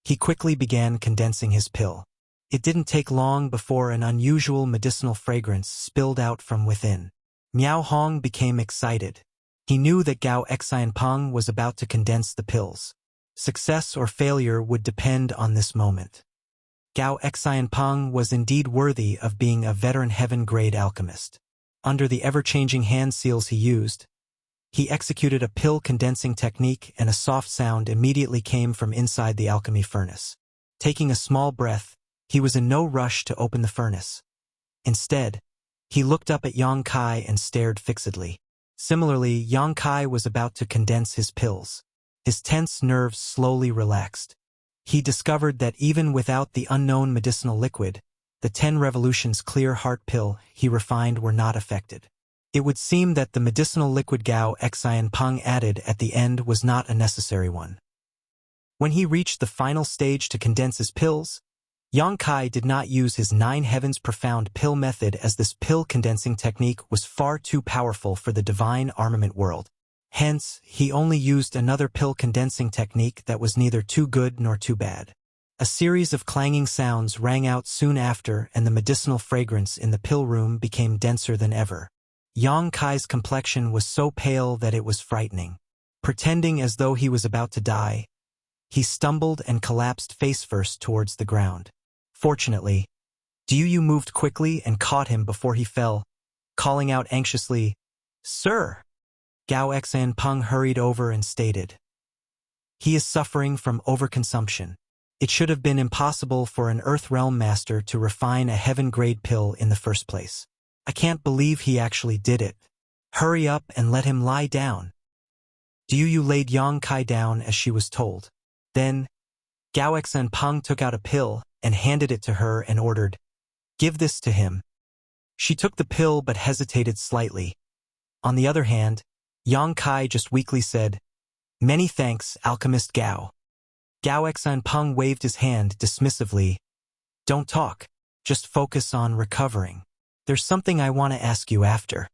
he quickly began condensing his pill. It didn't take long before an unusual medicinal fragrance spilled out from within. Miao Hong became excited. He knew that Gao Xianpeng was about to condense the pills. Success or failure would depend on this moment. Gao Xianpeng was indeed worthy of being a veteran heaven-grade alchemist. Under the ever-changing hand seals he used, he executed a pill-condensing technique, and a soft sound immediately came from inside the alchemy furnace. Taking a small breath, he was in no rush to open the furnace. Instead, he looked up at Yang Kai and stared fixedly. Similarly, Yang Kai was about to condense his pills. His tense nerves slowly relaxed. He discovered that even without the unknown medicinal liquid, the 10 revolutions clear heart pill he refined were not affected. It would seem that the medicinal liquid Gao Xianpeng added at the end was not a necessary one. When he reached the final stage to condense his pills, Yang Kai did not use his 9 heavens profound pill method, as this pill condensing technique was far too powerful for the divine armament world. Hence, he only used another pill condensing technique that was neither too good nor too bad. A series of clanging sounds rang out soon after, and the medicinal fragrance in the pill room became denser than ever. Yang Kai's complexion was so pale that it was frightening. Pretending as though he was about to die, he stumbled and collapsed face first towards the ground. Fortunately, Yu moved quickly and caught him before he fell, calling out anxiously, "Sir!" Gao Xianpeng hurried over and stated, "He is suffering from overconsumption. It should have been impossible for an Earth Realm Master to refine a heaven-grade pill in the first place. I can't believe he actually did it. Hurry up and let him lie down." Yu laid Yang Kai down as she was told. Then, Gao Xinpeng took out a pill and handed it to her and ordered, "Give this to him." She took the pill but hesitated slightly. On the other hand, Yang Kai just weakly said, "Many thanks, Alchemist Gao." Gao Xinpeng waved his hand dismissively. "Don't talk. Just focus on recovering. There's something I want to ask you after."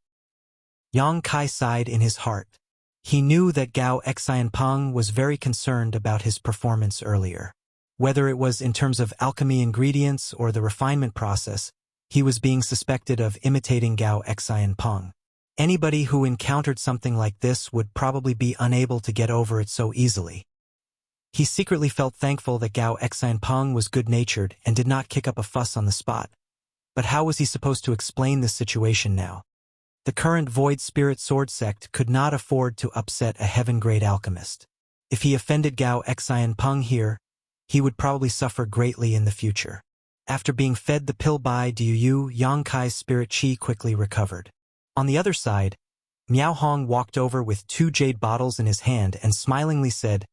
Yang Kai sighed in his heart. He knew that Gao Xinpeng was very concerned about his performance earlier. Whether it was in terms of alchemy ingredients or the refinement process, he was being suspected of imitating Gao Xinpeng. Anybody who encountered something like this would probably be unable to get over it so easily. He secretly felt thankful that Gao Xinpeng was good-natured and did not kick up a fuss on the spot. But how was he supposed to explain this situation now? The current Void Spirit Sword sect could not afford to upset a heaven-grade alchemist. If he offended Gao Xinpeng here, he would probably suffer greatly in the future. After being fed the pill by Yu, Yang Kai's spirit chi quickly recovered. On the other side, Miao Hong walked over with 2 jade bottles in his hand and smilingly said,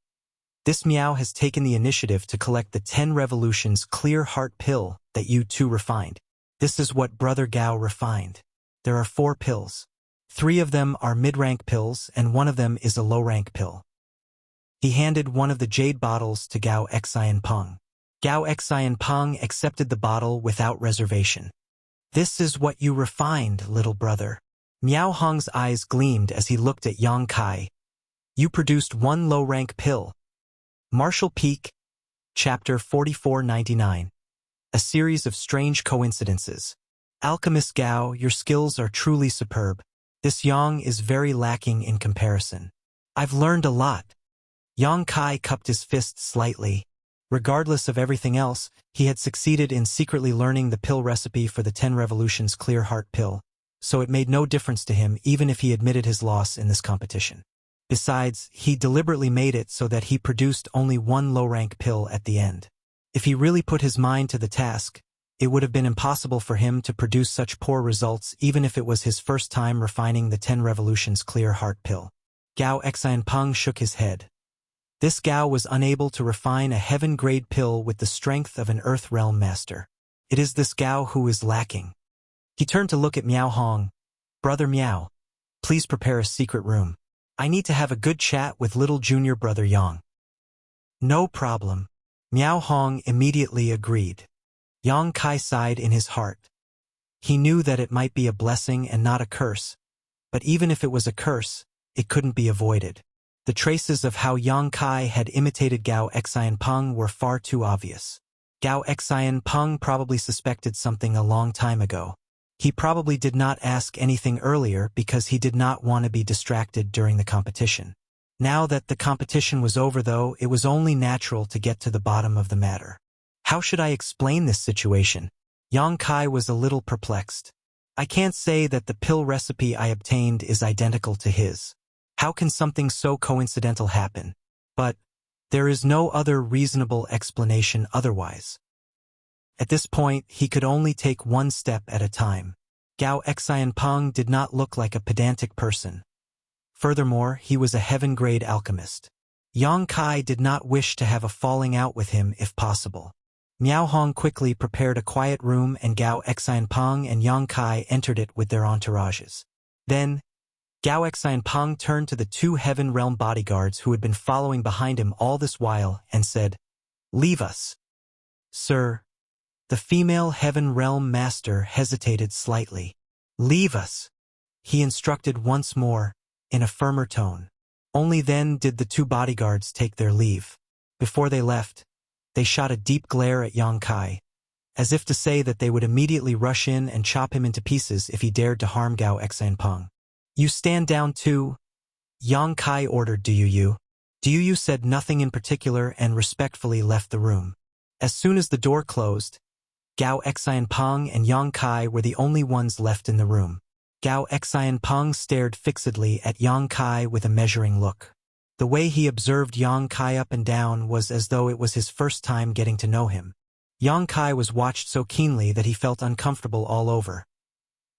"This Miao has taken the initiative to collect the 10 revolutions clear heart pill that you 2 refined. This is what Brother Gao refined. There are 4 pills. 3 of them are mid-rank pills and 1 of them is a low-rank pill." He handed one of the jade bottles to Gao Xinpeng. Gao Xinpeng accepted the bottle without reservation. "This is what you refined, little brother." Miao Hong's eyes gleamed as he looked at Yang Kai. "You produced 1 low-rank pill." Martial Peak, Chapter 4499. A series of strange coincidences. Alchemist Gao, your skills are truly superb. This Yang is very lacking in comparison. I've learned a lot. Yang Kai cupped his fists slightly. Regardless of everything else, he had succeeded in secretly learning the pill recipe for the 10 revolutions clear heart pill, so it made no difference to him even if he admitted his loss in this competition. Besides, he deliberately made it so that he produced only 1 low-rank pill at the end. If he really put his mind to the task, it would have been impossible for him to produce such poor results even if it was his first time refining the 10 revolutions clear heart pill. Gao Xinpeng shook his head. This Gao was unable to refine a heaven-grade pill with the strength of an Earth Realm master. It is this Gao who is lacking. He turned to look at Miao Hong. "Brother Miao, please prepare a secret room. I need to have a good chat with little junior brother Yang." "No problem." Miao Hong immediately agreed. Yang Kai sighed in his heart. He knew that it might be a blessing and not a curse, but even if it was a curse, it couldn't be avoided. The traces of how Yang Kai had imitated Gao Xinpeng were far too obvious. Gao Xinpeng probably suspected something a long time ago. He probably did not ask anything earlier because he did not want to be distracted during the competition. Now that the competition was over though, it was only natural to get to the bottom of the matter. How should I explain this situation? Yang Kai was a little perplexed. I can't say that the pill recipe I obtained is identical to his. How can something so coincidental happen? But there is no other reasonable explanation otherwise. At this point, he could only take 1 step at a time. Gao Xinpeng did not look like a pedantic person. Furthermore, he was a heaven-grade alchemist. Yang Kai did not wish to have a falling out with him if possible. Miao Hong quickly prepared a quiet room and Gao Xinpeng and Yang Kai entered it with their entourages. Then, Gao Xinpeng turned to the 2 Heaven Realm bodyguards who had been following behind him all this while and said, "Leave us." "Sir." The female Heaven Realm master hesitated slightly. "Leave us," he instructed once more, in a firmer tone. Only then did the 2 bodyguards take their leave. Before they left, they shot a deep glare at Yang Kai, as if to say that they would immediately rush in and chop him into pieces if he dared to harm Gao Xinpeng. "You stand down too," Yang Kai ordered Yu. Yu said nothing in particular and respectfully left the room. As soon as the door closed, Gao Xinpeng and Yang Kai were the only ones left in the room. Gao Xinpeng stared fixedly at Yang Kai with a measuring look. The way he observed Yang Kai up and down was as though it was his first time getting to know him. Yang Kai was watched so keenly that he felt uncomfortable all over.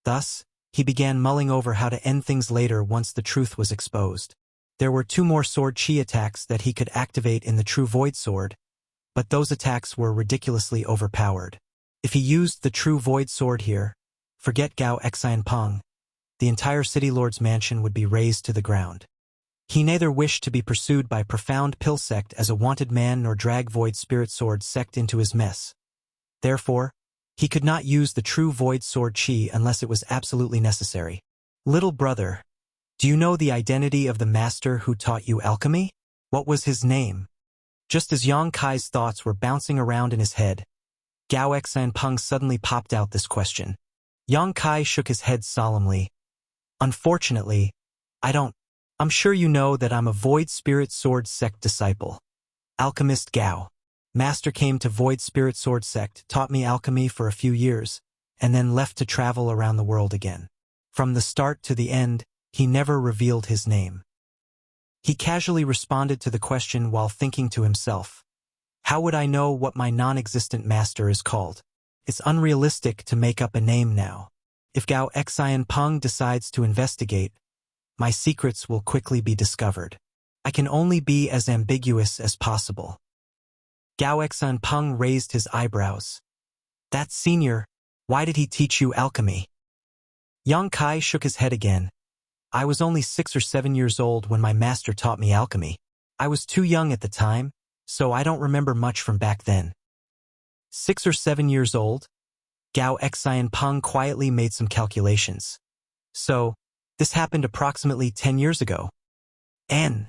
Thus, he began mulling over how to end things later once the truth was exposed. There were 2 more sword chi attacks that he could activate in the True Void Sword, but those attacks were ridiculously overpowered. If he used the True Void Sword here, forget Gao Xianpeng, the entire City Lord's mansion would be razed to the ground. He neither wished to be pursued by Profound Pill Sect as a wanted man nor drag Void Spirit Sword Sect into his mess. Therefore, he could not use the True Void Sword Chi unless it was absolutely necessary. Little brother, do you know the identity of the master who taught you alchemy? What was his name? Just as Yang Kai's thoughts were bouncing around in his head, Gao Xianpeng suddenly popped out this question. Yang Kai shook his head solemnly. Unfortunately, I'm sure you know that I'm a Void Spirit Sword Sect disciple. Alchemist Gao. Master came to Void Spirit Sword Sect, taught me alchemy for a few years, and then left to travel around the world again. From the start to the end, he never revealed his name. He casually responded to the question while thinking to himself, how would I know what my non-existent master is called? It's unrealistic to make up a name now. If Gao Xianpeng decides to investigate, my secrets will quickly be discovered. I can only be as ambiguous as possible. Gao Xianpeng raised his eyebrows. That senior, why did he teach you alchemy? Yang Kai shook his head again. I was only 6 or 7 years old when my master taught me alchemy. I was too young at the time, so I don't remember much from back then. 6 or 7 years old? Gao Xianpeng quietly made some calculations. So, this happened approximately 10 years ago. And,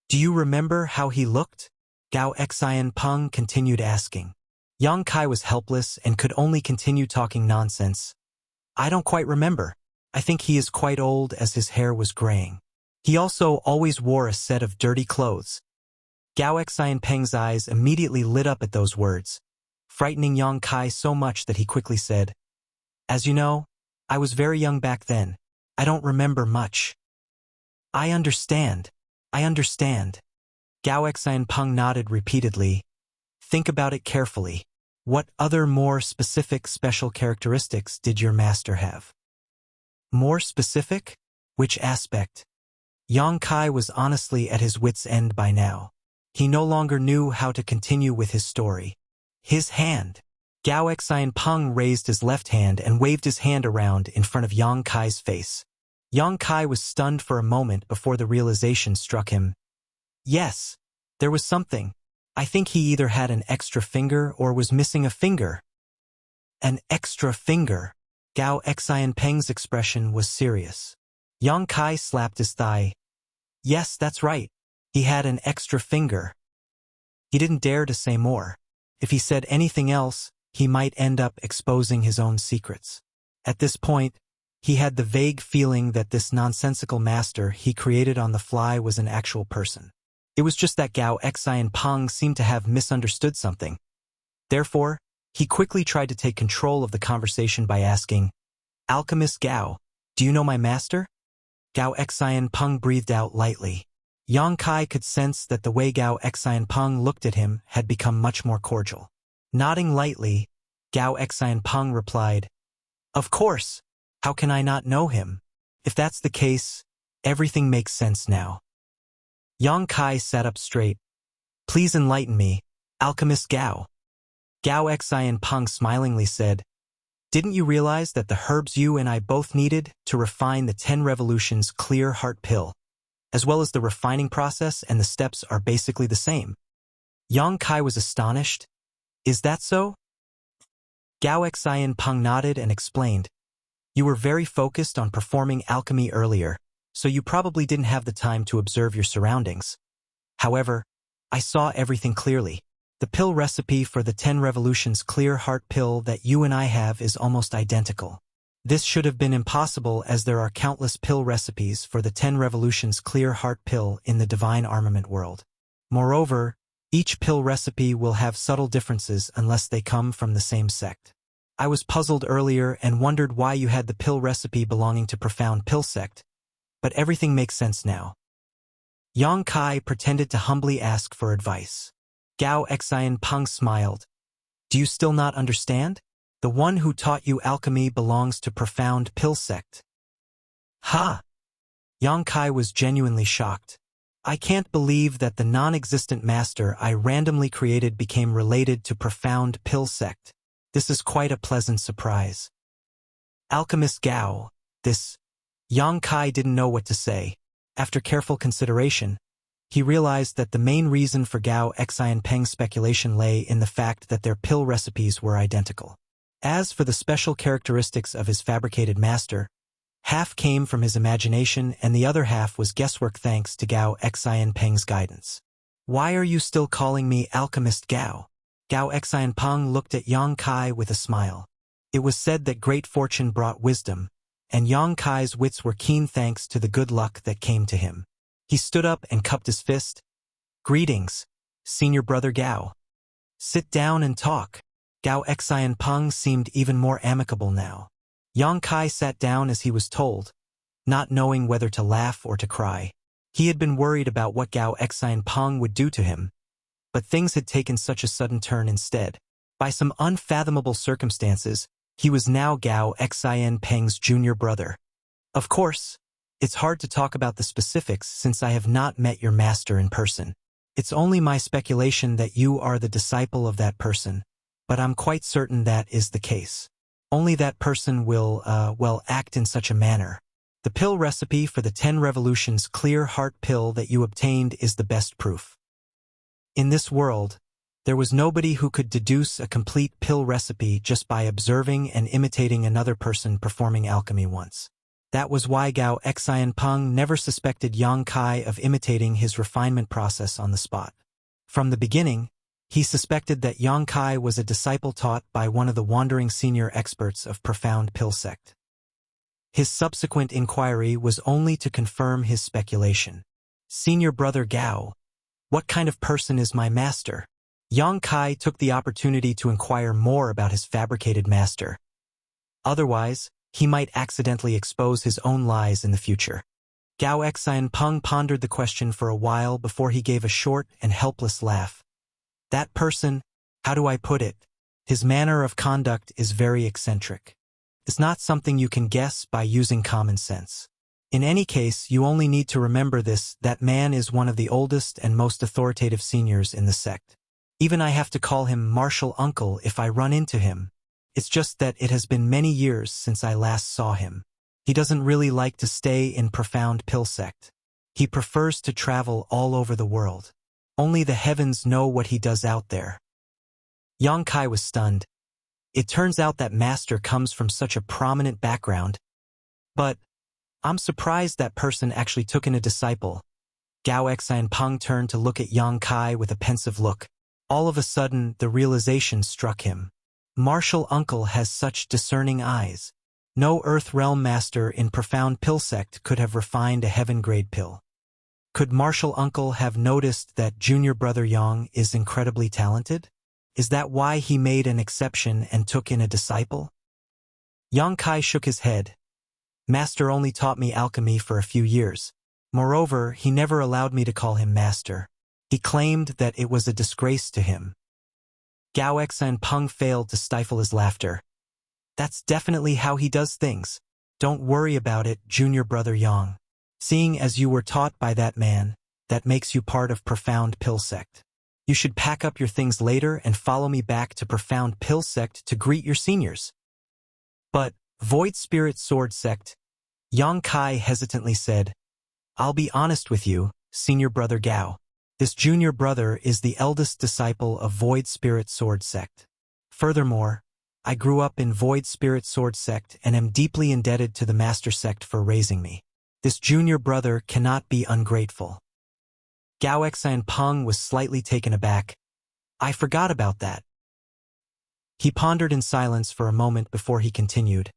do you remember how he looked? Gao Xianpeng continued asking. Yang Kai was helpless and could only continue talking nonsense. I don't quite remember. I think he is quite old as his hair was graying. He also always wore a set of dirty clothes. Gao Xianpeng's eyes immediately lit up at those words, frightening Yang Kai so much that he quickly said, as you know, I was very young back then. I don't remember much. I understand. Gao Xianpeng nodded repeatedly. Think about it carefully. What other more specific special characteristics did your master have? More specific? Which aspect? Yang Kai was honestly at his wits' end by now. He no longer knew how to continue with his story. His hand. Gao Xianpeng raised his left hand and waved his hand around in front of Yang Kai's face. Yang Kai was stunned for a moment before the realization struck him. Yes, there was something. I think he either had an extra finger or was missing a finger. An extra finger. Gao Xianpeng's expression was serious. Yang Kai slapped his thigh. Yes, that's right. He had an extra finger. He didn't dare to say more. If he said anything else, he might end up exposing his own secrets. At this point, he had the vague feeling that this nonsensical master he created on the fly was an actual person. It was just that Gao Xianpeng seemed to have misunderstood something. Therefore, he quickly tried to take control of the conversation by asking, Alchemist Gao, do you know my master? Gao Xianpeng breathed out lightly. Yang Kai could sense that the way Gao Xianpeng looked at him had become much more cordial. Nodding lightly, Gao Xianpeng replied, Of course, how can I not know him? If that's the case, everything makes sense now. Yang Kai sat up straight. Please enlighten me, Alchemist Gao. Gao Xianpeng smilingly said, Didn't you realize that the herbs you and I both needed to refine the 10 Revolutions Clear Heart Pill, as well as the refining process and the steps are basically the same? Yang Kai was astonished. Is that so? Gao Xianpeng nodded and explained, You were very focused on performing alchemy earlier, so you probably didn't have the time to observe your surroundings. However, I saw everything clearly. The pill recipe for the 10 Revolutions Clear Heart Pill that you and I have is almost identical. This should have been impossible as there are countless pill recipes for the 10 Revolutions Clear Heart Pill in the Divine Armament world. Moreover, each pill recipe will have subtle differences unless they come from the same sect. I was puzzled earlier and wondered why you had the pill recipe belonging to Profound Pill Sect, but everything makes sense now. Yang Kai pretended to humbly ask for advice. Gao Xianpeng smiled. Do you still not understand? The one who taught you alchemy belongs to Profound Pill Sect. Ha! Yang Kai was genuinely shocked. I can't believe that the non-existent master I randomly created became related to profound pill sect. This is quite a pleasant surprise. Alchemist Gao, this Yang Kai didn't know what to say. After careful consideration, he realized that the main reason for Gao Xian Peng's speculation lay in the fact that their pill recipes were identical. As for the special characteristics of his fabricated master, half came from his imagination and the other half was guesswork thanks to Gao Xian Peng's guidance. Why are you still calling me Alchemist Gao? Gao Xian Peng looked at Yang Kai with a smile. It was said that great fortune brought wisdom, and Yang Kai's wits were keen thanks to the good luck that came to him. He stood up and cupped his fist. Greetings, senior brother Gao. Sit down and talk. Gao Xian Peng seemed even more amicable now. Yang Kai sat down as he was told, not knowing whether to laugh or to cry. He had been worried about what Gao Xian Peng would do to him, but things had taken such a sudden turn instead. By some unfathomable circumstances, he was now Gao Xian Peng's junior brother. Of course, it's hard to talk about the specifics since I have not met your master in person. It's only my speculation that you are the disciple of that person, but I'm quite certain that is the case. Only that person will, act in such a manner. The pill recipe for the 10 Revolutions Clear Heart pill that you obtained is the best proof. In this world, there was nobody who could deduce a complete pill recipe just by observing and imitating another person performing alchemy once. That was why Gao Xian Peng never suspected Yang Kai of imitating his refinement process on the spot. From the beginning, he suspected that Yang Kai was a disciple taught by one of the wandering senior experts of profound pill sect. His subsequent inquiry was only to confirm his speculation. Senior brother Gao, what kind of person is my master? Yang Kai took the opportunity to inquire more about his fabricated master. Otherwise, he might accidentally expose his own lies in the future. Gao Xian Peng pondered the question for a while before he gave a short and helpless laugh. That person, how do I put it? His manner of conduct is very eccentric. It's not something you can guess by using common sense. In any case, you only need to remember this: that man is one of the oldest and most authoritative seniors in the sect. Even I have to call him martial uncle if I run into him. It's just that it has been many years since I last saw him. He doesn't really like to stay in profound pill sect. He prefers to travel all over the world. Only the heavens know what he does out there. Yang Kai was stunned. It turns out that master comes from such a prominent background. But I'm surprised that person actually took in a disciple. Gao Xian Peng turned to look at Yang Kai with a pensive look. All of a sudden, the realization struck him. Martial uncle has such discerning eyes. No Earth Realm master in profound pill sect could have refined a heaven-grade pill. Could martial uncle have noticed that junior brother Yang is incredibly talented? Is that why he made an exception and took in a disciple? Yang Kai shook his head. Master only taught me alchemy for a few years. Moreover, he never allowed me to call him master. He claimed that it was a disgrace to him. Gao Xian Peng failed to stifle his laughter. That's definitely how he does things. Don't worry about it, junior brother Yang. Seeing as you were taught by that man, that makes you part of profound pill sect. You should pack up your things later and follow me back to profound pill sect to greet your seniors. But, Void Spirit Sword sect, Yang Kai hesitantly said, I'll be honest with you, senior brother Gao. This junior brother is the eldest disciple of Void Spirit Sword sect. Furthermore, I grew up in Void Spirit Sword sect and am deeply indebted to the master sect for raising me. This junior brother cannot be ungrateful. Gao Xian Peng was slightly taken aback. I forgot about that. He pondered in silence for a moment before he continued.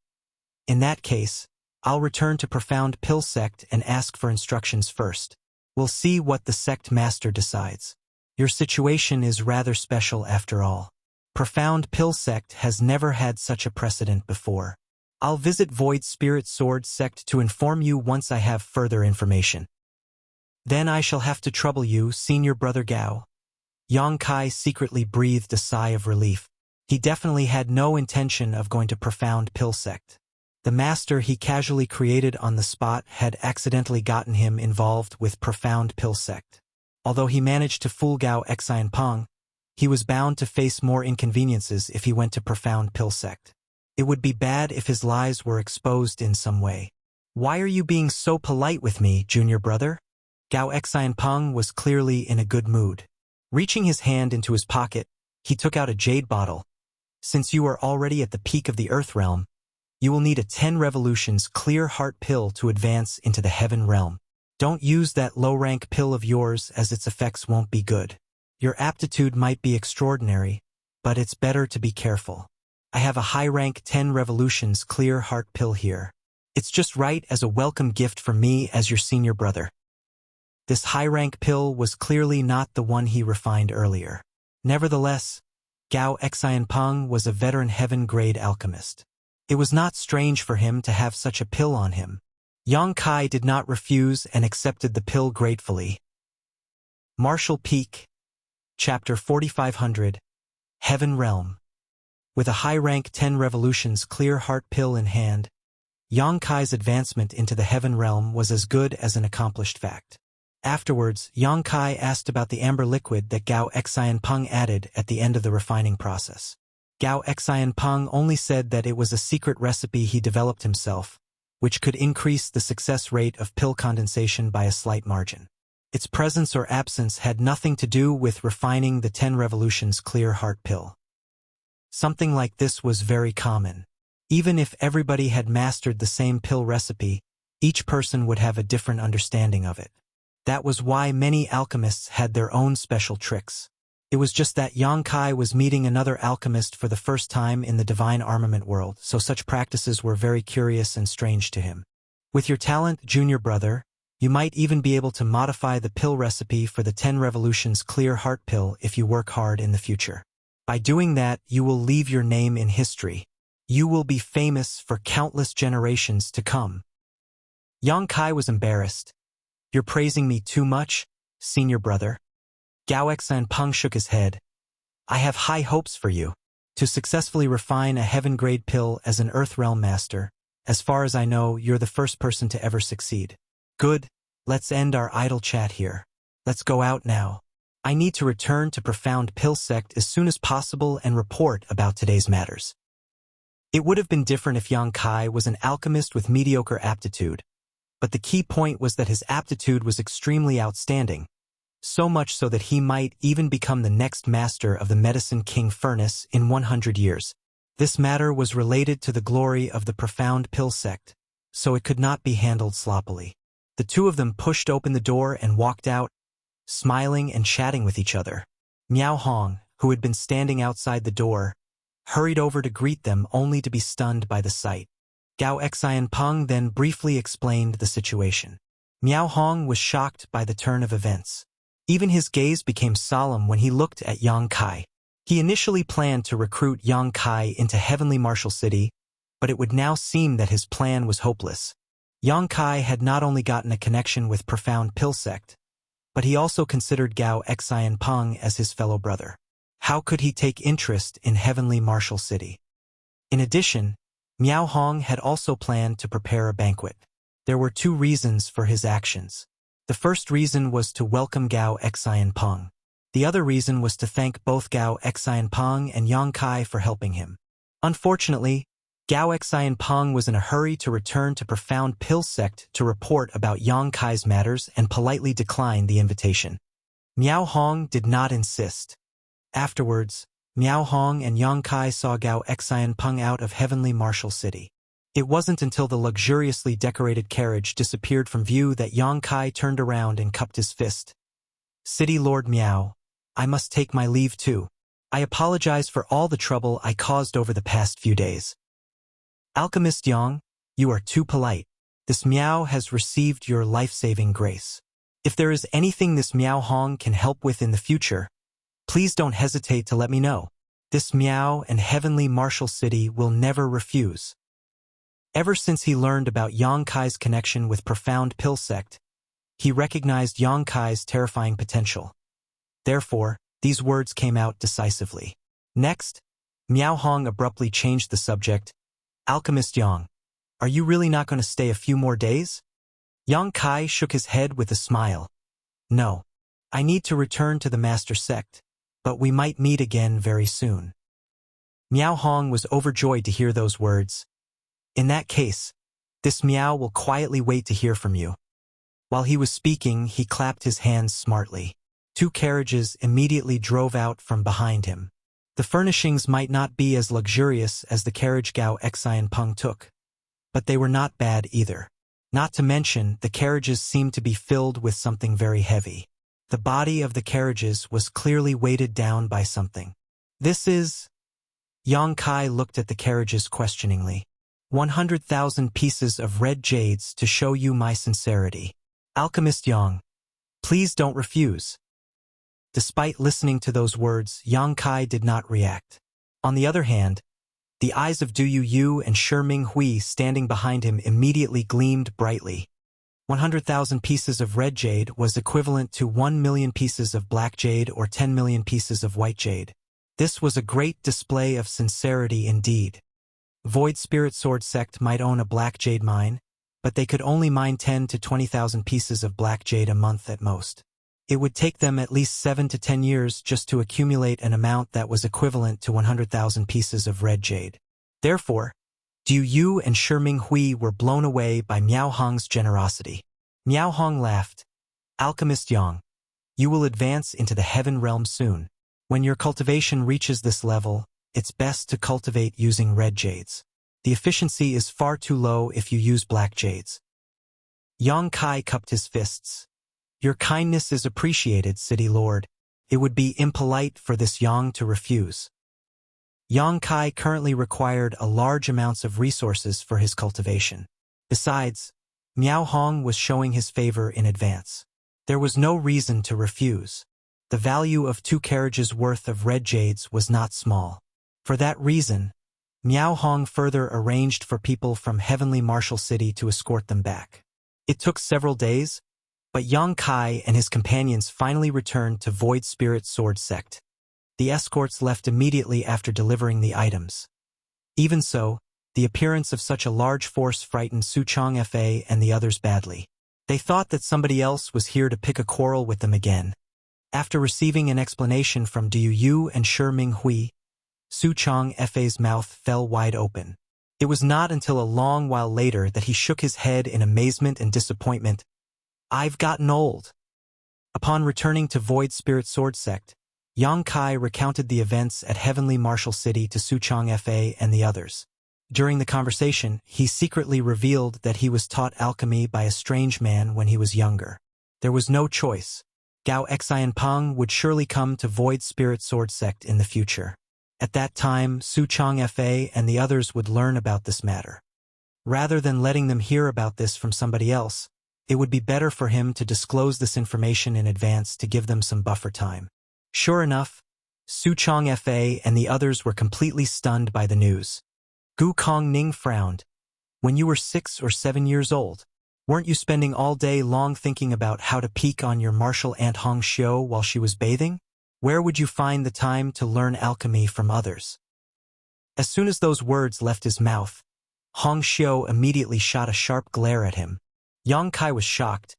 In that case, I'll return to profound pill sect and ask for instructions first. We'll see what the sect master decides. Your situation is rather special after all. Profound pill sect has never had such a precedent before. I'll visit Void Spirit Sword sect to inform you once I have further information. Then I shall have to trouble you, senior brother Gao. Yang Kai secretly breathed a sigh of relief. He definitely had no intention of going to profound pill sect. The master he casually created on the spot had accidentally gotten him involved with profound pill sect. Although he managed to fool Gao Xianpeng, he was bound to face more inconveniences if he went to profound pill sect. It would be bad if his lies were exposed in some way. Why are you being so polite with me, junior brother? Gao Xianpeng was clearly in a good mood. Reaching his hand into his pocket, he took out a jade bottle. Since you are already at the peak of the Earth realm, you will need a 10 revolutions clear heart pill to advance into the heaven realm. Don't use that low-rank pill of yours as its effects won't be good. Your aptitude might be extraordinary, but it's better to be careful. I have a high-rank 10 revolutions clear heart pill here. It's just right as a welcome gift from me as your senior brother. This high-rank pill was clearly not the one he refined earlier. Nevertheless, Gao Xianpeng was a veteran heaven-grade alchemist. It was not strange for him to have such a pill on him. Yang Kai did not refuse and accepted the pill gratefully. Martial Peak, Chapter 4500, Heaven Realm. With a high-rank 10 revolutions clear heart pill in hand, Yang Kai's advancement into the Heaven Realm was as good as an accomplished fact. Afterwards, Yang Kai asked about the amber liquid that Gao Xianpeng added at the end of the refining process. Gao Xianpeng only said that it was a secret recipe he developed himself, which could increase the success rate of pill condensation by a slight margin. Its presence or absence had nothing to do with refining the 10 revolutions clear heart pill. Something like this was very common. Even if everybody had mastered the same pill recipe, each person would have a different understanding of it. That was why many alchemists had their own special tricks. It was just that Yang Kai was meeting another alchemist for the first time in the divine armament world, so such practices were very curious and strange to him. With your talent, junior brother, you might even be able to modify the pill recipe for the 10 revolutions clear heart pill if you work hard in the future. By doing that, you will leave your name in history. You will be famous for countless generations to come. Yang Kai was embarrassed. You're praising me too much, senior brother. Gao Xianpeng shook his head. I have high hopes for you. To successfully refine a heaven-grade pill as an Earth Realm master, as far as I know, you're the first person to ever succeed. Good, let's end our idle chat here. Let's go out now. I need to return to Profound Pill Sect as soon as possible and report about today's matters. It would have been different if Yang Kai was an alchemist with mediocre aptitude, but the key point was that his aptitude was extremely outstanding. So much so that he might even become the next master of the Medicine King Furnace in 100 years. This matter was related to the glory of the Profound Pill Sect, so it could not be handled sloppily. The two of them pushed open the door and walked out, smiling and chatting with each other. Miao Hong, who had been standing outside the door, hurried over to greet them only to be stunned by the sight. Gao Xianpeng then briefly explained the situation. Miao Hong was shocked by the turn of events. Even his gaze became solemn when he looked at Yang Kai. He initially planned to recruit Yang Kai into Heavenly Martial City, but it would now seem that his plan was hopeless. Yang Kai had not only gotten a connection with Profound Pill Sect, but he also considered Gao Xianpeng as his fellow brother. How could he take interest in Heavenly Martial City? In addition, Miao Hong had also planned to prepare a banquet. There were two reasons for his actions. The first reason was to welcome Gao Xianpeng. The other reason was to thank both Gao Xianpeng and Yang Kai for helping him. Unfortunately, Gao Xianpeng was in a hurry to return to Profound Pill Sect to report about Yang Kai's matters and politely declined the invitation. Miao Hong did not insist. Afterwards, Miao Hong and Yang Kai saw Gao Xianpeng out of Heavenly Martial City. It wasn't until the luxuriously decorated carriage disappeared from view that Yang Kai turned around and cupped his fist. City Lord Miao, I must take my leave too. I apologize for all the trouble I caused over the past few days. Alchemist Yang, you are too polite. This Miao has received your life-saving grace. If there is anything this Miao Hong can help with in the future, please don't hesitate to let me know. This Miao and Heavenly Martial City will never refuse. Ever since he learned about Yang Kai's connection with Profound Pill Sect, he recognized Yang Kai's terrifying potential. Therefore, these words came out decisively. Next, Miao Hong abruptly changed the subject. Alchemist Yang, Are you really not going to stay a few more days? Yang Kai shook his head with a smile. No. I need to return to the master sect, but we might meet again very soon. Miao Hong was overjoyed to hear those words. In that case, this Miao will quietly wait to hear from you. While he was speaking, he clapped his hands smartly. 2 carriages immediately drove out from behind him. The furnishings might not be as luxurious as the carriage Gao Xian Peng took, but they were not bad either. Not to mention, the carriages seemed to be filled with something very heavy. The body of the carriages was clearly weighted down by something. This is... Yang Kai looked at the carriages questioningly. 100,000 pieces of red jades to show you my sincerity. Alchemist Yang, please don't refuse. Despite listening to those words, Yang Kai did not react. On the other hand, the eyes of Du Yu and Shi Ming Hui standing behind him immediately gleamed brightly. 100,000 pieces of red jade was equivalent to 1 million pieces of black jade or 10 million pieces of white jade. This was a great display of sincerity indeed. Void Spirit Sword Sect might own a black jade mine, but they could only mine 10 to 20,000 pieces of black jade a month at most. It would take them at least 7 to 10 years just to accumulate an amount that was equivalent to 100,000 pieces of red jade. Therefore, Du Yu and Shi Ming Hui were blown away by Miao Hong's generosity. Miao Hong laughed. Alchemist Yang, you will advance into the heaven realm soon. When your cultivation reaches this level, it's best to cultivate using red jades. The efficiency is far too low if you use black jades. Yang Kai cupped his fists. Your kindness is appreciated, City Lord. It would be impolite for this Yang to refuse. Yang Kai currently required a large amounts of resources for his cultivation. Besides, Miao Hong was showing his favor in advance. There was no reason to refuse. The value of 2 carriages worth of red jades was not small. For that reason, Miao Hong further arranged for people from Heavenly Martial City to escort them back. It took several days, but Yang Kai and his companions finally returned to Void Spirit Sword Sect. The escorts left immediately after delivering the items. Even so, the appearance of such a large force frightened Su Chong Fa and the others badly. They thought that somebody else was here to pick a quarrel with them again. After receiving an explanation from Du Yu and Shi Ming Hui, Su Chong Fa's mouth fell wide open. It was not until a long while later that he shook his head in amazement and disappointment. I've gotten old. Upon returning to Void Spirit Sword Sect, Yang Kai recounted the events at Heavenly Martial City to Su Chong Fa and the others. During the conversation, he secretly revealed that he was taught alchemy by a strange man when he was younger. There was no choice. Gao Xian Peng would surely come to Void Spirit Sword Sect in the future. At that time, Su Chong Fa and the others would learn about this matter. Rather than letting them hear about this from somebody else, it would be better for him to disclose this information in advance to give them some buffer time. Sure enough, Su Chong Fa and the others were completely stunned by the news. Gu Kong Ning frowned. When you were 6 or 7 years old, weren't you spending all day long thinking about how to peek on your martial aunt Hong Xiu while she was bathing? Where would you find the time to learn alchemy from others? As soon as those words left his mouth, Hong Xiu immediately shot a sharp glare at him. Yang Kai was shocked.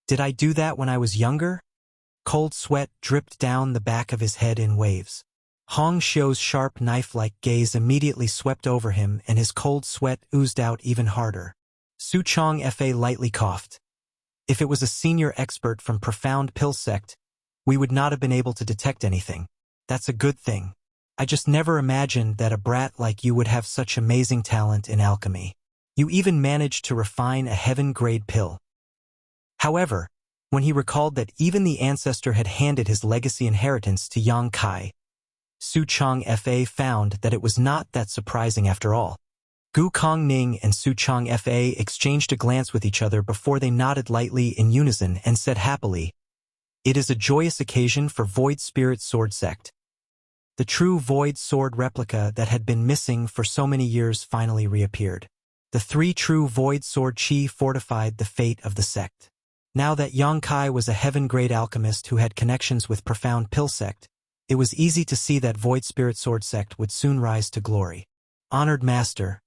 Did I do that when I was younger? Cold sweat dripped down the back of his head in waves. Hong Xiu's sharp knife-like gaze immediately swept over him and his cold sweat oozed out even harder. Su Chong Fa lightly coughed. If it was a senior expert from Profound Pill Sect, we would not have been able to detect anything. That's a good thing. I just never imagined that a brat like you would have such amazing talent in alchemy. You even managed to refine a heaven-grade pill. However, when he recalled that even the ancestor had handed his legacy inheritance to Yang Kai, Su Chong Fa found that it was not that surprising after all. Gu Kong Ning and Su Chong Fa exchanged a glance with each other before they nodded lightly in unison and said happily, "It is a joyous occasion for Void Spirit Sword Sect." The true Void Sword replica that had been missing for so many years finally reappeared. The 3 true Void Sword Chi fortified the fate of the sect. Now that Yang Kai was a heaven-grade alchemist who had connections with Profound Pill Sect, it was easy to see that Void Spirit Sword Sect would soon rise to glory. Honored Master,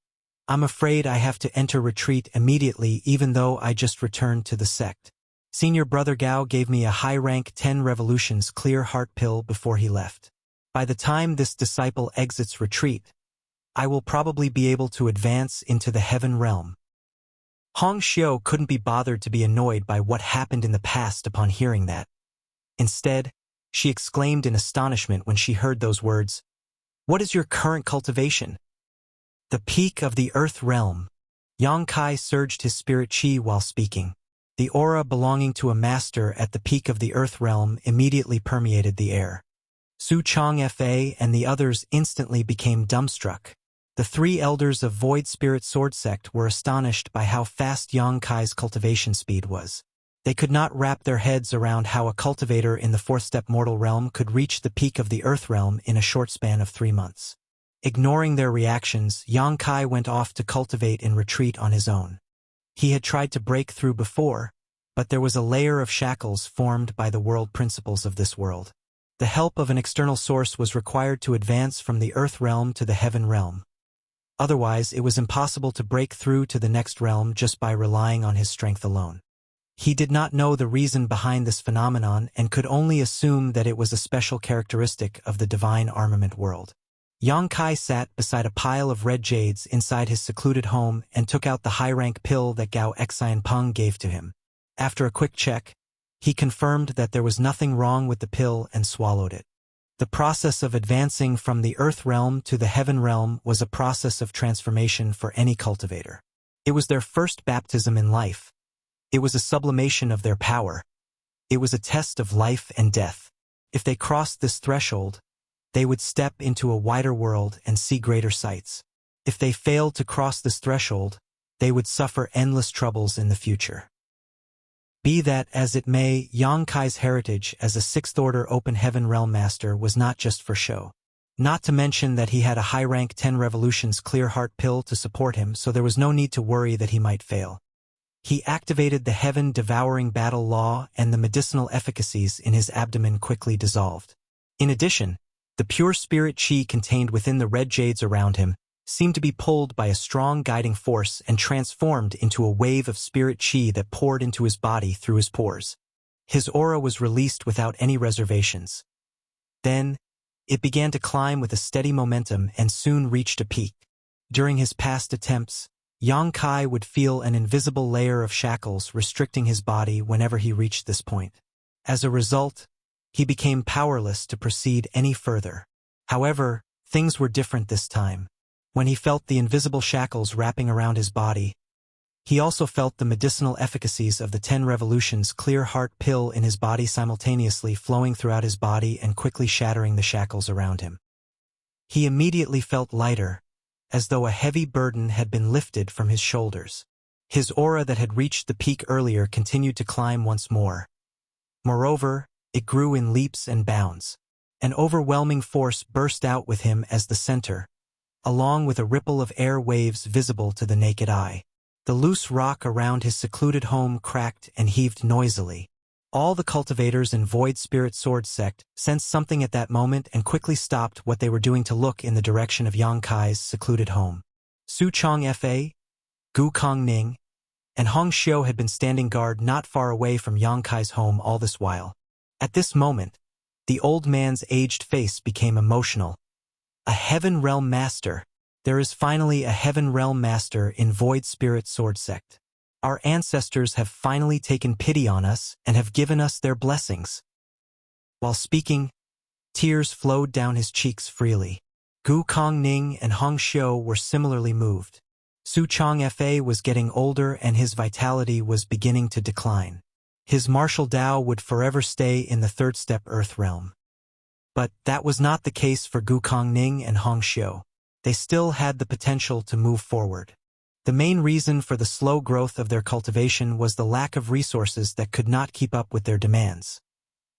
I'm afraid I have to enter retreat immediately even though I just returned to the sect. Senior Brother Gao gave me a high-rank 10 revolutions clear heart pill before he left. By the time this disciple exits retreat, I will probably be able to advance into the heaven realm. Hong Xiu couldn't be bothered to be annoyed by what happened in the past upon hearing that. Instead, she exclaimed in astonishment when she heard those words, "What is your current cultivation?" "The peak of the earth realm." Yang Kai surged his spirit qi while speaking. The aura belonging to a master at the peak of the earth realm immediately permeated the air. Su Chong Fa and the others instantly became dumbstruck. The three elders of Void Spirit Sword Sect were astonished by how fast Yang Kai's cultivation speed was. They could not wrap their heads around how a cultivator in the fourth-step mortal realm could reach the peak of the earth realm in a short span of 3 months. Ignoring their reactions, Yang Kai went off to cultivate in retreat on his own. He had tried to break through before, but there was a layer of shackles formed by the world principles of this world. The help of an external source was required to advance from the earth realm to the heaven realm. Otherwise, it was impossible to break through to the next realm just by relying on his strength alone. He did not know the reason behind this phenomenon and could only assume that it was a special characteristic of the divine armament world. Yang Kai sat beside a pile of red jades inside his secluded home and took out the high-rank pill that Gao Xian Peng gave to him. After a quick check, he confirmed that there was nothing wrong with the pill and swallowed it. The process of advancing from the earth realm to the heaven realm was a process of transformation for any cultivator. It was their first baptism in life. It was a sublimation of their power. It was a test of life and death. If they crossed this threshold, they would step into a wider world and see greater sights. If they failed to cross this threshold, they would suffer endless troubles in the future. Be that as it may, Yang Kai's heritage as a sixth-order open heaven realm master was not just for show. Not to mention that he had a high-rank 10 revolutions clear heart pill to support him, so there was no need to worry that he might fail. He activated the heaven-devouring battle law and the medicinal efficacies in his abdomen quickly dissolved. In addition, the pure spirit qi contained within the red jades around him seemed to be pulled by a strong guiding force and transformed into a wave of spirit qi that poured into his body through his pores. His aura was released without any reservations. Then, it began to climb with a steady momentum and soon reached a peak. During his past attempts, Yang Kai would feel an invisible layer of shackles restricting his body whenever he reached this point. As a result, he became powerless to proceed any further. However, things were different this time. When he felt the invisible shackles wrapping around his body, he also felt the medicinal efficacies of the 10 revolutions clear heart pill in his body simultaneously flowing throughout his body and quickly shattering the shackles around him. He immediately felt lighter, as though a heavy burden had been lifted from his shoulders. His aura that had reached the peak earlier continued to climb once more. Moreover, it grew in leaps and bounds. An overwhelming force burst out with him as the center, along with a ripple of air waves visible to the naked eye. The loose rock around his secluded home cracked and heaved noisily. All the cultivators in Void Spirit Sword Sect sensed something at that moment and quickly stopped what they were doing to look in the direction of Yang Kai's secluded home. Su Chong Fa, Gu Kong Ning, and Hong Xiu had been standing guard not far away from Yang Kai's home all this while. At this moment, the old man's aged face became emotional. A Heaven Realm Master. There is finally a Heaven Realm Master in Void Spirit Sword Sect. Our ancestors have finally taken pity on us and have given us their blessings. While speaking, tears flowed down his cheeks freely. Gu Kong Ning and Hong Xiu were similarly moved. Su Chong Fa was getting older and his vitality was beginning to decline. His martial Dao would forever stay in the third step Earth realm. But that was not the case for Gu Kong Ning and Hong Xiu. They still had the potential to move forward. The main reason for the slow growth of their cultivation was the lack of resources that could not keep up with their demands.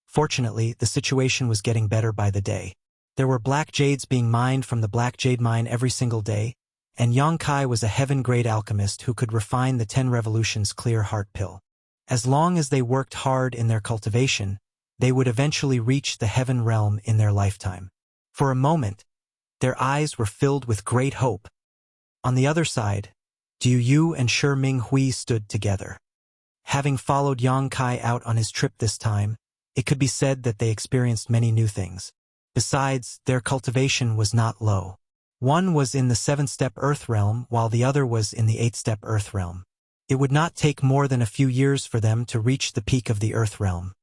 Fortunately, the situation was getting better by the day. There were black jades being mined from the black jade mine every single day, and Yang Kai was a heaven-grade alchemist who could refine the 10 revolutions clear heart pill. As long as they worked hard in their cultivation, they would eventually reach the heaven realm in their lifetime. For a moment, their eyes were filled with great hope. On the other side, Du Yu and Shi Ming Hui stood together. Having followed Yang Kai out on his trip this time, it could be said that they experienced many new things. Besides, their cultivation was not low. One was in the 7-step Earth realm while the other was in the 8-step Earth realm. It would not take more than a few years for them to reach the peak of the Earth realm.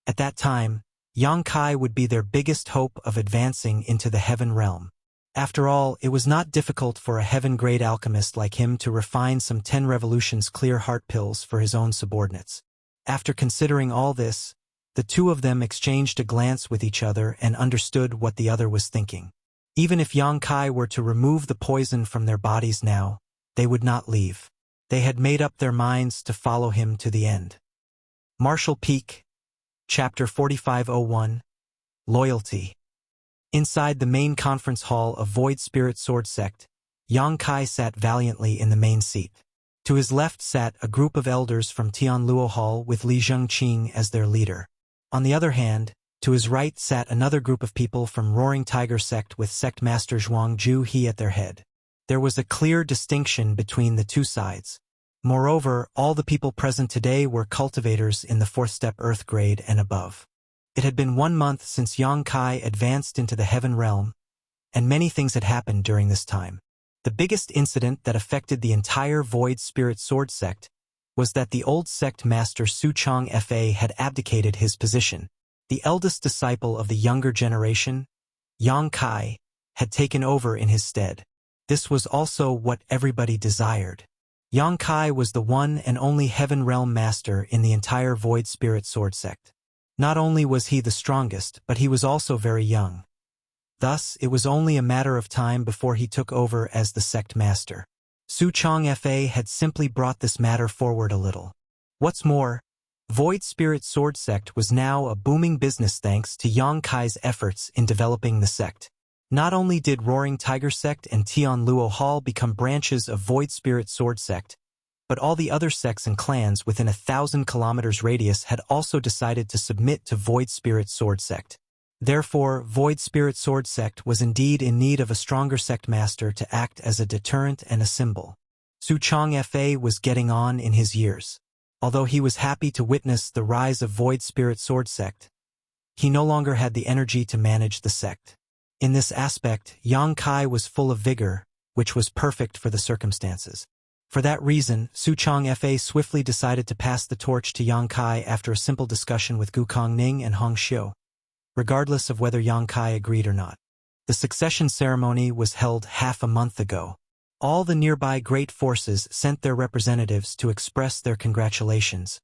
At that time, Yang Kai would be their biggest hope of advancing into the heaven realm. After all, it was not difficult for a heaven-grade alchemist like him to refine some 10 revolutions clear heart pills for his own subordinates. After considering all this, the two of them exchanged a glance with each other and understood what the other was thinking. Even if Yang Kai were to remove the poison from their bodies now, they would not leave. They had made up their minds to follow him to the end. Martial Peak, Chapter 4501, Loyalty. Inside the main conference hall of Void Spirit Sword Sect, Yang Kai sat valiantly in the main seat. To his left sat a group of elders from Tianluo Hall with Li Zhengqing as their leader. On the other hand, to his right sat another group of people from Roaring Tiger Sect with Sect Master Zhuang Ju He at their head. There was a clear distinction between the two sides. Moreover, all the people present today were cultivators in the 4th step Earth grade and above. It had been 1 month since Yang Kai advanced into the heaven realm, and many things had happened during this time. The biggest incident that affected the entire Void Spirit Sword Sect was that the old sect master Su Chong Fa had abdicated his position. The eldest disciple of the younger generation, Yang Kai, had taken over in his stead. This was also what everybody desired. Yang Kai was the one and only Heaven Realm Master in the entire Void Spirit Sword Sect. Not only was he the strongest, but he was also very young. Thus, it was only a matter of time before he took over as the sect master. Su Chong Fa had simply brought this matter forward a little. What's more, Void Spirit Sword Sect was now a booming business thanks to Yang Kai's efforts in developing the sect. Not only did Roaring Tiger Sect and Tianluo Hall become branches of Void Spirit Sword Sect, but all the other sects and clans within 1,000 kilometers radius had also decided to submit to Void Spirit Sword Sect. Therefore, Void Spirit Sword Sect was indeed in need of a stronger sect master to act as a deterrent and a symbol. Su Chong Fa was getting on in his years. Although he was happy to witness the rise of Void Spirit Sword Sect, he no longer had the energy to manage the sect. In this aspect, Yang Kai was full of vigor, which was perfect for the circumstances. For that reason, Su Chong Fa swiftly decided to pass the torch to Yang Kai after a simple discussion with Gu Kongning and Hong Xiu, regardless of whether Yang Kai agreed or not. The succession ceremony was held half a month ago. All the nearby great forces sent their representatives to express their congratulations,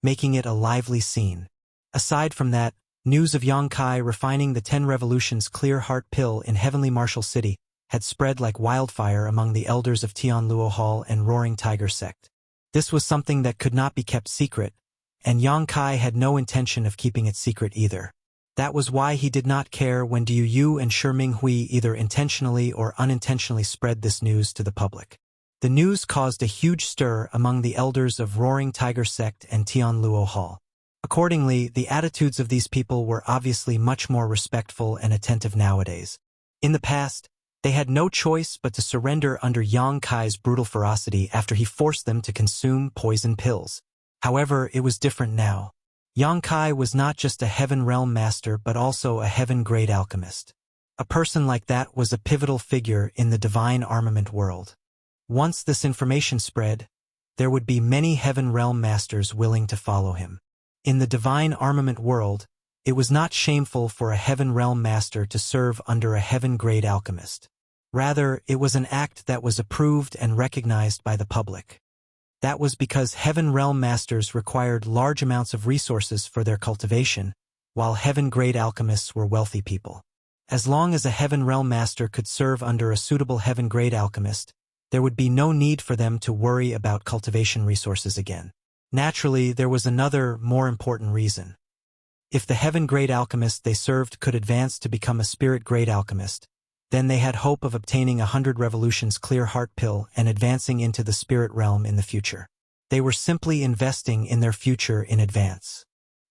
making it a lively scene. Aside from that, news of Yang Kai refining the 10 revolutions clear heart pill in Heavenly Martial City had spread like wildfire among the elders of Tianluo Hall and Roaring Tiger Sect. This was something that could not be kept secret, and Yang Kai had no intention of keeping it secret either. That was why he did not care when Du Yu and Shi Ming Hui either intentionally or unintentionally spread this news to the public. The news caused a huge stir among the elders of Roaring Tiger Sect and Tianluo Hall. Accordingly, the attitudes of these people were obviously much more respectful and attentive nowadays. In the past, they had no choice but to surrender under Yang Kai's brutal ferocity after he forced them to consume poison pills. However, it was different now. Yang Kai was not just a Heaven Realm Master but also a Heaven-grade alchemist. A person like that was a pivotal figure in the divine armament world. Once this information spread, there would be many Heaven Realm Masters willing to follow him. In the divine armament world, it was not shameful for a Heaven Realm Master to serve under a Heaven-grade alchemist. Rather, it was an act that was approved and recognized by the public. That was because Heaven Realm Masters required large amounts of resources for their cultivation, while Heaven-grade alchemists were wealthy people. As long as a Heaven Realm Master could serve under a suitable Heaven-grade alchemist, there would be no need for them to worry about cultivation resources again. Naturally, there was another, more important reason. If the Heaven-grade alchemist they served could advance to become a Spirit-grade alchemist, then they had hope of obtaining 100 revolutions clear heart pill and advancing into the spirit realm in the future. They were simply investing in their future in advance.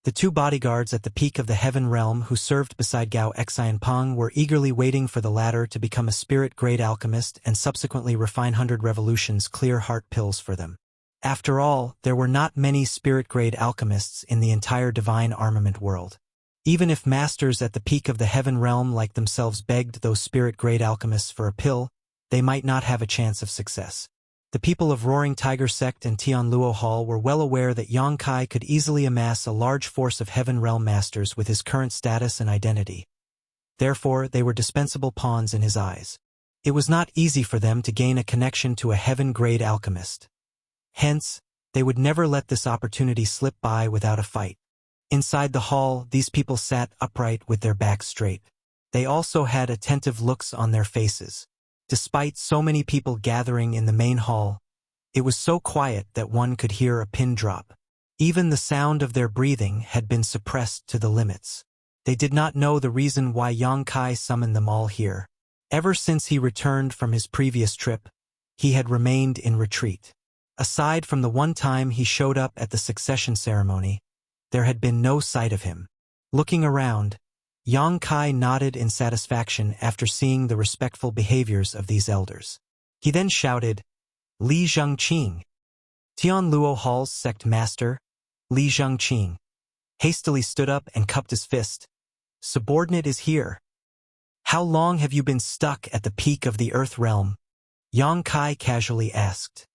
The two bodyguards at the peak of the heaven realm who served beside Gao Xianpeng were eagerly waiting for the latter to become a spirit-grade alchemist and subsequently refine 100 Revolutions clear heart pills for them. After all, there were not many spirit-grade alchemists in the entire divine armament world. Even if masters at the peak of the heaven realm like themselves begged those spirit-grade alchemists for a pill, they might not have a chance of success. The people of Roaring Tiger Sect and Tianluo Hall were well aware that Yang Kai could easily amass a large force of Heaven Realm masters with his current status and identity. Therefore, they were dispensable pawns in his eyes. It was not easy for them to gain a connection to a heaven-grade alchemist. Hence, they would never let this opportunity slip by without a fight. Inside the hall, these people sat upright with their backs straight. They also had attentive looks on their faces. Despite so many people gathering in the main hall, it was so quiet that one could hear a pin drop. Even the sound of their breathing had been suppressed to the limits. They did not know the reason why Yang Kai summoned them all here. Ever since he returned from his previous trip, he had remained in retreat. Aside from the one time he showed up at the succession ceremony, there had been no sight of him. Looking around, Yang Kai nodded in satisfaction after seeing the respectful behaviors of these elders. He then shouted, "Li Zhengqing!" Tianluo Hall's sect master, Li Zhengqing, hastily stood up and cupped his fist. "Subordinate is here. How long have you been stuck at the peak of the Earth Realm?" Yang Kai casually asked.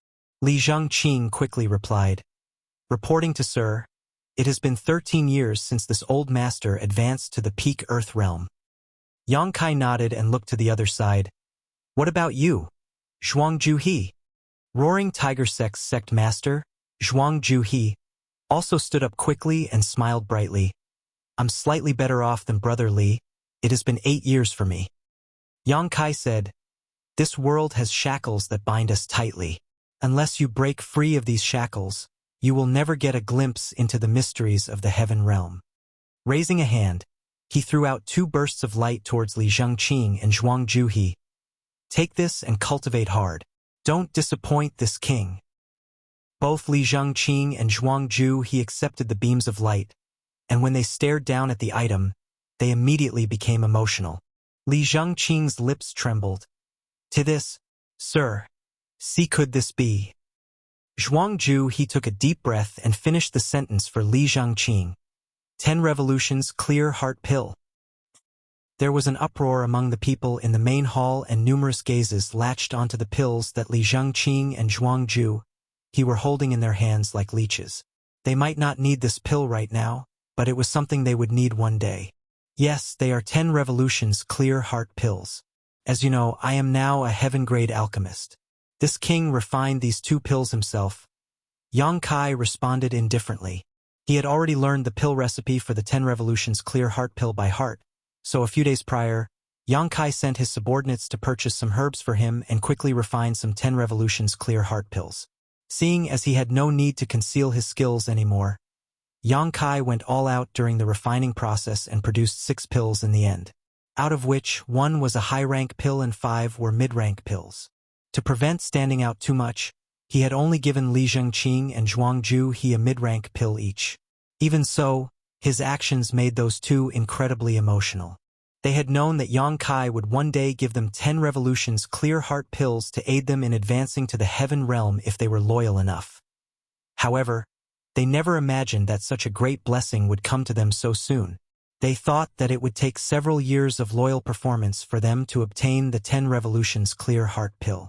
Li Zhengqing quickly replied, "Reporting to Sir, it has been 13 years since this old master advanced to the peak Earth Realm." Yang Kai nodded and looked to the other side. "What about you, Zhuangju He?" Roaring Tiger Sect's sect master, Zhuangju He, also stood up quickly and smiled brightly. "I'm slightly better off than Brother Li. It has been 8 years for me." Yang Kai said, "This world has shackles that bind us tightly. Unless you break free of these shackles, you will never get a glimpse into the mysteries of the heaven realm." Raising a hand, he threw out 2 bursts of light towards Li Zhengqing and Zhuangju He. "Take this and cultivate hard. Don't disappoint this king." Both Li Zhengqing and Zhuangju He accepted the beams of light, and when they stared down at the item, they immediately became emotional. Li Zhengqing's lips trembled. "To this, sir, see could this be?" Zhuangju He took a deep breath and finished the sentence for Li Zhengqing. 10 revolutions clear heart pill. There was an uproar among the people in the main hall and numerous gazes latched onto the pills that Li Zhengqing and Zhuangju He were holding in their hands like leeches. They might not need this pill right now, but it was something they would need one day. Yes, they are 10 revolutions clear heart pills. As you know, I am now a heaven-grade alchemist. This king refined these 2 pills himself. Yang Kai responded indifferently. He had already learned the pill recipe for the 10 revolutions clear heart pill by heart, so a few days prior, Yang Kai sent his subordinates to purchase some herbs for him and quickly refine some 10 revolutions clear heart pills. Seeing as he had no need to conceal his skills anymore, Yang Kai went all out during the refining process and produced 6 pills in the end, out of which 1 was a high-rank pill and 5 were mid-rank pills. To prevent standing out too much, he had only given Li Zhengqing and Zhuangju He a mid-rank pill each. Even so, his actions made those 2 incredibly emotional. They had known that Yang Kai would one day give them 10 revolutions clear heart pills to aid them in advancing to the heaven realm if they were loyal enough. However, they never imagined that such a great blessing would come to them so soon. They thought that it would take several years of loyal performance for them to obtain the 10 revolutions clear heart pill.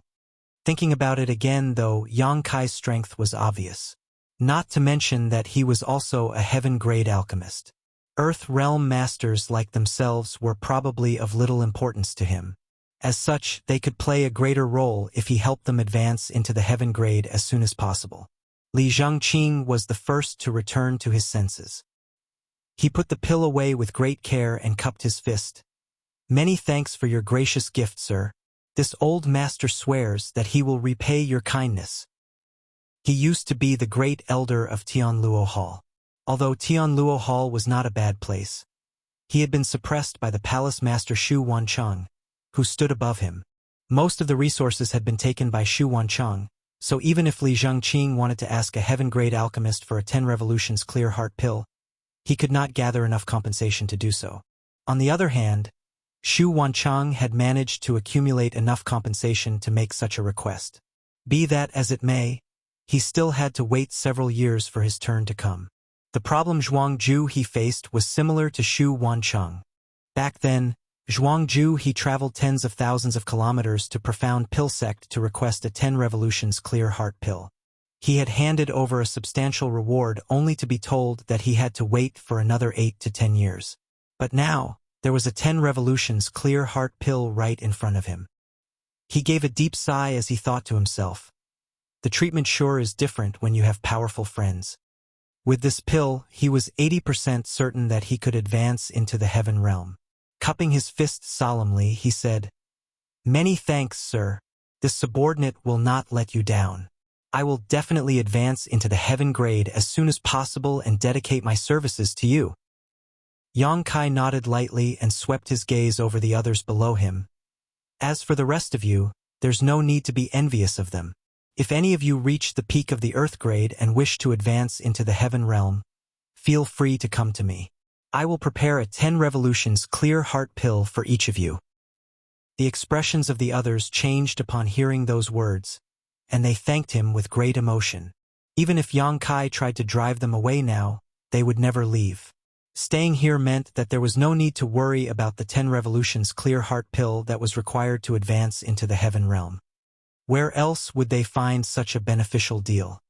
Thinking about it again, though, Yang Kai's strength was obvious. Not to mention that he was also a heaven-grade alchemist. Earth realm masters like themselves were probably of little importance to him. As such, they could play a greater role if he helped them advance into the heaven grade as soon as possible. Li Zhengqing was the first to return to his senses. He put the pill away with great care and cupped his fist. "Many thanks for your gracious gift, sir. This old master swears that he will repay your kindness." He used to be the great elder of Tianluo Hall. Although Tianluo Hall was not a bad place, he had been suppressed by the palace master Xu Wancheng, who stood above him. Most of the resources had been taken by Xu Wancheng, so even if Li Zhengqing wanted to ask a heaven-grade alchemist for a 10 revolutions clear heart pill, he could not gather enough compensation to do so. On the other hand, Xu Wancheng had managed to accumulate enough compensation to make such a request. Be that as it may, he still had to wait several years for his turn to come. The problem Zhuangju he faced was similar to Xu Wancheng. Back then, Zhuangju he traveled tens of thousands of kilometers to Profound Pill Sect to request a 10 revolutions clear heart pill. He had handed over a substantial reward only to be told that he had to wait for another 8 to 10 years. But now, there was a 10 revolutions clear heart pill right in front of him. He gave a deep sigh as he thought to himself, the treatment sure is different when you have powerful friends. With this pill, he was 80% certain that he could advance into the heaven realm. Cupping his fist solemnly, he said, "Many thanks, sir. This subordinate will not let you down. I will definitely advance into the heaven grade as soon as possible and dedicate my services to you." Yang Kai nodded lightly and swept his gaze over the others below him. "As for the rest of you, there's no need to be envious of them. If any of you reach the peak of the earth grade and wish to advance into the heaven realm, feel free to come to me. I will prepare a 10 revolutions clear heart pill for each of you." The expressions of the others changed upon hearing those words, and they thanked him with great emotion. Even if Yang Kai tried to drive them away now, they would never leave. Staying here meant that there was no need to worry about the 10 revolutions clear heart pill that was required to advance into the heaven realm. Where else would they find such a beneficial deal?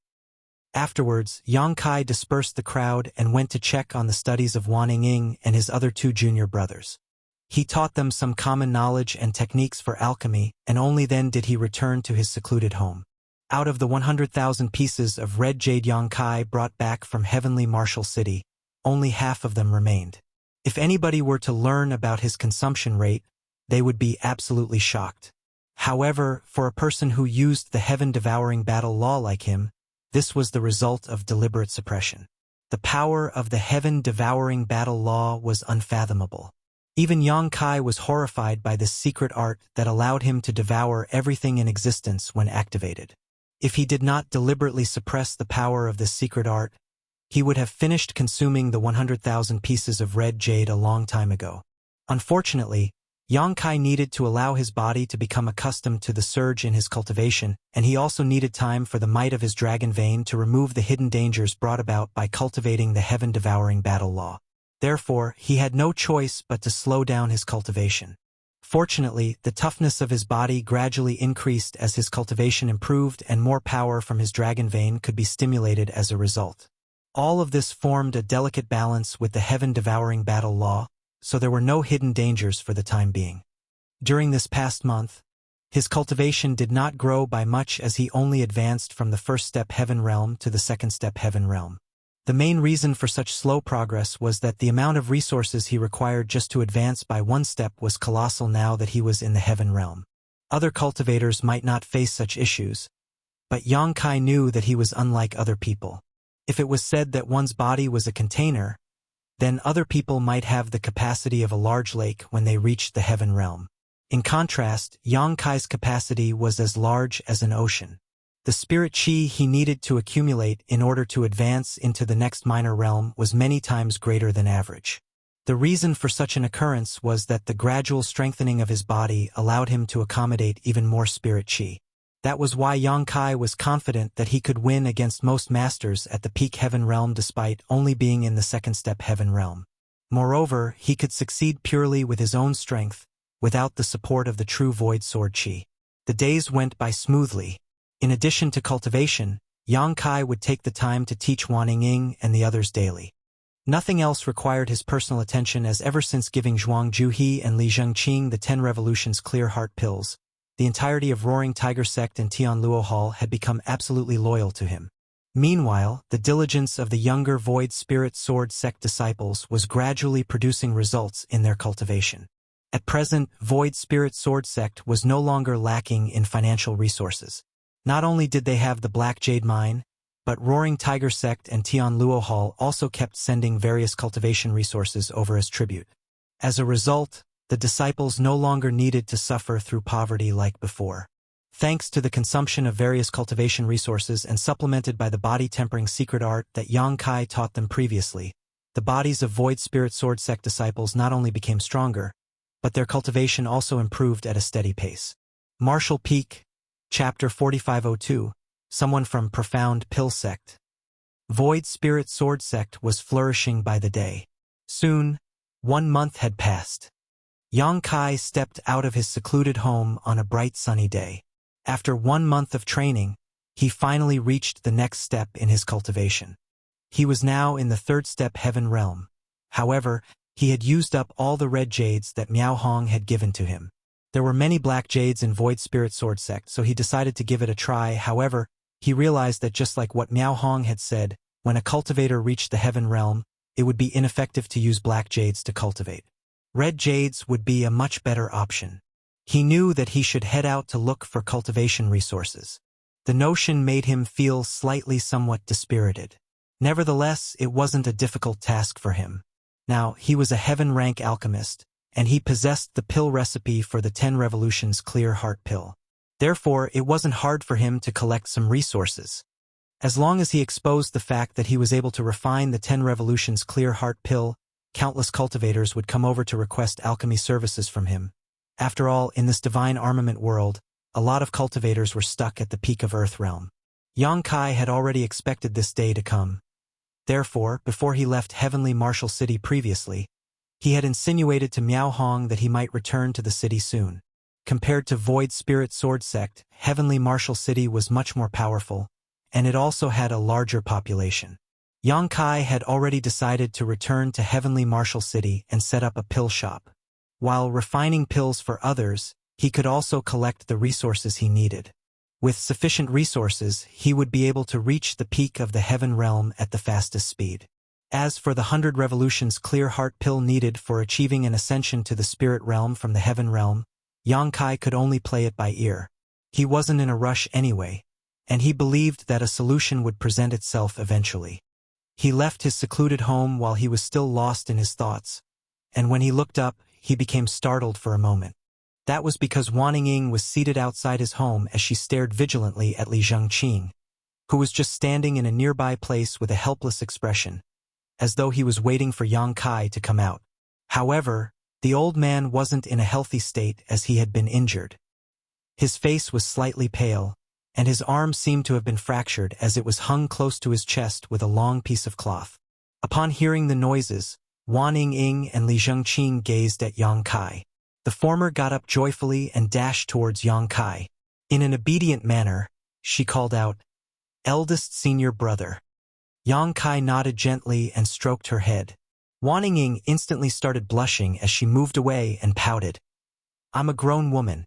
Afterwards, Yang Kai dispersed the crowd and went to check on the studies of Wan Ying and his other 2 junior brothers. He taught them some common knowledge and techniques for alchemy, and only then did he return to his secluded home. Out of the 100,000 pieces of red jade Yang Kai brought back from Heavenly Martial City, only half of them remained. If anybody were to learn about his consumption rate, they would be absolutely shocked. However, for a person who used the heaven-devouring battle law like him, this was the result of deliberate suppression. The power of the heaven-devouring battle law was unfathomable. Even Yang Kai was horrified by this secret art that allowed him to devour everything in existence when activated. If he did not deliberately suppress the power of this secret art, he would have finished consuming the 100,000 pieces of red jade a long time ago. Unfortunately, Yang Kai needed to allow his body to become accustomed to the surge in his cultivation, and he also needed time for the might of his dragon vein to remove the hidden dangers brought about by cultivating the heaven-devouring battle law. Therefore, he had no choice but to slow down his cultivation. Fortunately, the toughness of his body gradually increased as his cultivation improved and more power from his dragon vein could be stimulated as a result. All of this formed a delicate balance with the heaven-devouring battle law, so there were no hidden dangers for the time being. During this past month, his cultivation did not grow by much as he only advanced from the first step heaven realm to the second step heaven realm. The main reason for such slow progress was that the amount of resources he required just to advance by one step was colossal now that he was in the heaven realm. Other cultivators might not face such issues, but Yang Kai knew that he was unlike other people. If it was said that one's body was a container, then other people might have the capacity of a large lake when they reached the heaven realm. In contrast, Yang Kai's capacity was as large as an ocean. The spirit chi he needed to accumulate in order to advance into the next minor realm was many times greater than average. The reason for such an occurrence was that the gradual strengthening of his body allowed him to accommodate even more spirit chi. That was why Yang Kai was confident that he could win against most masters at the peak heaven realm despite only being in the second step heaven realm. Moreover, he could succeed purely with his own strength, without the support of the true void sword chi. The days went by smoothly. In addition to cultivation, Yang Kai would take the time to teach Wan Ying and the others daily. Nothing else required his personal attention as ever since giving Zhuang Juhe and Li Zhengqing the 10 revolutions clear heart pills, the entirety of Roaring Tiger Sect and Tianluo Hall had become absolutely loyal to him. Meanwhile, the diligence of the younger Void Spirit Sword Sect disciples was gradually producing results in their cultivation. At present, Void Spirit Sword Sect was no longer lacking in financial resources. Not only did they have the Black Jade Mine, but Roaring Tiger Sect and Tianluo Hall also kept sending various cultivation resources over as tribute. As a result, the disciples no longer needed to suffer through poverty like before. Thanks to the consumption of various cultivation resources and supplemented by the body-tempering secret art that Yang Kai taught them previously, the bodies of Void Spirit Sword Sect disciples not only became stronger, but their cultivation also improved at a steady pace. Martial Peak, Chapter 4502, Someone from Profound Pill Sect. Void Spirit Sword Sect was flourishing by the day. Soon, 1 month had passed. Yang Kai stepped out of his secluded home on a bright sunny day. After 1 month of training, he finally reached the next step in his cultivation. He was now in the 3rd step Heaven Realm. However, he had used up all the red jades that Miao Hong had given to him. There were many black jades in Void Spirit Sword Sect, so he decided to give it a try. However, he realized that just like what Miao Hong had said, when a cultivator reached the Heaven Realm, it would be ineffective to use black jades to cultivate. Red jades would be a much better option. He knew that he should head out to look for cultivation resources. The notion made him feel slightly somewhat dispirited. Nevertheless, it wasn't a difficult task for him. Now, he was a heaven-rank alchemist, and he possessed the pill recipe for the 10 Revolutions Clear Heart Pill. Therefore, it wasn't hard for him to collect some resources. As long as he exposed the fact that he was able to refine the 10 Revolutions Clear Heart Pill, countless cultivators would come over to request alchemy services from him. After all, in this divine armament world, a lot of cultivators were stuck at the peak of Earth Realm. Yang Kai had already expected this day to come. Therefore, before he left Heavenly Martial City previously, he had insinuated to Miao Hong that he might return to the city soon. Compared to Void Spirit Sword Sect, Heavenly Martial City was much more powerful, and it also had a larger population. Yang Kai had already decided to return to Heavenly Martial City and set up a pill shop. While refining pills for others, he could also collect the resources he needed. With sufficient resources, he would be able to reach the peak of the Heaven Realm at the fastest speed. As for the 100 Revolutions Clear Heart Pill needed for achieving an ascension to the Spirit Realm from the Heaven Realm, Yang Kai could only play it by ear. He wasn't in a rush anyway, and he believed that a solution would present itself eventually. He left his secluded home while he was still lost in his thoughts, and when he looked up, he became startled for a moment. That was because Wan Ying was seated outside his home as she stared vigilantly at Li Zhengqing, who was just standing in a nearby place with a helpless expression, as though he was waiting for Yang Kai to come out. However, the old man wasn't in a healthy state as he had been injured. His face was slightly pale, and his arm seemed to have been fractured as it was hung close to his chest with a long piece of cloth. Upon hearing the noises, Wan Ying and Li Zhengqing gazed at Yang Kai. The former got up joyfully and dashed towards Yang Kai. In an obedient manner, she called out, "Eldest senior brother." Yang Kai nodded gently and stroked her head. Wan Ying instantly started blushing as she moved away and pouted. "I'm a grown woman.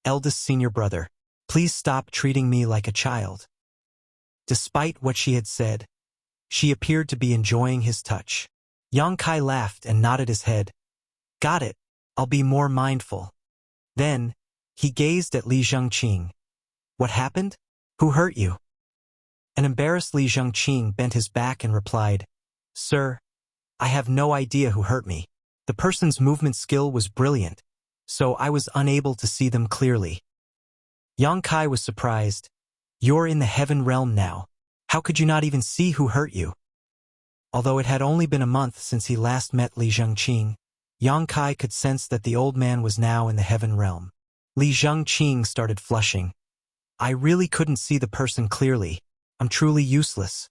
Eldest senior brother. Please stop treating me like a child." Despite what she had said, she appeared to be enjoying his touch. Yang Kai laughed and nodded his head. "Got it. I'll be more mindful." Then, he gazed at Li Zhengqing. "What happened? Who hurt you?" An embarrassed Li Zhengqing bent his back and replied, "Sir, I have no idea who hurt me. The person's movement skill was brilliant, so I was unable to see them clearly." Yang Kai was surprised. "You're in the Heaven Realm now. How could you not even see who hurt you?" Although it had only been a month since he last met Li Zhengqing, Yang Kai could sense that the old man was now in the Heaven Realm. Li Zhengqing started flushing. "I really couldn't see the person clearly. I'm truly useless."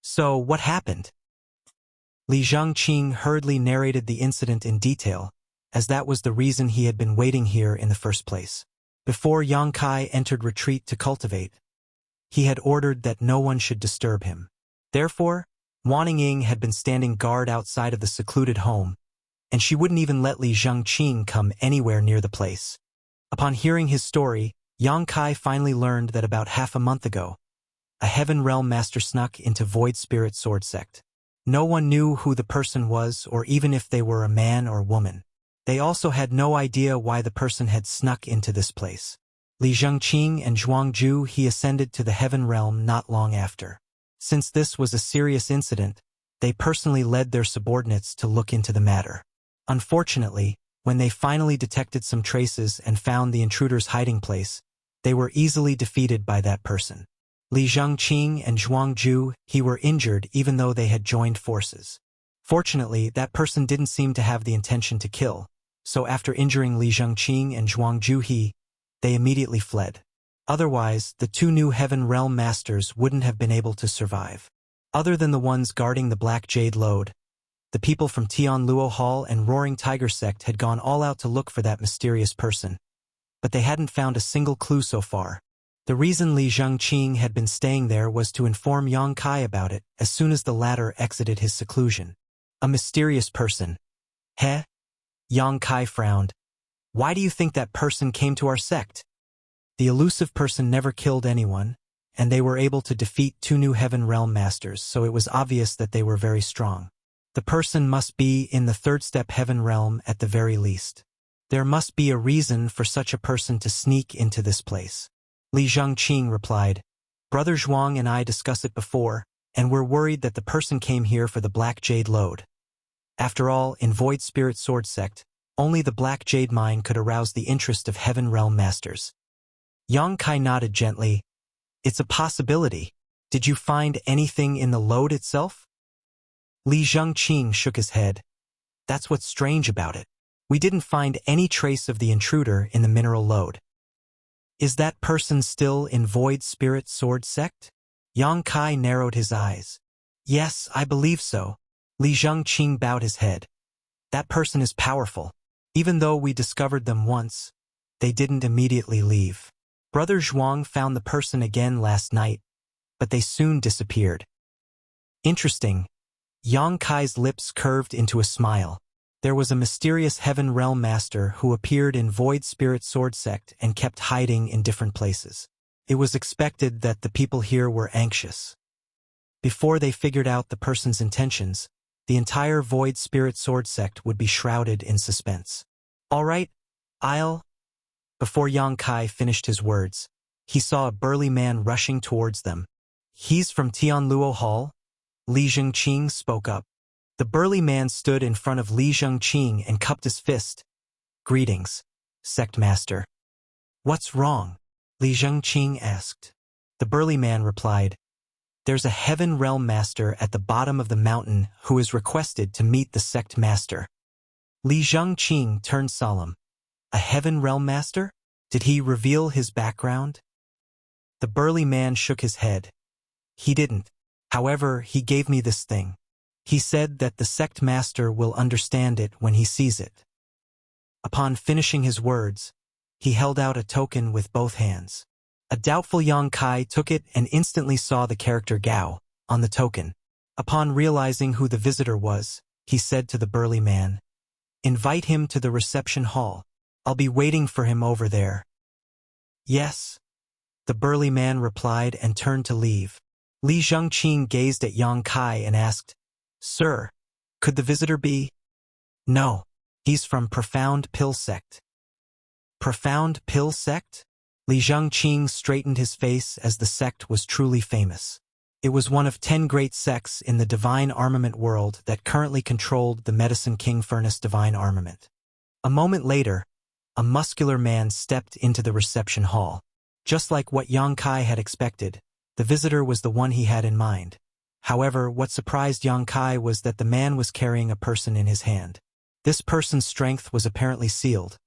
"So, what happened?" Li Zhengqing hurriedly narrated the incident in detail, as that was the reason he had been waiting here in the first place. Before Yang Kai entered retreat to cultivate, he had ordered that no one should disturb him. Therefore, Wan Ying had been standing guard outside of the secluded home, and she wouldn't even let Li Zhengqing come anywhere near the place. Upon hearing his story, Yang Kai finally learned that about half a month ago, a Heaven Realm master snuck into Void Spirit Sword Sect. No one knew who the person was or even if they were a man or woman. They also had no idea why the person had snuck into this place. Li Zhengqing and Zhuangju he ascended to the Heaven Realm not long after. Since this was a serious incident, they personally led their subordinates to look into the matter. Unfortunately, when they finally detected some traces and found the intruder's hiding place, they were easily defeated by that person. Li Zhengqing and Zhuangju he were injured even though they had joined forces. Fortunately, that person didn't seem to have the intention to kill, so after injuring Li Zhengqing and Zhuang Juhe, they immediately fled. Otherwise, the two new Heaven Realm Masters wouldn't have been able to survive. Other than the ones guarding the Black Jade Lode, the people from Tianluo Hall and Roaring Tiger Sect had gone all out to look for that mysterious person, but they hadn't found a single clue so far. The reason Li Zhengqing had been staying there was to inform Yang Kai about it as soon as the latter exited his seclusion. A mysterious person. Heh? Yang Kai frowned. Why do you think that person came to our sect? The elusive person never killed anyone, and they were able to defeat two new Heaven Realm Masters, so it was obvious that they were very strong. The person must be in the third step Heaven Realm at the very least. There must be a reason for such a person to sneak into this place. Li Zhengqing replied, Brother Zhuang and I discussed it before, and we're worried that the person came here for the Black Jade Lode. After all, in Void Spirit Sword Sect, only the Black Jade Mine could arouse the interest of Heaven Realm Masters. Yang Kai nodded gently. It's a possibility. Did you find anything in the lode itself? Li Zhengqing shook his head. That's what's strange about it. We didn't find any trace of the intruder in the mineral lode. Is that person still in Void Spirit Sword Sect? Yang Kai narrowed his eyes. Yes, I believe so. Li Zhengqing bowed his head. That person is powerful. Even though we discovered them once, they didn't immediately leave. Brother Zhuang found the person again last night, but they soon disappeared. Interesting. Yang Kai's lips curved into a smile. There was a mysterious Heaven Realm Master who appeared in Void Spirit Sword Sect and kept hiding in different places. It was expected that the people here were anxious. Before they figured out the person's intentions, the entire Void Spirit Sword Sect would be shrouded in suspense. All right, Before Yang Kai finished his words, he saw a burly man rushing towards them. He's from Tianluo Hall? Li Zhengqing spoke up. The burly man stood in front of Li Zhengqing and cupped his fist. Greetings, Sect Master. What's wrong? Li Zhengqing asked. The burly man replied, There's a Heaven Realm Master at the bottom of the mountain who is requested to meet the Sect Master. Li Zhengqing turned solemn. A Heaven Realm Master? Did he reveal his background? The burly man shook his head. He didn't. However, he gave me this thing. He said that the Sect Master will understand it when he sees it. Upon finishing his words, he held out a token with both hands. A doubtful Yang Kai took it and instantly saw the character Gao on the token. Upon realizing who the visitor was, he said to the burly man, Invite him to the reception hall. I'll be waiting for him over there. Yes, the burly man replied and turned to leave. Li Zhengqing gazed at Yang Kai and asked, Sir, could the visitor be? No, he's from Profound Pill Sect. Profound Pill Sect? Li Zhengqing straightened his face as the sect was truly famous. It was one of 10 great sects in the divine armament world that currently controlled the Medicine King Furnace divine armament. A moment later, a muscular man stepped into the reception hall. Just like what Yang Kai had expected, the visitor was the one he had in mind. However, what surprised Yang Kai was that the man was carrying a person in his hand. This person's strength was apparently sealed,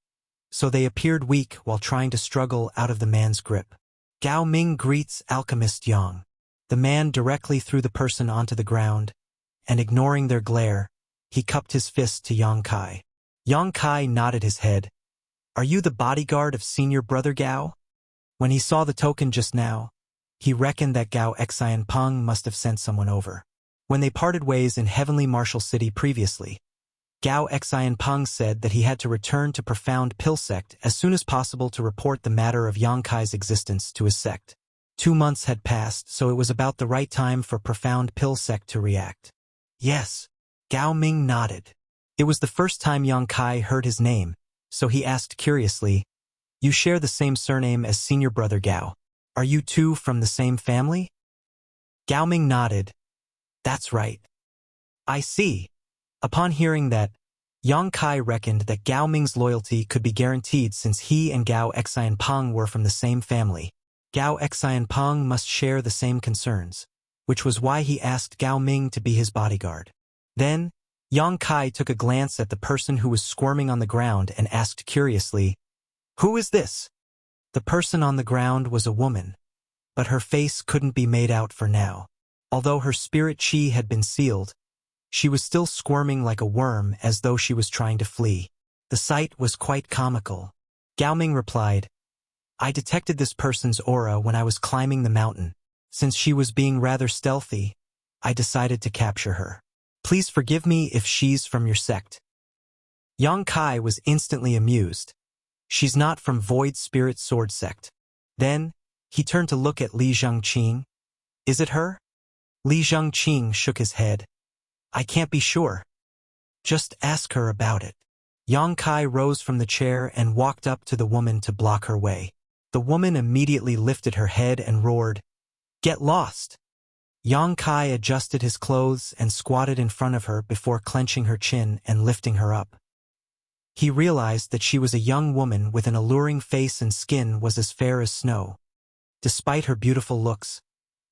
so they appeared weak while trying to struggle out of the man's grip. Gao Ming greets Alchemist Yang. The man directly threw the person onto the ground, and ignoring their glare, he cupped his fist to Yang Kai. Yang Kai nodded his head. Are you the bodyguard of Senior Brother Gao? When he saw the token just now, he reckoned that Gao Xianpeng must have sent someone over. When they parted ways in Heavenly Martial City previously, Gao Xianpeng said that he had to return to Profound Pill Sect as soon as possible to report the matter of Yang Kai's existence to his sect. 2 months had passed, so it was about the right time for Profound Pill Sect to react. Yes, Gao Ming nodded. It was the first time Yang Kai heard his name, so he asked curiously, You share the same surname as Senior Brother Gao. Are you two from the same family? Gao Ming nodded. That's right. I see. Upon hearing that, Yang Kai reckoned that Gao Ming's loyalty could be guaranteed since he and Gao Xianpeng were from the same family. Gao Xianpeng must share the same concerns, which was why he asked Gao Ming to be his bodyguard. Then, Yang Kai took a glance at the person who was squirming on the ground and asked curiously, "Who is this?" The person on the ground was a woman, but her face couldn't be made out for now. Although her spirit chi had been sealed, she was still squirming like a worm as though she was trying to flee. The sight was quite comical. Gao Ming replied, "I detected this person's aura when I was climbing the mountain. Since she was being rather stealthy, I decided to capture her. Please forgive me if she's from your sect." Yang Kai was instantly amused. "She's not from Void Spirit Sword Sect." Then, he turned to look at Li Zhengqing. "Is it her?" Li Zhengqing shook his head. "I can't be sure. Just ask her about it." Yang Kai rose from the chair and walked up to the woman to block her way. The woman immediately lifted her head and roared, "Get lost!" Yang Kai adjusted his clothes and squatted in front of her before clenching her chin and lifting her up. He realized that she was a young woman with an alluring face and skin was as fair as snow. Despite her beautiful looks,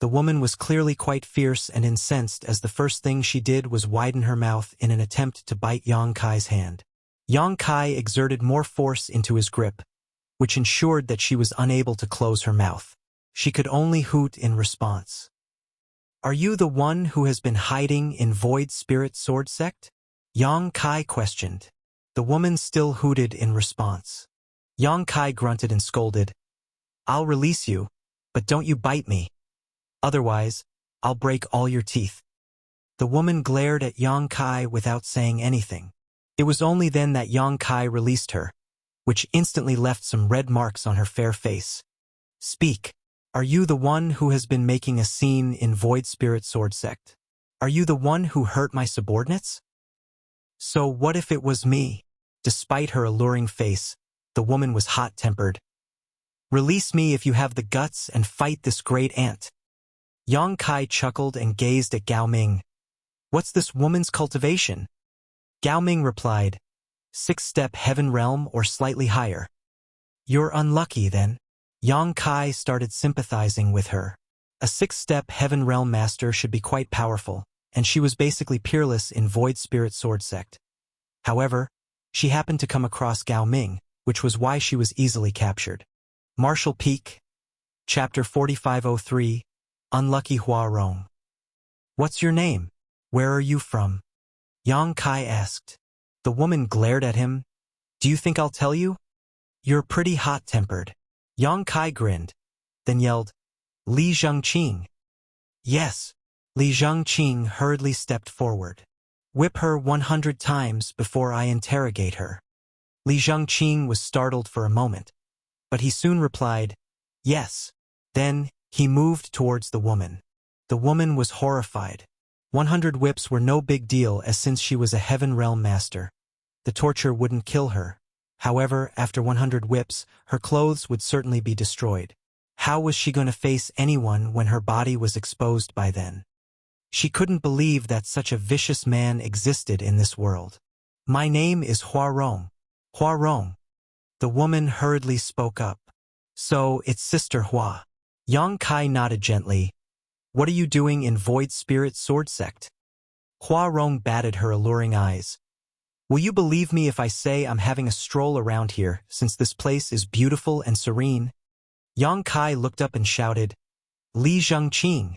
the woman was clearly quite fierce and incensed as the first thing she did was widen her mouth in an attempt to bite Yang Kai's hand. Yang Kai exerted more force into his grip, which ensured that she was unable to close her mouth. She could only hoot in response. "Are you the one who has been hiding in Void Spirit Sword Sect?" Yang Kai questioned. The woman still hooted in response. Yang Kai grunted and scolded, "I'll release you, but don't you bite me. Otherwise, I'll break all your teeth." The woman glared at Yang Kai without saying anything. It was only then that Yang Kai released her, which instantly left some red marks on her fair face. "Speak. Are you the one who has been making a scene in Void Spirit Sword Sect? Are you the one who hurt my subordinates?" "So what if it was me?" Despite her alluring face, the woman was hot-tempered. "Release me if you have the guts and fight this great ant." Yang Kai chuckled and gazed at Gao Ming. "What's this woman's cultivation?" Gao Ming replied, "6-step heaven realm or slightly higher." "You're unlucky then." Yang Kai started sympathizing with her. A 6-step heaven realm master should be quite powerful, and she was basically peerless in Void Spirit Sword Sect. However, she happened to come across Gao Ming, which was why she was easily captured. Martial Peak, Chapter 4503, Unlucky Hua Rong. "What's your name? Where are you from?" Yang Kai asked. The woman glared at him. "Do you think I'll tell you? You're pretty hot-tempered." Yang Kai grinned, then yelled, "Li Zhengqing." "Yes." Li Zhengqing hurriedly stepped forward. "Whip her 100 times before I interrogate her." Li Zhengqing was startled for a moment, but he soon replied, "Yes." Then, he moved towards the woman. The woman was horrified. 100 whips were no big deal as since she was a heaven realm master. The torture wouldn't kill her. However, after 100 whips, her clothes would certainly be destroyed. How was she going to face anyone when her body was exposed by then? She couldn't believe that such a vicious man existed in this world. "My name is Hua Rong." "Hua Rong." The woman hurriedly spoke up. "So, it's Sister Hua." Yang Kai nodded gently. "What are you doing in Void Spirit Sword Sect?" Hua Rong batted her alluring eyes. "Will you believe me if I say I'm having a stroll around here, since this place is beautiful and serene?" Yang Kai looked up and shouted, "Li Zhengqing."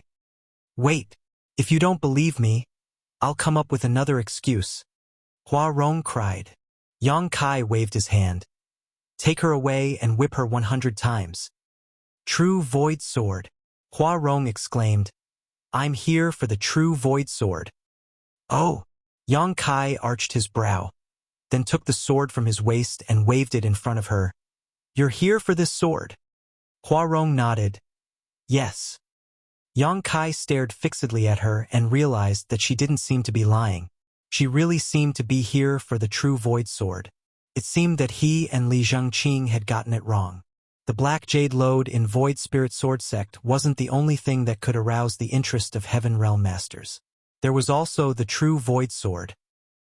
"Wait, if you don't believe me, I'll come up with another excuse." Hua Rong cried. Yang Kai waved his hand. "Take her away and whip her 100 times." "True Void Sword." Hua Rong exclaimed, "I'm here for the true Void Sword." "Oh!" Yang Kai arched his brow, then took the sword from his waist and waved it in front of her. "You're here for this sword?" Hua Rong nodded. "Yes." Yang Kai stared fixedly at her and realized that she didn't seem to be lying. She really seemed to be here for the true Void Sword. It seemed that he and Li Zhengqing had gotten it wrong. The Black Jade Lode in Void Spirit Sword Sect wasn't the only thing that could arouse the interest of Heaven Realm Masters. There was also the true Void Sword.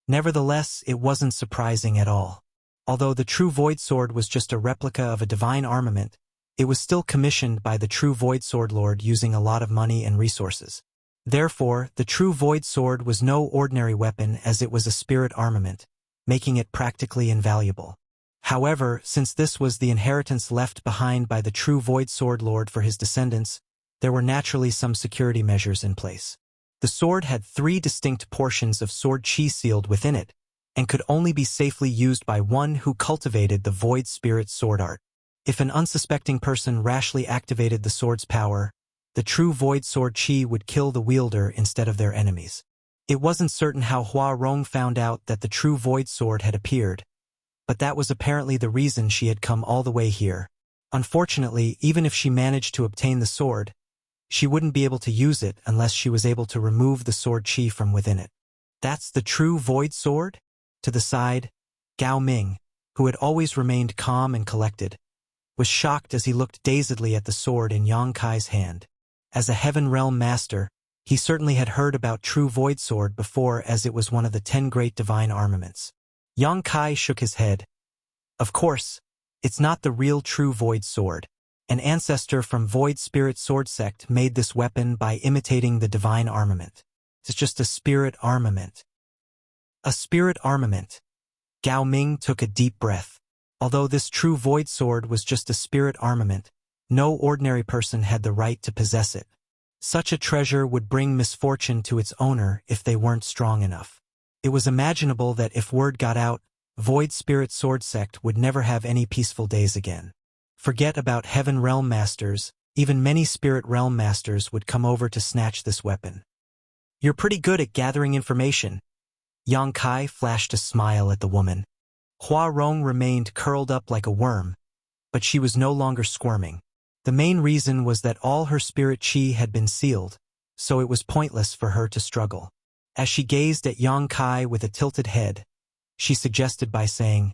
Nevertheless, it wasn't surprising at all. Although the true Void Sword was just a replica of a divine armament, it was still commissioned by the true Void Sword Lord using a lot of money and resources. Therefore, the true Void Sword was no ordinary weapon as it was a spirit armament, making it practically invaluable. However, since this was the inheritance left behind by the true Void Sword Lord for his descendants, there were naturally some security measures in place. The sword had 3 distinct portions of sword chi sealed within it, and could only be safely used by one who cultivated the Void Spirit sword art. If an unsuspecting person rashly activated the sword's power, the true Void Sword chi would kill the wielder instead of their enemies. It wasn't certain how Hua Rong found out that the true Void Sword had appeared, but that was apparently the reason she had come all the way here. Unfortunately, even if she managed to obtain the sword, she wouldn't be able to use it unless she was able to remove the sword chi from within it. That's the true Void Sword? To the side, Gao Ming, who had always remained calm and collected, was shocked as he looked dazedly at the sword in Yang Kai's hand. As a Heaven Realm master, he certainly had heard about true Void Sword before, as it was one of the 10 great divine armaments. Yang Kai shook his head. Of course, it's not the real true Void Sword. An ancestor from Void Spirit Sword Sect made this weapon by imitating the divine armament. It's just a spirit armament. A spirit armament. Gao Ming took a deep breath. Although this true Void Sword was just a spirit armament, no ordinary person had the right to possess it. Such a treasure would bring misfortune to its owner if they weren't strong enough. It was imaginable that if word got out, Void Spirit Sword Sect would never have any peaceful days again. Forget about Heaven Realm Masters, even many Spirit Realm Masters would come over to snatch this weapon. You're pretty good at gathering information. Yang Kai flashed a smile at the woman. Hua Rong remained curled up like a worm, but she was no longer squirming. The main reason was that all her spirit chi had been sealed, so it was pointless for her to struggle. As she gazed at Yang Kai with a tilted head, she suggested by saying,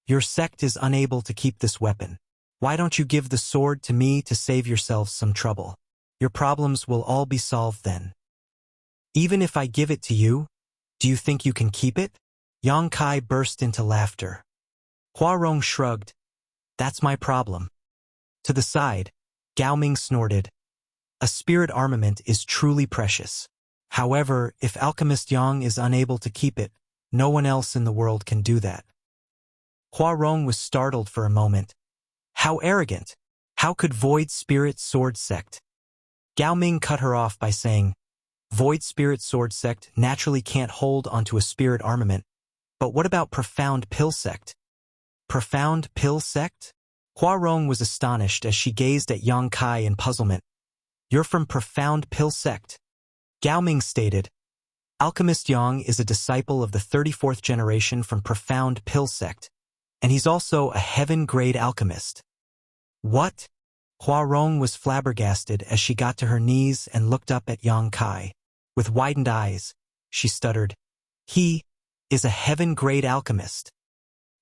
"Your sect is unable to keep this weapon. Why don't you give the sword to me to save yourselves some trouble? Your problems will all be solved then." "Even if I give it to you, do you think you can keep it?" Yang Kai burst into laughter. Hua Rong shrugged. "That's my problem." To the side, Gao Ming snorted. "A spirit armament is truly precious. However, if Alchemist Yang is unable to keep it, no one else in the world can do that." Hua Rong was startled for a moment. How arrogant! How could Void Spirit Sword Sect? Gao Ming cut her off by saying, "Void Spirit Sword Sect naturally can't hold onto a spirit armament, but what about Profound Pill Sect?" Profound Pill Sect? Hua Rong was astonished as she gazed at Yang Kai in puzzlement. "You're from Profound Pill Sect?" Gao Ming stated, "Alchemist Yang is a disciple of the 34th generation from Profound Pill Sect, and he's also a heaven-grade alchemist." "What?" Hua Rong was flabbergasted as she got to her knees and looked up at Yang Kai. With widened eyes, she stuttered, "He is a heaven-grade alchemist.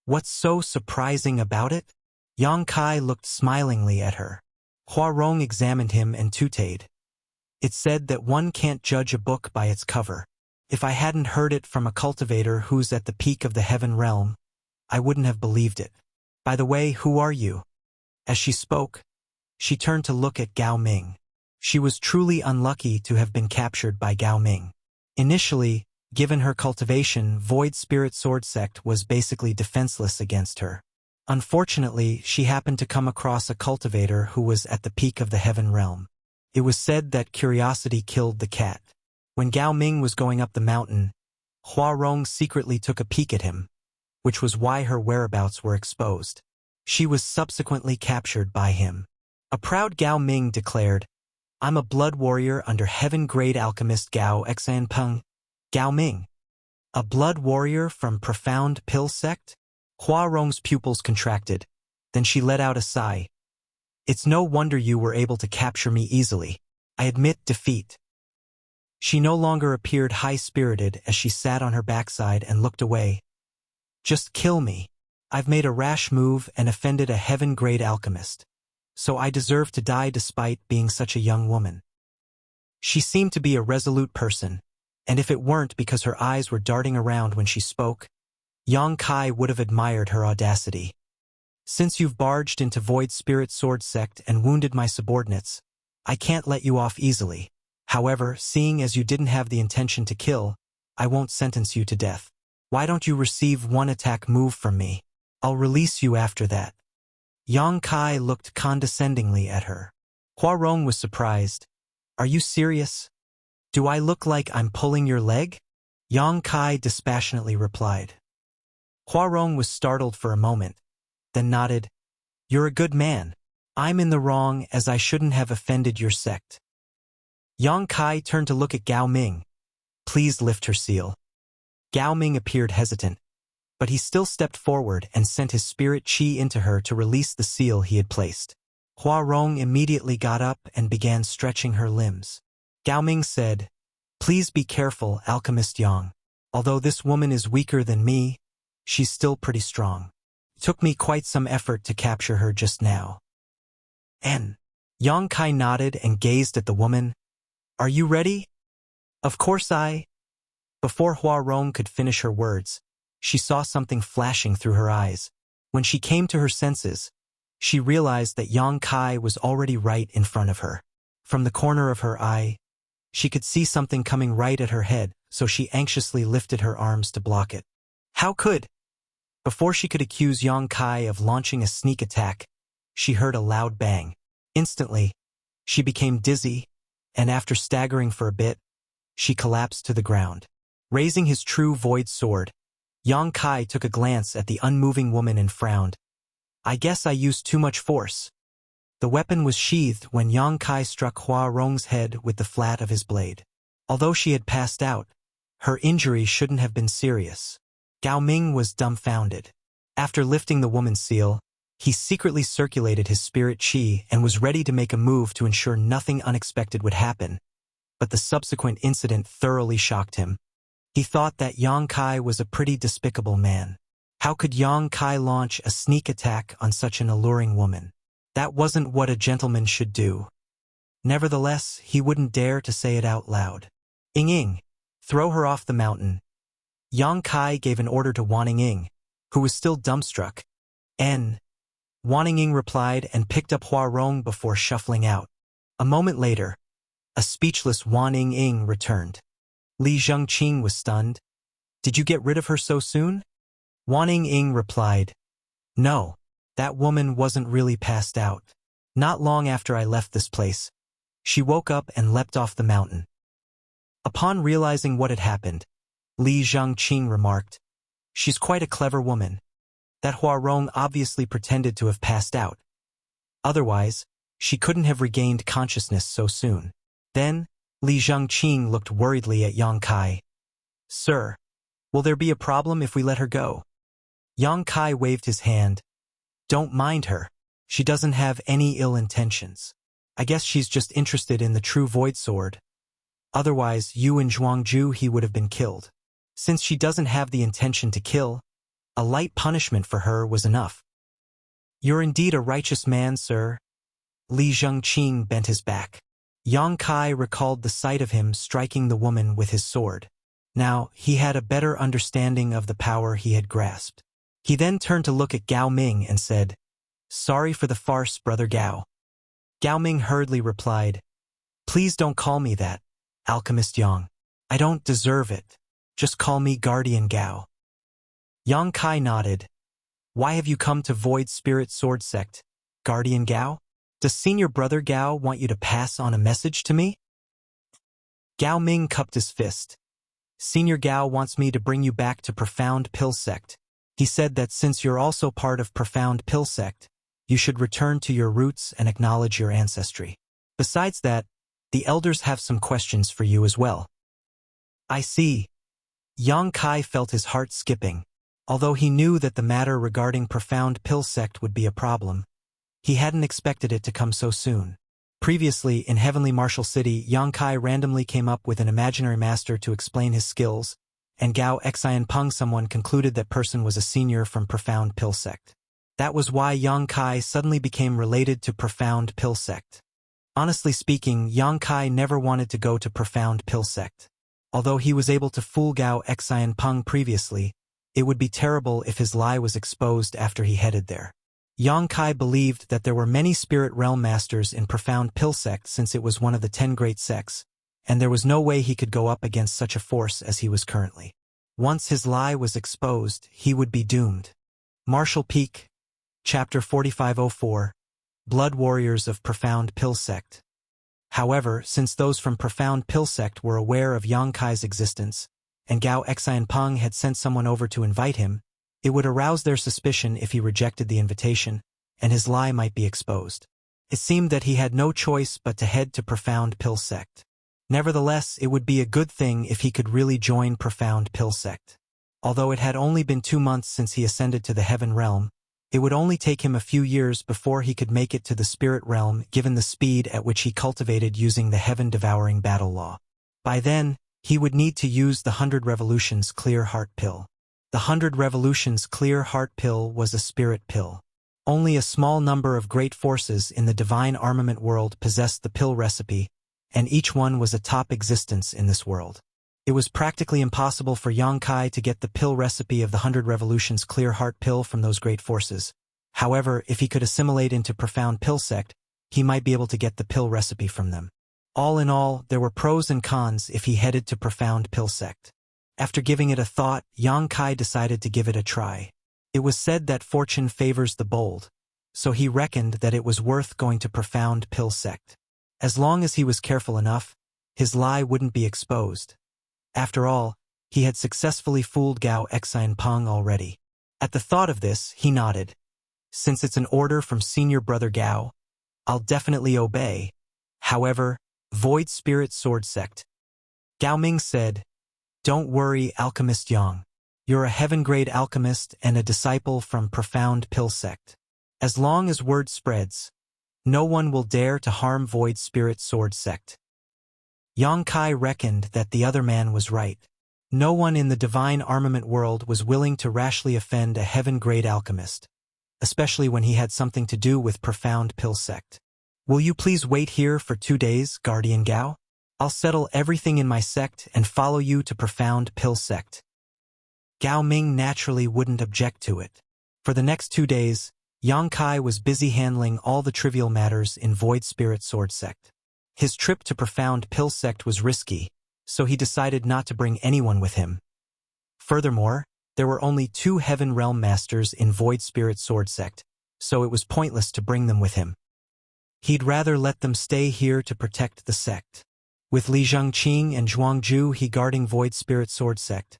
What's so surprising about it?" Yang Kai looked smilingly at her. Hua Rong examined him and tutayed. "It's said that one can't judge a book by its cover. If I hadn't heard it from a cultivator who's at the peak of the Heaven Realm, I wouldn't have believed it. By the way, who are you?" As she spoke, she turned to look at Gao Ming. She was truly unlucky to have been captured by Gao Ming. Initially, given her cultivation, Void Spirit Sword Sect was basically defenseless against her. Unfortunately, she happened to come across a cultivator who was at the peak of the Heaven Realm. It was said that curiosity killed the cat. When Gao Ming was going up the mountain, Hua Rong secretly took a peek at him, which was why her whereabouts were exposed. She was subsequently captured by him. A proud Gao Ming declared, "I'm a blood warrior under heaven-grade alchemist Gao Xanpeng." Gao Ming, a blood warrior from Profound Pill Sect? Hua Rong's pupils contracted, then she let out a sigh. "It's no wonder you were able to capture me easily. I admit defeat." She no longer appeared high-spirited as she sat on her backside and looked away. "Just kill me. I've made a rash move and offended a heaven-grade alchemist, so I deserve to die despite being such a young woman." She seemed to be a resolute person, and if it weren't because her eyes were darting around when she spoke, Yang Kai would have admired her audacity. "Since you've barged into Void Spirit Sword Sect and wounded my subordinates, I can't let you off easily. However, seeing as you didn't have the intention to kill, I won't sentence you to death. Why don't you receive one attack move from me? I'll release you after that." Yang Kai looked condescendingly at her. Hua Rong was surprised. "Are you serious? Do I look like I'm pulling your leg?" Yang Kai dispassionately replied. Hua Rong was startled for a moment, then nodded. "You're a good man. I'm in the wrong as I shouldn't have offended your sect." Yang Kai turned to look at Gao Ming. "Please lift her seal." Gao Ming appeared hesitant, but he still stepped forward and sent his spirit qi into her to release the seal he had placed. Hua Rong immediately got up and began stretching her limbs. Gao Ming said, "Please be careful, Alchemist Yang. Although this woman is weaker than me, she's still pretty strong. It took me quite some effort to capture her just now." Yang Kai nodded and gazed at the woman. "Are you ready?" "Of course I—" Before Hua Rong could finish her words, she saw something flashing through her eyes. When she came to her senses, she realized that Yang Kai was already right in front of her. From the corner of her eye, she could see something coming right at her head, so she anxiously lifted her arms to block it. How could? Before she could accuse Yang Kai of launching a sneak attack, she heard a loud bang. Instantly, she became dizzy, and after staggering for a bit, she collapsed to the ground. Raising his true void sword, Yang Kai took a glance at the unmoving woman and frowned. "I guess I used too much force." The weapon was sheathed when Yang Kai struck Hua Rong's head with the flat of his blade. Although she had passed out, her injury shouldn't have been serious. Gao Ming was dumbfounded. After lifting the woman's seal, he secretly circulated his spirit qi and was ready to make a move to ensure nothing unexpected would happen, but the subsequent incident thoroughly shocked him. He thought that Yang Kai was a pretty despicable man. How could Yang Kai launch a sneak attack on such an alluring woman? That wasn't what a gentleman should do. Nevertheless, he wouldn't dare to say it out loud. "Ying, throw her off the mountain." Yang Kai gave an order to Ying, who was still dumbstruck. Ying replied and picked up Hua Rong before shuffling out. A moment later, a speechless Ying returned. Li Zhengqing was stunned. "Did you get rid of her so soon?" Ying replied, "No, that woman wasn't really passed out. Not long after I left this place, she woke up and leapt off the mountain." Upon realizing what had happened, Li Zhengqing remarked, "She's quite a clever woman. That Hua Rong obviously pretended to have passed out. Otherwise, she couldn't have regained consciousness so soon." Then, Li Zhengqing looked worriedly at Yang Kai. "Sir, will there be a problem if we let her go?" Yang Kai waved his hand. "Don't mind her. She doesn't have any ill intentions. I guess she's just interested in the true void sword. Otherwise, you and Zhuangju he would have been killed. Since she doesn't have the intention to kill, a light punishment for her was enough." "You're indeed a righteous man, sir." Li Zhengqing bent his back. Yang Kai recalled the sight of him striking the woman with his sword. Now, he had a better understanding of the power he had grasped. He then turned to look at Gao Ming and said, "Sorry for the farce, Brother Gao." Gao Ming hurriedly replied, "Please don't call me that, Alchemist Yang. I don't deserve it. Just call me Guardian Gao." Yang Kai nodded. "Why have you come to Void Spirit Sword Sect, Guardian Gao? Does Senior Brother Gao want you to pass on a message to me?" Gao Ming cupped his fist. "Senior Gao wants me to bring you back to Profound Pill Sect. He said that since you're also part of Profound Pill Sect, you should return to your roots and acknowledge your ancestry. Besides that, the elders have some questions for you as well." "I see." Yang Kai felt his heart skipping. Although he knew that the matter regarding Profound Pill Sect would be a problem, he hadn't expected it to come so soon. Previously, in Heavenly Martial City, Yang Kai randomly came up with an imaginary master to explain his skills, and Gao Xian Peng someone concluded that person was a senior from Profound Pill Sect. That was why Yang Kai suddenly became related to Profound Pill Sect. Honestly speaking, Yang Kai never wanted to go to Profound Pill Sect. Although he was able to fool Gao Xian Peng previously, it would be terrible if his lie was exposed after he headed there. Yang Kai believed that there were many spirit realm masters in Profound Pill Sect since it was one of the 10 great sects, and there was no way he could go up against such a force as he was currently. Once his lie was exposed, he would be doomed. Marshall Peak, Chapter 4504, Blood Warriors of Profound Pill Sect. However, since those from Profound Pill Sect were aware of Yang Kai's existence, and Gao Xianpeng had sent someone over to invite him, it would arouse their suspicion if he rejected the invitation, and his lie might be exposed. It seemed that he had no choice but to head to Profound Pill Sect. Nevertheless, it would be a good thing if he could really join Profound Pill Sect. Although it had only been 2 months since he ascended to the Heaven Realm, it would only take him a few years before he could make it to the Spirit Realm given the speed at which he cultivated using the Heaven-devouring battle law. By then, he would need to use the 100 Revolutions Clear Heart Pill. The 100 Revolutions Clear Heart Pill was a spirit pill. Only a small number of great forces in the divine armament world possessed the pill recipe, and each one was a top existence in this world. It was practically impossible for Yang Kai to get the pill recipe of the 100 Revolutions Clear Heart Pill from those great forces. However, if he could assimilate into Profound Pill Sect, he might be able to get the pill recipe from them. All in all, there were pros and cons if he headed to Profound Pill Sect. After giving it a thought, Yang Kai decided to give it a try. It was said that fortune favors the bold, so he reckoned that it was worth going to Profound Pill Sect. As long as he was careful enough, his lie wouldn't be exposed. After all, he had successfully fooled Gao Xianpeng already. At the thought of this, he nodded. Since it's an order from Senior Brother Gao, I'll definitely obey. However, Void Spirit Sword Sect. Gao Ming said, "Don't worry, Alchemist Yang. You're a heaven-grade alchemist and a disciple from Profound Pill Sect. As long as word spreads, no one will dare to harm Void Spirit Sword Sect." Yang Kai reckoned that the other man was right. No one in the divine armament world was willing to rashly offend a heaven-grade alchemist, especially when he had something to do with Profound Pill Sect. "Will you please wait here for 2 days, Guardian Gao? I'll settle everything in my sect and follow you to Profound Pill Sect." Gao Ming naturally wouldn't object to it. For the next 2 days, Yang Kai was busy handling all the trivial matters in Void Spirit Sword Sect. His trip to Profound Pill Sect was risky, so he decided not to bring anyone with him. Furthermore, there were only 2 Heaven Realm Masters in Void Spirit Sword Sect, so it was pointless to bring them with him. He'd rather let them stay here to protect the sect. With Li Zhengqing and Zhuangju he guarding Void Spirit Sword Sect,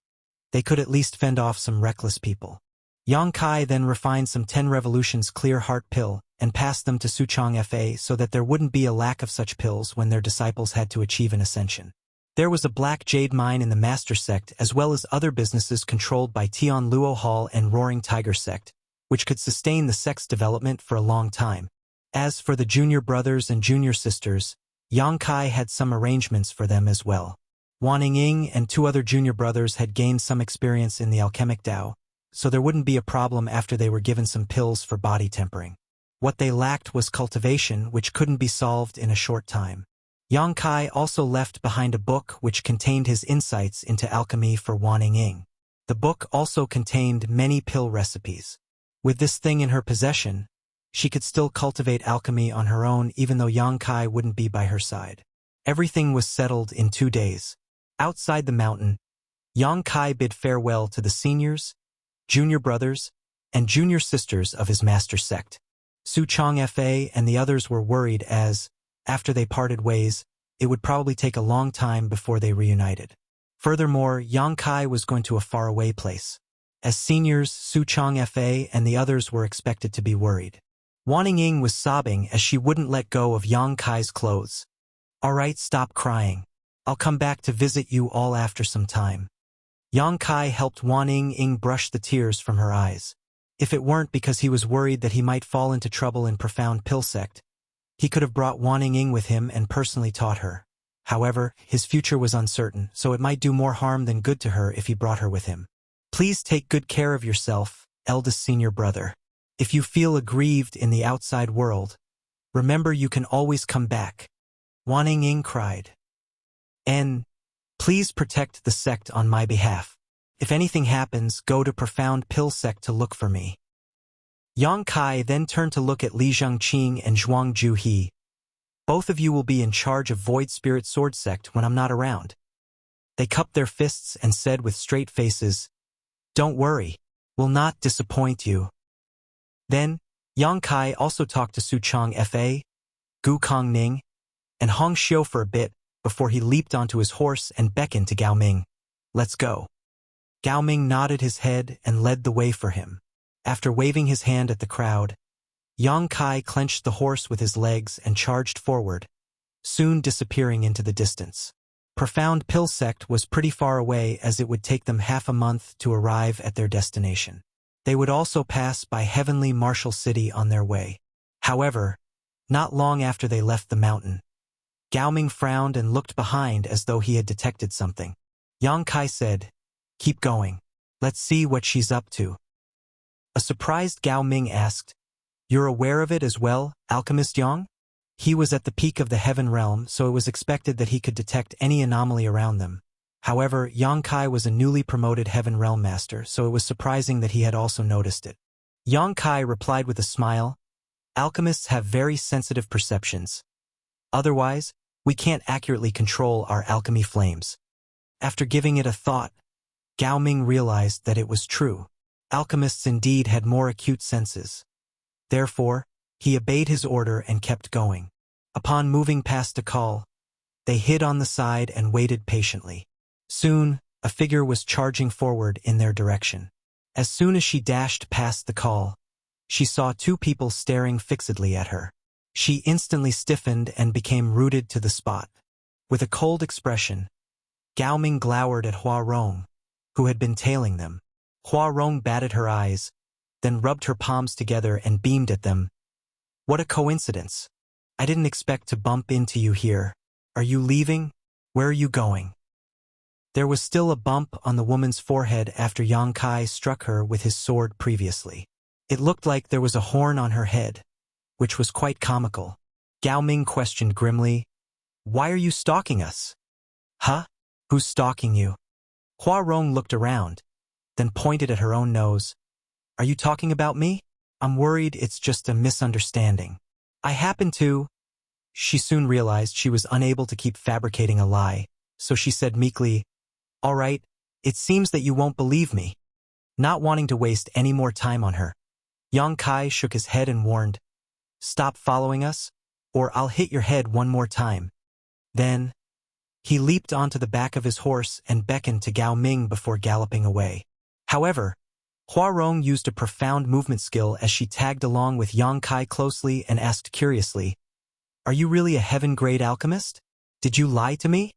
they could at least fend off some reckless people. Yang Kai then refined some 10 Revolutions Clear Heart Pill and passed them to Suchong Fa so that there wouldn't be a lack of such pills when their disciples had to achieve an ascension. There was a Black Jade Mine in the Master Sect as well as other businesses controlled by Tian Luo Hall and Roaring Tiger Sect, which could sustain the sect's development for a long time. As for the junior brothers and junior sisters, Yang Kai had some arrangements for them as well. Wan Ying and 2 other junior brothers had gained some experience in the alchemic Tao, so there wouldn't be a problem after they were given some pills for body tempering. What they lacked was cultivation, which couldn't be solved in a short time. Yang Kai also left behind a book which contained his insights into alchemy for Wan Ying. The book also contained many pill recipes. With this thing in her possession, she could still cultivate alchemy on her own even though Yang Kai wouldn't be by her side. Everything was settled in 2 days. Outside the mountain, Yang Kai bid farewell to the seniors, junior brothers, and junior sisters of his master sect. Suchong Fa and the others were worried as, after they parted ways, it would probably take a long time before they reunited. Furthermore, Yang Kai was going to a faraway place. As seniors, Suchong Fa and the others were expected to be worried. Wan Ying was sobbing as she wouldn't let go of Yang Kai's clothes. "All right, stop crying. I'll come back to visit you all after some time." Yang Kai helped Wan Ying brush the tears from her eyes. If it weren't because he was worried that he might fall into trouble in Profound Pill Sect, he could have brought Wan Ying with him and personally taught her. However, his future was uncertain, so it might do more harm than good to her if he brought her with him. "Please take good care of yourself, eldest senior brother. If you feel aggrieved in the outside world, remember you can always come back," Wan Ying cried. "And please protect the sect on my behalf. If anything happens, go to Profound Pill Sect to look for me." Yang Kai then turned to look at Li Zhengqing and Zhuangju He. Both of you will be in charge of Void Spirit Sword Sect when I'm not around. They cupped their fists and said with straight faces, "Don't worry, we'll not disappoint you." Then, Yang Kai also talked to Su Chang Fa, Gu Kong Ning, and Hong Xiu for a bit before he leaped onto his horse and beckoned to Gao Ming. "Let's go." Gao Ming nodded his head and led the way for him. After waving his hand at the crowd, Yang Kai clenched the horse with his legs and charged forward, soon disappearing into the distance. Profound Pill Sect was pretty far away as it would take them half a month to arrive at their destination. They would also pass by Heavenly Martial City on their way. However, not long after they left the mountain, Gao Ming frowned and looked behind as though he had detected something. Yang Kai said, "Keep going. Let's see what she's up to." A surprised Gao Ming asked, "You're aware of it as well, Alchemist Yang?" He was at the peak of the Heaven Realm, so it was expected that he could detect any anomaly around them. However, Yang Kai was a newly promoted Heaven Realm Master, so it was surprising that he had also noticed it. Yang Kai replied with a smile, "Alchemists have very sensitive perceptions. Otherwise, we can't accurately control our alchemy flames." After giving it a thought, Gao Ming realized that it was true. Alchemists indeed had more acute senses. Therefore, he obeyed his order and kept going. Upon moving past a call, they hid on the side and waited patiently. Soon, a figure was charging forward in their direction. As soon as she dashed past the call, she saw two people staring fixedly at her. She instantly stiffened and became rooted to the spot. With a cold expression, Gao Ming glowered at Hua Rong, who had been tailing them. Hua Rong batted her eyes, then rubbed her palms together and beamed at them. "What a coincidence. I didn't expect to bump into you here. Are you leaving? Where are you going?" There was still a bump on the woman's forehead after Yang Kai struck her with his sword previously. It looked like there was a horn on her head, which was quite comical. Gao Ming questioned grimly, "Why are you stalking us?" "Huh? Who's stalking you?" Hua Rong looked around, then pointed at her own nose. "Are you talking about me? I'm worried it's just a misunderstanding. I happen to—" She soon realized she was unable to keep fabricating a lie, so she said meekly, "All right, it seems that you won't believe me." Not wanting to waste any more time on her, Yang Kai shook his head and warned, "Stop following us, or I'll hit your head one more time." Then, he leaped onto the back of his horse and beckoned to Gao Ming before galloping away. However, Hua Rong used a profound movement skill as she tagged along with Yang Kai closely and asked curiously, "Are you really a heaven-grade alchemist? Did you lie to me?"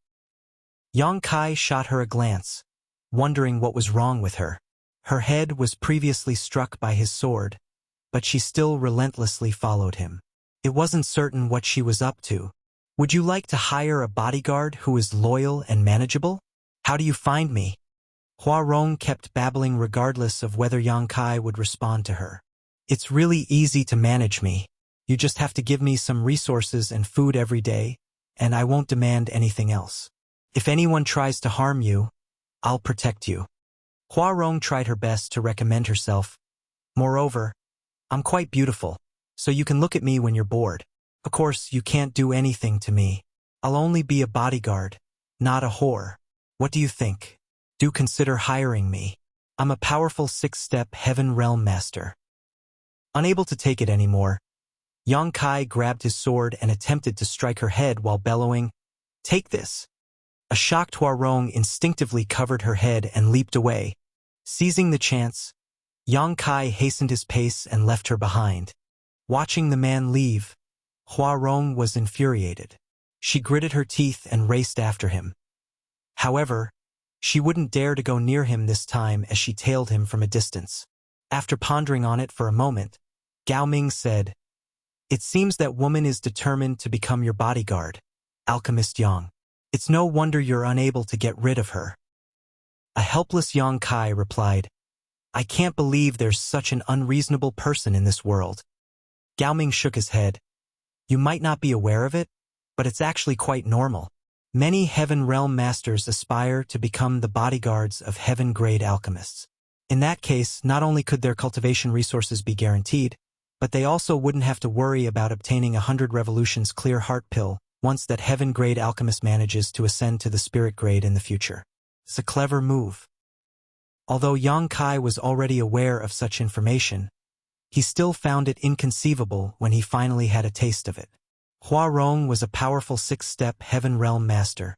Yang Kai shot her a glance, wondering what was wrong with her. Her head was previously struck by his sword, but she still relentlessly followed him. It wasn't certain what she was up to. "Would you like to hire a bodyguard who is loyal and manageable? How do you find me?" Hua Rong kept babbling regardless of whether Yang Kai would respond to her. "It's really easy to manage me. You just have to give me some resources and food every day, and I won't demand anything else. If anyone tries to harm you, I'll protect you." Hua Rong tried her best to recommend herself. "Moreover, I'm quite beautiful, so you can look at me when you're bored. Of course, you can't do anything to me. I'll only be a bodyguard, not a whore. What do you think? Do consider hiring me. I'm a powerful 6-step Heaven Realm Master." Unable to take it anymore, Yang Kai grabbed his sword and attempted to strike her head while bellowing, "Take this." A shocked Hua Rong instinctively covered her head and leaped away. Seizing the chance, Yang Kai hastened his pace and left her behind. Watching the man leave, Hua Rong was infuriated. She gritted her teeth and raced after him. However, she wouldn't dare to go near him this time as she tailed him from a distance. After pondering on it for a moment, Gao Ming said, "It seems that woman is determined to become your bodyguard, Alchemist Yang. It's no wonder you're unable to get rid of her." A helpless Yang Kai replied, "I can't believe there's such an unreasonable person in this world." Gao Ming shook his head. "You might not be aware of it, but it's actually quite normal. Many Heaven Realm Masters aspire to become the bodyguards of heaven-grade alchemists. In that case, not only could their cultivation resources be guaranteed, but they also wouldn't have to worry about obtaining 100 revolutions clear heart pill once that heaven-grade alchemist manages to ascend to the spirit grade in the future. It's a clever move. Although Yang Kai was already aware of such information, he still found it inconceivable when he finally had a taste of it. Hua Rong was a powerful six-step heaven realm master,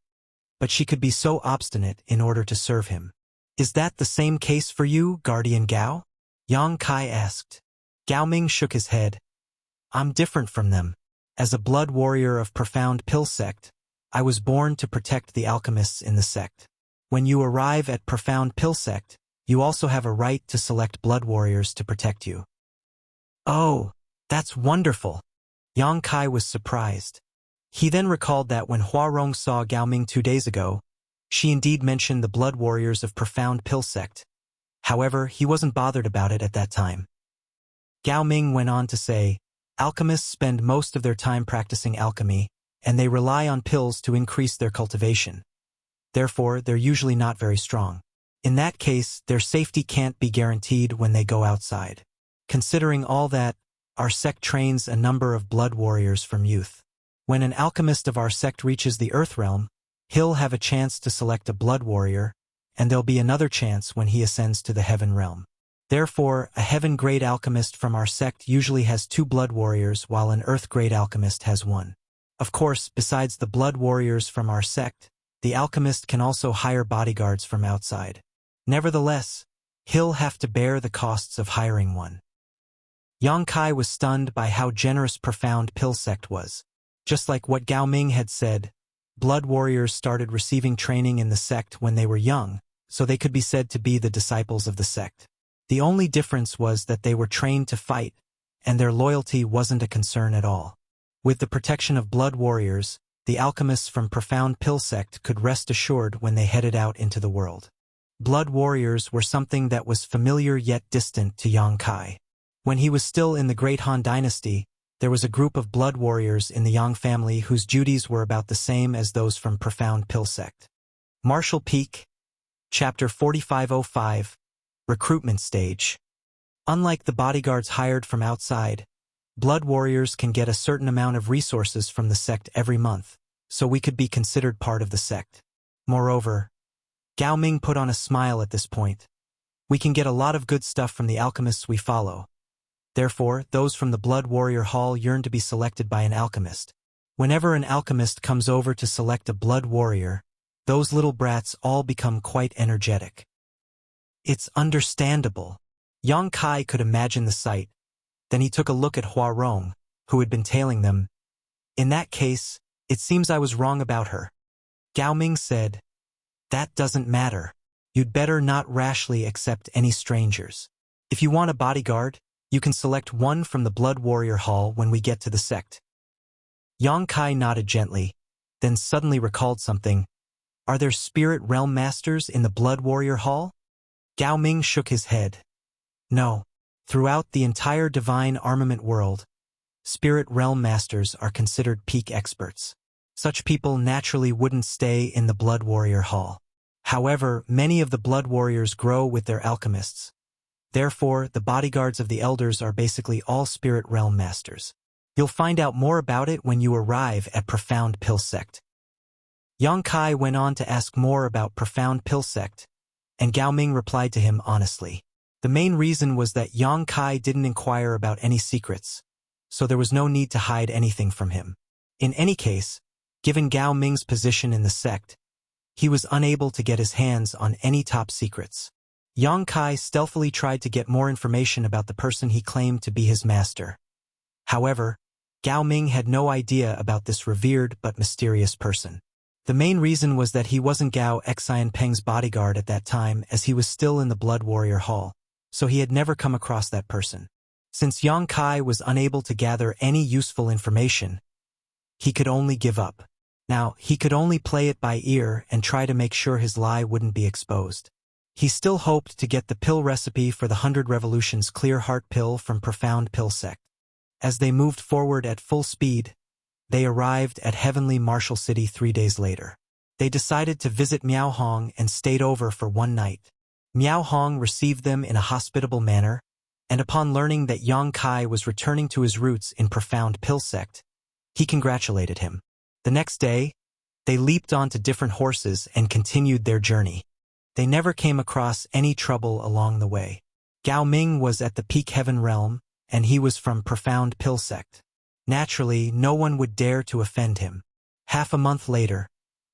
but she could be so obstinate in order to serve him. Is that the same case for you, Guardian Gao? Yang Kai asked. Gao Ming shook his head. I'm different from them. As a blood warrior of Profound Pill Sect, I was born to protect the alchemists in the sect. When you arrive at Profound Pill Sect, you also have a right to select blood warriors to protect you. Oh, that's wonderful. Yang Kai was surprised. He then recalled that when Hua Rong saw Gao Ming 2 days ago, she indeed mentioned the blood warriors of Profound Pill Sect. However, he wasn't bothered about it at that time. Gao Ming went on to say, alchemists spend most of their time practicing alchemy, and they rely on pills to increase their cultivation. Therefore, they're usually not very strong. In that case, their safety can't be guaranteed when they go outside. Considering all that, our sect trains a number of blood warriors from youth. When an alchemist of our sect reaches the Earth Realm, he'll have a chance to select a blood warrior, and there'll be another chance when he ascends to the Heaven Realm. Therefore, a Heaven-grade alchemist from our sect usually has 2 blood warriors while an Earth-grade alchemist has 1. Of course, besides the blood warriors from our sect, the alchemist can also hire bodyguards from outside. Nevertheless, he'll have to bear the costs of hiring one. Yang Kai was stunned by how generous Profound Pill Sect was. Just like what Gao Ming had said, blood warriors started receiving training in the sect when they were young, so they could be said to be the disciples of the sect. The only difference was that they were trained to fight, and their loyalty wasn't a concern at all. With the protection of blood warriors, the alchemists from Profound Pill Sect could rest assured when they headed out into the world. Blood warriors were something that was familiar yet distant to Yang Kai. When he was still in the Great Han Dynasty, there was a group of blood warriors in the Yang family whose duties were about the same as those from Profound Pill Sect. Marshall Peak, Chapter 4505, Recruitment Stage. Unlike the bodyguards hired from outside, blood warriors can get a certain amount of resources from the sect every month, so we could be considered part of the sect. Moreover, Gao Ming put on a smile at this point. We can get a lot of good stuff from the alchemists we follow. Therefore, those from the Blood Warrior Hall yearn to be selected by an alchemist. Whenever an alchemist comes over to select a blood warrior, those little brats all become quite energetic. It's understandable. Yang Kai could imagine the sight. Then he took a look at Hua Rong, who had been tailing them. In that case, it seems I was wrong about her. Gao Ming said, that doesn't matter. You'd better not rashly accept any strangers. If you want a bodyguard, you can select one from the Blood Warrior Hall when we get to the sect. Yang Kai nodded gently, then suddenly recalled something. Are there spirit realm masters in the Blood Warrior Hall? Gao Ming shook his head. No. Throughout the entire divine armament world, spirit realm masters are considered peak experts. Such people naturally wouldn't stay in the Blood Warrior Hall. However, many of the Blood Warriors grow with their alchemists. Therefore, the bodyguards of the elders are basically all spirit realm masters. You'll find out more about it when you arrive at Profound Pill Sect. Yang Kai went on to ask more about Profound Pill Sect, and Gao Ming replied to him honestly. The main reason was that Yang Kai didn't inquire about any secrets, so there was no need to hide anything from him. In any case, given Gao Ming's position in the sect, he was unable to get his hands on any top secrets. Yang Kai stealthily tried to get more information about the person he claimed to be his master. However, Gao Ming had no idea about this revered but mysterious person. The main reason was that he wasn't Gao Xianpeng's bodyguard at that time, as he was still in the Blood Warrior Hall, so he had never come across that person. Since Yang Kai was unable to gather any useful information, he could only give up. Now, he could only play it by ear and try to make sure his lie wouldn't be exposed. He still hoped to get the pill recipe for the 100 Revolutions Clear Heart Pill from Profound Pill Sect. As they moved forward at full speed, they arrived at Heavenly Marshall City 3 days later. They decided to visit Miao Hong and stayed over for one night. Miao Hong received them in a hospitable manner, and upon learning that Yang Kai was returning to his roots in Profound Pill Sect, he congratulated him. The next day, they leaped onto different horses and continued their journey. They never came across any trouble along the way. Gao Ming was at the peak heaven realm, and he was from Profound Pill Sect. Naturally, no one would dare to offend him. Half a month later,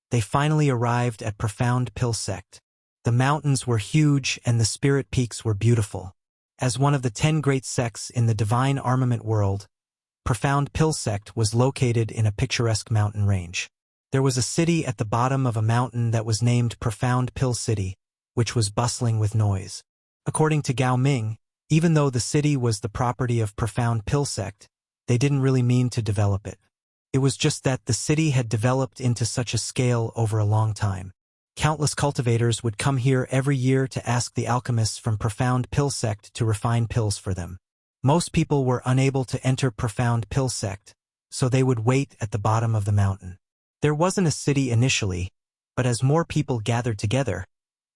they finally arrived at Profound Pill Sect. The mountains were huge and the spirit peaks were beautiful. As one of the 10 great sects in the divine armament world, Profound Pill Sect was located in a picturesque mountain range. There was a city at the bottom of a mountain that was named Profound Pill City, which was bustling with noise. According to Gao Ming, even though the city was the property of Profound Pill Sect, they didn't really mean to develop it. It was just that the city had developed into such a scale over a long time. Countless cultivators would come here every year to ask the alchemists from Profound Pill Sect to refine pills for them. Most people were unable to enter Profound Pill Sect, so they would wait at the bottom of the mountain. There wasn't a city initially, but as more people gathered together,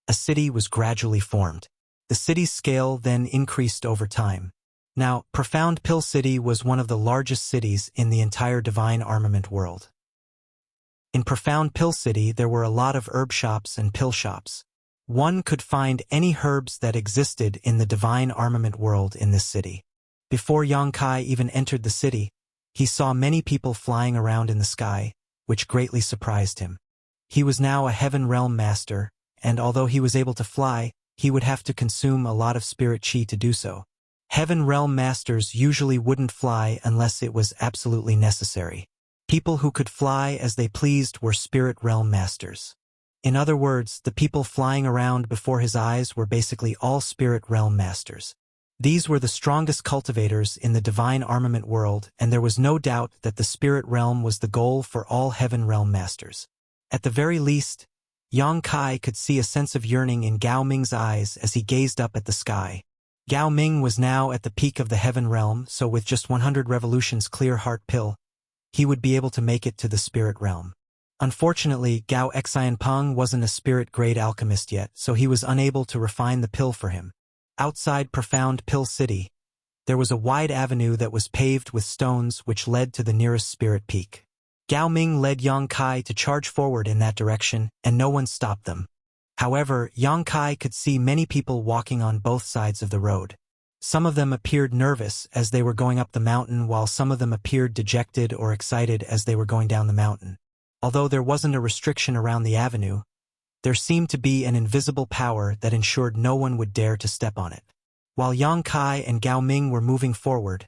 a city was gradually formed. The city's scale then increased over time. Now, Profound Pill City was one of the largest cities in the entire divine armament world. In Profound Pill City, there were a lot of herb shops and pill shops. One could find any herbs that existed in the divine armament world in this city. Before Yang Kai even entered the city, he saw many people flying around in the sky, which greatly surprised him. He was now a heaven realm master, and although he was able to fly, he would have to consume a lot of spirit chi to do so. Heaven realm masters usually wouldn't fly unless it was absolutely necessary. People who could fly as they pleased were spirit realm masters. In other words, the people flying around before his eyes were basically all spirit realm masters. These were the strongest cultivators in the divine armament world, and there was no doubt that the spirit realm was the goal for all heaven realm masters. At the very least, Yang Kai could see a sense of yearning in Gao Ming's eyes as he gazed up at the sky. Gao Ming was now at the peak of the heaven realm, so with just 100 revolutions clear heart pill, he would be able to make it to the spirit realm. Unfortunately, Gao Xianpeng wasn't a spirit-grade alchemist yet, so he was unable to refine the pill for him. Outside Profound Pill City, there was a wide avenue that was paved with stones which led to the nearest spirit peak. Gao Ming led Yang Kai to charge forward in that direction, and no one stopped them. However, Yang Kai could see many people walking on both sides of the road. Some of them appeared nervous as they were going up the mountain, while some of them appeared dejected or excited as they were going down the mountain. Although there wasn't a restriction around the avenue, there seemed to be an invisible power that ensured no one would dare to step on it. While Yang Kai and Gao Ming were moving forward,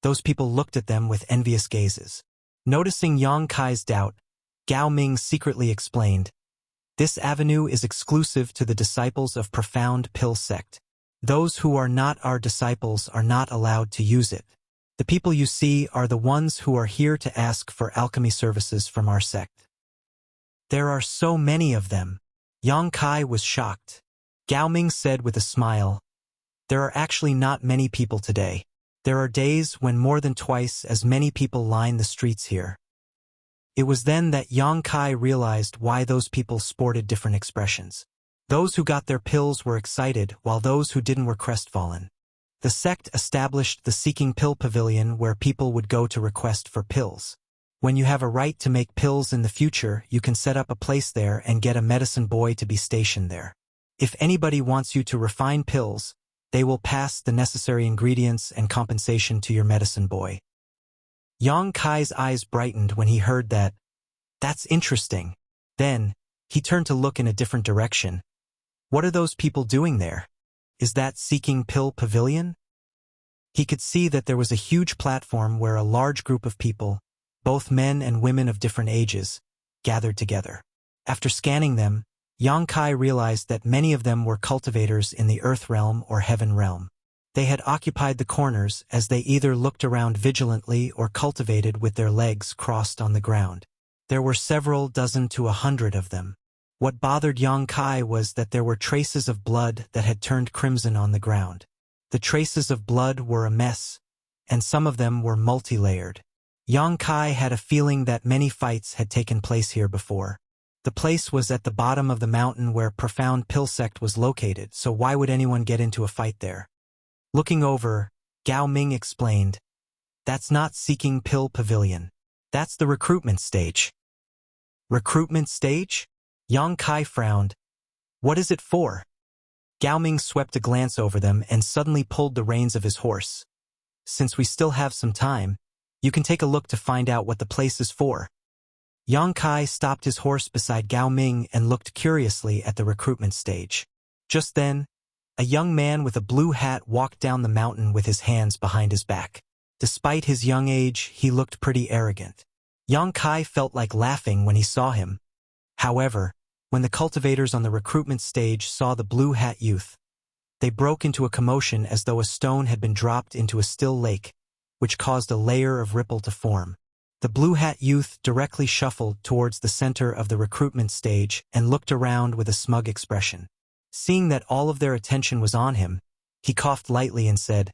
those people looked at them with envious gazes. Noticing Yang Kai's doubt, Gao Ming secretly explained, "This avenue is exclusive to the disciples of Profound Pill Sect. Those who are not our disciples are not allowed to use it. The people you see are the ones who are here to ask for alchemy services from our sect." "There are so many of them." Yang Kai was shocked. Gao Ming said with a smile, "There are actually not many people today. There are days when more than twice as many people line the streets here." It was then that Yang Kai realized why those people sported different expressions. Those who got their pills were excited, while those who didn't were crestfallen. The sect established the Seeking Pill Pavilion where people would go to request for pills. When you have a right to make pills in the future, you can set up a place there and get a medicine boy to be stationed there. If anybody wants you to refine pills, they will pass the necessary ingredients and compensation to your medicine boy. Yang Kai's eyes brightened when he heard that. That's interesting. Then, he turned to look in a different direction. What are those people doing there? Is that Seeking Pill Pavilion? He could see that there was a huge platform where a large group of people, both men and women of different ages, gathered together. After scanning them, Yang Kai realized that many of them were cultivators in the earth realm or heaven realm. They had occupied the corners as they either looked around vigilantly or cultivated with their legs crossed on the ground. There were several dozen to 100 of them. What bothered Yang Kai was that there were traces of blood that had turned crimson on the ground. The traces of blood were a mess, and some of them were multi-layered. Yang Kai had a feeling that many fights had taken place here before. The place was at the bottom of the mountain where Profound Pill Sect was located, so why would anyone get into a fight there? Looking over, Gao Ming explained, "That's not Seeking Pill Pavilion. That's the recruitment stage." Recruitment stage? Yang Kai frowned. "What is it for?" Gao Ming swept a glance over them and suddenly pulled the reins of his horse. "Since we still have some time, you can take a look to find out what the place is for." Yang Kai stopped his horse beside Gao Ming and looked curiously at the recruitment stage. Just then, a young man with a blue hat walked down the mountain with his hands behind his back. Despite his young age, he looked pretty arrogant. Yang Kai felt like laughing when he saw him. However, when the cultivators on the recruitment stage saw the blue hat youth, they broke into a commotion as though a stone had been dropped into a still lake, which caused a layer of ripple to form. The blue hat youth directly shuffled towards the center of the recruitment stage and looked around with a smug expression. Seeing that all of their attention was on him, he coughed lightly and said,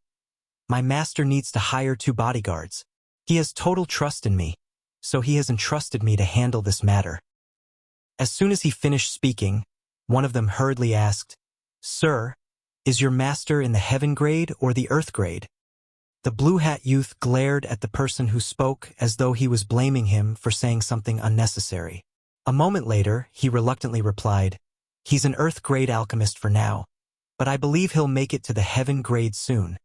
"My master needs to hire 2 bodyguards. He has total trust in me, so he has entrusted me to handle this matter." As soon as he finished speaking, one of them hurriedly asked, "Sir, is your master in the heaven grade or the earth grade?" The blue hat youth glared at the person who spoke as though he was blaming him for saying something unnecessary. A moment later, he reluctantly replied, "He's an earth grade alchemist for now, but I believe he'll make it to the heaven grade soon."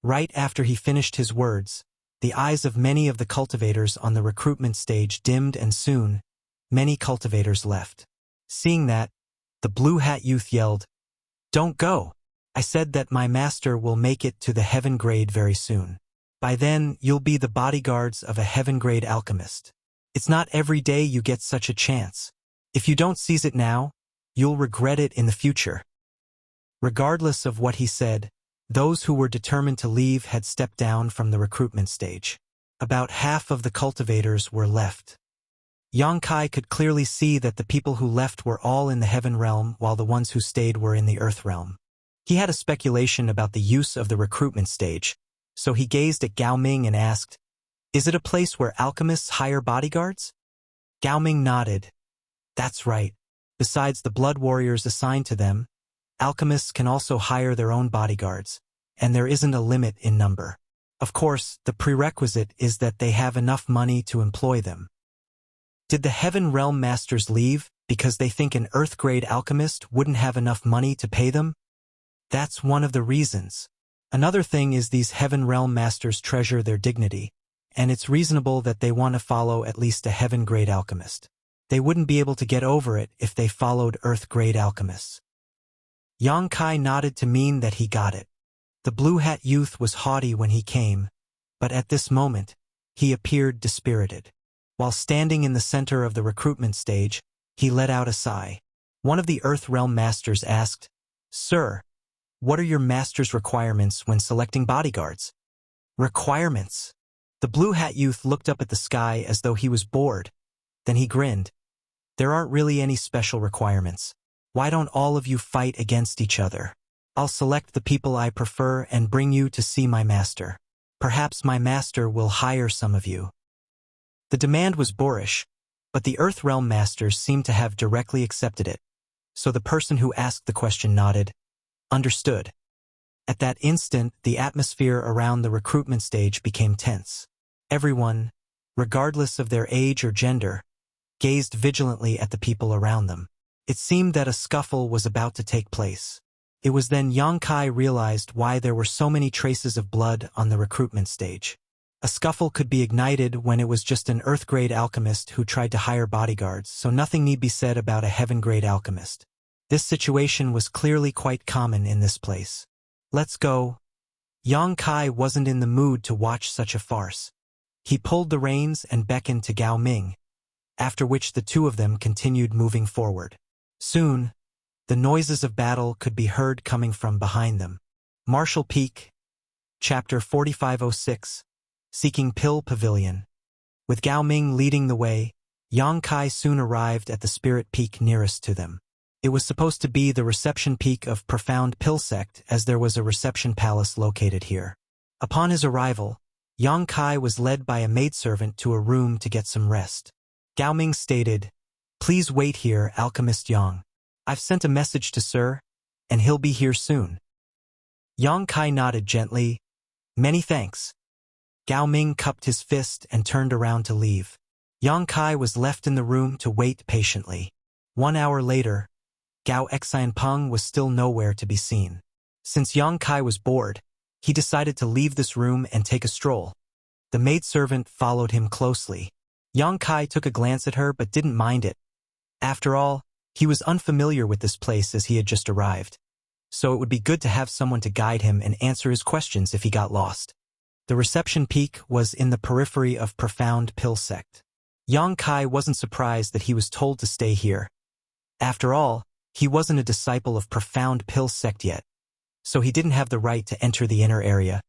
Right after he finished his words, the eyes of many of the cultivators on the recruitment stage dimmed and soon, many cultivators left. Seeing that, the blue hat youth yelled, "Don't go! I said that my master will make it to the heaven grade very soon. By then, you'll be the bodyguards of a heaven grade alchemist. It's not every day you get such a chance. If you don't seize it now, you'll regret it in the future." Regardless of what he said, those who were determined to leave had stepped down from the recruitment stage. About half of the cultivators were left. Yang Kai could clearly see that the people who left were all in the heaven realm while the ones who stayed were in the earth realm. He had a speculation about the use of the recruitment stage, so he gazed at Gao Ming and asked, "Is it a place where alchemists hire bodyguards?" Gao Ming nodded. "That's right. Besides the blood warriors assigned to them, alchemists can also hire their own bodyguards, and there isn't a limit in number. Of course, the prerequisite is that they have enough money to employ them." Did the Heaven Realm Masters leave because they think an Earth-grade alchemist wouldn't have enough money to pay them? That's one of the reasons. Another thing is these Heaven Realm Masters treasure their dignity, and it's reasonable that they want to follow at least a Heaven-grade alchemist. They wouldn't be able to get over it if they followed Earth-grade alchemists. Yang Kai nodded to mean that he got it. The blue hat youth was haughty when he came, but at this moment, he appeared dispirited. While standing in the center of the recruitment stage, he let out a sigh. One of the Earth Realm Masters asked, "Sir, what are your master's requirements when selecting bodyguards?" "Requirements?" The blue hat youth looked up at the sky as though he was bored. Then he grinned. "There aren't really any special requirements. Why don't all of you fight against each other? I'll select the people I prefer and bring you to see my master. Perhaps my master will hire some of you." The demand was boorish, but the Earth Realm Masters seemed to have directly accepted it. So the person who asked the question nodded. "Understood." At that instant, the atmosphere around the recruitment stage became tense. Everyone, regardless of their age or gender, gazed vigilantly at the people around them. It seemed that a scuffle was about to take place. It was then Yang Kai realized why there were so many traces of blood on the recruitment stage. A scuffle could be ignited when it was just an Earth-grade alchemist who tried to hire bodyguards, so nothing need be said about a Heaven-grade alchemist. This situation was clearly quite common in this place. "Let's go." Yang Kai wasn't in the mood to watch such a farce. He pulled the reins and beckoned to Gao Ming, after which the two of them continued moving forward. Soon, the noises of battle could be heard coming from behind them. Marshall Peak, Chapter 4506, Seeking Pill Pavilion. With Gao Ming leading the way, Yang Kai soon arrived at the spirit peak nearest to them. It was supposed to be the reception peak of Profound Pill Sect, as there was a reception palace located here. Upon his arrival, Yang Kai was led by a maidservant to a room to get some rest. Gao Ming stated, "Please wait here, Alchemist Yang. I've sent a message to Sir, and he'll be here soon." Yang Kai nodded gently. Many thanks. Gao Ming cupped his fist and turned around to leave. Yang Kai was left in the room to wait patiently. 1 hour later, Gao Xianpeng was still nowhere to be seen. Since Yang Kai was bored, he decided to leave this room and take a stroll. The maidservant followed him closely. Yang Kai took a glance at her but didn't mind it. After all, he was unfamiliar with this place as he had just arrived. So it would be good to have someone to guide him and answer his questions if he got lost. The reception peak was in the periphery of Profound Pill Sect. Yang Kai wasn't surprised that he was told to stay here. After all, he wasn't a disciple of Profound Pill Sect yet, so he didn't have the right to enter the inner area.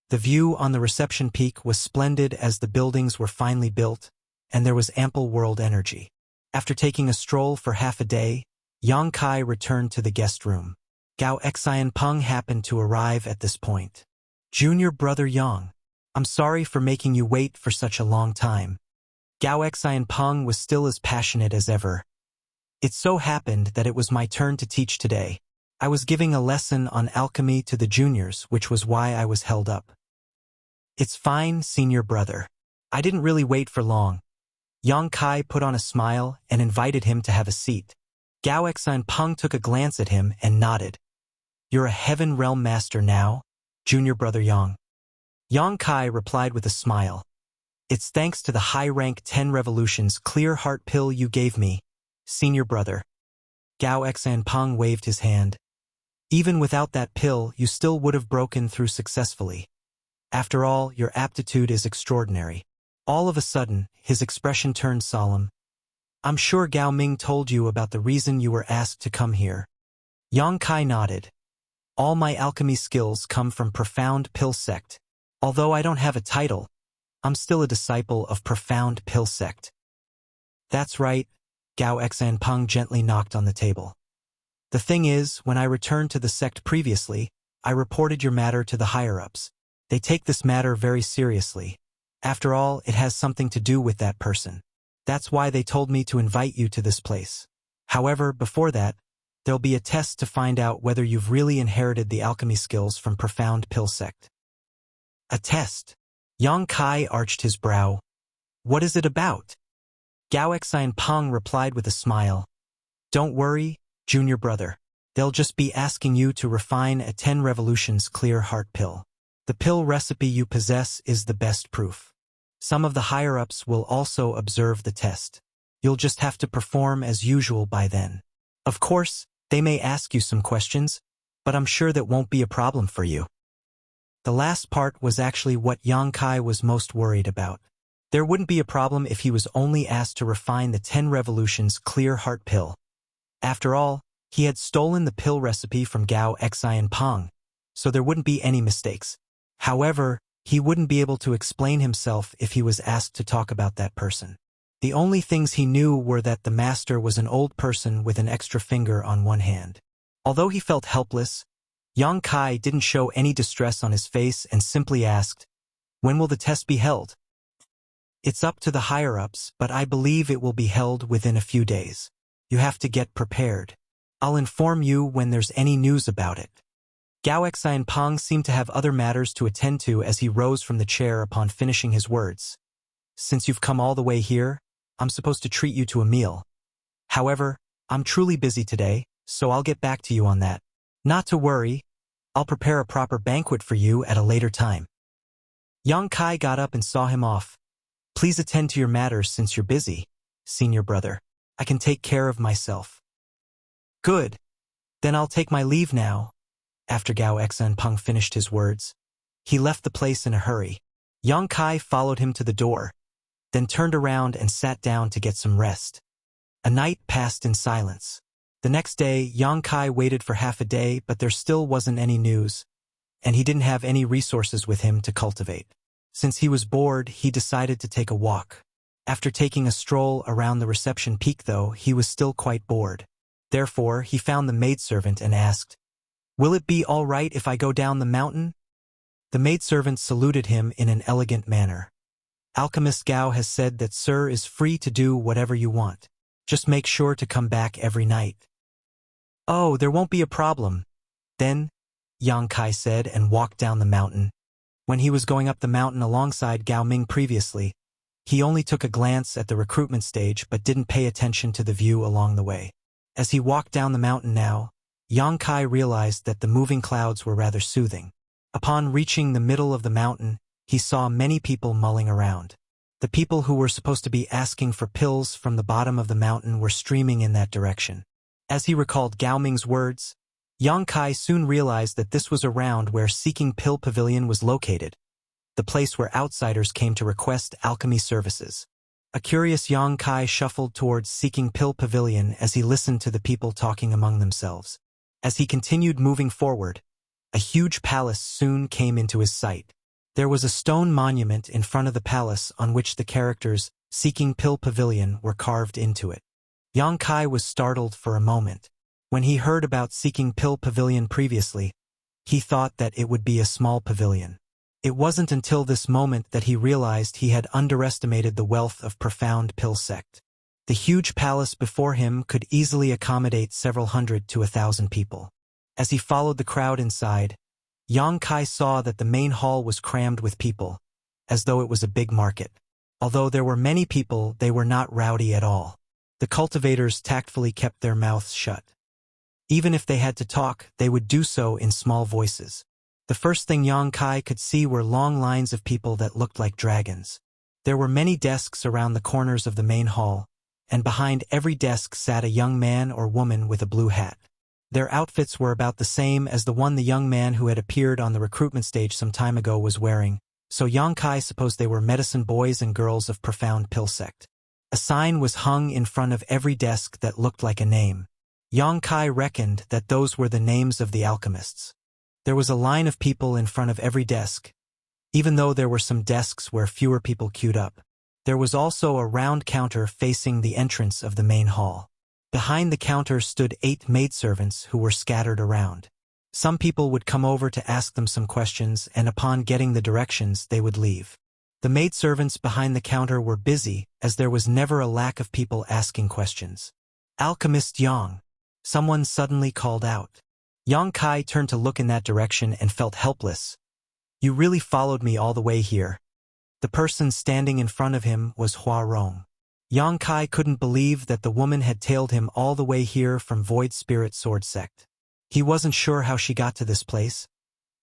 The view on the reception peak was splendid as the buildings were finely built, and there was ample world energy. After taking a stroll for half a day, Yang Kai returned to the guest room. Gao Xianpeng happened to arrive at this point. Junior brother Yang, I'm sorry for making you wait for such a long time. Gao Xianpeng was still as passionate as ever. It so happened that it was my turn to teach today. I was giving a lesson on alchemy to the juniors, which was why I was held up. It's fine, senior brother. I didn't really wait for long. Yang Kai put on a smile and invited him to have a seat. Gao Xianpeng took a glance at him and nodded. You're a Heaven Realm Master now, junior brother Yang. Yang Kai replied with a smile. It's thanks to the high-rank 10 revolutions clear heart pill you gave me, senior brother. Gao Xianpeng waved his hand. Even without that pill, you still would have broken through successfully. After all, your aptitude is extraordinary. All of a sudden, his expression turned solemn. I'm sure Gao Ming told you about the reason you were asked to come here. Yang Kai nodded. All my alchemy skills come from Profound Pill Sect. Although I don't have a title, I'm still a disciple of Profound Pill Sect. That's right, Gao Xianpeng gently knocked on the table. The thing is, when I returned to the sect previously, I reported your matter to the higher-ups. They take this matter very seriously. After all, it has something to do with that person. That's why they told me to invite you to this place. However, before that, there'll be a test to find out whether you've really inherited the alchemy skills from Profound Pill Sect. A test? Yang Kai arched his brow. What is it about? Gao Xianpeng replied with a smile. Don't worry, junior brother. They'll just be asking you to refine a 10 revolutions clear heart pill. The pill recipe you possess is the best proof. Some of the higher-ups will also observe the test. You'll just have to perform as usual by then. Of course, they may ask you some questions, but I'm sure that won't be a problem for you. The last part was actually what Yang Kai was most worried about. There wouldn't be a problem if he was only asked to refine the 10 revolutions clear heart pill. After all, he had stolen the pill recipe from Gao Xianpeng, so there wouldn't be any mistakes. However, he wouldn't be able to explain himself if he was asked to talk about that person. The only things he knew were that the master was an old person with an extra finger on one hand. Although he felt helpless, Yang Kai didn't show any distress on his face and simply asked, when will the test be held? It's up to the higher-ups, but I believe it will be held within a few days. You have to get prepared. I'll inform you when there's any news about it. Gao Xianpeng seemed to have other matters to attend to as he rose from the chair upon finishing his words. Since you've come all the way here, I'm supposed to treat you to a meal. However, I'm truly busy today, so I'll get back to you on that. Not to worry, I'll prepare a proper banquet for you at a later time. Yang Kai got up and saw him off. Please attend to your matters since you're busy, senior brother. I can take care of myself. Good. Then I'll take my leave now. After Gao Xianpeng finished his words, he left the place in a hurry. Yang Kai followed him to the door, then turned around and sat down to get some rest. A night passed in silence. The next day, Yang Kai waited for half a day, but there still wasn't any news, and he didn't have any resources with him to cultivate. Since he was bored, he decided to take a walk. After taking a stroll around the reception peak, though, he was still quite bored. Therefore, he found the maidservant and asked, Will it be all right if I go down the mountain? The maidservant saluted him in an elegant manner. Alchemist Gao has said that Sir is free to do whatever you want. Just make sure to come back every night. Oh, there won't be a problem. Then, Yang Kai said and walked down the mountain. When he was going up the mountain alongside Gao Ming previously, he only took a glance at the recruitment stage but didn't pay attention to the view along the way. As he walked down the mountain now, Yang Kai realized that the moving clouds were rather soothing. Upon reaching the middle of the mountain, he saw many people mulling around. The people who were supposed to be asking for pills from the bottom of the mountain were streaming in that direction. As he recalled Gao Ming's words, Yang Kai soon realized that this was around where Seeking Pill Pavilion was located, the place where outsiders came to request alchemy services. A curious Yang Kai shuffled towards Seeking Pill Pavilion as he listened to the people talking among themselves. As he continued moving forward, a huge palace soon came into his sight. There was a stone monument in front of the palace on which the characters Seeking Pill Pavilion were carved into it. Yang Kai was startled for a moment. When he heard about Seeking Pill Pavilion previously, he thought that it would be a small pavilion. It wasn't until this moment that he realized he had underestimated the wealth of Profound Pill Sect. The huge palace before him could easily accommodate several hundred to 1,000 people. As he followed the crowd inside, Yang Kai saw that the main hall was crammed with people, as though it was a big market. Although there were many people, they were not rowdy at all. The cultivators tactfully kept their mouths shut. Even if they had to talk, they would do so in small voices. The first thing Yang Kai could see were long lines of people that looked like dragons. There were many desks around the corners of the main hall, and behind every desk sat a young man or woman with a blue hat. Their outfits were about the same as the one the young man who had appeared on the recruitment stage some time ago was wearing, so Yang Kai supposed they were medicine boys and girls of Profound Pill Sect. A sign was hung in front of every desk that looked like a name. Yang Kai reckoned that those were the names of the alchemists. There was a line of people in front of every desk. Even though there were some desks where fewer people queued up, there was also a round counter facing the entrance of the main hall. Behind the counter stood 8 maidservants who were scattered around. Some people would come over to ask them some questions, and upon getting the directions, they would leave. The maidservants behind the counter were busy, as there was never a lack of people asking questions. "Alchemist Yang," someone suddenly called out. Yang Kai turned to look in that direction and felt helpless. "You really followed me all the way here." The person standing in front of him was Hua Rong. Yang Kai couldn't believe that the woman had tailed him all the way here from Void Spirit Sword Sect. He wasn't sure how she got to this place,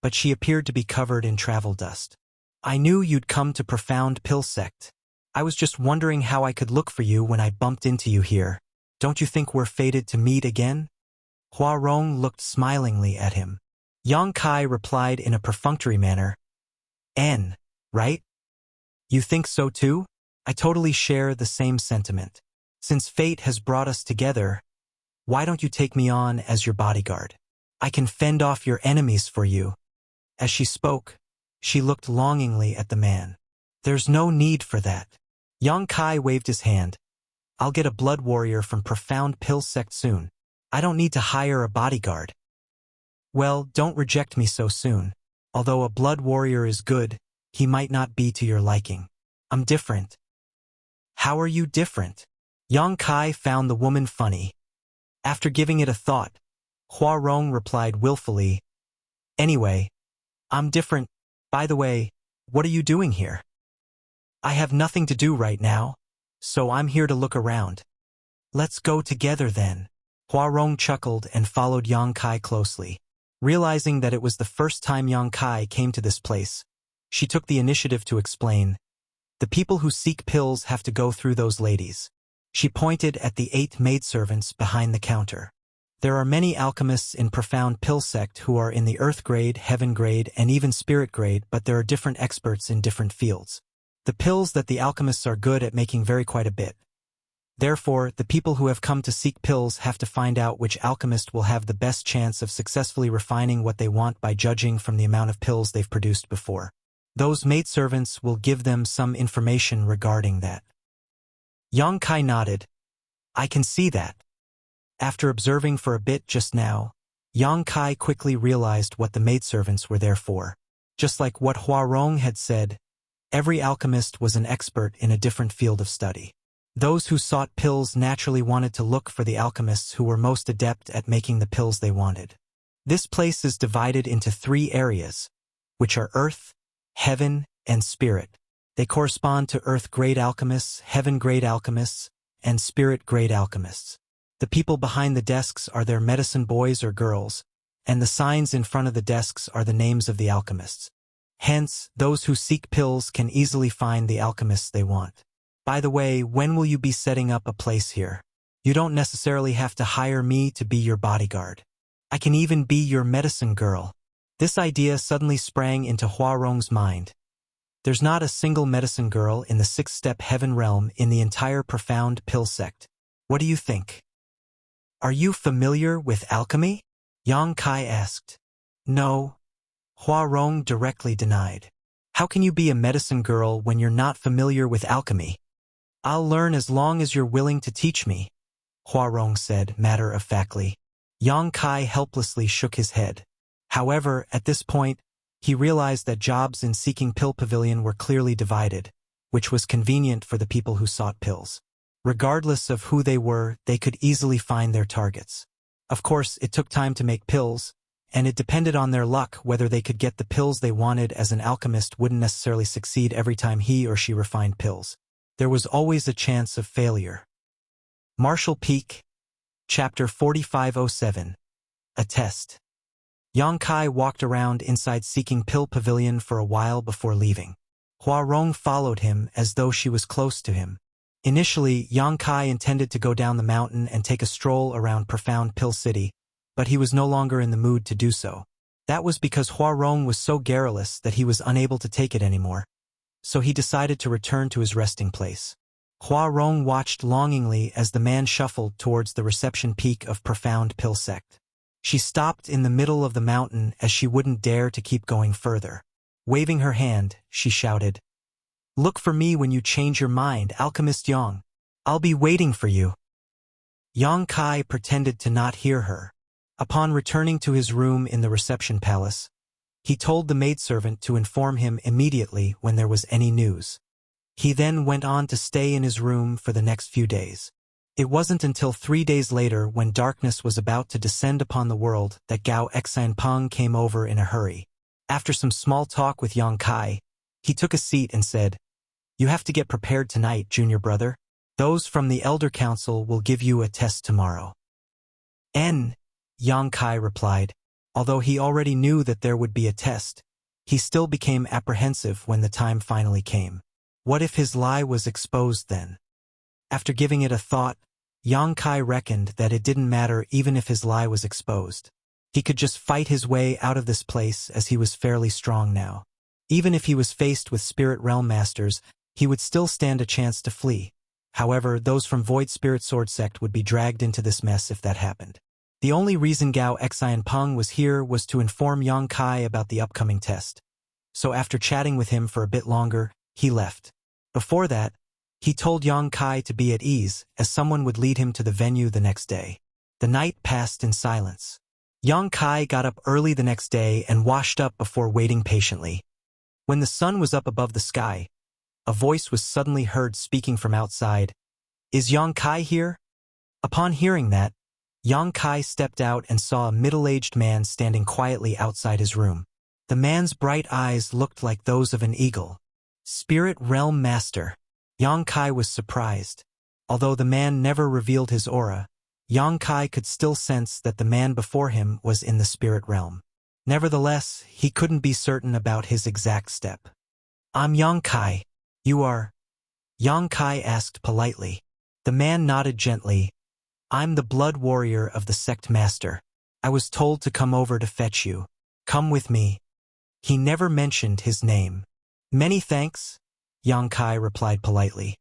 but she appeared to be covered in travel dust. "I knew you'd come to Profound Pill Sect. I was just wondering how I could look for you when I bumped into you here. Don't you think we're fated to meet again?" Hua Rong looked smilingly at him. Yang Kai replied in a perfunctory manner, "N, right? You think so too? I totally share the same sentiment. Since fate has brought us together, why don't you take me on as your bodyguard? I can fend off your enemies for you." As she spoke, she looked longingly at the man. "There's no need for that." Yang Kai waved his hand. "I'll get a blood warrior from Profound Pill Sect soon. I don't need to hire a bodyguard." "Well, don't reject me so soon. Although a blood warrior is good, he might not be to your liking. I'm different." "How are you different?" Yang Kai found the woman funny. After giving it a thought, Hua Rong replied willfully, "Anyway, I'm different. By the way, what are you doing here?" "I have nothing to do right now, so I'm here to look around." "Let's go together then." Hua Rong chuckled and followed Yang Kai closely. Realizing that it was the first time Yang Kai came to this place, she took the initiative to explain, "The people who seek pills have to go through those ladies." She pointed at the 8 maidservants behind the counter. "There are many alchemists in Profound Pill Sect who are in the Earth grade, Heaven grade, and even Spirit grade, but there are different experts in different fields. The pills that the alchemists are good at making vary quite a bit. Therefore, the people who have come to seek pills have to find out which alchemist will have the best chance of successfully refining what they want by judging from the amount of pills they've produced before. Those maidservants will give them some information regarding that." Yang Kai nodded. "I can see that." After observing for a bit just now, Yang Kai quickly realized what the maidservants were there for. Just like what Hua Rong had said, every alchemist was an expert in a different field of study. Those who sought pills naturally wanted to look for the alchemists who were most adept at making the pills they wanted. This place is divided into 3 areas, which are Earth, Heaven, and Spirit. They correspond to Earth-grade alchemists, Heaven-grade alchemists, and Spirit-grade alchemists. The people behind the desks are their medicine boys or girls, and the signs in front of the desks are the names of the alchemists. Hence, those who seek pills can easily find the alchemists they want. By the way, when will you be setting up a place here? You don't necessarily have to hire me to be your bodyguard. I can even be your medicine girl. This idea suddenly sprang into Huarong's mind. There's not a single medicine girl in the 6-step heaven realm in the entire profound pill sect. What do you think? Are you familiar with alchemy? Yang Kai asked. No. Huarong directly denied. How can you be a medicine girl when you're not familiar with alchemy? I'll learn as long as you're willing to teach me, Huarong said matter-of-factly. Yang Kai helplessly shook his head. However, at this point, he realized that jobs in Seeking Pill Pavilion were clearly divided, which was convenient for the people who sought pills. Regardless of who they were, they could easily find their targets. Of course, it took time to make pills, and it depended on their luck whether they could get the pills they wanted, as an alchemist wouldn't necessarily succeed every time he or she refined pills. There was always a chance of failure. Marshall Peak, Chapter 4507. A Test. Yang Kai walked around inside Seeking Pill Pavilion for a while before leaving. Huarong followed him as though she was close to him. Initially, Yang Kai intended to go down the mountain and take a stroll around Profound Pill City, but he was no longer in the mood to do so. That was because Huarong was so garrulous that he was unable to take it anymore, so he decided to return to his resting place. Huarong watched longingly as the man shuffled towards the reception peak of Profound Pill Sect. She stopped in the middle of the mountain as she wouldn't dare to keep going further. Waving her hand, she shouted, "Look for me when you change your mind, Alchemist Yang. I'll be waiting for you." Yang Kai pretended to not hear her. Upon returning to his room in the reception palace, he told the maidservant to inform him immediately when there was any news. He then went on to stay in his room for the next few days. It wasn't until 3 days later, when darkness was about to descend upon the world, that Gao Xianpeng came over in a hurry. After some small talk with Yang Kai, he took a seat and said, "You have to get prepared tonight, junior brother. Those from the Elder Council will give you a test tomorrow." Yang Kai replied. Although he already knew that there would be a test, he still became apprehensive when the time finally came. What if his lie was exposed then? After giving it a thought, Yang Kai reckoned that it didn't matter even if his lie was exposed. He could just fight his way out of this place, as he was fairly strong now. Even if he was faced with Spirit Realm Masters, he would still stand a chance to flee. However, those from Void Spirit Sword Sect would be dragged into this mess if that happened. The only reason Gao Xianpeng was here was to inform Yang Kai about the upcoming test. So after chatting with him for a bit longer, he left. Before that, he told Yang Kai to be at ease, as someone would lead him to the venue the next day. The night passed in silence. Yang Kai got up early the next day and washed up before waiting patiently. When the sun was up above the sky, a voice was suddenly heard speaking from outside. "Is Yang Kai here?" Upon hearing that, Yang Kai stepped out and saw a middle-aged man standing quietly outside his room. The man's bright eyes looked like those of an eagle. Spirit Realm Master. Yang Kai was surprised. Although the man never revealed his aura, Yang Kai could still sense that the man before him was in the spirit realm. Nevertheless, he couldn't be certain about his exact step. "I'm Yang Kai. You are?" Yang Kai asked politely. The man nodded gently. "I'm the blood warrior of the sect master. I was told to come over to fetch you. Come with me." He never mentioned his name. "Many thanks," Yang Kai replied politely,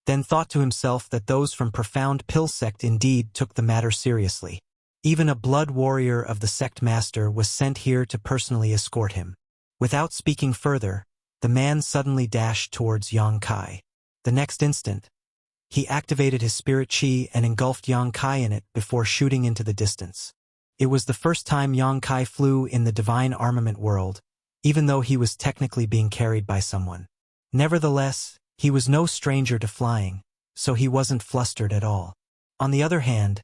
then thought to himself that those from Profound Pill Sect indeed took the matter seriously. Even a blood warrior of the sect master was sent here to personally escort him. Without speaking further, the man suddenly dashed towards Yang Kai. The next instant, he activated his spirit chi and engulfed Yang Kai in it before shooting into the distance. It was the first time Yang Kai flew in the divine armament world, even though he was technically being carried by someone. Nevertheless, he was no stranger to flying, so he wasn't flustered at all. On the other hand,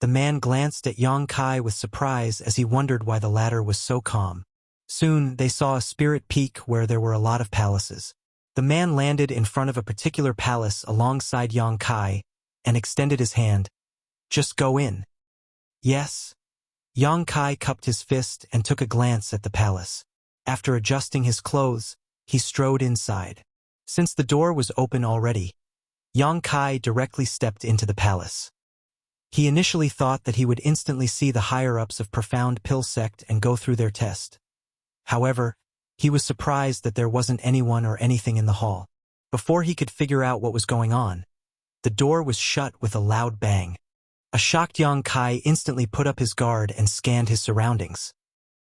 The man glanced at Yang Kai with surprise as he wondered why the latter was so calm. Soon, they saw a spirit peak where there were a lot of palaces. The man landed in front of a particular palace alongside Yang Kai and extended his hand. Just go in. Yes. Yang Kai cupped his fist and took a glance at the palace. After adjusting his clothes, he strode inside. Since the door was open already, Yang Kai directly stepped into the palace. He initially thought that he would instantly see the higher-ups of Profound Pill Sect and go through their test. However, he was surprised that there wasn't anyone or anything in the hall. Before he could figure out what was going on, the door was shut with a loud bang. A shocked Yang Kai instantly put up his guard and scanned his surroundings.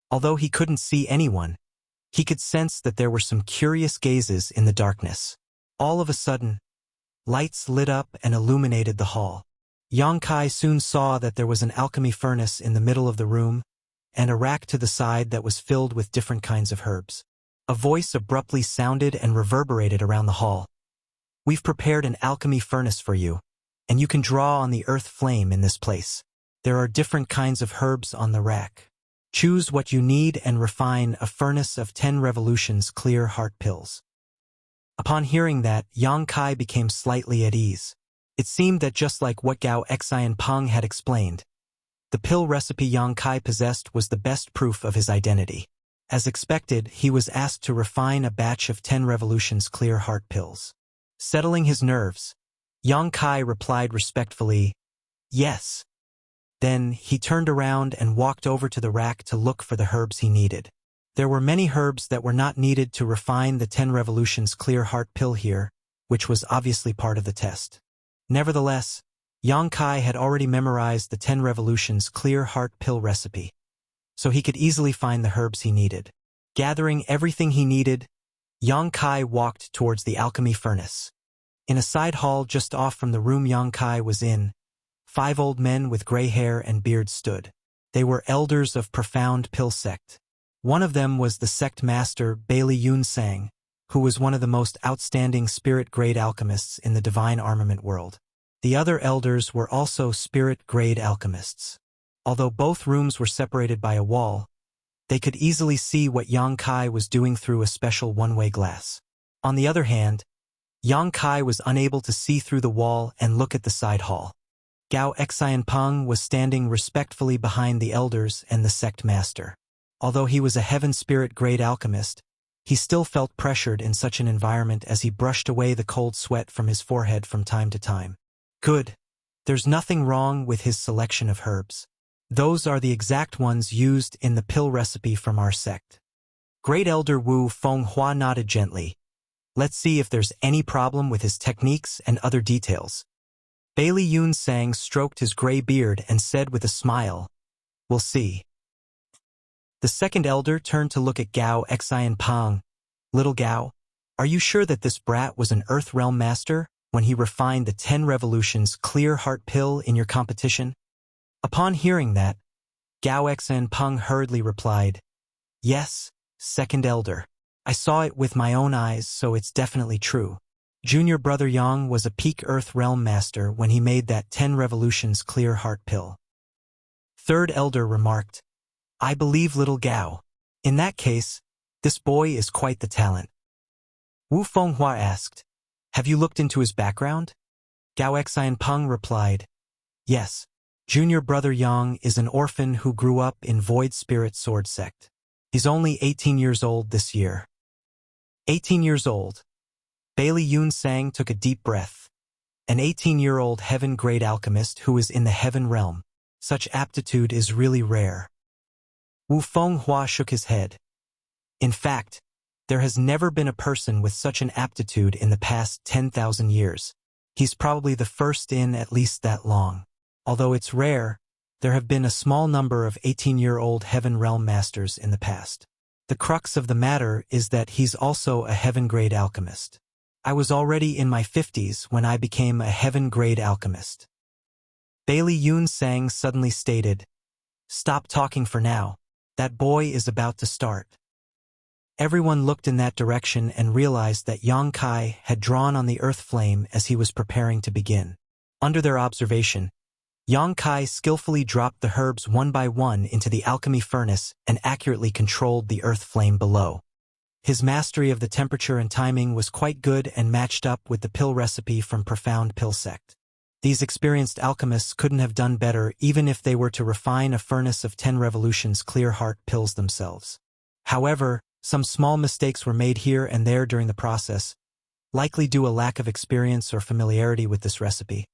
Although he couldn't see anyone, he could sense that there were some curious gazes in the darkness. All of a sudden, lights lit up and illuminated the hall. Yang Kai soon saw that there was an alchemy furnace in the middle of the room and a rack to the side that was filled with different kinds of herbs. A voice abruptly sounded and reverberated around the hall. We've prepared an alchemy furnace for you, and you can draw on the earth flame in this place. There are different kinds of herbs on the rack. Choose what you need and refine a furnace of 10 revolutions clear heart pills. Upon hearing that, Yang Kai became slightly at ease. It seemed that just like what Gao Xian Peng had explained, the pill recipe Yang Kai possessed was the best proof of his identity. As expected, he was asked to refine a batch of 10 revolutions clear heart pills. Settling his nerves, Yang Kai replied respectfully, yes. Then he turned around and walked over to the rack to look for the herbs he needed. There were many herbs that were not needed to refine the 10 revolutions clear heart pill here, which was obviously part of the test. Nevertheless, Yang Kai had already memorized the 10 revolutions clear heart pill recipe, so he could easily find the herbs he needed. Gathering everything he needed, Yang Kai walked towards the alchemy furnace. In a side hall just off from the room Yang Kai was in, 5 old men with gray hair and beards stood. They were elders of Profound Pill Sect. One of them was the sect master Bailey Yun Sang, who was one of the most outstanding spirit-grade alchemists in the divine armament world. The other elders were also spirit-grade alchemists. Although both rooms were separated by a wall, they could easily see what Yang Kai was doing through a special one-way glass. On the other hand, Yang Kai was unable to see through the wall and look at the side hall. Gao Xian Peng was standing respectfully behind the elders and the sect master. Although he was a heaven spirit-grade alchemist, he still felt pressured in such an environment as he brushed away the cold sweat from his forehead from time to time. Good. There's nothing wrong with his selection of herbs. Those are the exact ones used in the pill recipe from our sect. Great Elder Wu Fenghua nodded gently. Let's see if there's any problem with his techniques and other details. Bailey Yun Sang stroked his gray beard and said with a smile, we'll see. The second elder turned to look at Gao Xian Peng. Little Gao, are you sure that this brat was an Earth Realm master when he refined the 10 revolutions clear heart pill in your competition? Upon hearing that, Gao Xian Peng hurriedly replied, yes, second elder. I saw it with my own eyes, so it's definitely true. Junior brother Yang was a peak Earth Realm master when he made that 10 revolutions clear heart pill. Third elder remarked, I believe little Gao. In that case, this boy is quite the talent. Wu Fenghua asked, have you looked into his background? Gao Xian Peng replied, yes. Junior brother Yang is an orphan who grew up in Void Spirit Sword Sect. He's only 18 years old this year. 18 years old. Bailey Yun Sang took a deep breath. An 18-year-old heaven-grade alchemist who is in the heaven realm. Such aptitude is really rare. Wu Fenghua shook his head. In fact, there has never been a person with such an aptitude in the past 10,000 years. He's probably the first in at least that long. Although it's rare, there have been a small number of 18-year-old heaven realm masters in the past. The crux of the matter is that he's also a heaven-grade alchemist. I was already in my 50s when I became a heaven-grade alchemist. Bailey Yun Sang suddenly stated, stop talking for now. That boy is about to start. Everyone looked in that direction and realized that Yang Kai had drawn on the earth flame as he was preparing to begin. Under their observation, Yang Kai skillfully dropped the herbs one by one into the alchemy furnace and accurately controlled the earth flame below. His mastery of the temperature and timing was quite good and matched up with the pill recipe from Profound Pill Sect. These experienced alchemists couldn't have done better even if they were to refine a furnace of 10 revolutions clear heart pills themselves. However, some small mistakes were made here and there during the process, likely due to a lack of experience or familiarity with this recipe.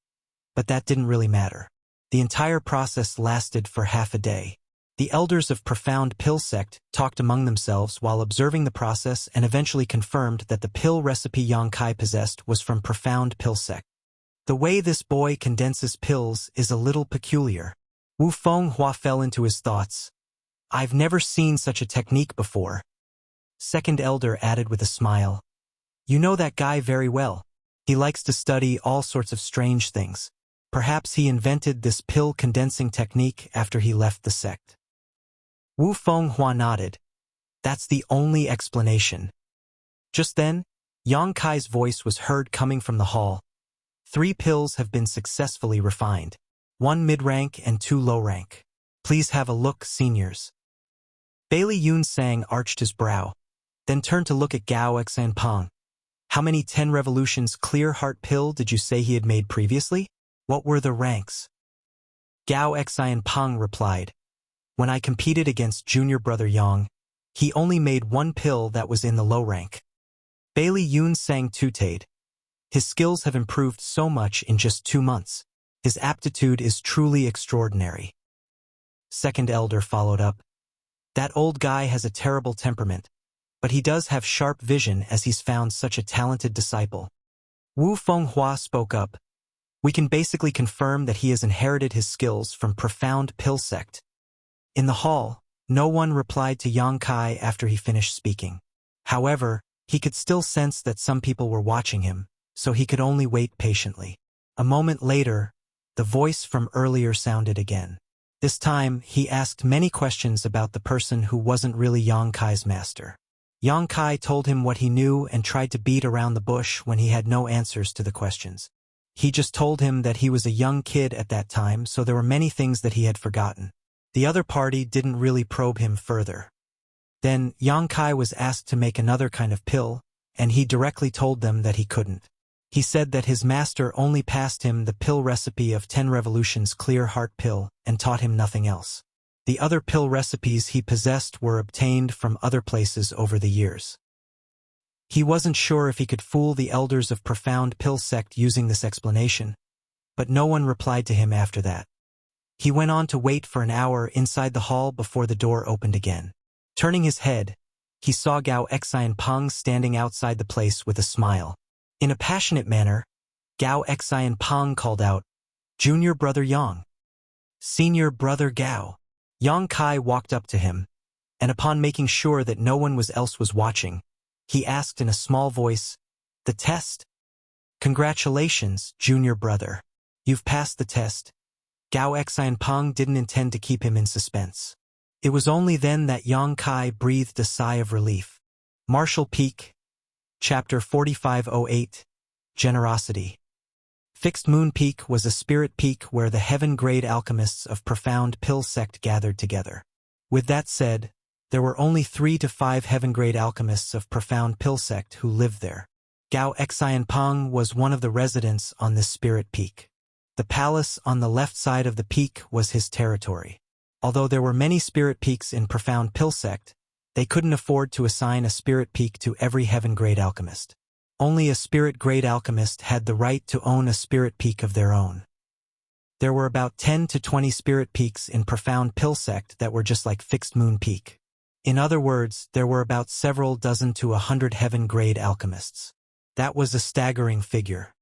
But that didn't really matter. The entire process lasted for half a day. The elders of Profound Pill Sect talked among themselves while observing the process and eventually confirmed that the pill recipe Yang Kai possessed was from Profound Pill Sect. The way this boy condenses pills is a little peculiar. Wu Fenghua fell into his thoughts. I've never seen such a technique before. Second elder added with a smile. You know that guy very well. He likes to study all sorts of strange things. Perhaps he invented this pill condensing technique after he left the sect. Wu Fenghua nodded. That's the only explanation. Just then, Yang Kai's voice was heard coming from the hall. 3 pills have been successfully refined. 1 mid-rank and 2 low-rank. Please have a look, seniors. Bailey Yun Sang arched his brow, then turned to look at Gao Xianpeng. How many 10 revolutions clear heart pill did you say he had made previously? What were the ranks? Gao Xianpeng replied. When I competed against junior brother Yang, he only made 1 pill that was in the low rank. Bailey Yun Sang tooted. His skills have improved so much in just 2 months. His aptitude is truly extraordinary. Second elder followed up. That old guy has a terrible temperament, but he does have sharp vision as he's found such a talented disciple. Wu Fenghua spoke up. We can basically confirm that he has inherited his skills from Profound Pill Sect. In the hall, no one replied to Yang Kai after he finished speaking. However, he could still sense that some people were watching him, so he could only wait patiently. A moment later, the voice from earlier sounded again. This time, he asked many questions about the person who wasn't really Yang Kai's master. Yang Kai told him what he knew and tried to beat around the bush when he had no answers to the questions. He just told him that he was a young kid at that time, so there were many things that he had forgotten. The other party didn't really probe him further. Then, Yang Kai was asked to make another kind of pill, and he directly told them that he couldn't. He said that his master only passed him the pill recipe of 10 revolutions clear heart pill and taught him nothing else. The other pill recipes he possessed were obtained from other places over the years. He wasn't sure if he could fool the elders of Profound Pill Sect using this explanation, but no one replied to him after that. He went on to wait for an hour inside the hall before the door opened again. Turning his head, he saw Gao Xianpeng standing outside the place with a smile. In a passionate manner, Gao Xianpeng called out, Junior brother Yang. Senior brother Gao. Yang Kai walked up to him, and upon making sure that no one else was watching, he asked in a small voice, The test? Congratulations, junior brother. You've passed the test. Gao Xianpeng didn't intend to keep him in suspense. It was only then that Yang Kai breathed a sigh of relief. Martial Peak, Chapter 4508, Generosity. Fixed Moon Peak was a spirit peak where the heaven-grade alchemists of Profound Pill Sect gathered together. With that said, there were only 3 to 5 heaven-grade alchemists of Profound Pill Sect who lived there. Gao Xianpeng was one of the residents on this spirit peak. The palace on the left side of the peak was his territory. Although there were many spirit peaks in Profound Pill Sect, they couldn't afford to assign a spirit peak to every heaven-grade alchemist. Only a spirit-grade alchemist had the right to own a spirit peak of their own. There were about 10 to 20 spirit peaks in Profound Pill Sect that were just like Fixed Moon Peak. In other words, there were about several dozen to 100 heaven-grade alchemists. That was a staggering figure.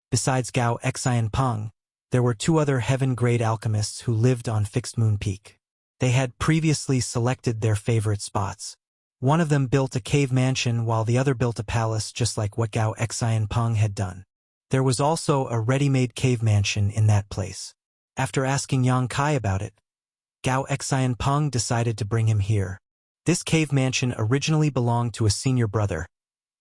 Besides Gao Xianpeng, there were 2 other heaven-grade alchemists who lived on Fixed Moon Peak. They had previously selected their favorite spots. One of them built a cave mansion while the other built a palace just like what Gao Xianpeng had done. There was also a ready-made cave mansion in that place. After asking Yang Kai about it, Gao Xianpeng decided to bring him here. This cave mansion originally belonged to a senior brother.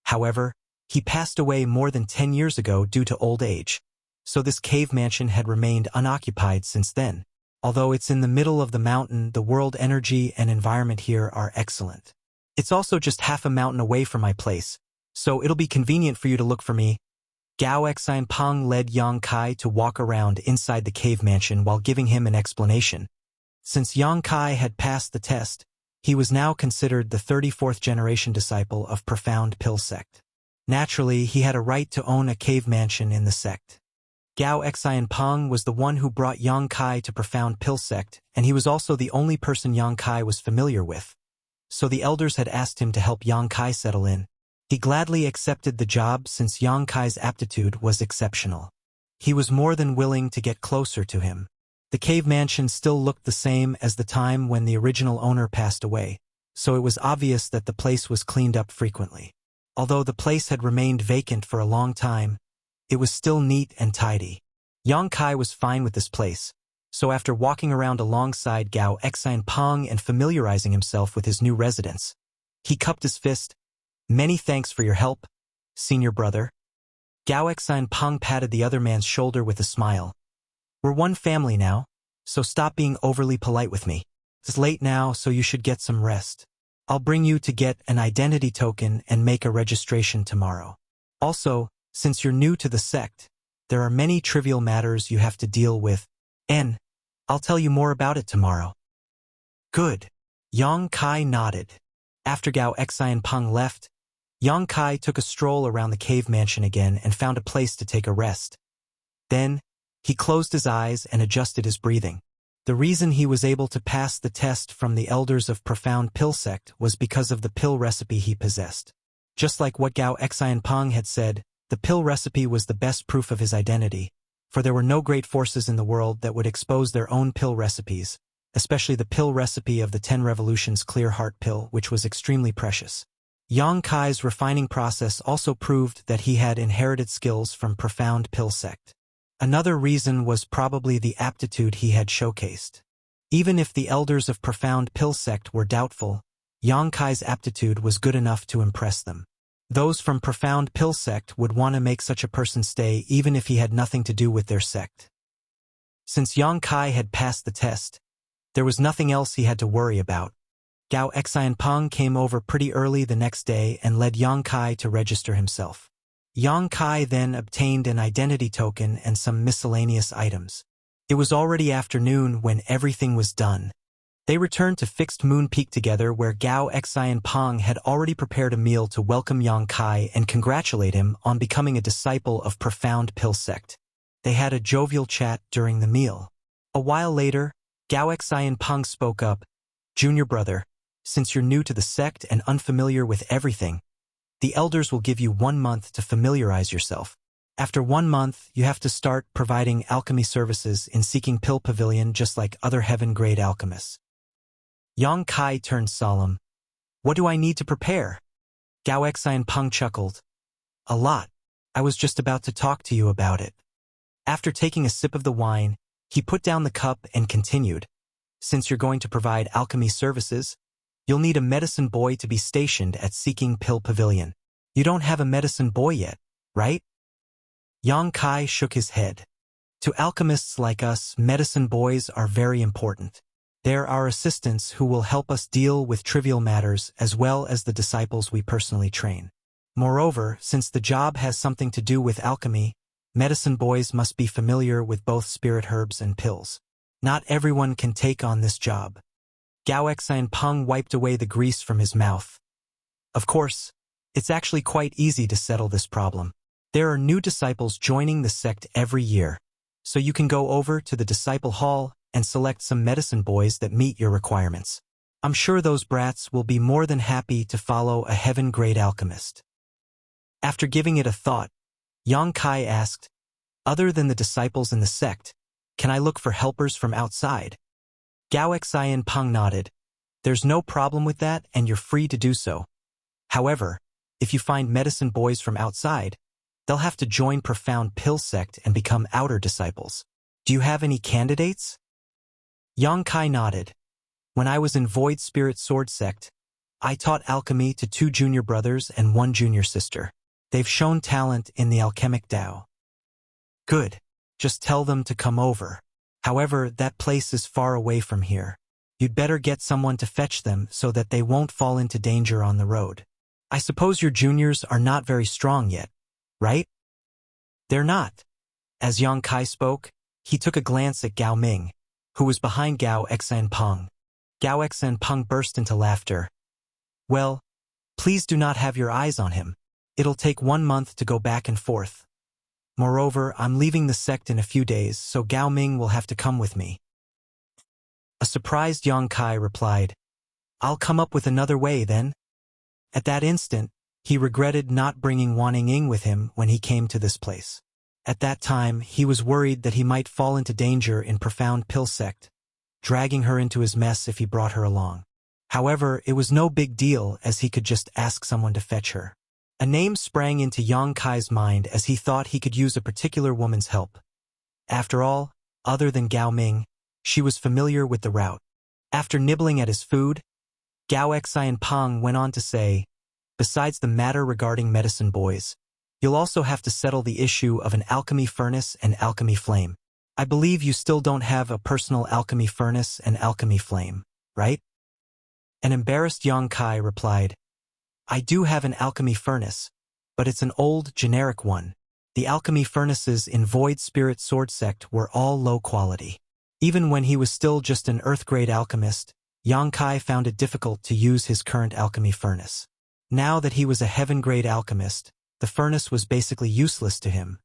However, he passed away more than 10 years ago due to old age. so this cave mansion had remained unoccupied since then. Although it's in the middle of the mountain, the world energy and environment here are excellent. It's also just half a mountain away from my place, so it'll be convenient for you to look for me. Gao Xianpeng led Yang Kai to walk around inside the cave mansion while giving him an explanation. Since Yang Kai had passed the test, he was now considered the 34th generation disciple of Profound Pill Sect. Naturally, he had a right to own a cave mansion in the sect. Gao Xianpeng was the one who brought Yang Kai to Profound Pill Sect, and he was also the only person Yang Kai was familiar with. So the elders had asked him to help Yang Kai settle in. He gladly accepted the job since Yang Kai's aptitude was exceptional. He was more than willing to get closer to him. The cave mansion still looked the same as the time when the original owner passed away, so it was obvious that the place was cleaned up frequently. Although the place had remained vacant for a long time, it was still neat and tidy. Yang Kai was fine with this place, so after walking around alongside Gao Xianpeng and familiarizing himself with his new residence, he cupped his fist. "Many thanks for your help, senior brother." Gao Xianpeng patted the other man's shoulder with a smile. "We're one family now, so stop being overly polite with me. It's late now, so you should get some rest. I'll bring you to get an identity token and make a registration tomorrow. Also, since you're new to the sect, there are many trivial matters you have to deal with, and I'll tell you more about it tomorrow." "Good." Yang Kai nodded. After Gao Xianpeng left, Yang Kai took a stroll around the cave mansion again and found a place to take a rest. Then, he closed his eyes and adjusted his breathing. The reason he was able to pass the test from the elders of Profound Pill Sect was because of the pill recipe he possessed. Just like what Gao Xianpeng had said, the pill recipe was the best proof of his identity, for there were no great forces in the world that would expose their own pill recipes, especially the pill recipe of the 10 Revolutions Clear Heart pill, which was extremely precious. Yang Kai's refining process also proved that he had inherited skills from Profound Pill Sect. Another reason was probably the aptitude he had showcased. Even if the elders of Profound Pill Sect were doubtful, Yang Kai's aptitude was good enough to impress them. Those from Profound Pill Sect would want to make such a person stay even if he had nothing to do with their sect. Since Yang Kai had passed the test, there was nothing else he had to worry about. Gao Xianpeng came over pretty early the next day and led Yang Kai to register himself. Yang Kai then obtained an identity token and some miscellaneous items. It was already afternoon when everything was done. They returned to Fixed Moon Peak together, where Gao Xianpeng had already prepared a meal to welcome Yang Kai and congratulate him on becoming a disciple of Profound Pill Sect. They had a jovial chat during the meal. A while later, Gao Xianpeng spoke up. "Junior brother, since you're new to the sect and unfamiliar with everything, the elders will give you 1 month to familiarize yourself. After 1 month, you have to start providing alchemy services in Seeking Pill Pavilion just like other heaven-grade alchemists." Yang Kai turned solemn. "What do I need to prepare?" Gao Xianpeng chuckled. "A lot. I was just about to talk to you about it." After taking a sip of the wine, he put down the cup and continued. "Since you're going to provide alchemy services, you'll need a medicine boy to be stationed at Seeking Pill Pavilion. You don't have a medicine boy yet, right?" Yang Kai shook his head. "To alchemists like us, medicine boys are very important. They're our assistants who will help us deal with trivial matters as well as the disciples we personally train. Moreover, since the job has something to do with alchemy, medicine boys must be familiar with both spirit herbs and pills. Not everyone can take on this job." Gao Xianpeng wiped away the grease from his mouth. "Of course, it's actually quite easy to settle this problem. There are new disciples joining the sect every year, so you can go over to the disciple hall and select some medicine boys that meet your requirements. I'm sure those brats will be more than happy to follow a heaven-grade alchemist." After giving it a thought, Yang Kai asked, "Other than the disciples in the sect, can I look for helpers from outside?" Gao Xianpeng nodded. "There's no problem with that, and you're free to do so. However, if you find medicine boys from outside, they'll have to join Profound Pill Sect and become outer disciples. Do you have any candidates?" Yang Kai nodded. "When I was in Void Spirit Sword Sect, I taught alchemy to 2 junior brothers and 1 junior sister. They've shown talent in the alchemic Tao." "Good." Just tell them to come over. However, that place is far away from here. You'd better get someone to fetch them so that they won't fall into danger on the road. I suppose your juniors are not very strong yet, right? They're not. As Yang Kai spoke, he took a glance at Gao Ming, who was behind Gao Xanpeng. Gao Xanpeng burst into laughter. Well, please do not have your eyes on him. It'll take 1 month to go back and forth. Moreover, I'm leaving the sect in a few days, so Gao Ming will have to come with me. A surprised Yang Kai replied, I'll come up with another way then. At that instant, he regretted not bringing Wan Ying with him when he came to this place. At that time, he was worried that he might fall into danger in Profound Pill Sect, dragging her into his mess if he brought her along. However, it was no big deal as he could just ask someone to fetch her. A name sprang into Yang Kai's mind as he thought he could use a particular woman's help. After all, other than Gao Ming, she was familiar with the route. After nibbling at his food, Gao Xanpeng went on to say, besides the matter regarding medicine boys, you'll also have to settle the issue of an alchemy furnace and alchemy flame. I believe you still don't have a personal alchemy furnace and alchemy flame, right? An embarrassed Yang Kai replied, I do have an alchemy furnace, but it's an old, generic one. The alchemy furnaces in Void Spirit Sword Sect were all low quality. Even when he was still just an Earth-grade alchemist, Yang Kai found it difficult to use his current alchemy furnace. Now that he was a heaven-grade alchemist, the furnace was basically useless to him.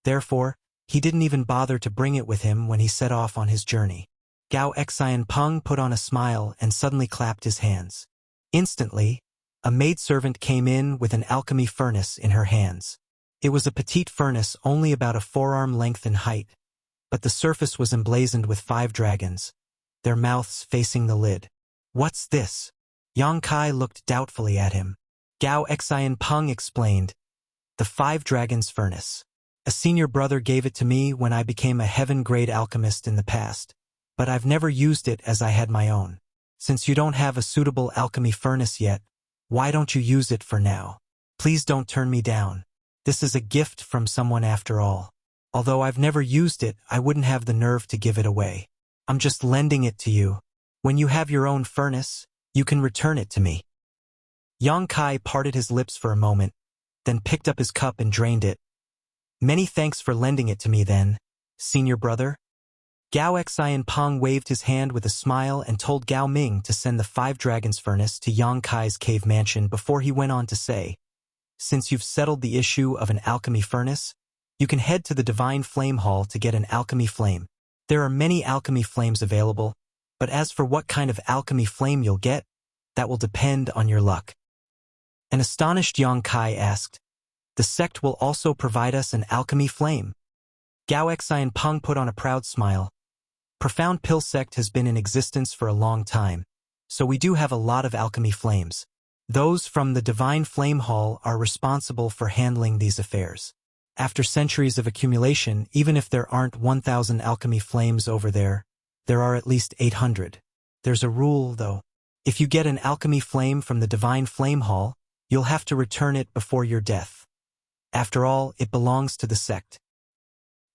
Therefore, he didn't even bother to bring it with him when he set off on his journey. Gao Xanpeng put on a smile and suddenly clapped his hands. Instantly, a maidservant came in with an alchemy furnace in her hands. It was a petite furnace only about a forearm length in height, but the surface was emblazoned with 5 dragons, their mouths facing the lid. What's this? Yang Kai looked doubtfully at him. Gao Xanpeng explained, the 5 dragons furnace. A senior brother gave it to me when I became a heaven-grade alchemist in the past, but I've never used it as I had my own. Since you don't have a suitable alchemy furnace yet, why don't you use it for now? Please don't turn me down. This is a gift from someone after all. Although I've never used it, I wouldn't have the nerve to give it away. I'm just lending it to you. When you have your own furnace, you can return it to me. Yang Kai parted his lips for a moment, then picked up his cup and drained it. Many thanks for lending it to me then, senior brother. Gao Xanpeng waved his hand with a smile and told Gao Ming to send the 5 dragons furnace to Yang Kai's cave mansion before he went on to say, since you've settled the issue of an alchemy furnace, you can head to the Divine Flame Hall to get an alchemy flame. There are many alchemy flames available, but as for what kind of alchemy flame you'll get, that will depend on your luck. An astonished Yang Kai asked, the sect will also provide us an alchemy flame. Gao Xanpeng put on a proud smile. Profound Pill Sect has been in existence for a long time, so we do have a lot of alchemy flames. Those from the Divine Flame Hall are responsible for handling these affairs. After centuries of accumulation, even if there aren't 1,000 alchemy flames over there, there are at least 800. There's a rule, though. If you get an alchemy flame from the Divine Flame Hall, you'll have to return it before your death. After all, it belongs to the sect.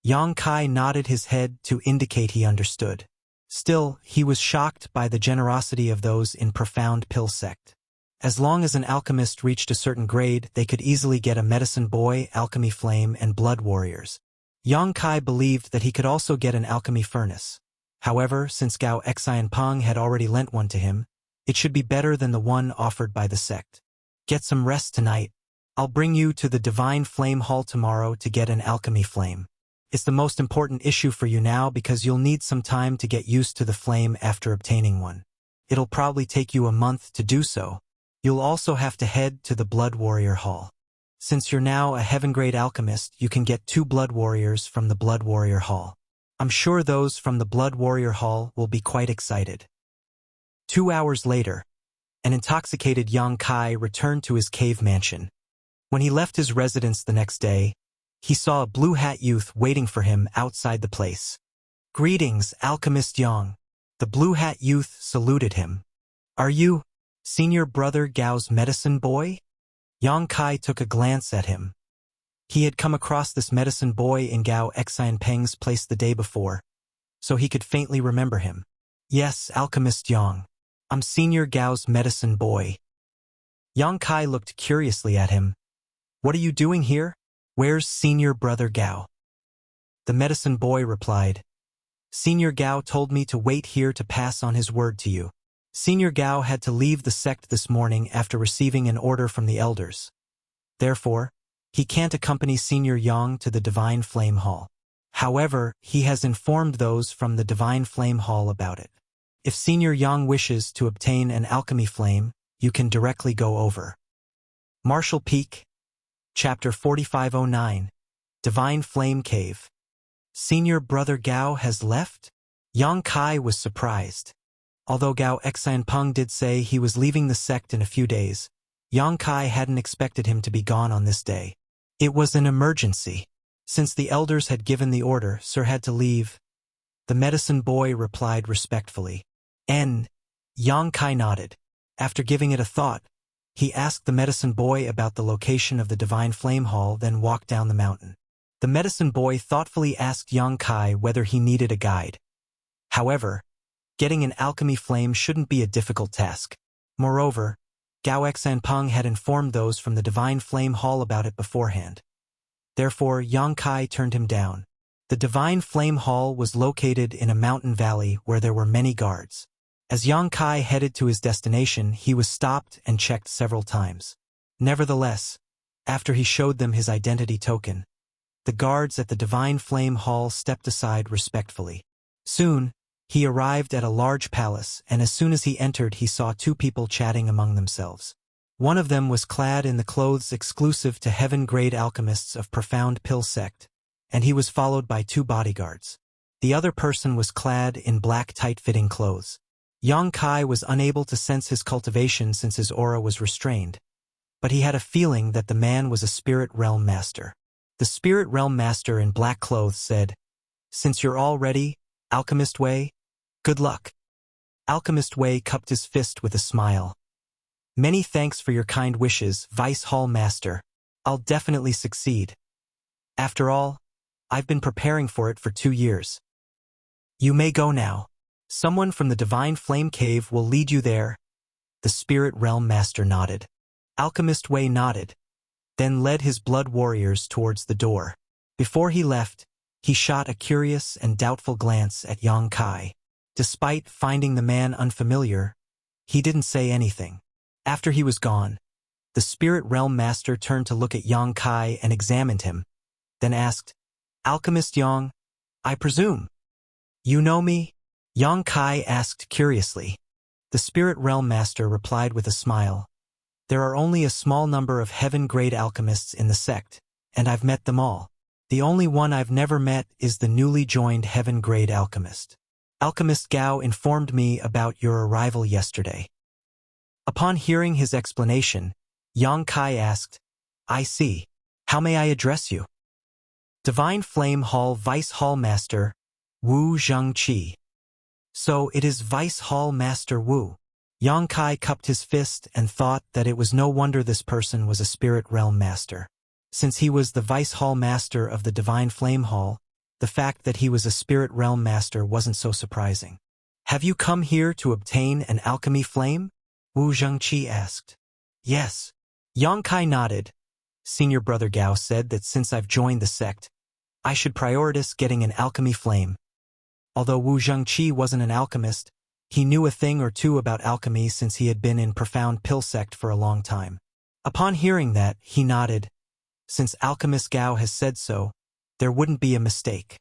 Yang Kai nodded his head to indicate he understood. Still, he was shocked by the generosity of those in Profound Pill Sect. As long as an alchemist reached a certain grade, they could easily get a medicine boy, alchemy flame, and blood warriors. Yang Kai believed that he could also get an alchemy furnace. However, since Gao Xanpeng had already lent one to him, it should be better than the one offered by the sect. Get some rest tonight. I'll bring you to the Divine Flame Hall tomorrow to get an alchemy flame. It's the most important issue for you now because you'll need some time to get used to the flame after obtaining one. It'll probably take you a month to do so. You'll also have to head to the Blood Warrior Hall. Since you're now a heaven-grade alchemist, you can get 2 Blood Warriors from the Blood Warrior Hall. I'm sure those from the Blood Warrior Hall will be quite excited. 2 hours later, an intoxicated Yang Kai returned to his cave mansion. When he left his residence the next day, he saw a blue-hat youth waiting for him outside the place. Greetings, Alchemist Yang. The blue-hat youth saluted him. Are you senior brother Gao's medicine boy? Yang Kai took a glance at him. He had come across this medicine boy in Gao Xianpeng's place the day before, so he could faintly remember him. Yes, Alchemist Yang. I'm Senior Gao's medicine boy. Yang Kai looked curiously at him. What are you doing here? Where's Senior Brother Gao? The medicine boy replied. Senior Gao told me to wait here to pass on his word to you. Senior Gao had to leave the sect this morning after receiving an order from the elders. Therefore, he can't accompany Senior Yang to the Divine Flame Hall. However, he has informed those from the Divine Flame Hall about it. If Senior Yang wishes to obtain an alchemy flame, you can directly go over. Martial Peak, Chapter 4509, Divine Flame Cave. Senior Brother Gao has left? Yang Kai was surprised. Although Gao Xianpeng did say he was leaving the sect in a few days, Yang Kai hadn't expected him to be gone on this day. It was an emergency. Since the elders had given the order, Sir had to leave. The medicine boy replied respectfully. Yang Kai nodded. After giving it a thought, he asked the medicine boy about the location of the Divine Flame Hall, then walked down the mountain. The medicine boy thoughtfully asked Yang Kai whether he needed a guide. However, getting an alchemy flame shouldn't be a difficult task. Moreover, Gao Xianpeng had informed those from the Divine Flame Hall about it beforehand. Therefore, Yang Kai turned him down. The Divine Flame Hall was located in a mountain valley where there were many guards. As Yang Kai headed to his destination, he was stopped and checked several times. Nevertheless, after he showed them his identity token, the guards at the Divine Flame Hall stepped aside respectfully. Soon, he arrived at a large palace, and as soon as he entered, he saw two people chatting among themselves. One of them was clad in the clothes exclusive to heaven-grade alchemists of Profound Pill Sect, and he was followed by two bodyguards. The other person was clad in black tight-fitting clothes. Yang Kai was unable to sense his cultivation since his aura was restrained, but he had a feeling that the man was a spirit realm master. The spirit realm master in black clothes said, "Since you're all ready, Alchemist Wei, good luck." Alchemist Wei cupped his fist with a smile. "Many thanks for your kind wishes, Vice Hall Master. I'll definitely succeed. After all, I've been preparing for it for 2 years. You may go now. Someone from the Divine Flame Cave will lead you there." The Spirit Realm Master nodded. Alchemist Wei nodded, then led his blood warriors towards the door. Before he left, he shot a curious and doubtful glance at Yang Kai. Despite finding the man unfamiliar, he didn't say anything. After he was gone, the Spirit Realm Master turned to look at Yang Kai and examined him, then asked, "Alchemist Yang, I presume you know me?" Yang Kai asked curiously. The Spirit Realm Master replied with a smile, "There are only a small number of heaven-grade alchemists in the sect, and I've met them all. The only one I've never met is the newly joined heaven-grade alchemist. Alchemist Gao informed me about your arrival yesterday." Upon hearing his explanation, Yang Kai asked, "I see. How may I address you?" Divine Flame Hall Vice Hall Master, Wu Zhengqi. So it is Vice Hall Master Wu. Yang Kai cupped his fist and thought that it was no wonder this person was a Spirit Realm Master. Since he was the Vice Hall Master of the Divine Flame Hall, the fact that he was a Spirit Realm Master wasn't so surprising. "Have you come here to obtain an alchemy flame?" Wu Zhengqi asked. "Yes." Yang Kai nodded. Senior Brother Gao said that since I've joined the sect, I should prioritize getting an alchemy flame. Although Wu Zhengqi wasn't an alchemist, he knew a thing or two about alchemy since he had been in Profound Pill Sect for a long time. Upon hearing that, he nodded. Since Alchemist Gao has said so, there wouldn't be a mistake.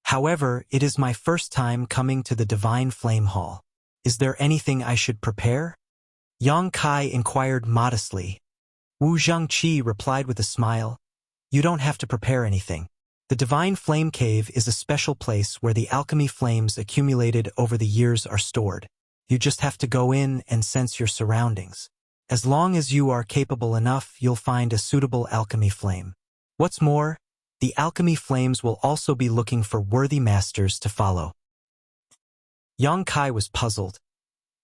However, it is my first time coming to the Divine Flame Hall. Is there anything I should prepare? Yang Kai inquired modestly. Wu Zhengqi replied with a smile, "You don't have to prepare anything. The Divine Flame Cave is a special place where the alchemy flames accumulated over the years are stored. You just have to go in and sense your surroundings. As long as you are capable enough, you'll find a suitable alchemy flame. What's more, the alchemy flames will also be looking for worthy masters to follow." Yang Kai was puzzled.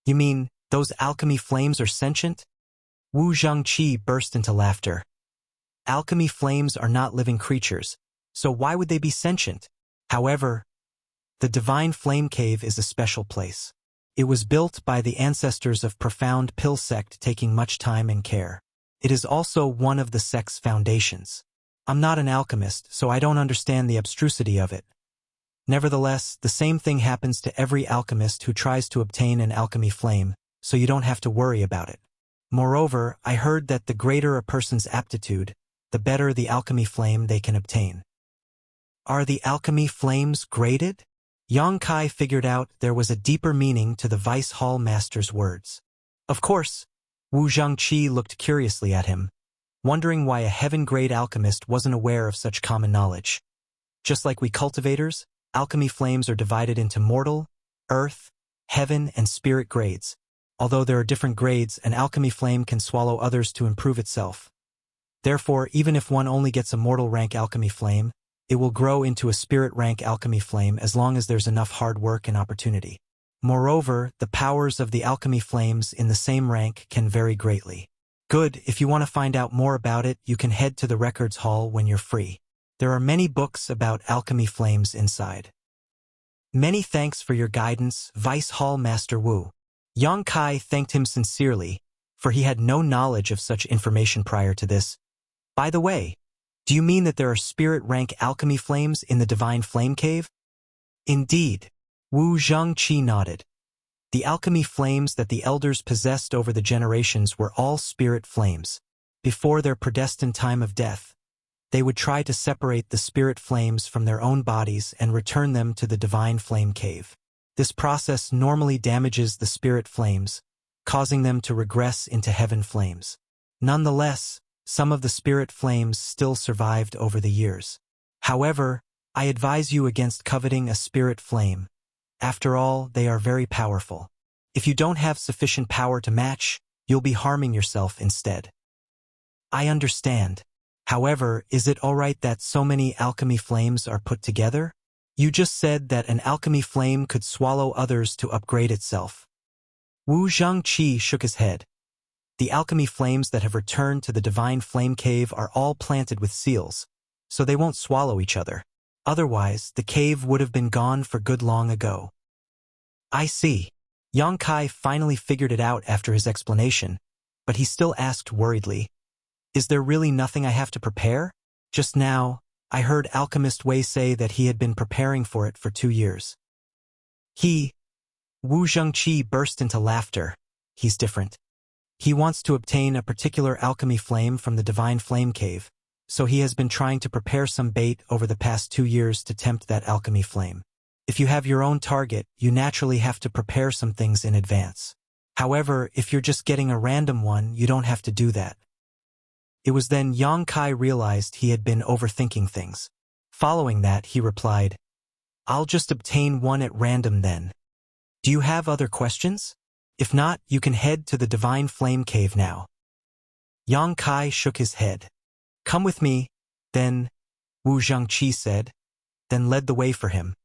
"You mean, those alchemy flames are sentient?" Wu Zhengqi burst into laughter. Alchemy flames are not living creatures, so why would they be sentient? However, the Divine Flame Cave is a special place. It was built by the ancestors of Profound Pill sect, taking much time and care. It is also one of the sect's foundations. I'm not an alchemist, so I don't understand the abstrusity of it. Nevertheless, the same thing happens to every alchemist who tries to obtain an alchemy flame, so you don't have to worry about it. Moreover, I heard that the greater a person's aptitude, the better the alchemy flame they can obtain. Are the alchemy flames graded? Yang Kai figured out there was a deeper meaning to the Vice Hall Master's words. Of course, Wu Zhangqi looked curiously at him, wondering why a heaven-grade alchemist wasn't aware of such common knowledge. Just like we cultivators, alchemy flames are divided into mortal, earth, heaven, and spirit grades. Although there are different grades, an alchemy flame can swallow others to improve itself. Therefore, even if one only gets a mortal rank alchemy flame, it will grow into a spirit rank alchemy flame as long as there's enough hard work and opportunity. Moreover, the powers of the alchemy flames in the same rank can vary greatly. Good, if you want to find out more about it, you can head to the records hall when you're free. There are many books about alchemy flames inside. Many thanks for your guidance, Vice Hall Master Wu. Yang Kai thanked him sincerely, for he had no knowledge of such information prior to this. By the way, do you mean that there are spirit rank alchemy flames in the Divine Flame Cave? Indeed. Wu Zhangqi nodded. The alchemy flames that the elders possessed over the generations were all spirit flames. Before their predestined time of death, they would try to separate the spirit flames from their own bodies and return them to the Divine Flame Cave. This process normally damages the spirit flames, causing them to regress into heaven flames. Nonetheless, some of the spirit flames still survived over the years. However, I advise you against coveting a spirit flame. After all, they are very powerful. If you don't have sufficient power to match, you'll be harming yourself instead. I understand. However, is it alright that so many alchemy flames are put together? You just said that an alchemy flame could swallow others to upgrade itself. Wu Zhangqi shook his head. The alchemy flames that have returned to the Divine Flame Cave are all planted with seals, so they won't swallow each other. Otherwise, the cave would have been gone for good long ago. I see. Yang Kai finally figured it out after his explanation, but he still asked worriedly, is there really nothing I have to prepare? Just now, I heard Alchemist Wei say that he had been preparing for it for 2 years. Wu Zhangqi burst into laughter. He's different. He wants to obtain a particular alchemy flame from the Divine Flame Cave, so he has been trying to prepare some bait over the past 2 years to tempt that alchemy flame. If you have your own target, you naturally have to prepare some things in advance. However, if you're just getting a random one, you don't have to do that. It was then Yang Kai realized he had been overthinking things. Following that, he replied, I'll just obtain one at random then. Do you have other questions? If not, you can head to the Divine Flame Cave now. Yang Kai shook his head. Come with me, then, Wu Zhangqi said, then led the way for him.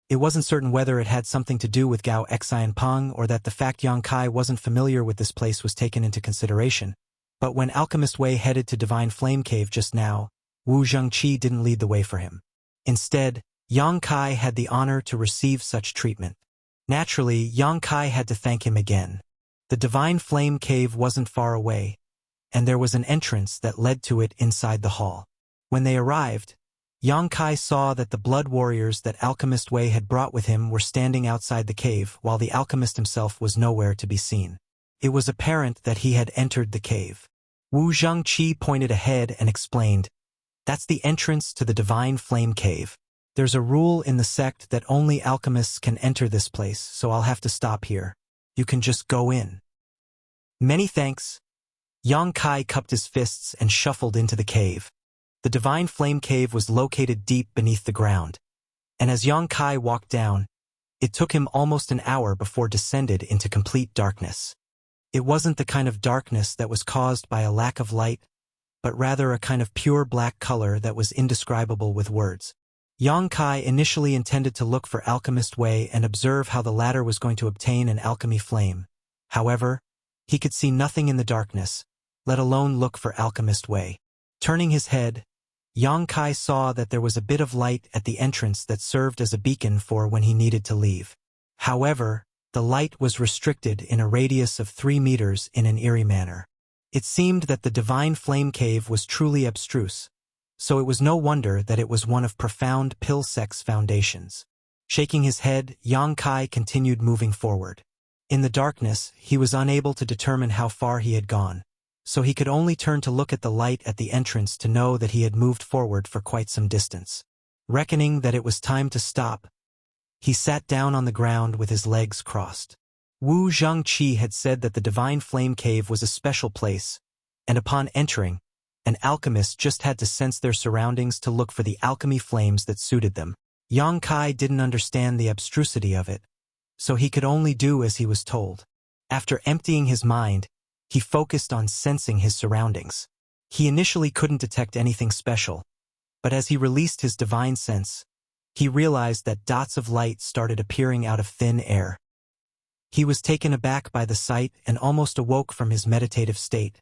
It wasn't certain whether it had something to do with Gao Xianpeng or that the fact Yang Kai wasn't familiar with this place was taken into consideration. But when Alchemist Wei headed to Divine Flame Cave just now, Wu Zhangqi didn't lead the way for him. Instead, Yang Kai had the honor to receive such treatment. Naturally, Yang Kai had to thank him again. The Divine Flame Cave wasn't far away, and there was an entrance that led to it inside the hall. When they arrived, Yang Kai saw that the blood warriors that Alchemist Wei had brought with him were standing outside the cave, while the alchemist himself was nowhere to be seen. It was apparent that he had entered the cave. Wu Zhangqi pointed ahead and explained, That's the entrance to the Divine Flame Cave. There's a rule in the sect that only alchemists can enter this place, so I'll have to stop here. You can just go in. Many thanks. Yang Kai cupped his fists and shuffled into the cave. The Divine Flame Cave was located deep beneath the ground, and as Yang Kai walked down, it took him almost an hour before descended into complete darkness. It wasn't the kind of darkness that was caused by a lack of light, but rather a kind of pure black color that was indescribable with words. Yang Kai initially intended to look for Alchemist Wei and observe how the latter was going to obtain an alchemy flame. However, he could see nothing in the darkness, let alone look for Alchemist Wei. Turning his head, Yang Kai saw that there was a bit of light at the entrance that served as a beacon for when he needed to leave. However, the light was restricted in a radius of 3 meters in an eerie manner. It seemed that the divine flame cave was truly abstruse, so it was no wonder that it was one of profound Pilsek's foundations. Shaking his head, Yang Kai continued moving forward. In the darkness, he was unable to determine how far he had gone, so he could only turn to look at the light at the entrance to know that he had moved forward for quite some distance. Reckoning that it was time to stop, he sat down on the ground with his legs crossed. Wu Zhengqi had said that the Divine Flame Cave was a special place, and upon entering, an alchemist just had to sense their surroundings to look for the alchemy flames that suited them. Yang Kai didn't understand the abstrusity of it, so he could only do as he was told. After emptying his mind, he focused on sensing his surroundings. He initially couldn't detect anything special, but as he released his divine sense, he realized that dots of light started appearing out of thin air. He was taken aback by the sight and almost awoke from his meditative state,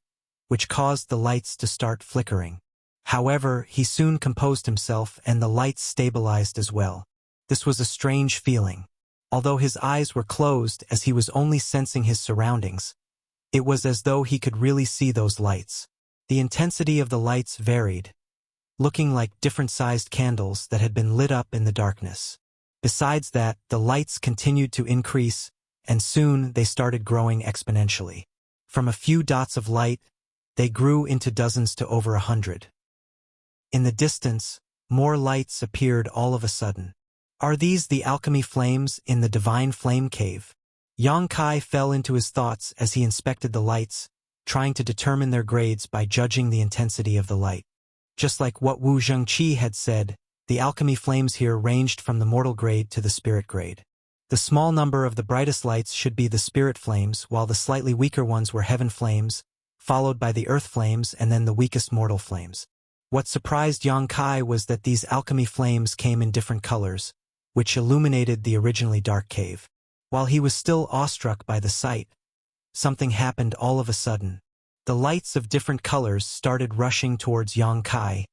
which caused the lights to start flickering. However, he soon composed himself and the lights stabilized as well. This was a strange feeling. Although his eyes were closed as he was only sensing his surroundings, it was as though he could really see those lights. The intensity of the lights varied, looking like different-sized candles that had been lit up in the darkness. Besides that, the lights continued to increase, and soon they started growing exponentially. From a few dots of light, they grew into dozens to over 100. In the distance, more lights appeared all of a sudden. Are these the alchemy flames in the Divine Flame Cave? Yang Kai fell into his thoughts as he inspected the lights, trying to determine their grades by judging the intensity of the light. Just like what Wu Zhengqi had said, the alchemy flames here ranged from the mortal grade to the spirit grade. The small number of the brightest lights should be the spirit flames, while the slightly weaker ones were heaven flames, followed by the earth flames and then the weakest mortal flames. What surprised Yang Kai was that these alchemy flames came in different colors, which illuminated the originally dark cave. While he was still awestruck by the sight, something happened all of a sudden. The lights of different colors started rushing towards Yang Kai,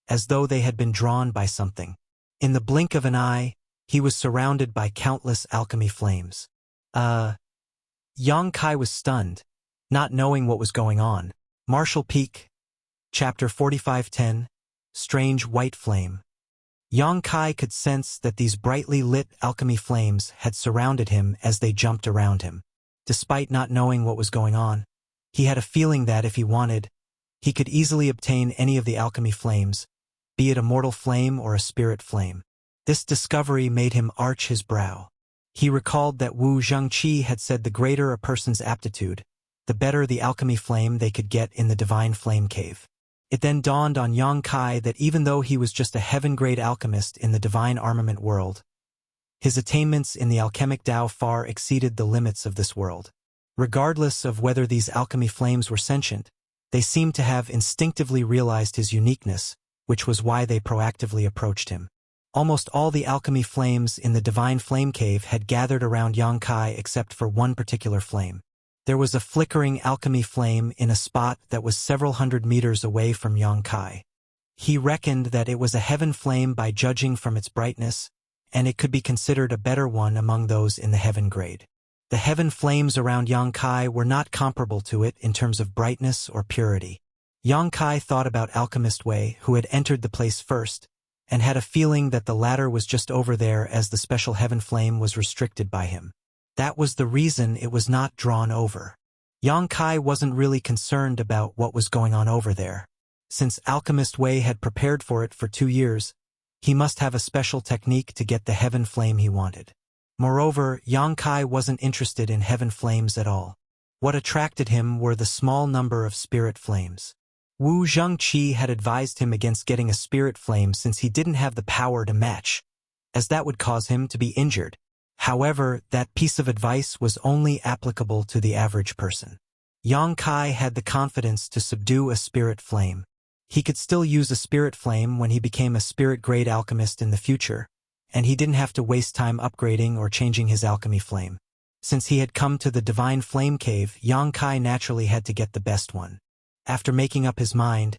as though they had been drawn by something. In the blink of an eye, he was surrounded by countless alchemy flames. Yang Kai was stunned, not knowing what was going on. Martial Peak, Chapter 4510, Strange White Flame. Yang Kai could sense that these brightly lit alchemy flames had surrounded him as they jumped around him. Despite not knowing what was going on, he had a feeling that if he wanted, he could easily obtain any of the alchemy flames, be it a mortal flame or a spirit flame. This discovery made him arch his brow. He recalled that Wu Zhengqi had said the greater a person's aptitude, the better the alchemy flame they could get in the Divine Flame Cave. It then dawned on Yang Kai that even though he was just a heaven-grade alchemist in the divine armament world, his attainments in the alchemic Tao far exceeded the limits of this world. Regardless of whether these alchemy flames were sentient, they seemed to have instinctively realized his uniqueness, which was why they proactively approached him. Almost all the alchemy flames in the Divine Flame Cave had gathered around Yang Kai except for one particular flame. There was a flickering alchemy flame in a spot that was several hundred meters away from Yang Kai. He reckoned that it was a heaven flame by judging from its brightness, and it could be considered a better one among those in the heaven grade. The heaven flames around Yang Kai were not comparable to it in terms of brightness or purity. Yang Kai thought about Alchemist Wei, who had entered the place first, and had a feeling that the latter was just over there as the special heaven flame was restricted by him. That was the reason it was not drawn over. Yang Kai wasn't really concerned about what was going on over there. Since Alchemist Wei had prepared for it for 2 years, he must have a special technique to get the heaven flame he wanted. Moreover, Yang Kai wasn't interested in heaven flames at all. What attracted him were the small number of spirit flames. Wu Zhengqi had advised him against getting a spirit flame since he didn't have the power to match, as that would cause him to be injured. However, that piece of advice was only applicable to the average person. Yang Kai had the confidence to subdue a spirit flame. He could still use a spirit flame when he became a spirit-grade alchemist in the future, and he didn't have to waste time upgrading or changing his alchemy flame. Since he had come to the Divine Flame Cave, Yang Kai naturally had to get the best one. After making up his mind,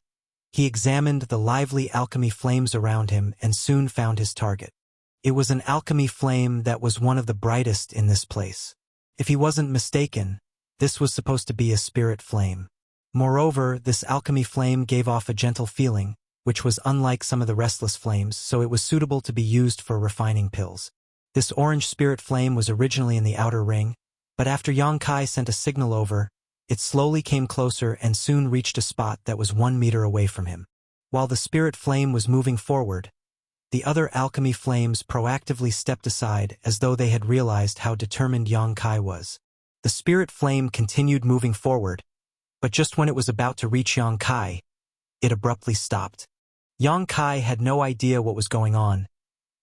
He examined the lively alchemy flames around him and soon found his target. It was an alchemy flame that was one of the brightest in this place. If he wasn't mistaken, this was supposed to be a spirit flame. Moreover, this alchemy flame gave off a gentle feeling, which was unlike some of the restless flames, so it was suitable to be used for refining pills. This orange spirit flame was originally in the outer ring, but after Yang Kai sent a signal over, it slowly came closer and soon reached a spot that was 1 meter away from him. While the spirit flame was moving forward, the other alchemy flames proactively stepped aside as though they had realized how determined Yang Kai was. The spirit flame continued moving forward, but just when it was about to reach Yang Kai, it abruptly stopped. Yang Kai had no idea what was going on,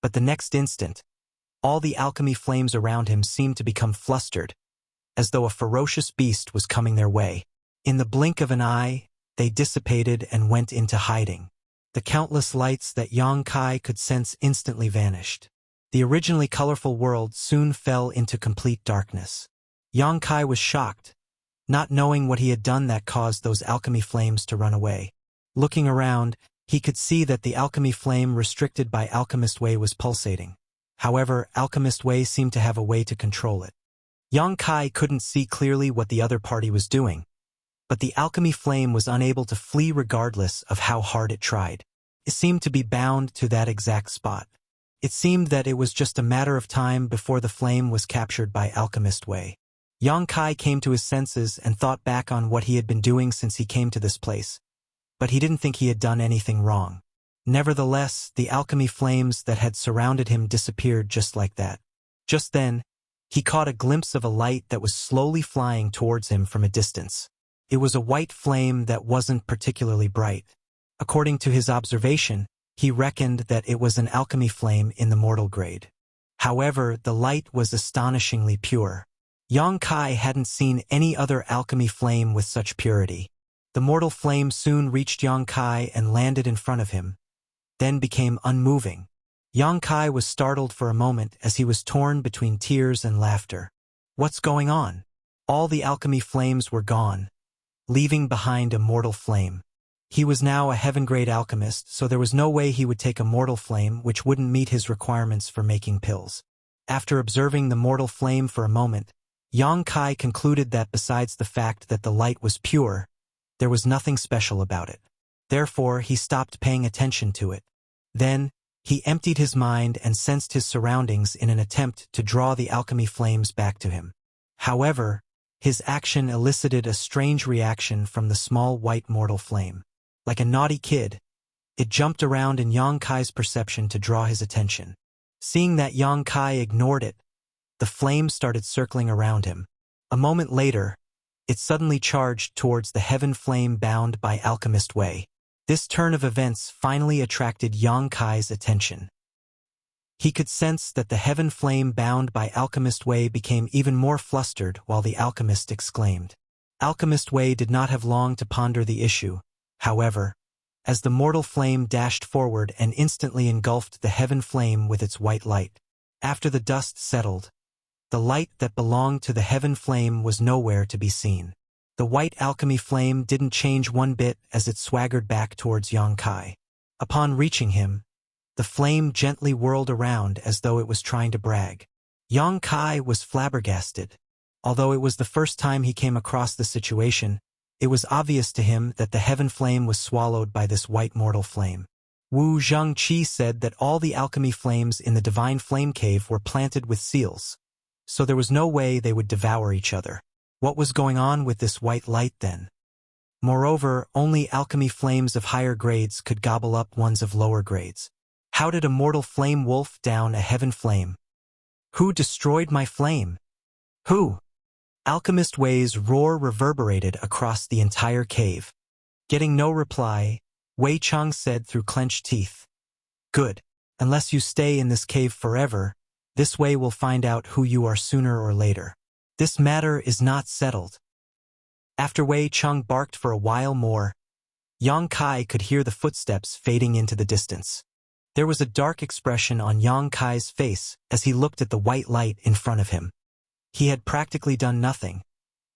but the next instant, all the alchemy flames around him seemed to become flustered, as though a ferocious beast was coming their way. In the blink of an eye, they dissipated and went into hiding. The countless lights that Yang Kai could sense instantly vanished. The originally colorful world soon fell into complete darkness. Yang Kai was shocked, not knowing what he had done that caused those alchemy flames to run away. Looking around, he could see that the alchemy flame restricted by Alchemist Wei was pulsating. However, Alchemist Wei seemed to have a way to control it. Yang Kai couldn't see clearly what the other party was doing, but the alchemy flame was unable to flee regardless of how hard it tried. It seemed to be bound to that exact spot. It seemed that it was just a matter of time before the flame was captured by Alchemist Wei. Yang Kai came to his senses and thought back on what he had been doing since he came to this place, but he didn't think he had done anything wrong. Nevertheless, the alchemy flames that had surrounded him disappeared just like that. Just then, he caught a glimpse of a light that was slowly flying towards him from a distance. It was a white flame that wasn't particularly bright. According to his observation, he reckoned that it was an alchemy flame in the mortal grade. However, the light was astonishingly pure. Yang Kai hadn't seen any other alchemy flame with such purity. The mortal flame soon reached Yang Kai and landed in front of him, then became unmoving. Yang Kai was startled for a moment as he was torn between tears and laughter. What's going on? All the alchemy flames were gone, leaving behind a mortal flame. He was now a heaven-grade alchemist, so there was no way he would take a mortal flame which wouldn't meet his requirements for making pills. After observing the mortal flame for a moment, Yang Kai concluded that besides the fact that the light was pure, there was nothing special about it. Therefore, he stopped paying attention to it. Then, he emptied his mind and sensed his surroundings in an attempt to draw the alchemy flames back to him. However, his action elicited a strange reaction from the small white mortal flame. Like a naughty kid, it jumped around in Yang Kai's perception to draw his attention. Seeing that Yang Kai ignored it, the flame started circling around him. A moment later, it suddenly charged towards the heaven flame bound by Alchemist Wei. This turn of events finally attracted Yang Kai's attention. He could sense that the heaven flame bound by Alchemist Wei became even more flustered while the alchemist exclaimed. Alchemist Wei did not have long to ponder the issue, however, as the mortal flame dashed forward and instantly engulfed the heaven flame with its white light. After the dust settled, the light that belonged to the heaven flame was nowhere to be seen. The white alchemy flame didn't change one bit as it swaggered back towards Yang Kai. Upon reaching him, the flame gently whirled around as though it was trying to brag. Yang Kai was flabbergasted. Although it was the first time he came across the situation, it was obvious to him that the heaven flame was swallowed by this white mortal flame. Wu Zhangqi said that all the alchemy flames in the Divine Flame Cave were planted with seals, so there was no way they would devour each other. What was going on with this white light then? Moreover, only alchemy flames of higher grades could gobble up ones of lower grades. How did a mortal flame wolf down a heaven flame? Who destroyed my flame? Who? Alchemist Wei's roar reverberated across the entire cave. Getting no reply, Wei Chang said through clenched teeth, "Good. Unless you stay in this cave forever, this way we'll find out who you are sooner or later. This matter is not settled." After Wei Chang barked for a while more, Yang Kai could hear the footsteps fading into the distance. There was a dark expression on Yang Kai's face as he looked at the white light in front of him. He had practically done nothing,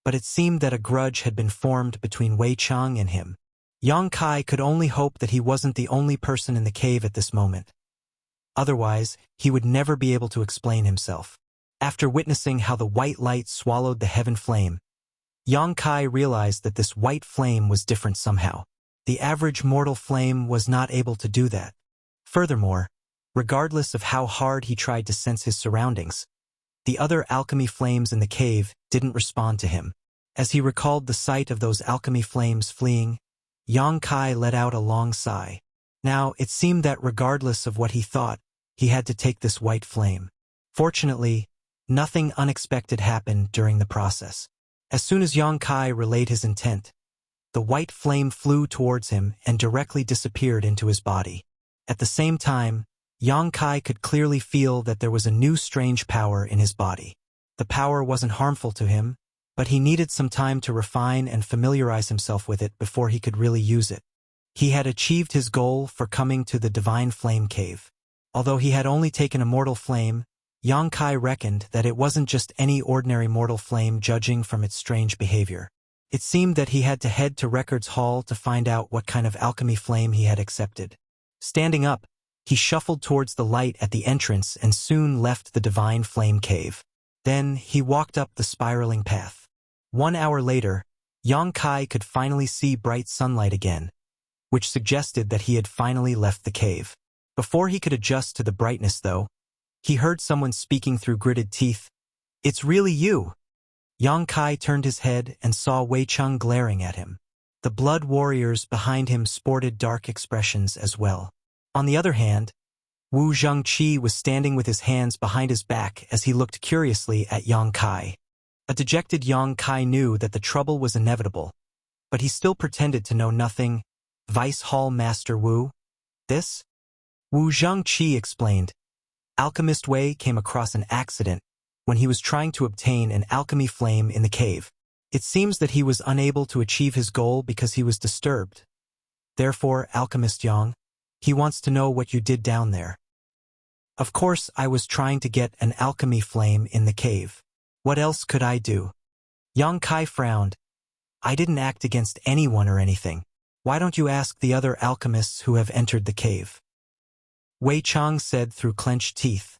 but it seemed that a grudge had been formed between Wei Chang and him. Yang Kai could only hope that he wasn't the only person in the cave at this moment. Otherwise, he would never be able to explain himself. After witnessing how the white light swallowed the heaven flame, Yang Kai realized that this white flame was different somehow. The average mortal flame was not able to do that. Furthermore, regardless of how hard he tried to sense his surroundings, the other alchemy flames in the cave didn't respond to him. As he recalled the sight of those alchemy flames fleeing, Yang Kai let out a long sigh. Now, it seemed that regardless of what he thought, he had to take this white flame. Fortunately, nothing unexpected happened during the process. As soon as Yang Kai relayed his intent, the white flame flew towards him and directly disappeared into his body. At the same time, Yang Kai could clearly feel that there was a new strange power in his body. The power wasn't harmful to him, but he needed some time to refine and familiarize himself with it before he could really use it. He had achieved his goal for coming to the Divine Flame Cave. Although he had only taken a mortal flame, Yang Kai reckoned that it wasn't just any ordinary mortal flame judging from its strange behavior. It seemed that he had to head to Records Hall to find out what kind of alchemy flame he had accepted. Standing up, he shuffled towards the light at the entrance and soon left the Divine Flame Cave. Then he walked up the spiraling path. 1 hour later, Yang Kai could finally see bright sunlight again, which suggested that he had finally left the cave. Before he could adjust to the brightness, though, he heard someone speaking through gritted teeth. "It's really you." Yang Kai turned his head and saw Wei Cheng glaring at him. The blood warriors behind him sported dark expressions as well. On the other hand, Wu Zhengqi was standing with his hands behind his back as he looked curiously at Yang Kai. A dejected Yang Kai knew that the trouble was inevitable, but he still pretended to know nothing. "Vice Hall Master Wu? This?" Wu Zhengqi explained. Alchemist Wei came across an accident when he was trying to obtain an alchemy flame in the cave. It seems that he was unable to achieve his goal because he was disturbed. Therefore, Alchemist Yang, he wants to know what you did down there. Of course, I was trying to get an alchemy flame in the cave. What else could I do? Yang Kai frowned. I didn't act against anyone or anything. Why don't you ask the other alchemists who have entered the cave? Wei Cheng said through clenched teeth.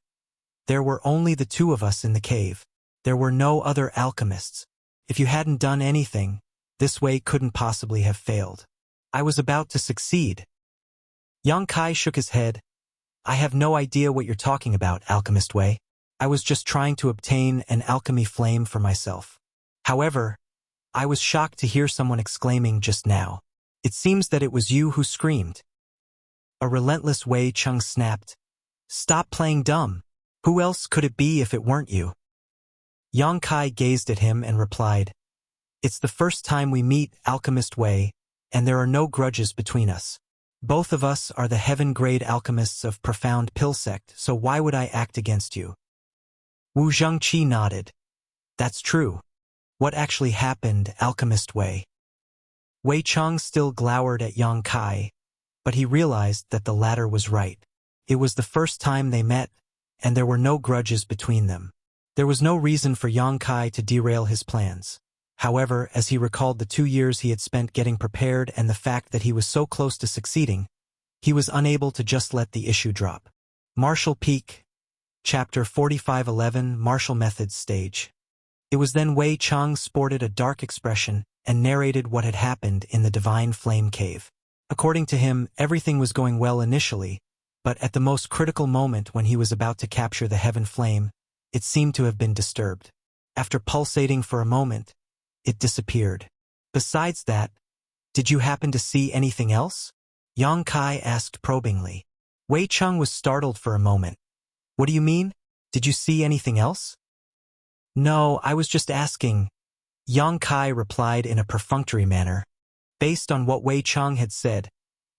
There were only the two of us in the cave. There were no other alchemists. If you hadn't done anything, this way couldn't possibly have failed. I was about to succeed. Yang Kai shook his head. I have no idea what you're talking about, Alchemist Wei. I was just trying to obtain an alchemy flame for myself. However, I was shocked to hear someone exclaiming just now. It seems that it was you who screamed. A relentless Wei Cheng snapped. Stop playing dumb. Who else could it be if it weren't you? Yang Kai gazed at him and replied, It's the first time we meet, Alchemist Wei, and there are no grudges between us. Both of us are the heaven-grade alchemists of Profound Pill Sect, so why would I act against you? Wu Zhengqi nodded. That's true. What actually happened, Alchemist Wei? Wei Cheng still glowered at Yang Kai, but he realized that the latter was right. It was the first time they met, and there were no grudges between them. There was no reason for Yang Kai to derail his plans. However, as he recalled the 2 years he had spent getting prepared and the fact that he was so close to succeeding, he was unable to just let the issue drop. Martial Peak, Chapter 4511, Martial Methods Stage. It was then Wei Cheng sported a dark expression and narrated what had happened in the Divine Flame Cave. According to him, everything was going well initially, but at the most critical moment when he was about to capture the Heaven Flame, it seemed to have been disturbed. After pulsating for a moment, it disappeared. Besides that, did you happen to see anything else? Yang Kai asked probingly. Wei Cheng was startled for a moment. What do you mean? Did you see anything else? No, I was just asking. Yang Kai replied in a perfunctory manner. Based on what Wei Cheng had said,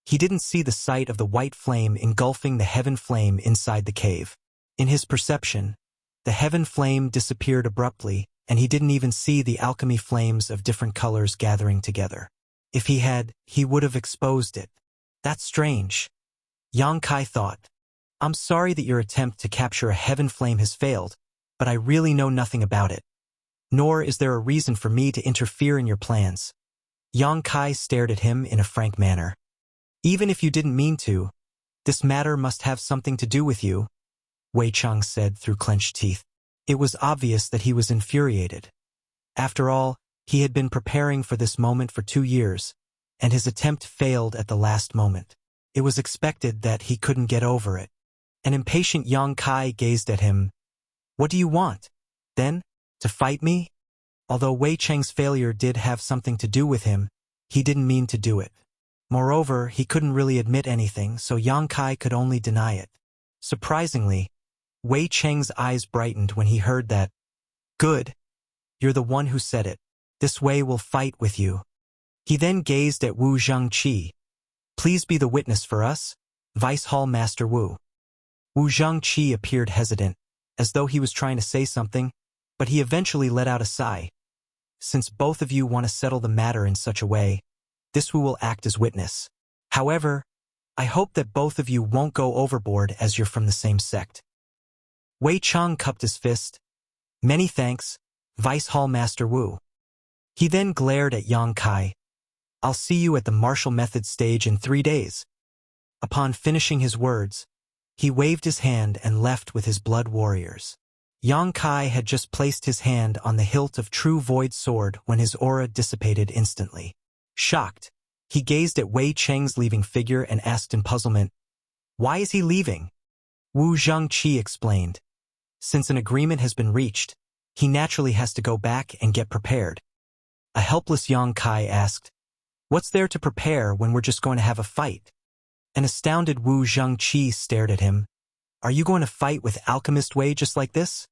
he didn't see the sight of the white flame engulfing the heaven flame inside the cave. In his perception, the heaven flame disappeared abruptly, and he didn't even see the alchemy flames of different colors gathering together. If he had, he would have exposed it. That's strange. Yang Kai thought. I'm sorry that your attempt to capture a heaven flame has failed, but I really know nothing about it. Nor is there a reason for me to interfere in your plans. Yang Kai stared at him in a frank manner. Even if you didn't mean to, this matter must have something to do with you, Wei Cheng said through clenched teeth. It was obvious that he was infuriated. After all, he had been preparing for this moment for 2 years, and his attempt failed at the last moment. It was expected that he couldn't get over it. An impatient Yang Kai gazed at him. What do you want? Then? To fight me? Although Wei Cheng's failure did have something to do with him, he didn't mean to do it. Moreover, he couldn't really admit anything, so Yang Kai could only deny it. Surprisingly, Wei Cheng's eyes brightened when he heard that. Good. You're the one who said it. This way we'll fight with you. He then gazed at Wu Zhengqi. Please be the witness for us, Vice Hall Master Wu. Wu Zhengqi appeared hesitant, as though he was trying to say something, but he eventually let out a sigh. Since both of you want to settle the matter in such a way, this Wu will act as witness. However, I hope that both of you won't go overboard as you're from the same sect. Wei Cheng cupped his fist. Many thanks, Vice Hall Master Wu. He then glared at Yang Kai. I'll see you at the martial method stage in 3 days. Upon finishing his words, he waved his hand and left with his blood warriors. Yang Kai had just placed his hand on the hilt of True Void sword when his aura dissipated instantly. Shocked, he gazed at Wei Cheng's leaving figure and asked in puzzlement, Why is he leaving? Wu Zhengqi explained. Since an agreement has been reached, he naturally has to go back and get prepared. A helpless Yang Kai asked, What's there to prepare when we're just going to have a fight? An astounded Wu Zhengqi stared at him. Are you going to fight with Alchemist Wei just like this?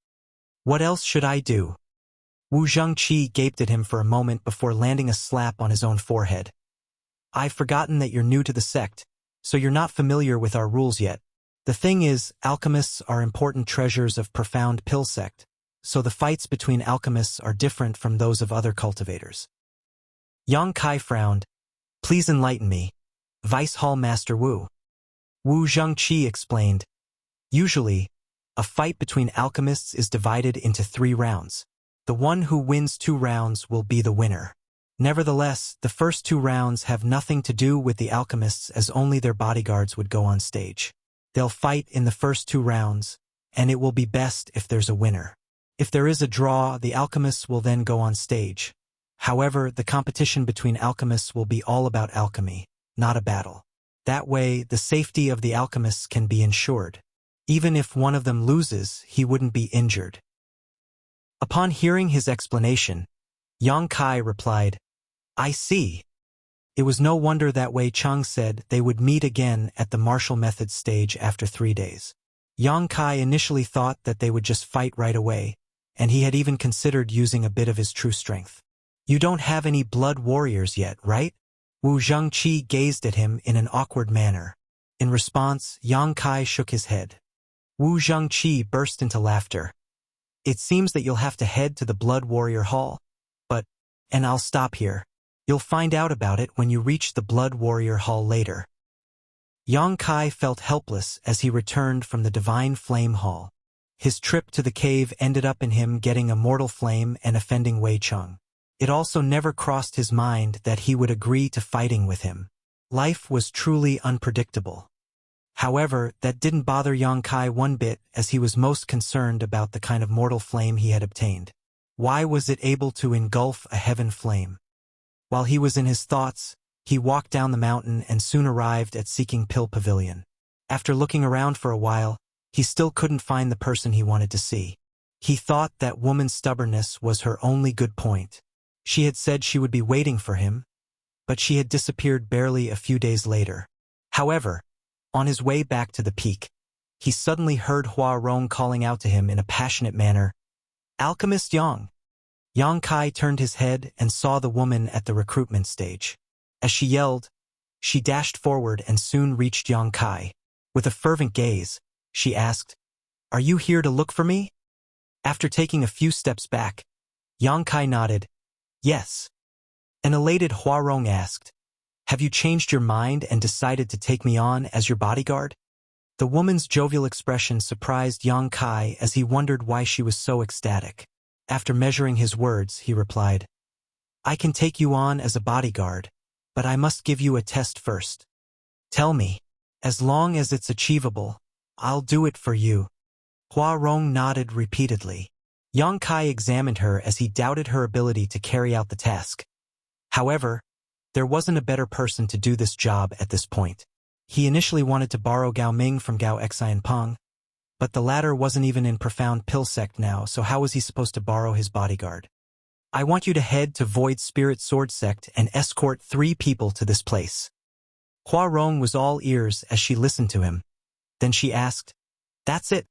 What else should I do? Wu Zhengqi gaped at him for a moment before landing a slap on his own forehead. I've forgotten that you're new to the sect, so you're not familiar with our rules yet. The thing is, alchemists are important treasures of profound pill sect, so the fights between alchemists are different from those of other cultivators. Yang Kai frowned. Please enlighten me, Vice Hall Master Wu. Wu Zhengqi explained. Usually, a fight between alchemists is divided into 3 rounds. The one who wins 2 rounds will be the winner. Nevertheless, the first 2 rounds have nothing to do with the alchemists as only their bodyguards would go on stage. They'll fight in the first 2 rounds, and it will be best if there's a winner. If there is a draw, the alchemists will then go on stage. However, the competition between alchemists will be all about alchemy, not a battle. That way, the safety of the alchemists can be ensured. Even if one of them loses, he wouldn't be injured. Upon hearing his explanation, Yang Kai replied, I see. It was no wonder that Wei Cheng said they would meet again at the martial method stage after 3 days. Yang Kai initially thought that they would just fight right away, and he had even considered using a bit of his true strength. You don't have any blood warriors yet, right? Wu Zhengqi gazed at him in an awkward manner. In response, Yang Kai shook his head. Wu Zhengqi burst into laughter. It seems that you'll have to head to the Blood Warrior Hall, and I'll stop here. You'll find out about it when you reach the Blood Warrior Hall later. Yang Kai felt helpless as he returned from the Divine Flame Hall. His trip to the cave ended up in him getting a mortal flame and offending Wei Cheng. It also never crossed his mind that he would agree to fighting with him. Life was truly unpredictable. However, that didn't bother Yang Kai one bit, as he was most concerned about the kind of mortal flame he had obtained. Why was it able to engulf a heaven flame? While he was in his thoughts, he walked down the mountain and soon arrived at Seeking Pill Pavilion. After looking around for a while, he still couldn't find the person he wanted to see. He thought that woman's stubbornness was her only good point. She had said she would be waiting for him, but she had disappeared barely a few days later. However, on his way back to the peak, he suddenly heard Hua Rong calling out to him in a passionate manner, Alchemist Yang. Yang Kai turned his head and saw the woman at the recruitment stage. As she yelled, she dashed forward and soon reached Yang Kai. With a fervent gaze, she asked, Are you here to look for me? After taking a few steps back, Yang Kai nodded, Yes. An elated Hua Rong asked, Have you changed your mind and decided to take me on as your bodyguard? The woman's jovial expression surprised Yang Kai as he wondered why she was so ecstatic. After measuring his words, he replied, I can take you on as a bodyguard, but I must give you a test first. Tell me. As long as it's achievable, I'll do it for you. Hua Rong nodded repeatedly. Yang Kai examined her as he doubted her ability to carry out the task. However, there wasn't a better person to do this job at this point. He initially wanted to borrow Gao Ming from Gao Xianpeng, but the latter wasn't even in profound pill sect now, so how was he supposed to borrow his bodyguard? I want you to head to Void Spirit Sword Sect and escort 3 people to this place. Hua Rong was all ears as she listened to him. Then she asked, That's it?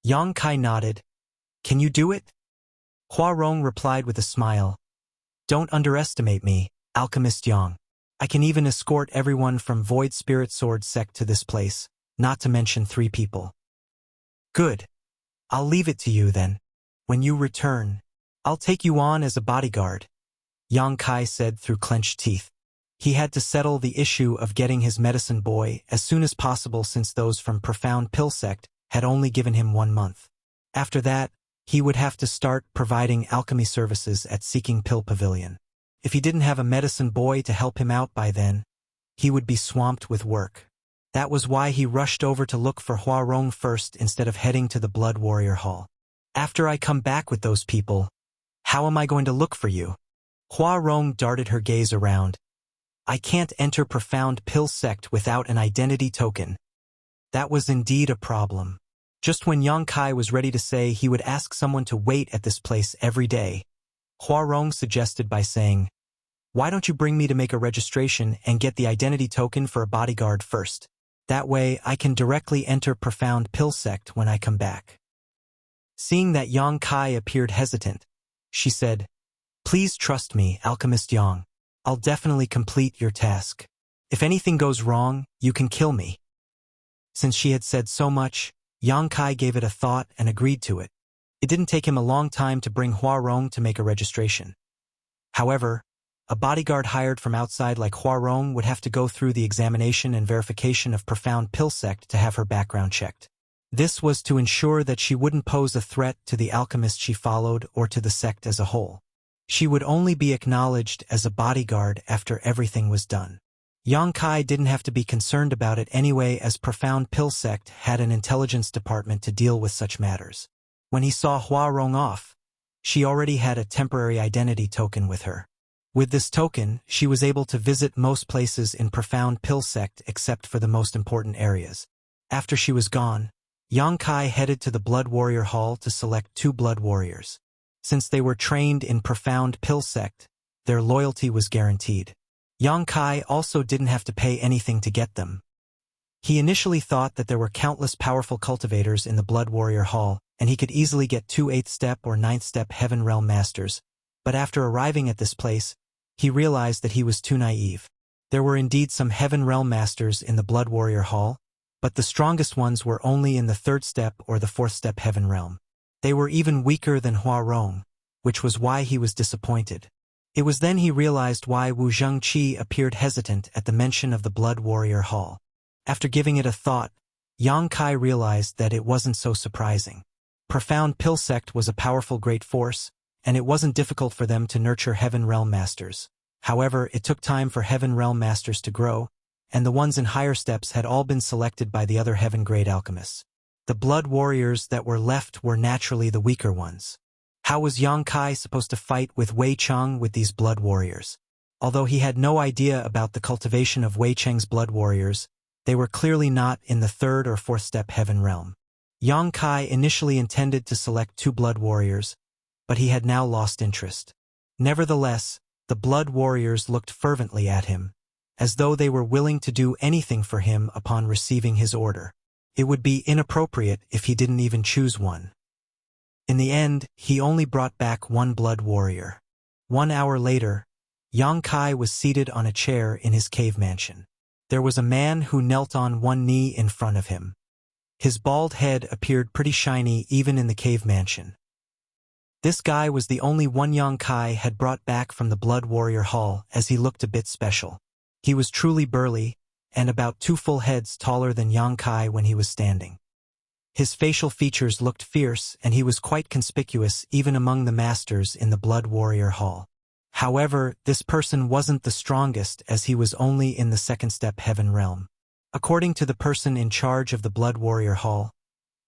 Yang Kai nodded. Can you do it? Hua Rong replied with a smile. Don't underestimate me, Alchemist Yang. I can even escort everyone from Void Spirit Sword Sect to this place, not to mention 3 people. Good. I'll leave it to you then. When you return, I'll take you on as a bodyguard, Yang Kai said through clenched teeth. He had to settle the issue of getting his medicine boy as soon as possible since those from Profound Pill Sect had only given him 1 month. After that, he would have to start providing alchemy services at Seeking Pill Pavilion. If he didn't have a medicine boy to help him out by then, he would be swamped with work. That was why he rushed over to look for Hua Rong first instead of heading to the Blood Warrior Hall. After I come back with those people, how am I going to look for you? Hua Rong darted her gaze around. I can't enter Profound Pill Sect without an identity token. That was indeed a problem. Just when Yang Kai was ready to say he would ask someone to wait at this place every day, Hua Rong suggested by saying, Why don't you bring me to make a registration and get the identity token for a bodyguard first? That way I can directly enter Profound Pill Sect when I come back. Seeing that Yang Kai appeared hesitant, she said, Please trust me, Alchemist Yang. I'll definitely complete your task. If anything goes wrong, you can kill me. Since she had said so much, Yang Kai gave it a thought and agreed to it. It didn't take him a long time to bring Hua Rong to make a registration. However, a bodyguard hired from outside like Hua Rong would have to go through the examination and verification of Profound Pill Sect to have her background checked. This was to ensure that she wouldn't pose a threat to the alchemist she followed or to the sect as a whole. She would only be acknowledged as a bodyguard after everything was done. Yang Kai didn't have to be concerned about it anyway, as Profound Pill Sect had an intelligence department to deal with such matters. When he saw Hua Rong off, she already had a temporary identity token with her. With this token, she was able to visit most places in Profound Pill Sect except for the most important areas. After she was gone, Yang Kai headed to the Blood Warrior Hall to select 2 blood warriors. Since they were trained in Profound Pill Sect, their loyalty was guaranteed. Yang Kai also didn't have to pay anything to get them. He initially thought that there were countless powerful cultivators in the Blood Warrior Hall, and he could easily get 2 8th step or 9th step Heaven Realm Masters, but after arriving at this place, he realized that he was too naive. There were indeed some Heaven Realm Masters in the Blood Warrior Hall, but the strongest ones were only in the 3rd step or the 4th step Heaven Realm. They were even weaker than Hua Rong, which was why he was disappointed. It was then he realized why Wu Zhengqi appeared hesitant at the mention of the Blood Warrior Hall. After giving it a thought, Yang Kai realized that it wasn't so surprising. Profound Pill Sect was a powerful great force, and it wasn't difficult for them to nurture Heaven Realm Masters. However, it took time for Heaven Realm Masters to grow, and the ones in higher steps had all been selected by the other Heaven Grade alchemists. The blood warriors that were left were naturally the weaker ones. How was Yang Kai supposed to fight with Wei Cheng with these blood warriors? Although he had no idea about the cultivation of Wei Cheng's blood warriors, they were clearly not in the 3rd or 4th step Heaven Realm. Yang Kai initially intended to select 2 blood warriors, but he had now lost interest. Nevertheless, the blood warriors looked fervently at him, as though they were willing to do anything for him upon receiving his order. It would be inappropriate if he didn't even choose one. In the end, he only brought back 1 blood warrior. 1 hour later, Yang Kai was seated on a chair in his cave mansion. There was a man who knelt on 1 knee in front of him. His bald head appeared pretty shiny even in the cave mansion. This guy was the only one Yang Kai had brought back from the Blood Warrior Hall, as he looked a bit special. He was truly burly, and about 2 full heads taller than Yang Kai when he was standing. His facial features looked fierce, and he was quite conspicuous even among the masters in the Blood Warrior Hall. However, this person wasn't the strongest as he was only in the second step heaven realm. According to the person in charge of the Blood Warrior Hall,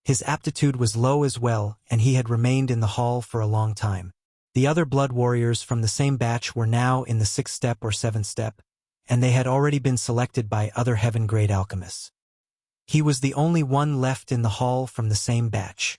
his aptitude was low as well, and he had remained in the hall for a long time. The other Blood Warriors from the same batch were now in the 6th step or 7th step, and they had already been selected by other heaven-grade alchemists. He was the only one left in the hall from the same batch.